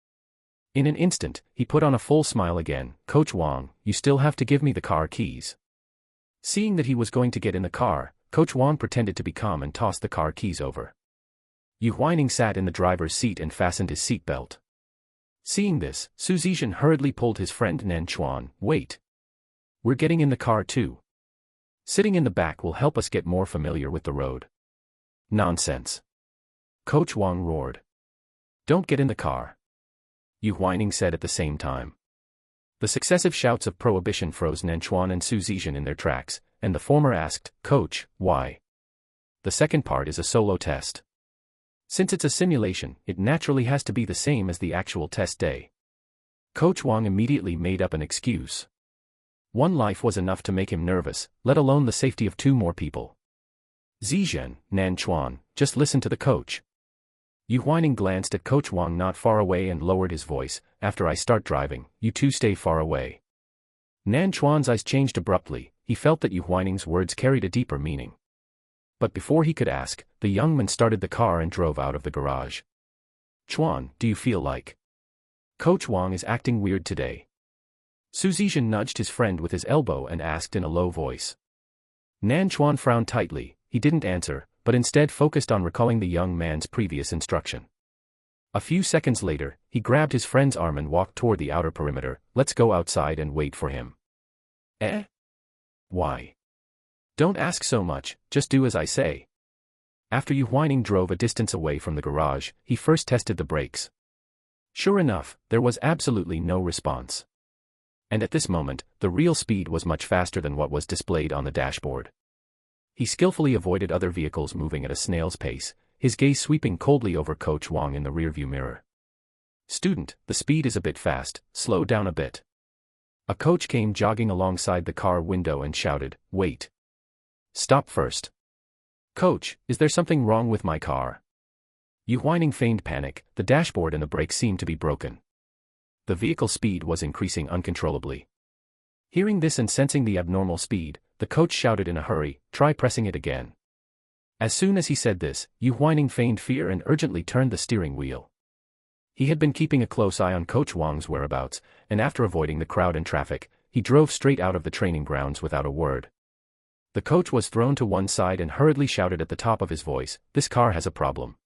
In an instant, he put on a full smile again. "Coach Wang, you still have to give me the car keys." Seeing that he was going to get in the car, Coach Wang pretended to be calm and tossed the car keys over. Yu Huaining sat in the driver's seat and fastened his seatbelt. Seeing this, Su Zheng hurriedly pulled his friend Nan Chuan. "Wait. We're getting in the car too. Sitting in the back will help us get more familiar with the road." "Nonsense." Coach Wang roared. "Don't get in the car," Yu Huaining said at the same time. The successive shouts of prohibition froze Nan Chuan and Su Zheng in their tracks, and the former asked, "Coach, why?" "The second part is a solo test. Since it's a simulation, it naturally has to be the same as the actual test day." Coach Wang immediately made up an excuse. One life was enough to make him nervous, let alone the safety of 2 more people. "Zheng, Nan Chuan, just listen to the coach." Yu Huaining glanced at Coach Wang not far away and lowered his voice, "After I start driving, you two stay far away." Nan Chuan's eyes changed abruptly, he felt that Yu Huaining's words carried a deeper meaning. But before he could ask, the young man started the car and drove out of the garage. "Chuan, do you feel like Coach Wang is acting weird today?" Su Zheng nudged his friend with his elbow and asked in a low voice. Nan Chuan frowned tightly, he didn't answer, but instead focused on recalling the young man's previous instruction. A few seconds later, he grabbed his friend's arm and walked toward the outer perimeter. Let's go outside and wait for him. Eh? Why? Don't ask so much, just do as I say. After Yu Huaining drove a distance away from the garage, he first tested the brakes. Sure enough, there was absolutely no response. And at this moment, the real speed was much faster than what was displayed on the dashboard. He skillfully avoided other vehicles moving at a snail's pace, his gaze sweeping coldly over Coach Wang in the rearview mirror. Student, the speed is a bit fast, slow down a bit. A coach came jogging alongside the car window and shouted, wait. Stop first. Coach, is there something wrong with my car? Yu Huaining feigned panic, the dashboard and the brakes seemed to be broken. The vehicle speed was increasing uncontrollably. Hearing this and sensing the abnormal speed, the coach shouted in a hurry, try pressing it again. As soon as he said this, Yu Huaining feigned fear and urgently turned the steering wheel. He had been keeping a close eye on Coach Wang's whereabouts, and after avoiding the crowd and traffic, he drove straight out of the training grounds without a word. The coach was thrown to one side and hurriedly shouted at the top of his voice, this car has a problem.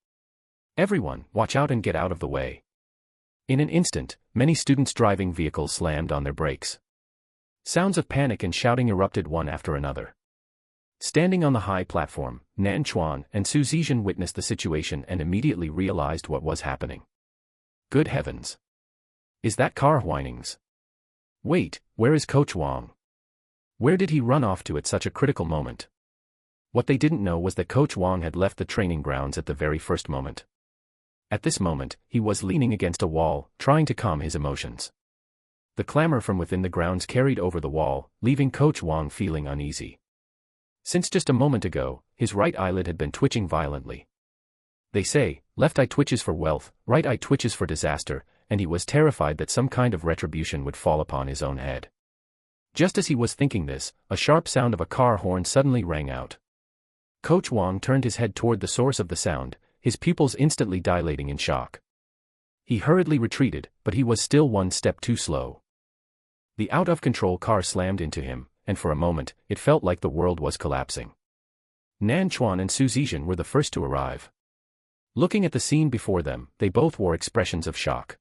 Everyone, watch out and get out of the way. In an instant, many students driving vehicles slammed on their brakes. Sounds of panic and shouting erupted one after another. Standing on the high platform, Nan Chuan and Shi Zheng witnessed the situation and immediately realized what was happening. Good heavens! Is that car Huaining's? Wait, where is Coach Wang? Where did he run off to at such a critical moment? What they didn't know was that Coach Wang had left the training grounds at the very first moment. At this moment, he was leaning against a wall, trying to calm his emotions. The clamor from within the grounds carried over the wall, leaving Coach Wang feeling uneasy. Since just a moment ago, his right eyelid had been twitching violently. They say, left eye twitches for wealth, right eye twitches for disaster, and he was terrified that some kind of retribution would fall upon his own head. Just as he was thinking this, a sharp sound of a car horn suddenly rang out. Coach Wang turned his head toward the source of the sound, his pupils instantly dilating in shock. He hurriedly retreated, but he was still one step too slow. The out-of-control car slammed into him, and for a moment, it felt like the world was collapsing. Nan Chuan and Shi Zheng were the first to arrive. Looking at the scene before them, they both wore expressions of shock.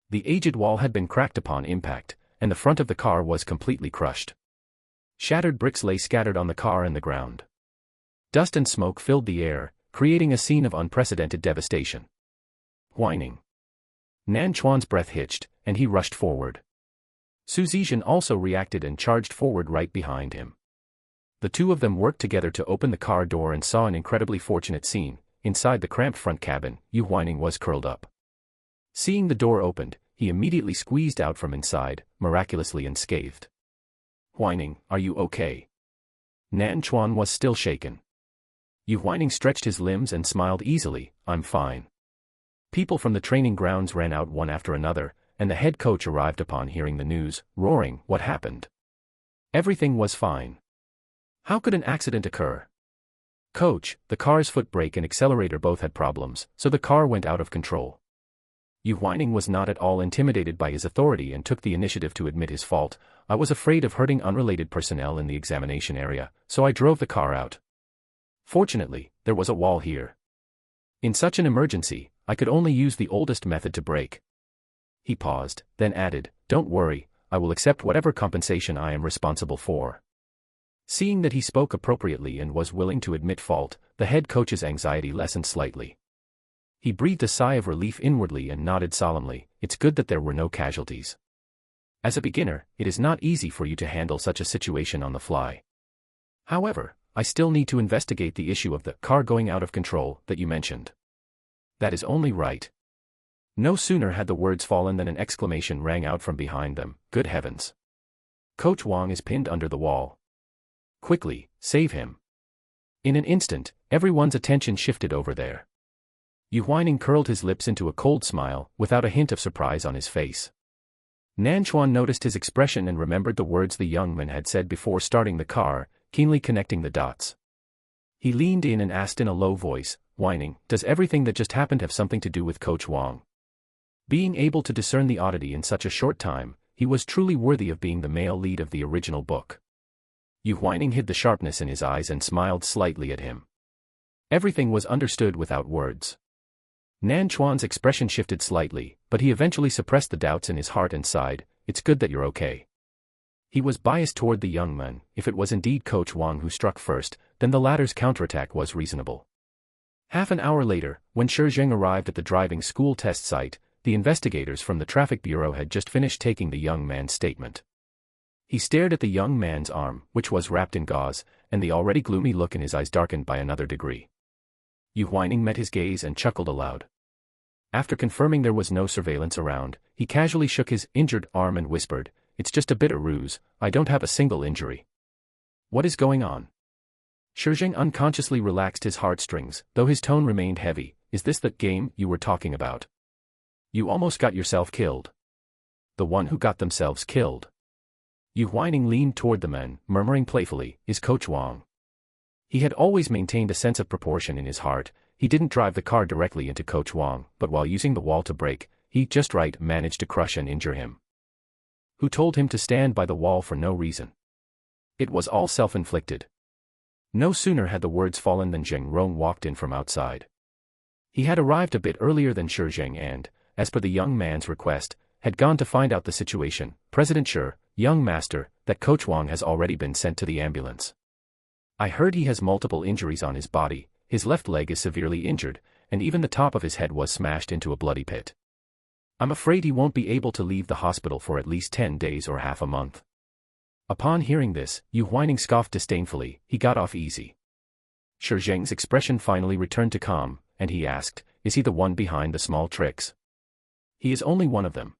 The aged wall had been cracked upon impact, and the front of the car was completely crushed. Shattered bricks lay scattered on the car and the ground. Dust and smoke filled the air, creating a scene of unprecedented devastation. Whining. Nan Chuan's breath hitched, and he rushed forward. Shi Zheng also reacted and charged forward right behind him. The two of them worked together to open the car door and saw an incredibly fortunate scene. Inside the cramped front cabin, Yu Huaining was curled up. Seeing the door opened, he immediately squeezed out from inside, miraculously unscathed. Huaining, are you okay? Nan Chuan was still shaken. Yu Huaining stretched his limbs and smiled easily, I'm fine. People from the training grounds ran out one after another, and the head coach arrived upon hearing the news, roaring, what happened? Everything was fine. How could an accident occur? Coach, the car's foot brake and accelerator both had problems, so the car went out of control. Yu Huaining was not at all intimidated by his authority and took the initiative to admit his fault. I was afraid of hurting unrelated personnel in the examination area, so I drove the car out. Fortunately, there was a wall here. In such an emergency, I could only use the oldest method to brake. He paused, then added, don't worry, I will accept whatever compensation I am responsible for. Seeing that he spoke appropriately and was willing to admit fault, the head coach's anxiety lessened slightly. He breathed a sigh of relief inwardly and nodded solemnly, it's good that there were no casualties. As a beginner, it is not easy for you to handle such a situation on the fly. However, I still need to investigate the issue of the car going out of control that you mentioned. That is only right. No sooner had the words fallen than an exclamation rang out from behind them, good heavens. Coach Wang is pinned under the wall. Quickly, save him. In an instant, everyone's attention shifted over there. Yu Huaining curled his lips into a cold smile, without a hint of surprise on his face. Nan Chuan noticed his expression and remembered the words the young man had said before starting the car, keenly connecting the dots. He leaned in and asked in a low voice, Huaining, does everything that just happened have something to do with Coach Wang? Being able to discern the oddity in such a short time, he was truly worthy of being the male lead of the original book. Yu Huaining hid the sharpness in his eyes and smiled slightly at him. Everything was understood without words. Nan Chuan's expression shifted slightly, but he eventually suppressed the doubts in his heart and sighed, "It's good that you're okay." He was biased toward the young man. If it was indeed Coach Wang who struck first, then the latter's counterattack was reasonable. Half an hour later, when Shi Zheng arrived at the driving school test site, the investigators from the traffic bureau had just finished taking the young man's statement. He stared at the young man's arm, which was wrapped in gauze, and the already gloomy look in his eyes darkened by another degree. Yu Huaining met his gaze and chuckled aloud. After confirming there was no surveillance around, he casually shook his injured arm and whispered, "It's just a bit of ruse, I don't have a single injury." "What is going on?" Shi Zheng unconsciously relaxed his heartstrings, though his tone remained heavy. "Is this the game you were talking about? You almost got yourself killed." "The one who got themselves killed?" Yu Huaining leaned toward the man, murmuring playfully, "Is Coach Wang." He had always maintained a sense of proportion in his heart. He didn't drive the car directly into Coach Wang, but while using the wall to brake, he just right managed to crush and injure him. Who told him to stand by the wall for no reason? It was all self-inflicted. No sooner had the words fallen than Zheng Rong walked in from outside. He had arrived a bit earlier than Shi Zheng and, as per the young man's request, had gone to find out the situation. "President Shi, young master, that Coach Wang has already been sent to the ambulance. I heard he has multiple injuries on his body, his left leg is severely injured, and even the top of his head was smashed into a bloody pit. I'm afraid he won't be able to leave the hospital for at least 10 days or half a month." Upon hearing this, Yu Huaining scoffed disdainfully. He got off easy. Shi Zheng's expression finally returned to calm, and he asked, "Is he the one behind the small tricks?" "He is only one of them."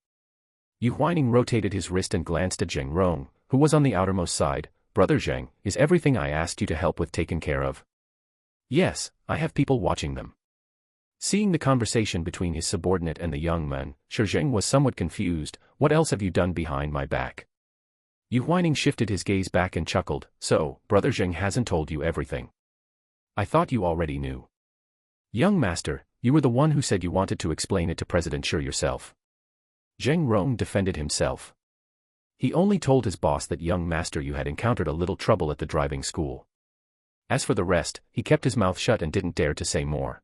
Yu Huaining rotated his wrist and glanced at Zheng Rong, who was on the outermost side. "Brother Zheng, is everything I asked you to help with taken care of?" "Yes, I have people watching them." Seeing the conversation between his subordinate and the young man, Shi Zheng was somewhat confused. "What else have you done behind my back?" Yu Huaining shifted his gaze back and chuckled, "So, Brother Zheng hasn't told you everything. I thought you already knew." "Young master, you were the one who said you wanted to explain it to President Shi yourself." Zheng Rong defended himself. "He only told his boss that young master you had encountered a little trouble at the driving school. As for the rest, he kept his mouth shut and didn't dare to say more."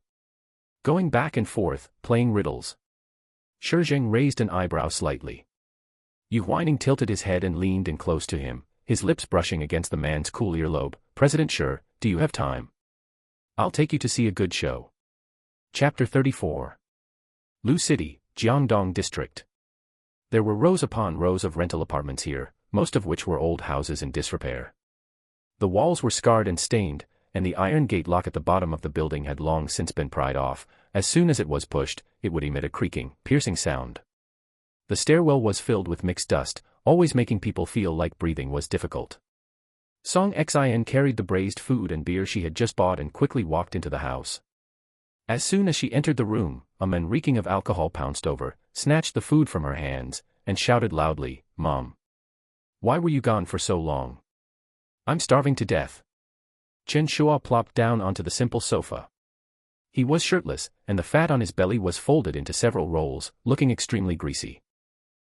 Going back and forth, playing riddles. Shi Zheng raised an eyebrow slightly. Yu Huaining tilted his head and leaned in close to him, his lips brushing against the man's cool earlobe. "President Shi, do you have time? I'll take you to see a good show." Chapter 34. Lu City, Jiangdong District. There were rows upon rows of rental apartments here, most of which were old houses in disrepair. The walls were scarred and stained, and the iron gate lock at the bottom of the building had long since been pried off. As soon as it was pushed, it would emit a creaking, piercing sound. The stairwell was filled with mixed dust, always making people feel like breathing was difficult. Song Xin carried the braised food and beer she had just bought and quickly walked into the house. As soon as she entered the room, a man reeking of alcohol pounced over, snatched the food from her hands, and shouted loudly, "Mom! Why were you gone for so long? I'm starving to death." Chen Shua plopped down onto the simple sofa. He was shirtless, and the fat on his belly was folded into several rolls, looking extremely greasy.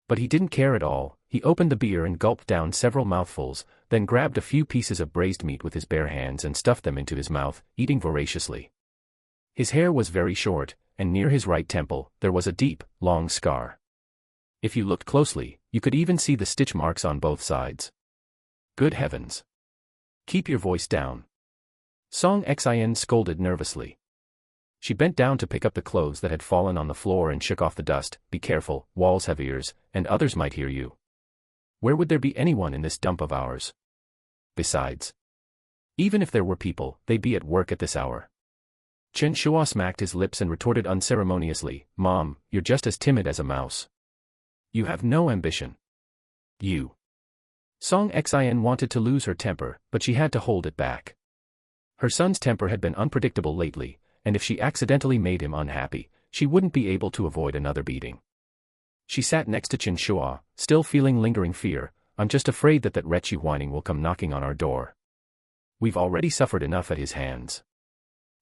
But he didn't care at all. He opened the beer and gulped down several mouthfuls, then grabbed a few pieces of braised meat with his bare hands and stuffed them into his mouth, eating voraciously. His hair was very short, and near his right temple, there was a deep, long scar. If you looked closely, you could even see the stitch marks on both sides. Good heavens! Keep your voice down. Song Xin scolded nervously. She bent down to pick up the clothes that had fallen on the floor and shook off the dust. "Be careful, walls have ears, and others might hear you. Where would there be anyone in this dump of ours? Besides, even if there were people, they'd be at work at this hour." Chen Shua smacked his lips and retorted unceremoniously, "Mom, you're just as timid as a mouse. You have no ambition. You." Song Xin wanted to lose her temper, but she had to hold it back. Her son's temper had been unpredictable lately, and if she accidentally made him unhappy, she wouldn't be able to avoid another beating. She sat next to Chen Shua, still feeling lingering fear. "I'm just afraid that wretch Yu Huaining will come knocking on our door. We've already suffered enough at his hands.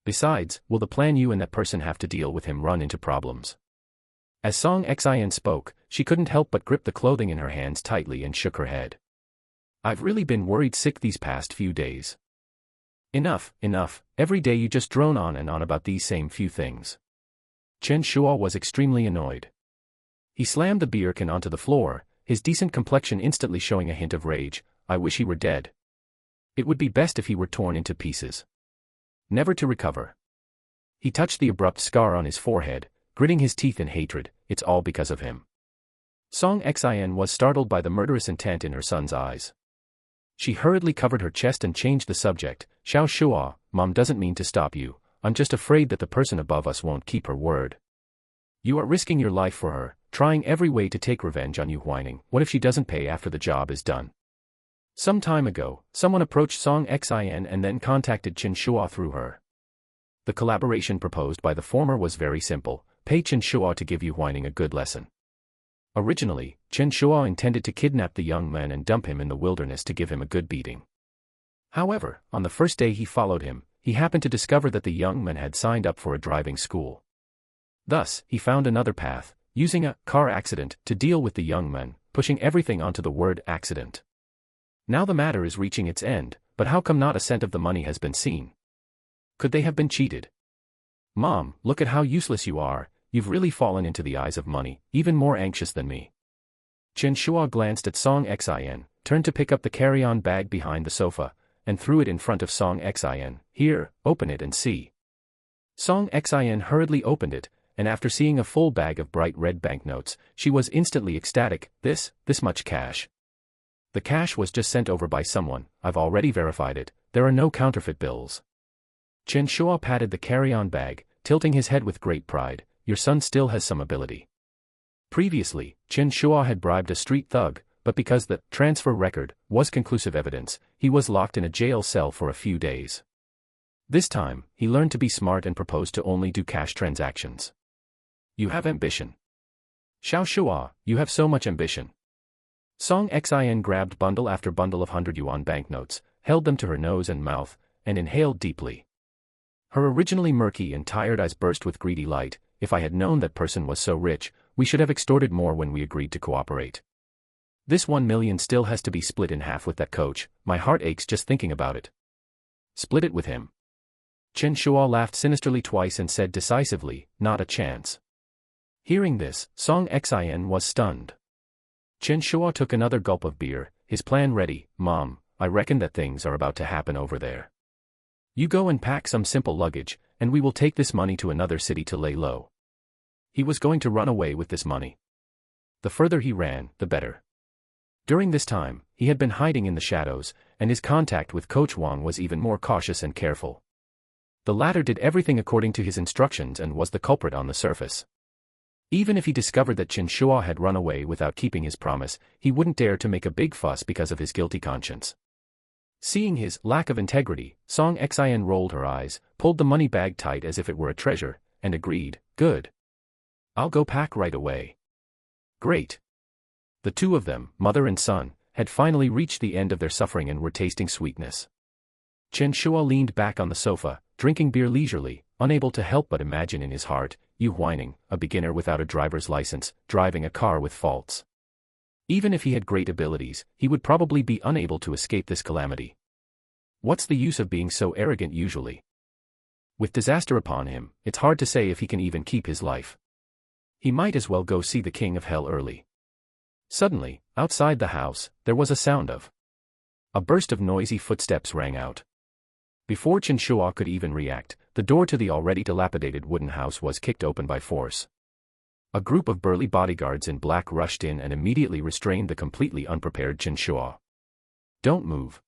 Besides, will the plan you and that person have to deal with him run into problems?" As Song Xin spoke, she couldn't help but grip the clothing in her hands tightly and shook her head. "I've really been worried sick these past few days." Enough, enough, every day you just drone on and on about these same few things. Chen Shua was extremely annoyed. He slammed the beer can onto the floor, his decent complexion instantly showing a hint of rage. I wish he were dead. It would be best if he were torn into pieces, never to recover. He touched the abrupt scar on his forehead, gritting his teeth in hatred. It's all because of him. Song Xin was startled by the murderous intent in her son's eyes. She hurriedly covered her chest and changed the subject. Xiao Shua, Mom doesn't mean to stop you, I'm just afraid that the person above us won't keep her word. You are risking your life for her, trying every way to take revenge on Yu Huaining. What if she doesn't pay after the job is done? Some time ago, someone approached Song Xin and then contacted Chen Shua through her. The collaboration proposed by the former was very simple: pay Chen Shua to give Yu Huaining a good lesson. Originally, Chen Shua intended to kidnap the young man and dump him in the wilderness to give him a good beating. However, on the first day he followed him, he happened to discover that the young man had signed up for a driving school. Thus, he found another path, using a car accident to deal with the young man, pushing everything onto the word accident. Now the matter is reaching its end, but how come not a cent of the money has been seen? Could they have been cheated? Mom, look at how useless you are, you've really fallen into the eyes of money, even more anxious than me. Chen Shua glanced at Song Xin, turned to pick up the carry-on bag behind the sofa, and threw it in front of Song Xin. Here, open it and see. Song Xin hurriedly opened it, and after seeing a full bag of bright red banknotes, she was instantly ecstatic. This much cash. The cash was just sent over by someone, I've already verified it, there are no counterfeit bills. Chen Shua patted the carry-on bag, tilting his head with great pride. Your son still has some ability. Previously, Chen Shua had bribed a street thug, but because the transfer record was conclusive evidence, he was locked in a jail cell for a few days. This time, he learned to be smart and proposed to only do cash transactions. You have ambition. Xiao Shua, you have so much ambition. Song Xin grabbed bundle after bundle of 100 yuan banknotes, held them to her nose and mouth, and inhaled deeply. Her originally murky and tired eyes burst with greedy light. If I had known that person was so rich, we should have extorted more when we agreed to cooperate. This 1 million still has to be split in half with that coach, my heart aches just thinking about it. Split it with him. Chen Shua laughed sinisterly twice and said decisively, not a chance. Hearing this, Song Xin was stunned. Chen Shua took another gulp of beer, his plan ready. Mom, I reckon that things are about to happen over there. You go and pack some simple luggage, and we will take this money to another city to lay low. He was going to run away with this money. The further he ran, the better. During this time, he had been hiding in the shadows, and his contact with Coach Wang was even more cautious and careful. The latter did everything according to his instructions and was the culprit on the surface. Even if he discovered that Chen Shua had run away without keeping his promise, he wouldn't dare to make a big fuss because of his guilty conscience. Seeing his lack of integrity, Song Xin rolled her eyes, pulled the money bag tight as if it were a treasure, and agreed, good. I'll go pack right away. Great. The two of them, mother and son, had finally reached the end of their suffering and were tasting sweetness. Chen Shua leaned back on the sofa, drinking beer leisurely, unable to help but imagine in his heart, Yu Huaining, a beginner without a driver's license, driving a car with faults. Even if he had great abilities, he would probably be unable to escape this calamity. What's the use of being so arrogant usually? With disaster upon him, it's hard to say if he can even keep his life. He might as well go see the king of hell early. Suddenly, outside the house, there was a sound of. A burst of noisy footsteps rang out. Before Chen Shua could even react, the door to the already dilapidated wooden house was kicked open by force. A group of burly bodyguards in black rushed in and immediately restrained the completely unprepared Chen Shua. Don't move.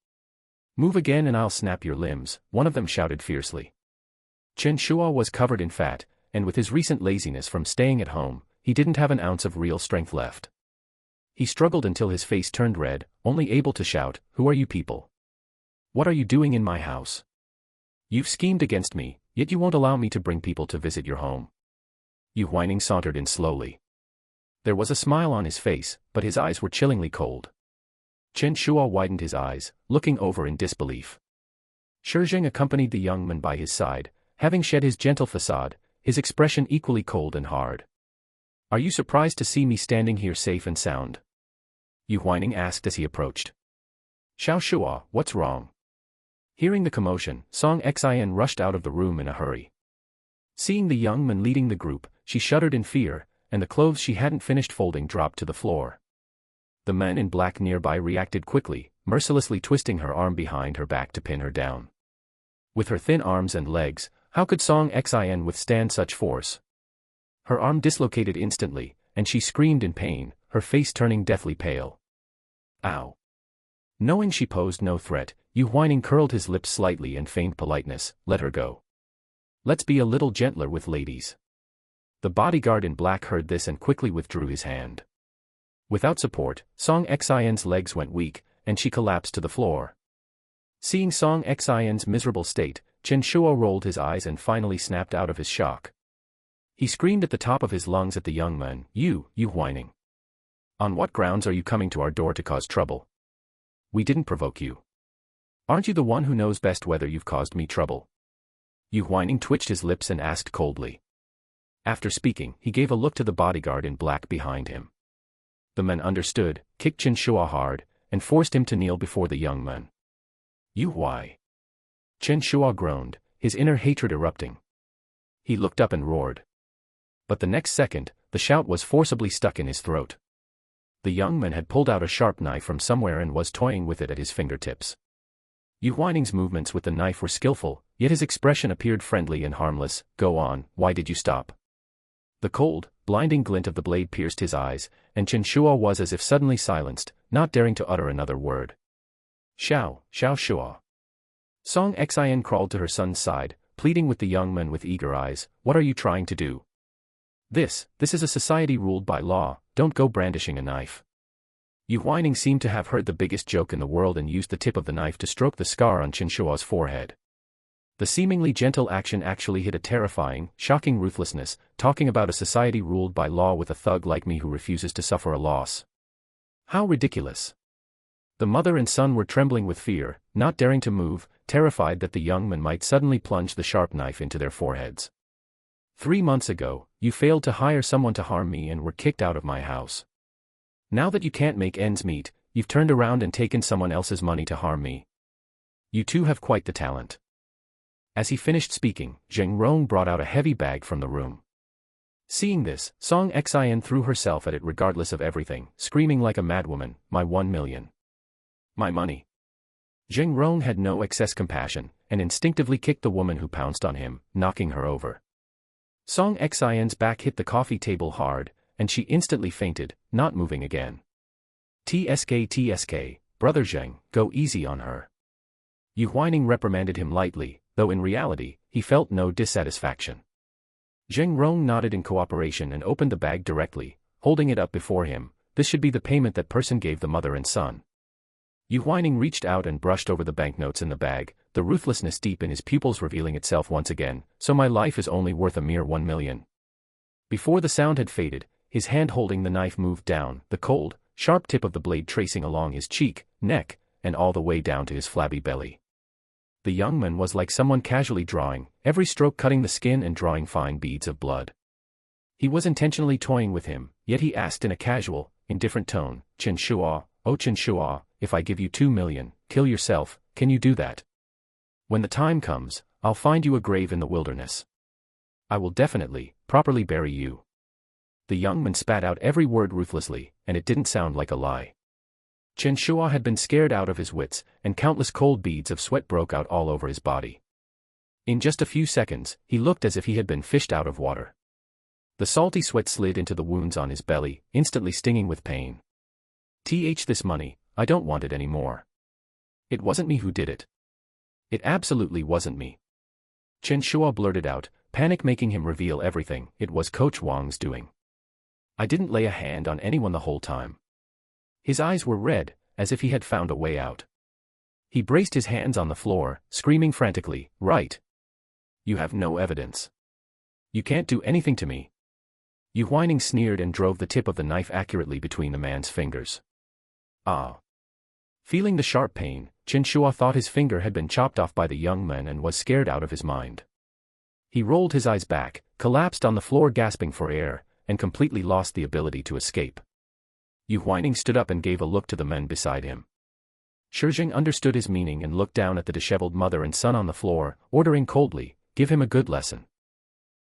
Move again and I'll snap your limbs, one of them shouted fiercely. Chen Shua was covered in fat, and with his recent laziness from staying at home, he didn't have an ounce of real strength left. He struggled until his face turned red, only able to shout, Who are you people? What are you doing in my house? You've schemed against me, yet you won't allow me to bring people to visit your home. Yu Huaining sauntered in slowly. There was a smile on his face, but his eyes were chillingly cold. Chen Shua widened his eyes, looking over in disbelief. Shi Zheng accompanied the young man by his side, having shed his gentle facade, his expression equally cold and hard. Are you surprised to see me standing here safe and sound? Yu Huaining asked as he approached. Xiao Shua, what's wrong? Hearing the commotion, Song Xin rushed out of the room in a hurry. Seeing the young man leading the group, She shuddered in fear, and the clothes she hadn't finished folding dropped to the floor. The man in black nearby reacted quickly, mercilessly twisting her arm behind her back to pin her down. With her thin arms and legs, how could Song Xin withstand such force? Her arm dislocated instantly, and she screamed in pain, her face turning deathly pale. Ow! Knowing she posed no threat, Yu Huaining curled his lips slightly and feigned politeness. Let her go. Let's be a little gentler with ladies. The bodyguard in black heard this and quickly withdrew his hand. Without support, Song Xin's legs went weak, and she collapsed to the floor. Seeing Song Xin's miserable state, Chen Shuo rolled his eyes and finally snapped out of his shock. He screamed at the top of his lungs at the young man, Yu Huaining. On what grounds are you coming to our door to cause trouble? We didn't provoke you. Aren't you the one who knows best whether you've caused me trouble? Yu Huaining twitched his lips and asked coldly. After speaking, he gave a look to the bodyguard in black behind him. The man understood, kicked Chen Shuo hard, and forced him to kneel before the young man. You why? Chen Shuo groaned, his inner hatred erupting. He looked up and roared. But the next second, the shout was forcibly stuck in his throat. The young man had pulled out a sharp knife from somewhere and was toying with it at his fingertips. Yu Huaining's movements with the knife were skillful, yet his expression appeared friendly and harmless. Go on, why did you stop? The cold, blinding glint of the blade pierced his eyes, and Chen Shuo was as if suddenly silenced, not daring to utter another word. Xiao Shuo. Song Xin crawled to her son's side, pleading with the young man with eager eyes. What are you trying to do? This is a society ruled by law, don't go brandishing a knife. Yu Huaining seemed to have heard the biggest joke in the world and used the tip of the knife to stroke the scar on Chen Shuo's forehead. The seemingly gentle action actually hid a terrifying, shocking ruthlessness, talking about a society ruled by law with a thug like me who refuses to suffer a loss. How ridiculous. The mother and son were trembling with fear, not daring to move, terrified that the young man might suddenly plunge the sharp knife into their foreheads. 3 months ago, you failed to hire someone to harm me and were kicked out of my house. Now that you can't make ends meet, you've turned around and taken someone else's money to harm me. You two have quite the talent. As he finished speaking, Zheng Rong brought out a heavy bag from the room. Seeing this, Song Xin threw herself at it regardless of everything, screaming like a madwoman, my 1 million. My money. Zheng Rong had no excess compassion, and instinctively kicked the woman who pounced on him, knocking her over. Song Xin's back hit the coffee table hard, and she instantly fainted, not moving again. TSK, Brother Zheng, go easy on her. Yu Huaining reprimanded him lightly, though in reality, he felt no dissatisfaction. Zheng Rong nodded in cooperation and opened the bag directly, holding it up before him. This should be the payment that person gave the mother and son. Yu Huaining reached out and brushed over the banknotes in the bag, the ruthlessness deep in his pupils revealing itself once again. So my life is only worth a mere 1 million. Before the sound had faded, his hand holding the knife moved down, the cold, sharp tip of the blade tracing along his cheek, neck, and all the way down to his flabby belly. The young man was like someone casually drawing, every stroke cutting the skin and drawing fine beads of blood. He was intentionally toying with him, yet he asked in a casual, indifferent tone, Chen Shuo, oh Chen Shuo, if I give you 2 million, kill yourself, can you do that? When the time comes, I'll find you a grave in the wilderness. I will definitely, properly bury you. The young man spat out every word ruthlessly, and it didn't sound like a lie. Chen Shuo had been scared out of his wits, and countless cold beads of sweat broke out all over his body. In just a few seconds, he looked as if he had been fished out of water. The salty sweat slid into the wounds on his belly, instantly stinging with pain. This money, I don't want it anymore. It wasn't me who did it. It absolutely wasn't me. Chen Shuo blurted out, panic making him reveal everything. It was Coach Wang's doing. I didn't lay a hand on anyone the whole time. His eyes were red, as if he had found a way out. He braced his hands on the floor, screaming frantically, right. You have no evidence. You can't do anything to me. Yu Huaining sneered and drove the tip of the knife accurately between the man's fingers. Ah. Feeling the sharp pain, Chen Shuo thought his finger had been chopped off by the young man and was scared out of his mind. He rolled his eyes back, collapsed on the floor gasping for air, and completely lost the ability to escape. Yu Huaining stood up and gave a look to the men beside him. Shi Zheng understood his meaning and looked down at the disheveled mother and son on the floor, ordering coldly, give him a good lesson.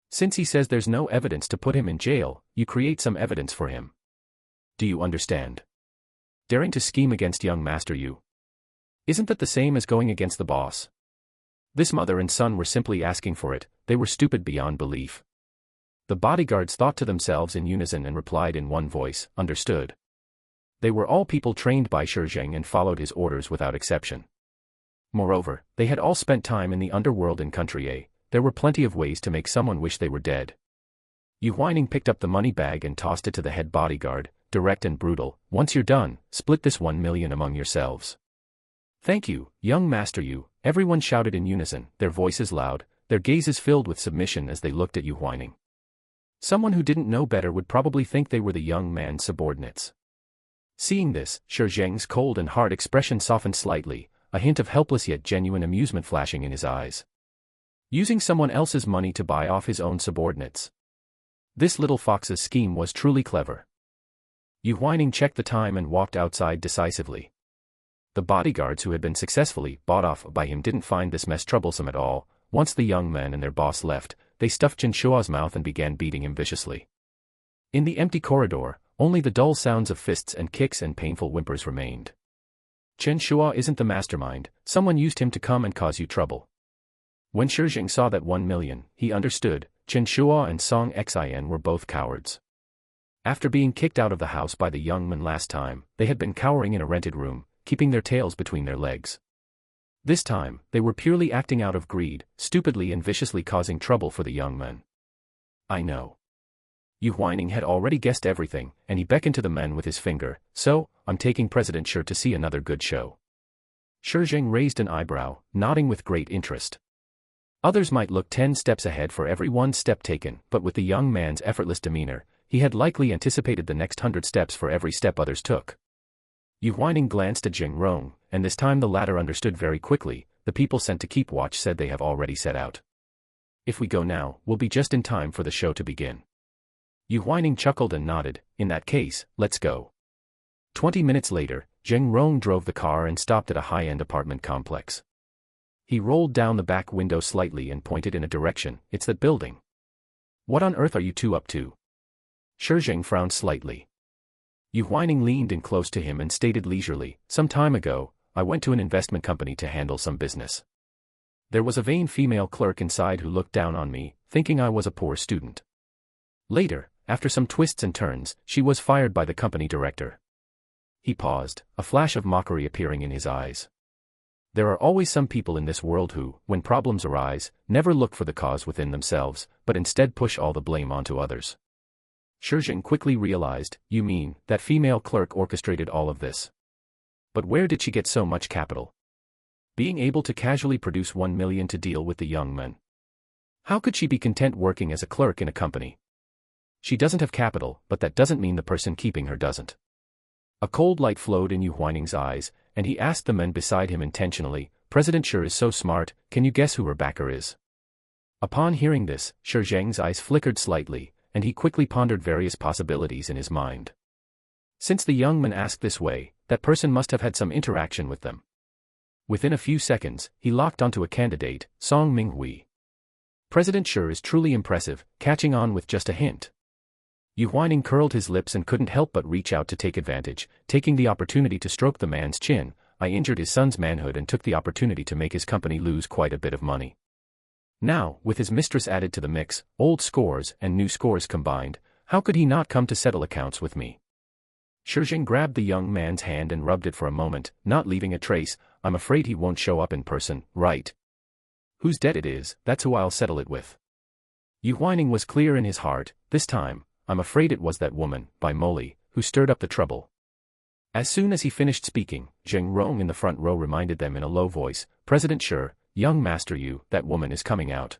Since he says there's no evidence to put him in jail, you create some evidence for him. Do you understand? Daring to scheme against young Master Yu. Isn't that the same as going against the boss? This mother and son were simply asking for it, they were stupid beyond belief. The bodyguards thought to themselves in unison and replied in one voice, understood. They were all people trained by Shi Zheng and followed his orders without exception. Moreover, they had all spent time in the underworld in Country A. There were plenty of ways to make someone wish they were dead. Yu Huaining picked up the money bag and tossed it to the head bodyguard, direct and brutal. Once you're done, split this 1 million among yourselves. Thank you, young Master Yu, everyone shouted in unison, their voices loud, their gazes filled with submission as they looked at Yu Huaining. Someone who didn't know better would probably think they were the young man's subordinates. Seeing this, Shi Zheng's cold and hard expression softened slightly, a hint of helpless yet genuine amusement flashing in his eyes. Using someone else's money to buy off his own subordinates. This little fox's scheme was truly clever. Yu Huaining checked the time and walked outside decisively. The bodyguards who had been successfully bought off by him didn't find this mess troublesome at all. Once the young men and their boss left, they stuffed Chen Shua's mouth and began beating him viciously. In the empty corridor, only the dull sounds of fists and kicks and painful whimpers remained. Chen Shua isn't the mastermind, someone used him to come and cause you trouble. When Shi Zheng saw that 1 million, he understood, Chen Shua and Song Xin were both cowards. After being kicked out of the house by the young men last time, they had been cowering in a rented room, keeping their tails between their legs. This time, they were purely acting out of greed, stupidly and viciously causing trouble for the young men. I know. Yu Huaining had already guessed everything, and he beckoned to the men with his finger, so, I'm taking President Shi to see another good show. Shi Zheng raised an eyebrow, nodding with great interest. Others might look 10 steps ahead for every 1 step taken, but with the young man's effortless demeanor, he had likely anticipated the next 100 steps for every step others took. Yu Huaining glanced at Zheng Rong, and this time the latter understood very quickly, the people sent to keep watch said they have already set out. If we go now, we'll be just in time for the show to begin. Yu Huaining chuckled and nodded, in that case, let's go. 20 minutes later, Zheng Rong drove the car and stopped at a high-end apartment complex. He rolled down the back window slightly and pointed in a direction, it's that building. What on earth are you two up to? Shi Zheng frowned slightly. Yu Huaining leaned in close to him and stated leisurely, some time ago, I went to an investment company to handle some business. There was a vain female clerk inside who looked down on me, thinking I was a poor student. Later, after some twists and turns, she was fired by the company director. He paused, a flash of mockery appearing in his eyes. There are always some people in this world who, when problems arise, never look for the cause within themselves, but instead push all the blame onto others. Shi Zheng quickly realized, you mean, that female clerk orchestrated all of this. But where did she get so much capital? Being able to casually produce 1 million to deal with the young men. How could she be content working as a clerk in a company? She doesn't have capital, but that doesn't mean the person keeping her doesn't. A cold light flowed in Yu Huaining's eyes, and he asked the men beside him intentionally, President Shi is so smart, can you guess who her backer is? Upon hearing this, Shi Zheng's eyes flickered slightly, and he quickly pondered various possibilities in his mind. Since the young men asked this way, that person must have had some interaction with them. Within a few seconds, he locked onto a candidate, Song Minghui. President Shi is truly impressive, catching on with just a hint. Yu Huaining curled his lips and couldn't help but reach out to take advantage, taking the opportunity to stroke the man's chin. I injured his son's manhood and took the opportunity to make his company lose quite a bit of money. Now, with his mistress added to the mix, old scores and new scores combined, how could he not come to settle accounts with me? Shi Zheng grabbed the young man's hand and rubbed it for a moment, not leaving a trace. I'm afraid he won't show up in person, right? Whose debt it is, that's who I'll settle it with. Yu Huaining was clear in his heart, this time, I'm afraid it was that woman, by Molly, who stirred up the trouble. As soon as he finished speaking, Zheng Rong in the front row reminded them in a low voice, President Shi, young Master Yu, that woman is coming out.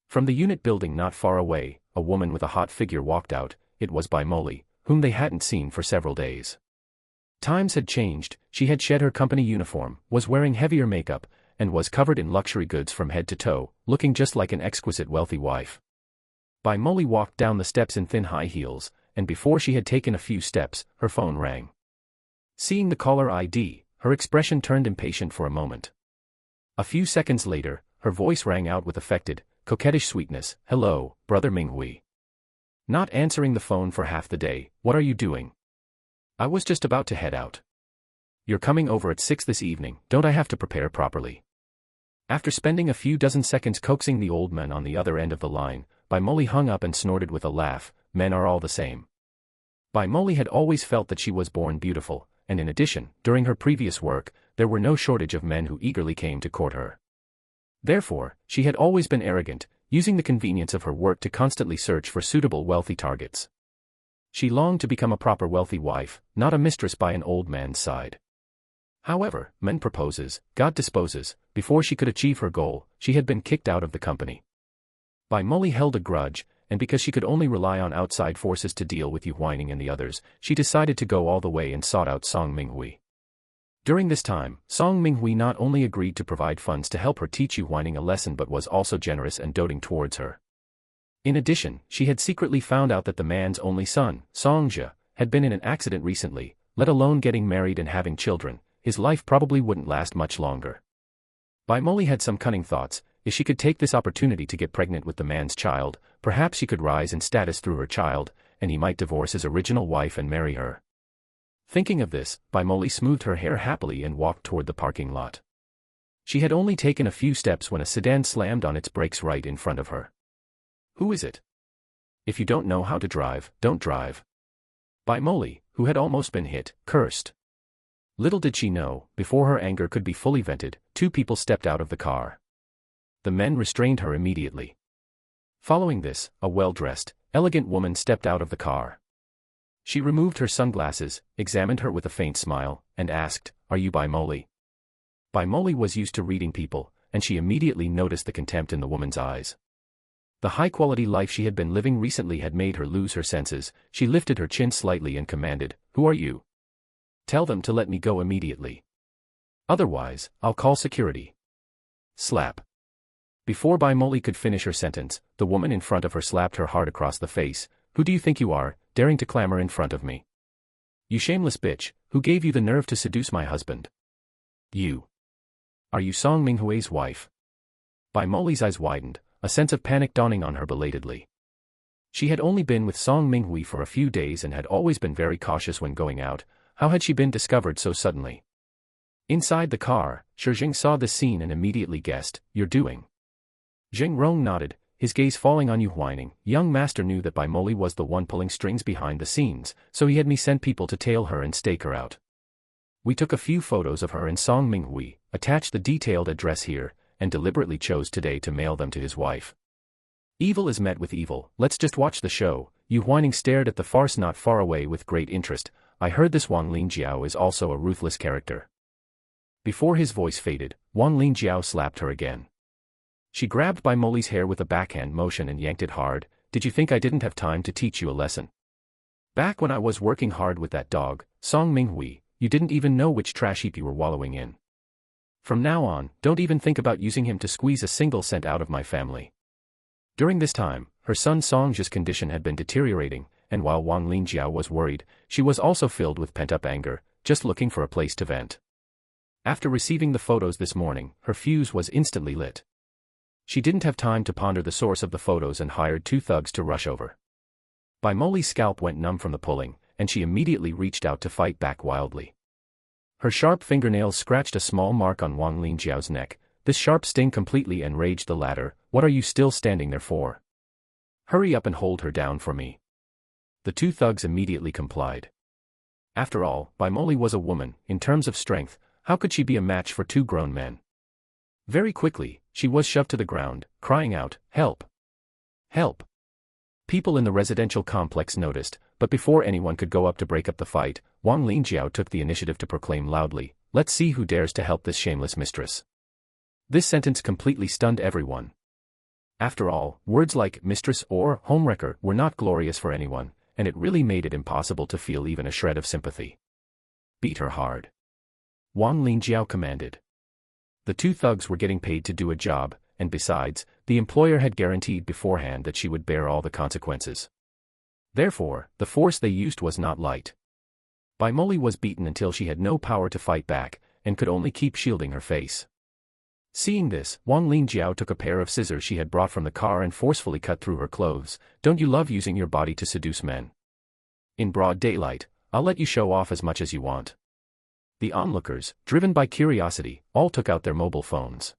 From the unit building not far away, a woman with a hot figure walked out. It was by Molly, whom they hadn't seen for several days. Times had changed, she had shed her company uniform, was wearing heavier makeup, and was covered in luxury goods from head to toe, looking just like an exquisite wealthy wife. Bai Molly walked down the steps in thin high heels, and before she had taken a few steps, her phone rang. Seeing the caller ID, her expression turned impatient for a moment. A few seconds later, her voice rang out with affected coquettish sweetness. Hello, brother Minghui. Not answering the phone for half the day, what are you doing? I was just about to head out. You're coming over at 6 this evening, don't I have to prepare properly? After spending a few dozen seconds coaxing the old man on the other end of the line, Bai Moli hung up and snorted with a laugh. Men are all the same. Bai Moli had always felt that she was born beautiful, and in addition, during her previous work, there were no shortage of men who eagerly came to court her. Therefore, she had always been arrogant, using the convenience of her work to constantly search for suitable wealthy targets. She longed to become a proper wealthy wife, not a mistress by an old man's side. However, man proposes, God disposes. Before she could achieve her goal, she had been kicked out of the company. Bai Moli held a grudge, and because she could only rely on outside forces to deal with Yu Huaining and the others, she decided to go all the way and sought out Song Minghui. During this time, Song Minghui not only agreed to provide funds to help her teach Yu Huaining a lesson but was also generous and doting towards her. In addition, she had secretly found out that the man's only son, Song Zhe, had been in an accident recently. Let alone getting married and having children, his life probably wouldn't last much longer. Bai Moli had some cunning thoughts. If she could take this opportunity to get pregnant with the man's child, perhaps she could rise in status through her child, and he might divorce his original wife and marry her. Thinking of this, Bai Moli smoothed her hair happily and walked toward the parking lot. She had only taken a few steps when a sedan slammed on its brakes right in front of her. Who is it? If you don't know how to drive, don't drive. Bai Moli, who had almost been hit, cursed. Little did she know, before her anger could be fully vented, 2 people stepped out of the car. The men restrained her immediately. Following this, a well-dressed, elegant woman stepped out of the car. She removed her sunglasses, examined her with a faint smile, and asked, "Are you Bai Moli?" Bai Moli was used to reading people, and she immediately noticed the contempt in the woman's eyes. The high-quality life she had been living recently had made her lose her senses. She lifted her chin slightly and commanded, "Who are you? Tell them to let me go immediately. Otherwise, I'll call security." Slap. Before Bai Moli could finish her sentence, the woman in front of her slapped her hard across the face. "Who do you think you are, daring to clamor in front of me? You shameless bitch, who gave you the nerve to seduce my husband? You. Are you Song Minghui's wife?" Bai Moli's eyes widened, a sense of panic dawning on her belatedly. She had only been with Song Minghui for a few days and had always been very cautious when going out. How had she been discovered so suddenly? Inside the car, Shi Zheng saw this scene and immediately guessed, "You're doing." Zheng Rong nodded, his gaze falling on Yu Huaining. Young master knew that Bai Moli was the one pulling strings behind the scenes, so he had me send people to tail her and stake her out. We took a few photos of her and Song Minghui, attached the detailed address here, and deliberately chose today to mail them to his wife. Evil is met with evil, let's just watch the show. Yu Huaining stared at the farce not far away with great interest. I heard this Wang Lingjiao is also a ruthless character. Before his voice faded, Wang Lingjiao slapped her again. She grabbed Bai Moli's hair with a backhand motion and yanked it hard. "Did you think I didn't have time to teach you a lesson? Back when I was working hard with that dog, Song Minghui, you didn't even know which trash heap you were wallowing in. From now on, don't even think about using him to squeeze a single cent out of my family." During this time, her son Song Zhe's condition had been deteriorating, and while Wang Lingjiao was worried, she was also filled with pent-up anger, just looking for a place to vent. After receiving the photos this morning, her fuse was instantly lit. She didn't have time to ponder the source of the photos and hired 2 thugs to rush over. Bai Moli's scalp went numb from the pulling, and she immediately reached out to fight back wildly. Her sharp fingernails scratched a small mark on Wang Lingjiao's neck. This sharp sting completely enraged the latter. "What are you still standing there for? Hurry up and hold her down for me." The 2 thugs immediately complied. After all, Bai Moli was a woman. In terms of strength, how could she be a match for 2 grown men? Very quickly, she was shoved to the ground, crying out, "Help! Help!" People in the residential complex noticed, but before anyone could go up to break up the fight, Wang Lingjiao took the initiative to proclaim loudly, "Let's see who dares to help this shameless mistress." This sentence completely stunned everyone. After all, words like mistress or homewrecker were not glorious for anyone, and it really made it impossible to feel even a shred of sympathy. "Beat her hard," Wang Lingjiao commanded. The 2 thugs were getting paid to do a job, and besides, the employer had guaranteed beforehand that she would bear all the consequences. Therefore, the force they used was not light. Bai Moli was beaten until she had no power to fight back, and could only keep shielding her face. Seeing this, Wang Lingjiao took a pair of scissors she had brought from the car and forcefully cut through her clothes. Don't you love using your body to seduce men? In broad daylight, I'll let you show off as much as you want. The onlookers, driven by curiosity, all took out their mobile phones.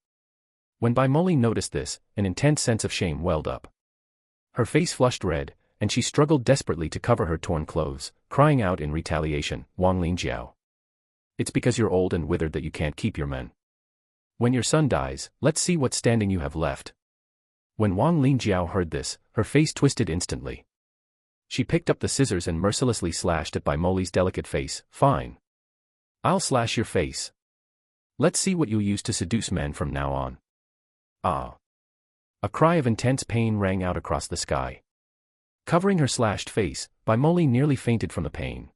When Bai Moli noticed this, an intense sense of shame welled up. Her face flushed red, and she struggled desperately to cover her torn clothes, crying out in retaliation, Wang Lingjiao. It's because you're old and withered that you can't keep your men. When your son dies, let's see what standing you have left. When Wang Lingjiao heard this, her face twisted instantly. She picked up the scissors and mercilessly slashed at Bai Moli's delicate face. Fine. I'll slash your face. Let's see what you'll use to seduce men from now on. Ah. A cry of intense pain rang out across the sky. Covering her slashed face, Bai Moli nearly fainted from the pain.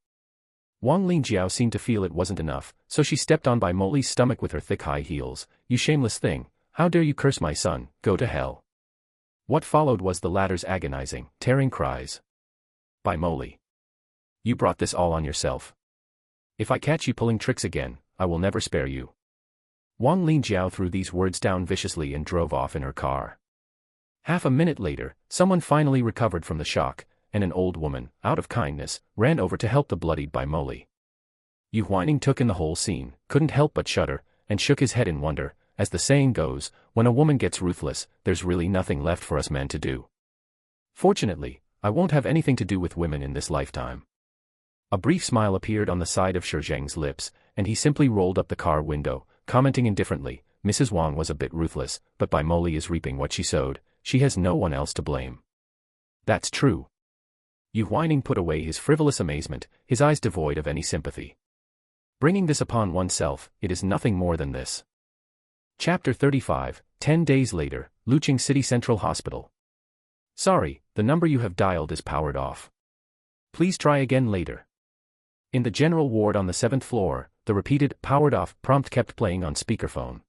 Wang Lingjiao seemed to feel it wasn't enough, so she stepped on Bai Moli's stomach with her thick high heels. You shameless thing, how dare you curse my son, go to hell. What followed was the latter's agonizing, tearing cries. Bai Moli. You brought this all on yourself. If I catch you pulling tricks again, I will never spare you. Wang Lingjiao threw these words down viciously and drove off in her car. Half a minute later, someone finally recovered from the shock, and an old woman, out of kindness, ran over to help the bloodied Bai Moli. Yu Huaining took in the whole scene, couldn't help but shudder, and shook his head in wonder. As the saying goes, when a woman gets ruthless, there's really nothing left for us men to do. Fortunately, I won't have anything to do with women in this lifetime. A brief smile appeared on the side of Shi Zheng's lips, and he simply rolled up the car window, commenting indifferently, Mrs. Wang was a bit ruthless, but Bai Moli is reaping what she sowed. She has no one else to blame. That's true. Yu Huaining put away his frivolous amazement, his eyes devoid of any sympathy. Bringing this upon oneself, it is nothing more than this. Chapter 35, 10 days later, Luqing City Central Hospital. Sorry, the number you have dialed is powered off. Please try again later. In the general ward on the 7th floor, the repeated, powered off, prompt kept playing on speakerphone.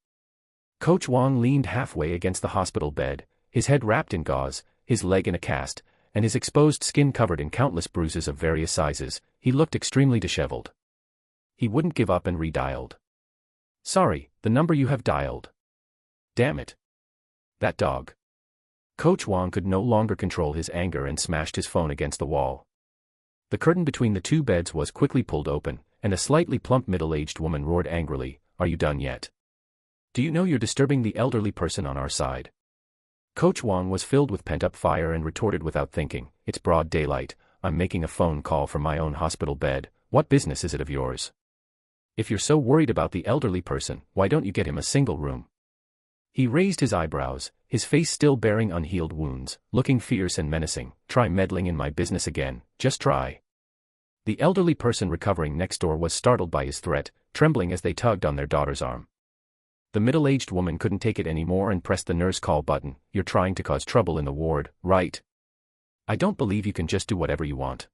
Coach Wang leaned halfway against the hospital bed, his head wrapped in gauze, his leg in a cast, and his exposed skin covered in countless bruises of various sizes. He looked extremely disheveled. He wouldn't give up and redialed. Sorry, the number you have dialed. Damn it. That dog. Coach Wang could no longer control his anger and smashed his phone against the wall. The curtain between the two beds was quickly pulled open, and a slightly plump middle-aged woman roared angrily, Are you done yet? Do you know you're disturbing the elderly person on our side? Coach Wang was filled with pent-up fire and retorted without thinking, It's broad daylight, I'm making a phone call from my own hospital bed, what business is it of yours? If you're so worried about the elderly person, why don't you get him a single room? He raised his eyebrows, his face still bearing unhealed wounds, looking fierce and menacing. Try meddling in my business again, just try. The elderly person recovering next door was startled by his threat, trembling as they tugged on their daughter's arm. The middle-aged woman couldn't take it anymore and pressed the nurse call button. You're trying to cause trouble in the ward, right? I don't believe you can just do whatever you want.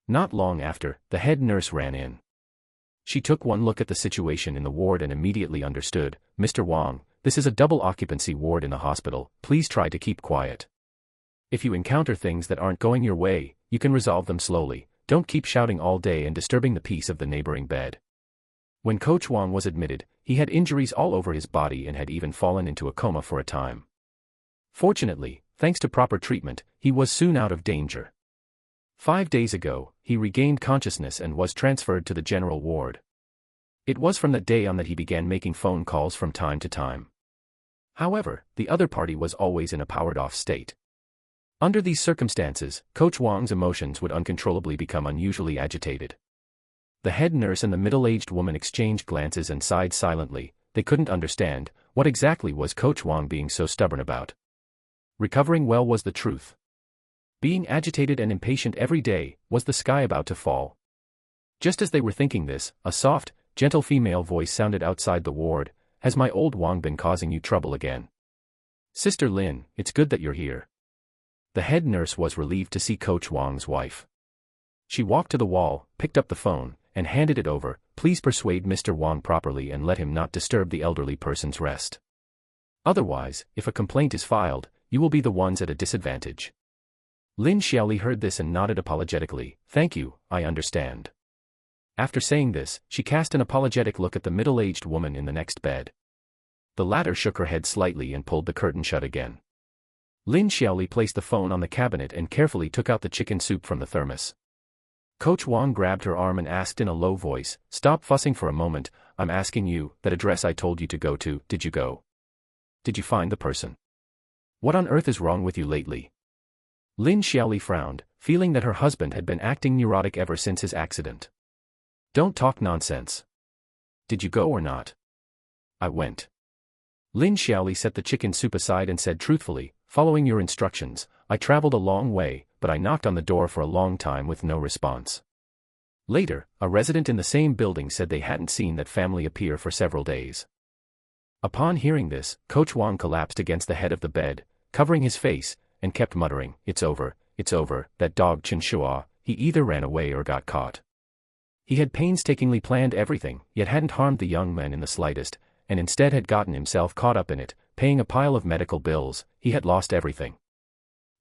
Not long after, the head nurse ran in. She took one look at the situation in the ward and immediately understood, Mr. Wang, this is a double occupancy ward in the hospital, please try to keep quiet. If you encounter things that aren't going your way, you can resolve them slowly, don't keep shouting all day and disturbing the peace of the neighboring bed. When Coach Wang was admitted, he had injuries all over his body and had even fallen into a coma for a time. Fortunately, thanks to proper treatment, he was soon out of danger. 5 days ago, he regained consciousness and was transferred to the general ward. It was from that day on that he began making phone calls from time to time. However, the other party was always in a powered-off state. Under these circumstances, Coach Wang's emotions would uncontrollably become unusually agitated. The head nurse and the middle-aged woman exchanged glances and sighed silently. They couldn't understand, what exactly was Coach Wang being so stubborn about. Recovering well was the truth. Being agitated and impatient every day, was the sky about to fall? Just as they were thinking this, a soft, gentle female voice sounded outside the ward. Has my old Wang been causing you trouble again? Sister Lin, it's good that you're here. The head nurse was relieved to see Coach Wang's wife. She walked to the wall, picked up the phone, and handed it over. Please persuade Mr. Wang properly and let him not disturb the elderly person's rest. Otherwise, if a complaint is filed, you will be the ones at a disadvantage. Lin Xiaoli heard this and nodded apologetically. Thank you, I understand. After saying this, she cast an apologetic look at the middle-aged woman in the next bed. The latter shook her head slightly and pulled the curtain shut again. Lin Xiaoli placed the phone on the cabinet and carefully took out the chicken soup from the thermos. Coach Wang grabbed her arm and asked in a low voice, "Stop fussing for a moment, I'm asking you, that address I told you to go to, did you go? Did you find the person? What on earth is wrong with you lately?" Lin Xiaoli frowned, feeling that her husband had been acting neurotic ever since his accident. "Don't talk nonsense. Did you go or not?" "I went." Lin Xiaoli set the chicken soup aside and said truthfully, "Following your instructions, I traveled a long way, but I knocked on the door for a long time with no response." Later, a resident in the same building said they hadn't seen that family appear for several days. Upon hearing this, Coach Wang collapsed against the head of the bed, covering his face, and kept muttering, it's over, that dog Chen Shua, he either ran away or got caught." He had painstakingly planned everything, yet hadn't harmed the young man in the slightest, and instead had gotten himself caught up in it, paying a pile of medical bills. He had lost everything.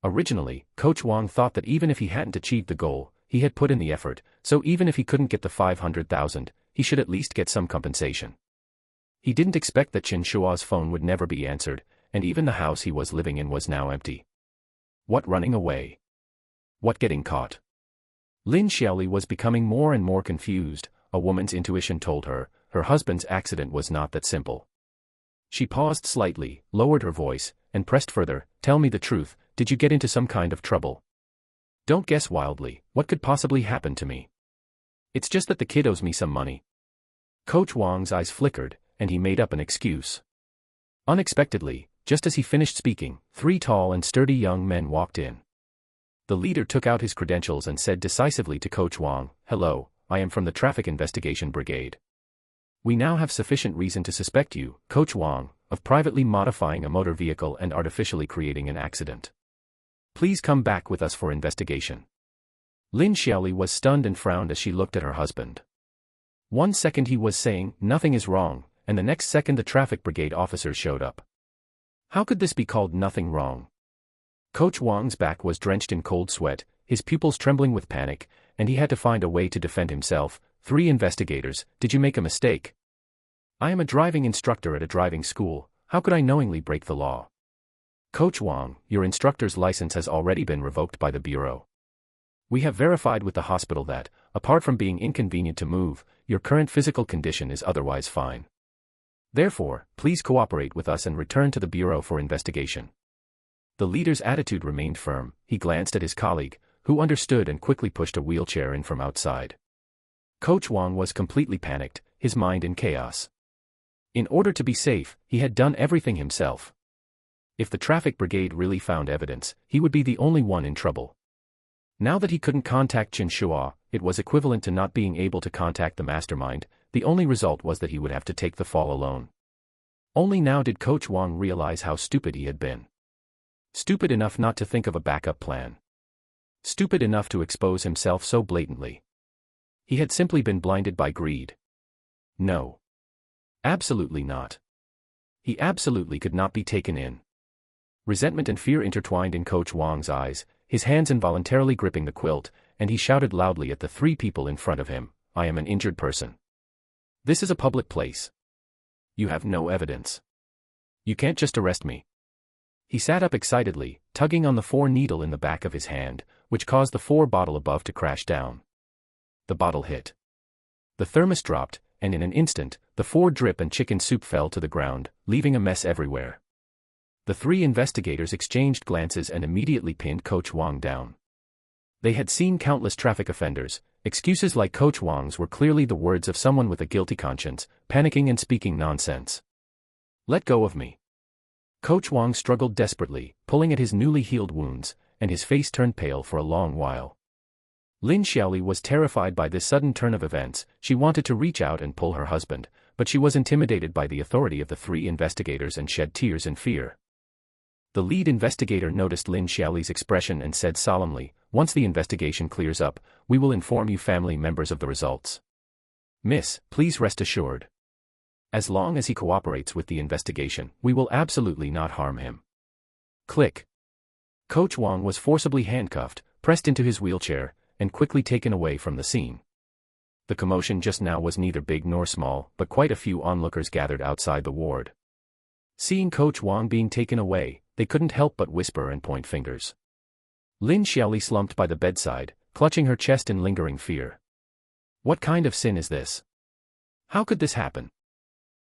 Originally, Coach Wang thought that even if he hadn't achieved the goal, he had put in the effort, so even if he couldn't get the 500,000, he should at least get some compensation. He didn't expect that Chen Shua's phone would never be answered, and even the house he was living in was now empty. What running away? What getting caught? Lin Xiaoli was becoming more and more confused. A woman's intuition told her, her husband's accident was not that simple. She paused slightly, lowered her voice, and pressed further, "Tell me the truth, did you get into some kind of trouble? Don't guess wildly, what could possibly happen to me? It's just that the kid owes me some money." Coach Wang's eyes flickered, and he made up an excuse. Unexpectedly, just as he finished speaking, 3 tall and sturdy young men walked in. The leader took out his credentials and said decisively to Coach Wang, "Hello, I am from the Traffic Investigation Brigade. We now have sufficient reason to suspect you, Coach Wang, of privately modifying a motor vehicle and artificially creating an accident. Please come back with us for investigation." Lin Xiaoli was stunned and frowned as she looked at her husband. One second he was saying, "Nothing is wrong," and the next second the traffic brigade officers showed up. How could this be called nothing wrong? Coach Wang's back was drenched in cold sweat, his pupils trembling with panic, and he had to find a way to defend himself. "3 investigators, did you make a mistake? I am a driving instructor at a driving school, how could I knowingly break the law? Coach Wang, your instructor's license has already been revoked by the Bureau. We have verified with the hospital that, apart from being inconvenient to move, your current physical condition is otherwise fine. Therefore, please cooperate with us and return to the Bureau for investigation." The leader's attitude remained firm. He glanced at his colleague, who understood and quickly pushed a wheelchair in from outside. Coach Wang was completely panicked, his mind in chaos. In order to be safe, he had done everything himself. If the traffic brigade really found evidence, he would be the only one in trouble. Now that he couldn't contact Chen Shua, it was equivalent to not being able to contact the mastermind. The only result was that he would have to take the fall alone. Only now did Coach Wang realize how stupid he had been. Stupid enough not to think of a backup plan. Stupid enough to expose himself so blatantly. He had simply been blinded by greed. No. Absolutely not. He absolutely could not be taken in. Resentment and fear intertwined in Coach Wang's eyes, his hands involuntarily gripping the quilt, and he shouted loudly at the 3 people in front of him, "I am an injured person. This is a public place. You have no evidence. You can't just arrest me." He sat up excitedly, tugging on the 4 needle in the back of his hand, which caused the 4 bottle above to crash down. The bottle hit. The thermos dropped, and in an instant, the 4 drip and chicken soup fell to the ground, leaving a mess everywhere. The 3 investigators exchanged glances and immediately pinned Coach Wang down. They had seen countless traffic offenders. Excuses like Coach Wang's were clearly the words of someone with a guilty conscience, panicking and speaking nonsense. "Let go of me." Coach Wang struggled desperately, pulling at his newly healed wounds, and his face turned pale for a long while. Lin Xiaoli was terrified by this sudden turn of events. She wanted to reach out and pull her husband, but she was intimidated by the authority of the 3 investigators and shed tears in fear. The lead investigator noticed Lin Xiaoli's expression and said solemnly, "Once the investigation clears up, we will inform you family members of the results. Miss, please rest assured. As long as he cooperates with the investigation, we will absolutely not harm him." Click. Coach Wang was forcibly handcuffed, pressed into his wheelchair, and quickly taken away from the scene. The commotion just now was neither big nor small, but quite a few onlookers gathered outside the ward. Seeing Coach Wang being taken away, they couldn't help but whisper and point fingers. Lin Xiaoli slumped by the bedside, clutching her chest in lingering fear. What kind of sin is this? How could this happen?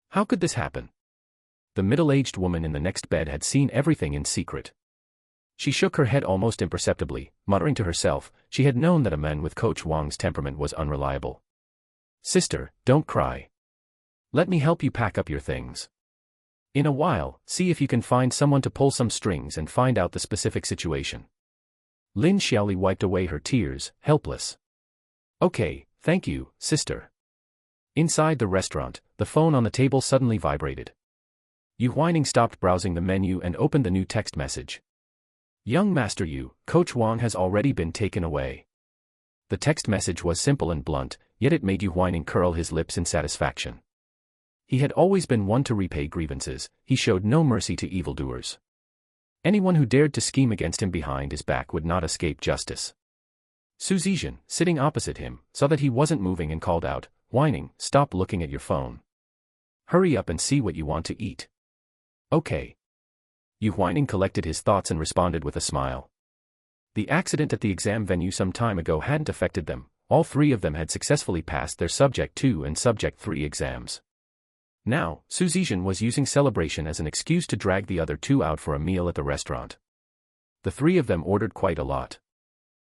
How could this happen? The middle-aged woman in the next bed had seen everything in secret. She shook her head almost imperceptibly, muttering to herself. She had known that a man with Coach Wang's temperament was unreliable. Sister, don't cry. Let me help you pack up your things. In a while, see if you can find someone to pull some strings and find out the specific situation. Lin Xiaoli wiped away her tears, helpless. Okay, thank you, sister. Inside the restaurant, the phone on the table suddenly vibrated. Yu Huaining stopped browsing the menu and opened the new text message. Young Master Yu, Coach Wang has already been taken away. The text message was simple and blunt, yet it made Yu Huaining curl his lips in satisfaction. He had always been one to repay grievances. He showed no mercy to evildoers. Anyone who dared to scheme against him behind his back would not escape justice. Shi Zheng, sitting opposite him, saw that he wasn't moving and called out, "Huaining, stop looking at your phone. Hurry up and see what you want to eat." Okay. Yu Huaining collected his thoughts and responded with a smile. The accident at the exam venue some time ago hadn't affected them. All three of them had successfully passed their Subject 2 and Subject 3 exams. Now, Shi Zheng was using celebration as an excuse to drag the other two out for a meal at the restaurant. The three of them ordered quite a lot.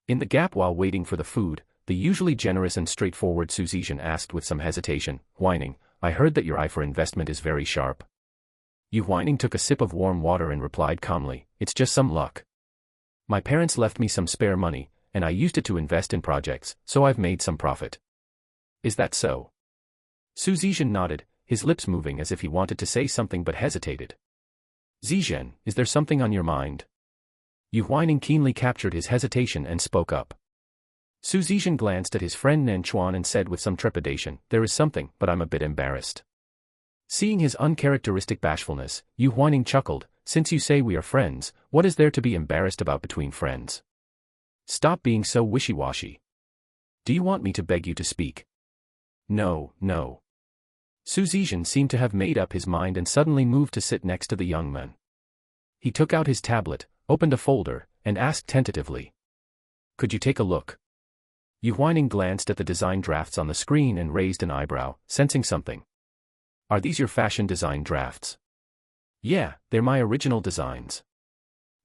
In the gap while waiting for the food, the usually generous and straightforward Shi Zheng asked with some hesitation, "Huaining, I heard that your eye for investment is very sharp." Yu Huaining took a sip of warm water and replied calmly, "It's just some luck. My parents left me some spare money, and I used it to invest in projects, so I've made some profit." "Is that so?" Shi Zheng nodded, his lips moving as if he wanted to say something but hesitated. "Zheng, is there something on your mind?" Yu Huaining keenly captured his hesitation and spoke up. Shi Zheng glanced at his friend Nanchuan and said with some trepidation, "There is something, but I'm a bit embarrassed." Seeing his uncharacteristic bashfulness, Yu Huaining chuckled, "Since you say we are friends, what is there to be embarrassed about between friends? Stop being so wishy-washy. Do you want me to beg you to speak?" "No, no." Shi Zheng seemed to have made up his mind and suddenly moved to sit next to the young man. He took out his tablet, opened a folder, and asked tentatively, "Could you take a look?" Yu Huaining glanced at the design drafts on the screen and raised an eyebrow, sensing something. "Are these your fashion design drafts?" "Yeah, they're my original designs."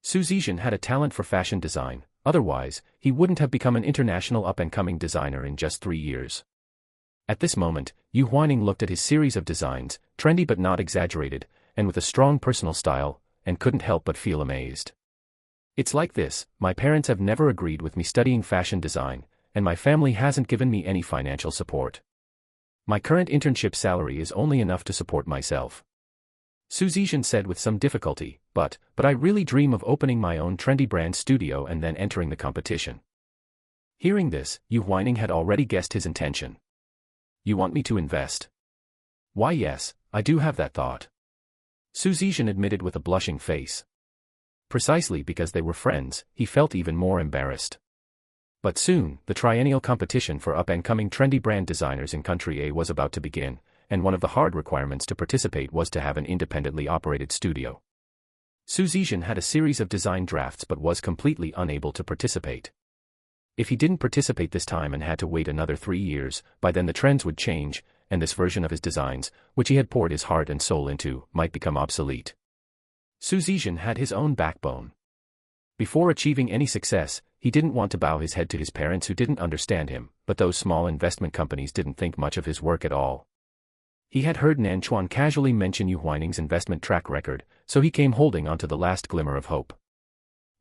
Shi Zheng had a talent for fashion design, otherwise, he wouldn't have become an international up-and-coming designer in just 3 years. At this moment, Yu Huaining looked at his series of designs, trendy but not exaggerated, and with a strong personal style, and couldn't help but feel amazed. "It's like this, my parents have never agreed with me studying fashion design, and my family hasn't given me any financial support. My current internship salary is only enough to support myself." Shi Zheng said with some difficulty, but I really dream of opening my own trendy brand studio and then entering the competition." Hearing this, Yu Huaining had already guessed his intention. "You want me to invest?" "Why yes, I do have that thought," Shi Zheng admitted with a blushing face. Precisely because they were friends, he felt even more embarrassed. But soon, the triennial competition for up-and-coming trendy brand designers in Country A was about to begin, and one of the hard requirements to participate was to have an independently operated studio. Shi Zheng had a series of design drafts but was completely unable to participate. If he didn't participate this time and had to wait another 3 years, by then the trends would change, and this version of his designs, which he had poured his heart and soul into, might become obsolete. Shi Zheng had his own backbone. Before achieving any success, he didn't want to bow his head to his parents who didn't understand him, but those small investment companies didn't think much of his work at all. He had heard Nanchuan casually mention Yu Huaining's investment track record, so he came holding onto the last glimmer of hope.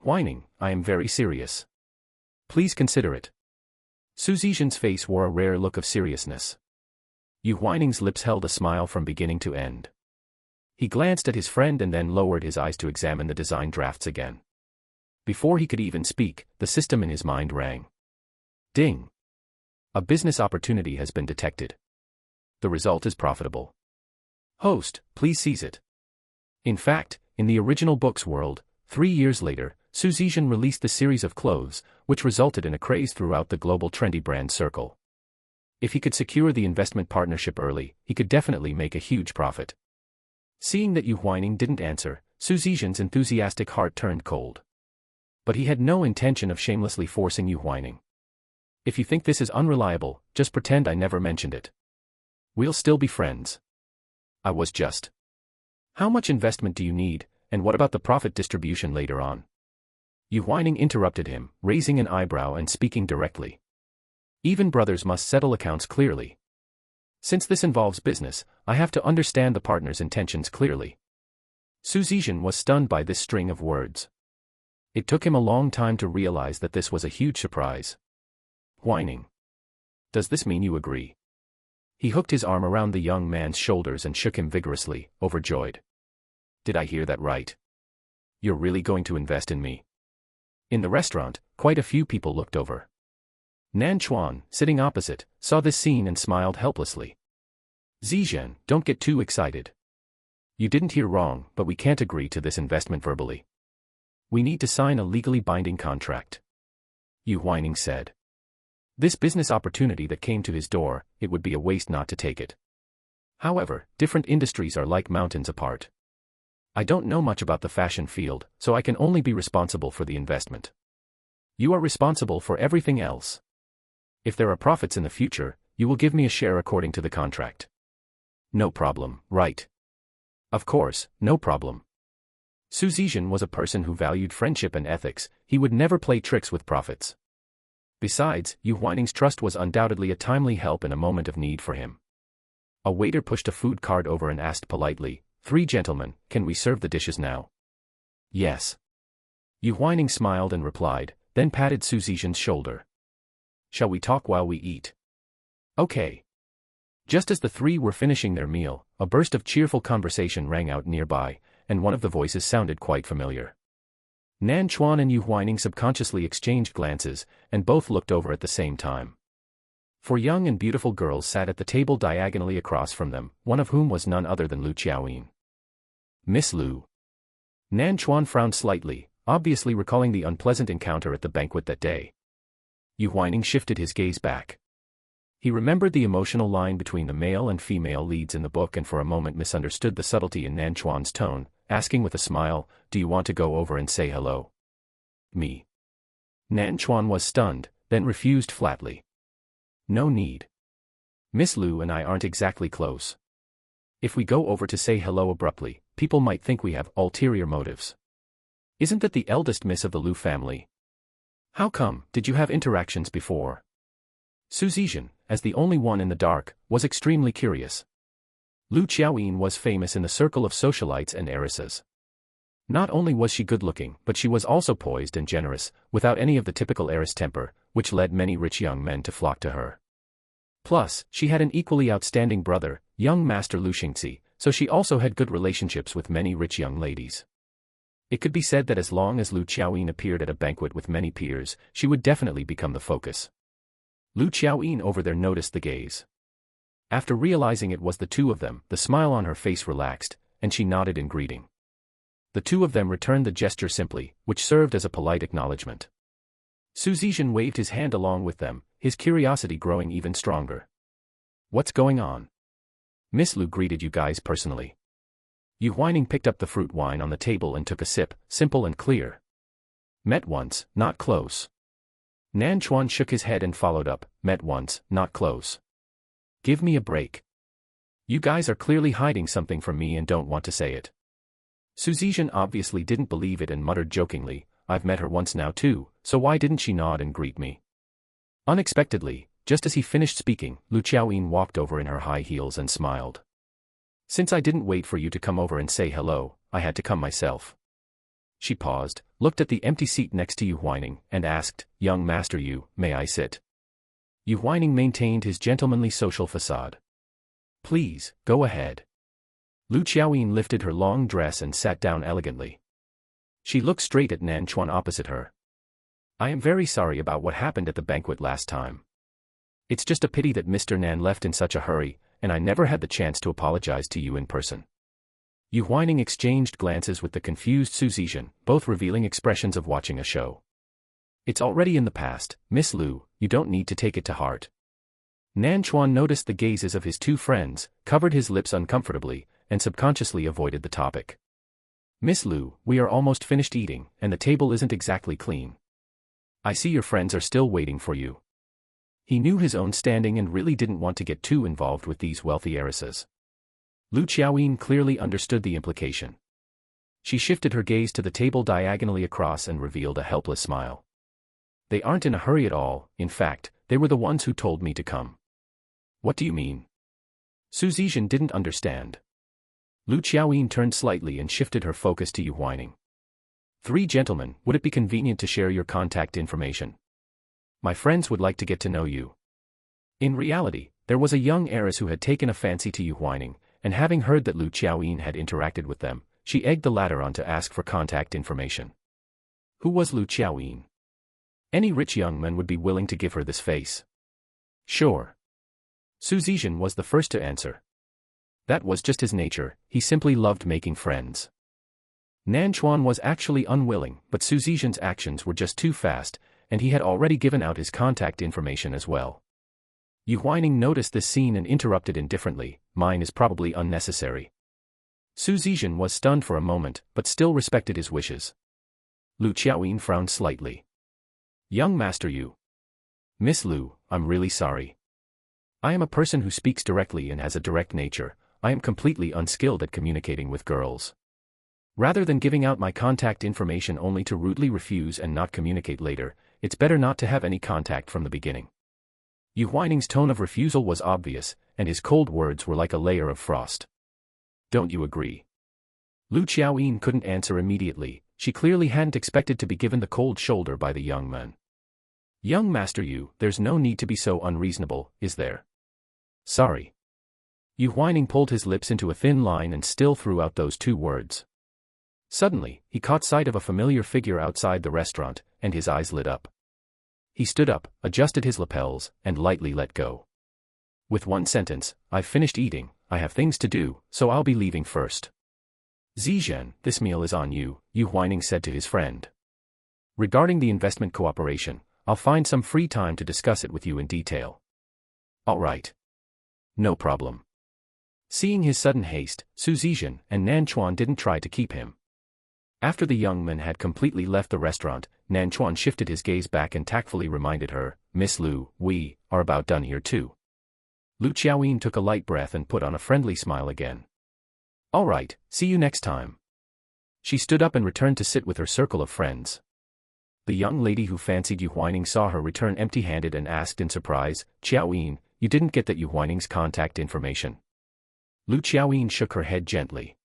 "Huaining, I am very serious. Please consider it." Shi Zheng's face wore a rare look of seriousness. Yu Huaining's lips held a smile from beginning to end. He glanced at his friend and then lowered his eyes to examine the design drafts again. Before he could even speak, the system in his mind rang. Ding! A business opportunity has been detected. The result is profitable. Host, please seize it. In fact, in the original book's world, 3 years later, Shi Zheng released the series of clothes, which resulted in a craze throughout the global trendy brand circle. If he could secure the investment partnership early, he could definitely make a huge profit. Seeing that Yu Huaining didn't answer, Shi Zheng's enthusiastic heart turned cold. But he had no intention of shamelessly forcing Yu Huaining. If you think this is unreliable, just pretend I never mentioned it. We'll still be friends. I was just. How much investment do you need, and what about the profit distribution later on? Yu Huaining interrupted him, raising an eyebrow and speaking directly. Even brothers must settle accounts clearly. Since this involves business, I have to understand the partner's intentions clearly. Shi Zheng was stunned by this string of words. It took him a long time to realize that this was a huge surprise. Huaining. Does this mean you agree? He hooked his arm around the young man's shoulders and shook him vigorously, overjoyed. Did I hear that right? You're really going to invest in me? In the restaurant, quite a few people looked over. Nan Chuan, sitting opposite, saw this scene and smiled helplessly. Shi Zheng, don't get too excited. You didn't hear wrong, but we can't agree to this investment verbally. We need to sign a legally binding contract. Yu Huaining said. This business opportunity that came to his door, it would be a waste not to take it. However, different industries are like mountains apart. I don't know much about the fashion field, so I can only be responsible for the investment. You are responsible for everything else. If there are profits in the future, you will give me a share according to the contract. No problem, right? Of course, no problem. Shi Zheng was a person who valued friendship and ethics. He would never play tricks with profits. Besides, Yu Huaining's trust was undoubtedly a timely help in a moment of need for him. A waiter pushed a food cart over and asked politely, "3 gentlemen, can we serve the dishes now?" Yes. Yu Huaining smiled and replied, then patted Shi Zheng's shoulder. Shall we talk while we eat? Okay. Just as the 3 were finishing their meal, a burst of cheerful conversation rang out nearby, and one of the voices sounded quite familiar. Nan Chuan and Yu Huaining subconsciously exchanged glances, and both looked over at the same time. 4 young and beautiful girls sat at the table diagonally across from them, one of whom was none other than Lu Qiaoyin. Miss Lu. Nan Chuan frowned slightly, obviously recalling the unpleasant encounter at the banquet that day. Yu Huaining shifted his gaze back. He remembered the emotional line between the male and female leads in the book and for a moment misunderstood the subtlety in Nan Chuan's tone, asking with a smile, "Do you want to go over and say hello?" Me. Nan Chuan was stunned, then refused flatly. No need. Miss Lu and I aren't exactly close. If we go over to say hello abruptly, people might think we have ulterior motives. Isn't that the eldest miss of the Lu family? How come, did you have interactions before? Shi Zheng, as the only one in the dark, was extremely curious. Lu Qiaoyin was famous in the circle of socialites and heiresses. Not only was she good-looking, but she was also poised and generous, without any of the typical heiress temper, which led many rich young men to flock to her. Plus, she had an equally outstanding brother, young Master Lu Xingzi, so she also had good relationships with many rich young ladies. It could be said that as long as Lu Qiaoyin appeared at a banquet with many peers, she would definitely become the focus. Lu Qiaoyin over there noticed the gaze. After realizing it was the 2 of them, the smile on her face relaxed, and she nodded in greeting. The 2 of them returned the gesture simply, which served as a polite acknowledgement. Shi Zheng waved his hand along with them, his curiosity growing even stronger. What's going on? Miss Lu greeted you guys personally. Yu Huaining picked up the fruit wine on the table and took a sip, simple and clear. Met once, not close. Nan Chuan shook his head and followed up, met once, not close. Give me a break. You guys are clearly hiding something from me and don't want to say it. Shi Zheng obviously didn't believe it and muttered jokingly, I've met her once now too, so why didn't she nod and greet me? Unexpectedly, just as he finished speaking, Lu Qiaoyin walked over in her high heels and smiled. Since I didn't wait for you to come over and say hello, I had to come myself. She paused, looked at the empty seat next to Yu Huaining, and asked, Young Master Yu, may I sit? Yu Huaining maintained his gentlemanly social facade. Please, go ahead. Lu Qiaoyin lifted her long dress and sat down elegantly. She looked straight at Nan Chuan opposite her. I am very sorry about what happened at the banquet last time. It's just a pity that Mr. Nan left in such a hurry, and I never had the chance to apologize to you in person. Yu Huaining exchanged glances with the confused Shi Zheng, both revealing expressions of watching a show. It's already in the past, Miss Lu, you don't need to take it to heart. Nan Chuan noticed the gazes of his 2 friends, covered his lips uncomfortably, and subconsciously avoided the topic. Miss Lu, we are almost finished eating, and the table isn't exactly clean. I see your friends are still waiting for you. He knew his own standing and really didn't want to get too involved with these wealthy heiresses. Lu Xiaoyin clearly understood the implication. She shifted her gaze to the table diagonally across and revealed a helpless smile. They aren't in a hurry at all, in fact, they were the ones who told me to come. What do you mean? Shi Zheng didn't understand. Lu Xiaoyin turned slightly and shifted her focus to Yu Huaining. 3 gentlemen, would it be convenient to share your contact information? My friends would like to get to know you. In reality, there was a young heiress who had taken a fancy to Yu Huaining, and having heard that Lu Xiaoyin had interacted with them, she egged the latter on to ask for contact information. Who was Lu Xiaoyin? Any rich young man would be willing to give her this face. Sure. Shi Zheng was the first to answer. That was just his nature, he simply loved making friends. Nan Chuan was actually unwilling, but Shi Zheng's actions were just too fast, and he had already given out his contact information as well. Yu Huaining noticed this scene and interrupted indifferently, mine is probably unnecessary. Shi Zheng was stunned for a moment, but still respected his wishes. Lu Xiaoyin frowned slightly. Young Master Yu. Miss Lu, I'm really sorry. I am a person who speaks directly and has a direct nature. I am completely unskilled at communicating with girls. Rather than giving out my contact information only to rudely refuse and not communicate later, it's better not to have any contact from the beginning. Yu Huaining's tone of refusal was obvious, and his cold words were like a layer of frost. Don't you agree? Lu Xiaoyin couldn't answer immediately, she clearly hadn't expected to be given the cold shoulder by the young man. Young Master Yu, there's no need to be so unreasonable, is there? Sorry. Yu Huaining pulled his lips into a thin line and still threw out those 2 words. Suddenly, he caught sight of a familiar figure outside the restaurant, and his eyes lit up. He stood up, adjusted his lapels, and lightly let go. With one sentence, I've finished eating, I have things to do, so I'll be leaving first. Shi Zheng, this meal is on you, Yu Huaining said to his friend. Regarding the investment cooperation, I'll find some free time to discuss it with you in detail. All right. No problem. Seeing his sudden haste, Shi Zheng and Nan Chuan didn't try to keep him. After the young man had completely left the restaurant, Nan Chuan shifted his gaze back and tactfully reminded her, Miss Lu, we are about done here too. Lu Xiaoyin took a light breath and put on a friendly smile again. All right, see you next time. She stood up and returned to sit with her circle of friends. The young lady who fancied Yu Huaining saw her return empty-handed and asked in surprise, Xiaoyin, you didn't get that Yu Huaining's contact information? Lu Xiaoyin shook her head gently.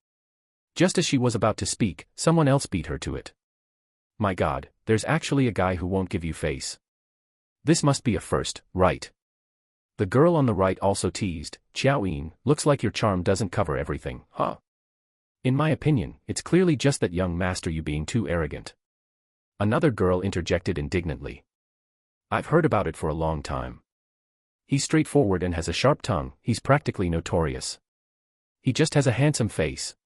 Just as she was about to speak, someone else beat her to it. My God, there's actually a guy who won't give you face. This must be a first, right? The girl on the right also teased, Xiaoyin, looks like your charm doesn't cover everything, huh? In my opinion, it's clearly just that young master you being too arrogant. Another girl interjected indignantly. I've heard about it for a long time. He's straightforward and has a sharp tongue, he's practically notorious. He just has a handsome face.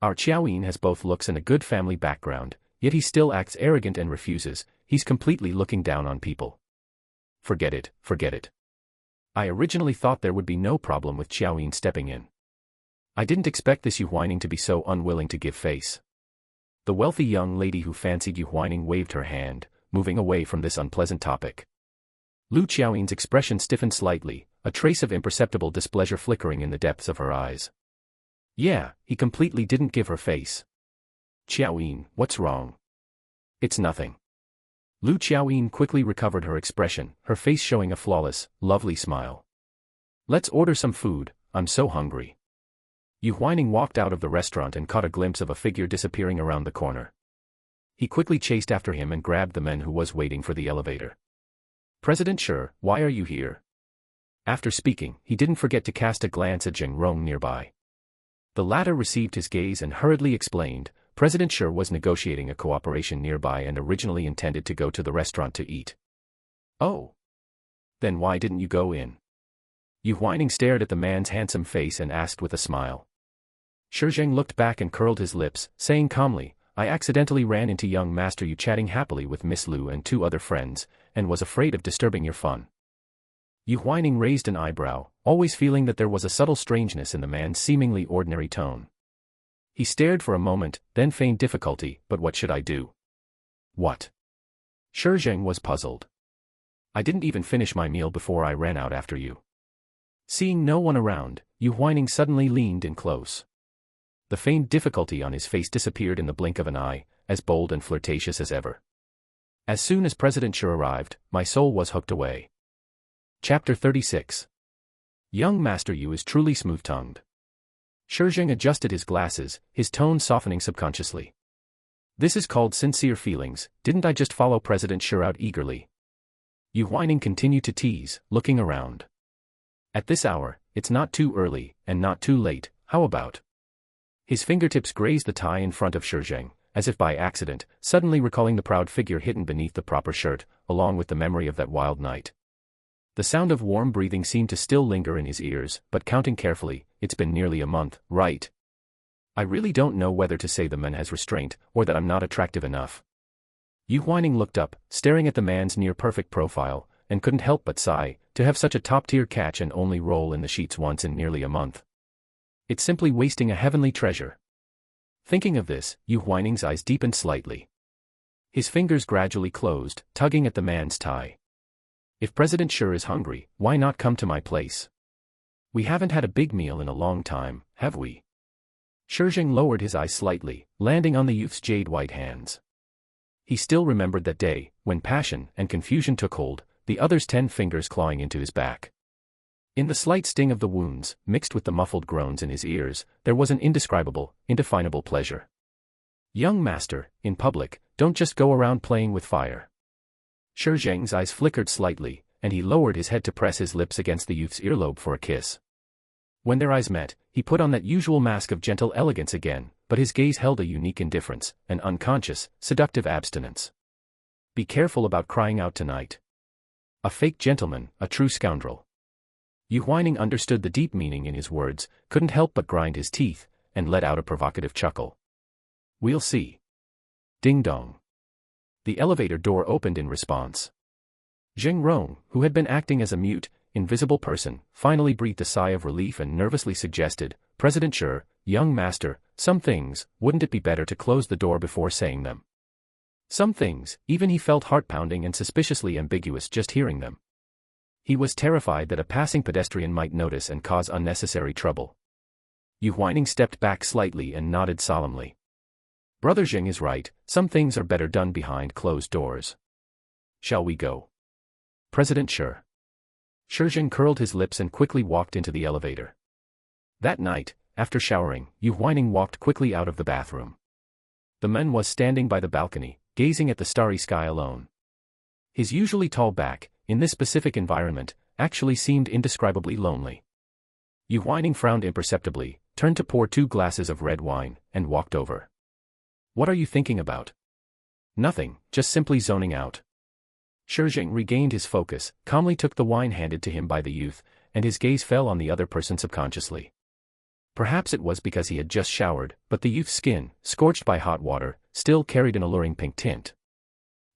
Our Xiaoyin has both looks and a good family background, yet he still acts arrogant and refuses, he's completely looking down on people. Forget it, forget it. I originally thought there would be no problem with Xiaoyin stepping in. I didn't expect this Yu Huaining to be so unwilling to give face. The wealthy young lady who fancied Yu Huaining waved her hand, moving away from this unpleasant topic. Lu Xiaoyin's expression stiffened slightly, a trace of imperceptible displeasure flickering in the depths of her eyes. Yeah, he completely didn't give her face. Xiaoyin, what's wrong? It's nothing. Lu Xiaoyin quickly recovered her expression, her face showing a flawless, lovely smile. Let's order some food, I'm so hungry. Yu Huaining walked out of the restaurant and caught a glimpse of a figure disappearing around the corner. He quickly chased after him and grabbed the man who was waiting for the elevator. President Shi, why are you here? After speaking, he didn't forget to cast a glance at Zheng Rong nearby. The latter received his gaze and hurriedly explained, President Shi was negotiating a cooperation nearby and originally intended to go to the restaurant to eat. Oh. Then why didn't you go in? Yu Huaining stared at the man's handsome face and asked with a smile. Shi Zheng looked back and curled his lips, saying calmly, I accidentally ran into young Master Yu chatting happily with Miss Lu and 2 other friends, and was afraid of disturbing your fun. Yu Huaining raised an eyebrow, always feeling that there was a subtle strangeness in the man's seemingly ordinary tone. He stared for a moment, then feigned difficulty. But what should I do? What? Shi Zheng was puzzled. I didn't even finish my meal before I ran out after you. Seeing no one around, Yu Huaining suddenly leaned in close. The feigned difficulty on his face disappeared in the blink of an eye, as bold and flirtatious as ever. As soon as President Shi arrived, my soul was hooked away. Chapter 36. Young Master Yu is truly smooth-tongued. Shi Zheng adjusted his glasses, his tone softening subconsciously. This is called sincere feelings. Didn't I just follow President Shi out eagerly? Yu Huaining continued to tease, looking around. At this hour, it's not too early, and not too late, how about? His fingertips grazed the tie in front of Shi Zheng, as if by accident, suddenly recalling the proud figure hidden beneath the proper shirt, along with the memory of that wild night. The sound of warm breathing seemed to still linger in his ears, but counting carefully, it's been nearly a month, right? I really don't know whether to say the man has restraint, or that I'm not attractive enough. Yu Huaining looked up, staring at the man's near-perfect profile, and couldn't help but sigh, to have such a top-tier catch and only roll in the sheets once in nearly a month. It's simply wasting a heavenly treasure. Thinking of this, Yu Huaining's eyes deepened slightly. His fingers gradually closed, tugging at the man's tie. If President Shi is hungry, why not come to my place? We haven't had a big meal in a long time, have we? Shi Zheng lowered his eyes slightly, landing on the youth's jade-white hands. He still remembered that day, when passion and confusion took hold, the other's 10 fingers clawing into his back. In the slight sting of the wounds, mixed with the muffled groans in his ears, there was an indescribable, indefinable pleasure. Young master, in public, don't just go around playing with fire. Shi Zheng's eyes flickered slightly, and he lowered his head to press his lips against the youth's earlobe for a kiss. When their eyes met, he put on that usual mask of gentle elegance again, but his gaze held a unique indifference, an unconscious, seductive abstinence. Be careful about crying out tonight. A fake gentleman, a true scoundrel. Yu Huaining understood the deep meaning in his words, couldn't help but grind his teeth, and let out a provocative chuckle. We'll see. Ding dong. The elevator door opened in response. Zheng Rong, who had been acting as a mute, invisible person, finally breathed a sigh of relief and nervously suggested, President Shi, young master, some things, wouldn't it be better to close the door before saying them? Some things, even he felt heart-pounding and suspiciously ambiguous just hearing them. He was terrified that a passing pedestrian might notice and cause unnecessary trouble. Yu Huaining stepped back slightly and nodded solemnly. Brother Zheng is right, some things are better done behind closed doors. Shall we go? President Shi. Shi Zheng curled his lips and quickly walked into the elevator. That night, after showering, Yu Huaining walked quickly out of the bathroom. The man was standing by the balcony, gazing at the starry sky alone. His usually tall back, in this specific environment, actually seemed indescribably lonely. Yu Huaining frowned imperceptibly, turned to pour 2 glasses of red wine, and walked over. What are you thinking about? Nothing, just simply zoning out. Shi Zheng regained his focus, calmly took the wine handed to him by the youth, and his gaze fell on the other person subconsciously. Perhaps it was because he had just showered, but the youth's skin, scorched by hot water, still carried an alluring pink tint.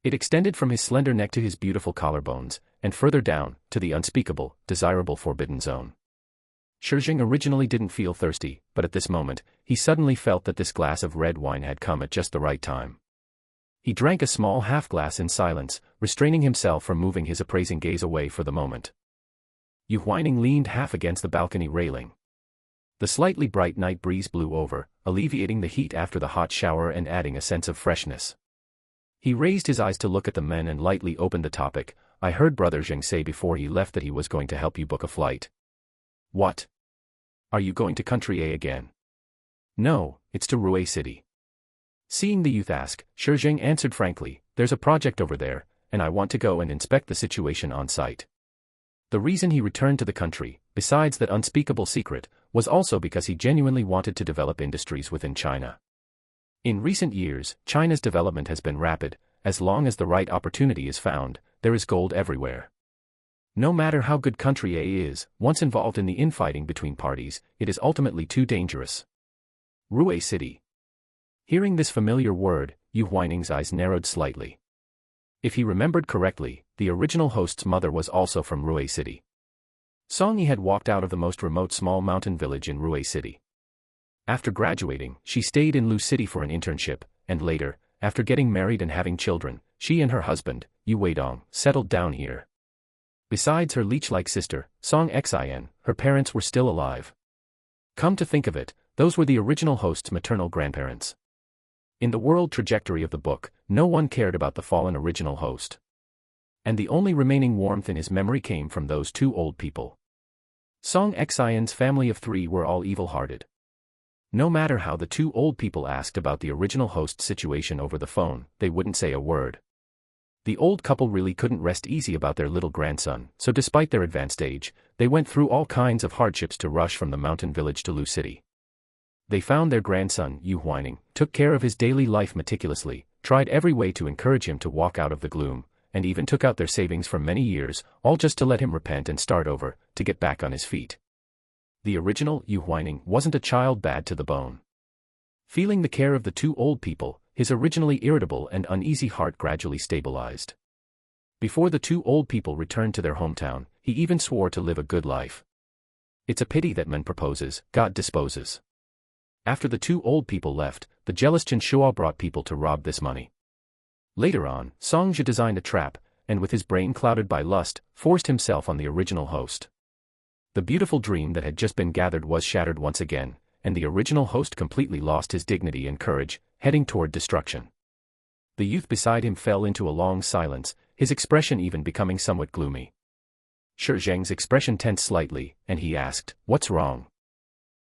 It extended from his slender neck to his beautiful collarbones, and further down, to the unspeakable, desirable forbidden zone. Shi Zheng originally didn't feel thirsty, but at this moment, he suddenly felt that this glass of red wine had come at just the right time. He drank a small half-glass in silence, restraining himself from moving his appraising gaze away for the moment. Yu Huaining leaned half against the balcony railing. The slightly bright night breeze blew over, alleviating the heat after the hot shower and adding a sense of freshness. He raised his eyes to look at the men and lightly opened the topic. I heard Brother Zheng say before he left that he was going to help you book a flight. What? Are you going to Country A again? No, it's to Rui City. Seeing the youth ask, Shi Zheng answered frankly, there's a project over there, and I want to go and inspect the situation on site. The reason he returned to the country, besides that unspeakable secret, was also because he genuinely wanted to develop industries within China. In recent years, China's development has been rapid. As long as the right opportunity is found, there is gold everywhere. No matter how good Country A is, once involved in the infighting between parties, it is ultimately too dangerous. Rui City. Hearing this familiar word, Yu Huaining's eyes narrowed slightly. If he remembered correctly, the original host's mother was also from Rui City. Song Yi had walked out of the most remote small mountain village in Rui City. After graduating, she stayed in Lu City for an internship, and later, after getting married and having children, she and her husband, Yu Huaining, settled down here. Besides her leech-like sister, Song Xin, her parents were still alive. Come to think of it, those were the original host's maternal grandparents. In the world trajectory of the book, no one cared about the fallen original host. And the only remaining warmth in his memory came from those two old people. Song Xin's family of 3 were all evil-hearted. No matter how the two old people asked about the original host's situation over the phone, they wouldn't say a word. The old couple really couldn't rest easy about their little grandson, so despite their advanced age, they went through all kinds of hardships to rush from the mountain village to Lu City. They found their grandson, Yu Huaining, took care of his daily life meticulously, tried every way to encourage him to walk out of the gloom, and even took out their savings from many years, all just to let him repent and start over, to get back on his feet. The original Yu Huaining wasn't a child bad to the bone. Feeling the care of the two old people, his originally irritable and uneasy heart gradually stabilized. Before the two old people returned to their hometown, he even swore to live a good life. It's a pity that man proposes, God disposes. After the two old people left, the jealous Chen Shuo brought people to rob this money. Later on, Song Ji designed a trap, and with his brain clouded by lust, forced himself on the original host. The beautiful dream that had just been gathered was shattered once again, and the original host completely lost his dignity and courage, heading toward destruction. The youth beside him fell into a long silence, his expression even becoming somewhat gloomy. Shi Zheng's expression tensed slightly, and he asked, "What's wrong?"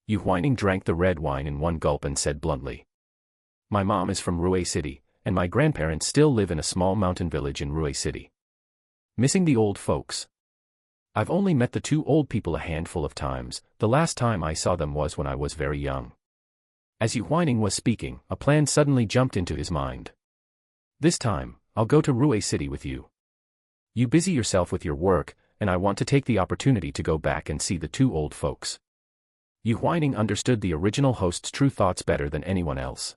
Yu Huaining drank the red wine in one gulp and said bluntly, "My mom is from Rui City, and my grandparents still live in a small mountain village in Rui City. Missing the old folks. I've only met the two old people a handful of times, the last time I saw them was when I was very young." As Yu Huaining was speaking, a plan suddenly jumped into his mind. "This time, I'll go to Rui City with you. You busy yourself with your work, and I want to take the opportunity to go back and see the two old folks." Yu Huaining understood the original host's true thoughts better than anyone else.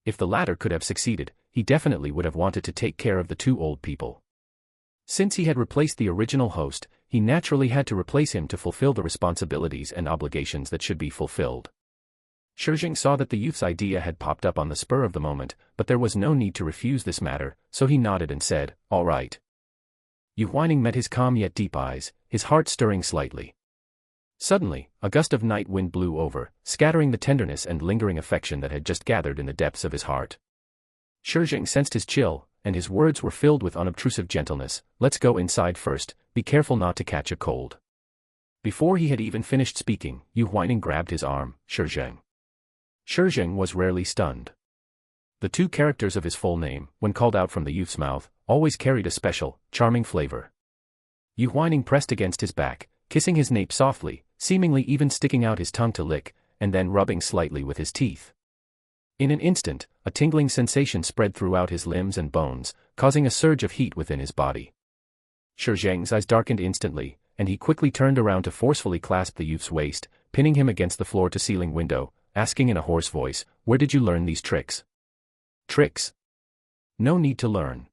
If the latter could have succeeded, he definitely would have wanted to take care of the two old people. Since he had replaced the original host, he naturally had to replace him to fulfill the responsibilities and obligations that should be fulfilled. Shi Zheng saw that the youth's idea had popped up on the spur of the moment, but there was no need to refuse this matter, so he nodded and said, "All right." Yu Huaining met his calm yet deep eyes, his heart stirring slightly. Suddenly, a gust of night wind blew over, scattering the tenderness and lingering affection that had just gathered in the depths of his heart. Shi Zheng sensed his chill, and his words were filled with unobtrusive gentleness. "Let's go inside first, be careful not to catch a cold." Before he had even finished speaking, Yu Huaining grabbed his arm, "Shi Zheng." Shi Zheng was rarely stunned. The two characters of his full name, when called out from the youth's mouth, always carried a special, charming flavor. Yu Huaining pressed against his back, kissing his nape softly, seemingly even sticking out his tongue to lick, and then rubbing slightly with his teeth. In an instant, a tingling sensation spread throughout his limbs and bones, causing a surge of heat within his body. Shi Zheng's eyes darkened instantly, and he quickly turned around to forcefully clasp the youth's waist, pinning him against the floor-to-ceiling window, asking in a hoarse voice, "Where did you learn these tricks?" "Tricks? No need to learn."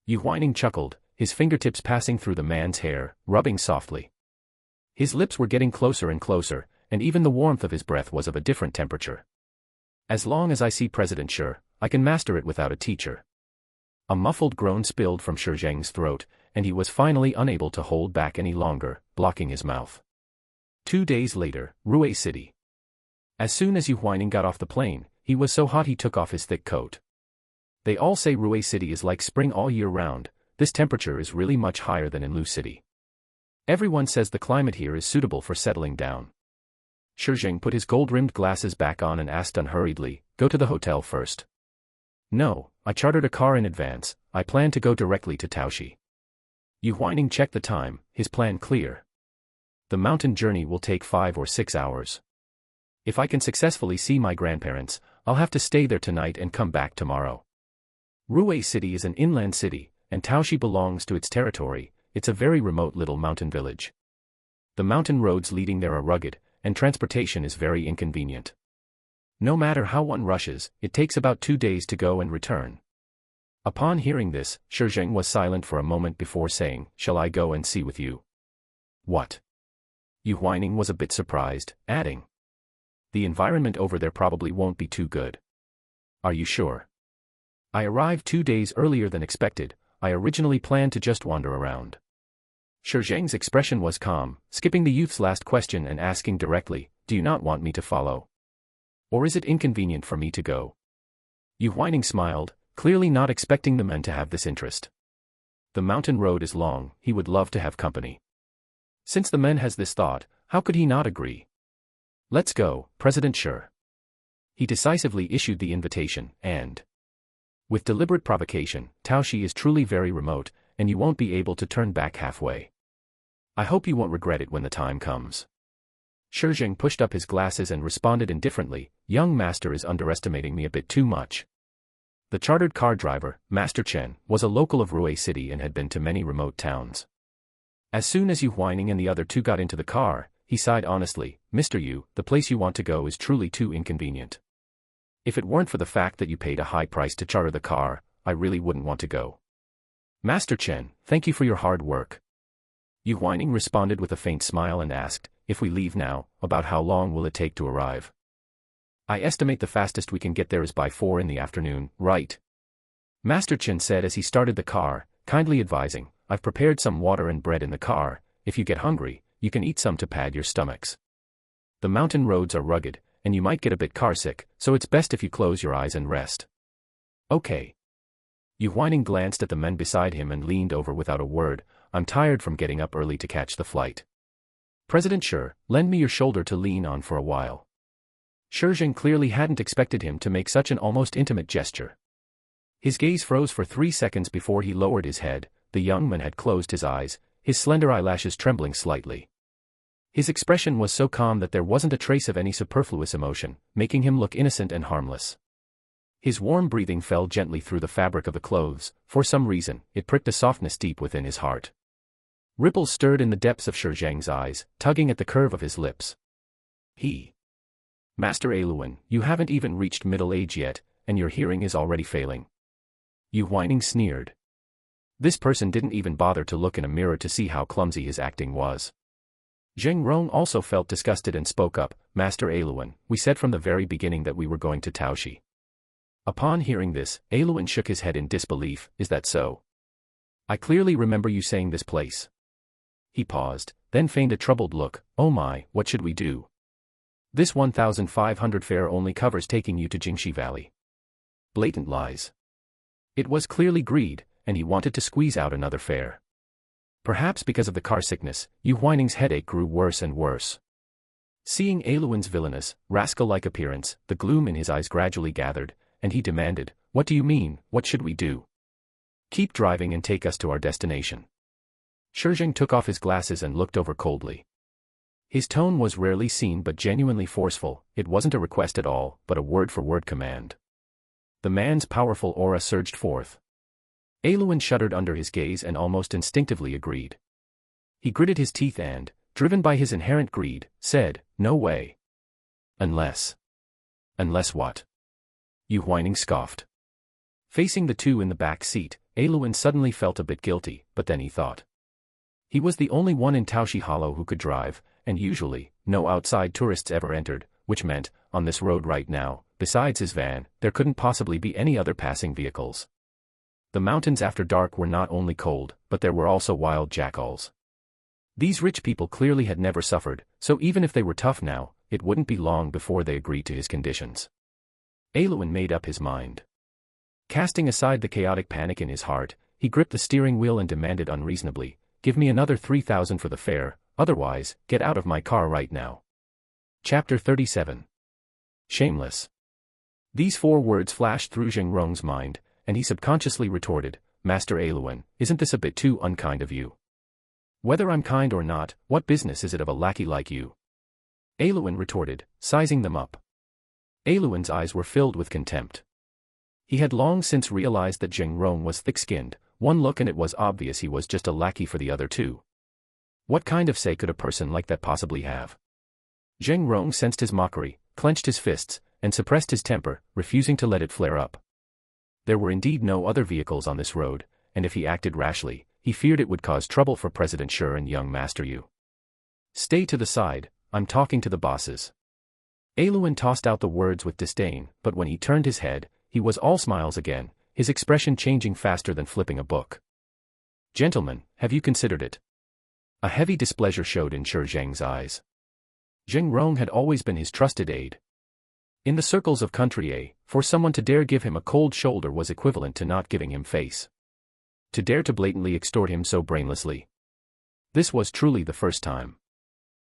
Yu Huaining chuckled, his fingertips passing through the man's hair, rubbing softly. His lips were getting closer and closer, and even the warmth of his breath was of a different temperature. "As long as I see President Shi, I can master it without a teacher." A muffled groan spilled from Shi Zheng's throat, and he was finally unable to hold back any longer, blocking his mouth. 2 days later, Rui City. As soon as Yu Huaining got off the plane, he was so hot he took off his thick coat. They all say Rui City is like spring all year round. This temperature is really much higher than in Lu City. Everyone says the climate here is suitable for settling down. Shi Zheng put his gold-rimmed glasses back on and asked unhurriedly, "Go to the hotel first?" "No, I chartered a car in advance. I plan to go directly to Taoshi." Yu Huaining checked the time, his plan clear. The mountain journey will take 5 or 6 hours. If I can successfully see my grandparents, I'll have to stay there tonight and come back tomorrow. Rui City is an inland city, and Taoshi belongs to its territory. It's a very remote little mountain village. The mountain roads leading there are rugged, and transportation is very inconvenient. No matter how one rushes, it takes about 2 days to go and return. Upon hearing this, Shi Zheng was silent for a moment before saying, "Shall I go and see with you?" "What?" Yu Huaining was a bit surprised, adding, "The environment over there probably won't be too good." "Are you sure?" "I arrived 2 days earlier than expected. I originally planned to just wander around." Shi Zheng's expression was calm, skipping the youth's last question and asking directly, "Do you not want me to follow? Or is it inconvenient for me to go?" Yu Huaining smiled, clearly not expecting the men to have this interest. The mountain road is long, he would love to have company. Since the man has this thought, how could he not agree? "Let's go, President Shi." He decisively issued the invitation, and with deliberate provocation, Taoshi is truly very remote, and you won't be able to turn back halfway. I hope you won't regret it when the time comes. Shi Zheng pushed up his glasses and responded indifferently, "Young master is underestimating me a bit too much." The chartered car driver, Master Chen, was a local of Rui City and had been to many remote towns. As soon as Yu Huaining and the other two got into the car, he sighed honestly, "Mr. Yu, the place you want to go is truly too inconvenient. If it weren't for the fact that you paid a high price to charter the car, I really wouldn't want to go." "Master Chen, thank you for your hard work." Yu Huaining responded with a faint smile and asked, "If we leave now, about how long will it take to arrive?" "I estimate the fastest we can get there is by 4 in the afternoon, right?" Master Chen said as he started the car, kindly advising, "I've prepared some water and bread in the car. If you get hungry, you can eat some to pad your stomachs. The mountain roads are rugged, and you might get a bit carsick, so it's best if you close your eyes and rest." "Okay." Yu Huaining glanced at the men beside him and leaned over without a word. "I'm tired from getting up early to catch the flight. President Shi, lend me your shoulder to lean on for a while." Shi Zheng clearly hadn't expected him to make such an almost intimate gesture. His gaze froze for 3 seconds before he lowered his head. The young man had closed his eyes, his slender eyelashes trembling slightly. His expression was so calm that there wasn't a trace of any superfluous emotion, making him look innocent and harmless. His warm breathing fell gently through the fabric of the clothes. For some reason, it pricked a softness deep within his heart. Ripples stirred in the depths of Shi Zheng's eyes, tugging at the curve of his lips. "Master Aluan, you haven't even reached middle age yet, and your hearing is already failing." Yu Huaining sneered. This person didn't even bother to look in a mirror to see how clumsy his acting was. Zheng Rong also felt disgusted and spoke up, "Master Aluan, we said from the very beginning that we were going to Taoshi." Upon hearing this, Aluan shook his head in disbelief. "Is that so? I clearly remember you saying this place." He paused, then feigned a troubled look. "Oh my, what should we do? This 1,500 fare only covers taking you to Jingxi Valley." Blatant lies. It was clearly greed, and he wanted to squeeze out another fare. Perhaps because of the car sickness, Yu Huaining's headache grew worse and worse. Seeing Aluan's villainous, rascal-like appearance, the gloom in his eyes gradually gathered, and he demanded, "What do you mean, what should we do?" "Keep driving and take us to our destination." Shi Zheng took off his glasses and looked over coldly. His tone was rarely seen but genuinely forceful. It wasn't a request at all, but a word-for-word command. The man's powerful aura surged forth. Aluan shuddered under his gaze and almost instinctively agreed. He gritted his teeth and, driven by his inherent greed, said, "No way. Unless." "Unless what?" Yu Huaining scoffed. Facing the two in the back seat, Aluan suddenly felt a bit guilty, but then he thought. He was the only one in Taoshi Hollow who could drive, and usually, no outside tourists ever entered, which meant, on this road right now, besides his van, there couldn't possibly be any other passing vehicles. The mountains after dark were not only cold, but there were also wild jackals. These rich people clearly had never suffered, so even if they were tough now, it wouldn't be long before they agreed to his conditions. Aluan made up his mind. Casting aside the chaotic panic in his heart, he gripped the steering wheel and demanded unreasonably, "Give me another 3,000 for the fare, otherwise, get out of my car right now." Chapter 37. Shameless. These 4 words flashed through Zheng Rong's mind, and he subconsciously retorted, "Master Aluan, isn't this a bit too unkind of you? Whether I'm kind or not, what business is it of a lackey like you?" Aluan retorted, sizing them up. Aluan's eyes were filled with contempt. He had long since realized that Zheng Rong was thick-skinned. One look and it was obvious he was just a lackey for the other two. What kind of say could a person like that possibly have? Zheng Rong sensed his mockery, clenched his fists, and suppressed his temper, refusing to let it flare up. There were indeed no other vehicles on this road, and if he acted rashly, he feared it would cause trouble for President Shi and young Master Yu. Stay to the side, I'm talking to the bosses. Aluin tossed out the words with disdain, but when he turned his head, he was all smiles again, his expression changing faster than flipping a book. Gentlemen, have you considered it? A heavy displeasure showed in Shi Zheng's eyes. Zheng Rong had always been his trusted aide. In the circles of Country A, for someone to dare give him a cold shoulder was equivalent to not giving him face. To dare to blatantly extort him so brainlessly. This was truly the first time.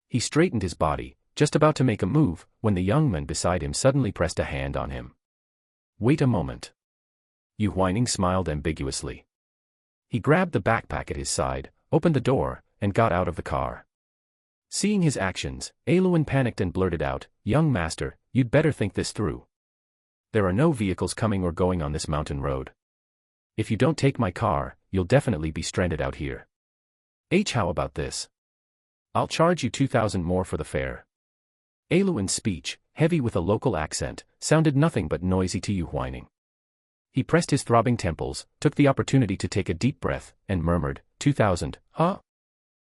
He straightened his body, just about to make a move, when the young man beside him suddenly pressed a hand on him. Wait a moment. Yu Huaining smiled ambiguously. He grabbed the backpack at his side, opened the door, and got out of the car. Seeing his actions, Aluin panicked and blurted out, "Young master, you'd better think this through. There are no vehicles coming or going on this mountain road. If you don't take my car, you'll definitely be stranded out here. How about this? I'll charge you 2,000 more for the fare." Aluin's speech, heavy with a local accent, sounded nothing but noisy to Yu Huaining. He pressed his throbbing temples, took the opportunity to take a deep breath, and murmured, 2,000, huh?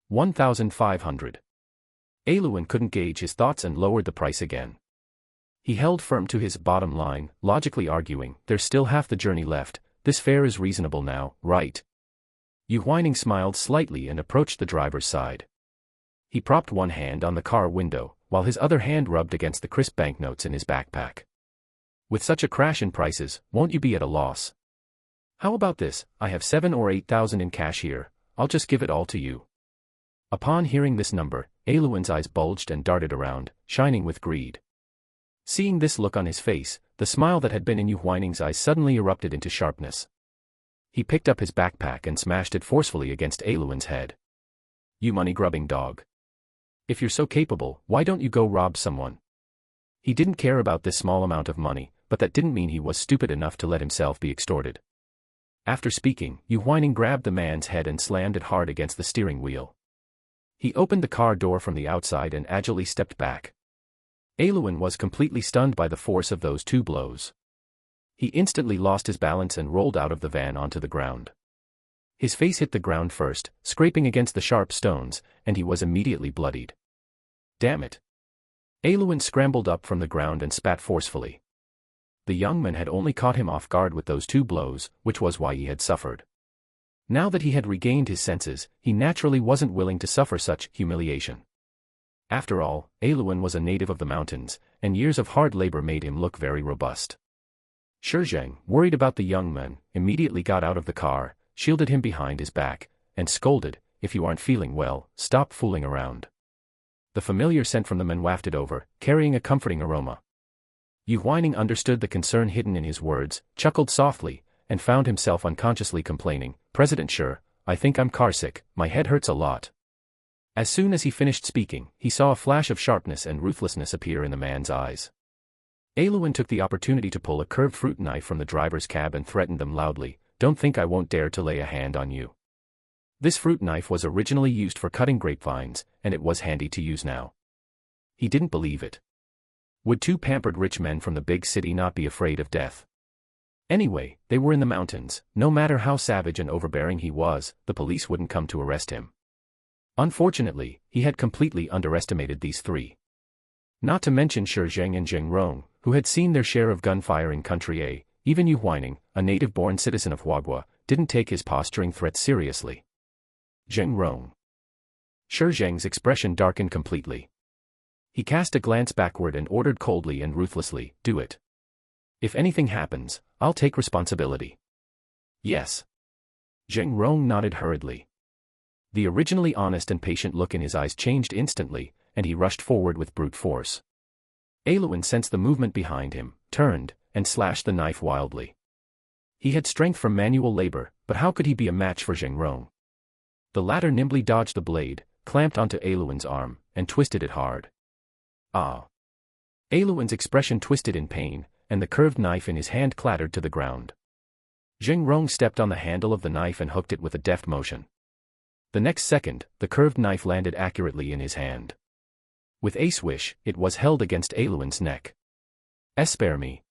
1,500. Aluin couldn't gauge his thoughts and lowered the price again. He held firm to his bottom line, logically arguing, there's still half the journey left, this fare is reasonable now, right? Yu Huaining smiled slightly and approached the driver's side. He propped one hand on the car window, while his other hand rubbed against the crisp banknotes in his backpack. With such a crash in prices, won't you be at a loss? How about this, I have 7 or 8,000 in cash here, I'll just give it all to you. Upon hearing this number, Aluin's eyes bulged and darted around, shining with greed. Seeing this look on his face, the smile that had been in Yu Huaining's eyes suddenly erupted into sharpness. He picked up his backpack and smashed it forcefully against Aluin's head. You money-grubbing dog. If you're so capable, why don't you go rob someone? He didn't care about this small amount of money, but that didn't mean he was stupid enough to let himself be extorted. After speaking, Yu Huaining grabbed the man's head and slammed it hard against the steering wheel. He opened the car door from the outside and agilely stepped back. Aluin was completely stunned by the force of those two blows. He instantly lost his balance and rolled out of the van onto the ground. His face hit the ground first, scraping against the sharp stones, and he was immediately bloodied. Damn it! Aluin scrambled up from the ground and spat forcefully. The young man had only caught him off guard with those two blows, which was why he had suffered. Now that he had regained his senses, he naturally wasn't willing to suffer such humiliation. After all, Aluin was a native of the mountains, and years of hard labor made him look very robust. Shi Zheng, worried about the young man, immediately got out of the car, shielded him behind his back, and scolded, "If you aren't feeling well, stop fooling around." The familiar scent from the man wafted over, carrying a comforting aroma. Yu Huaining understood the concern hidden in his words, chuckled softly, and found himself unconsciously complaining, "President Shi, I think I'm carsick, my head hurts a lot." As soon as he finished speaking, he saw a flash of sharpness and ruthlessness appear in the man's eyes. Aluin took the opportunity to pull a curved fruit knife from the driver's cab and threatened them loudly, "Don't think I won't dare to lay a hand on you." This fruit knife was originally used for cutting grapevines, and it was handy to use now. He didn't believe it. Would two pampered rich men from the big city not be afraid of death? Anyway, they were in the mountains, no matter how savage and overbearing he was, the police wouldn't come to arrest him. Unfortunately, he had completely underestimated these three. Not to mention Shi Zheng and Zheng Rong, who had seen their share of gunfire in Country A, even Yu Huaining, a native-born citizen of Huagua, didn't take his posturing threats seriously. Zheng Rong. Shi Zheng's expression darkened completely. He cast a glance backward and ordered coldly and ruthlessly, "Do it. If anything happens, I'll take responsibility." "Yes." Zheng Rong nodded hurriedly. The originally honest and patient look in his eyes changed instantly, and he rushed forward with brute force. Aluin sensed the movement behind him, turned, and slashed the knife wildly. He had strength from manual labor, but how could he be a match for Zheng Rong? The latter nimbly dodged the blade, clamped onto Aluin's arm, and twisted it hard. Ah! Aluin's expression twisted in pain, and the curved knife in his hand clattered to the ground. Zheng Rong stepped on the handle of the knife and hooked it with a deft motion. The next second, the curved knife landed accurately in his hand. With a swish, it was held against Aluin's neck. "Spare me."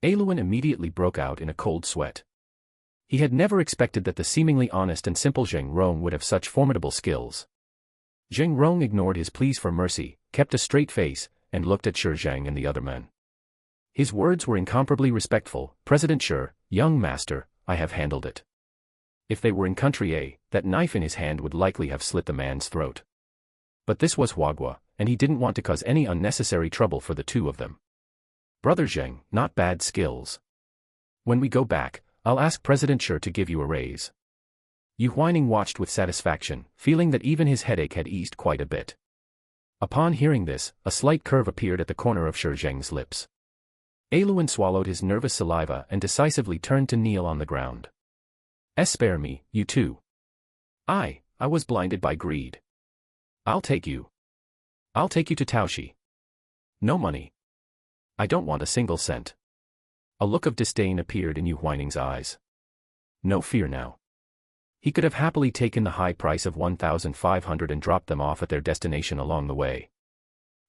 Aluin immediately broke out in a cold sweat. He had never expected that the seemingly honest and simple Zheng Rong would have such formidable skills. Zheng Rong ignored his pleas for mercy, kept a straight face, and looked at Shi Zheng and the other men. His words were incomparably respectful. President Shi, young master, I have handled it. If they were in country A, that knife in his hand would likely have slit the man's throat. But this was Huagua, and he didn't want to cause any unnecessary trouble for the two of them. Brother Zheng, not bad skills. When we go back, I'll ask President Shi to give you a raise. Yu Huaining watched with satisfaction, feeling that even his headache had eased quite a bit. Upon hearing this, a slight curve appeared at the corner of Shi Zheng's lips. Aluan swallowed his nervous saliva and decisively turned to kneel on the ground. Spare me, you two. I was blinded by greed. I'll take you. I'll take you to Taoshi. No money. I don't want a single cent. A look of disdain appeared in Yu Huaining's eyes. No fear now. He could have happily taken the high price of 1,500 and dropped them off at their destination along the way.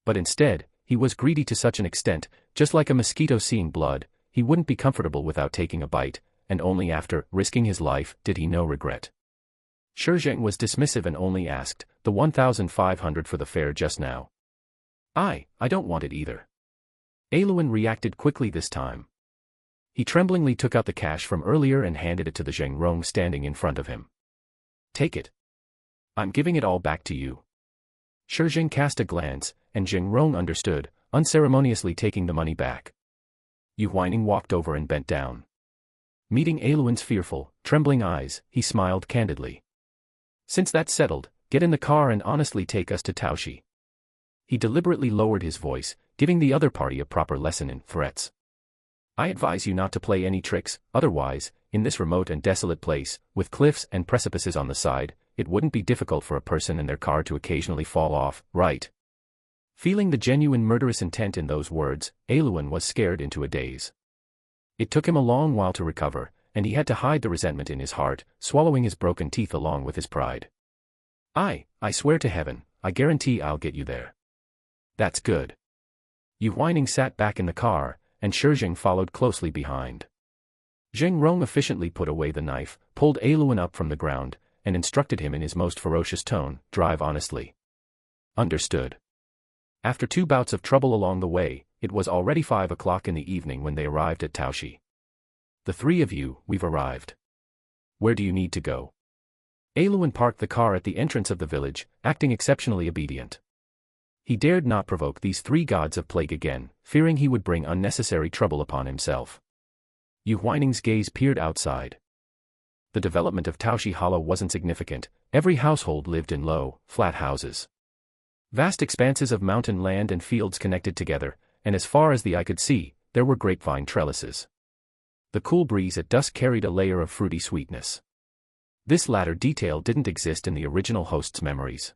But instead, he was greedy to such an extent, just like a mosquito seeing blood, he wouldn't be comfortable without taking a bite, and only after risking his life did he know regret. Shi Zheng was dismissive and only asked, the 1,500 for the fare just now. I don't want it either. Aluan reacted quickly this time. He tremblingly took out the cash from earlier and handed it to the Zheng Rong standing in front of him. Take it. I'm giving it all back to you. Shi Zheng cast a glance, and Zheng Rong understood, unceremoniously taking the money back. Yu Huaining walked over and bent down. Meeting Aluan's fearful, trembling eyes, he smiled candidly. Since that's settled, get in the car and honestly take us to Taoshi. He deliberately lowered his voice, giving the other party a proper lesson in threats. I advise you not to play any tricks, otherwise, in this remote and desolate place, with cliffs and precipices on the side, it wouldn't be difficult for a person in their car to occasionally fall off, right? Feeling the genuine murderous intent in those words, Aluan was scared into a daze. It took him a long while to recover, and he had to hide the resentment in his heart, swallowing his broken teeth along with his pride. I swear to heaven, I guarantee I'll get you there. That's good. Yu Huaining sat back in the car, and Shi Zheng followed closely behind. Zheng Rong efficiently put away the knife, pulled Aluan up from the ground, and instructed him in his most ferocious tone, drive honestly. Understood. After 2 bouts of trouble along the way, it was already 5 o'clock in the evening when they arrived at Taoshi. The 3 of you, we've arrived. Where do you need to go? Aluan parked the car at the entrance of the village, acting exceptionally obedient. He dared not provoke these 3 gods of plague again, fearing he would bring unnecessary trouble upon himself. Yu Huaining's gaze peered outside. The development of Taoshi Hollow wasn't significant, every household lived in low, flat houses. Vast expanses of mountain land and fields connected together, and as far as the eye could see, there were grapevine trellises. The cool breeze at dusk carried a layer of fruity sweetness. This latter detail didn't exist in the original host's memories.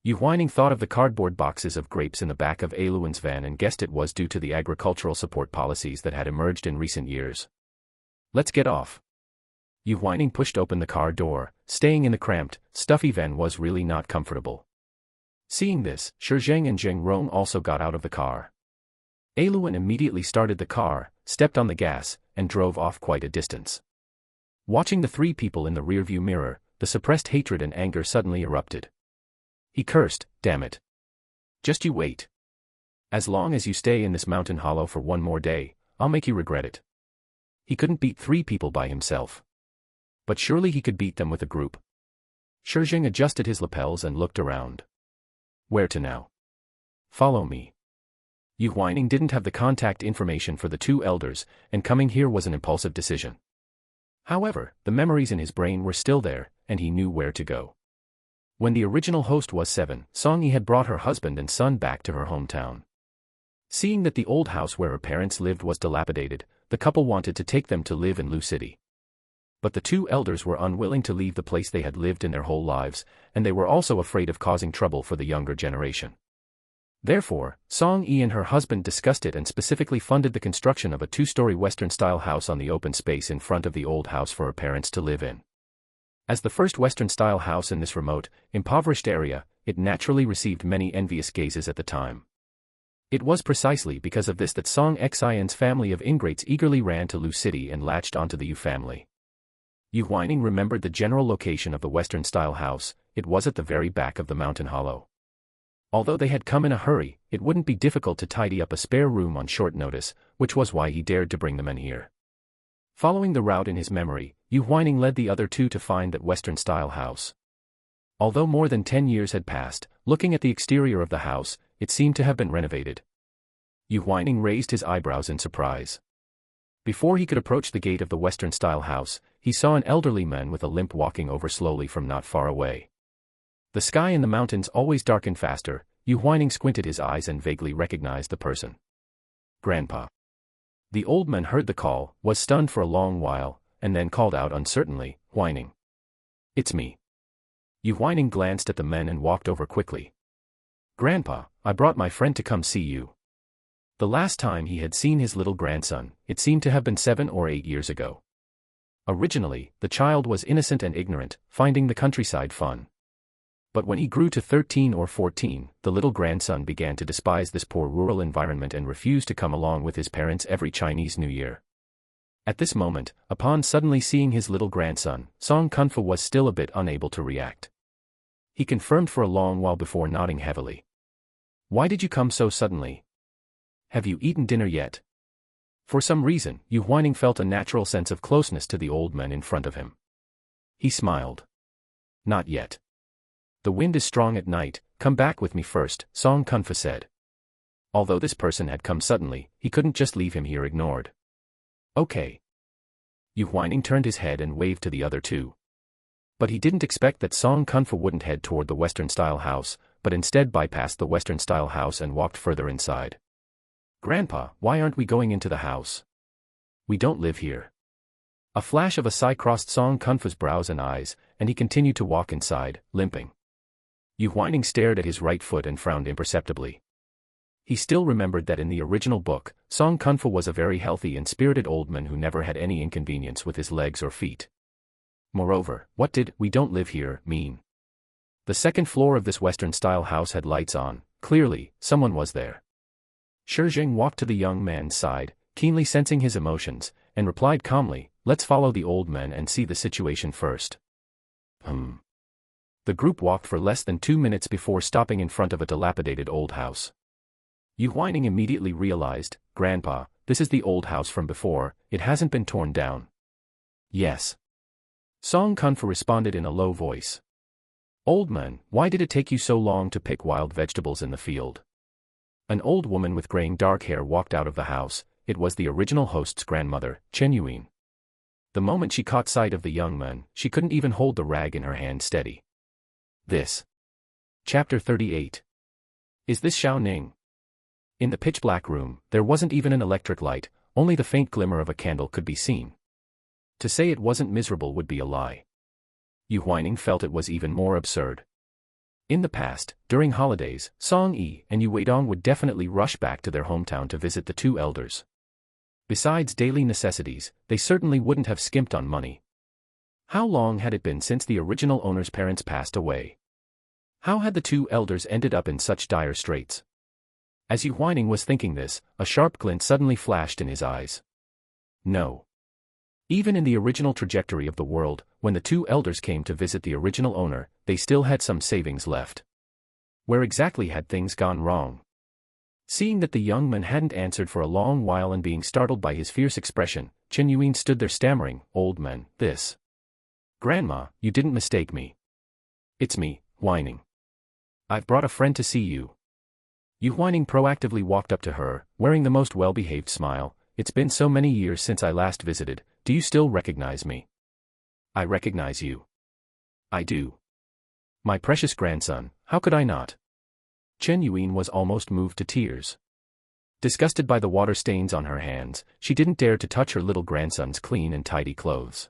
Yu Huaining thought of the cardboard boxes of grapes in the back of Aluan's van and guessed it was due to the agricultural support policies that had emerged in recent years. Let's get off. Yu Huaining pushed open the car door. Staying in the cramped, stuffy van was really not comfortable. Seeing this, Shi Zheng and Zheng Rong also got out of the car. Aluan immediately started the car, stepped on the gas, and drove off quite a distance. Watching the 3 people in the rearview mirror, the suppressed hatred and anger suddenly erupted. He cursed, damn it. Just you wait. As long as you stay in this mountain hollow for 1 more day, I'll make you regret it. He couldn't beat 3 people by himself. But surely he could beat them with a group. Shi Zheng adjusted his lapels and looked around. Where to now? Follow me. Yu Huaining didn't have the contact information for the 2 elders, and coming here was an impulsive decision. However, the memories in his brain were still there, and he knew where to go. When the original host was 7, Song Yi had brought her husband and son back to her hometown. Seeing that the old house where her parents lived was dilapidated, the couple wanted to take them to live in Lu City. But the 2 elders were unwilling to leave the place they had lived in their whole lives, and they were also afraid of causing trouble for the younger generation. Therefore, Song Yi and her husband discussed it and specifically funded the construction of a 2-story Western-style house on the open space in front of the old house for her parents to live in. As the first Western-style house in this remote, impoverished area, it naturally received many envious gazes at the time. It was precisely because of this that Song Xian's family of ingrates eagerly ran to Lu City and latched onto the Yu family. Yu Huaining remembered the general location of the Western-style house. It was at the very back of the mountain hollow. Although they had come in a hurry, it wouldn't be difficult to tidy up a spare room on short notice, which was why he dared to bring the men here. Following the route in his memory, Yu Huaining led the other two to find that Western-style house. Although more than 10 years had passed, looking at the exterior of the house, it seemed to have been renovated. Yu Huaining raised his eyebrows in surprise. Before he could approach the gate of the Western-style house, he saw an elderly man with a limp walking over slowly from not far away. The sky in the mountains always darkened faster. Yu Huaining squinted his eyes and vaguely recognized the person. Grandpa. The old man heard the call, was stunned for a long while, and then called out uncertainly, Huaining. It's me. Yu Huaining glanced at the men and walked over quickly. Grandpa, I brought my friend to come see you. The last time he had seen his little grandson, it seemed to have been 7 or 8 years ago. Originally, the child was innocent and ignorant, finding the countryside fun. But when he grew to 13 or 14, the little grandson began to despise this poor rural environment and refused to come along with his parents every Chinese New Year. At this moment, upon suddenly seeing his little grandson, Song Kunfu was still a bit unable to react. He confirmed for a long while before nodding heavily. Why did you come so suddenly? Have you eaten dinner yet? For some reason, Yu Huaining felt a natural sense of closeness to the old man in front of him. He smiled. Not yet. The wind is strong at night, come back with me first, Song Kunfu said. Although this person had come suddenly, he couldn't just leave him here ignored. Okay. Yu Huaining turned his head and waved to the other two. But he didn't expect that Song Kunfu wouldn't head toward the Western-style house, but instead bypassed the Western-style house and walked further inside. Grandpa, why aren't we going into the house? We don't live here. A flash of a sigh crossed Song Kunfu's brows and eyes, and he continued to walk inside, limping. Yu Huaining stared at his right foot and frowned imperceptibly. He still remembered that in the original book, Song Kunfu was a very healthy and spirited old man who never had any inconvenience with his legs or feet. Moreover, what did "we don't live here" mean? The second floor of this Western-style house had lights on. Clearly, someone was there. Shi Zheng walked to the young man's side, keenly sensing his emotions, and replied calmly, let's follow the old man and see the situation first. The group walked for less than 2 minutes before stopping in front of a dilapidated old house. Yu Huaining immediately realized, Grandpa, this is the old house from before, it hasn't been torn down. Yes. Song Kunfu responded in a low voice. Old man, why did it take you so long to pick wild vegetables in the field? An old woman with graying dark hair walked out of the house. It was the original host's grandmother, Chen Yuan. The moment she caught sight of the young man, she couldn't even hold the rag in her hand steady. This. Chapter 38. Is this Xiao Ning? In the pitch-black room, there wasn't even an electric light, only the faint glimmer of a candle could be seen. To say it wasn't miserable would be a lie. Yu Huaining felt it was even more absurd. In the past, during holidays, Song Yi and Yu Weidong would definitely rush back to their hometown to visit the two elders. Besides daily necessities, they certainly wouldn't have skimped on money. How long had it been since the original owner's parents passed away? How had the two elders ended up in such dire straits? As Yu Huaining was thinking this, a sharp glint suddenly flashed in his eyes. No. Even in the original trajectory of the world, when the two elders came to visit the original owner, they still had some savings left. Where exactly had things gone wrong? Seeing that the young man hadn't answered for a long while and being startled by his fierce expression, Chen Yuan stood there stammering, Old man, this. Grandma, you didn't mistake me. It's me, Huaining. I've brought a friend to see you. Yu Huaining proactively walked up to her, wearing the most well-behaved smile. It's been so many years since I last visited, do you still recognize me? I recognize you. I do. My precious grandson, how could I not? Chen Yuan was almost moved to tears. Disgusted by the water stains on her hands, she didn't dare to touch her little grandson's clean and tidy clothes.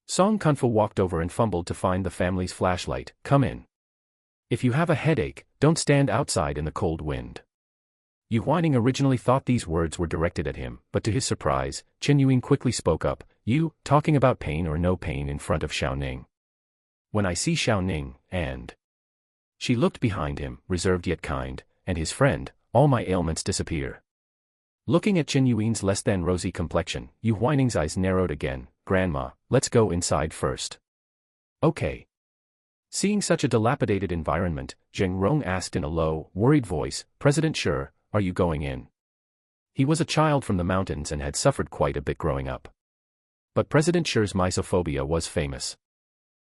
Song Kunfu walked over and fumbled to find the family's flashlight. Come in. If you have a headache, don't stand outside in the cold wind. Yu Huaining originally thought these words were directed at him, but to his surprise, Chen Yuan quickly spoke up, You, talking about pain or no pain in front of Xiao Ning. When I see Xiao Ning, and... She looked behind him, reserved yet kind, and his friend, all my ailments disappear. Looking at Chen Yuan's less than rosy complexion, Yu Huaining's eyes narrowed again, Grandma, let's go inside first. Okay. Seeing such a dilapidated environment, Zheng Rong asked in a low, worried voice, President Shi, are you going in? He was a child from the mountains and had suffered quite a bit growing up. But President Shi's misophobia was famous.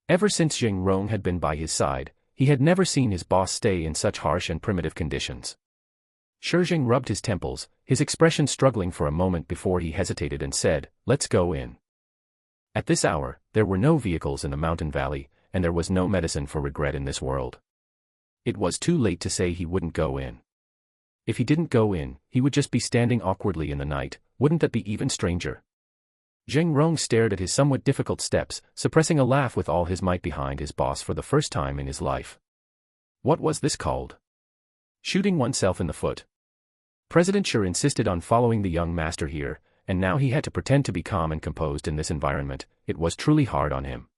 Ever since Zheng Rong had been by his side, he had never seen his boss stay in such harsh and primitive conditions. Shi Zheng rubbed his temples, his expression struggling for a moment before he hesitated and said, let's go in. At this hour, there were no vehicles in the mountain valley, and there was no medicine for regret in this world. It was too late to say he wouldn't go in. If he didn't go in, he would just be standing awkwardly in the night. Wouldn't that be even stranger? Zheng Rong stared at his somewhat difficult steps, suppressing a laugh with all his might behind his boss for the first time in his life. What was this called? Shooting oneself in the foot. President Shi insisted on following the young master here, and now he had to pretend to be calm and composed in this environment. It was truly hard on him.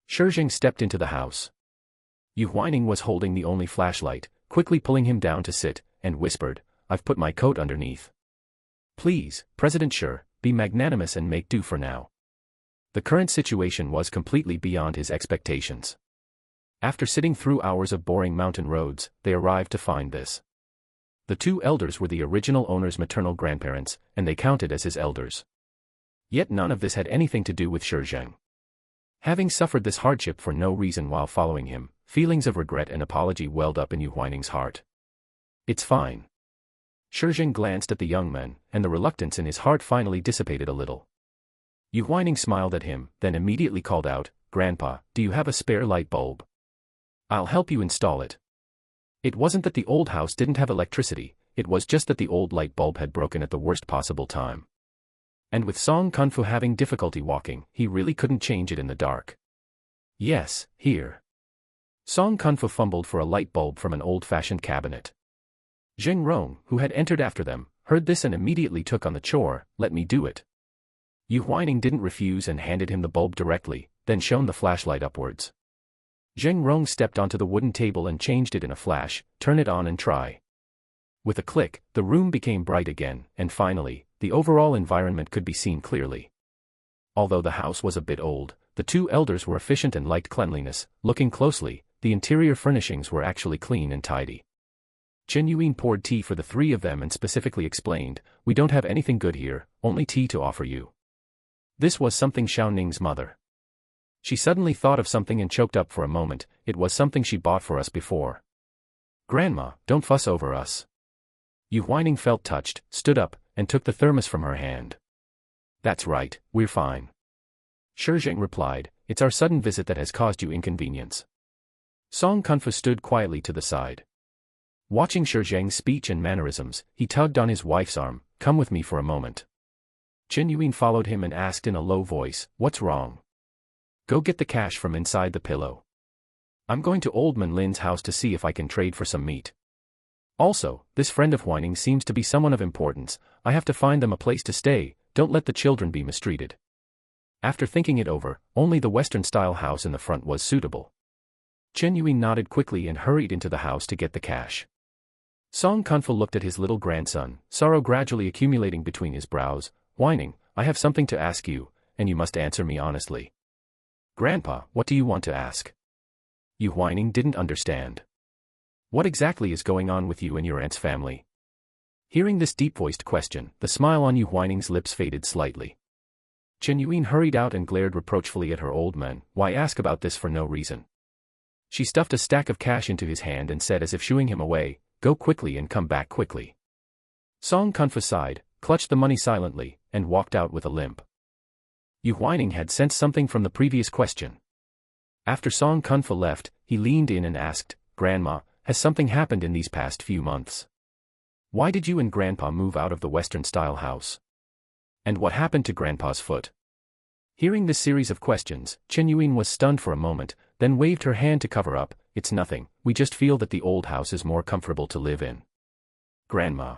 Shi Zheng stepped into the house. Yu Huaining was holding the only flashlight, quickly pulling him down to sit, and whispered, I've put my coat underneath. Please, President Shi, be magnanimous and make do for now. The current situation was completely beyond his expectations. After sitting through hours of boring mountain roads, they arrived to find this. The two elders were the original owner's maternal grandparents, and they counted as his elders. Yet none of this had anything to do with Shi Zheng. Having suffered this hardship for no reason while following him, feelings of regret and apology welled up in Yu Huaining's heart. It's fine. Shi Zheng glanced at the young man, and the reluctance in his heart finally dissipated a little. Yu Huaining smiled at him, then immediately called out, Grandpa, do you have a spare light bulb? I'll help you install it. It wasn't that the old house didn't have electricity, it was just that the old light bulb had broken at the worst possible time. And with Song Kunfu having difficulty walking, he really couldn't change it in the dark. Yes, here. Song Kunfu fumbled for a light bulb from an old-fashioned cabinet. Zheng Rong, who had entered after them, heard this and immediately took on the chore, let me do it. Yu Huaining didn't refuse and handed him the bulb directly, then shone the flashlight upwards. Zheng Rong stepped onto the wooden table and changed it in a flash, turn it on and try. With a click, the room became bright again, and finally, the overall environment could be seen clearly. Although the house was a bit old, the two elders were efficient and liked cleanliness. Looking closely, the interior furnishings were actually clean and tidy. Chen Yuan poured tea for the three of them and specifically explained, we don't have anything good here, only tea to offer you. This was something Xiaoning's mother. She suddenly thought of something and choked up for a moment, it was something she bought for us before. Grandma, don't fuss over us. Yu Huaining felt touched, stood up, and took the thermos from her hand. That's right, we're fine. Shi Zheng replied, it's our sudden visit that has caused you inconvenience. Song Kunfu stood quietly to the side. Watching Shi Zheng's speech and mannerisms, he tugged on his wife's arm, come with me for a moment. Chen Yuan followed him and asked in a low voice, what's wrong? Go get the cash from inside the pillow. I'm going to Old Man Lin's house to see if I can trade for some meat. Also, this friend of Huaining seems to be someone of importance, I have to find them a place to stay, don't let the children be mistreated. After thinking it over, only the Western-style house in the front was suitable. Chen Yuan nodded quickly and hurried into the house to get the cash. Song Kunfu looked at his little grandson, sorrow gradually accumulating between his brows. Huaining, I have something to ask you, and you must answer me honestly. Grandpa, what do you want to ask? Yu Huaining didn't understand. What exactly is going on with you and your aunt's family? Hearing this deep-voiced question, the smile on Yu Huaining's lips faded slightly. Chen Yuan hurried out and glared reproachfully at her old man, why ask about this for no reason? She stuffed a stack of cash into his hand and said as if shooing him away, go quickly and come back quickly. Song Kunfu sighed, clutched the money silently, and walked out with a limp. Yu Huaining had sensed something from the previous question. After Song Kunfu left, he leaned in and asked, Grandma, has something happened in these past few months? Why did you and Grandpa move out of the Western-style house? And what happened to Grandpa's foot? Hearing this series of questions, Chen Yuan was stunned for a moment, then waved her hand to cover up, it's nothing, we just feel that the old house is more comfortable to live in. Grandma.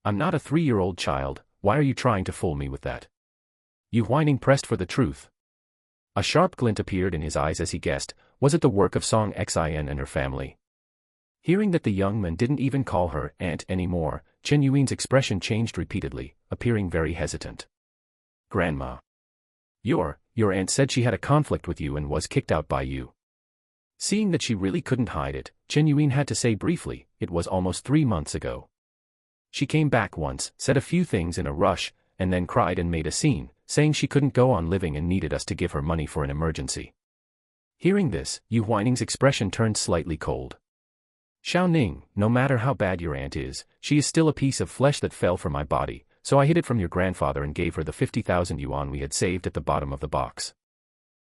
I'm not a 3-year-old child, why are you trying to fool me with that? Yu Huaining pressed for the truth. A sharp glint appeared in his eyes as he guessed, was it the work of Song Xin and her family? Hearing that the young man didn't even call her aunt anymore, Chen Yuan's expression changed repeatedly, appearing very hesitant. Grandma. Your aunt said she had a conflict with you and was kicked out by you. Seeing that she really couldn't hide it, Chen Yuan had to say briefly, it was almost 3 months ago. She came back once, said a few things in a rush, and then cried and made a scene, saying she couldn't go on living and needed us to give her money for an emergency. Hearing this, Yu Huaining's expression turned slightly cold. Xiao Ning, no matter how bad your aunt is, she is still a piece of flesh that fell from my body, so I hid it from your grandfather and gave her the 50,000 yuan we had saved at the bottom of the box.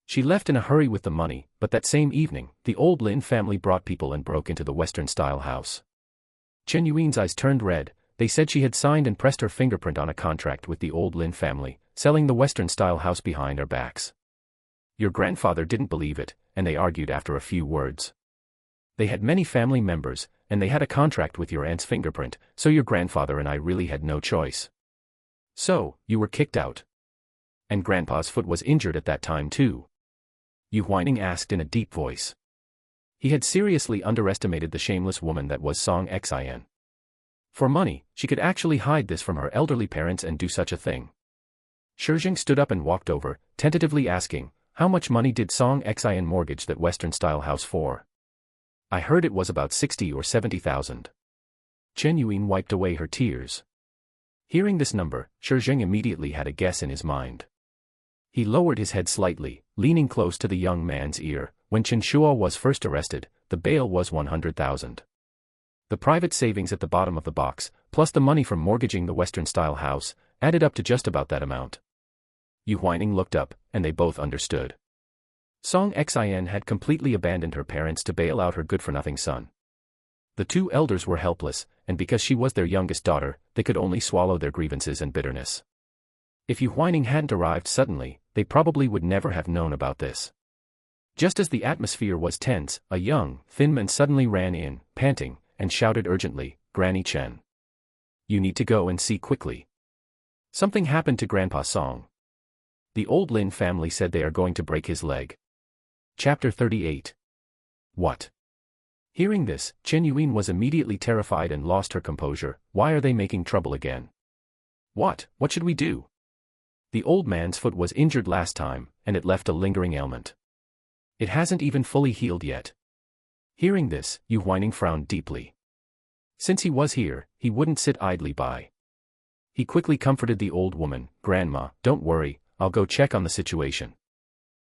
She left in a hurry with the money, but that same evening, the old Lin family brought people and broke into the Western-style house. Chen Yuan's eyes turned red. They said she had signed and pressed her fingerprint on a contract with the old Lin family, selling the Western-style house behind our backs. Your grandfather didn't believe it, and they argued after a few words. They had many family members, and they had a contract with your aunt's fingerprint, so your grandfather and I really had no choice. So, you were kicked out. And Grandpa's foot was injured at that time too? Yu Huaining asked in a deep voice. He had seriously underestimated the shameless woman that was Song Xin. For money, she could actually hide this from her elderly parents and do such a thing. Shi Zheng stood up and walked over, tentatively asking, how much money did Song Xin mortgage that Western-style house for? I heard it was about 60 or 70,000. Chen Yuan wiped away her tears. Hearing this number, Shi Zheng immediately had a guess in his mind. He lowered his head slightly, leaning close to the young man's ear. When Chen Shua was first arrested, the bail was 100,000. The private savings at the bottom of the box, plus the money from mortgaging the Western-style house, added up to just about that amount. Yu Huaining looked up, and they both understood. Song Xin had completely abandoned her parents to bail out her good-for-nothing son. The two elders were helpless, and because she was their youngest daughter, they could only swallow their grievances and bitterness. If Yu Huaining hadn't arrived suddenly, they probably would never have known about this. Just as the atmosphere was tense, a young, thin man suddenly ran in, panting, and shouted urgently, Granny Chen. You need to go and see quickly. Something happened to Grandpa Song. The old Lin family said they are going to break his leg. Chapter 38. What? Hearing this, Chen Yuan was immediately terrified and lost her composure. Why are they making trouble again? What should we do? The old man's foot was injured last time, and it left a lingering ailment. It hasn't even fully healed yet. Hearing this, Yu Huaining frowned deeply. Since he was here, he wouldn't sit idly by. He quickly comforted the old woman, Grandma, don't worry, I'll go check on the situation.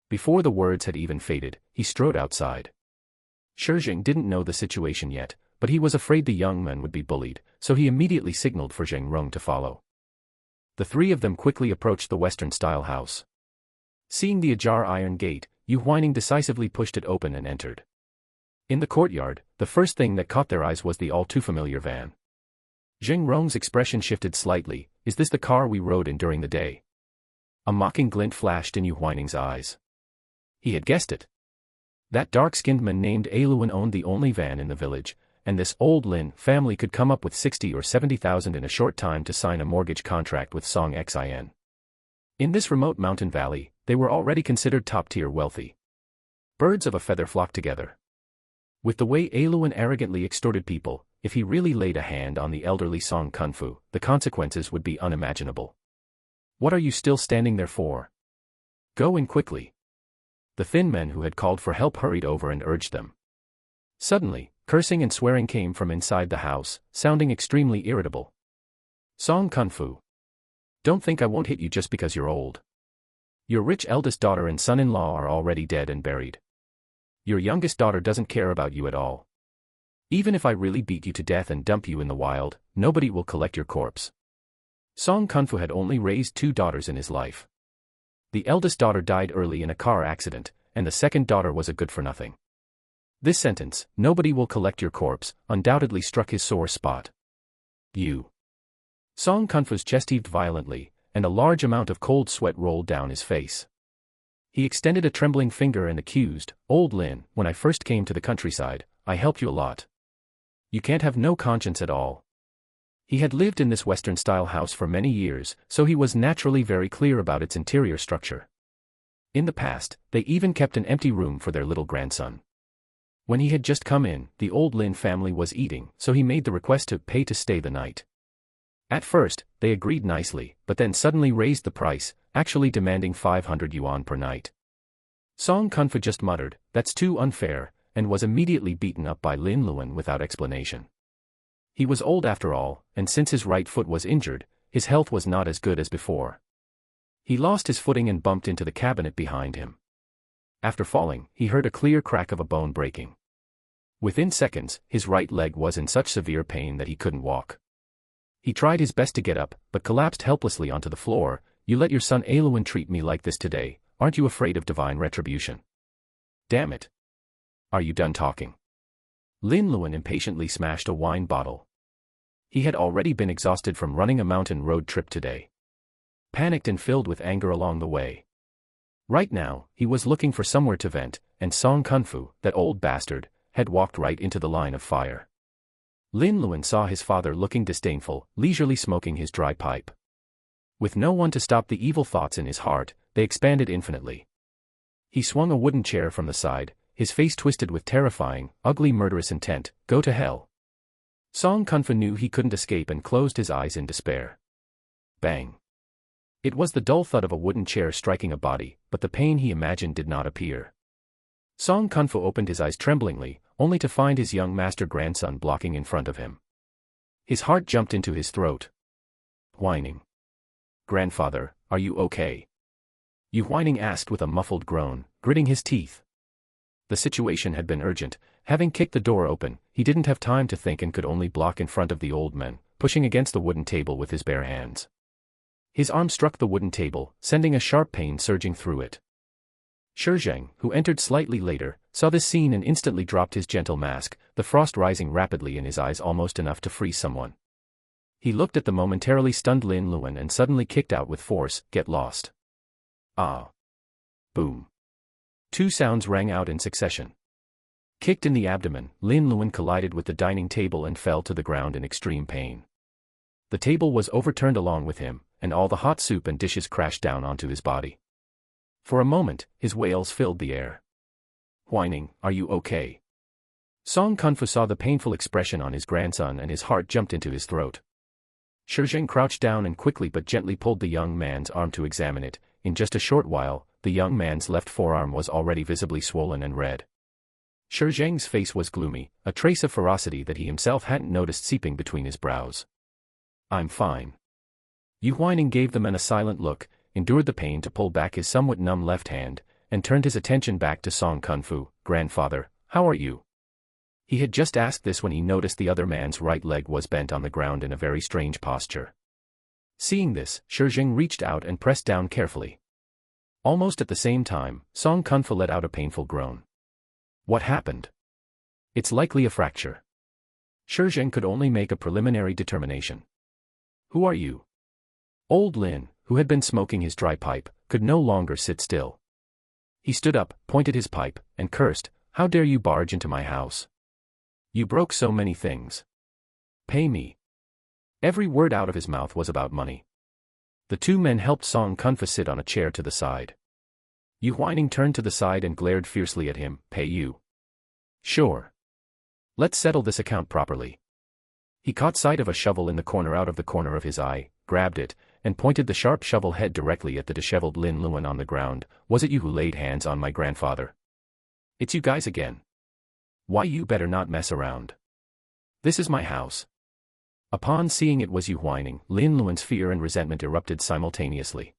Before the words had even faded, he strode outside. Shi Zheng didn't know the situation yet, but he was afraid the young man would be bullied, so he immediately signaled for Zheng Rong to follow. The three of them quickly approached the Western-style house. Seeing the ajar iron gate, Yu Huaining decisively pushed it open and entered. In the courtyard, the first thing that caught their eyes was the all-too-familiar van. Zheng Rong's expression shifted slightly. Is this the car we rode in during the day? A mocking glint flashed in Yu Huaining's eyes. He had guessed it. That dark-skinned man named Aluan owned the only van in the village, and this old Lin family could come up with 60 or 70,000 in a short time to sign a mortgage contract with Song Xin. In this remote mountain valley, they were already considered top-tier wealthy. Birds of a feather flocked together. With the way Aluan arrogantly extorted people, if he really laid a hand on the elderly Song Kunfu, the consequences would be unimaginable. What are you still standing there for? Go in quickly. The thin men who had called for help hurried over and urged them. Suddenly, cursing and swearing came from inside the house, sounding extremely irritable. Song Kunfu. Don't think I won't hit you just because you're old. Your rich eldest daughter and son-in-law are already dead and buried. Your youngest daughter doesn't care about you at all. Even if I really beat you to death and dump you in the wild, nobody will collect your corpse. Song Kunfu had only raised 2 daughters in his life. The eldest daughter died early in a car accident, and the second daughter was a good-for-nothing. This sentence, nobody will collect your corpse, undoubtedly struck his sore spot. You. Song Kunfu's chest heaved violently, and a large amount of cold sweat rolled down his face. He extended a trembling finger and accused, Old Lin, when I first came to the countryside, I helped you a lot. You can't have no conscience at all. He had lived in this Western-style house for many years, so he was naturally very clear about its interior structure. In the past, they even kept an empty room for their little grandson. When he had just come in, the old Lin family was eating, so he made the request to pay to stay the night. At first, they agreed nicely, but then suddenly raised the price, actually demanding 500 yuan per night. Song Kunfu just muttered, "That's too unfair," and was immediately beaten up by Lin Luan without explanation. He was old after all, and since his right foot was injured, his health was not as good as before. He lost his footing and bumped into the cabinet behind him. After falling, he heard a clear crack of a bone breaking. Within seconds, his right leg was in such severe pain that he couldn't walk. He tried his best to get up, but collapsed helplessly onto the floor. "You let your son Aluan treat me like this today, aren't you afraid of divine retribution? Damn it. Are you done talking?" Lin Luan impatiently smashed a wine bottle. He had already been exhausted from running a mountain road trip today. Panicked and filled with anger along the way. Right now, he was looking for somewhere to vent, and Song Kunfu, that old bastard, had walked right into the line of fire. Lin Luan saw his father looking disdainful, leisurely smoking his dry pipe. With no one to stop the evil thoughts in his heart, they expanded infinitely. He swung a wooden chair from the side, his face twisted with terrifying, ugly murderous intent. "Go to hell." Song Kunfu knew he couldn't escape and closed his eyes in despair. Bang. It was the dull thud of a wooden chair striking a body, but the pain he imagined did not appear. Song Kunfu opened his eyes tremblingly, only to find his young master grandson blocking in front of him. His heart jumped into his throat. Whining. "Grandfather, are you okay?" Yu Huaining asked with a muffled groan, gritting his teeth. The situation had been urgent. Having kicked the door open, he didn't have time to think and could only block in front of the old man, pushing against the wooden table with his bare hands. His arm struck the wooden table, sending a sharp pain surging through it. Shi Zheng, who entered slightly later, saw this scene and instantly dropped his gentle mask, the frost rising rapidly in his eyes almost enough to freeze someone. He looked at the momentarily stunned Lin Luan and suddenly kicked out with force, "Get lost." Ah. Boom. Two sounds rang out in succession. Kicked in the abdomen, Lin Luan collided with the dining table and fell to the ground in extreme pain. The table was overturned along with him, and all the hot soup and dishes crashed down onto his body. For a moment, his wails filled the air. "Whining, are you okay?" Song Kunfu saw the painful expression on his grandson and his heart jumped into his throat. Shi Zheng crouched down and quickly but gently pulled the young man's arm to examine it. In just a short while, the young man's left forearm was already visibly swollen and red. Shi Zheng's face was gloomy, a trace of ferocity that he himself hadn't noticed seeping between his brows. "I'm fine." Yu Huaining gave the man a silent look, endured the pain to pull back his somewhat numb left hand, and turned his attention back to Song Kunfu. "Grandfather, how are you?" He had just asked this when he noticed the other man's right leg was bent on the ground in a very strange posture. Seeing this, Shi Zheng reached out and pressed down carefully. Almost at the same time, Song Kunfu let out a painful groan. "What happened?" "It's likely a fracture." Shi Zheng could only make a preliminary determination. "Who are you?" Old Lin, who had been smoking his dry pipe, could no longer sit still. He stood up, pointed his pipe, and cursed, "How dare you barge into my house? You broke so many things. Pay me." Every word out of his mouth was about money. The two men helped Song Kunfu sit on a chair to the side. Yu Huaining turned to the side and glared fiercely at him. "Pay you? Sure. Let's settle this account properly." He caught sight of a shovel in the corner out of the corner of his eye, grabbed it, and pointed the sharp shovel head directly at the disheveled Lin Luan on the ground. "Was it you who laid hands on my grandfather?" "It's you guys again. Why, you better not mess around. This is my house." Upon seeing it was Yu Huaining, Lin Luan's fear and resentment erupted simultaneously.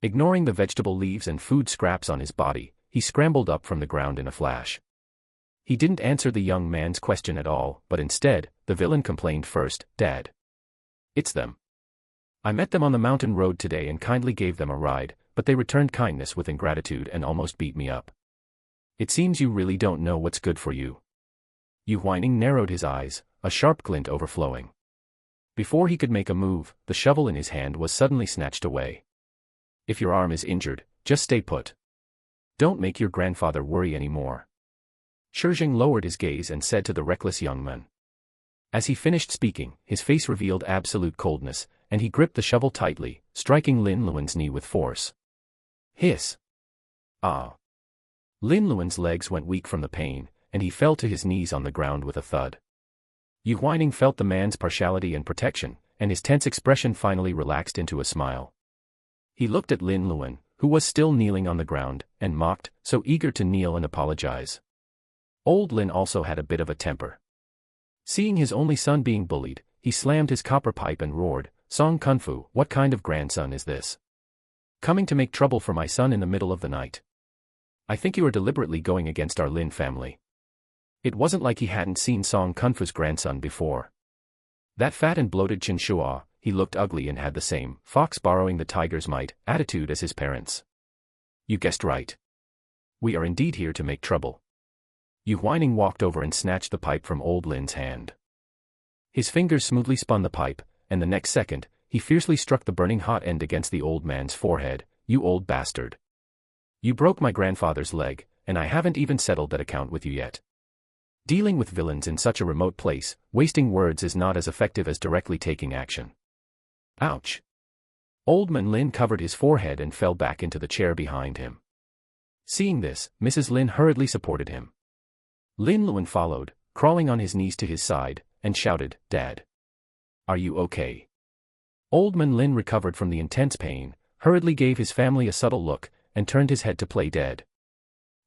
Ignoring the vegetable leaves and food scraps on his body, he scrambled up from the ground in a flash. He didn't answer the young man's question at all, but instead, the villain complained first. "Dad. It's them. I met them on the mountain road today and kindly gave them a ride, but they returned kindness with ingratitude and almost beat me up. It seems you really don't know what's good for you." Yu Huaining narrowed his eyes, a sharp glint overflowing. Before he could make a move, the shovel in his hand was suddenly snatched away. "If your arm is injured, just stay put. Don't make your grandfather worry anymore." Shi Zheng lowered his gaze and said to the reckless young man. As he finished speaking, his face revealed absolute coldness, and he gripped the shovel tightly, striking Lin Luan's knee with force. Hiss. Ah. Lin Luan's legs went weak from the pain, and he fell to his knees on the ground with a thud. Yu Huaining felt the man's partiality and protection, and his tense expression finally relaxed into a smile. He looked at Lin Luan, who was still kneeling on the ground, and mocked, so eager to kneel and apologize. Old Lin also had a bit of a temper. Seeing his only son being bullied, he slammed his copper pipe and roared, "Song Kunfu, what kind of grandson is this? Coming to make trouble for my son in the middle of the night. I think you are deliberately going against our Lin family." It wasn't like he hadn't seen Song Kunfu's grandson before. That fat and bloated Chinshua, he looked ugly and had the same "fox borrowing the tiger's might" attitude as his parents. "You guessed right. We are indeed here to make trouble." Yu Huaining walked over and snatched the pipe from old Lin's hand. His fingers smoothly spun the pipe, and the next second, he fiercely struck the burning hot end against the old man's forehead. "You old bastard. You broke my grandfather's leg, and I haven't even settled that account with you yet. Dealing with villains in such a remote place, wasting words is not as effective as directly taking action." Ouch. Old Man Lin covered his forehead and fell back into the chair behind him. Seeing this, Mrs. Lin hurriedly supported him. Lin Luan followed, crawling on his knees to his side, and shouted, "Dad. Are you okay?" Old Man Lin recovered from the intense pain, hurriedly gave his family a subtle look, and turned his head to play dead.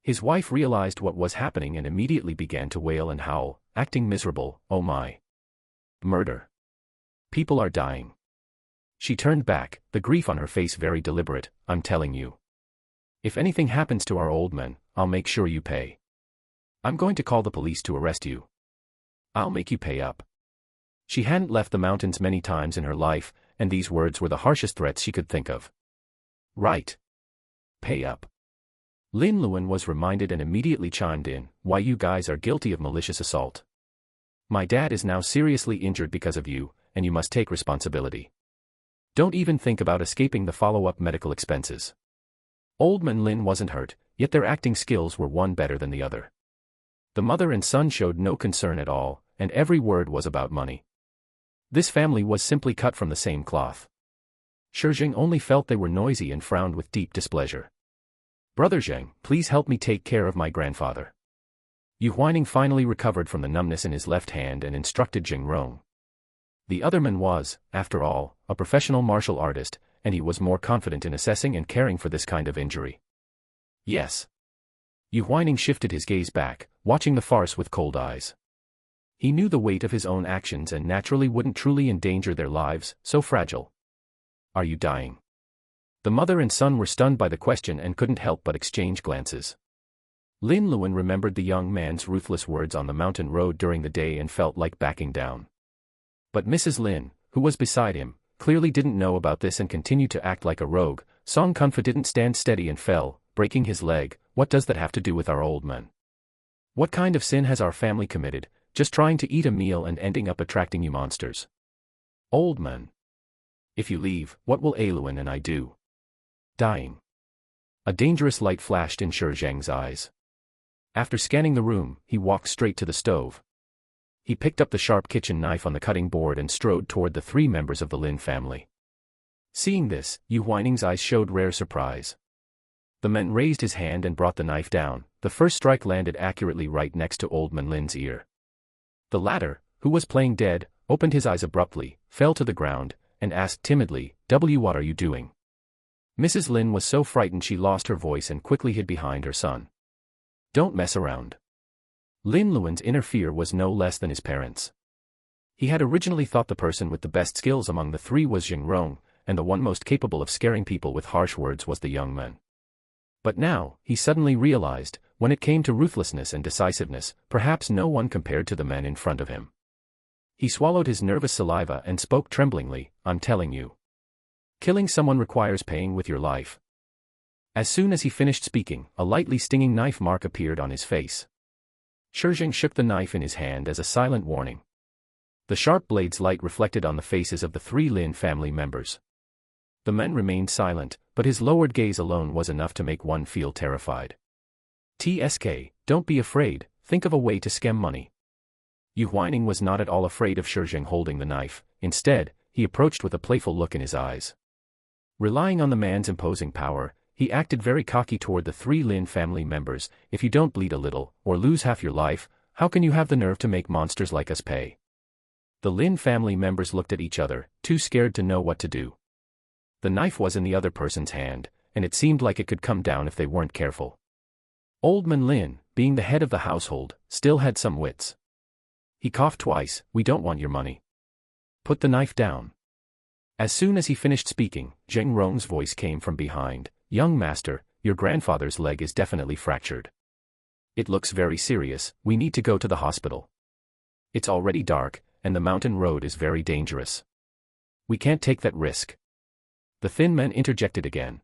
His wife realized what was happening and immediately began to wail and howl, acting miserable. "Oh my. Murder. People are dying." She turned back, the grief on her face very deliberate. "I'm telling you. If anything happens to our old man, I'll make sure you pay. I'm going to call the police to arrest you. I'll make you pay up." She hadn't left the mountains many times in her life, and these words were the harshest threats she could think of. "Right. Pay up." Lin Luan was reminded and immediately chimed in, "Why, you guys are guilty of malicious assault. My dad is now seriously injured because of you, and you must take responsibility. Don't even think about escaping the follow-up medical expenses." Old Man Lin wasn't hurt, yet their acting skills were one better than the other. The mother and son showed no concern at all, and every word was about money. This family was simply cut from the same cloth. Shi Zheng only felt they were noisy and frowned with deep displeasure. "Brother Zheng, please help me take care of my grandfather." Yu Huaining finally recovered from the numbness in his left hand and instructed Zheng Rong. The other man was, after all, a professional martial artist, and he was more confident in assessing and caring for this kind of injury. "Yes." Yu Huaining shifted his gaze back, watching the farce with cold eyes. He knew the weight of his own actions and naturally wouldn't truly endanger their lives, so fragile. "Are you dying?" The mother and son were stunned by the question and couldn't help but exchange glances. Lin Luan remembered the young man's ruthless words on the mountain road during the day and felt like backing down. But Mrs. Lin, who was beside him, clearly didn't know about this and continued to act like a rogue. Song Kunfu didn't stand steady and fell, breaking his leg. "What does that have to do with our old man? What kind of sin has our family committed, just trying to eat a meal and ending up attracting you monsters? Old man. If you leave, what will Aluan and I do?" "Dying." A dangerous light flashed in Shi Zheng's eyes. After scanning the room, he walked straight to the stove. He picked up the sharp kitchen knife on the cutting board and strode toward the three members of the Lin family. Seeing this, Yu Huaining's eyes showed rare surprise. The man raised his hand and brought the knife down. The first strike landed accurately right next to Old Man Lin's ear. The latter, who was playing dead, opened his eyes abruptly, fell to the ground, and asked timidly, "What are you doing?" Mrs. Lin was so frightened she lost her voice and quickly hid behind her son. "Don't mess around." Lin Luan's inner fear was no less than his parents'. He had originally thought the person with the best skills among the three was Zheng Rong, and the one most capable of scaring people with harsh words was the young man. But now, he suddenly realized, when it came to ruthlessness and decisiveness, perhaps no one compared to the man in front of him. He swallowed his nervous saliva and spoke tremblingly, "I'm telling you. Killing someone requires paying with your life." As soon as he finished speaking, a lightly stinging knife mark appeared on his face. Shi Zheng shook the knife in his hand as a silent warning. The sharp blade's light reflected on the faces of the three Lin family members. The man remained silent, but his lowered gaze alone was enough to make one feel terrified. "Tsk, don't be afraid, think of a way to scam money." Yu Huaining was not at all afraid of Shi Zheng holding the knife. Instead, he approached with a playful look in his eyes. Relying on the man's imposing power, he acted very cocky toward the three Lin family members. "If you don't bleed a little, or lose half your life, how can you have the nerve to make monsters like us pay?" The Lin family members looked at each other, too scared to know what to do. The knife was in the other person's hand, and it seemed like it could come down if they weren't careful. Old Man Lin, being the head of the household, still had some wits. He coughed twice. "We don't want your money. Put the knife down." As soon as he finished speaking, Zheng Rong's voice came from behind. "Young master, your grandfather's leg is definitely fractured. It looks very serious. We need to go to the hospital. It's already dark, and the mountain road is very dangerous. We can't take that risk." The thin man interjected again.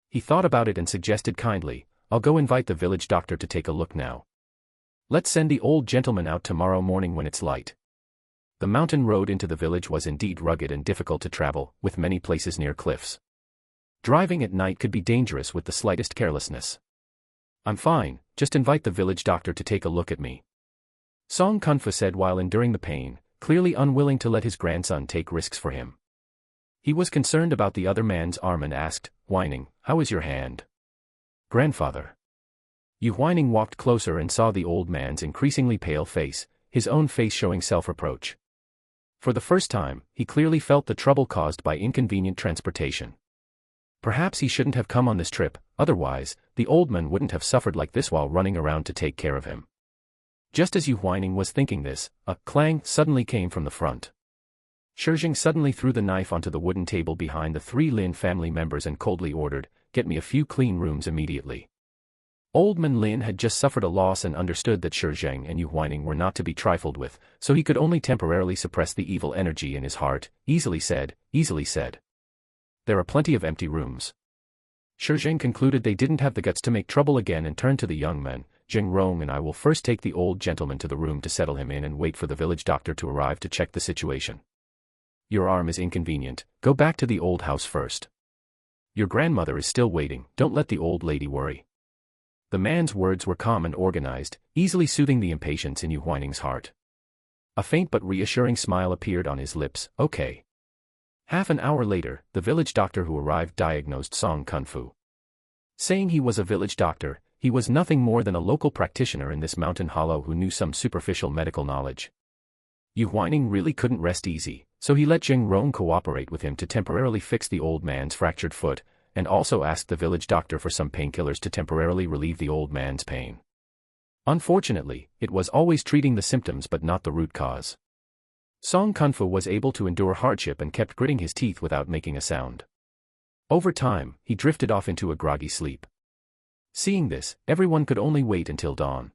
He thought about it and suggested kindly, "I'll go invite the village doctor to take a look now. Let's send the old gentleman out tomorrow morning when it's light." The mountain road into the village was indeed rugged and difficult to travel, with many places near cliffs. Driving at night could be dangerous with the slightest carelessness. "I'm fine, just invite the village doctor to take a look at me," Song Kunfu said while enduring the pain, clearly unwilling to let his grandson take risks for him. He was concerned about the other man's arm and asked, "Huaining, how is your hand?" "Grandfather." Yu Huaining walked closer and saw the old man's increasingly pale face, his own face showing self-reproach. For the first time, he clearly felt the trouble caused by inconvenient transportation. Perhaps he shouldn't have come on this trip, otherwise, the old man wouldn't have suffered like this while running around to take care of him. Just as Yu Huaining was thinking this, a clang suddenly came from the front. Shi Zheng suddenly threw the knife onto the wooden table behind the 3 Lin family members and coldly ordered, "Get me a few clean rooms immediately." Old Man Lin had just suffered a loss and understood that Shi Zheng and Yu Huaining were not to be trifled with, so he could only temporarily suppress the evil energy in his heart. Easily said, easily said. There are plenty of empty rooms. Shi Zheng concluded they didn't have the guts to make trouble again and turned to the young men. "Zheng Rong and I will first take the old gentleman to the room to settle him in and wait for the village doctor to arrive to check the situation. Your arm is inconvenient, go back to the old house first. Your grandmother is still waiting, don't let the old lady worry." The man's words were calm and organized, easily soothing the impatience in Yu Huaining's heart. A faint but reassuring smile appeared on his lips. "Okay." Half an hour later, the village doctor who arrived diagnosed Song Kunfu. Saying he was a village doctor, he was nothing more than a local practitioner in this mountain hollow who knew some superficial medical knowledge. Yu Huaining really couldn't rest easy, so he let Zheng Rong cooperate with him to temporarily fix the old man's fractured foot, and also asked the village doctor for some painkillers to temporarily relieve the old man's pain. Unfortunately, it was always treating the symptoms but not the root cause. Song Kunfu was able to endure hardship and kept gritting his teeth without making a sound. Over time, he drifted off into a groggy sleep. Seeing this, everyone could only wait until dawn.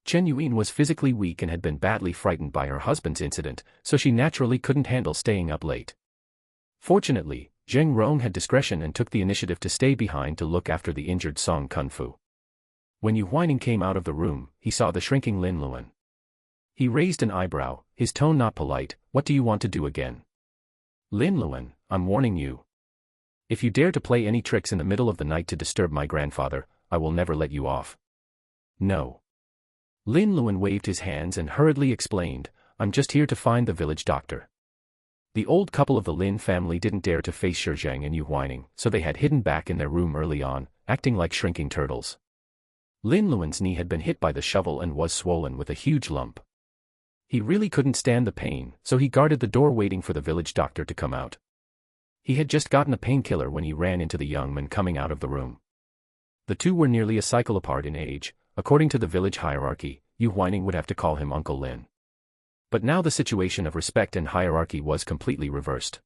Chen Yuan was physically weak and had been badly frightened by her husband's incident, so she naturally couldn't handle staying up late. Fortunately, Zheng Rong had discretion and took the initiative to stay behind to look after the injured Song Kunfu. When Yu Huaining came out of the room, he saw the shrinking Lin Luan. He raised an eyebrow, his tone not polite. "What do you want to do again?" "Lin Luan, I'm warning you. If you dare to play any tricks in the middle of the night to disturb my grandfather, I will never let you off." "No." Lin Luan waved his hands and hurriedly explained, "I'm just here to find the village doctor." The old couple of the Lin family didn't dare to face Shi Zheng and Yu Huaining, so they had hidden back in their room early on, acting like shrinking turtles. Lin Luan's knee had been hit by the shovel and was swollen with a huge lump. He really couldn't stand the pain, so he guarded the door waiting for the village doctor to come out. He had just gotten a painkiller when he ran into the young man coming out of the room. The two were nearly a cycle apart in age. According to the village hierarchy, Yu Huaining would have to call him Uncle Lin. But now the situation of respect and hierarchy was completely reversed.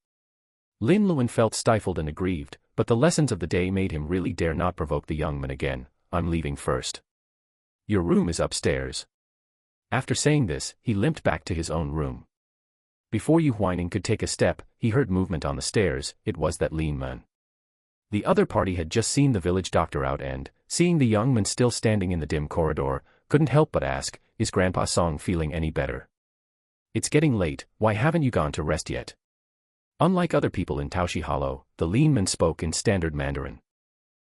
Lin Luan felt stifled and aggrieved, but the lessons of the day made him really dare not provoke the young man again. "I'm leaving first. Your room is upstairs." After saying this, he limped back to his own room. Before Yu Huaining could take a step, he heard movement on the stairs. It was that Lin man. The other party had just seen the village doctor out and, seeing the young man still standing in the dim corridor, couldn't help but ask, "Is Grandpa Song feeling any better? It's getting late, why haven't you gone to rest yet?" Unlike other people in Taoshi Hollow, the Lin man spoke in standard Mandarin.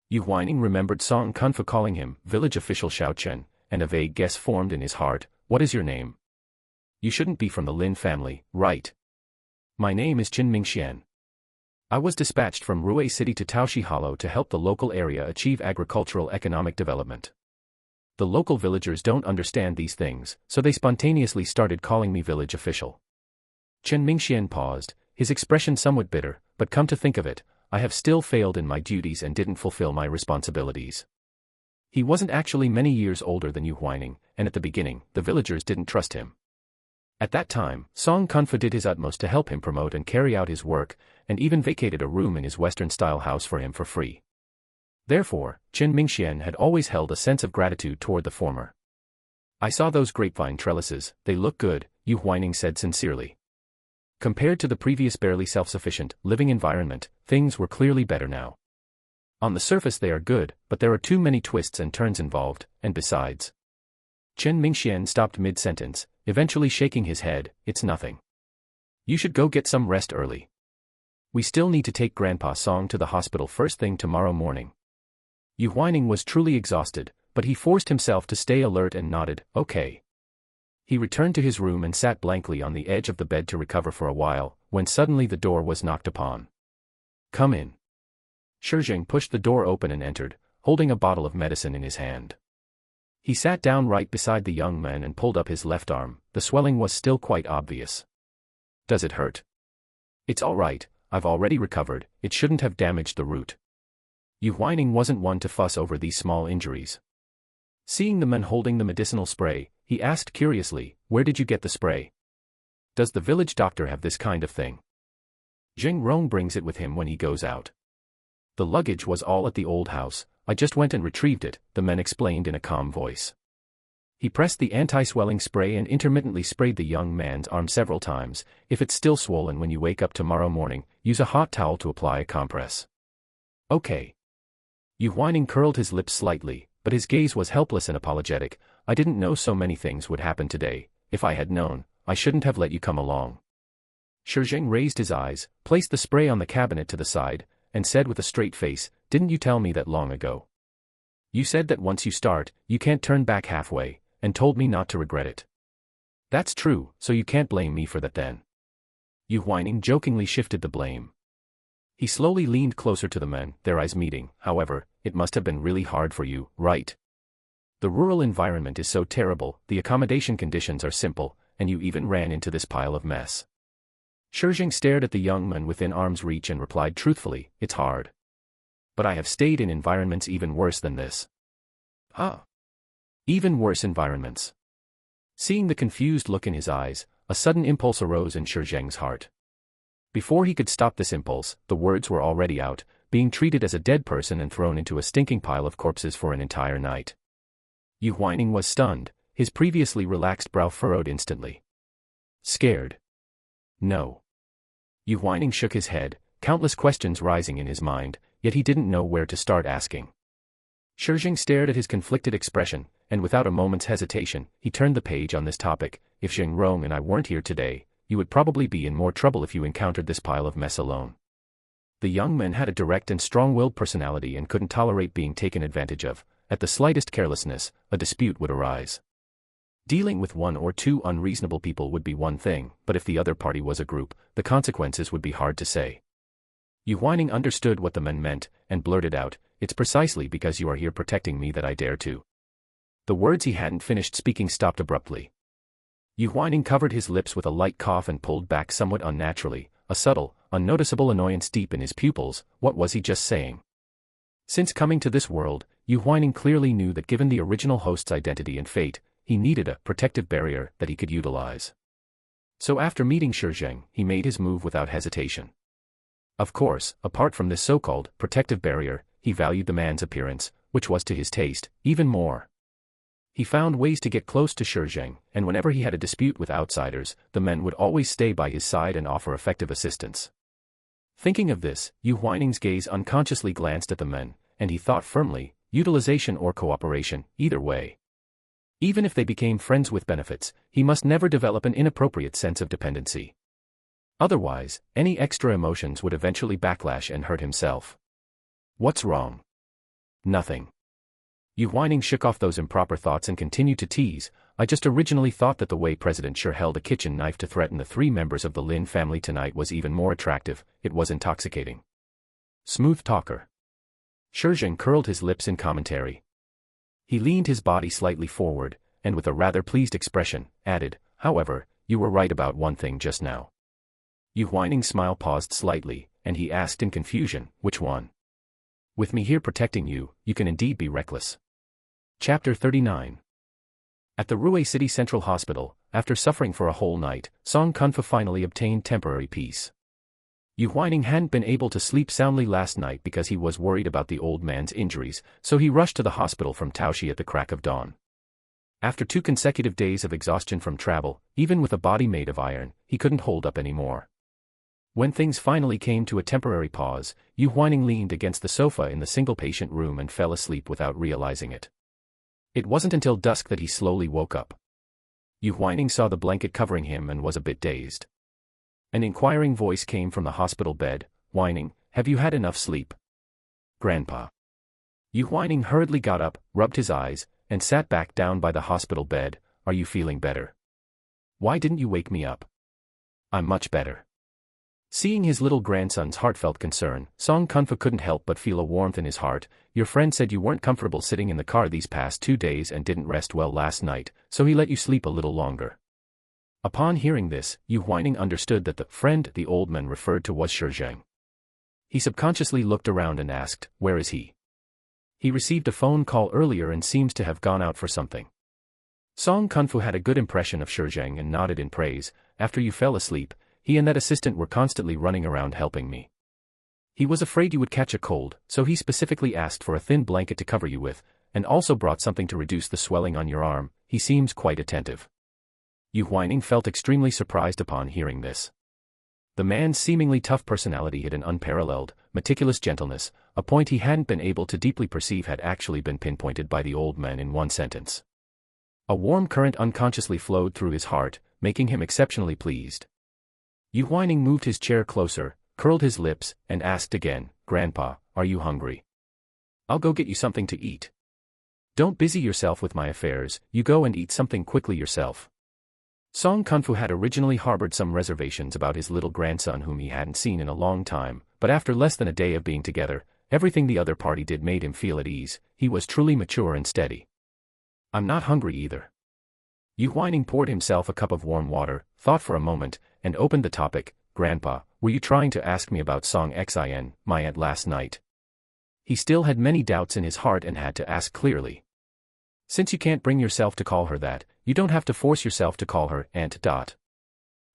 Yu Huaining remembered Song Kunfu calling him village official Xiao Chen, and a vague guess formed in his heart. "What is your name? You shouldn't be from the Lin family, right?" "My name is Qin Mingxian. I was dispatched from Ruei City to Taoshi Hollow to help the local area achieve agricultural economic development. The local villagers don't understand these things, so they spontaneously started calling me village official." Chen Mingxian paused, his expression somewhat bitter, but come to think of it, I have still failed in my duties and didn't fulfill my responsibilities. He wasn't actually many years older than Yu Huaining, and at the beginning, the villagers didn't trust him. At that time, Song Kunfa did his utmost to help him promote and carry out his work, and even vacated a room in his Western-style house for him for free. Therefore, Chen Mingxian had always held a sense of gratitude toward the former. I saw those grapevine trellises, they look good, Yu Huaining said sincerely. Compared to the previous barely self-sufficient, living environment, things were clearly better now. On the surface they are good, but there are too many twists and turns involved, and besides. Chen Mingxian stopped mid-sentence, eventually shaking his head, it's nothing. You should go get some rest early. We still need to take Grandpa Song to the hospital first thing tomorrow morning. Yu Huaining was truly exhausted, but he forced himself to stay alert and nodded, okay. He returned to his room and sat blankly on the edge of the bed to recover for a while, when suddenly the door was knocked upon. Come in. Shi Zheng pushed the door open and entered, holding a bottle of medicine in his hand. He sat down right beside the young man and pulled up his left arm, the swelling was still quite obvious. Does it hurt? It's all right, I've already recovered, it shouldn't have damaged the root. Yu Huaining wasn't one to fuss over these small injuries. Seeing the man holding the medicinal spray, he asked curiously, where did you get the spray? Does the village doctor have this kind of thing? Zheng Rong brings it with him when he goes out. The luggage was all at the old house, I just went and retrieved it, the man explained in a calm voice. He pressed the anti-swelling spray and intermittently sprayed the young man's arm several times. If it's still swollen when you wake up tomorrow morning, use a hot towel to apply a compress. Okay. Yu Huaining curled his lips slightly, but his gaze was helpless and apologetic. I didn't know so many things would happen today. If I had known, I shouldn't have let you come along. Shi Zheng raised his eyes, placed the spray on the cabinet to the side, and said with a straight face, didn't you tell me that long ago? You said that once you start, you can't turn back halfway, and told me not to regret it. That's true, so you can't blame me for that then. Yu Huaining jokingly shifted the blame. He slowly leaned closer to the man, their eyes meeting. However, it must have been really hard for you, right? The rural environment is so terrible, the accommodation conditions are simple, and you even ran into this pile of mess. Shi Zheng stared at the young man within arm's reach and replied truthfully, it's hard. But I have stayed in environments even worse than this. Ah. Even worse environments. Seeing the confused look in his eyes, a sudden impulse arose in Shi Zheng's heart. Before he could stop this impulse, the words were already out, being treated as a dead person and thrown into a stinking pile of corpses for an entire night. Yu Huaining was stunned, his previously relaxed brow furrowed instantly. Scared? No. Yu Huaining shook his head, countless questions rising in his mind, yet he didn't know where to start asking. Shi Zheng stared at his conflicted expression, and without a moment's hesitation, he turned the page on this topic. If Zheng Rong and I weren't here today, you would probably be in more trouble if you encountered this pile of mess alone. The young man had a direct and strong-willed personality and couldn't tolerate being taken advantage of. At the slightest carelessness, a dispute would arise. Dealing with one or two unreasonable people would be one thing, but if the other party was a group, the consequences would be hard to say. Yu Huaining understood what the man meant, and blurted out, it's precisely because you are here protecting me that I dare to. The words he hadn't finished speaking stopped abruptly. Yu Huaining covered his lips with a light cough and pulled back somewhat unnaturally, a subtle, unnoticeable annoyance deep in his pupils. What was he just saying? Since coming to this world, Yu Huaining clearly knew that given the original host's identity and fate, he needed a protective barrier that he could utilize. So after meeting Shi Zheng, he made his move without hesitation. Of course, apart from this so-called protective barrier, he valued the man's appearance, which was to his taste, even more. He found ways to get close to Shi Zheng, and whenever he had a dispute with outsiders, the men would always stay by his side and offer effective assistance. Thinking of this, Yu Huaining's gaze unconsciously glanced at the men, and he thought firmly, utilization or cooperation, either way. Even if they became friends with benefits, he must never develop an inappropriate sense of dependency. Otherwise, any extra emotions would eventually backlash and hurt himself. What's wrong? Nothing. Yu Huaining shook off those improper thoughts and continued to tease, I just originally thought that the way President Shi held a kitchen knife to threaten the 3 members of the Lin family tonight was even more attractive. It was intoxicating. Smooth talker. Shi Zheng curled his lips in commentary. He leaned his body slightly forward, and with a rather pleased expression, added, however, you were right about one thing just now. Yu Huaining's smile paused slightly, and he asked in confusion, which one? With me here protecting you, you can indeed be reckless. Chapter 39. At the Ruwei City Central Hospital, after suffering for a whole night, Song Kunfu finally obtained temporary peace. Yu Huaining hadn't been able to sleep soundly last night because he was worried about the old man's injuries, so he rushed to the hospital from Taoxi at the crack of dawn. After 2 consecutive days of exhaustion from travel, even with a body made of iron, he couldn't hold up anymore. When things finally came to a temporary pause, Yu Huaining leaned against the sofa in the single-patient room and fell asleep without realizing it. It wasn't until dusk that he slowly woke up. Yu Huaining saw the blanket covering him and was a bit dazed. An inquiring voice came from the hospital bed. "Huaining, have you had enough sleep?" "Grandpa." Yu Huaining hurriedly got up, rubbed his eyes, and sat back down by the hospital bed. "Are you feeling better? Why didn't you wake me up?" "I'm much better." Seeing his little grandson's heartfelt concern, Song Kunfu couldn't help but feel a warmth in his heart. "Your friend said you weren't comfortable sitting in the car these past 2 days and didn't rest well last night, so he let you sleep a little longer." Upon hearing this, Yu Huaining understood that the friend the old man referred to was Shi Zheng. He subconsciously looked around and asked, "Where is he?" "He received a phone call earlier and seems to have gone out for something." Song Kunfu had a good impression of Shi Zheng and nodded in praise. "After you fell asleep, he and that assistant were constantly running around helping me. He was afraid you would catch a cold, so he specifically asked for a thin blanket to cover you with, and also brought something to reduce the swelling on your arm. He seems quite attentive." Yu Huaining felt extremely surprised upon hearing this. The man's seemingly tough personality had an unparalleled, meticulous gentleness, a point he hadn't been able to deeply perceive had actually been pinpointed by the old man in one sentence. A warm current unconsciously flowed through his heart, making him exceptionally pleased. Yu Huaining moved his chair closer, curled his lips, and asked again, "Grandpa, are you hungry? I'll go get you something to eat." "Don't busy yourself with my affairs, you go and eat something quickly yourself." Song Kunfu had originally harbored some reservations about his little grandson whom he hadn't seen in a long time, but after less than a day of being together, everything the other party did made him feel at ease. He was truly mature and steady. "I'm not hungry either." Yu Huaining poured himself a cup of warm water, thought for a moment, and opened the topic. "Grandpa, were you trying to ask me about Song Xin, my aunt last night?" He still had many doubts in his heart and had to ask clearly. "Since you can't bring yourself to call her that, you don't have to force yourself to call her Aunt.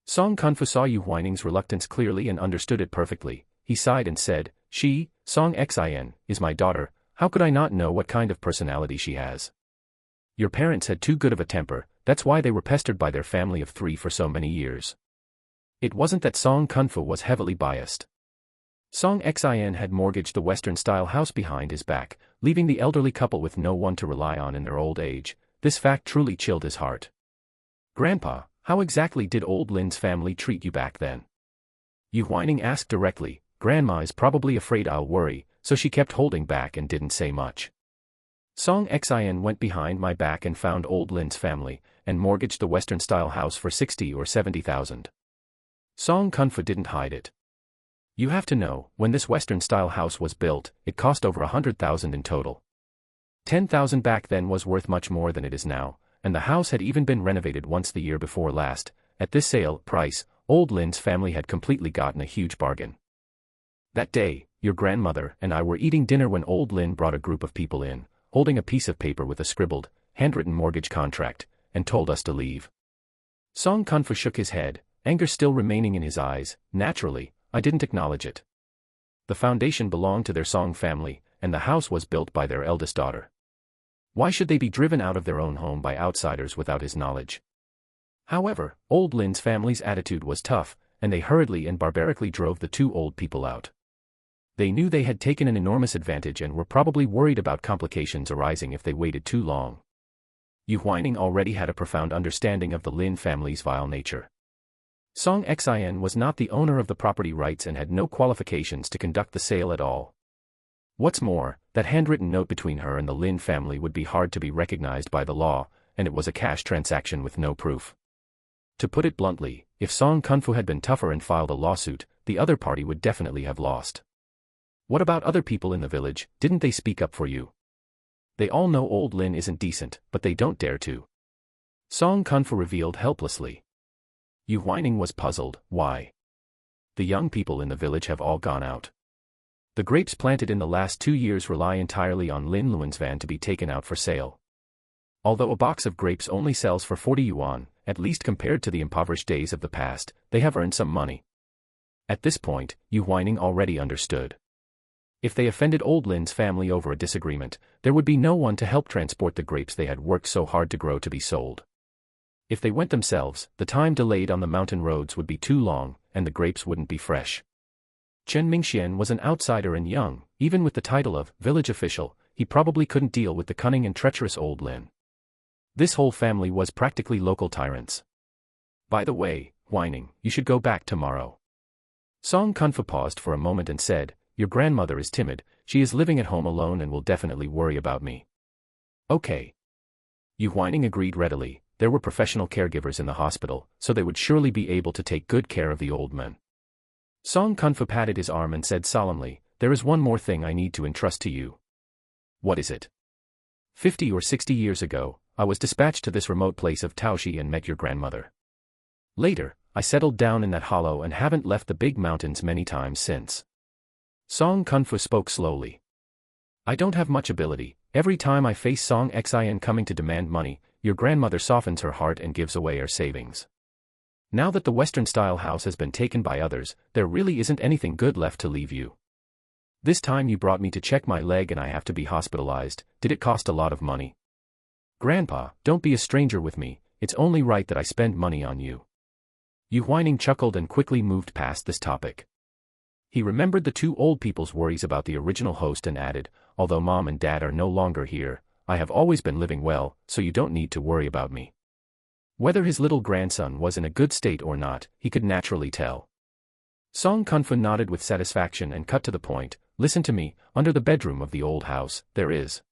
Song Kunfu saw Yu Huaining's reluctance clearly and understood it perfectly. He sighed and said, "She, Song Xin, is my daughter. How could I not know what kind of personality she has? Your parents had too good of a temper, that's why they were pestered by their family of 3 for so many years." It wasn't that Song Kunfu was heavily biased. Song Xin had mortgaged the Western-style house behind his back, leaving the elderly couple with no one to rely on in their old age. This fact truly chilled his heart. "Grandpa, how exactly did old Lin's family treat you back then?" Yu Huaining asked directly. "Grandma is probably afraid I'll worry, so she kept holding back and didn't say much. Song Xin went behind my back and found old Lin's family, and mortgaged the Western-style house for 60 or 70,000. Song Kunfu didn't hide it. "You have to know, when this Western-style house was built, it cost over 100,000 in total. 10,000 back then was worth much more than it is now, and the house had even been renovated once the year before last. At this sale price, old Lin's family had completely gotten a huge bargain. That day, your grandmother and I were eating dinner when old Lin brought a group of people in, holding a piece of paper with a scribbled, handwritten mortgage contract, and told us to leave." Song Kunfu shook his head, anger still remaining in his eyes. "Naturally, I didn't acknowledge it. The foundation belonged to their Song family, and the house was built by their eldest daughter. Why should they be driven out of their own home by outsiders without his knowledge?" However, old Lin's family's attitude was tough, and they hurriedly and barbarically drove the 2 old people out. They knew they had taken an enormous advantage and were probably worried about complications arising if they waited too long. Yu Huaining already had a profound understanding of the Lin family's vile nature. Song Xin was not the owner of the property rights and had no qualifications to conduct the sale at all. What's more, that handwritten note between her and the Lin family would be hard to be recognized by the law, and it was a cash transaction with no proof. To put it bluntly, if Song Kunfu had been tougher and filed a lawsuit, the other party would definitely have lost. "What about other people in the village, didn't they speak up for you?" "They all know old Lin isn't decent, but they don't dare to." Song Kunfu revealed helplessly. Yu Huaining was puzzled. Why? The young people in the village have all gone out. The grapes planted in the last 2 years rely entirely on Lin Luan's van to be taken out for sale. Although a box of grapes only sells for 40 yuan, at least compared to the impoverished days of the past, they have earned some money. At this point, Yu Huaining already understood. If they offended old Lin's family over a disagreement, there would be no one to help transport the grapes they had worked so hard to grow to be sold. If they went themselves, the time delayed on the mountain roads would be too long, and the grapes wouldn't be fresh. Chen Mingxian was an outsider and young. Even with the title of village official, he probably couldn't deal with the cunning and treacherous old Lin. This whole family was practically local tyrants. By the way, Huaining, you should go back tomorrow. Song Kunfu paused for a moment and said, your grandmother is timid, she is living at home alone and will definitely worry about me. Okay. Yu Huaining agreed readily. There were professional caregivers in the hospital, so they would surely be able to take good care of the old man. Song Kunfu patted his arm and said solemnly, there is one more thing I need to entrust to you. What is it? 50 or 60 years ago, I was dispatched to this remote place of Taoshi and met your grandmother. Later, I settled down in that hollow and haven't left the big mountains many times since. Song Kunfu spoke slowly. I don't have much ability. Every time I face Song Xin coming to demand money, your grandmother softens her heart and gives away our savings. Now that the Western-style house has been taken by others, there really isn't anything good left to leave you. This time you brought me to check my leg and I have to be hospitalized. Did it cost a lot of money? Grandpa, don't be a stranger with me, it's only right that I spend money on you. Yu Huaining chuckled and quickly moved past this topic. He remembered the two old people's worries about the original host and added, although Mom and Dad are no longer here, I have always been living well, so you don't need to worry about me. Whether his little grandson was in a good state or not, he could naturally tell. Song Kunfu nodded with satisfaction and cut to the point, listen to me, under the bedroom of the old house, there is